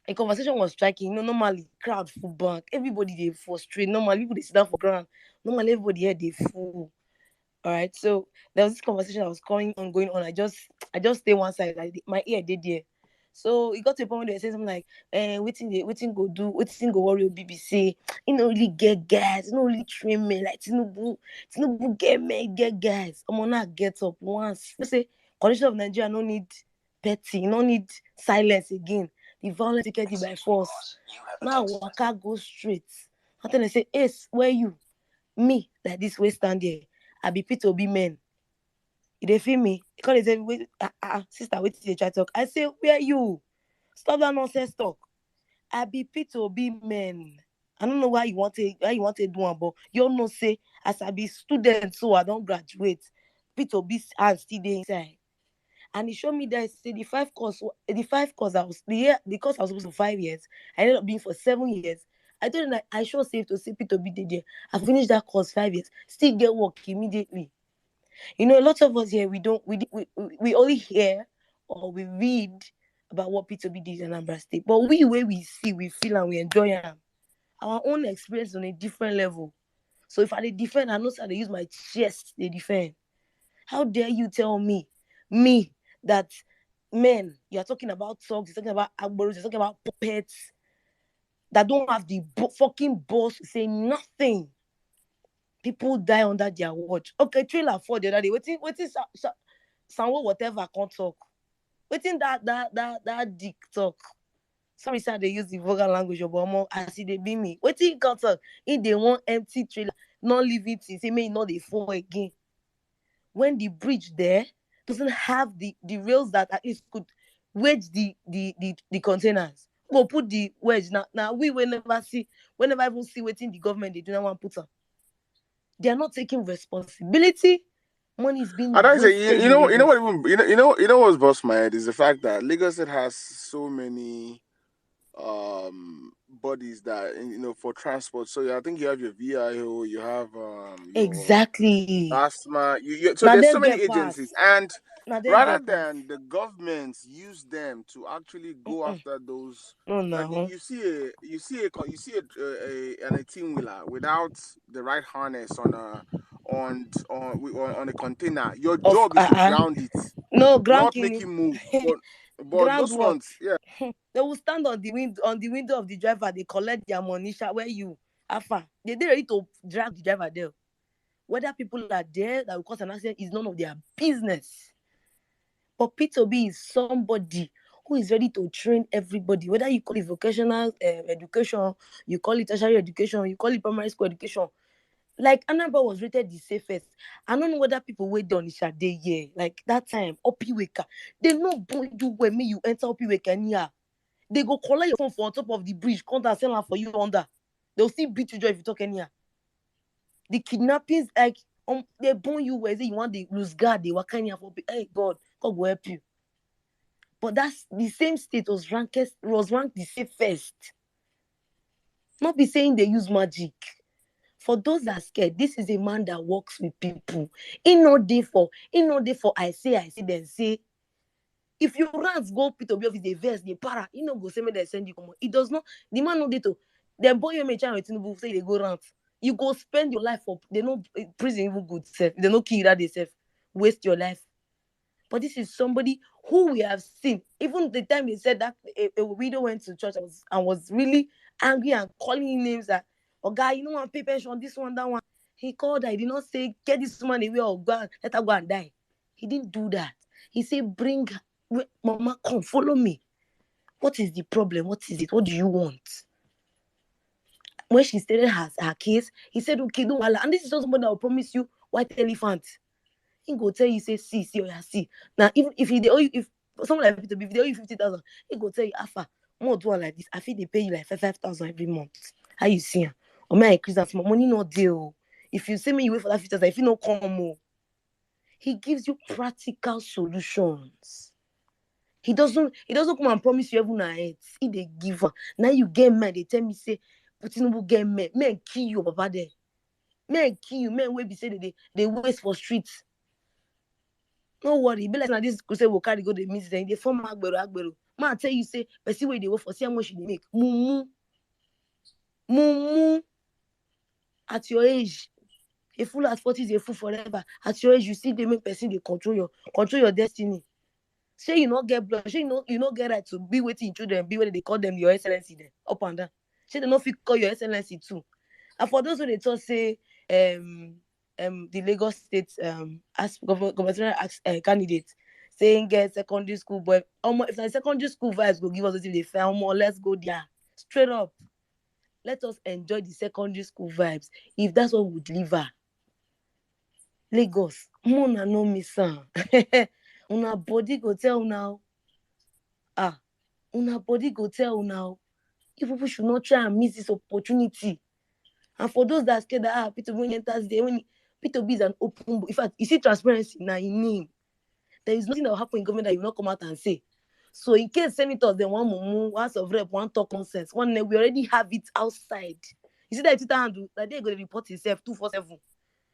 a conversation was striking. Normally crowd full bank, everybody they frustrated. Normally people they sit down for ground. Normally everybody here they full. All right, so there was this conversation that was going on. I just stay one side. My ear did there. So it got to a point where they were saying something like, waiting go do, waiting go worry BBC. You know, really get gas, you know, really train me like Tinubu get gas. I'm gonna get up once. Let's say condition of Nigeria no need petty, no need silence again. The violence taken by force. Now Waka go straight. Until they say, Ace, where you? Me, like this way stand there. I be P2B men. They feel me? Because they say, wait, sister, wait till they try to talk. I say, where you? Stop that nonsense talk. I be P2B men. I don't know why you want to do one, but you all know say, as I be student, so I don't graduate. P2B and still there inside. And he showed me that say the five course I was the course I was supposed to 5 years. I ended up being for 7 years. I told him that I sure safe to say P2B there. I finished that course 5 years, still get work immediately. You know, a lot of us here we only hear or we read about what P2B did in Anambra State, but where we see, we feel, and we enjoy them. Our own experience on a different level. So if I dey defend, I know how to use my chest. They defend. How dare you tell me that men, you're talking about thugs, you're talking about agboros, you're talking about puppets that don't have the fucking balls to say nothing. People die under their watch. Okay, trailer 4 the other day. Waiting, someone whatever can't talk. Waiting that dick talk. Sorry, sir, they use the vulgar language, but more I see they be me. Waiting can't talk. If they want empty trailer, not leave it, say may not they fall again. When the bridge there doesn't have the rails that at least could wedge the containers. Go put the wedge. Now we will never even see waiting the government they do not want to put on. They are not taking responsibility. Money is being I don't say wasted. you know what even you know what's bust my head is the fact that Lagos State has so many bodies that for transport. So I think you have your VIO, you have your Exactly. asthma. So Now there's so them many get agencies, pass. and Now them rather get pass. than the governments use them to actually go after those, No, like no. you see an 18-wheeler without the right harness on a container. Your job is to ground it, No ground not make killing. him move. But Ground those what? ones, yeah. They will stand on the window of the driver. They collect their money. Where you? Alpha. They ready to drag the driver there. Whether people are there that will cause an accident is none of their business. But P2B is somebody who is ready to train everybody. Whether you call it vocational education, you call it tertiary education, you call it primary school education. Like Anambra was rated the safest. I don't know whether people wait on Isha day here. Like that time, Opiweka. They no boy you when me you enter Opiweka near. They go collect your phone for on top of the bridge, come and sell them for you under. They'll still beat you if you talk anyhow. The kidnappings, like they burn you where you want the lose guard, they were kind of hey God go help you. But that's the same state was ranked the safest. Not be saying they use magic. For those that are scared, this is a man that works with people. In no day for I say, then say. If your rants go P2B office, they verse, they para, go say me they send you come. It does not, the man no day to. Then boy you may try with Tinubu say they go rant. You go spend your life for they know prison even good self. They no kill that they self. Waste your life. But this is somebody who we have seen. Even the time they said that a widow went to church and was really angry and calling names that, oh guy, you know want pay pension, this one, that one. He called her. He did not say, get this woman away or go and let her go and die. He didn't do that. He said, bring Mama, come, follow me. What is the problem? What is it? What do you want? When she stated her case, he said, okay, don't worry. And this is just somebody that will promise you white elephant. He go tell you, say, see, or yeah, see. Now, even if if someone like P2B, if they owe you 50,000, he go tell you, Alpha, more do one like this. I feel they pay you like 5,000 every month. How you see him? Or may I increase that small money? No deal. If you say me, you wait for that 50,000, if you no come more. He gives you practical solutions. He doesn't come and promise you heaven and earth. He they give her. Now you get men, they tell me, say, Tinubu get men kill you, papa there. Men kill you, men will be say they waste for streets. No worry, be like this crusade will carry go the meet them. They form Agbero. Man, I tell you, say, but see where they work for, see how much they make. Mumu. Mumu. At your age, a fool at 40 is a fool forever. At your age, you see they make person, they control your destiny. Say you not get blood, say you not get right to be waiting children, be where they call them your excellency then, up and down. Say they not fit call your excellency too. And for those who they thought say the Lagos State as governmental candidate saying get secondary school boy, if the secondary school vibes go give us if they fail more, let's go there. Straight up. Let us enjoy the secondary school vibes. If that's what we deliver. Lagos, Mona no miss una body go tell now. Una body go tell now. You people should not try and miss this opportunity. And for those that are scared that Peter B enters there, when Peter B is an open book. In fact, you see transparency now in name. There is nothing that will happen in government that you will not come out and say. So in case senators they want mumu, House of Rep want talk nonsense, one we already have it outside. You see that Twitter handle that they go to report himself 247.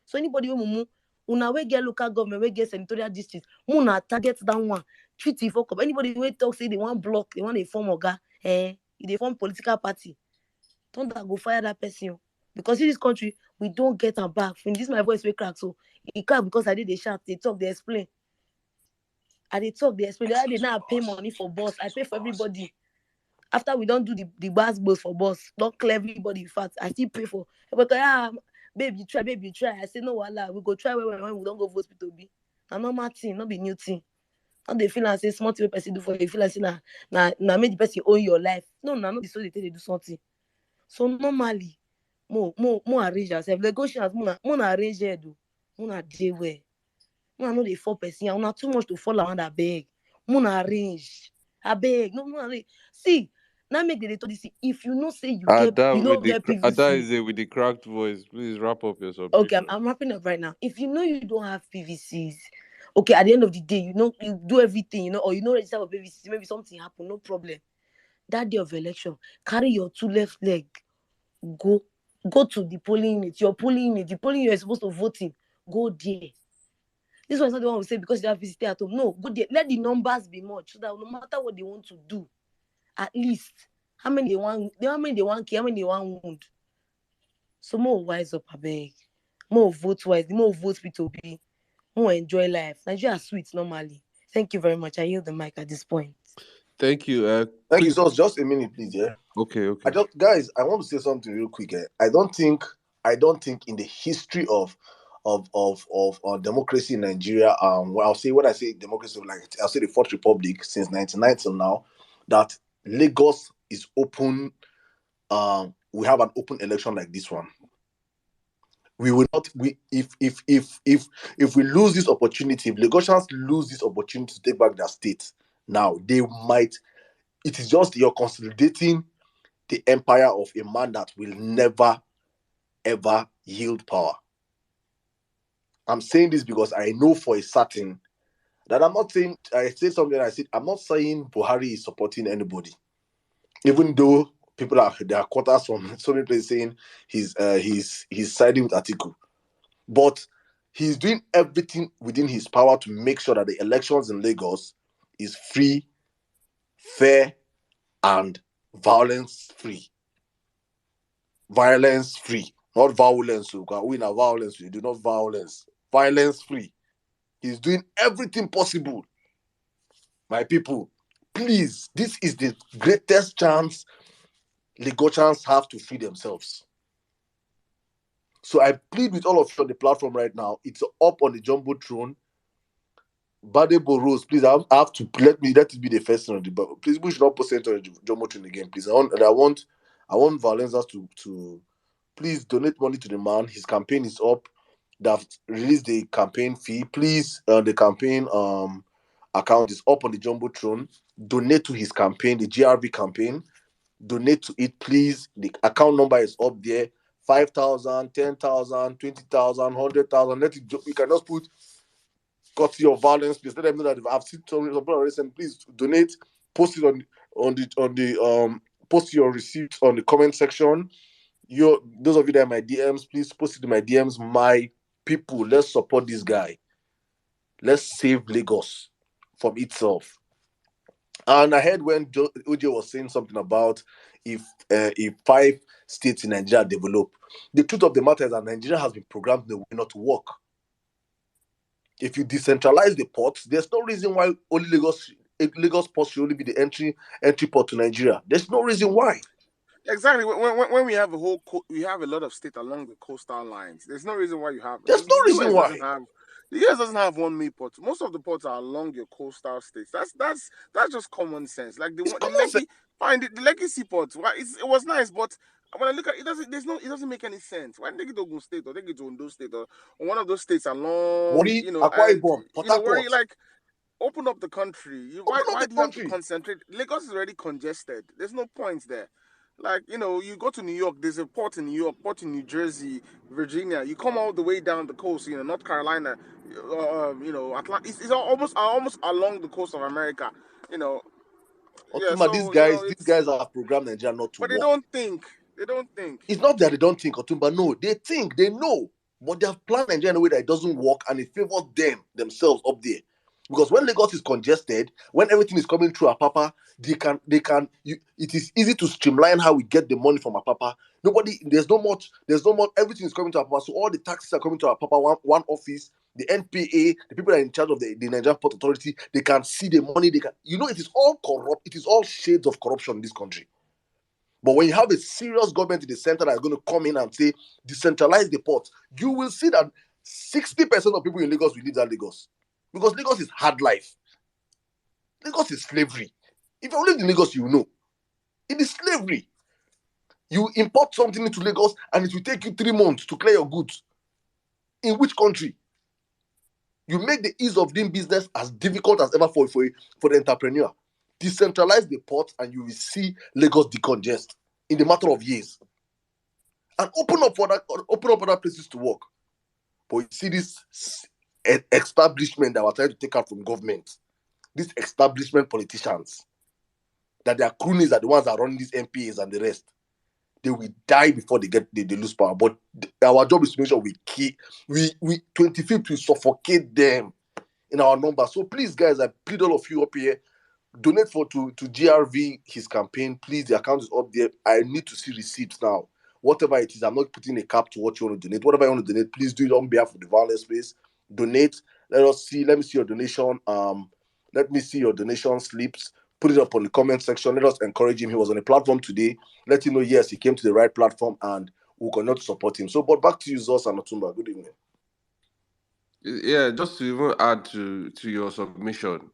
So anybody who mumu, una we get local government, we get senatorial districts, una target that one, treat it for anybody who talk say they want block, they want a form oga, they form political party. Don't go fire that person. Because in this country, we don't get them back. When this my voice will crack, so it crack because I did the shout, they talk, they explain. I they talk, they explain. I did not pay money for boss. I pay for everybody. After we don't do the bus bills for boss, don't clear everybody. In fact, I still pay for. But babe, you try. I say no, wala. We go try when we don't go vote to be. Now normal thing, not be new thing. Not they feel like say small thing person do for you. Feel like say na make the person own your life. No, not be so they do something. So normally, more arrange yourself. Negotiations, more arrange here do. More dey where. More know the 4%. I'm not too much to fall around that beg. More arrange. I beg. No, arrange. See, now make the this. If you know say you Ada don't with the get Ada PVC. is it with the cracked voice. Please wrap up your Okay, submission. I'm wrapping up right now. If you know you don't have PVCs, okay, at the end of the day, you know you do everything, or you know register for PVC, maybe something happen, no problem. That day of election, carry your 2 left leg. Go to the polling unit. Your polling unit, the polling unit you're supposed to vote in, go there. This one is not the one we say because you have visited at home. No, go there. Let the numbers be much so that no matter what they want to do, at least how many they want kill, how many they want wound. So more wise up, I beg. More vote wise, more vote P2B, more enjoy life. Nigeria sweet normally. Thank you very much. I yield the mic at this point. Thank you. Thank you. Please. So just a minute, please. Yeah. Okay. Guys, I want to say something real quick. I don't think in the history of democracy in Nigeria, well, when I say democracy, like I'll say the Fourth Republic since 1990 till now, that Lagos is open. We have an open election like this one. We will not. If we lose this opportunity, if Lagosians lose this opportunity to take back their state, now they might. It is just you're consolidating the empire of a man that will never, ever yield power. I'm saying this because I know for a certain that I'm not saying, I said something, I said, I'm not saying Buhari is supporting anybody. Even though there are quarters from so many places saying he's siding with Atiku. But he's doing everything within his power to make sure that the elections in Lagos is free, fair, and violence-free. Violence-free. Not violence. We are violence. We do not violence. Violence-free. He's doing everything possible. My people, please, this is the greatest chance Lagosians have to free themselves. So I plead with all of you on the platform right now. It's up on the Jumbotron. Badebo Rose, please, I have to let it be the first one. Please, we should not post it on the Jumbotron again, please. I want Vawulence to please donate money to the man. His campaign is up. They've released the campaign fee. Please, the campaign account is up on the Jumbotron. Donate to his campaign, the GRV campaign. Donate to it, please. The account number is up there. 5,000, 10,000, 20,000, 100,000. Let it. You can just put courtesy of violence. Please let them know that I've seen some people already saying, please donate. Post it on the post your receipt on the comment section. Those of you that are in my DMs, please post it in my DMs. My people, let's support this guy. Let's save Lagos from itself. And I heard when OJ was saying something about if 5 states in Nigeria develop, the truth of the matter is that Nigeria has been programmed in a way not to work. If you decentralize the ports, there's no reason why only Lagos port should only be the entry port to Nigeria. There's no reason why. Exactly. When we have we have a lot of states along the coastal lines. There's no reason why you have. There's no reason why. The US doesn't have one main port. Most of the ports are along your coastal states. That's just common sense. Like the Lekki, fine. The Lekki seaport. Why it was nice, but when I look at it, it doesn't make any sense. Why take it to Ogun State or take it to Ondo State or one of those states along, Warri, Akwa Ibom, Port Harcourt. like open up the country. Why do you have to concentrate? Lagos is already congested. There's no point there. Like, you go to New York, there's a port in New York, port in New Jersey, Virginia. You come all the way down the coast, North Carolina, Atlanta. It's almost along the coast of America, Otuma, these guys have programmed Nigeria not to work. But they don't think. It's not that they don't think, Otumba. No, they think, they know. But they have planned Nigeria in a way that it doesn't work and it favors themselves up there. Because when Lagos is congested, when everything is coming through Apapa, it is easy to streamline how we get the money from Apapa. There's no much, everything is coming to Apapa. So all the taxes are coming to Apapa, one office, the NPA, the people that are in charge of the Nigerian Port Authority, they can see the money, it is all corrupt, it is all shades of corruption in this country. But when you have a serious government in the center that is going to come in and say, decentralize the ports, you will see that 60% of people in Lagos will leave that Lagos. Because Lagos is hard life. Lagos is slavery. If you live in Lagos, you know. It is slavery. You import something into Lagos and it will take you 3 months to clear your goods. In which country? You make the ease of doing business as difficult as ever for the entrepreneur. Decentralize the port and you will see Lagos decongest in the matter of years. And open up other places to work. But you see this establishment that we're trying to take out from government, these establishment politicians, that their cronies are the ones that run these MPAs and the rest, they will die before they lose power. But our job is to make sure we 25th will suffocate them in our numbers. So please, guys, I plead all of you up here, donate to GRV his campaign. Please, the account is up there. I need to see receipts now. Whatever it is, I'm not putting a cap to what you want to donate. Whatever you want to donate, please do it on behalf of the Vawulence space. Donate. Let me see your donation. Let me see your donation slips. Put it up on the comment section. Let us encourage him. He was on a platform today. Let him know, yes, he came to the right platform and we'll continue to support him. So, but back to you, Zos and Otumba. Good evening. Yeah, just to even add to your submission,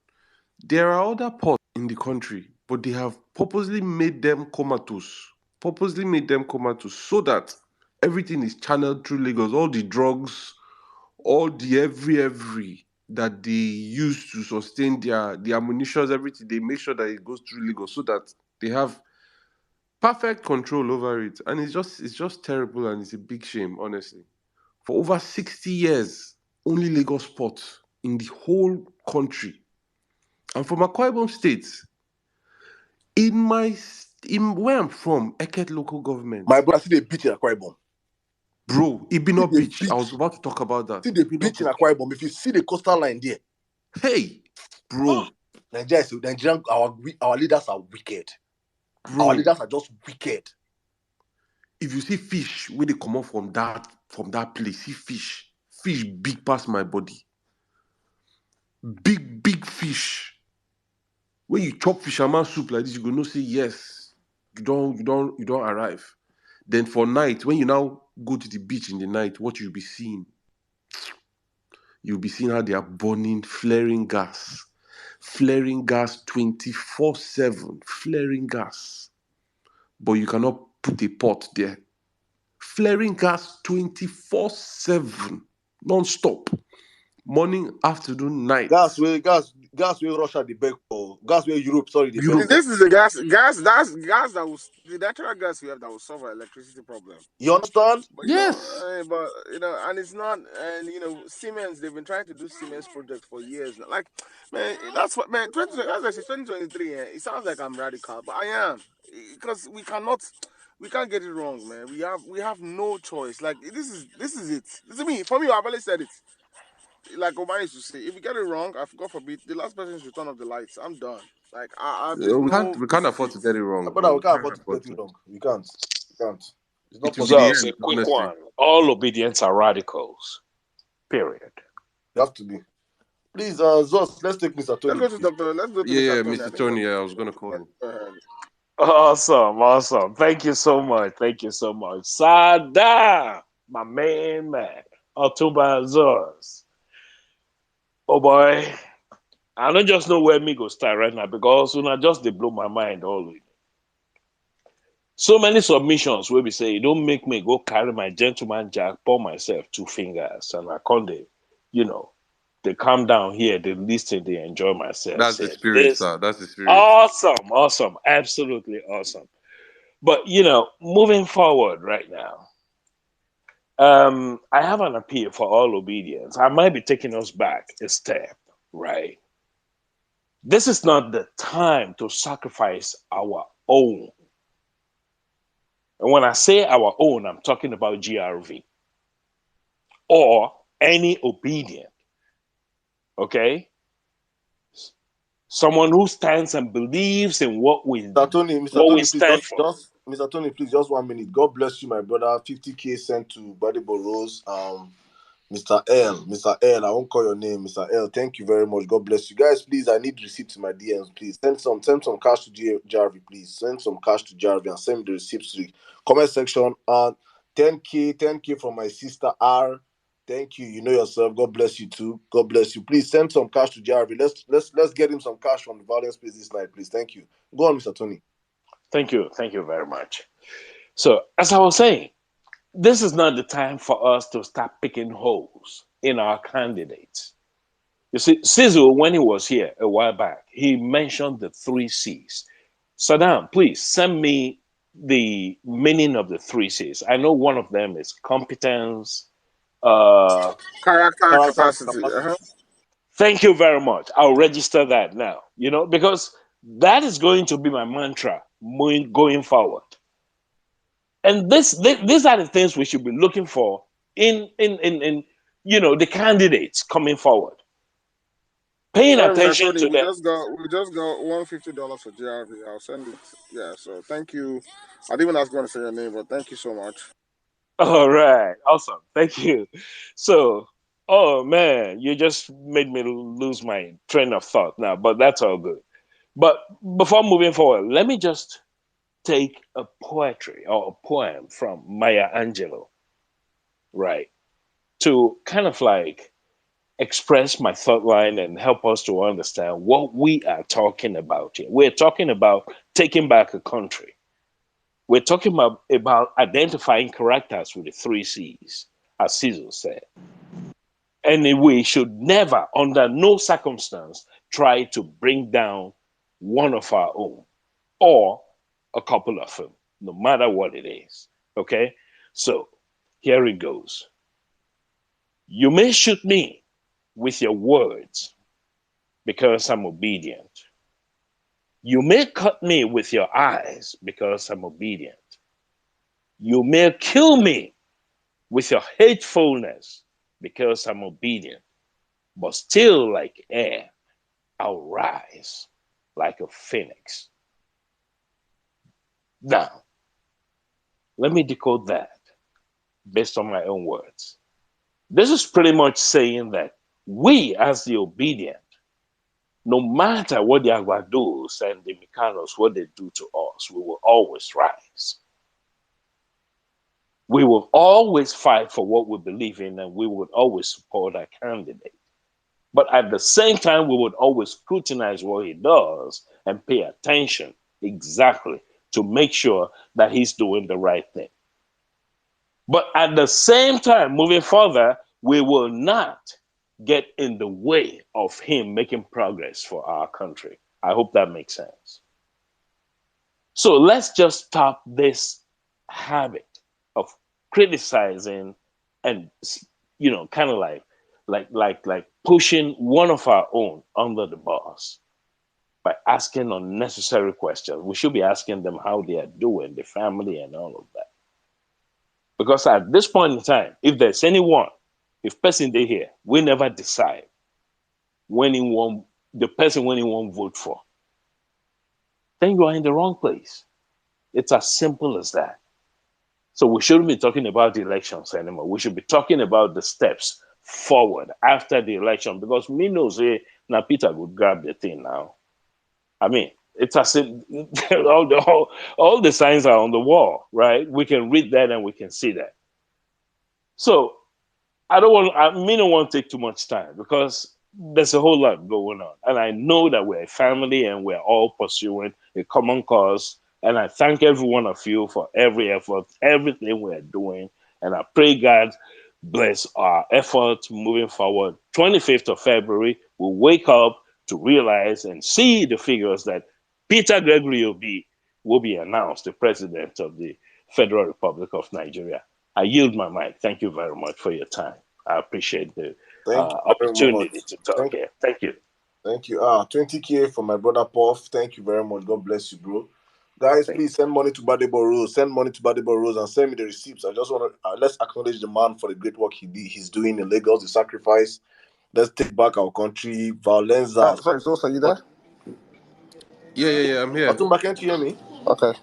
there are other ports in the country, but they have purposely made them comatose. So that everything is channeled through Lagos. All the drugs, all the every that they use to sustain their munitions, everything, they make sure that it goes through Lagos so that they have perfect control over it. And it's just terrible and it's a big shame, honestly. For over 60 years, only Lagos port in the whole country. And from Akwa Ibom State, in where I'm from, Eket local government. My brother, see the beach in Akwa Ibom. Bro, Ibino Beach. I was about to talk about that. See the beach in Akwa Ibom. If you see the coastal line there. Hey, bro. Nigerian, our leaders are wicked. Bro. Our leaders are just wicked. If you see fish, when they come out from that place, see fish big past my body. Big fish. When you chop fisherman soup like this, you go know say yes, you don't arrive. Then for night, when you now go to the beach in the night, what you'll be seeing how they are burning flaring gas 24/7, flaring gas. But you cannot put a pot there. Flaring gas 24/7, non-stop. Morning, afternoon, night. Gas where Russia the beg for. Gas where Europe, sorry. This is the gas that was the natural gas we have that will solve our electricity problem. You understand? But, yes. And it's not, and Siemens, they've been trying to do Siemens project for years now. Like, man, that's what, man, 2023, it sounds like I'm radical, but I am. Because we can't get it wrong, man. We have no choice. Like, this is it. This is me. For me, I've always said it. Like Omar used to say, if you get it wrong, God forbid, the last person should turn off the lights. I'm done. Like, there's no. We can't afford to get it wrong, Brother, bro. we We can't can't afford to afford get it to. wrong. We can't. We can't. It's not It will be the possible. Just a end, quick honestly. one. All obedience are radicals. Period. You have to be. Please, Zos, let's take Mr. Tony. Let's go to Dr. Let's go to Mr. Tony. I Mr. think Tony. Yeah, I was gonna call him. Go ahead. Awesome. Thank you so much. Sada, my man. Otuba Zos. Oh boy. I don't just know where me go start right now because when I just they blow my mind always. So many submissions where we say, don't make me go carry my gentleman jack, pour myself 2 fingers, and I can't, they come down here, they listen, they enjoy myself. That's the Say, spirit, this sir. That's the spirit. awesome, absolutely awesome. But moving forward right now, I have an appeal for all obedience. I might be taking us back a step, right? This is not the time to sacrifice our own. And when I say our own, I'm talking about GRV or any obedient. Okay? Someone who stands and believes in what we Mr. Tony, please, stand for. Mr. Tony, please, just 1 minute. God bless you, my brother. 50K sent to Badebo Rose. Mr. L, I won't call your name, Mr. L. Thank you very much. God bless you guys. Please, I need receipts to my DMs. Please send some cash to Jarvie. Please send some cash to Jarvie and send me the receipts to the comment section. 10K from my sister R. Thank you. You know yourself. God bless you too. God bless you. Please send some cash to Jarvie. Let's get him some cash from the Vawulence space this night, please. Thank you. Go on, Mr. Tony. Thank you very much. So, as I was saying, this is not the time for us to start picking holes in our candidates. You see, Sizzle, when he was here a while back, he mentioned the 3 C's. Sirdam, please send me the meaning of the 3 C's. I know one of them is competence. Character and Character capacity. capacity. Thank you very much. I'll register that now, because that is going to be my mantra going forward. And these are the things we should be looking for in the candidates coming forward. Paying Sorry, Mr. attention Tony, to we them. just got $150 for GRV. I'll send it. Yeah, so thank you. I didn't even ask going to say your name, but thank you so much. All right. Awesome. Thank you. So, oh man, you just made me lose my train of thought now, but that's all good. But before moving forward, let me just take a poetry or a poem from Maya Angelou, right? To kind of like express my thought line and help us to understand what we are talking about here. We're talking about taking back a country. We're talking about identifying characters with the 3 C's, as Cecil said. And we should never, under no circumstance, try to bring down one of our own or a couple of them, no matter what it is. Okay? So here it goes. You may shoot me with your words because I'm obedient. You may cut me with your eyes because I'm obedient. You may kill me with your hatefulness because I'm obedient. But still, like air, I'll rise like a phoenix. Now, let me decode that based on my own words. This is pretty much saying that we, as the obedient, no matter what the Aguados and the Mexicanos, what they do to us, we will always rise. We will always fight for what we believe in, and we would always support our candidate. But at the same time, we would always scrutinize what he does and pay attention exactly to make sure that he's doing the right thing. But at the same time, moving further, we will not get in the way of him making progress for our country. I hope that makes sense. So let's just stop this habit of criticizing and kind of like pushing one of our own under the bus by asking unnecessary questions. We should be asking them how they are doing, the family and all of that. Because at this point in time, if there's anyone, if person they here, we never decide the person when he won't vote for. then you are in the wrong place. It's as simple as that. So we shouldn't be talking about the elections anymore. We should be talking about the steps forward after the election, because me knows now Peter would grab the thing now. I mean, it's as if all the signs are on the wall, right? We can read that and we can see that. So I don't want to take too much time because there's a whole lot going on. And I know that we're a family and we're all pursuing a common cause. And I thank every one of you for every effort, everything we're doing. And I pray God bless our efforts moving forward. 25th of February, we'll wake up to realize and see the figures that Peter Gregory Obi will be announced the president of the Federal Republic of Nigeria. I yield my mic. Thank you very much for your time. I appreciate the Thank you very opportunity much. to talk here. Thank you. Thank you. 20K for my brother Puff. Thank you very much. God bless you, bro. Guys, please send money to Badebo Rose. Send money to Badebo Rose and send me the receipts. I just want to let's acknowledge the man for the great work he's doing in Lagos, the sacrifice. Let's take back our country. Vawulence. Sorry, so are you there? Yeah, I'm here. Otumba, can't you hear me? Okay.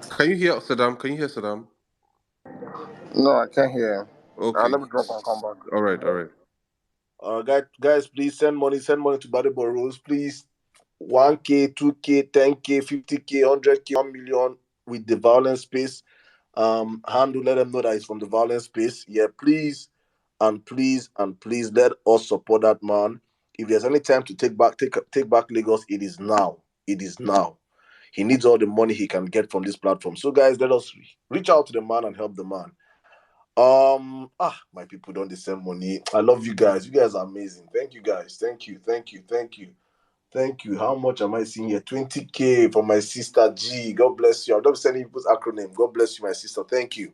Can you hear Sirdam? Can you hear Sirdam? No, I can't hear him. Okay. Let me drop and come back. All right. Guys, please send money to Badebo Rose, please. 1K, 2K, 10K, 50K, 100K, 1 million with the Vawulence space. Handle, let them know that it's from the Vawulence space. Yeah, please let us support that man. If there's any time to take back Lagos, it is now. It is now. He needs all the money he can get from this platform. So guys, let us reach out to the man and help the man. My people don't send money. I love you guys. You guys are amazing. Thank you guys. Thank you. How much am I seeing here? 20K for my sister G. God bless you. I'm not sending people's acronym. God bless you, my sister. Thank you.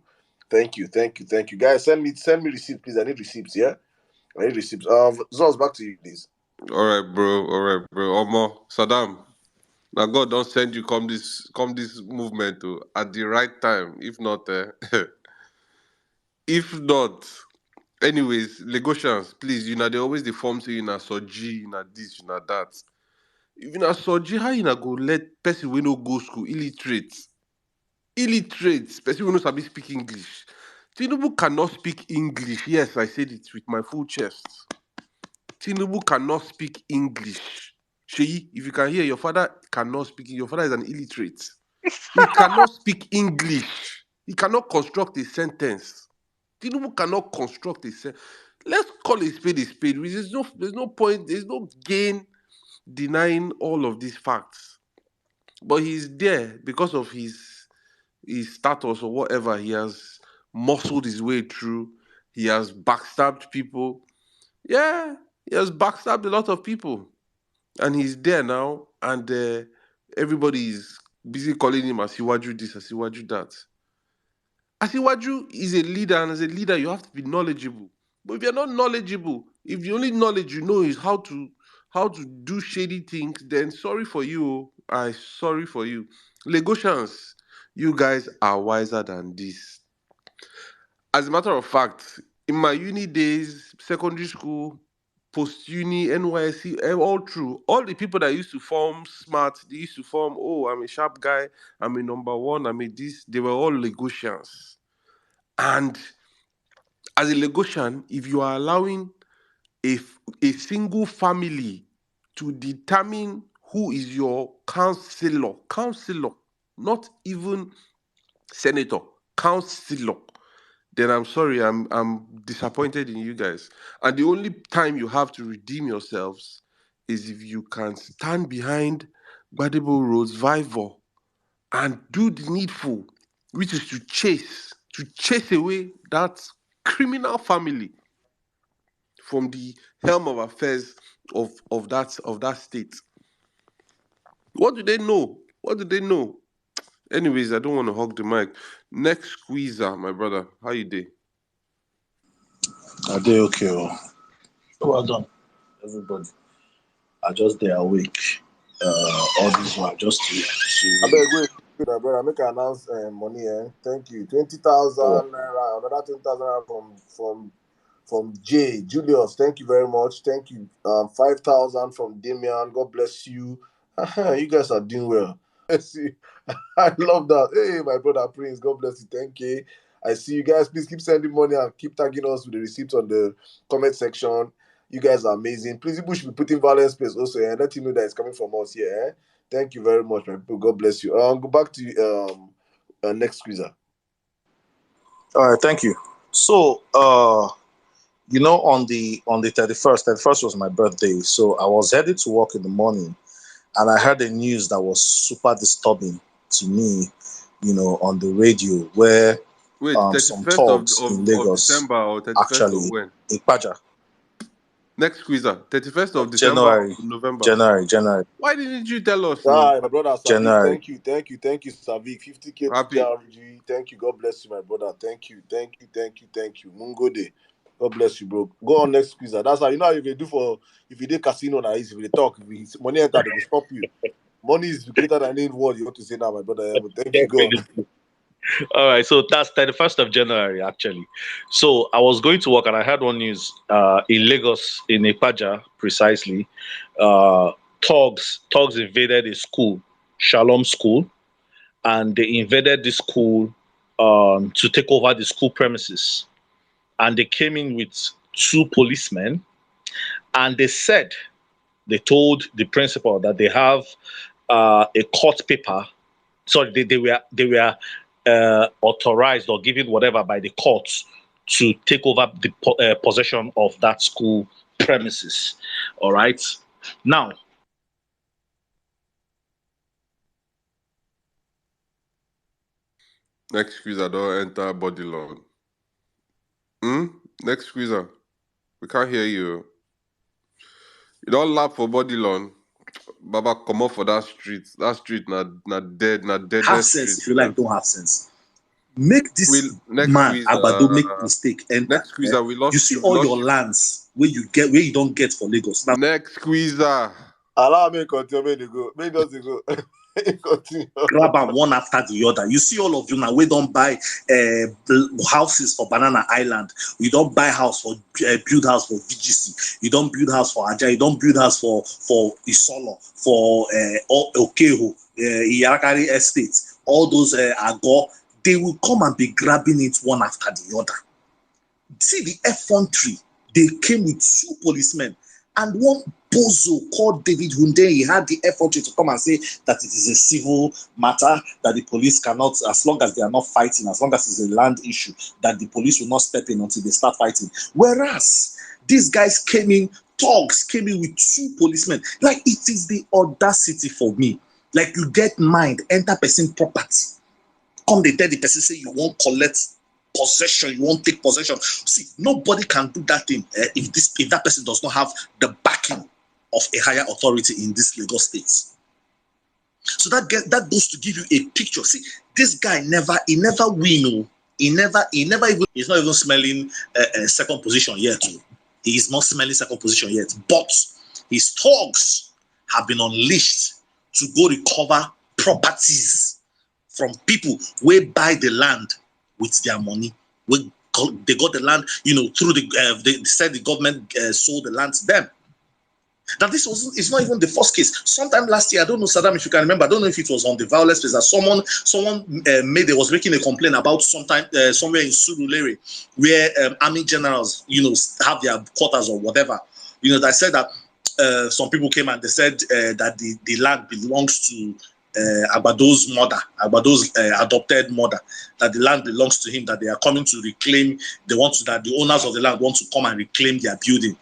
Guys, send me receipts, please. I need receipts, yeah? I need receipts. Zos, back to you, please. All right, bro. Omar, Sirdam. Now God don't send you come this movement at the right time. If not, anyways, Lagosians, please, they always the form say soji, this, that. If soji, how go let person we no go school illiterate, person we no sabi speak English. Tinubu cannot speak English. Yes, I said it with my full chest. Tinubu cannot speak English. Sheyi, if you can hear, your father cannot speak. Your father is an illiterate. He cannot speak English. He cannot construct a sentence. Tinubu cannot construct a sentence. Let's call a spade a spade. There's no point, there's no gain denying all of these facts. But he's there because of his status or whatever. He has muscled his way through. He has backstabbed people. Yeah, he has backstabbed a lot of people. And he's there now, and everybody is busy calling him Asiwaju this, Asiwaju that. Asiwaju is a leader, and as a leader, you have to be knowledgeable. But if you're not knowledgeable, if the only knowledge you know is how to do shady things, then sorry for you. Sorry for you. Lagosians, you guys are wiser than this. As a matter of fact, in my uni days, secondary school, post-uni, NYSC, all through, all the people that used to form smart, they used to form, oh, I'm a sharp guy, I'm a number one, I'm a this, they were all Lagosians. And as a Lagosian, if you are allowing a single family to determine who is your counselor, not even senator, counselor, then I'm sorry, I'm disappointed in you guys. And the only time you have to redeem yourselves is if you can stand behind Gbadebo Road's Viva and do the needful, which is to chase away that criminal family from the helm of affairs of that state. What do they know? Anyways, I don't want to hog the mic. Next squeezer, my brother. How you doing? Are they okay? Well done, everybody. I just they awake. All this while just to I beg, wait, brother. Make an announce money. Thank you. 20,000 naira. Another 20,000 naira from Jay Julius. Thank you very much. Thank you. 5,000 from Damian. God bless you. You guys are doing well. See, I love that. Hey, my brother Prince, God bless you. Thank you. I see you guys. Please keep sending money and keep tagging us with the receipts on the comment section. You guys are amazing. Please, people should be putting Vawulence space also and let you know that it's coming from us here. Eh? Thank you very much, my people. God bless you. Go back to next squeezer. All right, thank you. So, on the 31st was my birthday. So I was headed to work in the morning, and I heard a news that was super disturbing to me. On the radio where Wait, some 31st thugs in of Lagos, December or 31st of actually when? Ipaja, Next squeezer. 31st of December or January, November? January, Why didn't you tell us, no? My brother Savik, January. thank you, Savik. 50K to Happy. JRG. Thank you. God bless you, my brother. Thank you. Mungo Day. God bless you, bro. Go on next squeezer. That's how you can do for if you did casino now. If you talk, if money enter, they will stop you. Money is greater than any word you want to say now, my brother. Yeah, but thank you, God. All right, so that's 31st of January, actually. So I was going to work and I heard one news in Lagos, in Ipaja, precisely. Thugs invaded a school, Shalom School, and they invaded the school to take over the school premises. And they came in with 2 policemen, and they told the principal that they have a court paper. Sorry, they were authorized or given whatever by the courts to take over the possession of that school premises. All right. Now, Next squeezer, don't enter body loan. Next squeezer. We can't hear you. You don't laugh for body loan. Baba, come off for that street. That street not dead, not have deadest sense street. if you like, don't have sense. Make this Next man squeezer. Agbado make mistake enter. Next squeezer, we lost You see you. all your lands where you don't get for Lagos. Now, Next squeezer. Allow me continue. May they go. May just go. Continue. grab them one after the other. You see all of you now, we don't buy houses for Banana Island. We don't buy house for build house for VGC. You don't build house for Aja. You don't build house for Isolo, for Okeho, Iyarakari Estate. All those Agor, they will come and be grabbing it one after the other. See the effrontery. They came with 2 policemen and one bozo called David Hunde. He had the effrontery to come and say that it is a civil matter, that the police cannot, as long as they are not fighting, as long as it's a land issue, that the police will not step in until they start fighting. Whereas these guys came in, thugs came in with 2 policemen. Like, it is the audacity for me. Like, you get mind, enter person property. Come they tell the person, say you won't collect possession, you won't take possession. See, nobody can do that thing if that person does not have the backing of a higher authority in this Lagos state. So that goes to give you a picture. See, this guy never win. He's not even smelling second position yet. He is not smelling second position yet. But his thugs have been unleashed to go recover properties from people who buy the land with their money. They got the land, through they said the government sold the land to them. Now, it's not even the first case. Sometime last year, I don't know, Sirdam, if you can remember, I don't know if it was on the Vawulence place that someone was making a complaint about somewhere in Surulere where army generals, have their quarters or whatever. That said that some people came and they said that the land belongs to Agbado's mother, Agbado's adopted mother, that the land belongs to him, that they are coming to reclaim, that the owners of the land want to come and reclaim their building,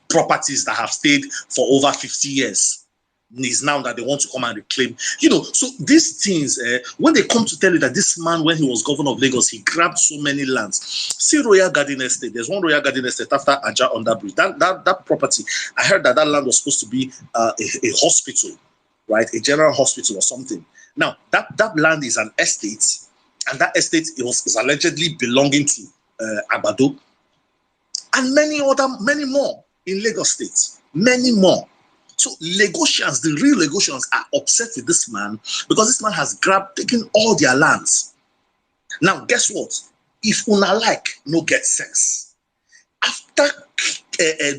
properties that have stayed for over 50 years. Is now that they want to come and reclaim. So these things, when they come to tell you that this man, when he was governor of Lagos, he grabbed so many lands. See Royal Garden Estate. There's one Royal Garden Estate after Aja Underbridge. That property, I heard that land was supposed to be a hospital, right? A general hospital or something. Now, that land is an estate, and that estate is allegedly belonging to Agbado, and many more in Lagos State. Many more. So Lagosians, the real Lagosians, are upset with this man because this man has taken all their lands. Now, guess what? If una like no get sense, after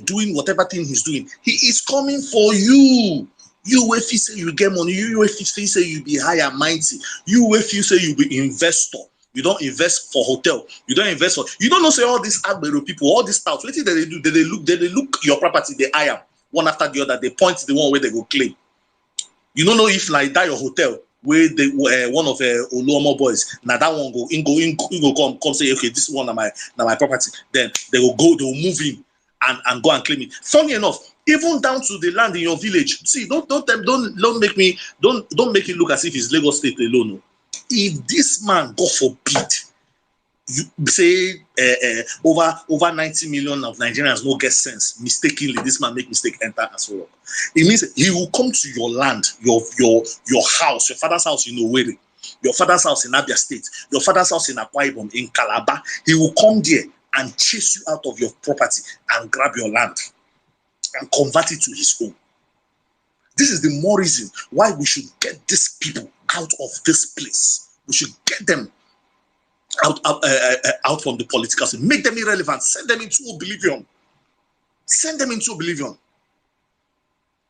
doing whatever thing he's doing, he is coming for you. You if you say you get money, you if you say you be high and mighty, you if you say you be investor. You don't invest for hotel. You don't invest for. You don't know say all these Agbero people, all these touts. What did they do? They look your property. They hire one after the other. They point to the one where they go claim. You don't know if like that your hotel where they one of Oluomo boys now that one go come say okay this one na my property. Then they will move in and go and claim it. Funny enough, even down to the land in your village. See, don't make it look as if it's Lagos State alone. If this man, God forbid, you say over 90 million of Nigerians no get sense, mistakenly, this man make mistake enter as well. It means he will come to your land, your house, your father's house in Owerri, your father's house in Abia State, your father's house in Akwa Ibom, in Calabar. He will come there and chase you out of your property and grab your land and convert it to his own. This is the more reason why we should get these people out of this place. We should get them out from the political scene. Make them irrelevant. Send them into oblivion. Send them into oblivion.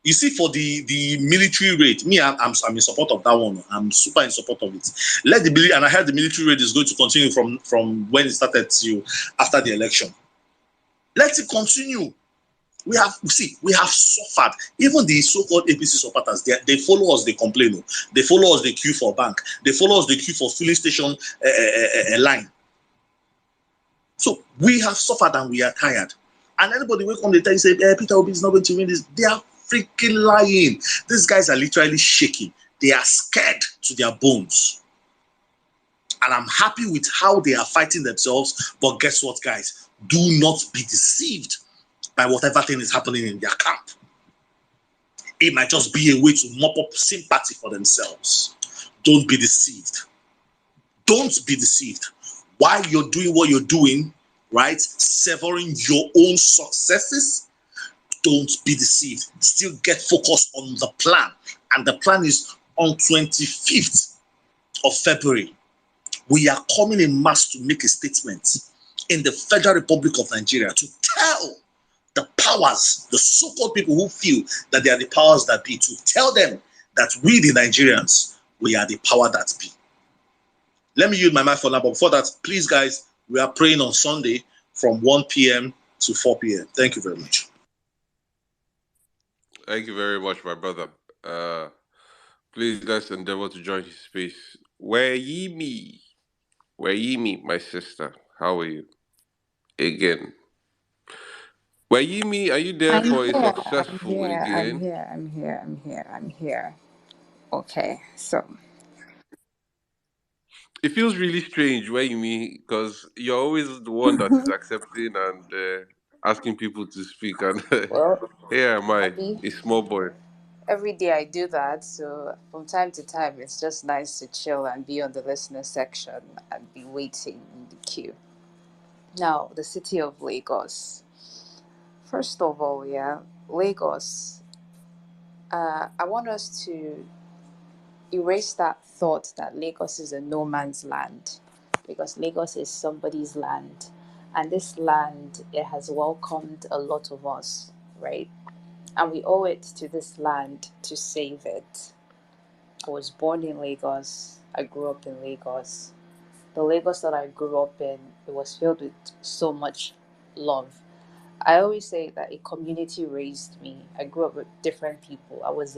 You see, for the military raid, me, I'm in support of that one. I'm super in support of it. And I heard the military raid is going to continue from when it started to after the election. Let it continue. We have suffered. Even the so-called APC supporters, they follow us, they complain. They follow us, they queue for bank. They follow us, they queue for filling station line. So we have suffered and we are tired. And anybody will come, they tell you, say, Peter Obi is not going to win this. They are freaking lying. These guys are literally shaking. They are scared to their bones. And I'm happy with how they are fighting themselves. But guess what, guys? Do not be deceived by whatever thing is happening in their camp. It might just be a way to mop up sympathy for themselves. Don't be deceived. Don't be deceived. While you're doing what you're doing, right, severing your own successes, don't be deceived. Still get focused on the plan. And the plan is on 25th of February. We are coming in mass to make a statement in the Federal Republic of Nigeria to tell the powers, the so-called people who feel that they are the powers that be, to tell them that we, the Nigerians, we are the power that be. Let me use my mic for now, but before that, please, guys, we are praying on Sunday from 1 p.m. to 4 p.m. Thank you very much. Thank you very much, my brother. Please, let's endeavor to join his space. Where ye me, my sister. How are you? Again. Where ye me, are you there I'm for a here, I'm successful here, I'm again? here, I'm here, I'm here, I'm here. Okay, so It feels really strange where you me, because you're always the one that is accepting and asking people to speak. And well, here am I, Abby, a small boy. every day I do that. So from time to time, it's just nice to chill and be on the listener section and be waiting in the queue. Now, the city of Lagos. First of all, yeah, Lagos. I want us to erase that thought that Lagos is a no man's land, because Lagos is somebody's land, and this land, it has welcomed a lot of us, right? And we owe it to this land to save it. I was born in Lagos. I grew up in Lagos. The Lagos that I grew up in, it was filled with so much love. I always say that a community raised me. I grew up with different people. I was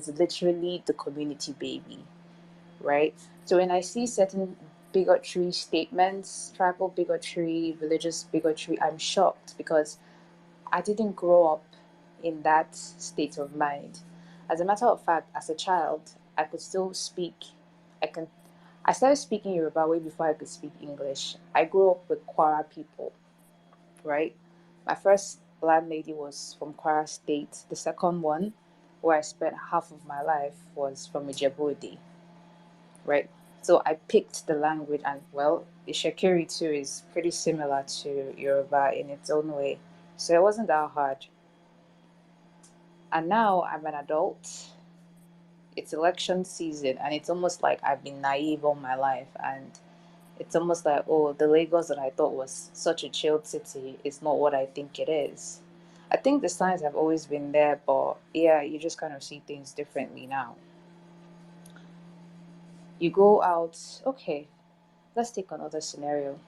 literally the community baby, right? So when I see certain bigotry statements, tribal bigotry, religious bigotry, I'm shocked because I didn't grow up in that state of mind. As a matter of fact, as a child, I could still speak. I started speaking Yoruba way before I could speak English. I grew up with Kwara people, right? My first landlady was from Kwara State. The second one, where I spent half of my life, was from Ijebu-Ode, right? So I picked the language, and well, Ishekiri too is pretty similar to Yoruba in its own way. So it wasn't that hard. And now I'm an adult. It's election season, and it's almost like I've been naive all my life. And it's almost like, oh, the Lagos that I thought was such a chilled city is not what I think it is. I think the signs have always been there, but yeah, you just kind of see things differently now. You go out, okay, let's take another scenario.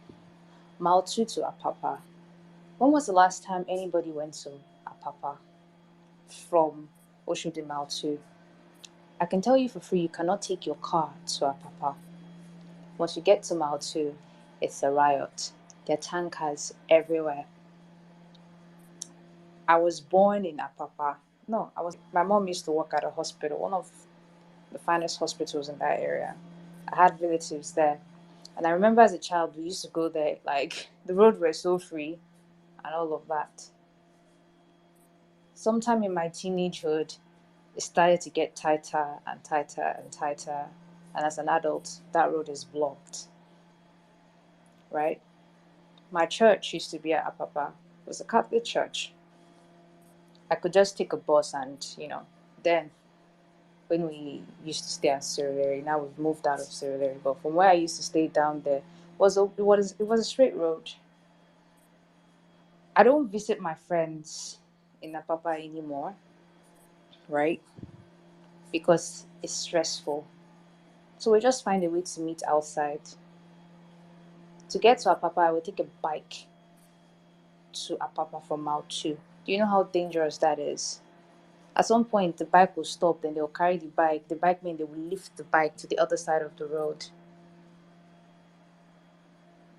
Maltu to Apapa. When was the last time anybody went to Apapa from Oshodi Maltu? I can tell you for free, you cannot take your car to Apapa. Once you get to Maltu, it's a riot. There are tankers everywhere. I was born in Apapa. No, my mom used to work at a hospital, one of the finest hospitals in that area. I had relatives there. And I remember as a child, we used to go there, like, the roads were so free and all of that. Sometime in my teenagehood, it started to get tighter and tighter and tighter. And as an adult, that road is blocked, right? My church used to be at Apapa. It was a Catholic church. I could just take a bus and, then when we used to stay at Sirdam, now we've moved out of Sirdam, but from where I used to stay down there, it was a straight road. I don't visit my friends in Apapa anymore, right? Because it's stressful. So we just find a way to meet outside. To get to Apapa, I would take a bike to Apapa from Mile 2. Do you know how dangerous that is? At some point, the bike will stop, then they'll carry the bike man, they will lift the bike to the other side of the road.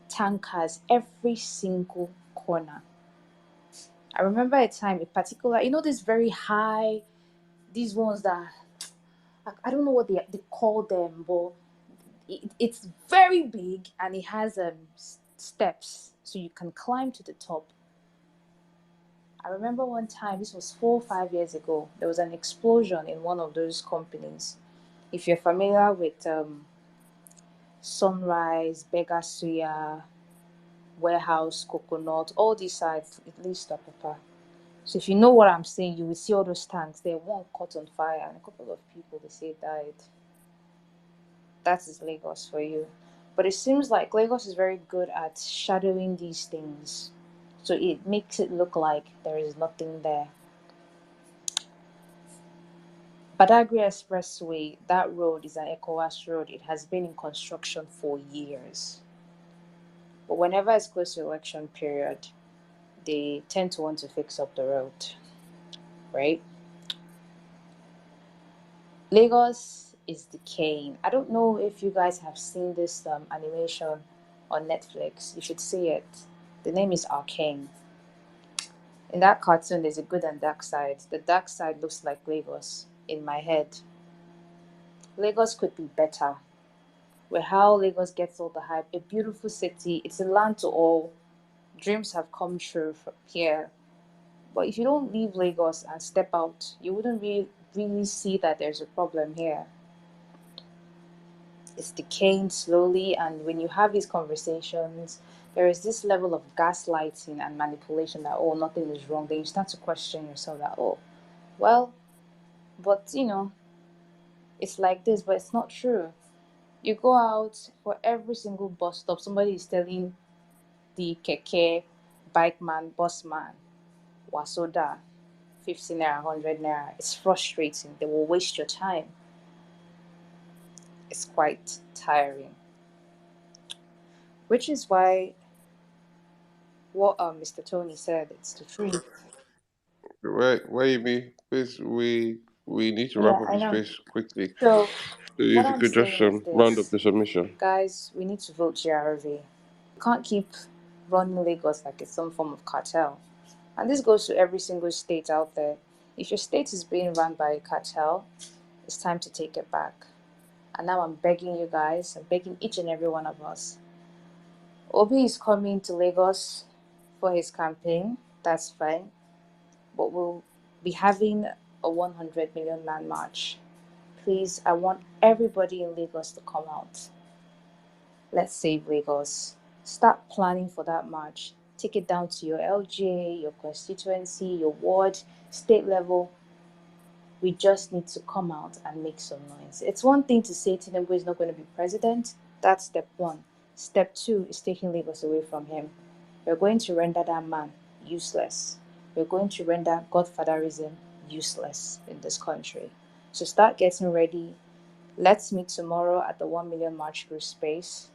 Tankers every single corner. I remember a time, a particular, this very high, these ones that, I don't know what they call them, but it's very big and it has steps so you can climb to the top. I remember one time, this was 4 or 5 years ago, there was an explosion in one of those companies. If you're familiar with Sunrise, Begasuya, Warehouse, Coconut, all these sites, at least Apapa. So if you know what I'm saying, you will see all those tanks there. One caught on fire and a couple of people, they say, died. That is Lagos for you. But it seems like Lagos is very good at shadowing these things. So it makes it look like there is nothing there. Badagry Expressway, that road is an ECOWAS road. It has been in construction for years. But whenever it's close to election period, they tend to want to fix up the road, right? Lagos is decaying. I don't know if you guys have seen this animation on Netflix. You should see it. The name is Arcane. In that cartoon, there's a good and dark side. The dark side looks like Lagos in my head. Lagos could be better. Where how Lagos gets all the hype. A beautiful city. It's a land to all. Dreams have come true from here. But if you don't leave Lagos and step out, you wouldn't really see that there's a problem here. It's decaying slowly, and when you have these conversations, there is this level of gaslighting and manipulation that, oh, nothing is wrong. Then you start to question yourself that, oh, well, but it's like this, but it's not true. You go out for every single bus stop, somebody is telling the keke, bike man, bus man, wasoda, 50 naira, 100 naira. It's frustrating. They will waste your time. It's quite tiring. Which is why what Mr. Tony said, it's the truth. Right, Amy, please, we need to wrap Yeah, up I the know. space quickly. So So what if you I'm could just saying is round up this, the submission. guys, we need to vote GRV. We can't keep running Lagos like it's some form of cartel. And this goes to every single state out there. If your state is being run by a cartel, it's time to take it back. And now I'm begging you guys, I'm begging each and every one of us. Obi is coming to Lagos for his campaign, that's fine. But we'll be having a 100 million man march. Please, I want everybody in Lagos to come out. Let's save Lagos. Start planning for that march. Take it down to your LGA, your constituency, your ward, state level. We just need to come out and make some noise. It's one thing to say Tinubu is not going to be president. That's step one. Step two is taking Lagos away from him. We're going to render that man useless. we're going to render godfatherism useless in this country. So start getting ready. Let's meet tomorrow at the 1 Million March Crew space,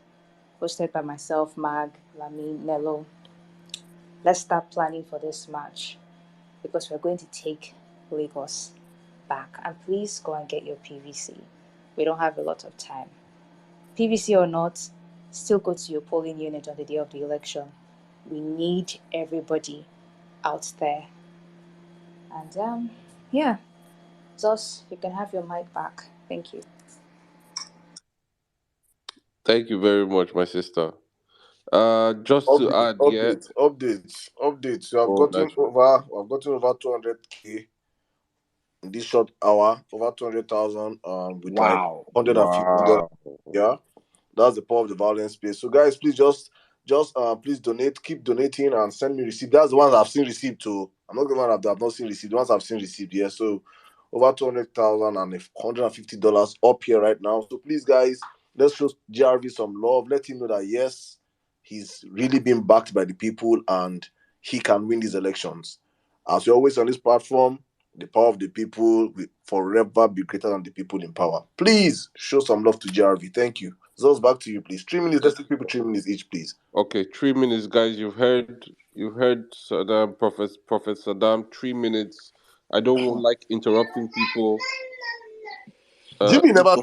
hosted by myself, Mag, Lami, Nello. Let's start planning for this march because we're going to take Lagos back. And please go and get your PVC. We don't have a lot of time. PVC or not, still go to your polling unit on the day of the election. We need everybody out there. And yeah, Zos, you can have your mic back. Thank you. Thank you very much, my sister. Just to Update, add, yeah. update. So Oh, that's I've gotten over 200K in this short hour, over 200,000 with like wow. $150. wow. Yeah. That's the power of the violence space. So guys, please just please donate, keep donating and send me receipt. That's the ones I've seen receipt to. I'm not going to I've not seen receipt. The ones I've seen receipt, yeah. So over 200,000 and $150 up here right now. So please guys, let's show GRV some love. Let him know that yes, he's really being backed by the people and he can win these elections. As we always on this platform, the power of the people will forever be greater than the people in power. Please show some love to GRV. Thank you. Zos, back to you, please. 3 minutes. Let's take people 3 minutes each, please. Okay, 3 minutes, guys. You've heard Saddam, Prophet Saddam. 3 minutes. I don't like interrupting people. Jimmy never.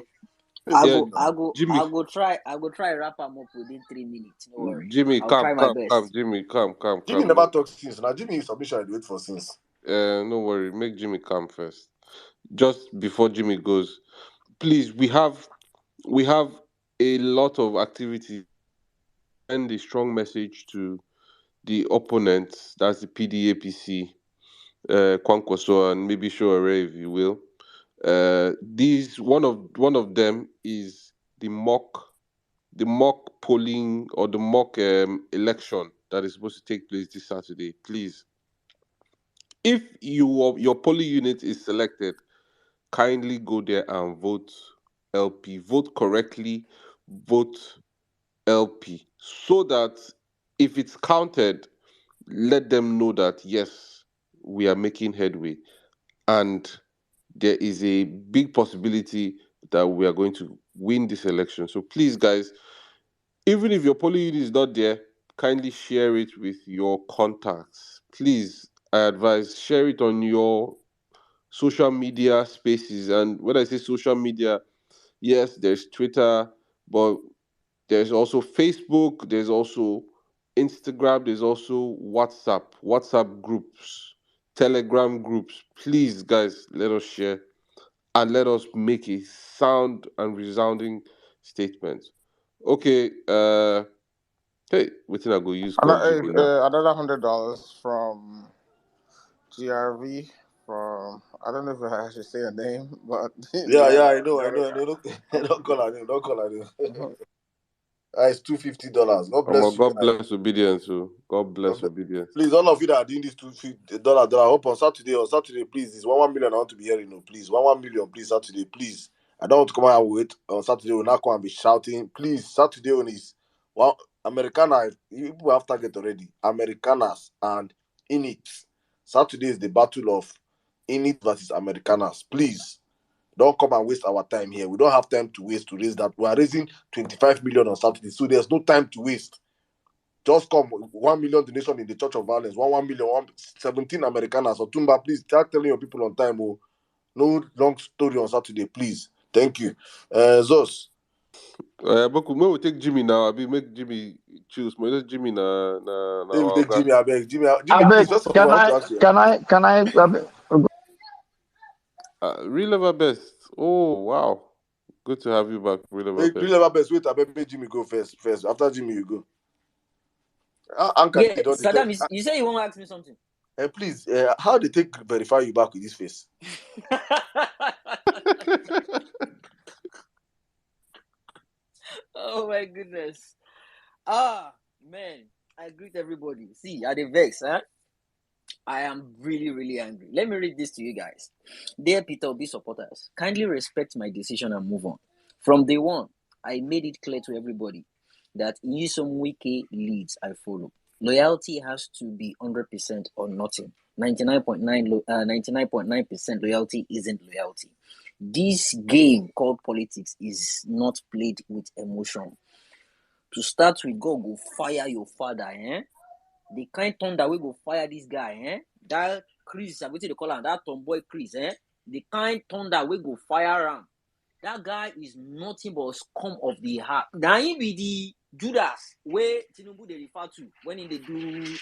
I Yeah, go, I go, Jimmy. I go try wrap them up within 3 minutes. No worry. Jimmy, I'll come, try my come, come, best. Jimmy, come. Jimmy never talks since. Now Jimmy is submission. I do it for since. No worry. Make Jimmy come first. Just before Jimmy goes, please. We have a lot of activity. Send a strong message to the opponents. That's the PDAPC, Kwankwaso, and maybe Shoare, if you will. These one of them is the mock polling or the mock election that is supposed to take place this Saturday. Please, if your polling unit is selected, kindly go there and vote LP. Vote correctly. Vote LP, so that if it's counted, let them know that yes, we are making headway, and there is a big possibility that we are going to win this election. So please, guys, even if your polling unit is not there, kindly share it with your contacts. Please, I advise, share it on your social media spaces. And when I say social media, yes, there's Twitter, but there's also Facebook, there's also Instagram, there's also WhatsApp groups, Telegram groups. Please, guys, let us share and let us make a sound and resounding statement. Okay, hey, what I go use call Jimmy now? Another $100 from GRV. From I don't know if I should say a name, but Yeah, I know. Don't call her name. Don't call her name. It's $250. God bless you God guys. bless obedience. God bless obedience. Please, all of you that are doing this $250, I hope on Saturday, please, it's 1 million. I want to be hearing, please, 1 million, please, Saturday, please. I don't want to come out and wait on Saturday. We'll not come and be shouting, please. Saturday on is well, Americana. People have target already. Americanas and Init. Saturday is the battle of Init versus Americanas. Please don't come and waste our time here. We don't have time to waste to raise that. We are raising 25 million on Saturday, so there's no time to waste. Just come, 1 million donation in the Church of Violence, 1 million, 17 Americanas. So Tumba, please start telling your people on time. Oh, no long story on Saturday, please. Thank you. Zos. But we take Jimmy now. I be make Jimmy choose. Let Jimmy Hey, we take Jimmy, I beg. Jimmy, I please, beg, just for want to ask you. can I, Real Ever Best. Oh wow, good to have you back, Real Ever Hey, Best. Real Ever Best, wait, I beg, make Jimmy go first. After Jimmy, you go. Anka, Yeah, Saddam, you say you want to ask me something? Please, how they take verify you back with this face? Oh my goodness. Man, I greet everybody. See, at the vex, huh? I am really, really angry. Let me read this to you guys. Dear Peter Obi supporters, kindly respect my decision and move on. From day one, I made it clear to everybody that Nyesom Wike leads I follow. Loyalty has to be 100% or nothing. 99.9% loyalty isn't loyalty. This game called politics is not played with emotion. To start with, God go fire your father, The kind thunder we go fire this guy, That Chris, I go to call him, that tomboy Chris, The kind thunder we go fire him. That guy is nothing but scum of the heart. Now he be the Judas where Tinubu they refer to when they do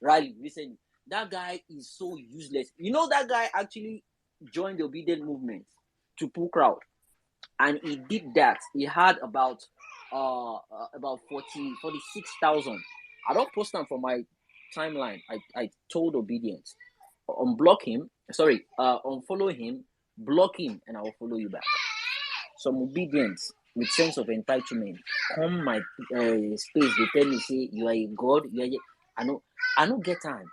rally recently. That guy is so useless. You know that guy actually joined the obedient movement to pull crowd, and he did that. He had about 46,000. I don't post them from my timeline. I told obedience unblock him. Sorry, unfollow him, block him, and I will follow you back. Some obedience with sense of entitlement come my space. They tell me say you are a god. I know get time.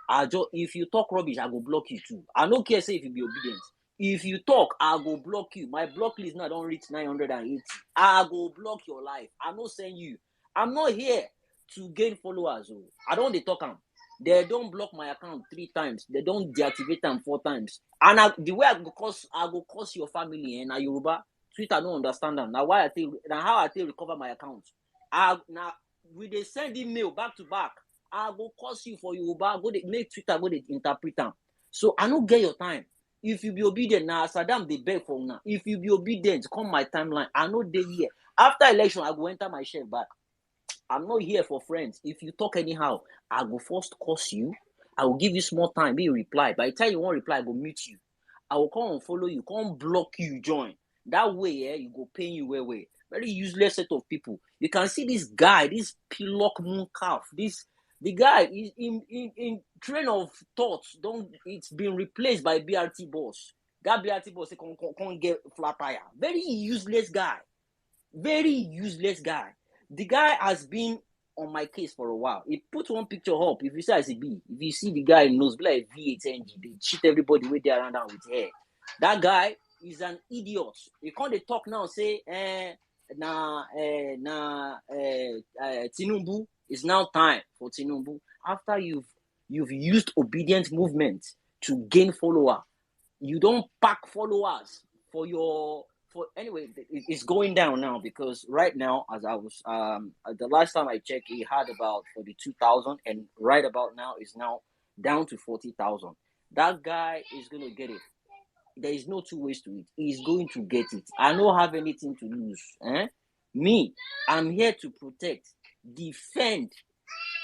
If you talk rubbish, I go block you too. I no care say if you be obedient. If you talk, I go block you. My block list now don't reach 980. I go block your life. I no send you. I'm not here to gain followers. I don't they talk am. They don't block my account 3 times. They don't deactivate them 4 times. And the way I go curse your family and Yoruba. Twitter don't understand them. Now why how I take recover my account. Now we they send email back to back. I go curse you for Yoruba. Go they make Twitter go they interpret them. So I don't get your time. If you be obedient now, Sirdam they beg for now. If you be obedient, come my timeline. I know they here. After election, I go enter my share back. I'm not here for friends. If you talk anyhow, I go first curse you. I will give you small time, be reply. By the time you want reply, I go mute you. I will come and follow you, come block you, join. That way, you go pay you way. Very useless set of people. You can see this guy, this Pillock Moon Calf, the guy is in train of thoughts. It's been replaced by BRT boss. That BRT boss can't get flat tire. Very useless guy. Very useless guy. The guy has been on my case for a while. He put one picture up. If you say I see B, if you see the guy in nose, like V8 NG, they cheat everybody with their around with hair. That guy is an idiot. You can't talk now say, Tinubu, it's now time for Tinubu. After you've used obedient movement to gain follower, you don't pack followers anyway. It's going down now because right now, as I was the last time I checked, he had about 42,000, and right about now is now down to 40,000. That guy is gonna get it. There is no 2 ways to it. He's going to get it. I don't have anything to lose. Me, I'm here to protect, defend,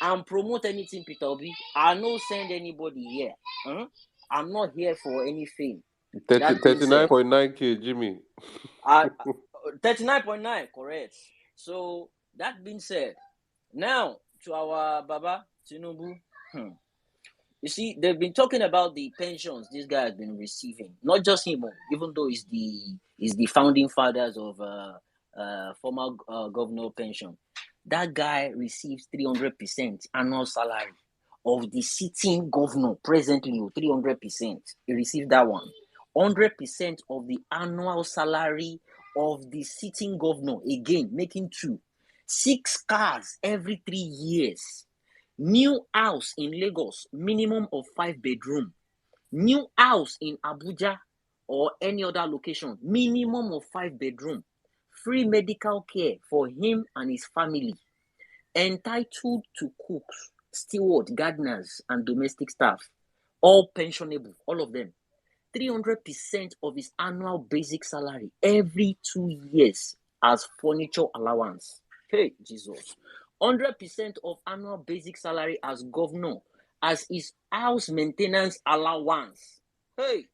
and promote anything, Peter Obi. I no send anybody here. I'm not here for any fame. 39.9K, Jimmy. 39.9, correct. So that being said, now to our Baba Tinubu. You see, they've been talking about the pensions this guy has been receiving. Not just him, even though he's the founding fathers of former governor pension. That guy receives 300% annual salary of the sitting governor presently. 300%. He received that one. 100% of the annual salary of the sitting governor, again making 2. 6 cars every 3 years. New house in Lagos, minimum of 5 bedroom. New house in Abuja or any other location, minimum of 5 bedroom. Free medical care for him and his family. Entitled to cooks, steward, gardeners, and domestic staff. All pensionable, all of them. 300% of his annual basic salary every 2 years as furniture allowance. Hey, Jesus. 100% of annual basic salary as governor as his house maintenance allowance. Hey,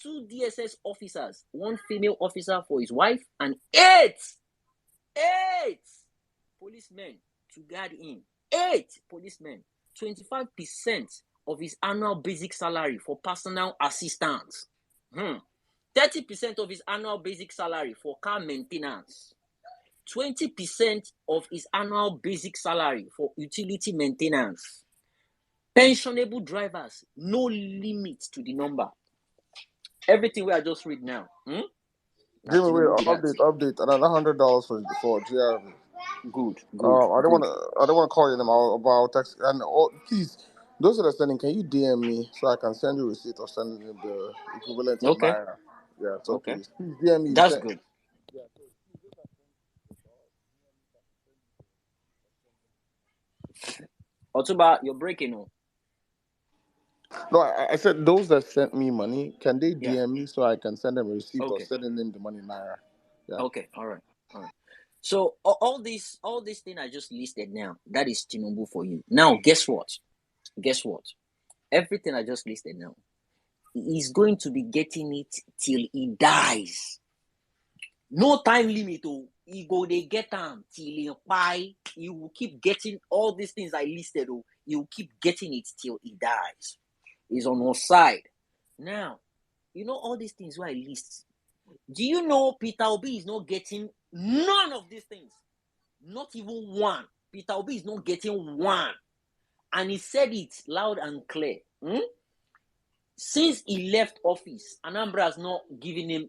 2 DSS officers, 1 female officer for his wife, and 8 policemen to guard him. 8 policemen. 25% of his annual basic salary for personal assistance. 30% of his annual basic salary for car maintenance. 20% of his annual basic salary for utility maintenance. Pensionable drivers, no limit to the number. Everything we are just read now. Jimmy, wait, update. Another $100 for GRV. Good. I don't want to call you them. About text and please Those that are sending, can you DM me so I can send you a receipt or send you the equivalent of Okay. Naira? Yeah, so Okay. please DM me. That's good. Otuba, you're breaking on. No, I said those that sent me money, can they Yeah. DM me so I can send them a receipt or Okay. sending them the money in Naira? Yeah. Okay. All right. So all these things I just listed now, that is Tinubu for you. Now, guess what? Everything I just listed now, he's going to be getting it till he dies. No time limit. Oh, he go they get them till he buy. He will keep getting all these things I listed. Oh, he will keep getting it till he dies. He's on our side. Now, you know all these things where I list. Do you know Peter Obi is not getting none of these things? Not even one. Peter Obi is not getting one. And he said it loud and clear. Since he left office, Anambra has not given him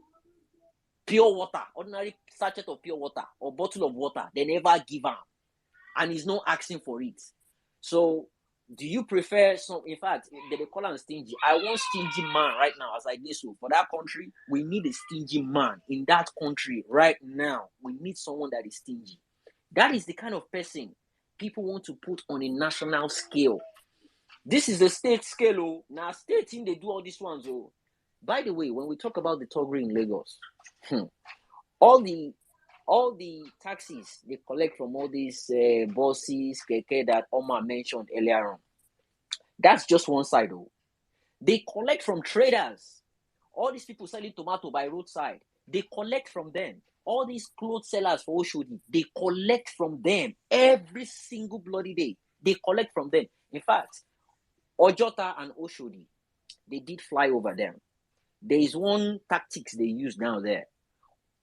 pure water, ordinary sachet of pure water or bottle of water. They never give him. And he's not asking for it. So, do you prefer some? In fact, they call him stingy. I want stingy man right now as I did so. For that country, we need a stingy man in that country right now. We need someone that is stingy. That is the kind of person people want to put on a national scale. This is a state scale. Oh. Now, state team, they do all these ones. Oh. By the way, when we talk about the Thuggery in Lagos, all the taxis they collect from all these buses, keke that Omar mentioned earlier on, that's just one side. Oh. They collect from traders. All these people selling tomato by roadside, they collect from them. All these clothes sellers for Oshodi, they collect from them every single bloody day. They collect from them. In fact, Ojota and Oshodi, they did fly over them. There is one tactics they use down there.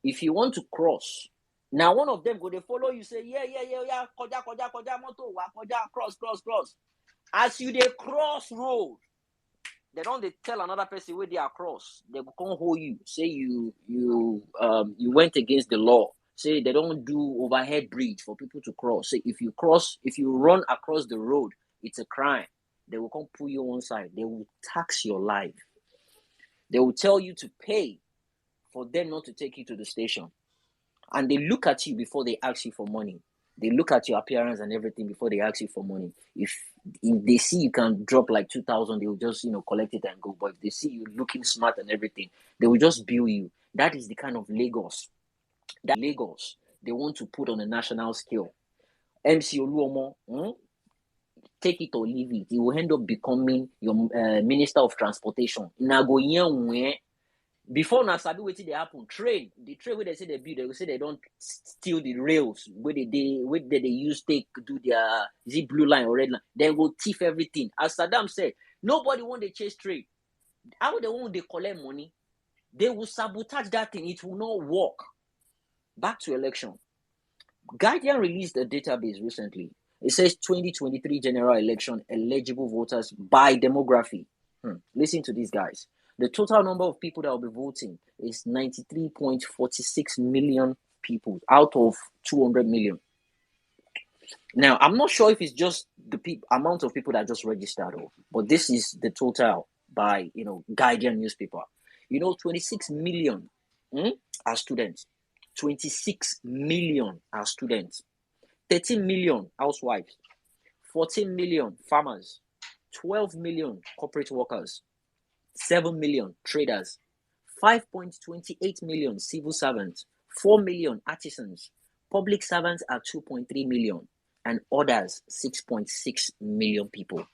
If you want to cross, now one of them go they follow you, say, yeah, koja, moto, cross. As you they cross road, they don't they tell another person where they are cross. They will come hold you, say you went against the law. Say they don't do overhead bridge for people to cross. Say if you run across the road, it's a crime. They will come pull you on side. They will tax your life. They will tell you to pay for them not to take you to the station. And they look at you before they ask you for money. They look at your appearance and everything before they ask you for money. If they see you can drop like 2,000, they will just collect it and go. But if they see you looking smart and everything, they will just bill you. That is the kind of Lagos they want to put on a national scale. MC Oluomo, take it or leave it. He will end up becoming your Minister of Transportation. Before now, sabi wetin dey happen. The train where they say they build, they will say they don't steal the rails where they use take do their blue line or red line. They will thief everything. As Sirdam said, nobody want to chase train. How they want to collect money? They will sabotage that thing. It will not work. Back to election. Guardian released a database recently. It says 2023 general election eligible voters by demography. Listen to these guys. The total number of people that will be voting is 93.46 million people out of 200 million. Now, I'm not sure if it's just the amount of people that just registered, but this is the total by Guardian newspaper. 26 million are students. 26 million are students. 13 million housewives. 14 million farmers. 12 million corporate workers. 7 million traders, 5.28 million civil servants, 4 million artisans, public servants are 2.3 million, and others 6.6 million people.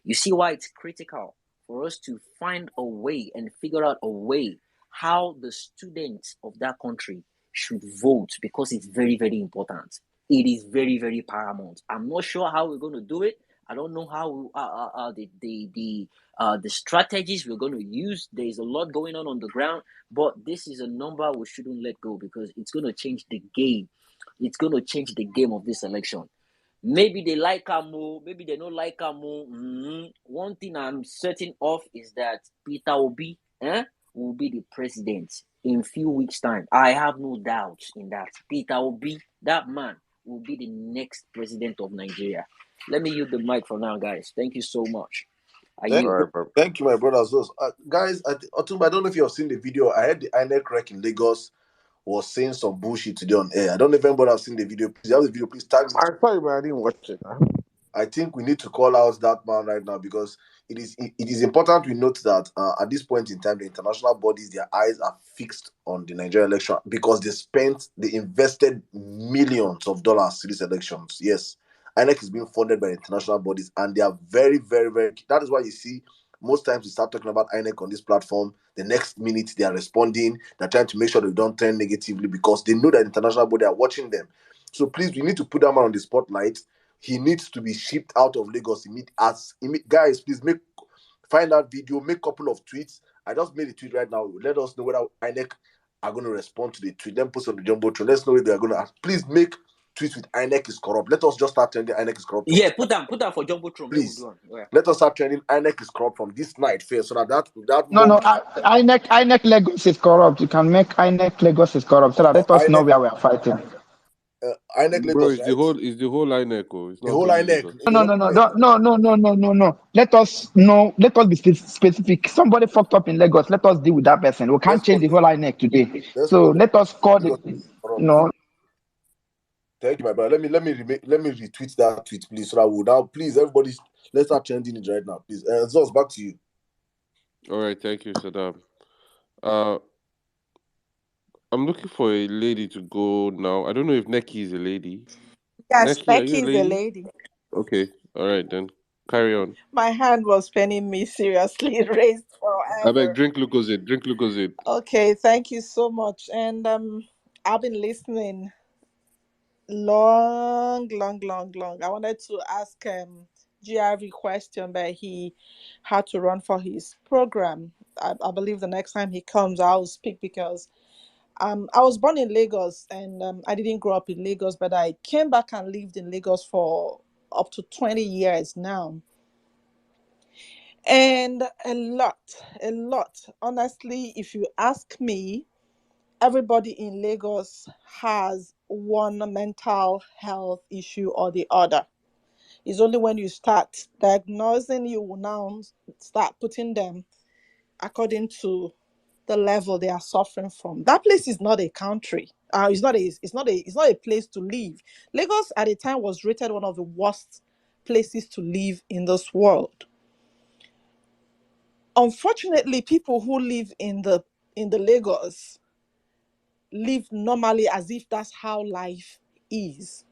You see why it's critical for us to find a way and figure out a way how the students of that country should vote, because it's very, very important. It is very, very paramount. I'm not sure how we're going to do it. I don't know how the strategies we're going to use. There is a lot going on the ground, but this is a number we shouldn't let go, because it's going to change the game. It's going to change the game of this election. Maybe they like Amo, maybe they don't like Amo. One thing I'm certain of is that Peter Obi will be the president in a few weeks' time. I have no doubt in that. Peter Obi, that man, will be the next president of Nigeria. Let me use the mic for now, guys. Thank you so much. I Thank, yield. All right, bro. thank you, my brothers. Guys, Otumba, I don't know if you have seen the video. I heard the INEC rec in Lagos was saying some bullshit today on air. I don't know if anybody has seen the video. Please, have the video. Please tag me. I saw it, but I didn't watch it. I think we need to call out that man right now because it is important we note that at this point in time, the international bodies, their eyes are fixed on the Nigerian election because they invested millions of dollars to these elections. Yes, INEC is being funded by international bodies and they are very, very, very. That is why you see most times we start talking about INEC on this platform. The next minute they are responding. They're trying to make sure they don't turn negatively because they know that international body are watching them. So please, we need to put that man on the spotlight. He needs to be shipped out of Lagos. Guys, please find that video, make a couple of tweets. I just made a tweet right now. Let us know whether INEC are going to respond to the tweet. Then post on the Jumbotron. Let's know if they are going to ask. Please make tweets with INEC is corrupt. Let us just start trending INEC is corrupt. Yeah, put that for Jumbotron. Please. Let us start trending INEC is corrupt from this night first so that No, INEC Lagos is corrupt. You can make INEC Lagos is corrupt so that let us know where we are fighting. INEC Bro, Lagos, right? it's the whole INEC. It's The not whole only INEC. Lagos. No. Let us know. Let us be specific. Somebody fucked up in Lagos. Let us deal with that person. We can't change the whole INEC today. So let us call the. Thank you, my brother. Let me retweet that tweet, please. So that we'll now, please, everybody, let's start trending it right now, please. Zos, back to you. All right, thank you, Sirdam. I'm looking for a lady to go now. I don't know if Neki is a lady. Yes, Neki, are you Becky is a lady. Okay, all right then. Carry on. My hand was paining me seriously, raised I beg, forever. drink Lucozade. Okay, thank you so much. And I've been listening long. I wanted to ask GRV question, but he had to run for his program. I believe the next time he comes, I'll speak because I was born in Lagos and I didn't grow up in Lagos, but I came back and lived in Lagos for up to 20 years now. And a lot. Honestly, if you ask me, everybody in Lagos has one mental health issue or the other. It's only when you start diagnosing, you will now start putting them according to the level they are suffering from. That place is not a country. It's not a place to live. Lagos at the time was rated one of the worst places to live in this world. Unfortunately, people who live in the Lagos live normally as if that's how life is.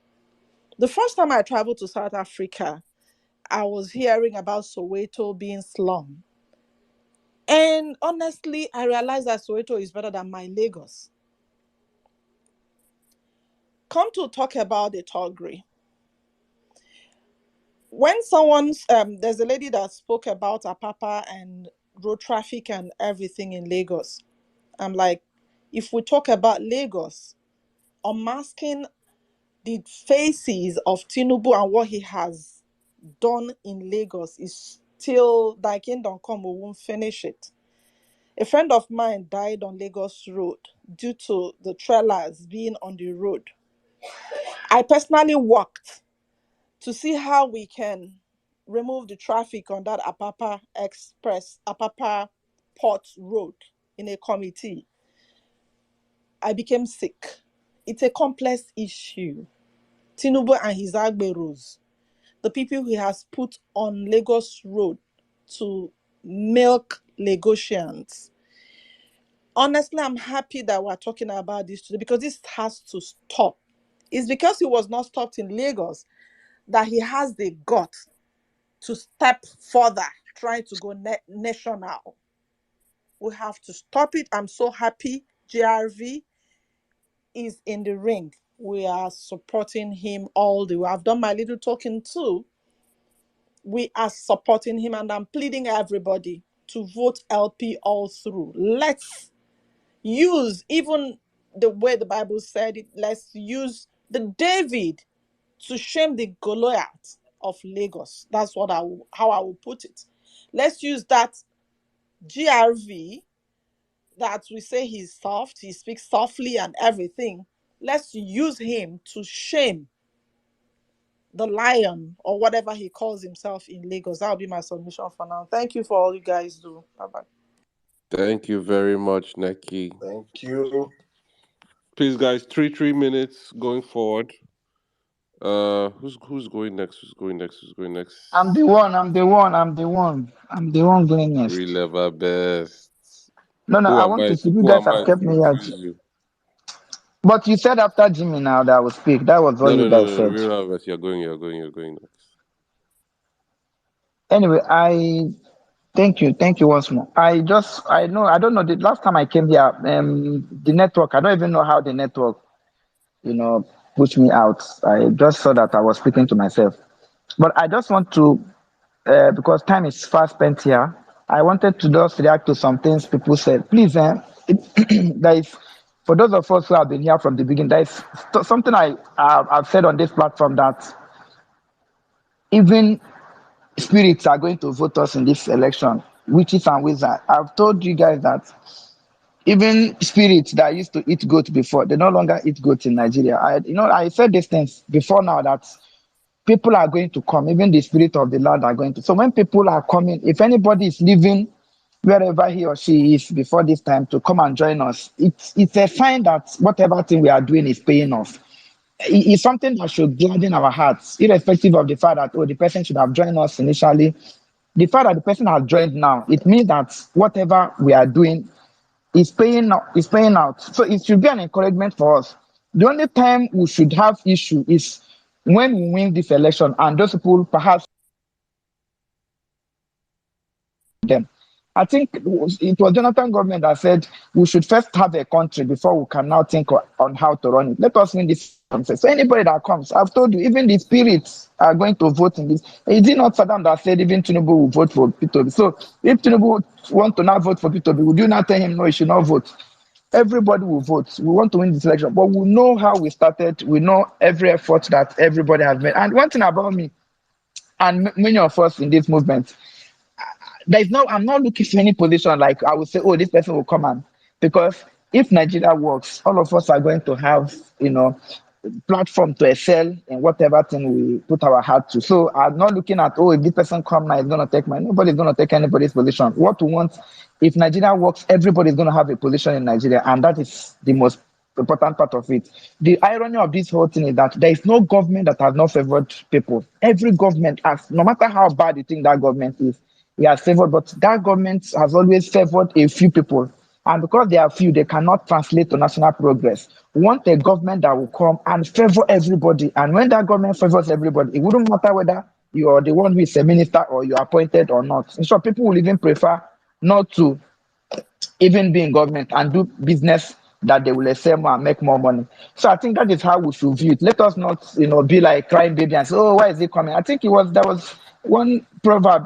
The first time I traveled to South Africa, I was hearing about Soweto being slum. And honestly, I realized that Soweto is better than my Lagos. Come to talk about the Thuggery. When there's a lady that spoke about Apapa and road traffic and everything in Lagos. I'm like, if we talk about Lagos, unmasking the faces of Tinubu and what he has done in Lagos is still, like, Kingdom Come, we won't finish it. A friend of mine died on Lagos Road due to the trailers being on the road. I personally walked to see how we can remove the traffic on that Apapa Port Road in a committee. I became sick. It's a complex issue. Tinubu and his Agberos, the people he has put on Lagos Road to milk Lagosians. Honestly, I'm happy that we're talking about this today because this has to stop. It's because he was not stopped in Lagos that he has the guts to step further, trying to go national. We have to stop it. I'm so happy GRV is in the ring. We are supporting him all the way. I've done my little talking too. We are supporting him, and I'm pleading everybody to vote LP all through. Let's use, even the way the Bible said it, let's use the David to shame the Goliath of Lagos. That's how I will put it. Let's use that GRV that we say he's soft, he speaks softly and everything. Let's use him to shame the lion or whatever he calls himself in Lagos. That would be my submission for now. Thank you for all you guys do. Bye bye. Thank you very much, Neki. Thank you. Please, guys, 3 minutes going forward. Who's going next? Who's going next? Who's going next? I'm the one. I'm the one. I'm the one. I'm the one going next. Three level best. No, Who I am want I? to see. You Who guys am have I kept to me out. refuse you? But you said after Jimmy now that I will speak. That was what No. you guys said. We don't have it. You're going next. Anyway, thank you once more. I don't know. The last time I came here, the network. I don't even know how the network, pushed me out. I just saw that I was speaking to myself. But I just want to, because time is fast spent here. I wanted to just react to some things people said. Please, there is, for those of us who have been here from the beginning, there is something I've said on this platform that even spirits are going to vote us in this election, witches and wizards. I've told you guys that even spirits that used to eat goat before, they no longer eat goat in Nigeria. I said these things before now that people are going to come, even the spirit of the land are going to. So when people are coming, if anybody is leaving wherever he or she is before this time to come and join us, it's a sign that whatever thing we are doing is paying off. It's something that should gladden our hearts, irrespective of the fact that, the person should have joined us initially. The fact that the person has joined now, it means that whatever we are doing is paying out. So it should be an encouragement for us. The only time we should have issue is when we win this election and those people perhaps them. I think it was Jonathan government that said we should first have a country before we can now think on how to run it. Let us win this. So anybody that comes, I've told you, even the spirits are going to vote in this. Is it not Sirdam that said even Tinubu will vote for P2B? So if Tinubu want to not vote for P2B, would you not tell him no, he should not vote? Everybody will vote. We want to win this election, but we know how we started. We know every effort that everybody has made. And one thing about me, and many of us in this movement, I'm not looking for any position like I would say, this person will come and, because if Nigeria works, all of us are going to have, platform to excel in whatever thing we put our heart to. So I'm not looking at, if this person come now, is going to take nobody's going to take anybody's position. What we want, if Nigeria works, everybody's going to have a position in Nigeria. And that is the most important part of it. The irony of this whole thing is that there is no government that has not favored people. Every government has, no matter how bad you think that government is, he has favored, but that government has always favored a few people. And because they are few, they cannot translate to national progress. We want a government that will come and favor everybody. And when that government favors everybody, it wouldn't matter whether you are the one who is a minister or you are appointed or not. In short, people will even prefer not to even be in government and do business that they will excel more and make more money. So I think that is how we should view it. Let us not, be like crying baby and say, why is it coming? I think there was one proverb,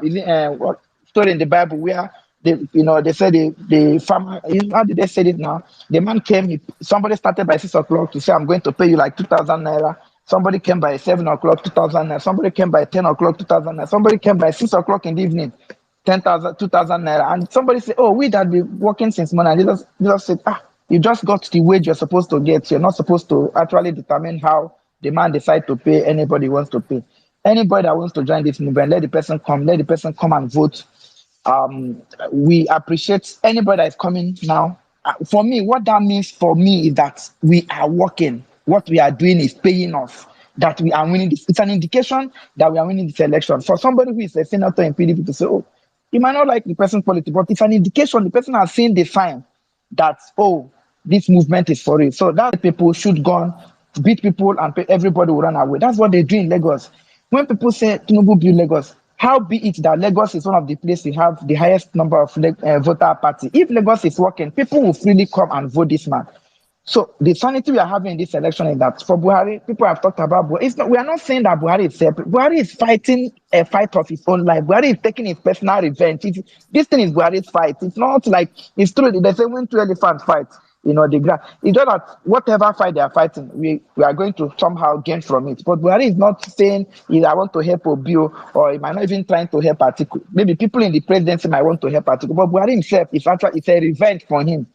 what story in the Bible where they said the farmer, how did they say it now? The man came, somebody started by 6 o'clock to say, I'm going to pay you like 2,000 naira. Somebody came by 7 o'clock, 2,000 naira. Somebody came by 10 o'clock, 2,000 naira. Somebody came by 6 o'clock in the evening, 10,000, 2,000 naira. And somebody said, we that be working since morning. And Jesus said, you just got the wage you're supposed to get. You're not supposed to actually determine how the man decide to pay anybody wants to pay. Anybody that wants to join this movement, let the person come and vote. We appreciate anybody that is coming now. For me, what that means for me is that we are working. What we are doing is paying off. That we are winning this. It's an indication that we are winning this election. For somebody who is a senator in PDP to say, you might not like the person's politics, but it's an indication the person has seen the sign that, this movement is for it. So that people should go on, beat people and pay, everybody will run away. That's what they do in Lagos. When people say Tinubu build Lagos, how be it that Lagos is one of the places we have the highest number of voter party? If Lagos is working, people will freely come and vote this man. So the sanity we are having in this election is that for Buhari, people have talked about Buhari. We are not saying that Buhari is separate. Buhari is fighting a fight of his own life. Buhari is taking his personal revenge. This thing is Buhari's fight. It's not like, it's true. They say when two elephants fight, the grass. It's just that whatever fight they are fighting, we are going to somehow gain from it. But Buhari is not saying, I want to help Obio, or he might not even trying to help Atiku. Maybe people in the presidency might want to help Atiku, but Buhari himself is actually, it's a revenge for him.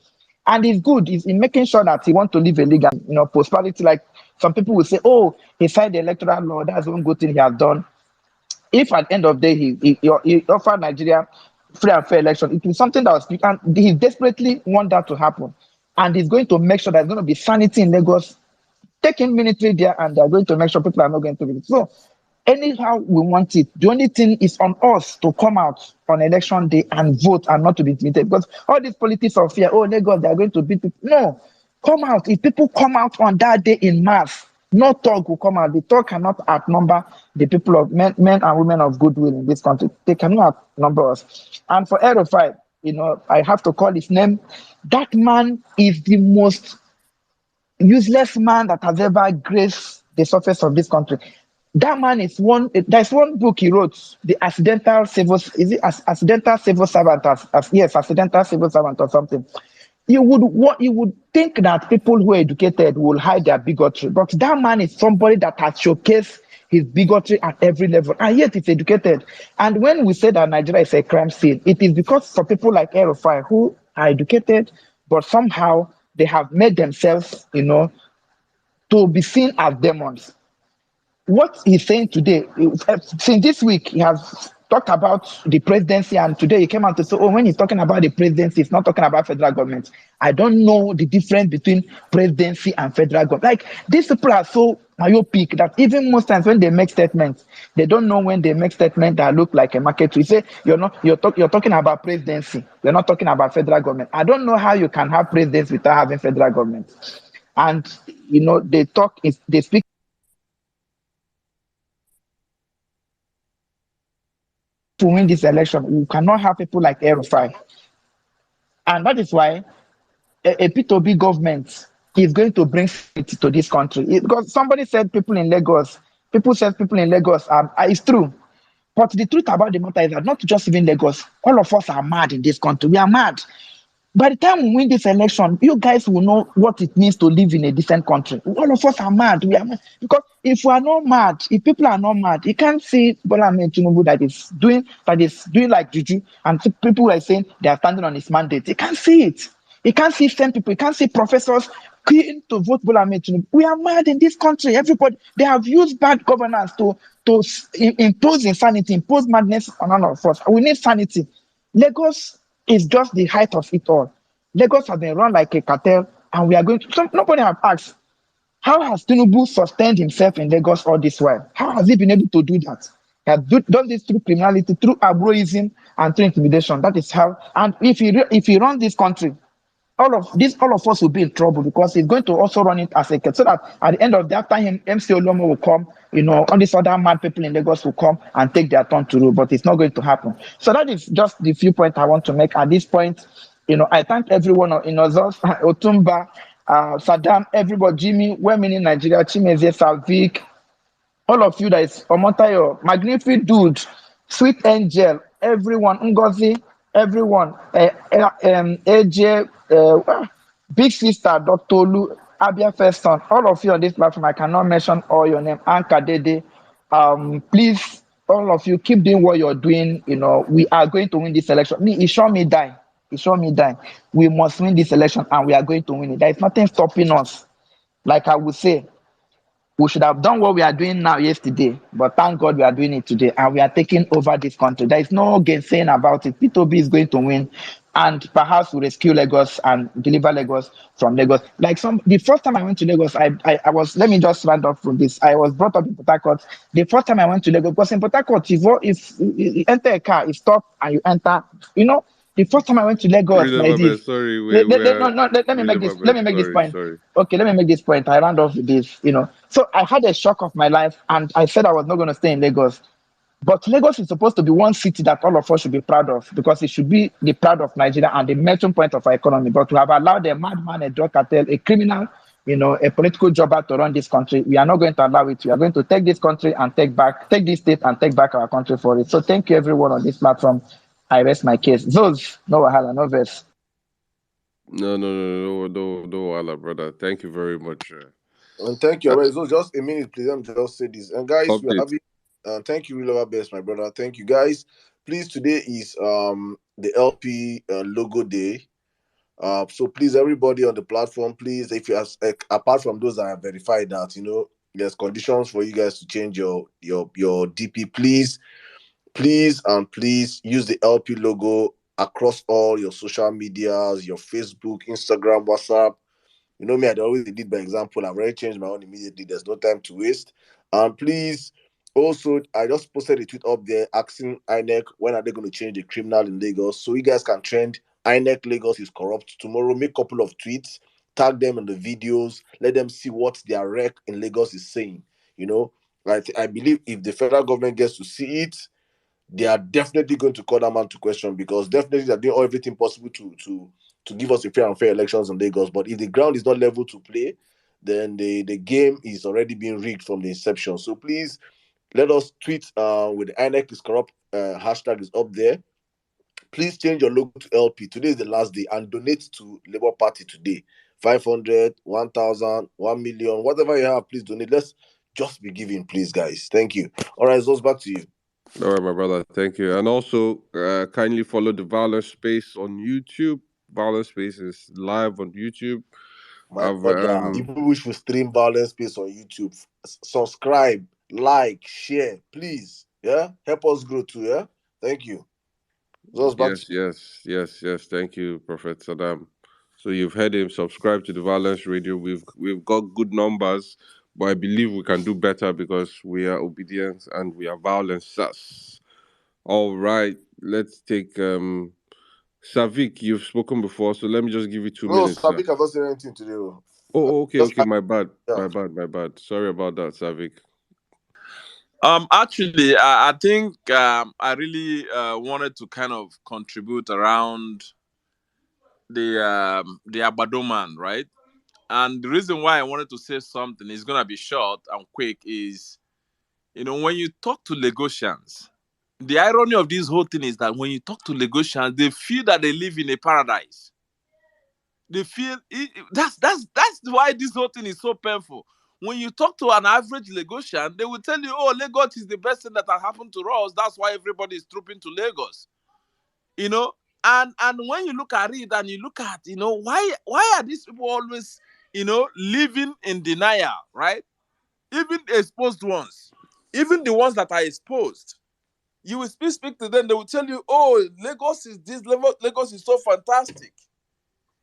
And it's good. It's in making sure that he wants to live a legal, prosperity. Like Some people will say, oh, he signed the electoral law. That's one good thing he has done. If at the end of the day he offered Nigeria free and fair election, it is something that was, and he desperately want that to happen. And he's going to make sure there's going to be sanity in Lagos, taking military there, and they're going to make sure people are not going to be. So anyhow we want it, the only thing is on us to come out on election day and vote and not to be intimidated, because all these politics of fear, oh Lagos, they're going to beat people. No, come out. If people come out on that day in mass, no talk will come out. The talk cannot outnumber the people of men and women of goodwill in this country. They cannot outnumber us. And for Erufai, I have to call his name. That man is the most useless man that has ever graced the surface of this country. That man is there's one book he wrote, The Accidental Civil, is it Accidental Civil Servant? Yes, Accidental Civil Servant or something. You would think that people who are educated will hide their bigotry, but that man is somebody that has showcased his bigotry at every level, and yet he's educated. And when we say that Nigeria is a crime scene, it is because for people like Erufai who are educated, but somehow they have made themselves, to be seen as demons. What he's saying today, since this week, he has talked about the presidency, and today he came out to say, oh, when he's talking about the presidency, he's not talking about federal government. I don't know the difference between presidency and federal government. Like, these people are so myopic that even most times when they make statements, they don't know when they make statements that look like a market. You say you're talking about presidency, you're not talking about federal government. I don't know how you can have presidency without having federal government. And they speak to win this election. We cannot have people like Erufai. And that is why a P2B government is going to bring stability to this country. Because somebody said people in Lagos, it's true. But the truth about the matter is that not just even Lagos, all of us are mad in this country. We are mad. By the time we win this election, you guys will know what it means to live in a decent country. All of us are mad. We are mad. Because if we are not mad, if people are not mad, you can't see Bola Ahmed Tinubu that is doing like juju, and people are saying they are standing on his mandate. You can't see it. You can't see same people. You can't see professors queuing to vote Bola Ahmed Tinubu. We are mad in this country. Everybody, they have used bad governance to impose insanity, impose madness on all of us. We need sanity. Lagos is just the height of it all. Lagos has been run like a cartel, and we are going to. Nobody have asked, how has Tinubu sustained himself in Lagos all this while? How has he been able to do that? He has done this through criminality, through abroism, and through intimidation. That is how. And if he runs this country, all of us will be in trouble, because he's going to also run it as a kid, so that at the end of that time, MC Olomo will come, all these other mad people in Lagos will come and take their turn to rule, but it's not going to happen. So that is just the few points I want to make at this point. I thank everyone in Ozos, Otumba, Sirdam, everybody, Jimmy, Women in Nigeria, Chimezie, Salvik, all of you that is Omotayo, Magnificent Dude, Sweet Angel, everyone, Ngozi, everyone, AJ, Big Sister, Dr. Olu, Abia First Son, all of you on this platform, I cannot mention all your name, Anka Dede. Please, all of you, keep doing what you're doing. We are going to win this election. It show me die. We must win this election, and we are going to win it. There is nothing stopping us. Like I would say, we should have done what we are doing now yesterday, but thank God we are doing it today, and we are taking over this country. There is no gainsaying about it. P2B is going to win, and perhaps we rescue Lagos and deliver Lagos from Lagos. The first time I went to Lagos, I was, let me just round up from this. I was brought up in Port Harcourt. The first time I went to Lagos, because in Port Harcourt, if you enter a car, you stop and you enter, the first time I went to Lagos like this. Sorry, Let me make this. Let me make this point. Sorry. Okay, let me make this point. I round off with this. So I had a shock of my life, and I said I was not going to stay in Lagos. But Lagos is supposed to be one city that all of us should be proud of, because it should be the proud of Nigeria and the melting point of our economy. But to have allowed a madman, a drug cartel, a criminal, a political jobber to run this country, we are not going to allow it. We are going to take this country and take this state and take back our country for it. So thank you everyone on this platform. I rest my case. Those, no wahala, no verse. No, Allah, brother. Thank you very much. And thank you. So just a minute, please. Let me just say this. And guys, we're Update. having. Thank you, Real Best, my brother. Thank you, guys. Please, today is the LP logo day. So please, everybody on the platform, please, if you are apart from those that are verified that there's conditions for you guys to change your DP, please and please use the LP logo across all your social medias, your Facebook, Instagram, WhatsApp. You know me, I always did by example. I've already changed my own immediately. There's no time to waste. And please, also, I just posted a tweet up there asking INEC when are they going to change the criminal in Lagos, so you guys can trend INEC Lagos is corrupt tomorrow. Make a couple of tweets, tag them in the videos, let them see what their rec in Lagos is saying. I believe if the federal government gets to see it, they are definitely going to call that man to question, because definitely they're doing everything possible to give us a fair and fair elections in Lagos. But if the ground is not level to play, then the game is already being rigged from the inception. So please let us tweet with the INEC is corrupt hashtag is up there. Please change your logo to LP. Today is the last day, and donate to Labour Party today. 500, 1,000, 1 million, whatever you have, please donate. Let's just be giving, please, guys. Thank you. All right, Zos, back to you. All right, my brother. Thank you. And also, kindly follow the Violence Space on YouTube. Violence Space is live on YouTube. My brother, people wish to stream Violence Space on YouTube. Subscribe, like, share, please. Yeah, help us grow too. Yeah, thank you. Zos, back to you. Yes. Thank you, Prophet Saddam. So you've heard him. Subscribe to the Violence Radio. We've got good numbers, but I believe we can do better because we are obedient and we are violence. All right, let's take Savik. You've spoken before, so let me just give you 2 No, minutes, sir. Savik has not said anything today. Okay. My bad. Yeah. My bad. Sorry about that, Savik. Actually, I think I really wanted to kind of contribute around the Abado man, right? And the reason why I wanted to say something is gonna be short and quick is, when you talk to Lagosians, the irony of this whole thing is that when you talk to Lagosians, they feel that they live in a paradise. They feel that's why this whole thing is so painful. When you talk to an average Lagosian, they will tell you, "Oh, Lagos is the best thing that has happened to us. That's why everybody is trooping to Lagos." And when you look at it and you look at, why are these people always, living in denial, right? Even exposed ones, even the ones that are exposed, you will speak to them, they will tell you, "Oh, Lagos is this level, Lagos is so fantastic."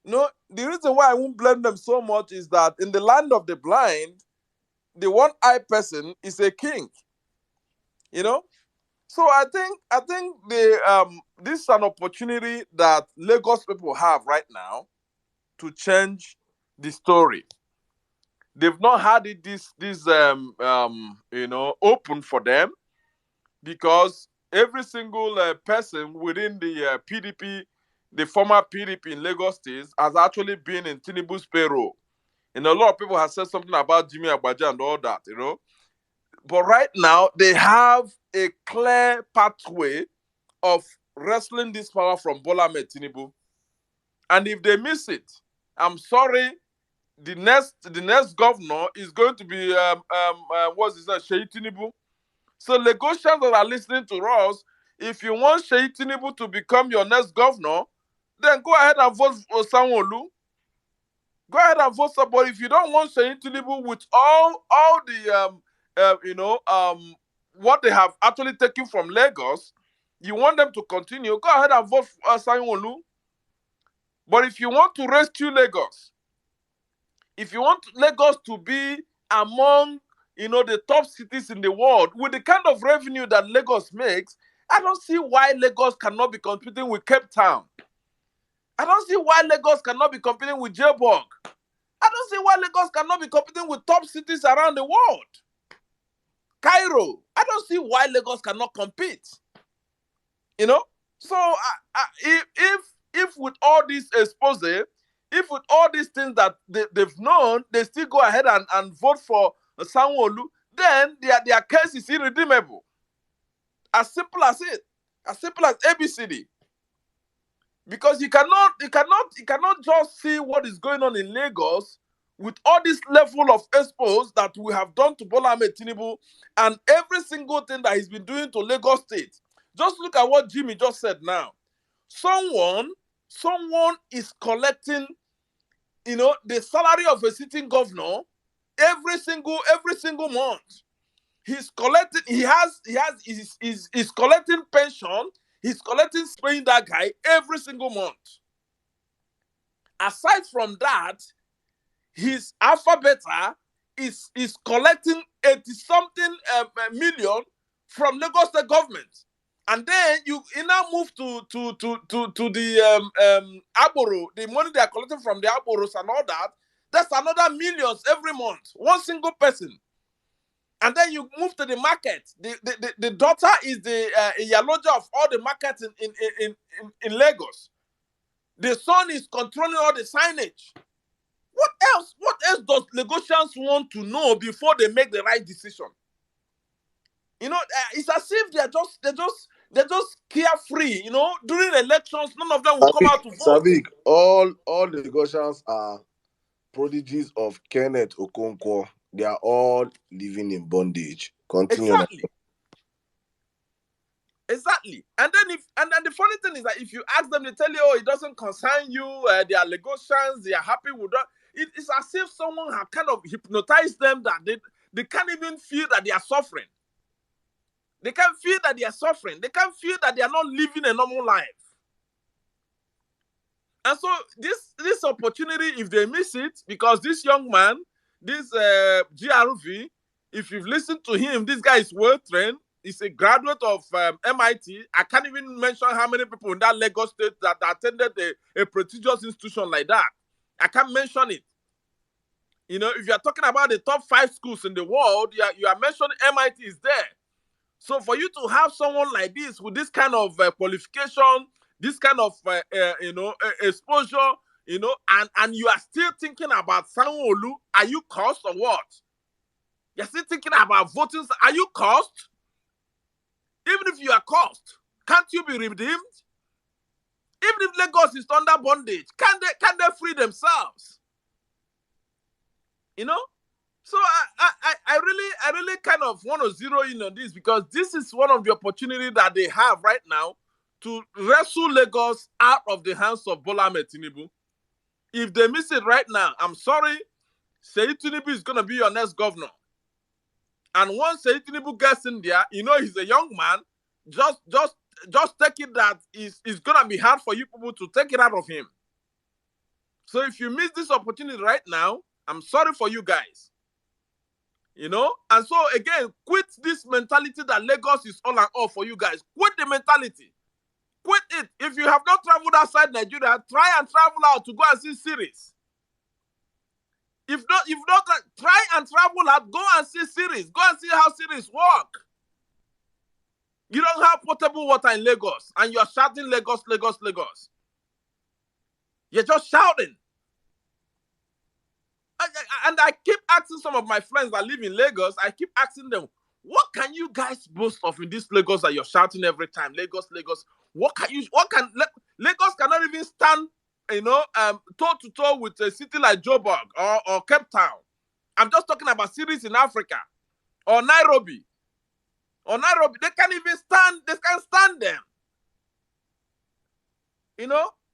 The reason why I won't blame them so much is that in the land of the blind, the one-eyed person is a king. So I think this is an opportunity that Lagos people have right now to change the story. They've not had it open for them, because every single person within the PDP, the former PDP in Lagos State, has actually been in Tinubu's payroll. A lot of people have said something about Jimmy Agbaja and all that, But right now, they have a clear pathway of wrestling this power from Bola Ahmed Tinubu. And if they miss it, I'm sorry, the next governor is going to be what's his name, Sheyi Tinubu. So Lagosians that are listening to us, if you want Sheyi Tinubu to become your next governor, then go ahead and vote for Sanwo-Olu. Go ahead and vote somebody. If you don't want Sheyi Tinubu with all the what they have actually taken from Lagos, you want them to continue, go ahead and vote for Sanwo-Olu. But if you want to rescue Lagos, if you want Lagos to be among the top cities in the world with the kind of revenue that Lagos makes, I don't see why Lagos cannot be competing with Cape Town. I don't see why Lagos cannot be competing with Joburg. I don't see why Lagos cannot be competing with top cities around the world. Cairo. I don't see why Lagos cannot compete. So if with all this expose, if with all these things that they've known, they still go ahead and vote for Sanwo-Olu, then their case is irredeemable. As simple as it. As simple as ABCD. Because you cannot just see what is going on in Lagos with all this level of expose that we have done to Bola Ahmed Tinubu and every single thing that he's been doing to Lagos State. Just look at what Jimmy just said now. Someone someone is collecting, the salary of a sitting governor every single month. He's collecting, he's collecting pension, he's collecting paying that guy every single month. Aside from that, his AlphaBeta is collecting 80-something million from Lagos State government. And then you now move to the Aboro, the money they are collecting from the Aboros and all that. That's another millions every month, one single person. And then you move to the market. The daughter is the Iyaloja of all the markets in Lagos. The son is controlling all the signage. What else does Lagosians want to know before they make the right decision? It's as if they're just carefree. During elections, none of them will come out to vote. Savik, all the Lagosians are prodigies of Kenneth Okonkwo. They are all living in bondage. Continue. Exactly. And then the funny thing is that if you ask them, they tell you, it doesn't concern you. They are Lagosians. They are happy with that. It's as if someone has kind of hypnotized them that they can't even feel that they are suffering. They can't feel that they are suffering. They can't feel that they are not living a normal life. And so this opportunity, if they miss it, because this young man, this GRV, if you've listened to him, this guy is well trained. He's a graduate of MIT. I can't even mention how many people in that Lagos state that attended a prestigious institution like that. I can't mention it. If you're talking about the top 5 schools in the world, you are mentioning MIT is there. So for you to have someone like this with this kind of qualification, this kind of exposure, and you are still thinking about Sanwo-Olu, are you cursed or what? You're still thinking about voting. Are you cursed? Even if you are cursed, can't you be redeemed? Even if Lagos is under bondage, can they free themselves? So I really kind of want to zero in on this, because this is one of the opportunities that they have right now to wrestle Lagos out of the hands of Bola Ahmed Tinubu. If they miss it right now, I'm sorry, Seyi Tinubu is going to be your next governor. And once Seyi Tinubu gets in there, he's a young man, just take it that it's going to be hard for you people to take it out of him. So if you miss this opportunity right now, I'm sorry for you guys. And so again, quit this mentality that Lagos is all and all for you guys. Quit the mentality. Quit it. If you have not traveled outside Nigeria, try and travel out to go and see series. If not, try and travel out, go and see series. Go and see how series work. You don't have potable water in Lagos, and you're shouting Lagos, Lagos, Lagos. You're just shouting. And I keep asking some of my friends that live in Lagos, I keep asking them, what can you guys boast of in this Lagos that you're shouting every time? Lagos, Lagos. Lagos cannot even stand, toe-to-toe with a city like Joburg or Cape Town. I'm just talking about cities in Africa. Or Nairobi. They can't even stand, they can't stand them.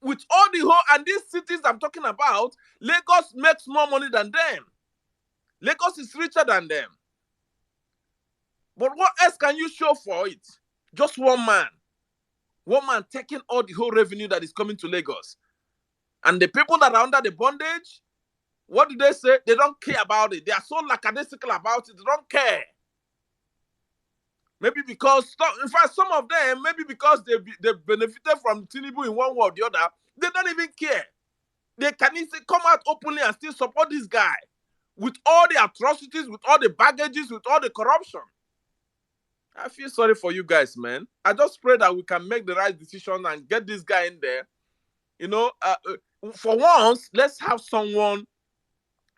With all the whole, and these cities I'm talking about, Lagos makes more money than them. Lagos is richer than them. But what else can you show for it? Just one man. One man taking all the whole revenue that is coming to Lagos. And the people that are under the bondage, what do they say? They don't care about it. They are so lackadaisical about it. They don't care. Maybe because, in fact, some of them, maybe because they benefited from Tinubu in one way or the other, they don't even care. They can easily come out openly and still support this guy with all the atrocities, with all the baggages, with all the corruption. I feel sorry for you guys, man. I just pray that we can make the right decision and get this guy in there. For once, let's have someone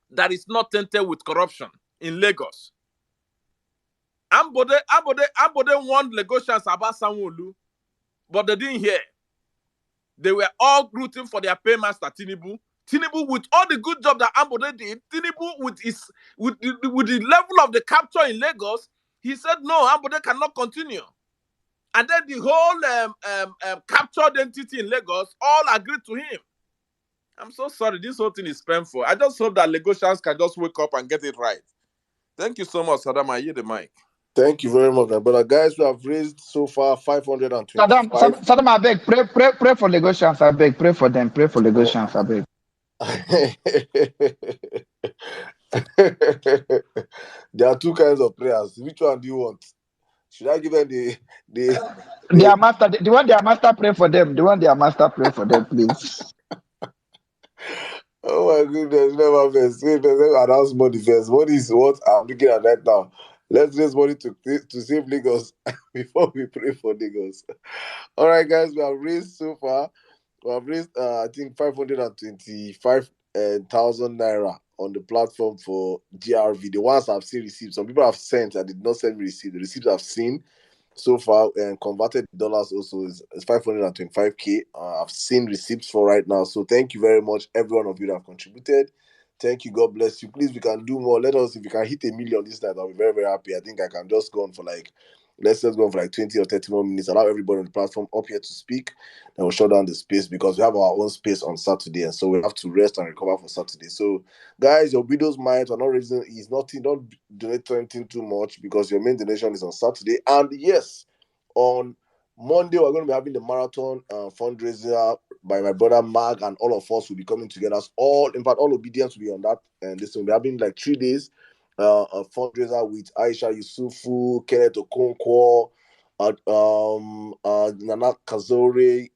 that is not tainted with corruption in Lagos. Ambode warned Lagosians about Sanwo-Olu, but they didn't hear. They were all rooting for their paymaster, Tinubu. Tinubu, with all the good job that Ambode did, Tinubu, with the level of the capture in Lagos, he said, no, Ambode cannot continue. And then the whole captured entity in Lagos all agreed to him. I'm so sorry. This whole thing is painful. I just hope that Lagosians can just wake up and get it right. Thank you so much, Sirdam. I hear the mic. Thank you very much, my brother. Guys, we have raised so far 525. Saddam, I beg, pray for Lagosians, I beg, pray for them, pray for Lagosians, I beg. There are two kinds of prayers. Which one do you want? Should I give them the Their master, the one their master pray for them, the one their master pray for them, please. Oh my goodness, never first. Wait, let me announce money first. Money is what I'm looking at right now. Let's raise money to save Lagos before we pray for Lagos. All right, guys, we have raised so far. We have raised, I think, 525,000 naira on the platform for GRV. The ones I've seen received. Some people have sent. I did not send me receipt. The receipts I've seen so far and converted dollars also is 525k. I've seen receipts for right now. So thank you very much, every one of you that have contributed. Thank you. God bless you. Please, we can do more. Let us, if we can hit 1 million this night, I'll be very, very happy. I think I can just go on for let's just go on for 20 or 30 more minutes. Allow everybody on the platform up here to speak. Then we'll shut down the space because we have our own space on Saturday. And so we have to rest and recover for Saturday. So, guys, your videos might for no reason is nothing. Don't donate anything too much because your main donation is on Saturday. And yes, on Monday, we're going to be having the marathon fundraiser by my brother Mag, and all of us will be coming together. In fact, all obedience will be on that. And this will be having 3 days a fundraiser with Aisha Yusufu, Kenneth Okonkwo, Nana Kazore.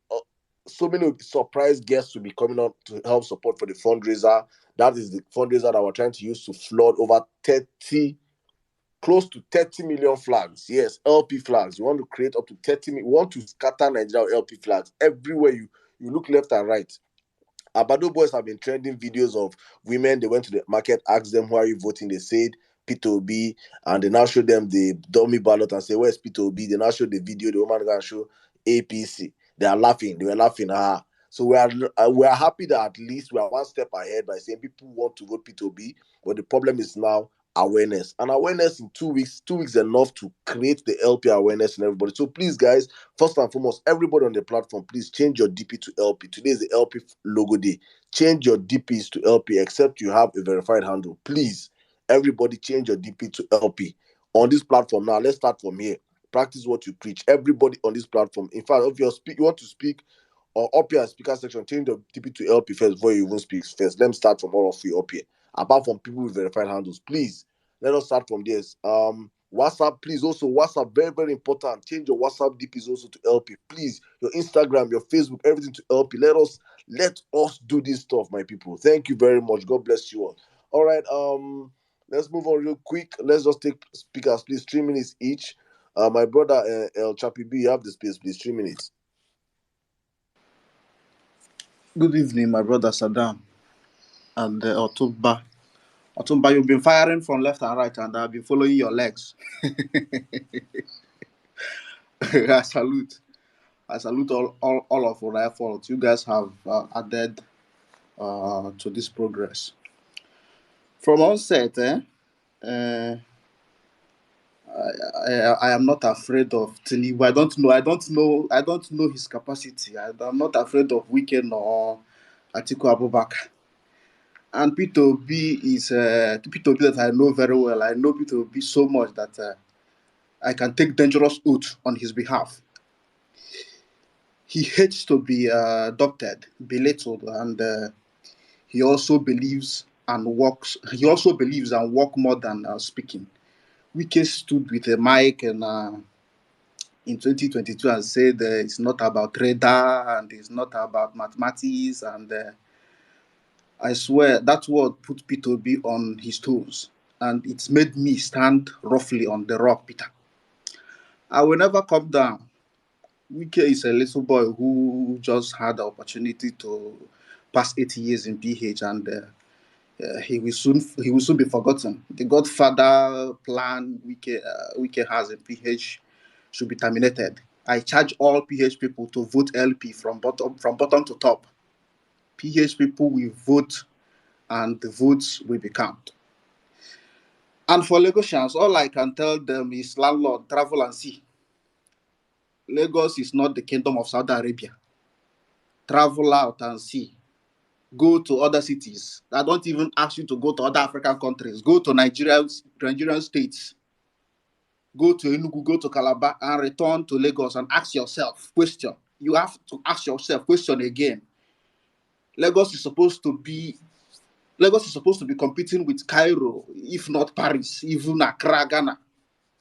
So many surprise guests will be coming on to help support for the fundraiser. That is the fundraiser that we're trying to use to flood over close to 30 million flags. Yes, LP flags. We want to create up to 30 million. We want to scatter Nigeria with LP flags everywhere you look left and right. Abado boys have been trending videos of women. They went to the market, asked them, who are you voting? They said Peter Obi, and they now show them the dummy ballot and say, where's Peter Obi? They now show the video. The woman going to show APC. They are laughing. They were laughing. So we are happy that at least we are one step ahead by saying people want to vote Peter Obi, but the problem is now awareness. And awareness in 2 weeks, 2 weeks enough to create the LP awareness in everybody. So please, guys, first and foremost, everybody on the platform, please change your DP to LP. Today is the LP logo day. Change your DPs to LP except you have a verified handle. Please, everybody change your DP to LP on this platform. Now, let's start from here. Practice what you preach. Everybody on this platform. In fact, if you want to speak or up here speaker section, change your DP to LP first before you even speak first. Let me start from all of you up here. Apart from people with verified handles, please, let us start from this. WhatsApp, please. Also, WhatsApp, very, very important. Change your WhatsApp DPs also to LP. Please, your Instagram, your Facebook, everything to LP. Let us do this stuff, my people. Thank you very much. God bless you all. All right. Let's move on real quick. Let's just take speakers, please. 3 minutes each. My brother El Chappy B, you have the space, please. 3 minutes. Good evening, my brother Sirdam and Otumba. Otumba, you've been firing from left and right, and I've been following your legs. I salute all of your efforts. You guys have added to this progress. From onset, I am not afraid of Tinubu. I don't know his capacity. I'm not afraid of Wike nor Atiku Abubakar. And Peter Obi is Peter Obi that I know very well. I know Peter Obi so much that I can take dangerous oath on his behalf. He hates to be adopted, belittled, and he also believes and works. He also believes and work more than speaking. Wike stood with a mic and in 2022 and said it's not about radar and it's not about mathematics, and I swear that word put Peter B on his toes, and it's made me stand roughly on the rock, Peter. I will never come down. Wike is a little boy who just had the opportunity to pass 80 years in PH, and he will soon be forgotten. The Godfather plan Wike has in PH should be terminated. I charge all PH people to vote LP from bottom to top. PH people will vote, and the votes will be counted. And for Lagosians, all I can tell them is landlord, travel and see. Lagos is not the kingdom of Saudi Arabia. Travel out and see. Go to other cities. I don't even ask you to go to other African countries. Go to Nigerian states. Go to Enugu, go to Calabar, and return to Lagos and ask yourself question. You have to ask yourself question again. Lagos is supposed to be competing with Cairo, if not Paris, even Accra, Ghana,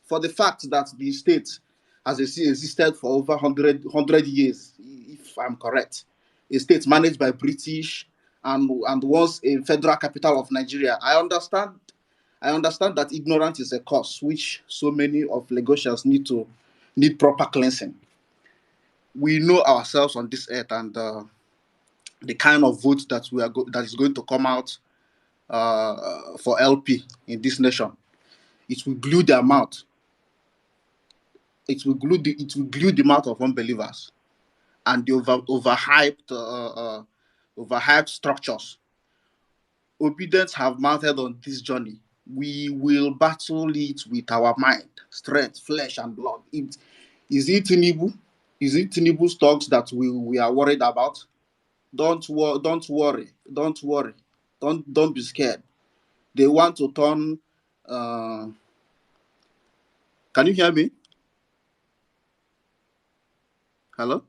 for the fact that the state has existed for over 100 years, if I'm correct. A state managed by British and was a federal capital of Nigeria. I understand that ignorance is a curse, which so many of Lagosians need proper cleansing. We know ourselves on this earth, and the kind of vote that that is going to come out for LP in this nation, it will glue their mouth. It will glue the mouth of unbelievers and the overhyped structures. Obedience have mounted on this journey. We will battle it with our mind, strength, flesh, and blood. Is it Tinubu? Is it Tinubu's talks that we are worried about? Don't worry. Don't be scared. They want to turn. Can you hear me? Hello?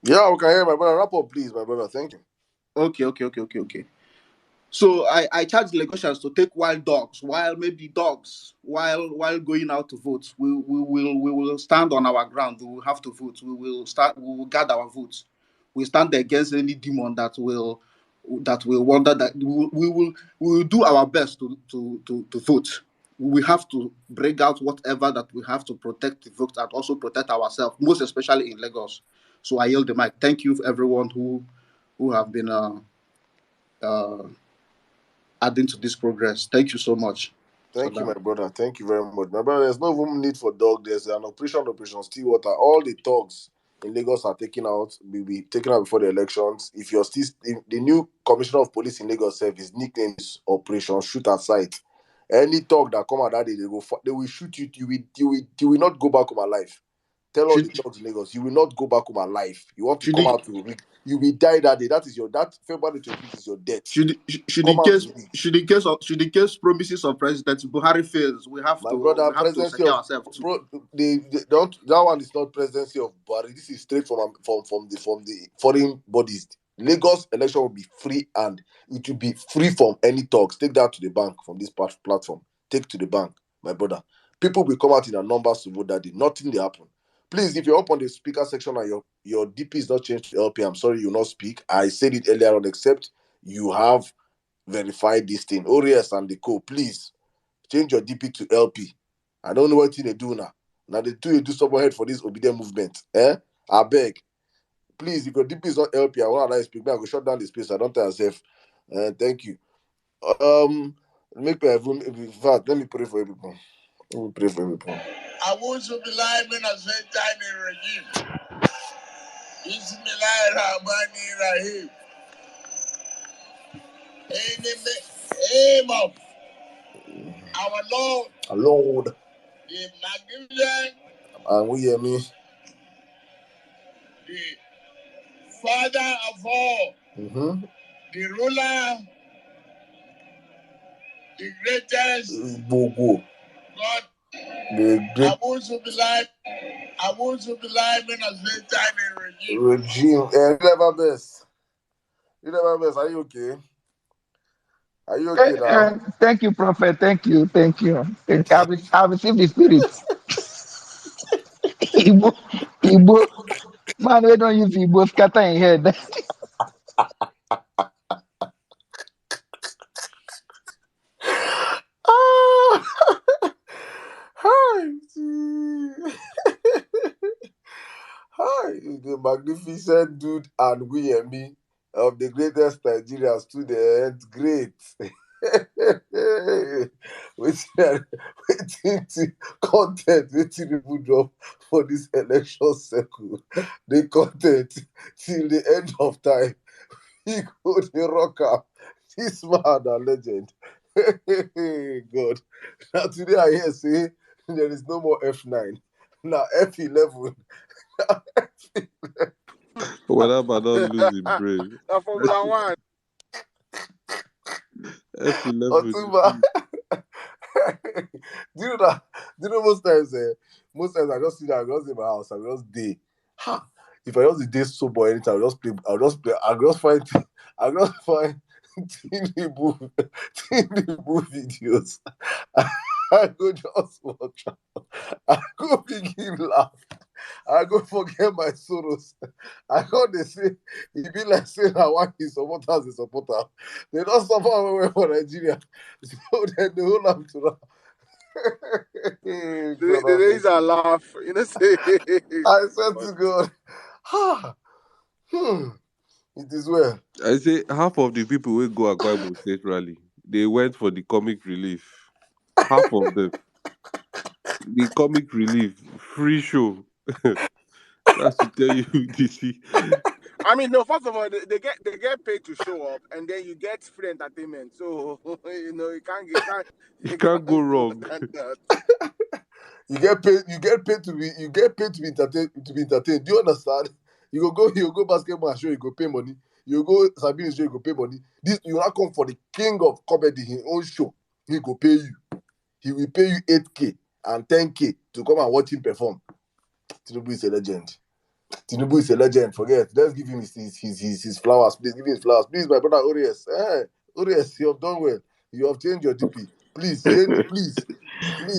Yeah, we can hear my brother. Wrap up, please, my brother. Thank you. Okay. So I charge Lagosians to take wild dogs, while going out to vote. We will stand on our ground. We will have to vote. We will guard our votes. We stand against any demon that will wonder that we will do our best to vote. We have to break out whatever that we have to protect the vote and also protect ourselves, most especially in Lagos. So I yield the mic. Thank you everyone who have been adding to this progress. Thank you so much. Thank you, my brother. Thank you very much. My brother, there's no even need for dog. There's an Operation Stillwater. All the thugs in Lagos are taken out, will be taken out before the elections. If the new commissioner of police in Lagos serve, his nickname is Operation Shoot at Sight. Any thug that come out that day, they will shoot you. You will not go back home alive. Tell all the thugs in Lagos, you will not go back home alive. You want to come out to you will die that day. That February 25th is your death. Should the case promises of President Buhari fails, we have to secure ourselves too. That one is not presidency of Buhari. This is straight from the foreign bodies. Lagos election will be free and it will be free from any talks. Take that to the bank from this platform. Take to the bank, my brother. People will come out in their numbers to vote that day. Nothing will happen. Please, if you're up on the speaker section and your DP is not changed to LP, I'm sorry you will not speak. I said it earlier on, except you have verified this thing. Orias and the co, please change your DP to LP. I don't know what they do now. Now they do someone head for this obedient movement. I beg. Please, if your DP is not LP, I want to speak. I will shut down the space. I don't tell myself. Thank you. In fact, let me pray for you people. Let me pray for you people. I want to be live in a certain time in regime. Bismillahirrahmanirrahim. In the name of our Lord, the magnificent, and we hear me, the Father of all, the ruler, the greatest, God, the great. I want to be live in a certain time in regime. You never best. Are you okay? Are you okay now? Thank you, Prophet. Thank you. I received the spirit. Igbo. Man, we don't use Igbo scatter in head. Hi. Hi, the magnificent dude and we and me of the greatest Nigerians to the end. Great. waiting content waiting people drop for this election circle. The content till the end of time. He go the rocker. This man a legend. God. Now today I hear say there is no more F9. Now F11. Whether man don't lose his brain. Now Formula One. F11. Otumba. Do you know that? Do you know most times I just sit down, I just in my house, I just day. Ha! If I just day sober anytime, I'll just play, I'll just find Tinubu videos. I go just watch. I go begin laugh. I go forget my sorrows. I go they say it be like saying I want his supporters, his supporter. They don't suffer away for Nigeria. So then the whole have to laugh. The days I laugh. You know, say. I said to God, it is well. I say half of the people will go Akwa Ibom State rally. They went for the comic relief. Half of them. The comic relief. Free show. That's to tell you this. I mean, no. First of all, they get paid to show up, and then you get free entertainment. So you can't go wrong. You get paid to be entertained. Do you understand? You go basketball show, you go pay money. You go Sabine show, you go pay money. This you not come for the king of comedy, his own show. He go pay you. He will pay you 8K and 10K to come and watch him perform. Tinubu is a legend. Tinubu is a legend. Forget. Let's give him his flowers. Please give him his flowers. Please, my brother Ores. Ores, you have done well. You have changed your DP. Please change. Please.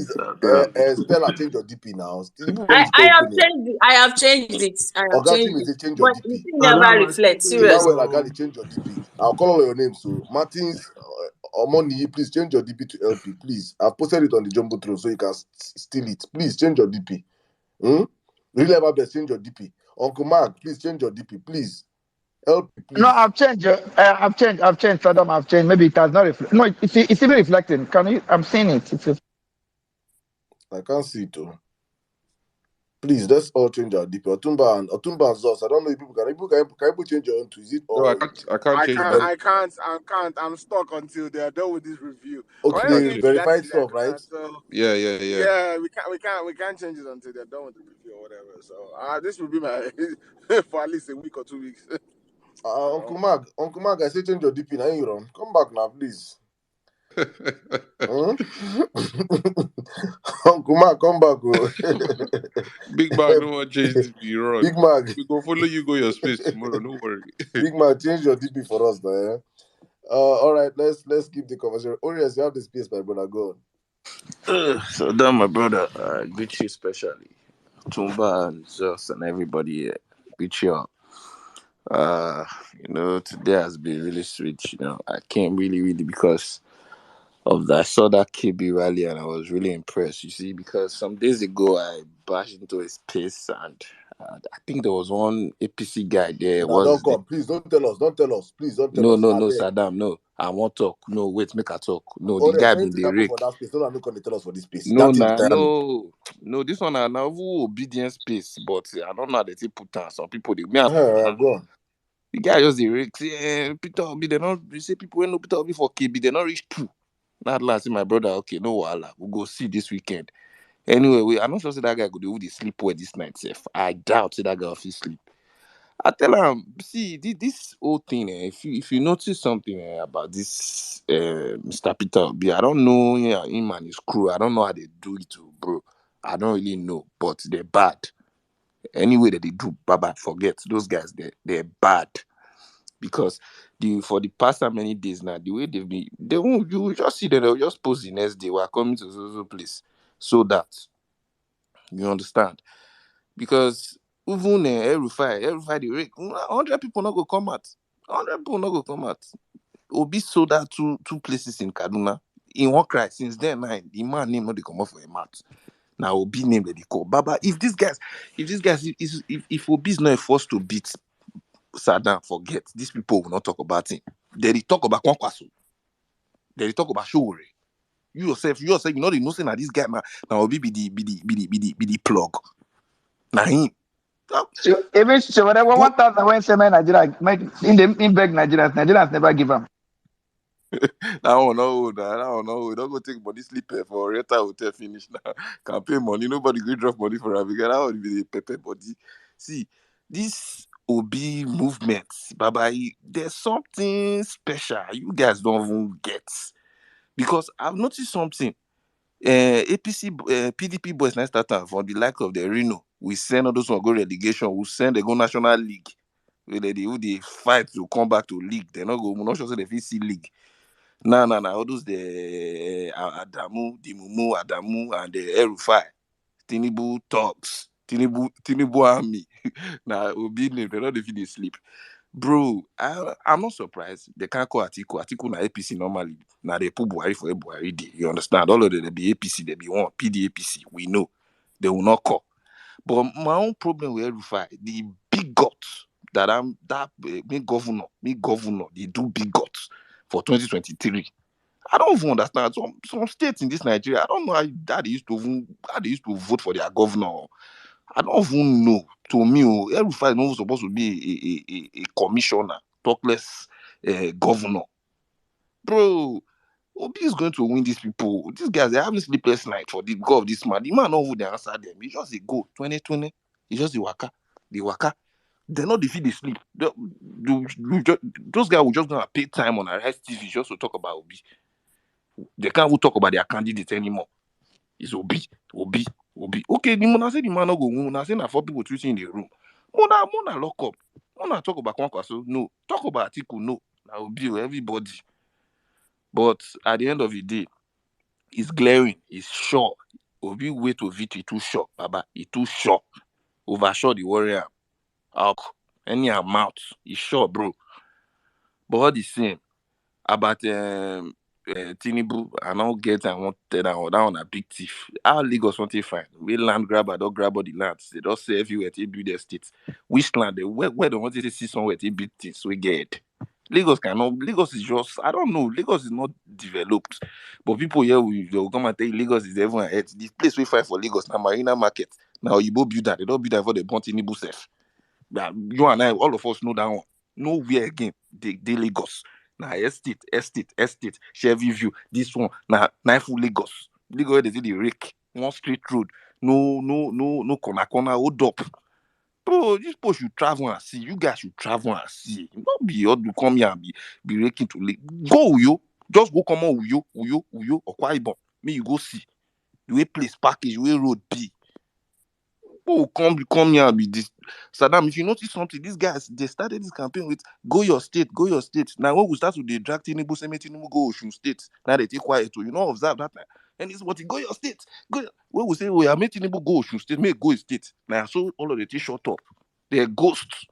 Stella, change your DP now. I have changed it. Change your But the DP. thing never reflects. Seriously. Well, I got to change your DP. I'll call all your names. So Martins, Omoni, please change your DP to LP. Please, I've posted it on the Jumbotron so you can steal it. Please change your DP. Really ever best change your DP. Uncle Mark, please change your DP. Please. LP, please. No, I've changed. I've changed. Sirdam, I've changed. Maybe it has not reflected. No, it's even reflecting. I'm seeing it. I can't see it too. Please, let's all change our DP. Otumba and Zos. I don't know if people can change your own to. Is it No, I can't change that. I can't. I'm stuck until they are done with this review. Okay, verified stuff, right? So, yeah. Yeah, we can't change it until they're done with the review or whatever. So this will be my for at least a week or 2 weeks. Uncle Mark, I say change your DP now. You run. Come back now, please. Uncle Mark, come back. Big Mark, no one change DP. Run. Big Mark, we go follow you. Go your space tomorrow. No worry. Big Mark, change your DP for us now. All right, let's keep the conversation. Orias, you have the space, my brother. Go on. So that my brother, greet you especially, Tumba and Zeus and everybody here. Greet you all. Today has been really sweet. I came really because of that. I saw that KB rally and I was really impressed. You see, because some days ago I bashed into his pace and I think there was one APC guy there. Don't come. Please don't tell us. Please don't tell us. No, Sirdam, no. I won't talk. No, wait, make a talk. No, the guy been the Rick. For that space. No, can tell us for this space. No, this one are now obedience space, but I don't know how they put down. Some people they go on. The guy just the Rick. Peter Obi, they not. You say people when no Peter Obi for KB, they not reach 2. Not last, my brother. Okay, no wahala. We'll go see this weekend. Anyway, I'm not sure that guy could do the sleep well this night. I doubt that guy will sleep. I tell him, see, this whole thing, if you notice something about this Mr. Peter Obi, I don't know him and his crew. I don't know how they do it, bro. I don't really know, but they're bad. Anyway that they do, Baba, forget. Those guys, they're bad. Because for the past how many days now, the way they've been, you will just see them, they'll just post the next day, we're coming to so place. So that, you understand? Because even every Friday, 100 people not go come out. 100 people not go come out. Obi sold out two places in Kaduna. In one cry, since then, the man name not they come out for a mouth. Now Obi name that they call. Baba, if Obi is not forced to beat Sirdam, forget. These people will not talk about him. They talk about Kwankwaso. They talk about Showore. You yourself, you know the notion that this guy now Obi be the plug. Now him. Even whatever 1,000 when Nigeria in beg Nigerians never give them. That one no, that one no. We don't go take money sleeper for Reta Hotel finish now. Can pay money. Nobody go drop money for Abigail. That would be the pepper body. See, this OB movement, Baba, there's something special you guys don't even get. Because I've noticed something. APC, PDP boys now start for the like of the Reno. We send all those one go relegation. We send they go National League. Who they fight to come back to league. They not go. We're not sure say they see league. Nah. All those the Adamu, the Mumu, Adamu, and the Erufai. Tinubu talks. Tinubu army. Now Obi name. They not they sleep. Bro, I'm not surprised. They can't call Atiku. Atiku na APC normally. Now they put Buhari for a Buhari day. You understand? All of them, they be APC, they be one. PDAPC. We know. They will not call. But my own problem with Erufai, the big guts me governor, they do big guts for 2023. I don't even understand. Some states in this Nigeria, I don't know how they used to vote for their governor. I don't even know. To me, Erufai is not supposed to be a commissioner, talk less governor. Bro, Obi is going to win these people. These guys, they're having sleepless night for the god of this man. The man know who they answer them. He just a go 2020. He just the waka. The waka. They're not defeat the sleep. Those guys will just gonna pay time on Arise TV just to talk about Obi. They can't even talk about their candidate anymore. It's Obi. Okay, the man say the man no go win. I say na 4 people tweeting in the room. Mona lock up. Mona talk about Kwankwaso. No. Talk about Atiku. No. Now Obi, everybody. But at the end of the day, it's glaring. It's sure. Obi way to victory too short, Baba. It's too short. Overshot the warrior. Any amount. It's sure, bro. But all the same, about Tinubu, I don't get I want that one a big thief. Our Lagos want to find. We LandGrab, I don't grab all the lands. They don't say everywhere to build their states. Which land where they want to see somewhere to build things we get. Lagos is just, I don't know, Lagos is not developed. But people here will come and tell you Lagos is everyone ahead. The place we fight for Lagos now Marina Market. Now you both build that. They don't build that for the Ponti Tinubu self. You and I, all of us know that one. Nowhere again. They Lagos. Now estate, Chevy View. This one. Now full Lagos. Lagos they say the rake. One straight road. No corner, hold up. Bro, this people should travel and see. You guys should travel and see. Not be all to come here and be raking to lake. Go Uyo. Just go come on Uyo, or Kwaibon. Me you go see. The way place package, the way road be. Oh, come here and be this. Sirdam, if you notice something, these guys, they started this campaign with go your state. Now, when we start with the drag Tinubu, say Tinubu go Osun State. Now they take quiet too. You know, observe that time. And it's what go your state. When we say, we are making Tinubu go Osun State, make go his state. Now, so all of the tea shut up. They're ghosts.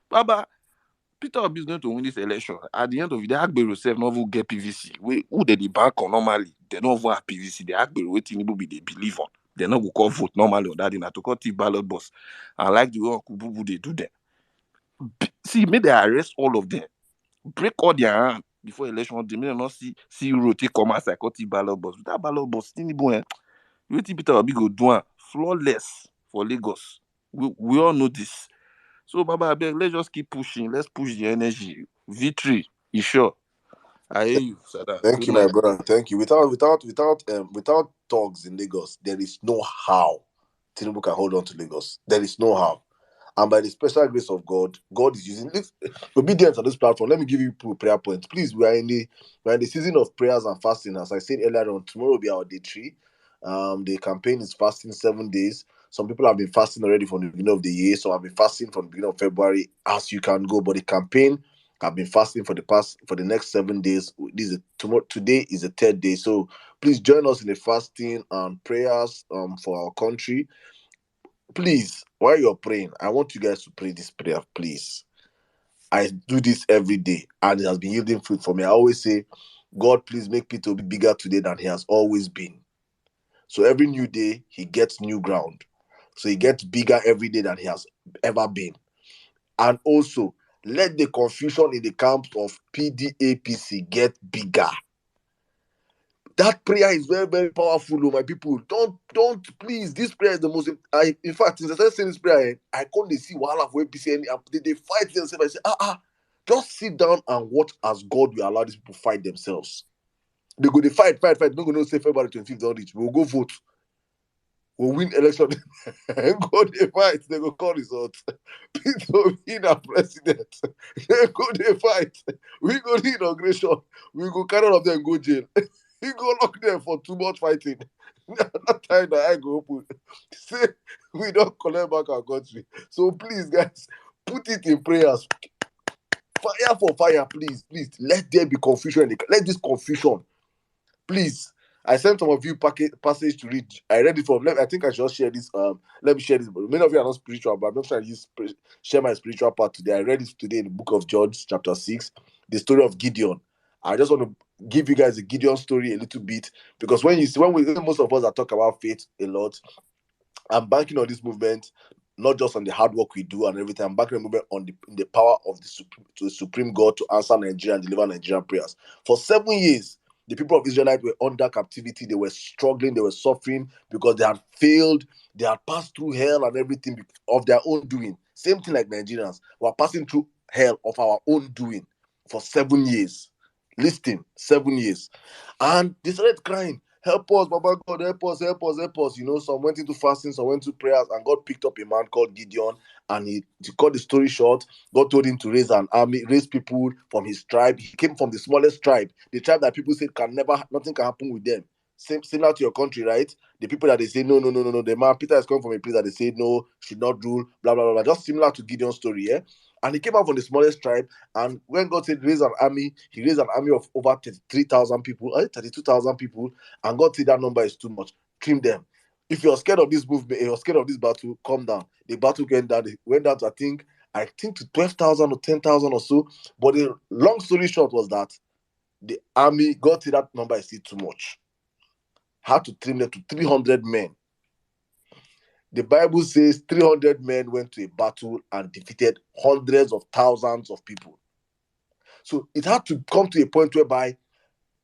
Baba, Peter Obi is going to win this election. At the end of it, the Agbero self not even get PVC. Who they the bank on normally? They don't even have PVC. The Agbero waiting Tinubu be they believe on. They're not going to call vote normally on that. They're not to call ballot boss. And like the way Kububu they do them. See, may they arrest all of them. Break all their hand before election. They may not see rotate come as I call ballot boss. That ballot boss, Tinubu, you think Peter Obi go do flawless for Lagos. We all know this. So, Baba, let's just keep pushing. Let's push the energy. Victory is sure. I hear you, Sirdam. Thank Good you, my night. brother. Thank you. Without thugs in Lagos, there is no how Tinubu can hold on to Lagos. There is no how. And by the special grace of God, God is using this obedience on this platform. Let me give you prayer points. Please, we are in the season of prayers and fasting. As I said earlier on, tomorrow will be our day 3. The campaign is fasting 7 days. Some people have been fasting already from the beginning of the year. Some have been fasting from the beginning of February, as you can go. But the campaign have been fasting for the next 7 days. Today is the 3rd day. So please join us in the fasting and prayers for our country. Please, while you're praying, I want you guys to pray this prayer, please. I do this every day, and it has been yielding fruit for me. I always say, God, please make Peter be bigger today than he has always been. So every new day, he gets new ground. So he gets bigger every day than he has ever been. And also, let the confusion in the camp of PDAPC get bigger. That prayer is very, very powerful, my people. Don't please. This prayer is the most. In fact, since I started saying this prayer, I can't see wahala for APC. They fight themselves. I say, Just sit down and watch as God will allow these people fight themselves. They go, they fight. Not going to say February 25th all this. We'll go vote. We'll win election. Go they fight. They go call results. Peter win our president. They go they fight. We go the inauguration. We go carry all of them go jail. We go lock them for too much fighting. That time that I go open. Say we don't collect back our country. So please, guys, put it in prayers. Fire for fire, please. Let there be confusion. Let this confusion, please. I sent some of you passage to read. I read it from. I think I should share this. Let me share this. Many of you are not spiritual, but I'm not trying to share my spiritual part today. I read it today in the book of Judges, chapter 6, the story of Gideon. I just want to give you guys a Gideon story a little bit, because when most of us are talking about faith a lot, I'm banking on this movement, not just on the hard work we do and everything. I'm banking on the movement on the power of the Supreme God to answer Nigeria and deliver Nigerian prayers. For 7 years, the people of Israelite were under captivity. They were struggling. They were suffering because they had failed. They had passed through hell and everything of their own doing. Same thing like Nigerians. We are passing through hell of our own doing for 7 years. Listen, 7 years. And they started crying, help us, Baba God, help us. You know, some went into fasting, some went to prayers, and God picked up a man called Gideon, and to cut the story short, God told him to raise an army, raise people from his tribe. He came from the smallest tribe, the tribe that people said nothing can happen with them. Similar to your country, right? The people that they say, no. The man, Peter, is coming from a place that they say, no, should not rule, blah, blah, blah. Just similar to Gideon's story, yeah? And he came out from the smallest tribe, and when God said raise an army, he raised an army of over 33,000 people, 32,000 people, and God said that number is too much. Trim them. If you're scared of this movement, you're scared of this battle, calm down. The battle went down. It went down to, I think to 12,000 or 10,000 or so. But the long story short was that the army, God said that number is still too much. Had to trim them to 300 men. The Bible says 300 men went to a battle and defeated hundreds of thousands of people. So it had to come to a point whereby,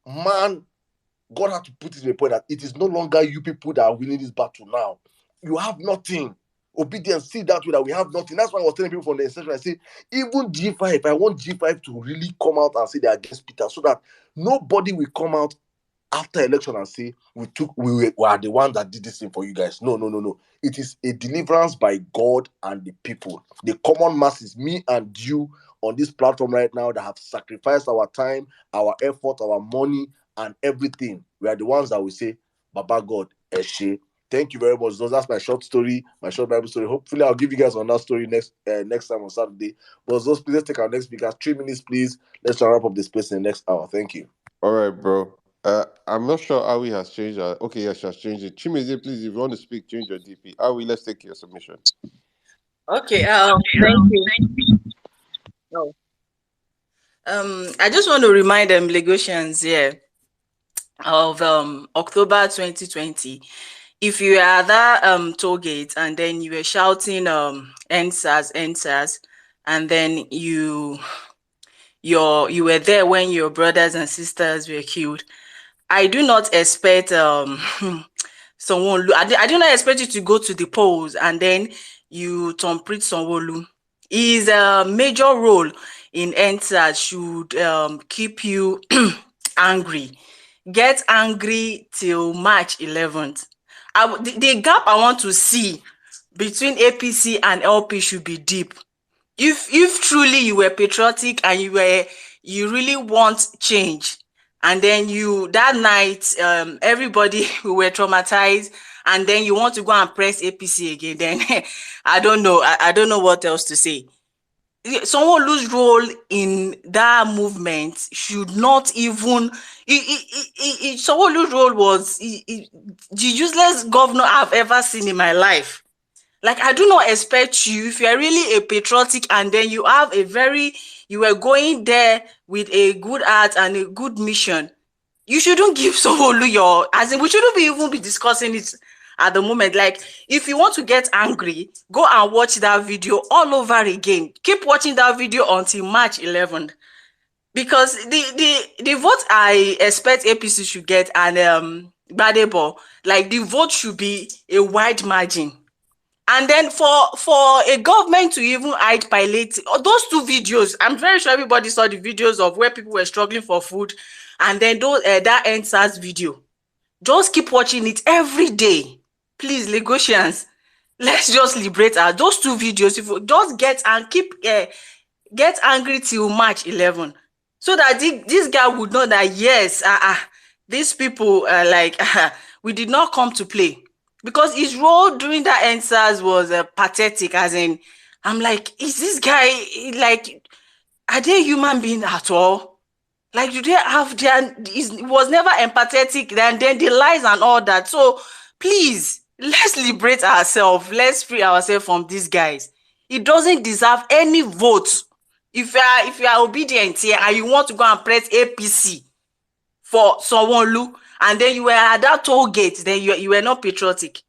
God had to put it in a point that it is no longer you people that are winning this battle now. You have nothing. Obedience, see that way that we have nothing. That's why I was telling people from the session, I say, even G5, I want G5 to really come out and say they're against Peter, so that nobody will come out after election and say we are the ones that did this thing for you guys. No. It is a deliverance by God and the people, the common masses, me and you on this platform right now, that have sacrificed our time, our effort, our money, and everything. We are the ones that will say, Baba God, Eshe. Thank you very much. So that's my short story, my short Bible story. Hopefully, I'll give you guys another story next time on Saturday. But those, please, let's take our next speaker. 3 minutes, please. Let's try to wrap up the space in the next hour. Thank you. All right, bro. I'm not sure Awi has changed. Okay, yes, she has changed it. Chimize, please, if you want to speak, change your DP. Awi, let's take your submission. Okay. Thank you. Oh. I just want to remind them Lagosians here of October 2020. If you were at that toll gate and then you were shouting NSAS, and then you were there when your brothers and sisters were killed, I do not expect someone. I do not expect you to go to the polls and then you Tomprit Sonwolu. His major role in NSAS should keep you angry. Get angry till March 11th. The gap I want to see between APC and LP should be deep. If truly you were patriotic and you really want change, and then that night everybody were traumatized, and then you want to go and press APC again, then I don't know. I don't know what else to say. Someone whose role in that movement should not even. Someone whose role was the useless governor I've ever seen in my life. Like, I do not expect you, if you're really a patriotic and then you have you were going there with a good heart and a good mission, you shouldn't give Sanwo-Olu we shouldn't even be discussing it at the moment. Like, if you want to get angry, go and watch that video all over again. Keep watching that video until March 11th. Because the vote I expect APC should get and Badebo, like, the vote should be a wide margin. And then for a government to even hide pilot, those two videos, I'm very sure everybody saw the videos of where people were struggling for food, and then that NSAS video. Just keep watching it every day. Please, Lagosians, let's just liberate our those two videos. If you just get angry till March 11, so that this guy would know that yes, these people like we did not come to play, because his role during that NSAS was pathetic. As in, I'm like, is this guy like, are they human being at all? Like, do they have their? It was never empathetic. Then the lies and all that. So please, let's liberate ourselves. Let's free ourselves from these guys. He doesn't deserve any vote. If you are obedient here and you want to go and press APC for Sanwo-Olu, and then you were at that toll gate, then you were not patriotic.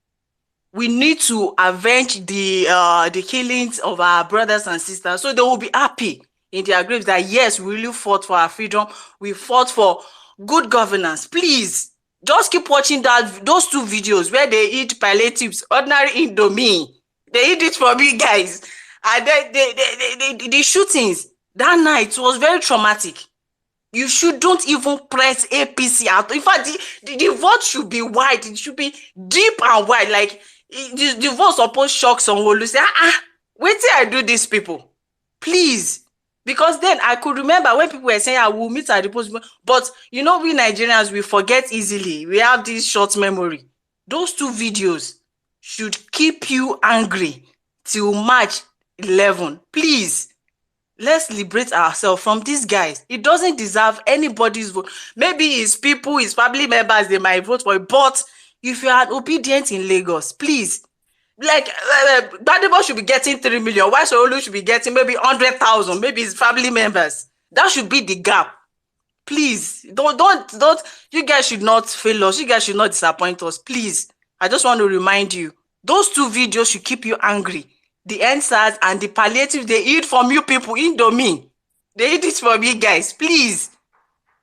We need to avenge the killings of our brothers and sisters, so they will be happy in their graves that yes, we really fought for our freedom. We fought for good governance. Please, just keep watching those two videos where they eat palliatives, ordinary Indomie. They eat it for me, guys. And then the shootings that night was very traumatic. You don't even press APC out. In fact, the vote should be wide. It should be deep and wide. Like, the vote supposed shock Sanwo-Olu. Say, wait till I do these people. Please. Because then I could remember when people were saying, I will meet at the post. But, we Nigerians, we forget easily. We have this short memory. Those two videos should keep you angry till March 11. Please. Let's liberate ourselves from these guys. He doesn't deserve anybody's vote. Maybe his people, his family members, they might vote for him. But if you are obedient in Lagos, please, like, Gbadebo should be getting 3 million. Why Sanwo-Olu should be getting maybe 100,000? Maybe his family members. That should be the gap. Please, don't. You guys should not fail us. You guys should not disappoint us. Please, I just want to remind you, those two videos should keep you angry. The NSAS and the palliative they eat from you people, Indomie. They eat it from you guys. Please,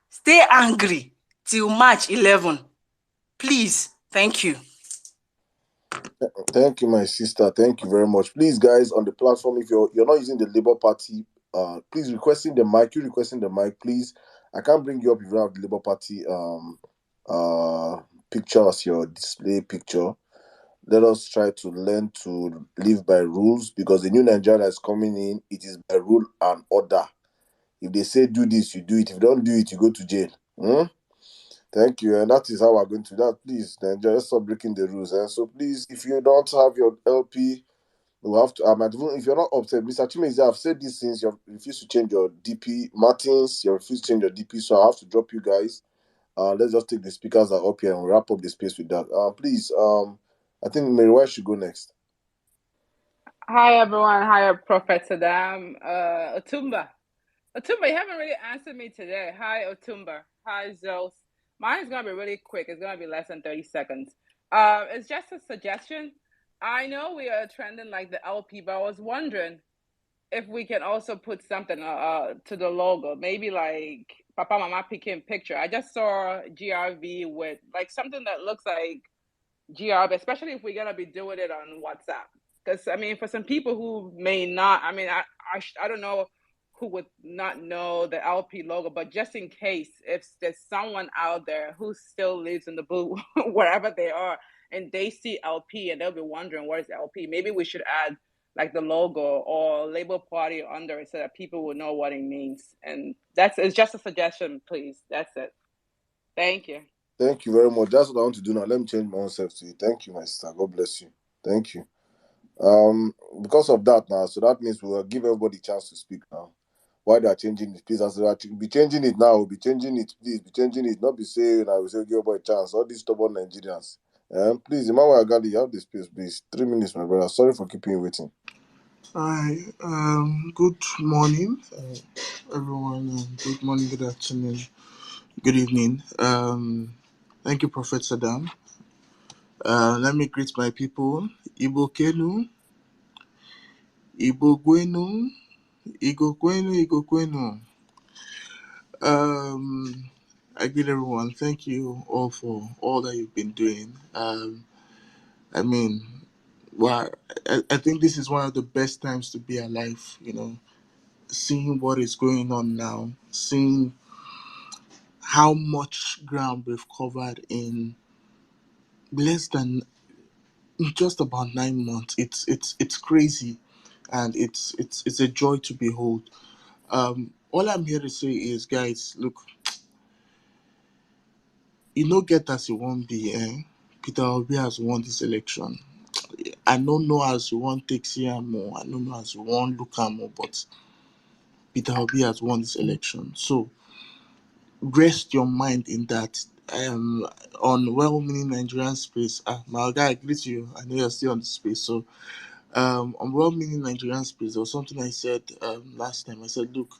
stay angry till March 11. Please, thank you. Thank you, my sister. Thank you very much. Please, guys, on the platform, if you're not using the Labour Party, please requesting the mic. You requesting the mic, please. I can't bring you up if you don't have the Labour Party picture as your display picture. Let us try to learn to live by rules, because the new Nigeria is coming in. It is by rule and order. If they say do this, you do it. If you don't do it, you go to jail. Thank you. And that is how we're going to do that. Please, Nigeria, let's stop breaking the rules. So please, if you don't have your LP, we'll have to. If you're not upset, Mr. Chimezi, I've said this since you refused to change your DP. Martins, you refused to change your DP, so I have to drop you guys. Let's just take the speakers that are up here and wrap up the space with that. Please, I think Mary White should go next. Hi everyone. Hi Prophet Sirdam. Otumba, you haven't really answered me today. Hi Otumba. Hi Zeus. Mine is gonna be really quick. It's gonna be less than 30 seconds. It's just a suggestion. I know we are trending like the LP, but I was wondering if we can also put something to the logo. Maybe like Papa Mama picking picture. I just saw GRV with like something that looks like GRV, especially if we're gonna be doing it on WhatsApp. Because I mean, for some people who may not, I mean, I don't know who would not know the LP logo, but just in case, if there's someone out there who still lives in the blue, wherever they are, and they see LP and they'll be wondering what is LP, maybe we should add like the logo or Labour Party under it so that people will know what it means. And it's just a suggestion, please. That's it. Thank you. Thank you very much. That's what I want to do now. Let me change my own self to you. Thank you, my sister. God bless you. Thank you. Because of that now, so that means we will give everybody a chance to speak now. Why they are changing it, please, as they are be changing it now, be changing it, please, be changing it, not be saying I will say give everybody a chance. All these stubborn Nigerians. Please, Emmanuel Agali, you have the space, please. 3 minutes, my brother. Sorry for keeping you waiting. Hi, good morning, everyone. Good morning, good afternoon, good evening. Thank you, Prophet Sirdam. Let me greet my people. Igbo Kenu, Igbo Gwenu, Igbo Kwenu, Igbo Kwenu. I greet everyone. Thank you all for all that you've been doing. I mean, Well, I think this is one of the best times to be alive, you know, seeing what is going on now, seeing how much ground we've covered in less than just about 9 months. It's crazy, and it's a joy to behold. All I'm here to say is, guys, look, you no get as you won't be, eh? Peter Obi has won this election. I don't know as you want take see am more. I don't know as you want look am more, but Peter Obi has won this election. So rest your mind in that. On well-meaning Nigerian space, my guy, I greet you. I know you're still on the space. So, on well-meaning Nigerian space, there was something I said last time. I said, look,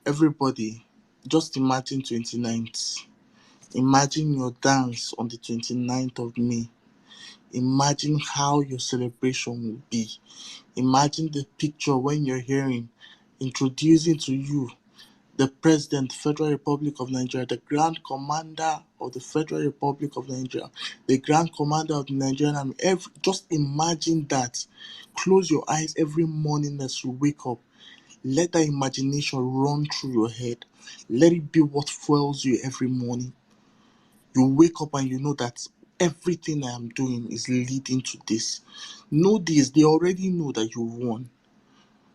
everybody, just imagine 29th. Imagine your dance on the 29th of May. Imagine how your celebration will be. Imagine the picture when you're hearing introducing to you the President, Federal Republic of Nigeria, the Grand Commander of the Federal Republic of Nigeria, the Grand Commander of the Nigerian Army. Just imagine that. Close your eyes every morning as you wake up. Let that imagination run through your head. Let it be what fuels you every morning. You wake up and you know that everything I am doing is leading to this. Know this, they already know that you won.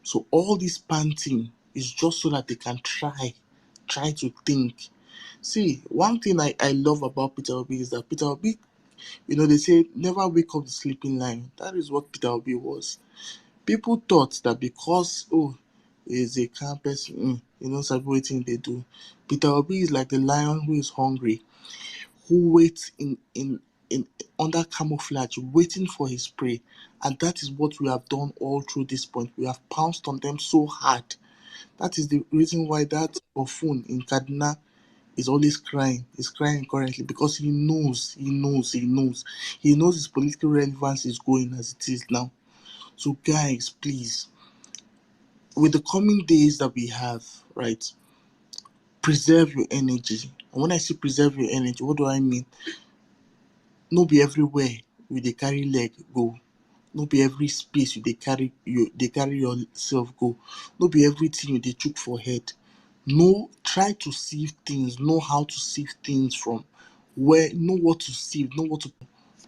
So all this panting is just so that they can try to think. See, one thing I love about Peter Obi is that Peter Obi, they say never wake up the sleeping lion. That is what Peter Obi was. People thought that because, he's a calm person, celebrating they do. Peter Obi is like the lion who is hungry, who waits in under camouflage, waiting for his prey. And that is what we have done all through this point. We have pounced on them so hard. That is the reason why that buffoon in Kaduna is always crying. He's crying currently because he knows his political relevance is going as it is now. So guys, please, with the coming days that we have, right, preserve your energy. And when I say preserve your energy, what do I mean? No be everywhere you dey carry leg go. No be every space you dey carry yourself go. No be everything you dey chook for head. Try to sieve things, know how to sieve things from know what to sieve, know what to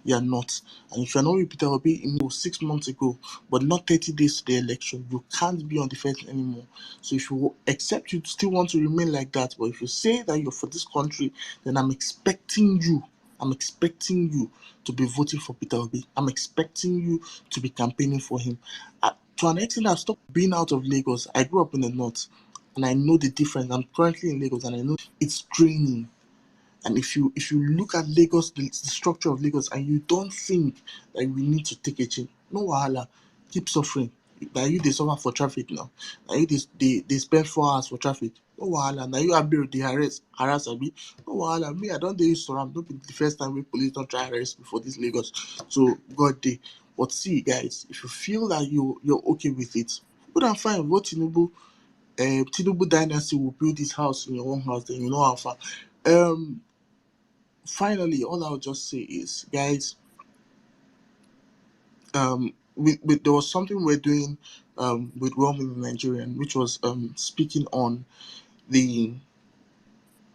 you are not. And if you're not with Peter Obi 6 months ago, but not 30 days to the election, you can't be on the fence anymore. So if you accept you still want to remain like that, but if you say that you're for this country, then I'm expecting you to be voting for Peter Obi. I'm expecting you to be campaigning for him. To an extent, I've stopped being out of Lagos. I grew up in the north, and I know the difference. I'm currently in Lagos, and I know it's draining. And if you look at Lagos, the structure of Lagos, and you don't think that we need to take a change, no wahala, keep suffering. Now you they suffer for traffic now. Now you they spend 4 hours for traffic. No wahala. Now you are the harass abi. No wahala. Me, I don't dey used to am. Don't be the first time we police don't try arrest me for this Lagos. So God day. But see, guys, if you feel that you're okay with it, good and fine. Vote Tinubu. Tinubu dynasty will build this house in your own house. Then you know how far. Finally, all I'll just say is, guys, there was something we're doing with Roman Nigerian, which was speaking on the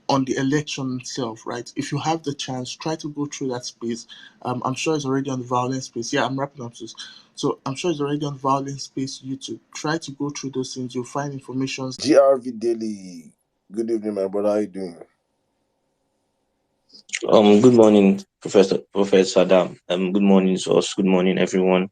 election itself, right? If you have the chance, try to go through that space. I'm sure it's already on the violence space. Yeah, I'm wrapping up this. So I'm sure it's already on violence space YouTube. Try to go through those things. You'll find information. GRV Daily. Good evening, my brother. How you doing? Good morning, Professor Sirdam. Good morning, Sos. Good morning, everyone.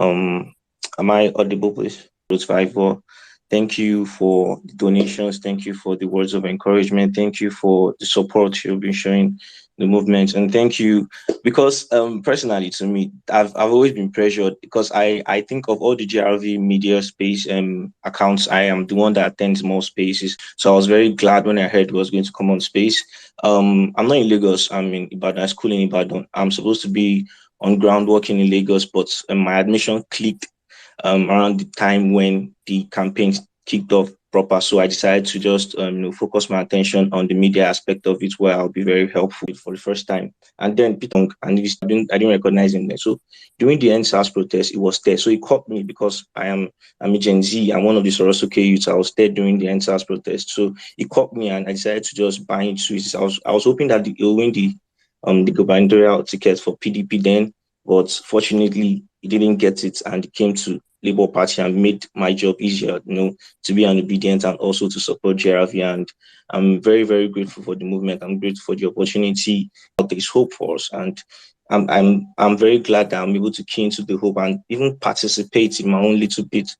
Am I audible, please? Ivor. Thank you for the donations. Thank you for the words of encouragement. Thank you for the support you've been showing the movement, and thank you because personally to me, I've always been pressured because I think of all the GRV media space accounts, I am the one that attends more spaces. So I was very glad when I heard it was going to come on space. I'm not in Lagos. I'm in Ibadan. I school in Ibadan. I'm supposed to be on ground working in Lagos, but my admission clicked around the time when the campaign kicked off. proper. So I decided to just focus my attention on the media aspect of it, where I'll be very helpful for the first time. And then Peter, and I didn't recognize him there. So during the NSAS protest, it was there. So it caught me because I'm a Gen Z. I'm one of the Sorosuke youths. I was there during the NSAS protest. So it caught me, and I decided to just buy into it. I was hoping that he'll win the gubernatorial ticket for PDP then, but fortunately he didn't get it, and he came to Labour Party and made my job easier, to be an obedient and also to support JRV. And I'm very, very grateful for the movement. I'm grateful for the opportunity. There's hope for us, and I'm very glad that I'm able to key into the hope and even participate in my own little bit.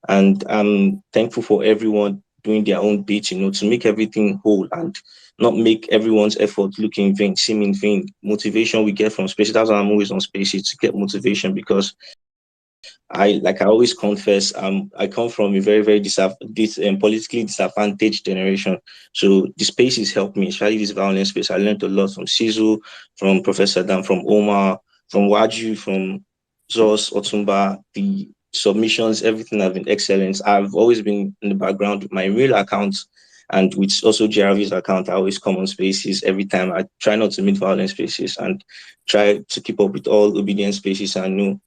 And I'm thankful for everyone doing their own bit, to make everything whole and not make everyone's effort look in vain, seem in vain. Motivation we get from space. That's why I'm always on spaces, to get motivation, because I always confess, I come from a very, very politically disadvantaged generation. So the spaces helped me, especially this violence space. I learned a lot from Sizu, from Professor Dan, from Omar, from Waju, from Zos, Otumba. The submissions, everything has been excellent. I've always been in the background with my real account and with also JRV's account. I always come on spaces every time. I try not to meet violent spaces and try to keep up with all obedient spaces and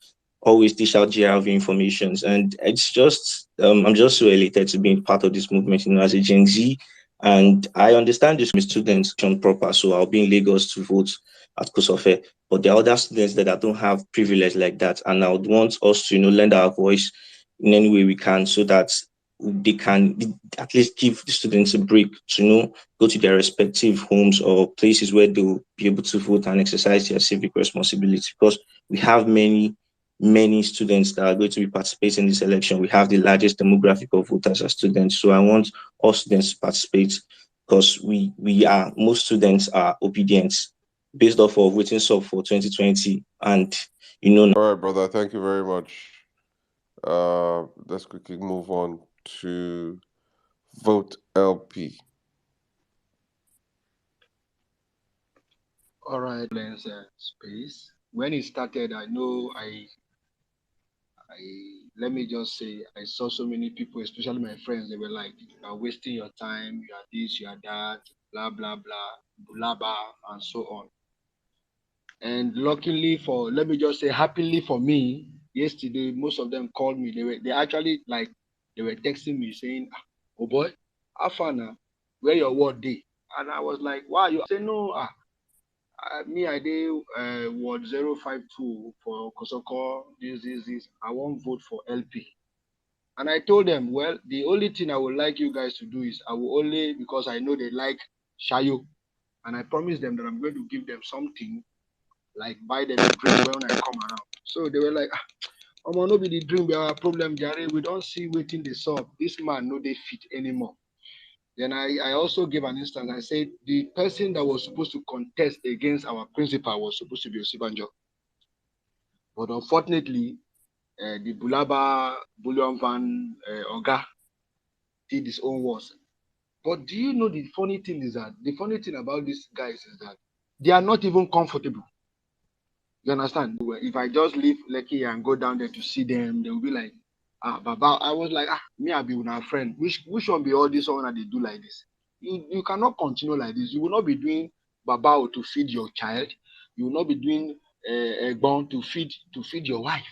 always dish out GRV informations. And it's just, I'm just so elated to be part of this movement, as a Gen Z. And I understand this students on proper, so I'll be in Lagos to vote at Kosofe. But there are other students that don't have privilege like that. And I would want us to, lend our voice in any way we can, so that they can at least give the students a break to go to their respective homes or places where they'll be able to vote and exercise their civic responsibility. Because we have many students that are going to be participating in this election. We have the largest demographic of voters as students. So I want all students to participate, because most students are obedient based off of waiting sub for 2020. And All right, brother. Thank you very much. Let's quickly move on to Vote LP. All right, space. When it started, I know let me just say, I saw so many people, especially my friends, they were like, you are wasting your time, you are this, you are that, blah, blah, blah, blah, blah, and so on. And luckily let me just say, happily for me, yesterday, most of them called me. They actually, they were texting me saying, oh boy, Afana, where your word day? And I was like, why? You say, no, I did ward 052 for Kosoko, this. I won't vote for LP. And I told them, well, the only thing I would like you guys to do is I will only, because I know they like Shayo. And I promised them that I'm going to give them something, like buy them a drink when I come around. So they were like, Omar, no be the drink, we have a problem, Jare. We don't see waiting the solve. This man no they fit anymore. Then I also gave an instance. I said the person that was supposed to contest against our principal was supposed to be Osibanjo. But unfortunately, the Bulaba Bullion Van Oga did his own worst. But do you know the funny thing about these guys is that they are not even comfortable. You understand? If I just leave Lekki and go down there to see them, they will be like, Baba. I was like, me, I be with our friend. Which one be all this one that they do like this? You cannot continue like this. You will not be doing Baba to feed your child. You will not be doing Egbon to feed your wife.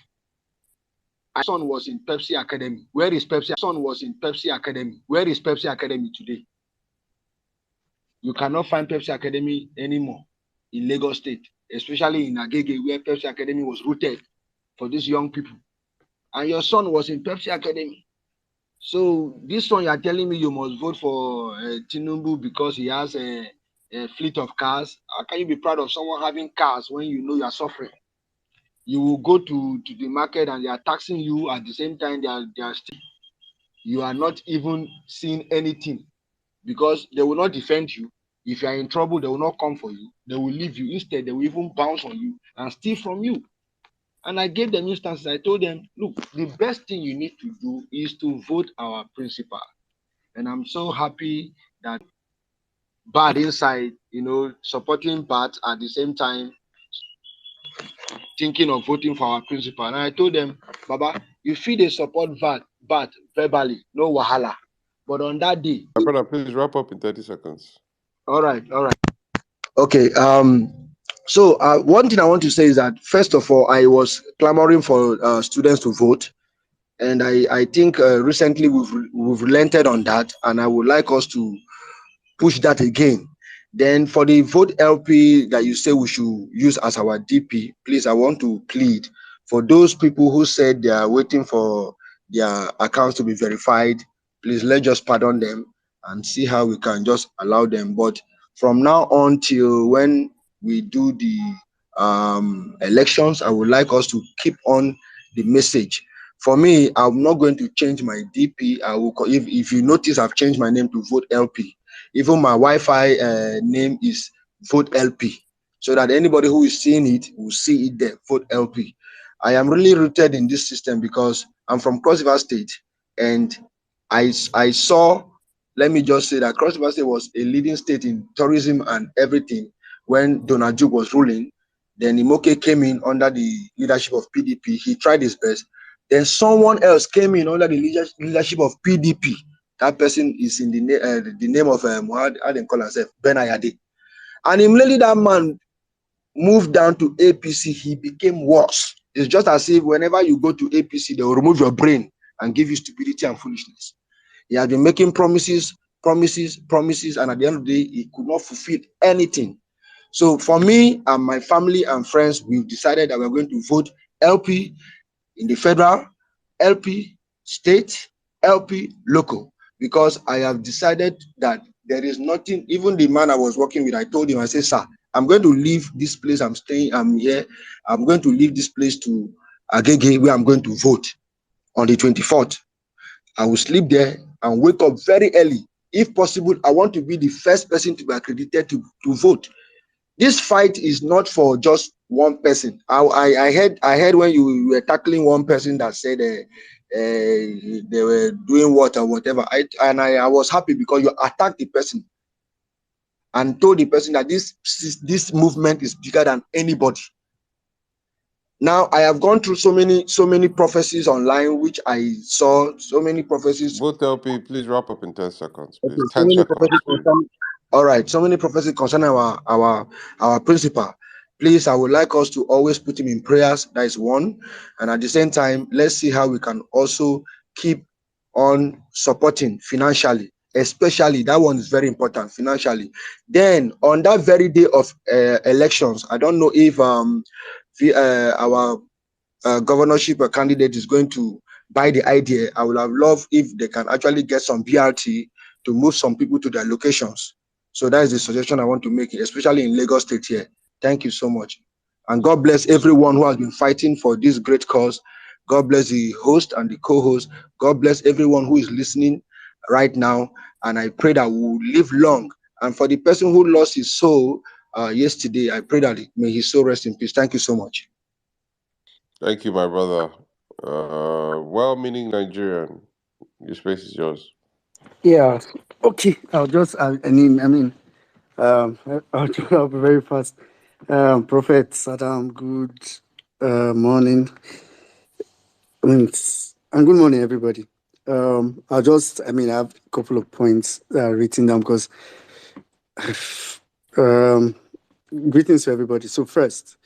My son was in Pepsi Academy. Where is Pepsi? My son was in Pepsi Academy. Where is Pepsi Academy today? You cannot find Pepsi Academy anymore in Lagos State, especially in Agege, where Pepsi Academy was rooted for these young people. And your son was in Pepsi Academy. So this one, you are telling me you must vote for Tinubu because he has a fleet of cars. How can you be proud of someone having cars when you know you are suffering? You will go to the market and they are taxing you at the same time. They are still. You are not even seeing anything because they will not defend you. If you are in trouble, they will not come for you. They will leave you. Instead, they will even bounce on you and steal from you. And I gave them instances. I told them, look, the best thing you need to do is to vote our principal. And I'm so happy that Bad inside, supporting Bad at the same time, thinking of voting for our principal. And I told them, Baba, you feel they support Bad verbally, no wahala. But on that day, My brother, please wrap up in 30 seconds. all right. Okay. So one thing I want to say is that first of all, I was clamoring for students to vote, and I think recently we've relented on that, and I would like us to push that again. Then for the vote LP that you say we should use as our DP, please, I want to plead for those people who said they are waiting for their accounts to be verified. Please, let's just pardon them and see how we can just allow them. But from now on till when we do the elections, I would like us to keep on the message. For me, I'm not going to change my DP. I will, if you notice, I've changed my name to vote LP. Even my Wi-Fi name is Vote LP, so that anybody who is seeing it will see it there. Vote LP. I am really rooted in this system because I'm from Cross River State, and I saw. Let me just say that Cross River State was a leading state in tourism and everything when Donald Duke was ruling. Then Imoke came in under the leadership of PDP. He tried his best. Then someone else came in under the leadership of PDP. That person is in the name of Muhammad, how they call himself, Ben Ayade. And immediately that man moved down to APC, he became worse. It's just as if whenever you go to APC, they will remove your brain and give you stupidity and foolishness. He has been making promises, and at the end of the day, he could not fulfill anything. So for me and my family and friends, we've decided that we're going to vote LP in the federal, LP state, LP local, because I have decided that there is nothing. Even the man I was working with, I told him, I said, sir, I'm going to leave this place. I'm staying, I'm here. I'm going to leave this place to Agege, where I'm going to vote on the 24th. I will sleep there and wake up very early. If possible, I want to be the first person to be accredited to vote. This fight is not for just one person. I heard when you were tackling one person that said they were doing what or whatever. I was happy because you attacked the person and told the person that this movement is bigger than anybody. Now I have gone through so many prophecies online, which I saw so many prophecies. Vote LP, please wrap up in 10 seconds, please. Okay, 10 seconds. All right, so many prophecies concerning our principal. Please, I would like us to always put him in prayers. That is one. And at the same time, let's see how we can also keep on supporting financially, especially that one is very important financially. Then on that very day of elections, I don't know if our governorship candidate is going to buy the idea. I would have loved if they can actually get some BRT to move some people to their locations. So that is the suggestion I want to make, especially in Lagos State here. Thank you so much. And God bless everyone who has been fighting for this great cause. God bless the host and the co-host. God bless everyone who is listening right now. And I pray that we will live long. And for the person who lost his soul yesterday, I pray that may his soul rest in peace. Thank you so much. Thank you, my brother. Well-meaning Nigerian. Your space is yours. Yeah. Okay. I'll be very fast. Prophet Sirdam, good morning. And good morning, everybody. I have a couple of points written down because greetings to everybody. So first,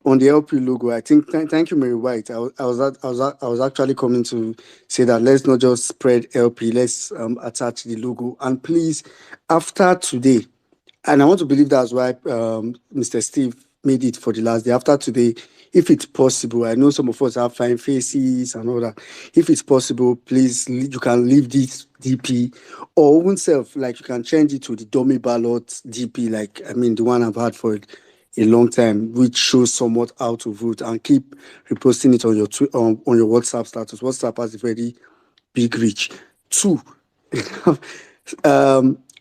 on the LP logo, I think thank you, Mary White. I was actually coming to say that let's not just spread LP, let's attach the logo. And please, after today, and I want to believe that's why Mr. Steve made it for the last day. After today, if it's possible, I know some of us have fine faces and all that. If it's possible, please, you can leave this DP, or even self, like you can change it to the dummy ballot DP, like the one I've had for a long time, which shows somewhat how to vote, and keep reposting it on your on your WhatsApp status. WhatsApp has a very big reach. 2,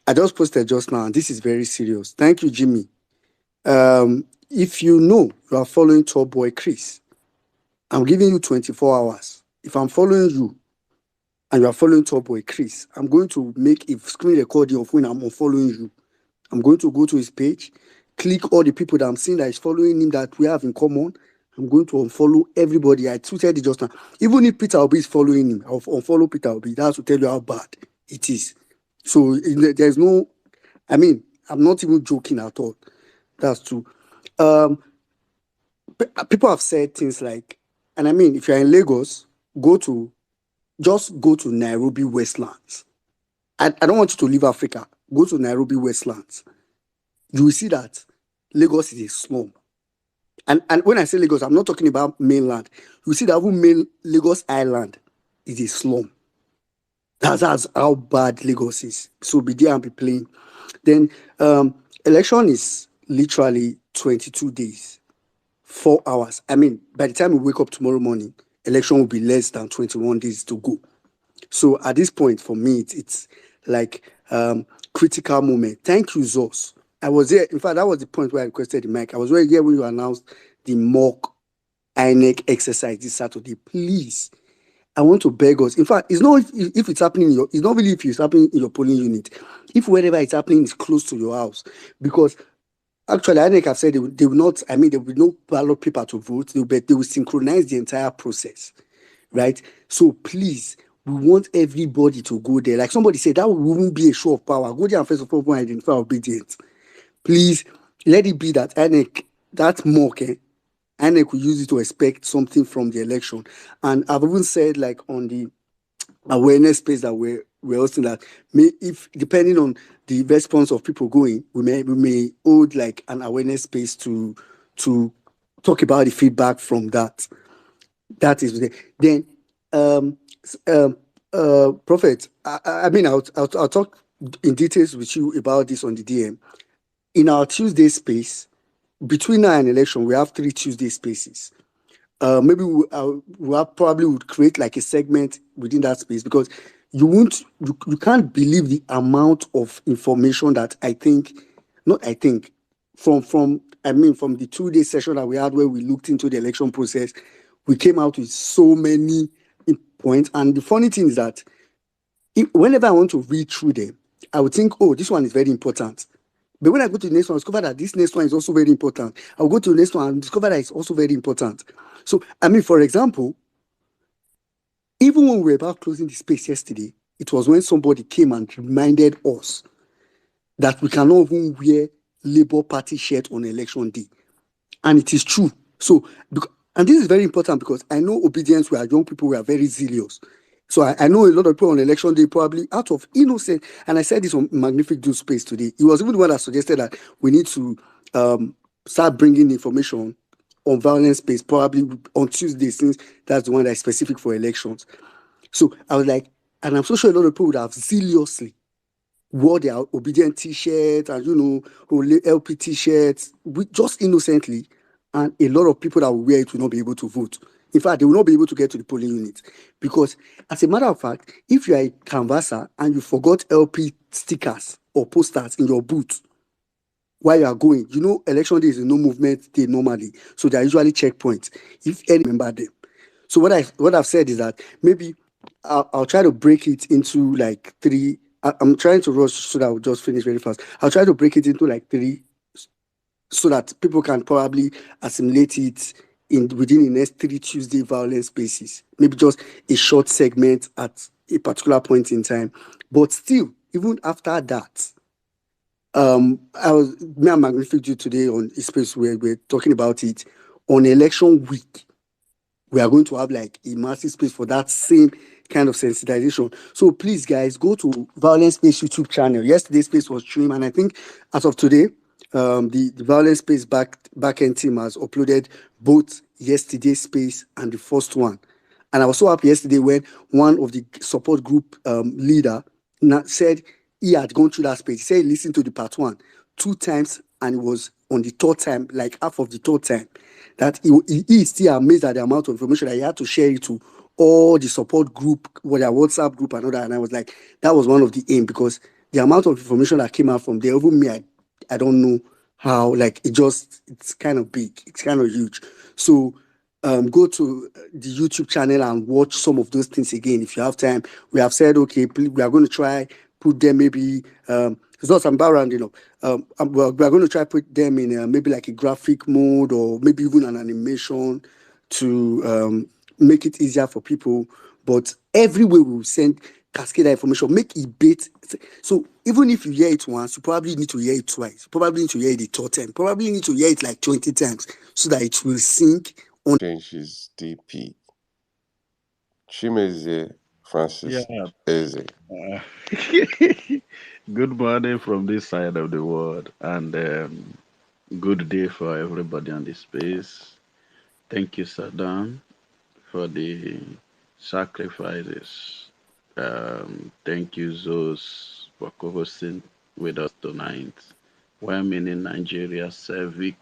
I just posted just now, and this is very serious. Thank you, Jimmy. If you know you are following Top Boy Chris, I'm giving you 24 hours. If I'm following you and you are following Top Boy Chris, I'm going to make a screen recording of when I'm unfollowing you. I'm going to go to his page, click all the people that I'm seeing that is following him that we have in common. I'm going to unfollow everybody. I tweeted it just now. Even if Peter Obi is following him, I'll unfollow Peter Obi. That's to tell you how bad It is. So there's no, I mean, I'm not even joking at all. That's true. Um, People have said things like, and I mean, if you're in Lagos, just go to Nairobi Westlands. I don't want you to leave Africa. Go to Nairobi Westlands. You will see that Lagos is a slum. And when I say Lagos, I'm not talking about mainland. You see that even Lagos Island is a slum. That's how bad Lagos is. So be there and be playing. Then election is literally 22 days, 4 hours. I mean, by the time we wake up tomorrow morning, election will be less than 21 days to go. So at this point, for me, it's like critical moment. Thank you, Zos. I was there. In fact, that was the point where I requested the mic. I was right here when you announced the mock INEC exercise this Saturday. Please, I want to beg us. In fact, it's not if it's happening in your, it's not really if it's happening in your polling unit. If wherever it's happening is close to your house, because actually, INEC have said they will not. I mean, there will be no ballot paper to vote. They will synchronize the entire process, right? So please, we want everybody to go there. Like somebody said, that wouldn't be a show of power. Go there and first of all identify obedience. Please let it be that INEC, that mock, INEC will use it to expect something from the election. And I've even said, like on the awareness space that we're hosting, that if depending on the response of people going, we may hold like an awareness space to talk about the feedback from that. That is the, then Prophet. I mean, I'll talk in details with you about this on the DM. In our Tuesday space, between now and election, we have 3 Tuesday spaces. Maybe we probably would create like a segment within that space, because you can't believe the amount of information that from the 2-day session that we had where we looked into the election process, we came out with so many points. And the funny thing is that whenever I want to read through them, I would think, oh, this one is very important. But when I go to the next one, I discover that this next one is also very important. I'll go to the next one and discover that it's also very important. So, I mean, for example, even when we were about closing the space yesterday, it was when somebody came and reminded us that we cannot even wear Labour Party shirt on election day. And it is true. So, and this is very important because I know obedience, we are young people, we are very zealous. So I know a lot of people on election day probably out of innocence, and I said this on Magnific Do Space today. He was even the one that suggested that we need to start bringing information on violence space probably on Tuesday, since that's the one that is specific for elections. So I was like, and I'm so sure a lot of people would have zealously wore their obedient T-shirts and LP T-shirts, just innocently, and a lot of people that will wear it will not be able to vote. In fact, they will not be able to get to the polling unit, because as a matter of fact, if you are a canvasser and you forgot LP stickers or posters in your booth while you are going, election day is a no movement day normally, so there are usually checkpoints if any remember them. So what I've said is that maybe I'll try to break it into like 3. I'm trying to rush so that I'll just finish very fast. I'll try to break it into like 3 so that people can probably assimilate it within the next 3 Tuesday violence spaces. Maybe just a short segment at a particular point in time. But still, even after that, me and Magnific Jew today on a space where we're talking about it. On election week, we are going to have like a massive space for that same kind of sensitization. So please, guys, go to Violence Space YouTube channel. Yesterday's space was streamed, and I think as of today, the Violence Space back-end team has uploaded both yesterday's space and the first one. And I was so happy yesterday when one of the support group leader said he had gone through that space. He said he listened to the part 1 2 times, and it was on the 3rd time, like half of the 3rd time, that he is still amazed at the amount of information that he had to share it to all the support group, their WhatsApp group and all that. And I was like, that was one of the aim, because the amount of information that came out from there, even me, I don't know how, like, it's kind of big, it's kind of huge. So go to the YouTube channel and watch some of those things again if you have time. We have said, okay, we are going to try put them maybe it's not some background, we are going to try put them in maybe like a graphic mode, or maybe even an animation to make it easier for people. But everywhere we send, cascade that information, make it bait. So even if you hear it once, you probably need to hear it twice. You probably need to hear it the third time. Probably need to hear it like 20 times so that it will sink on. Change his DP. Chimezie Francis Yeah. Eze. Uh, good morning from this side of the world, and good day for everybody on this space. Thank you, Saddam, for the sacrifices. Thank you, Zos, for co-hosting with us tonight. Women in Nigeria, Sevik,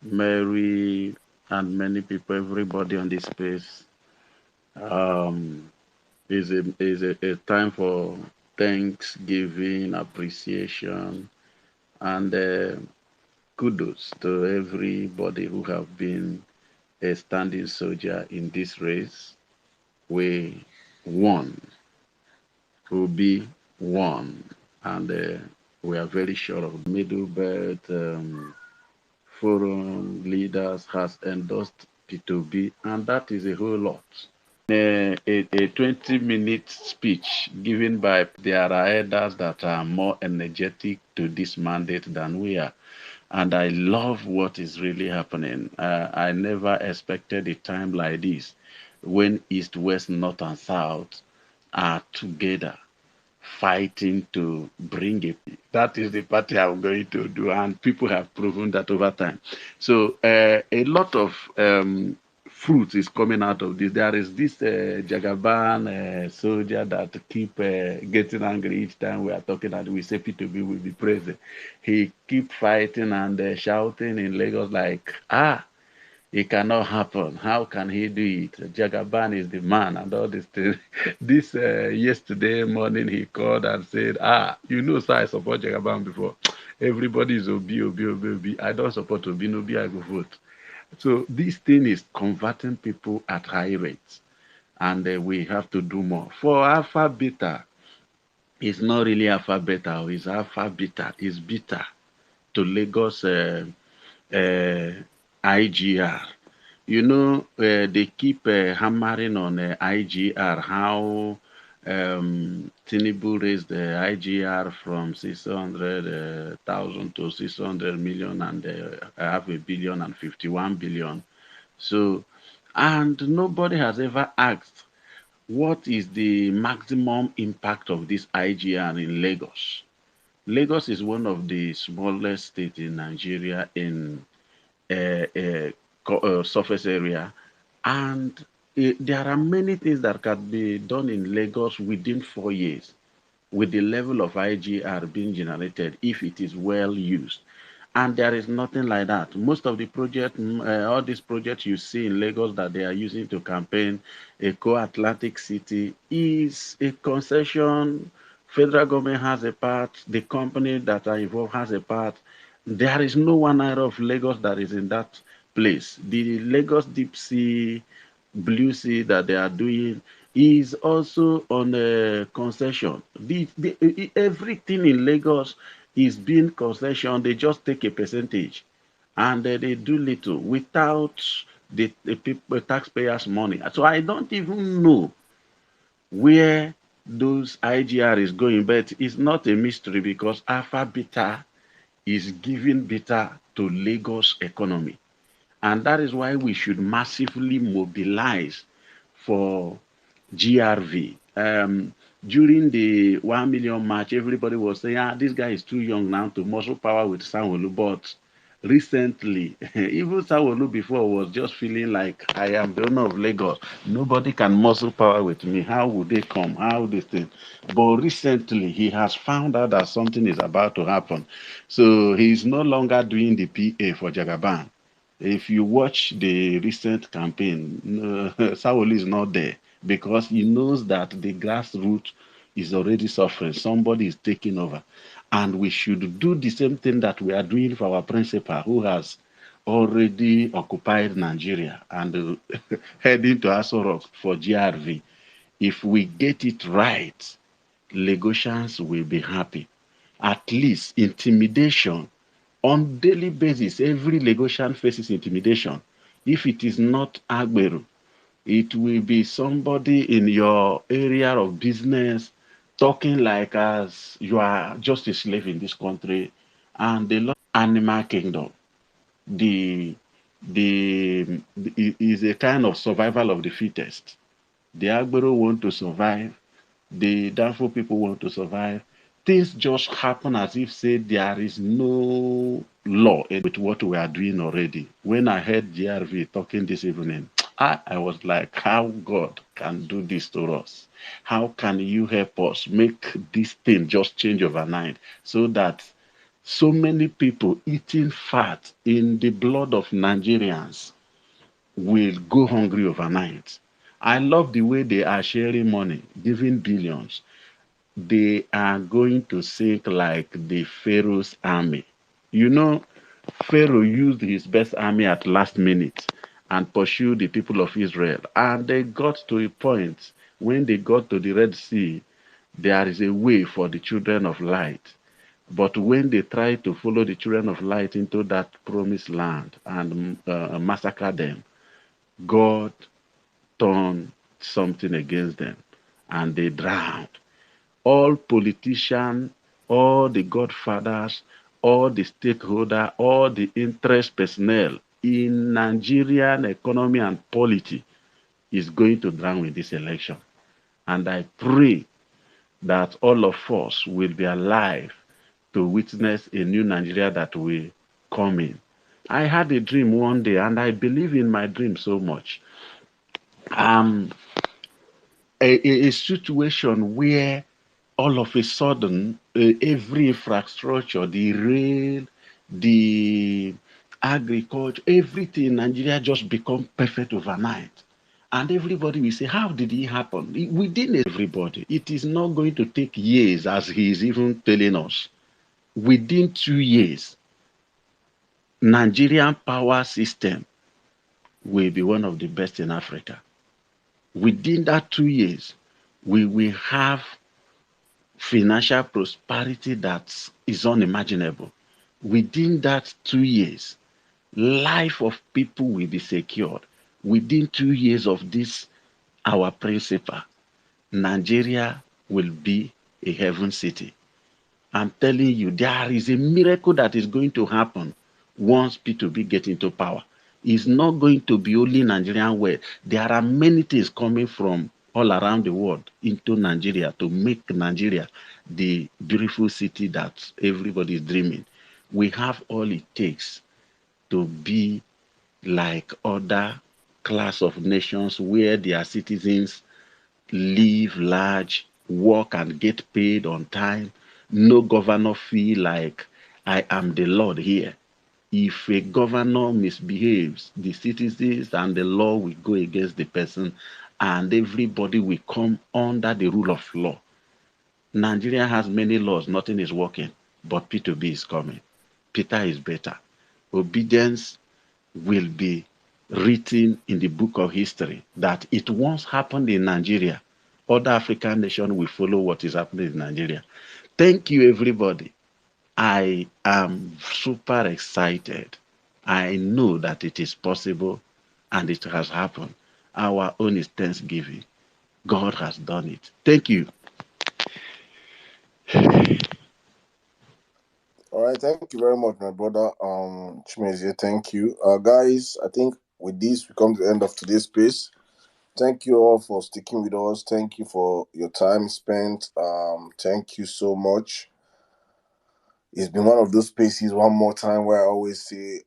Mary, and many people, everybody on this space. Um, is a time for thanksgiving, appreciation, and kudos to everybody who have been a standing soldier in this race. We won, will be won, and we are very sure of middle belt forum leaders has endorsed P2B, and that is a whole lot. A 20-minute speech given by there are elders that are more energetic to this mandate than we are. And I love what is really happening. I never expected a time like this when East, West, North, and South are together fighting to bring a that is the party I'm going to do, and people have proven that over time. So a lot of fruit is coming out of this. There is this Jagaban soldier that keep getting angry each time we are talking, and we say P2B will be present. He keep fighting and shouting in Lagos like, it cannot happen. How can he do it? Jagaban is the man and all this thing. This yesterday morning he called and said, sir, I support Jagaban before. Everybody is Obi, Obi, Obi, Obi. I don't support Obi, Obi, I go vote. So this thing is converting people at high rates, and we have to do more. For Alpha Beta, it's not really Alpha Beta, it's Alpha Beta, it's beta to Lagos IGR. They keep hammering on IGR, how Tinubu raised the IGR from 600,000 to 600 million and half a billion and 51 billion. So, and nobody has ever asked what is the maximum impact of this IGR in Lagos. Lagos is one of the smallest states in Nigeria in surface area, and there are many things that can be done in Lagos within 4 years with the level of IGR being generated if it is well used. And there is nothing like that. Most of the project, all these projects you see in Lagos that they are using to campaign a co-Atlantic city is a concession. Federal government has a part. The company that are involved has a part. There is no one area of Lagos that is in that place. The Lagos Deep Sea, Blue Sea that they are doing is also on a concession. Everything in Lagos is being concession. They just take a percentage, and they do little without the people, taxpayers' money. So I don't even know where those IGR is going, but it's not a mystery because Alpha Beta is giving beta to Lagos economy. And that is why we should massively mobilize for GRV. During the 1 million march, everybody was saying, this guy is too young now to muscle power with Sanwo-Olu. But recently, even Sanwo-Olu before was just feeling like, I am the owner of Lagos. Nobody can muscle power with me. How would they come? How this thing? But recently, he has found out that something is about to happen. So he's no longer doing the PA for Jagaban. If you watch the recent campaign, Sanwo-Olu is not there because he knows that the grassroots is already suffering. Somebody is taking over. And we should do the same thing that we are doing for our principal, who has already occupied Nigeria and heading to Aso Rock for GRV. If we get it right, Lagosians will be happy. At least intimidation on daily basis, every Lagosian faces intimidation. If it is not Agberu, It will be somebody in your area of business talking like as you are just a slave in this country, and they love animal kingdom. The the is a kind of survival of the fittest. The Agbero want to survive. The Danfo people want to survive. Things just happen as if say there is no law with what we are doing already. When I heard GRV talking this evening, I was like, how God can do this to us? How can you help us make this thing just change overnight so that so many people eating fat in the blood of Nigerians will go hungry overnight? I love the way they are sharing money, giving billions. They are going to sink like the Pharaoh's army. You know, Pharaoh used his best army at last minute and pursued the people of Israel. And they got to a point when they got to the Red Sea, there is a way for the children of light. But when they tried to follow the children of light into that promised land and massacre them, God turned something against them and they drowned. All politicians, all the godfathers, all the stakeholders, all the interest personnel in Nigerian economy and polity is going to drown with this election. And I pray that all of us will be alive to witness a new Nigeria that will come in. I had a dream one day, and I believe in my dream so much. Um, a situation where all of a sudden every infrastructure, the rail, the agriculture, everything in Nigeria just become perfect overnight. And everybody will say, how did it happen? Within everybody, it is not going to take years, as he is even telling us. Within 2 years, Nigerian power system will be one of the best in Africa. Within that 2 years, we will have financial prosperity that is unimaginable. Within that 2 years, life of people will be secured. Within 2 years of this, our principle, Nigeria will be a heaven city. I'm telling you, there is a miracle that is going to happen once P2B get into power. It's not going to be only Nigerian way. There are many things coming from all around the world into Nigeria to make Nigeria the beautiful city that everybody is dreaming. We have all it takes to be like other class of nations where their citizens live large, work and get paid on time. No governor feel like I am the Lord here. If a governor misbehaves, the citizens and the law will go against the person and everybody will come under the rule of law. Nigeria has many laws, nothing is working, but P2B is coming. Peter is better. Obedience will be written in the book of history that it once happened in Nigeria. Other African nations will follow what is happening in Nigeria. Thank you, everybody. I am super excited. I know that it is possible and it has happened. Our own is Thanksgiving. God has done it. Thank you. All right, thank you very much, my brother. Chimezie, thank you. Guys, I think with this we come to the end of today's space. Thank you all for sticking with us. Thank you for your time spent. Thank you so much. It's been one of those spaces one more time where I always say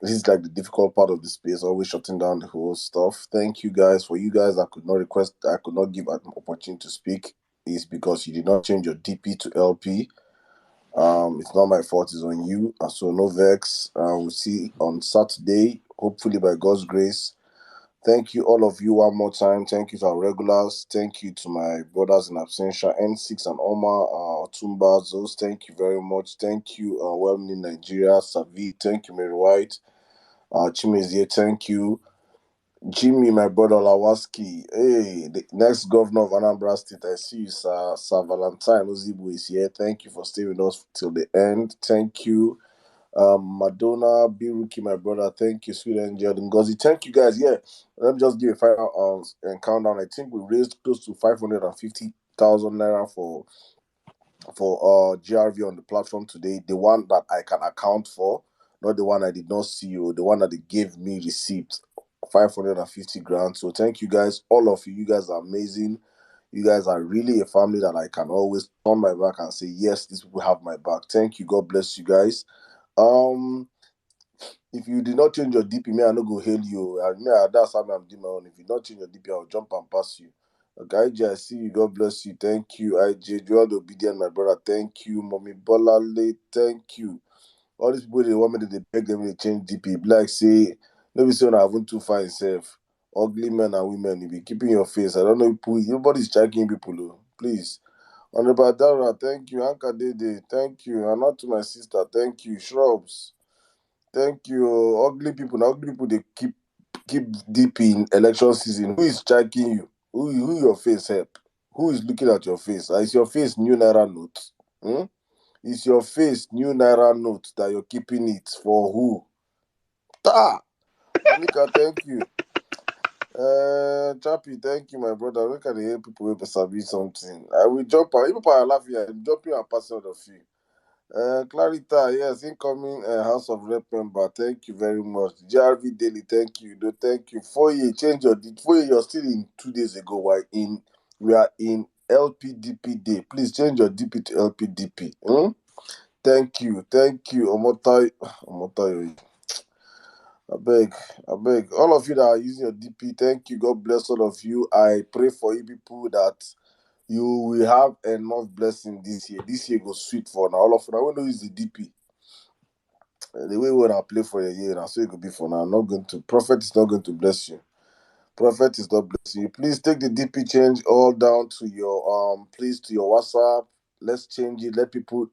this is like the difficult part of the space, always shutting down the whole stuff. Thank you guys. For you guys that could not request, I could not give an opportunity to speak, is because you did not change your DP to LP. It's not my fault, it's on you. So no vex. We'll see on Saturday, hopefully by God's grace. Thank you, all of you, one more time. Thank you to our regulars. Thank you to my brothers in absentia, N6 and Omar, Tumba, Zos. Thank you very much. Thank you, Well-Meaning Nigeria, Savi. Thank you, Mary White. Chimezie, thank you. Jimmy, my brother Lawaski. Hey, the next governor of Anambra State, I see you, Sir Valentine Ozibu is here. Thank you for staying with us till the end. Thank you. Madonna, Biruki, my brother, thank you, sweet angel, Ngozi, thank you guys. Yeah, let me just give a final and countdown. I think we raised close to 550,000 naira for GRV on the platform today. The one that I can account for, not the one I did not see, or the one that they gave me receipt, 550 grand. So thank you guys, all of you. You guys are amazing. You guys are really a family that I can always turn my back and say, yes, these people have my back. Thank you. God bless you guys. If you did not change your DP, me, I no go hail you. That's how I'm doing my own. If you don't change your DP, I'll jump and pass you. Okay, IJ, I see you. God bless you. Thank you, IJ. Joel Obedient, my brother. Thank you, Mommy Bolale. Thank you. All these people, they want me to beg them to change DP. Like, say, nobody say, I haven't too fine self. Ugly men and women, you be keeping your face. I don't know if nobody's checking people, though. Please. Honorable Dara, thank you. Anka Dede, thank you. And not to my sister, thank you. Shrubs. Thank you. Ugly people. Now, ugly people, they keep deep in election season. Who is checking you? Who your face help? Who is looking at your face? Is your face new Naira note? Hmm? Is your face new Naira note that you're keeping it for who? Ta! Monica, thank you. Chappy, thank you, my brother. Look at the hear people will sabi something. I will jump out. Even if I laugh here, I'm jumping and passing out of you. Clarita, yes, incoming House of Rep member. Thank you very much. JRV Daily, thank you. No, thank you. Change your Foye, you're still in 2 days ago. We are in LPDP day. Please change your DP to LPDP. Thank you. Omotai. I beg. All of you that are using your DP, thank you. God bless all of you. I pray for you people that you will have enough blessing this year. This year goes sweet for now. All of you, I want to use the DP. The way when I play for a year, now so it could be for now. I'm not going to. Prophet is not going to bless you. Prophet is not blessing you. Please take the DP change all down to your please to your WhatsApp. Let's change it. Let people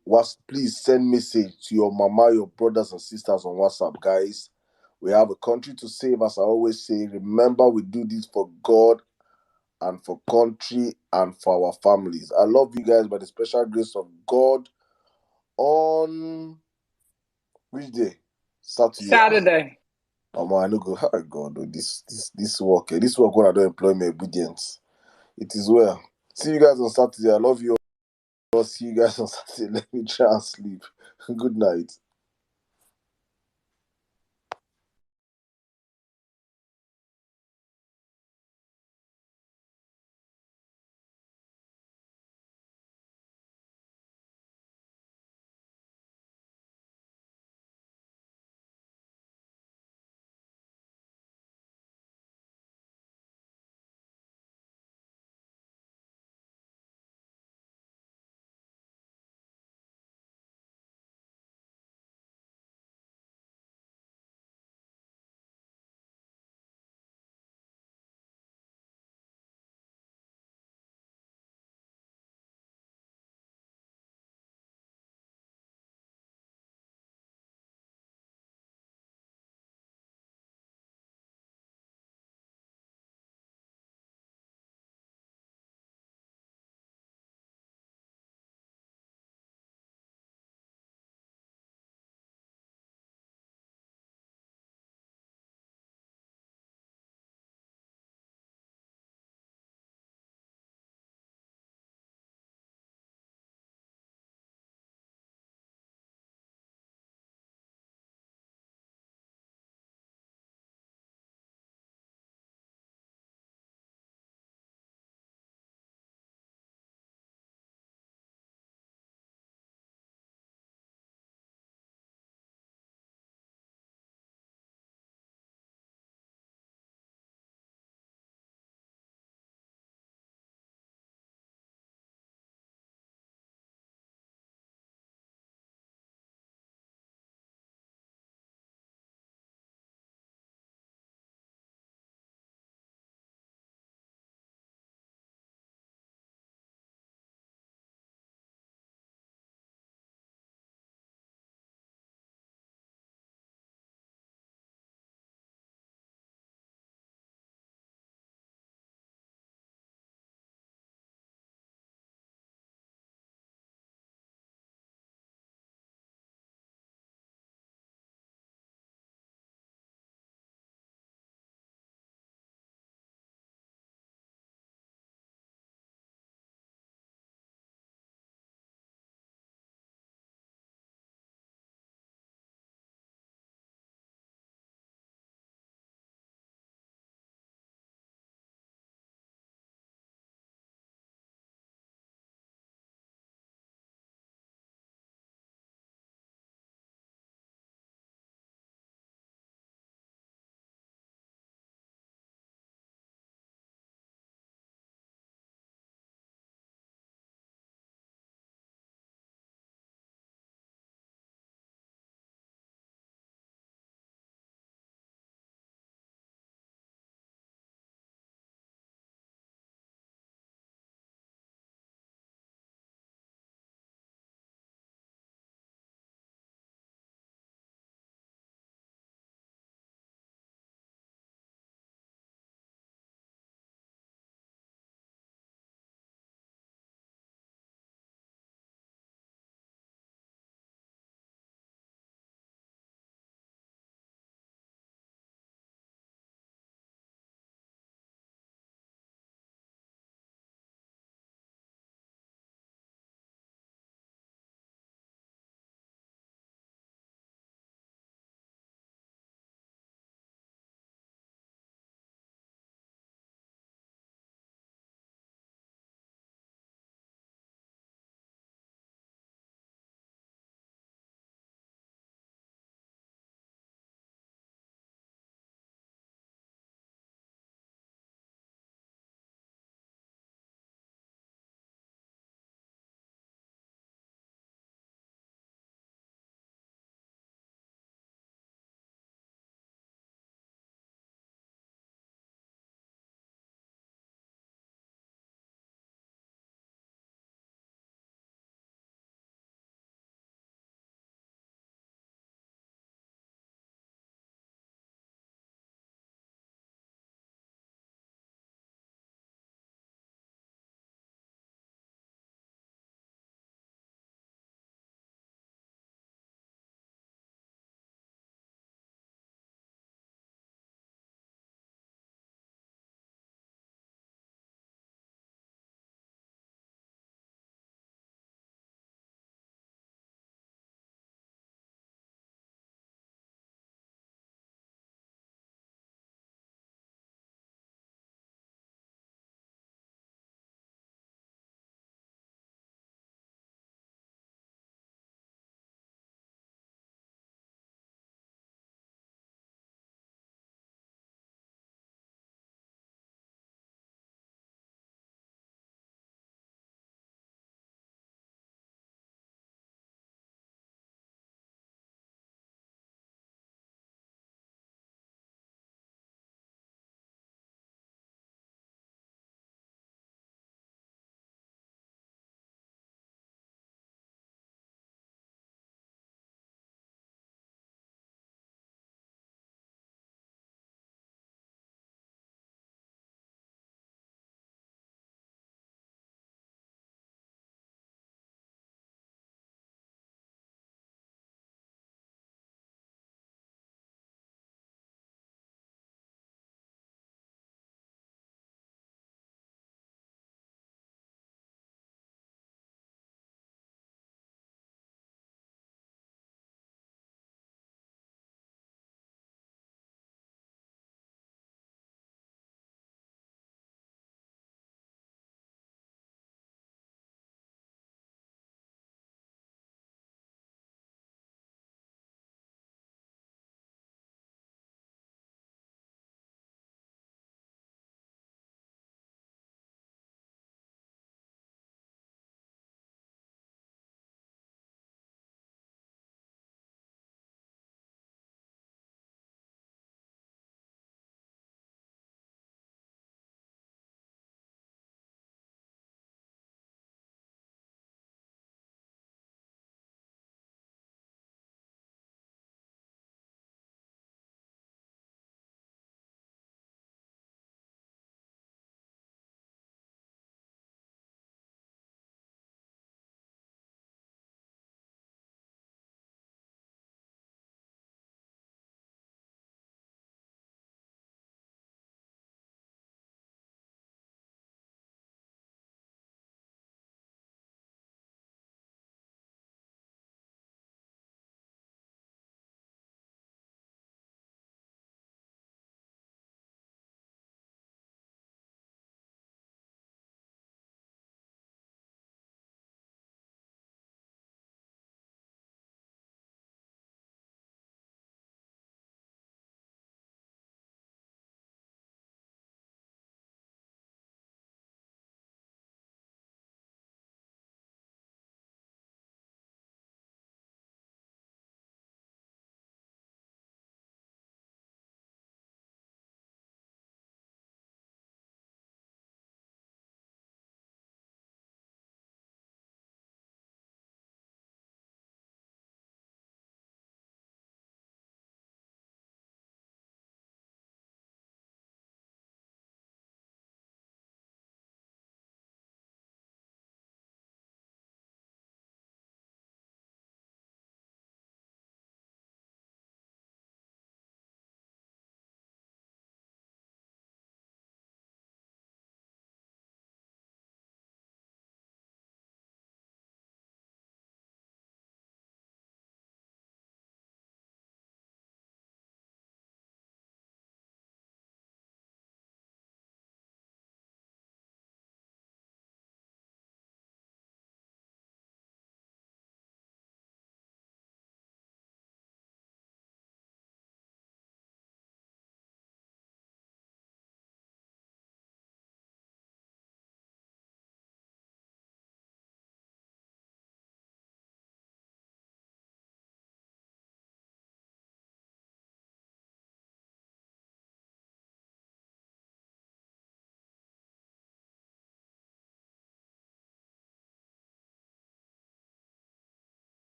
please send message to your mama, your brothers and sisters on WhatsApp, guys. We have a country to save, as I always say. Remember, we do this for God and for country and for our families. I love you guys by the special grace of God. On which day? Saturday. Saturday. Omar, I no go. Oh God, this work. This work when I don't employ my obedience. It is well. See you guys on Saturday. I love you all. See you guys on Saturday. Let me try and sleep. Good night.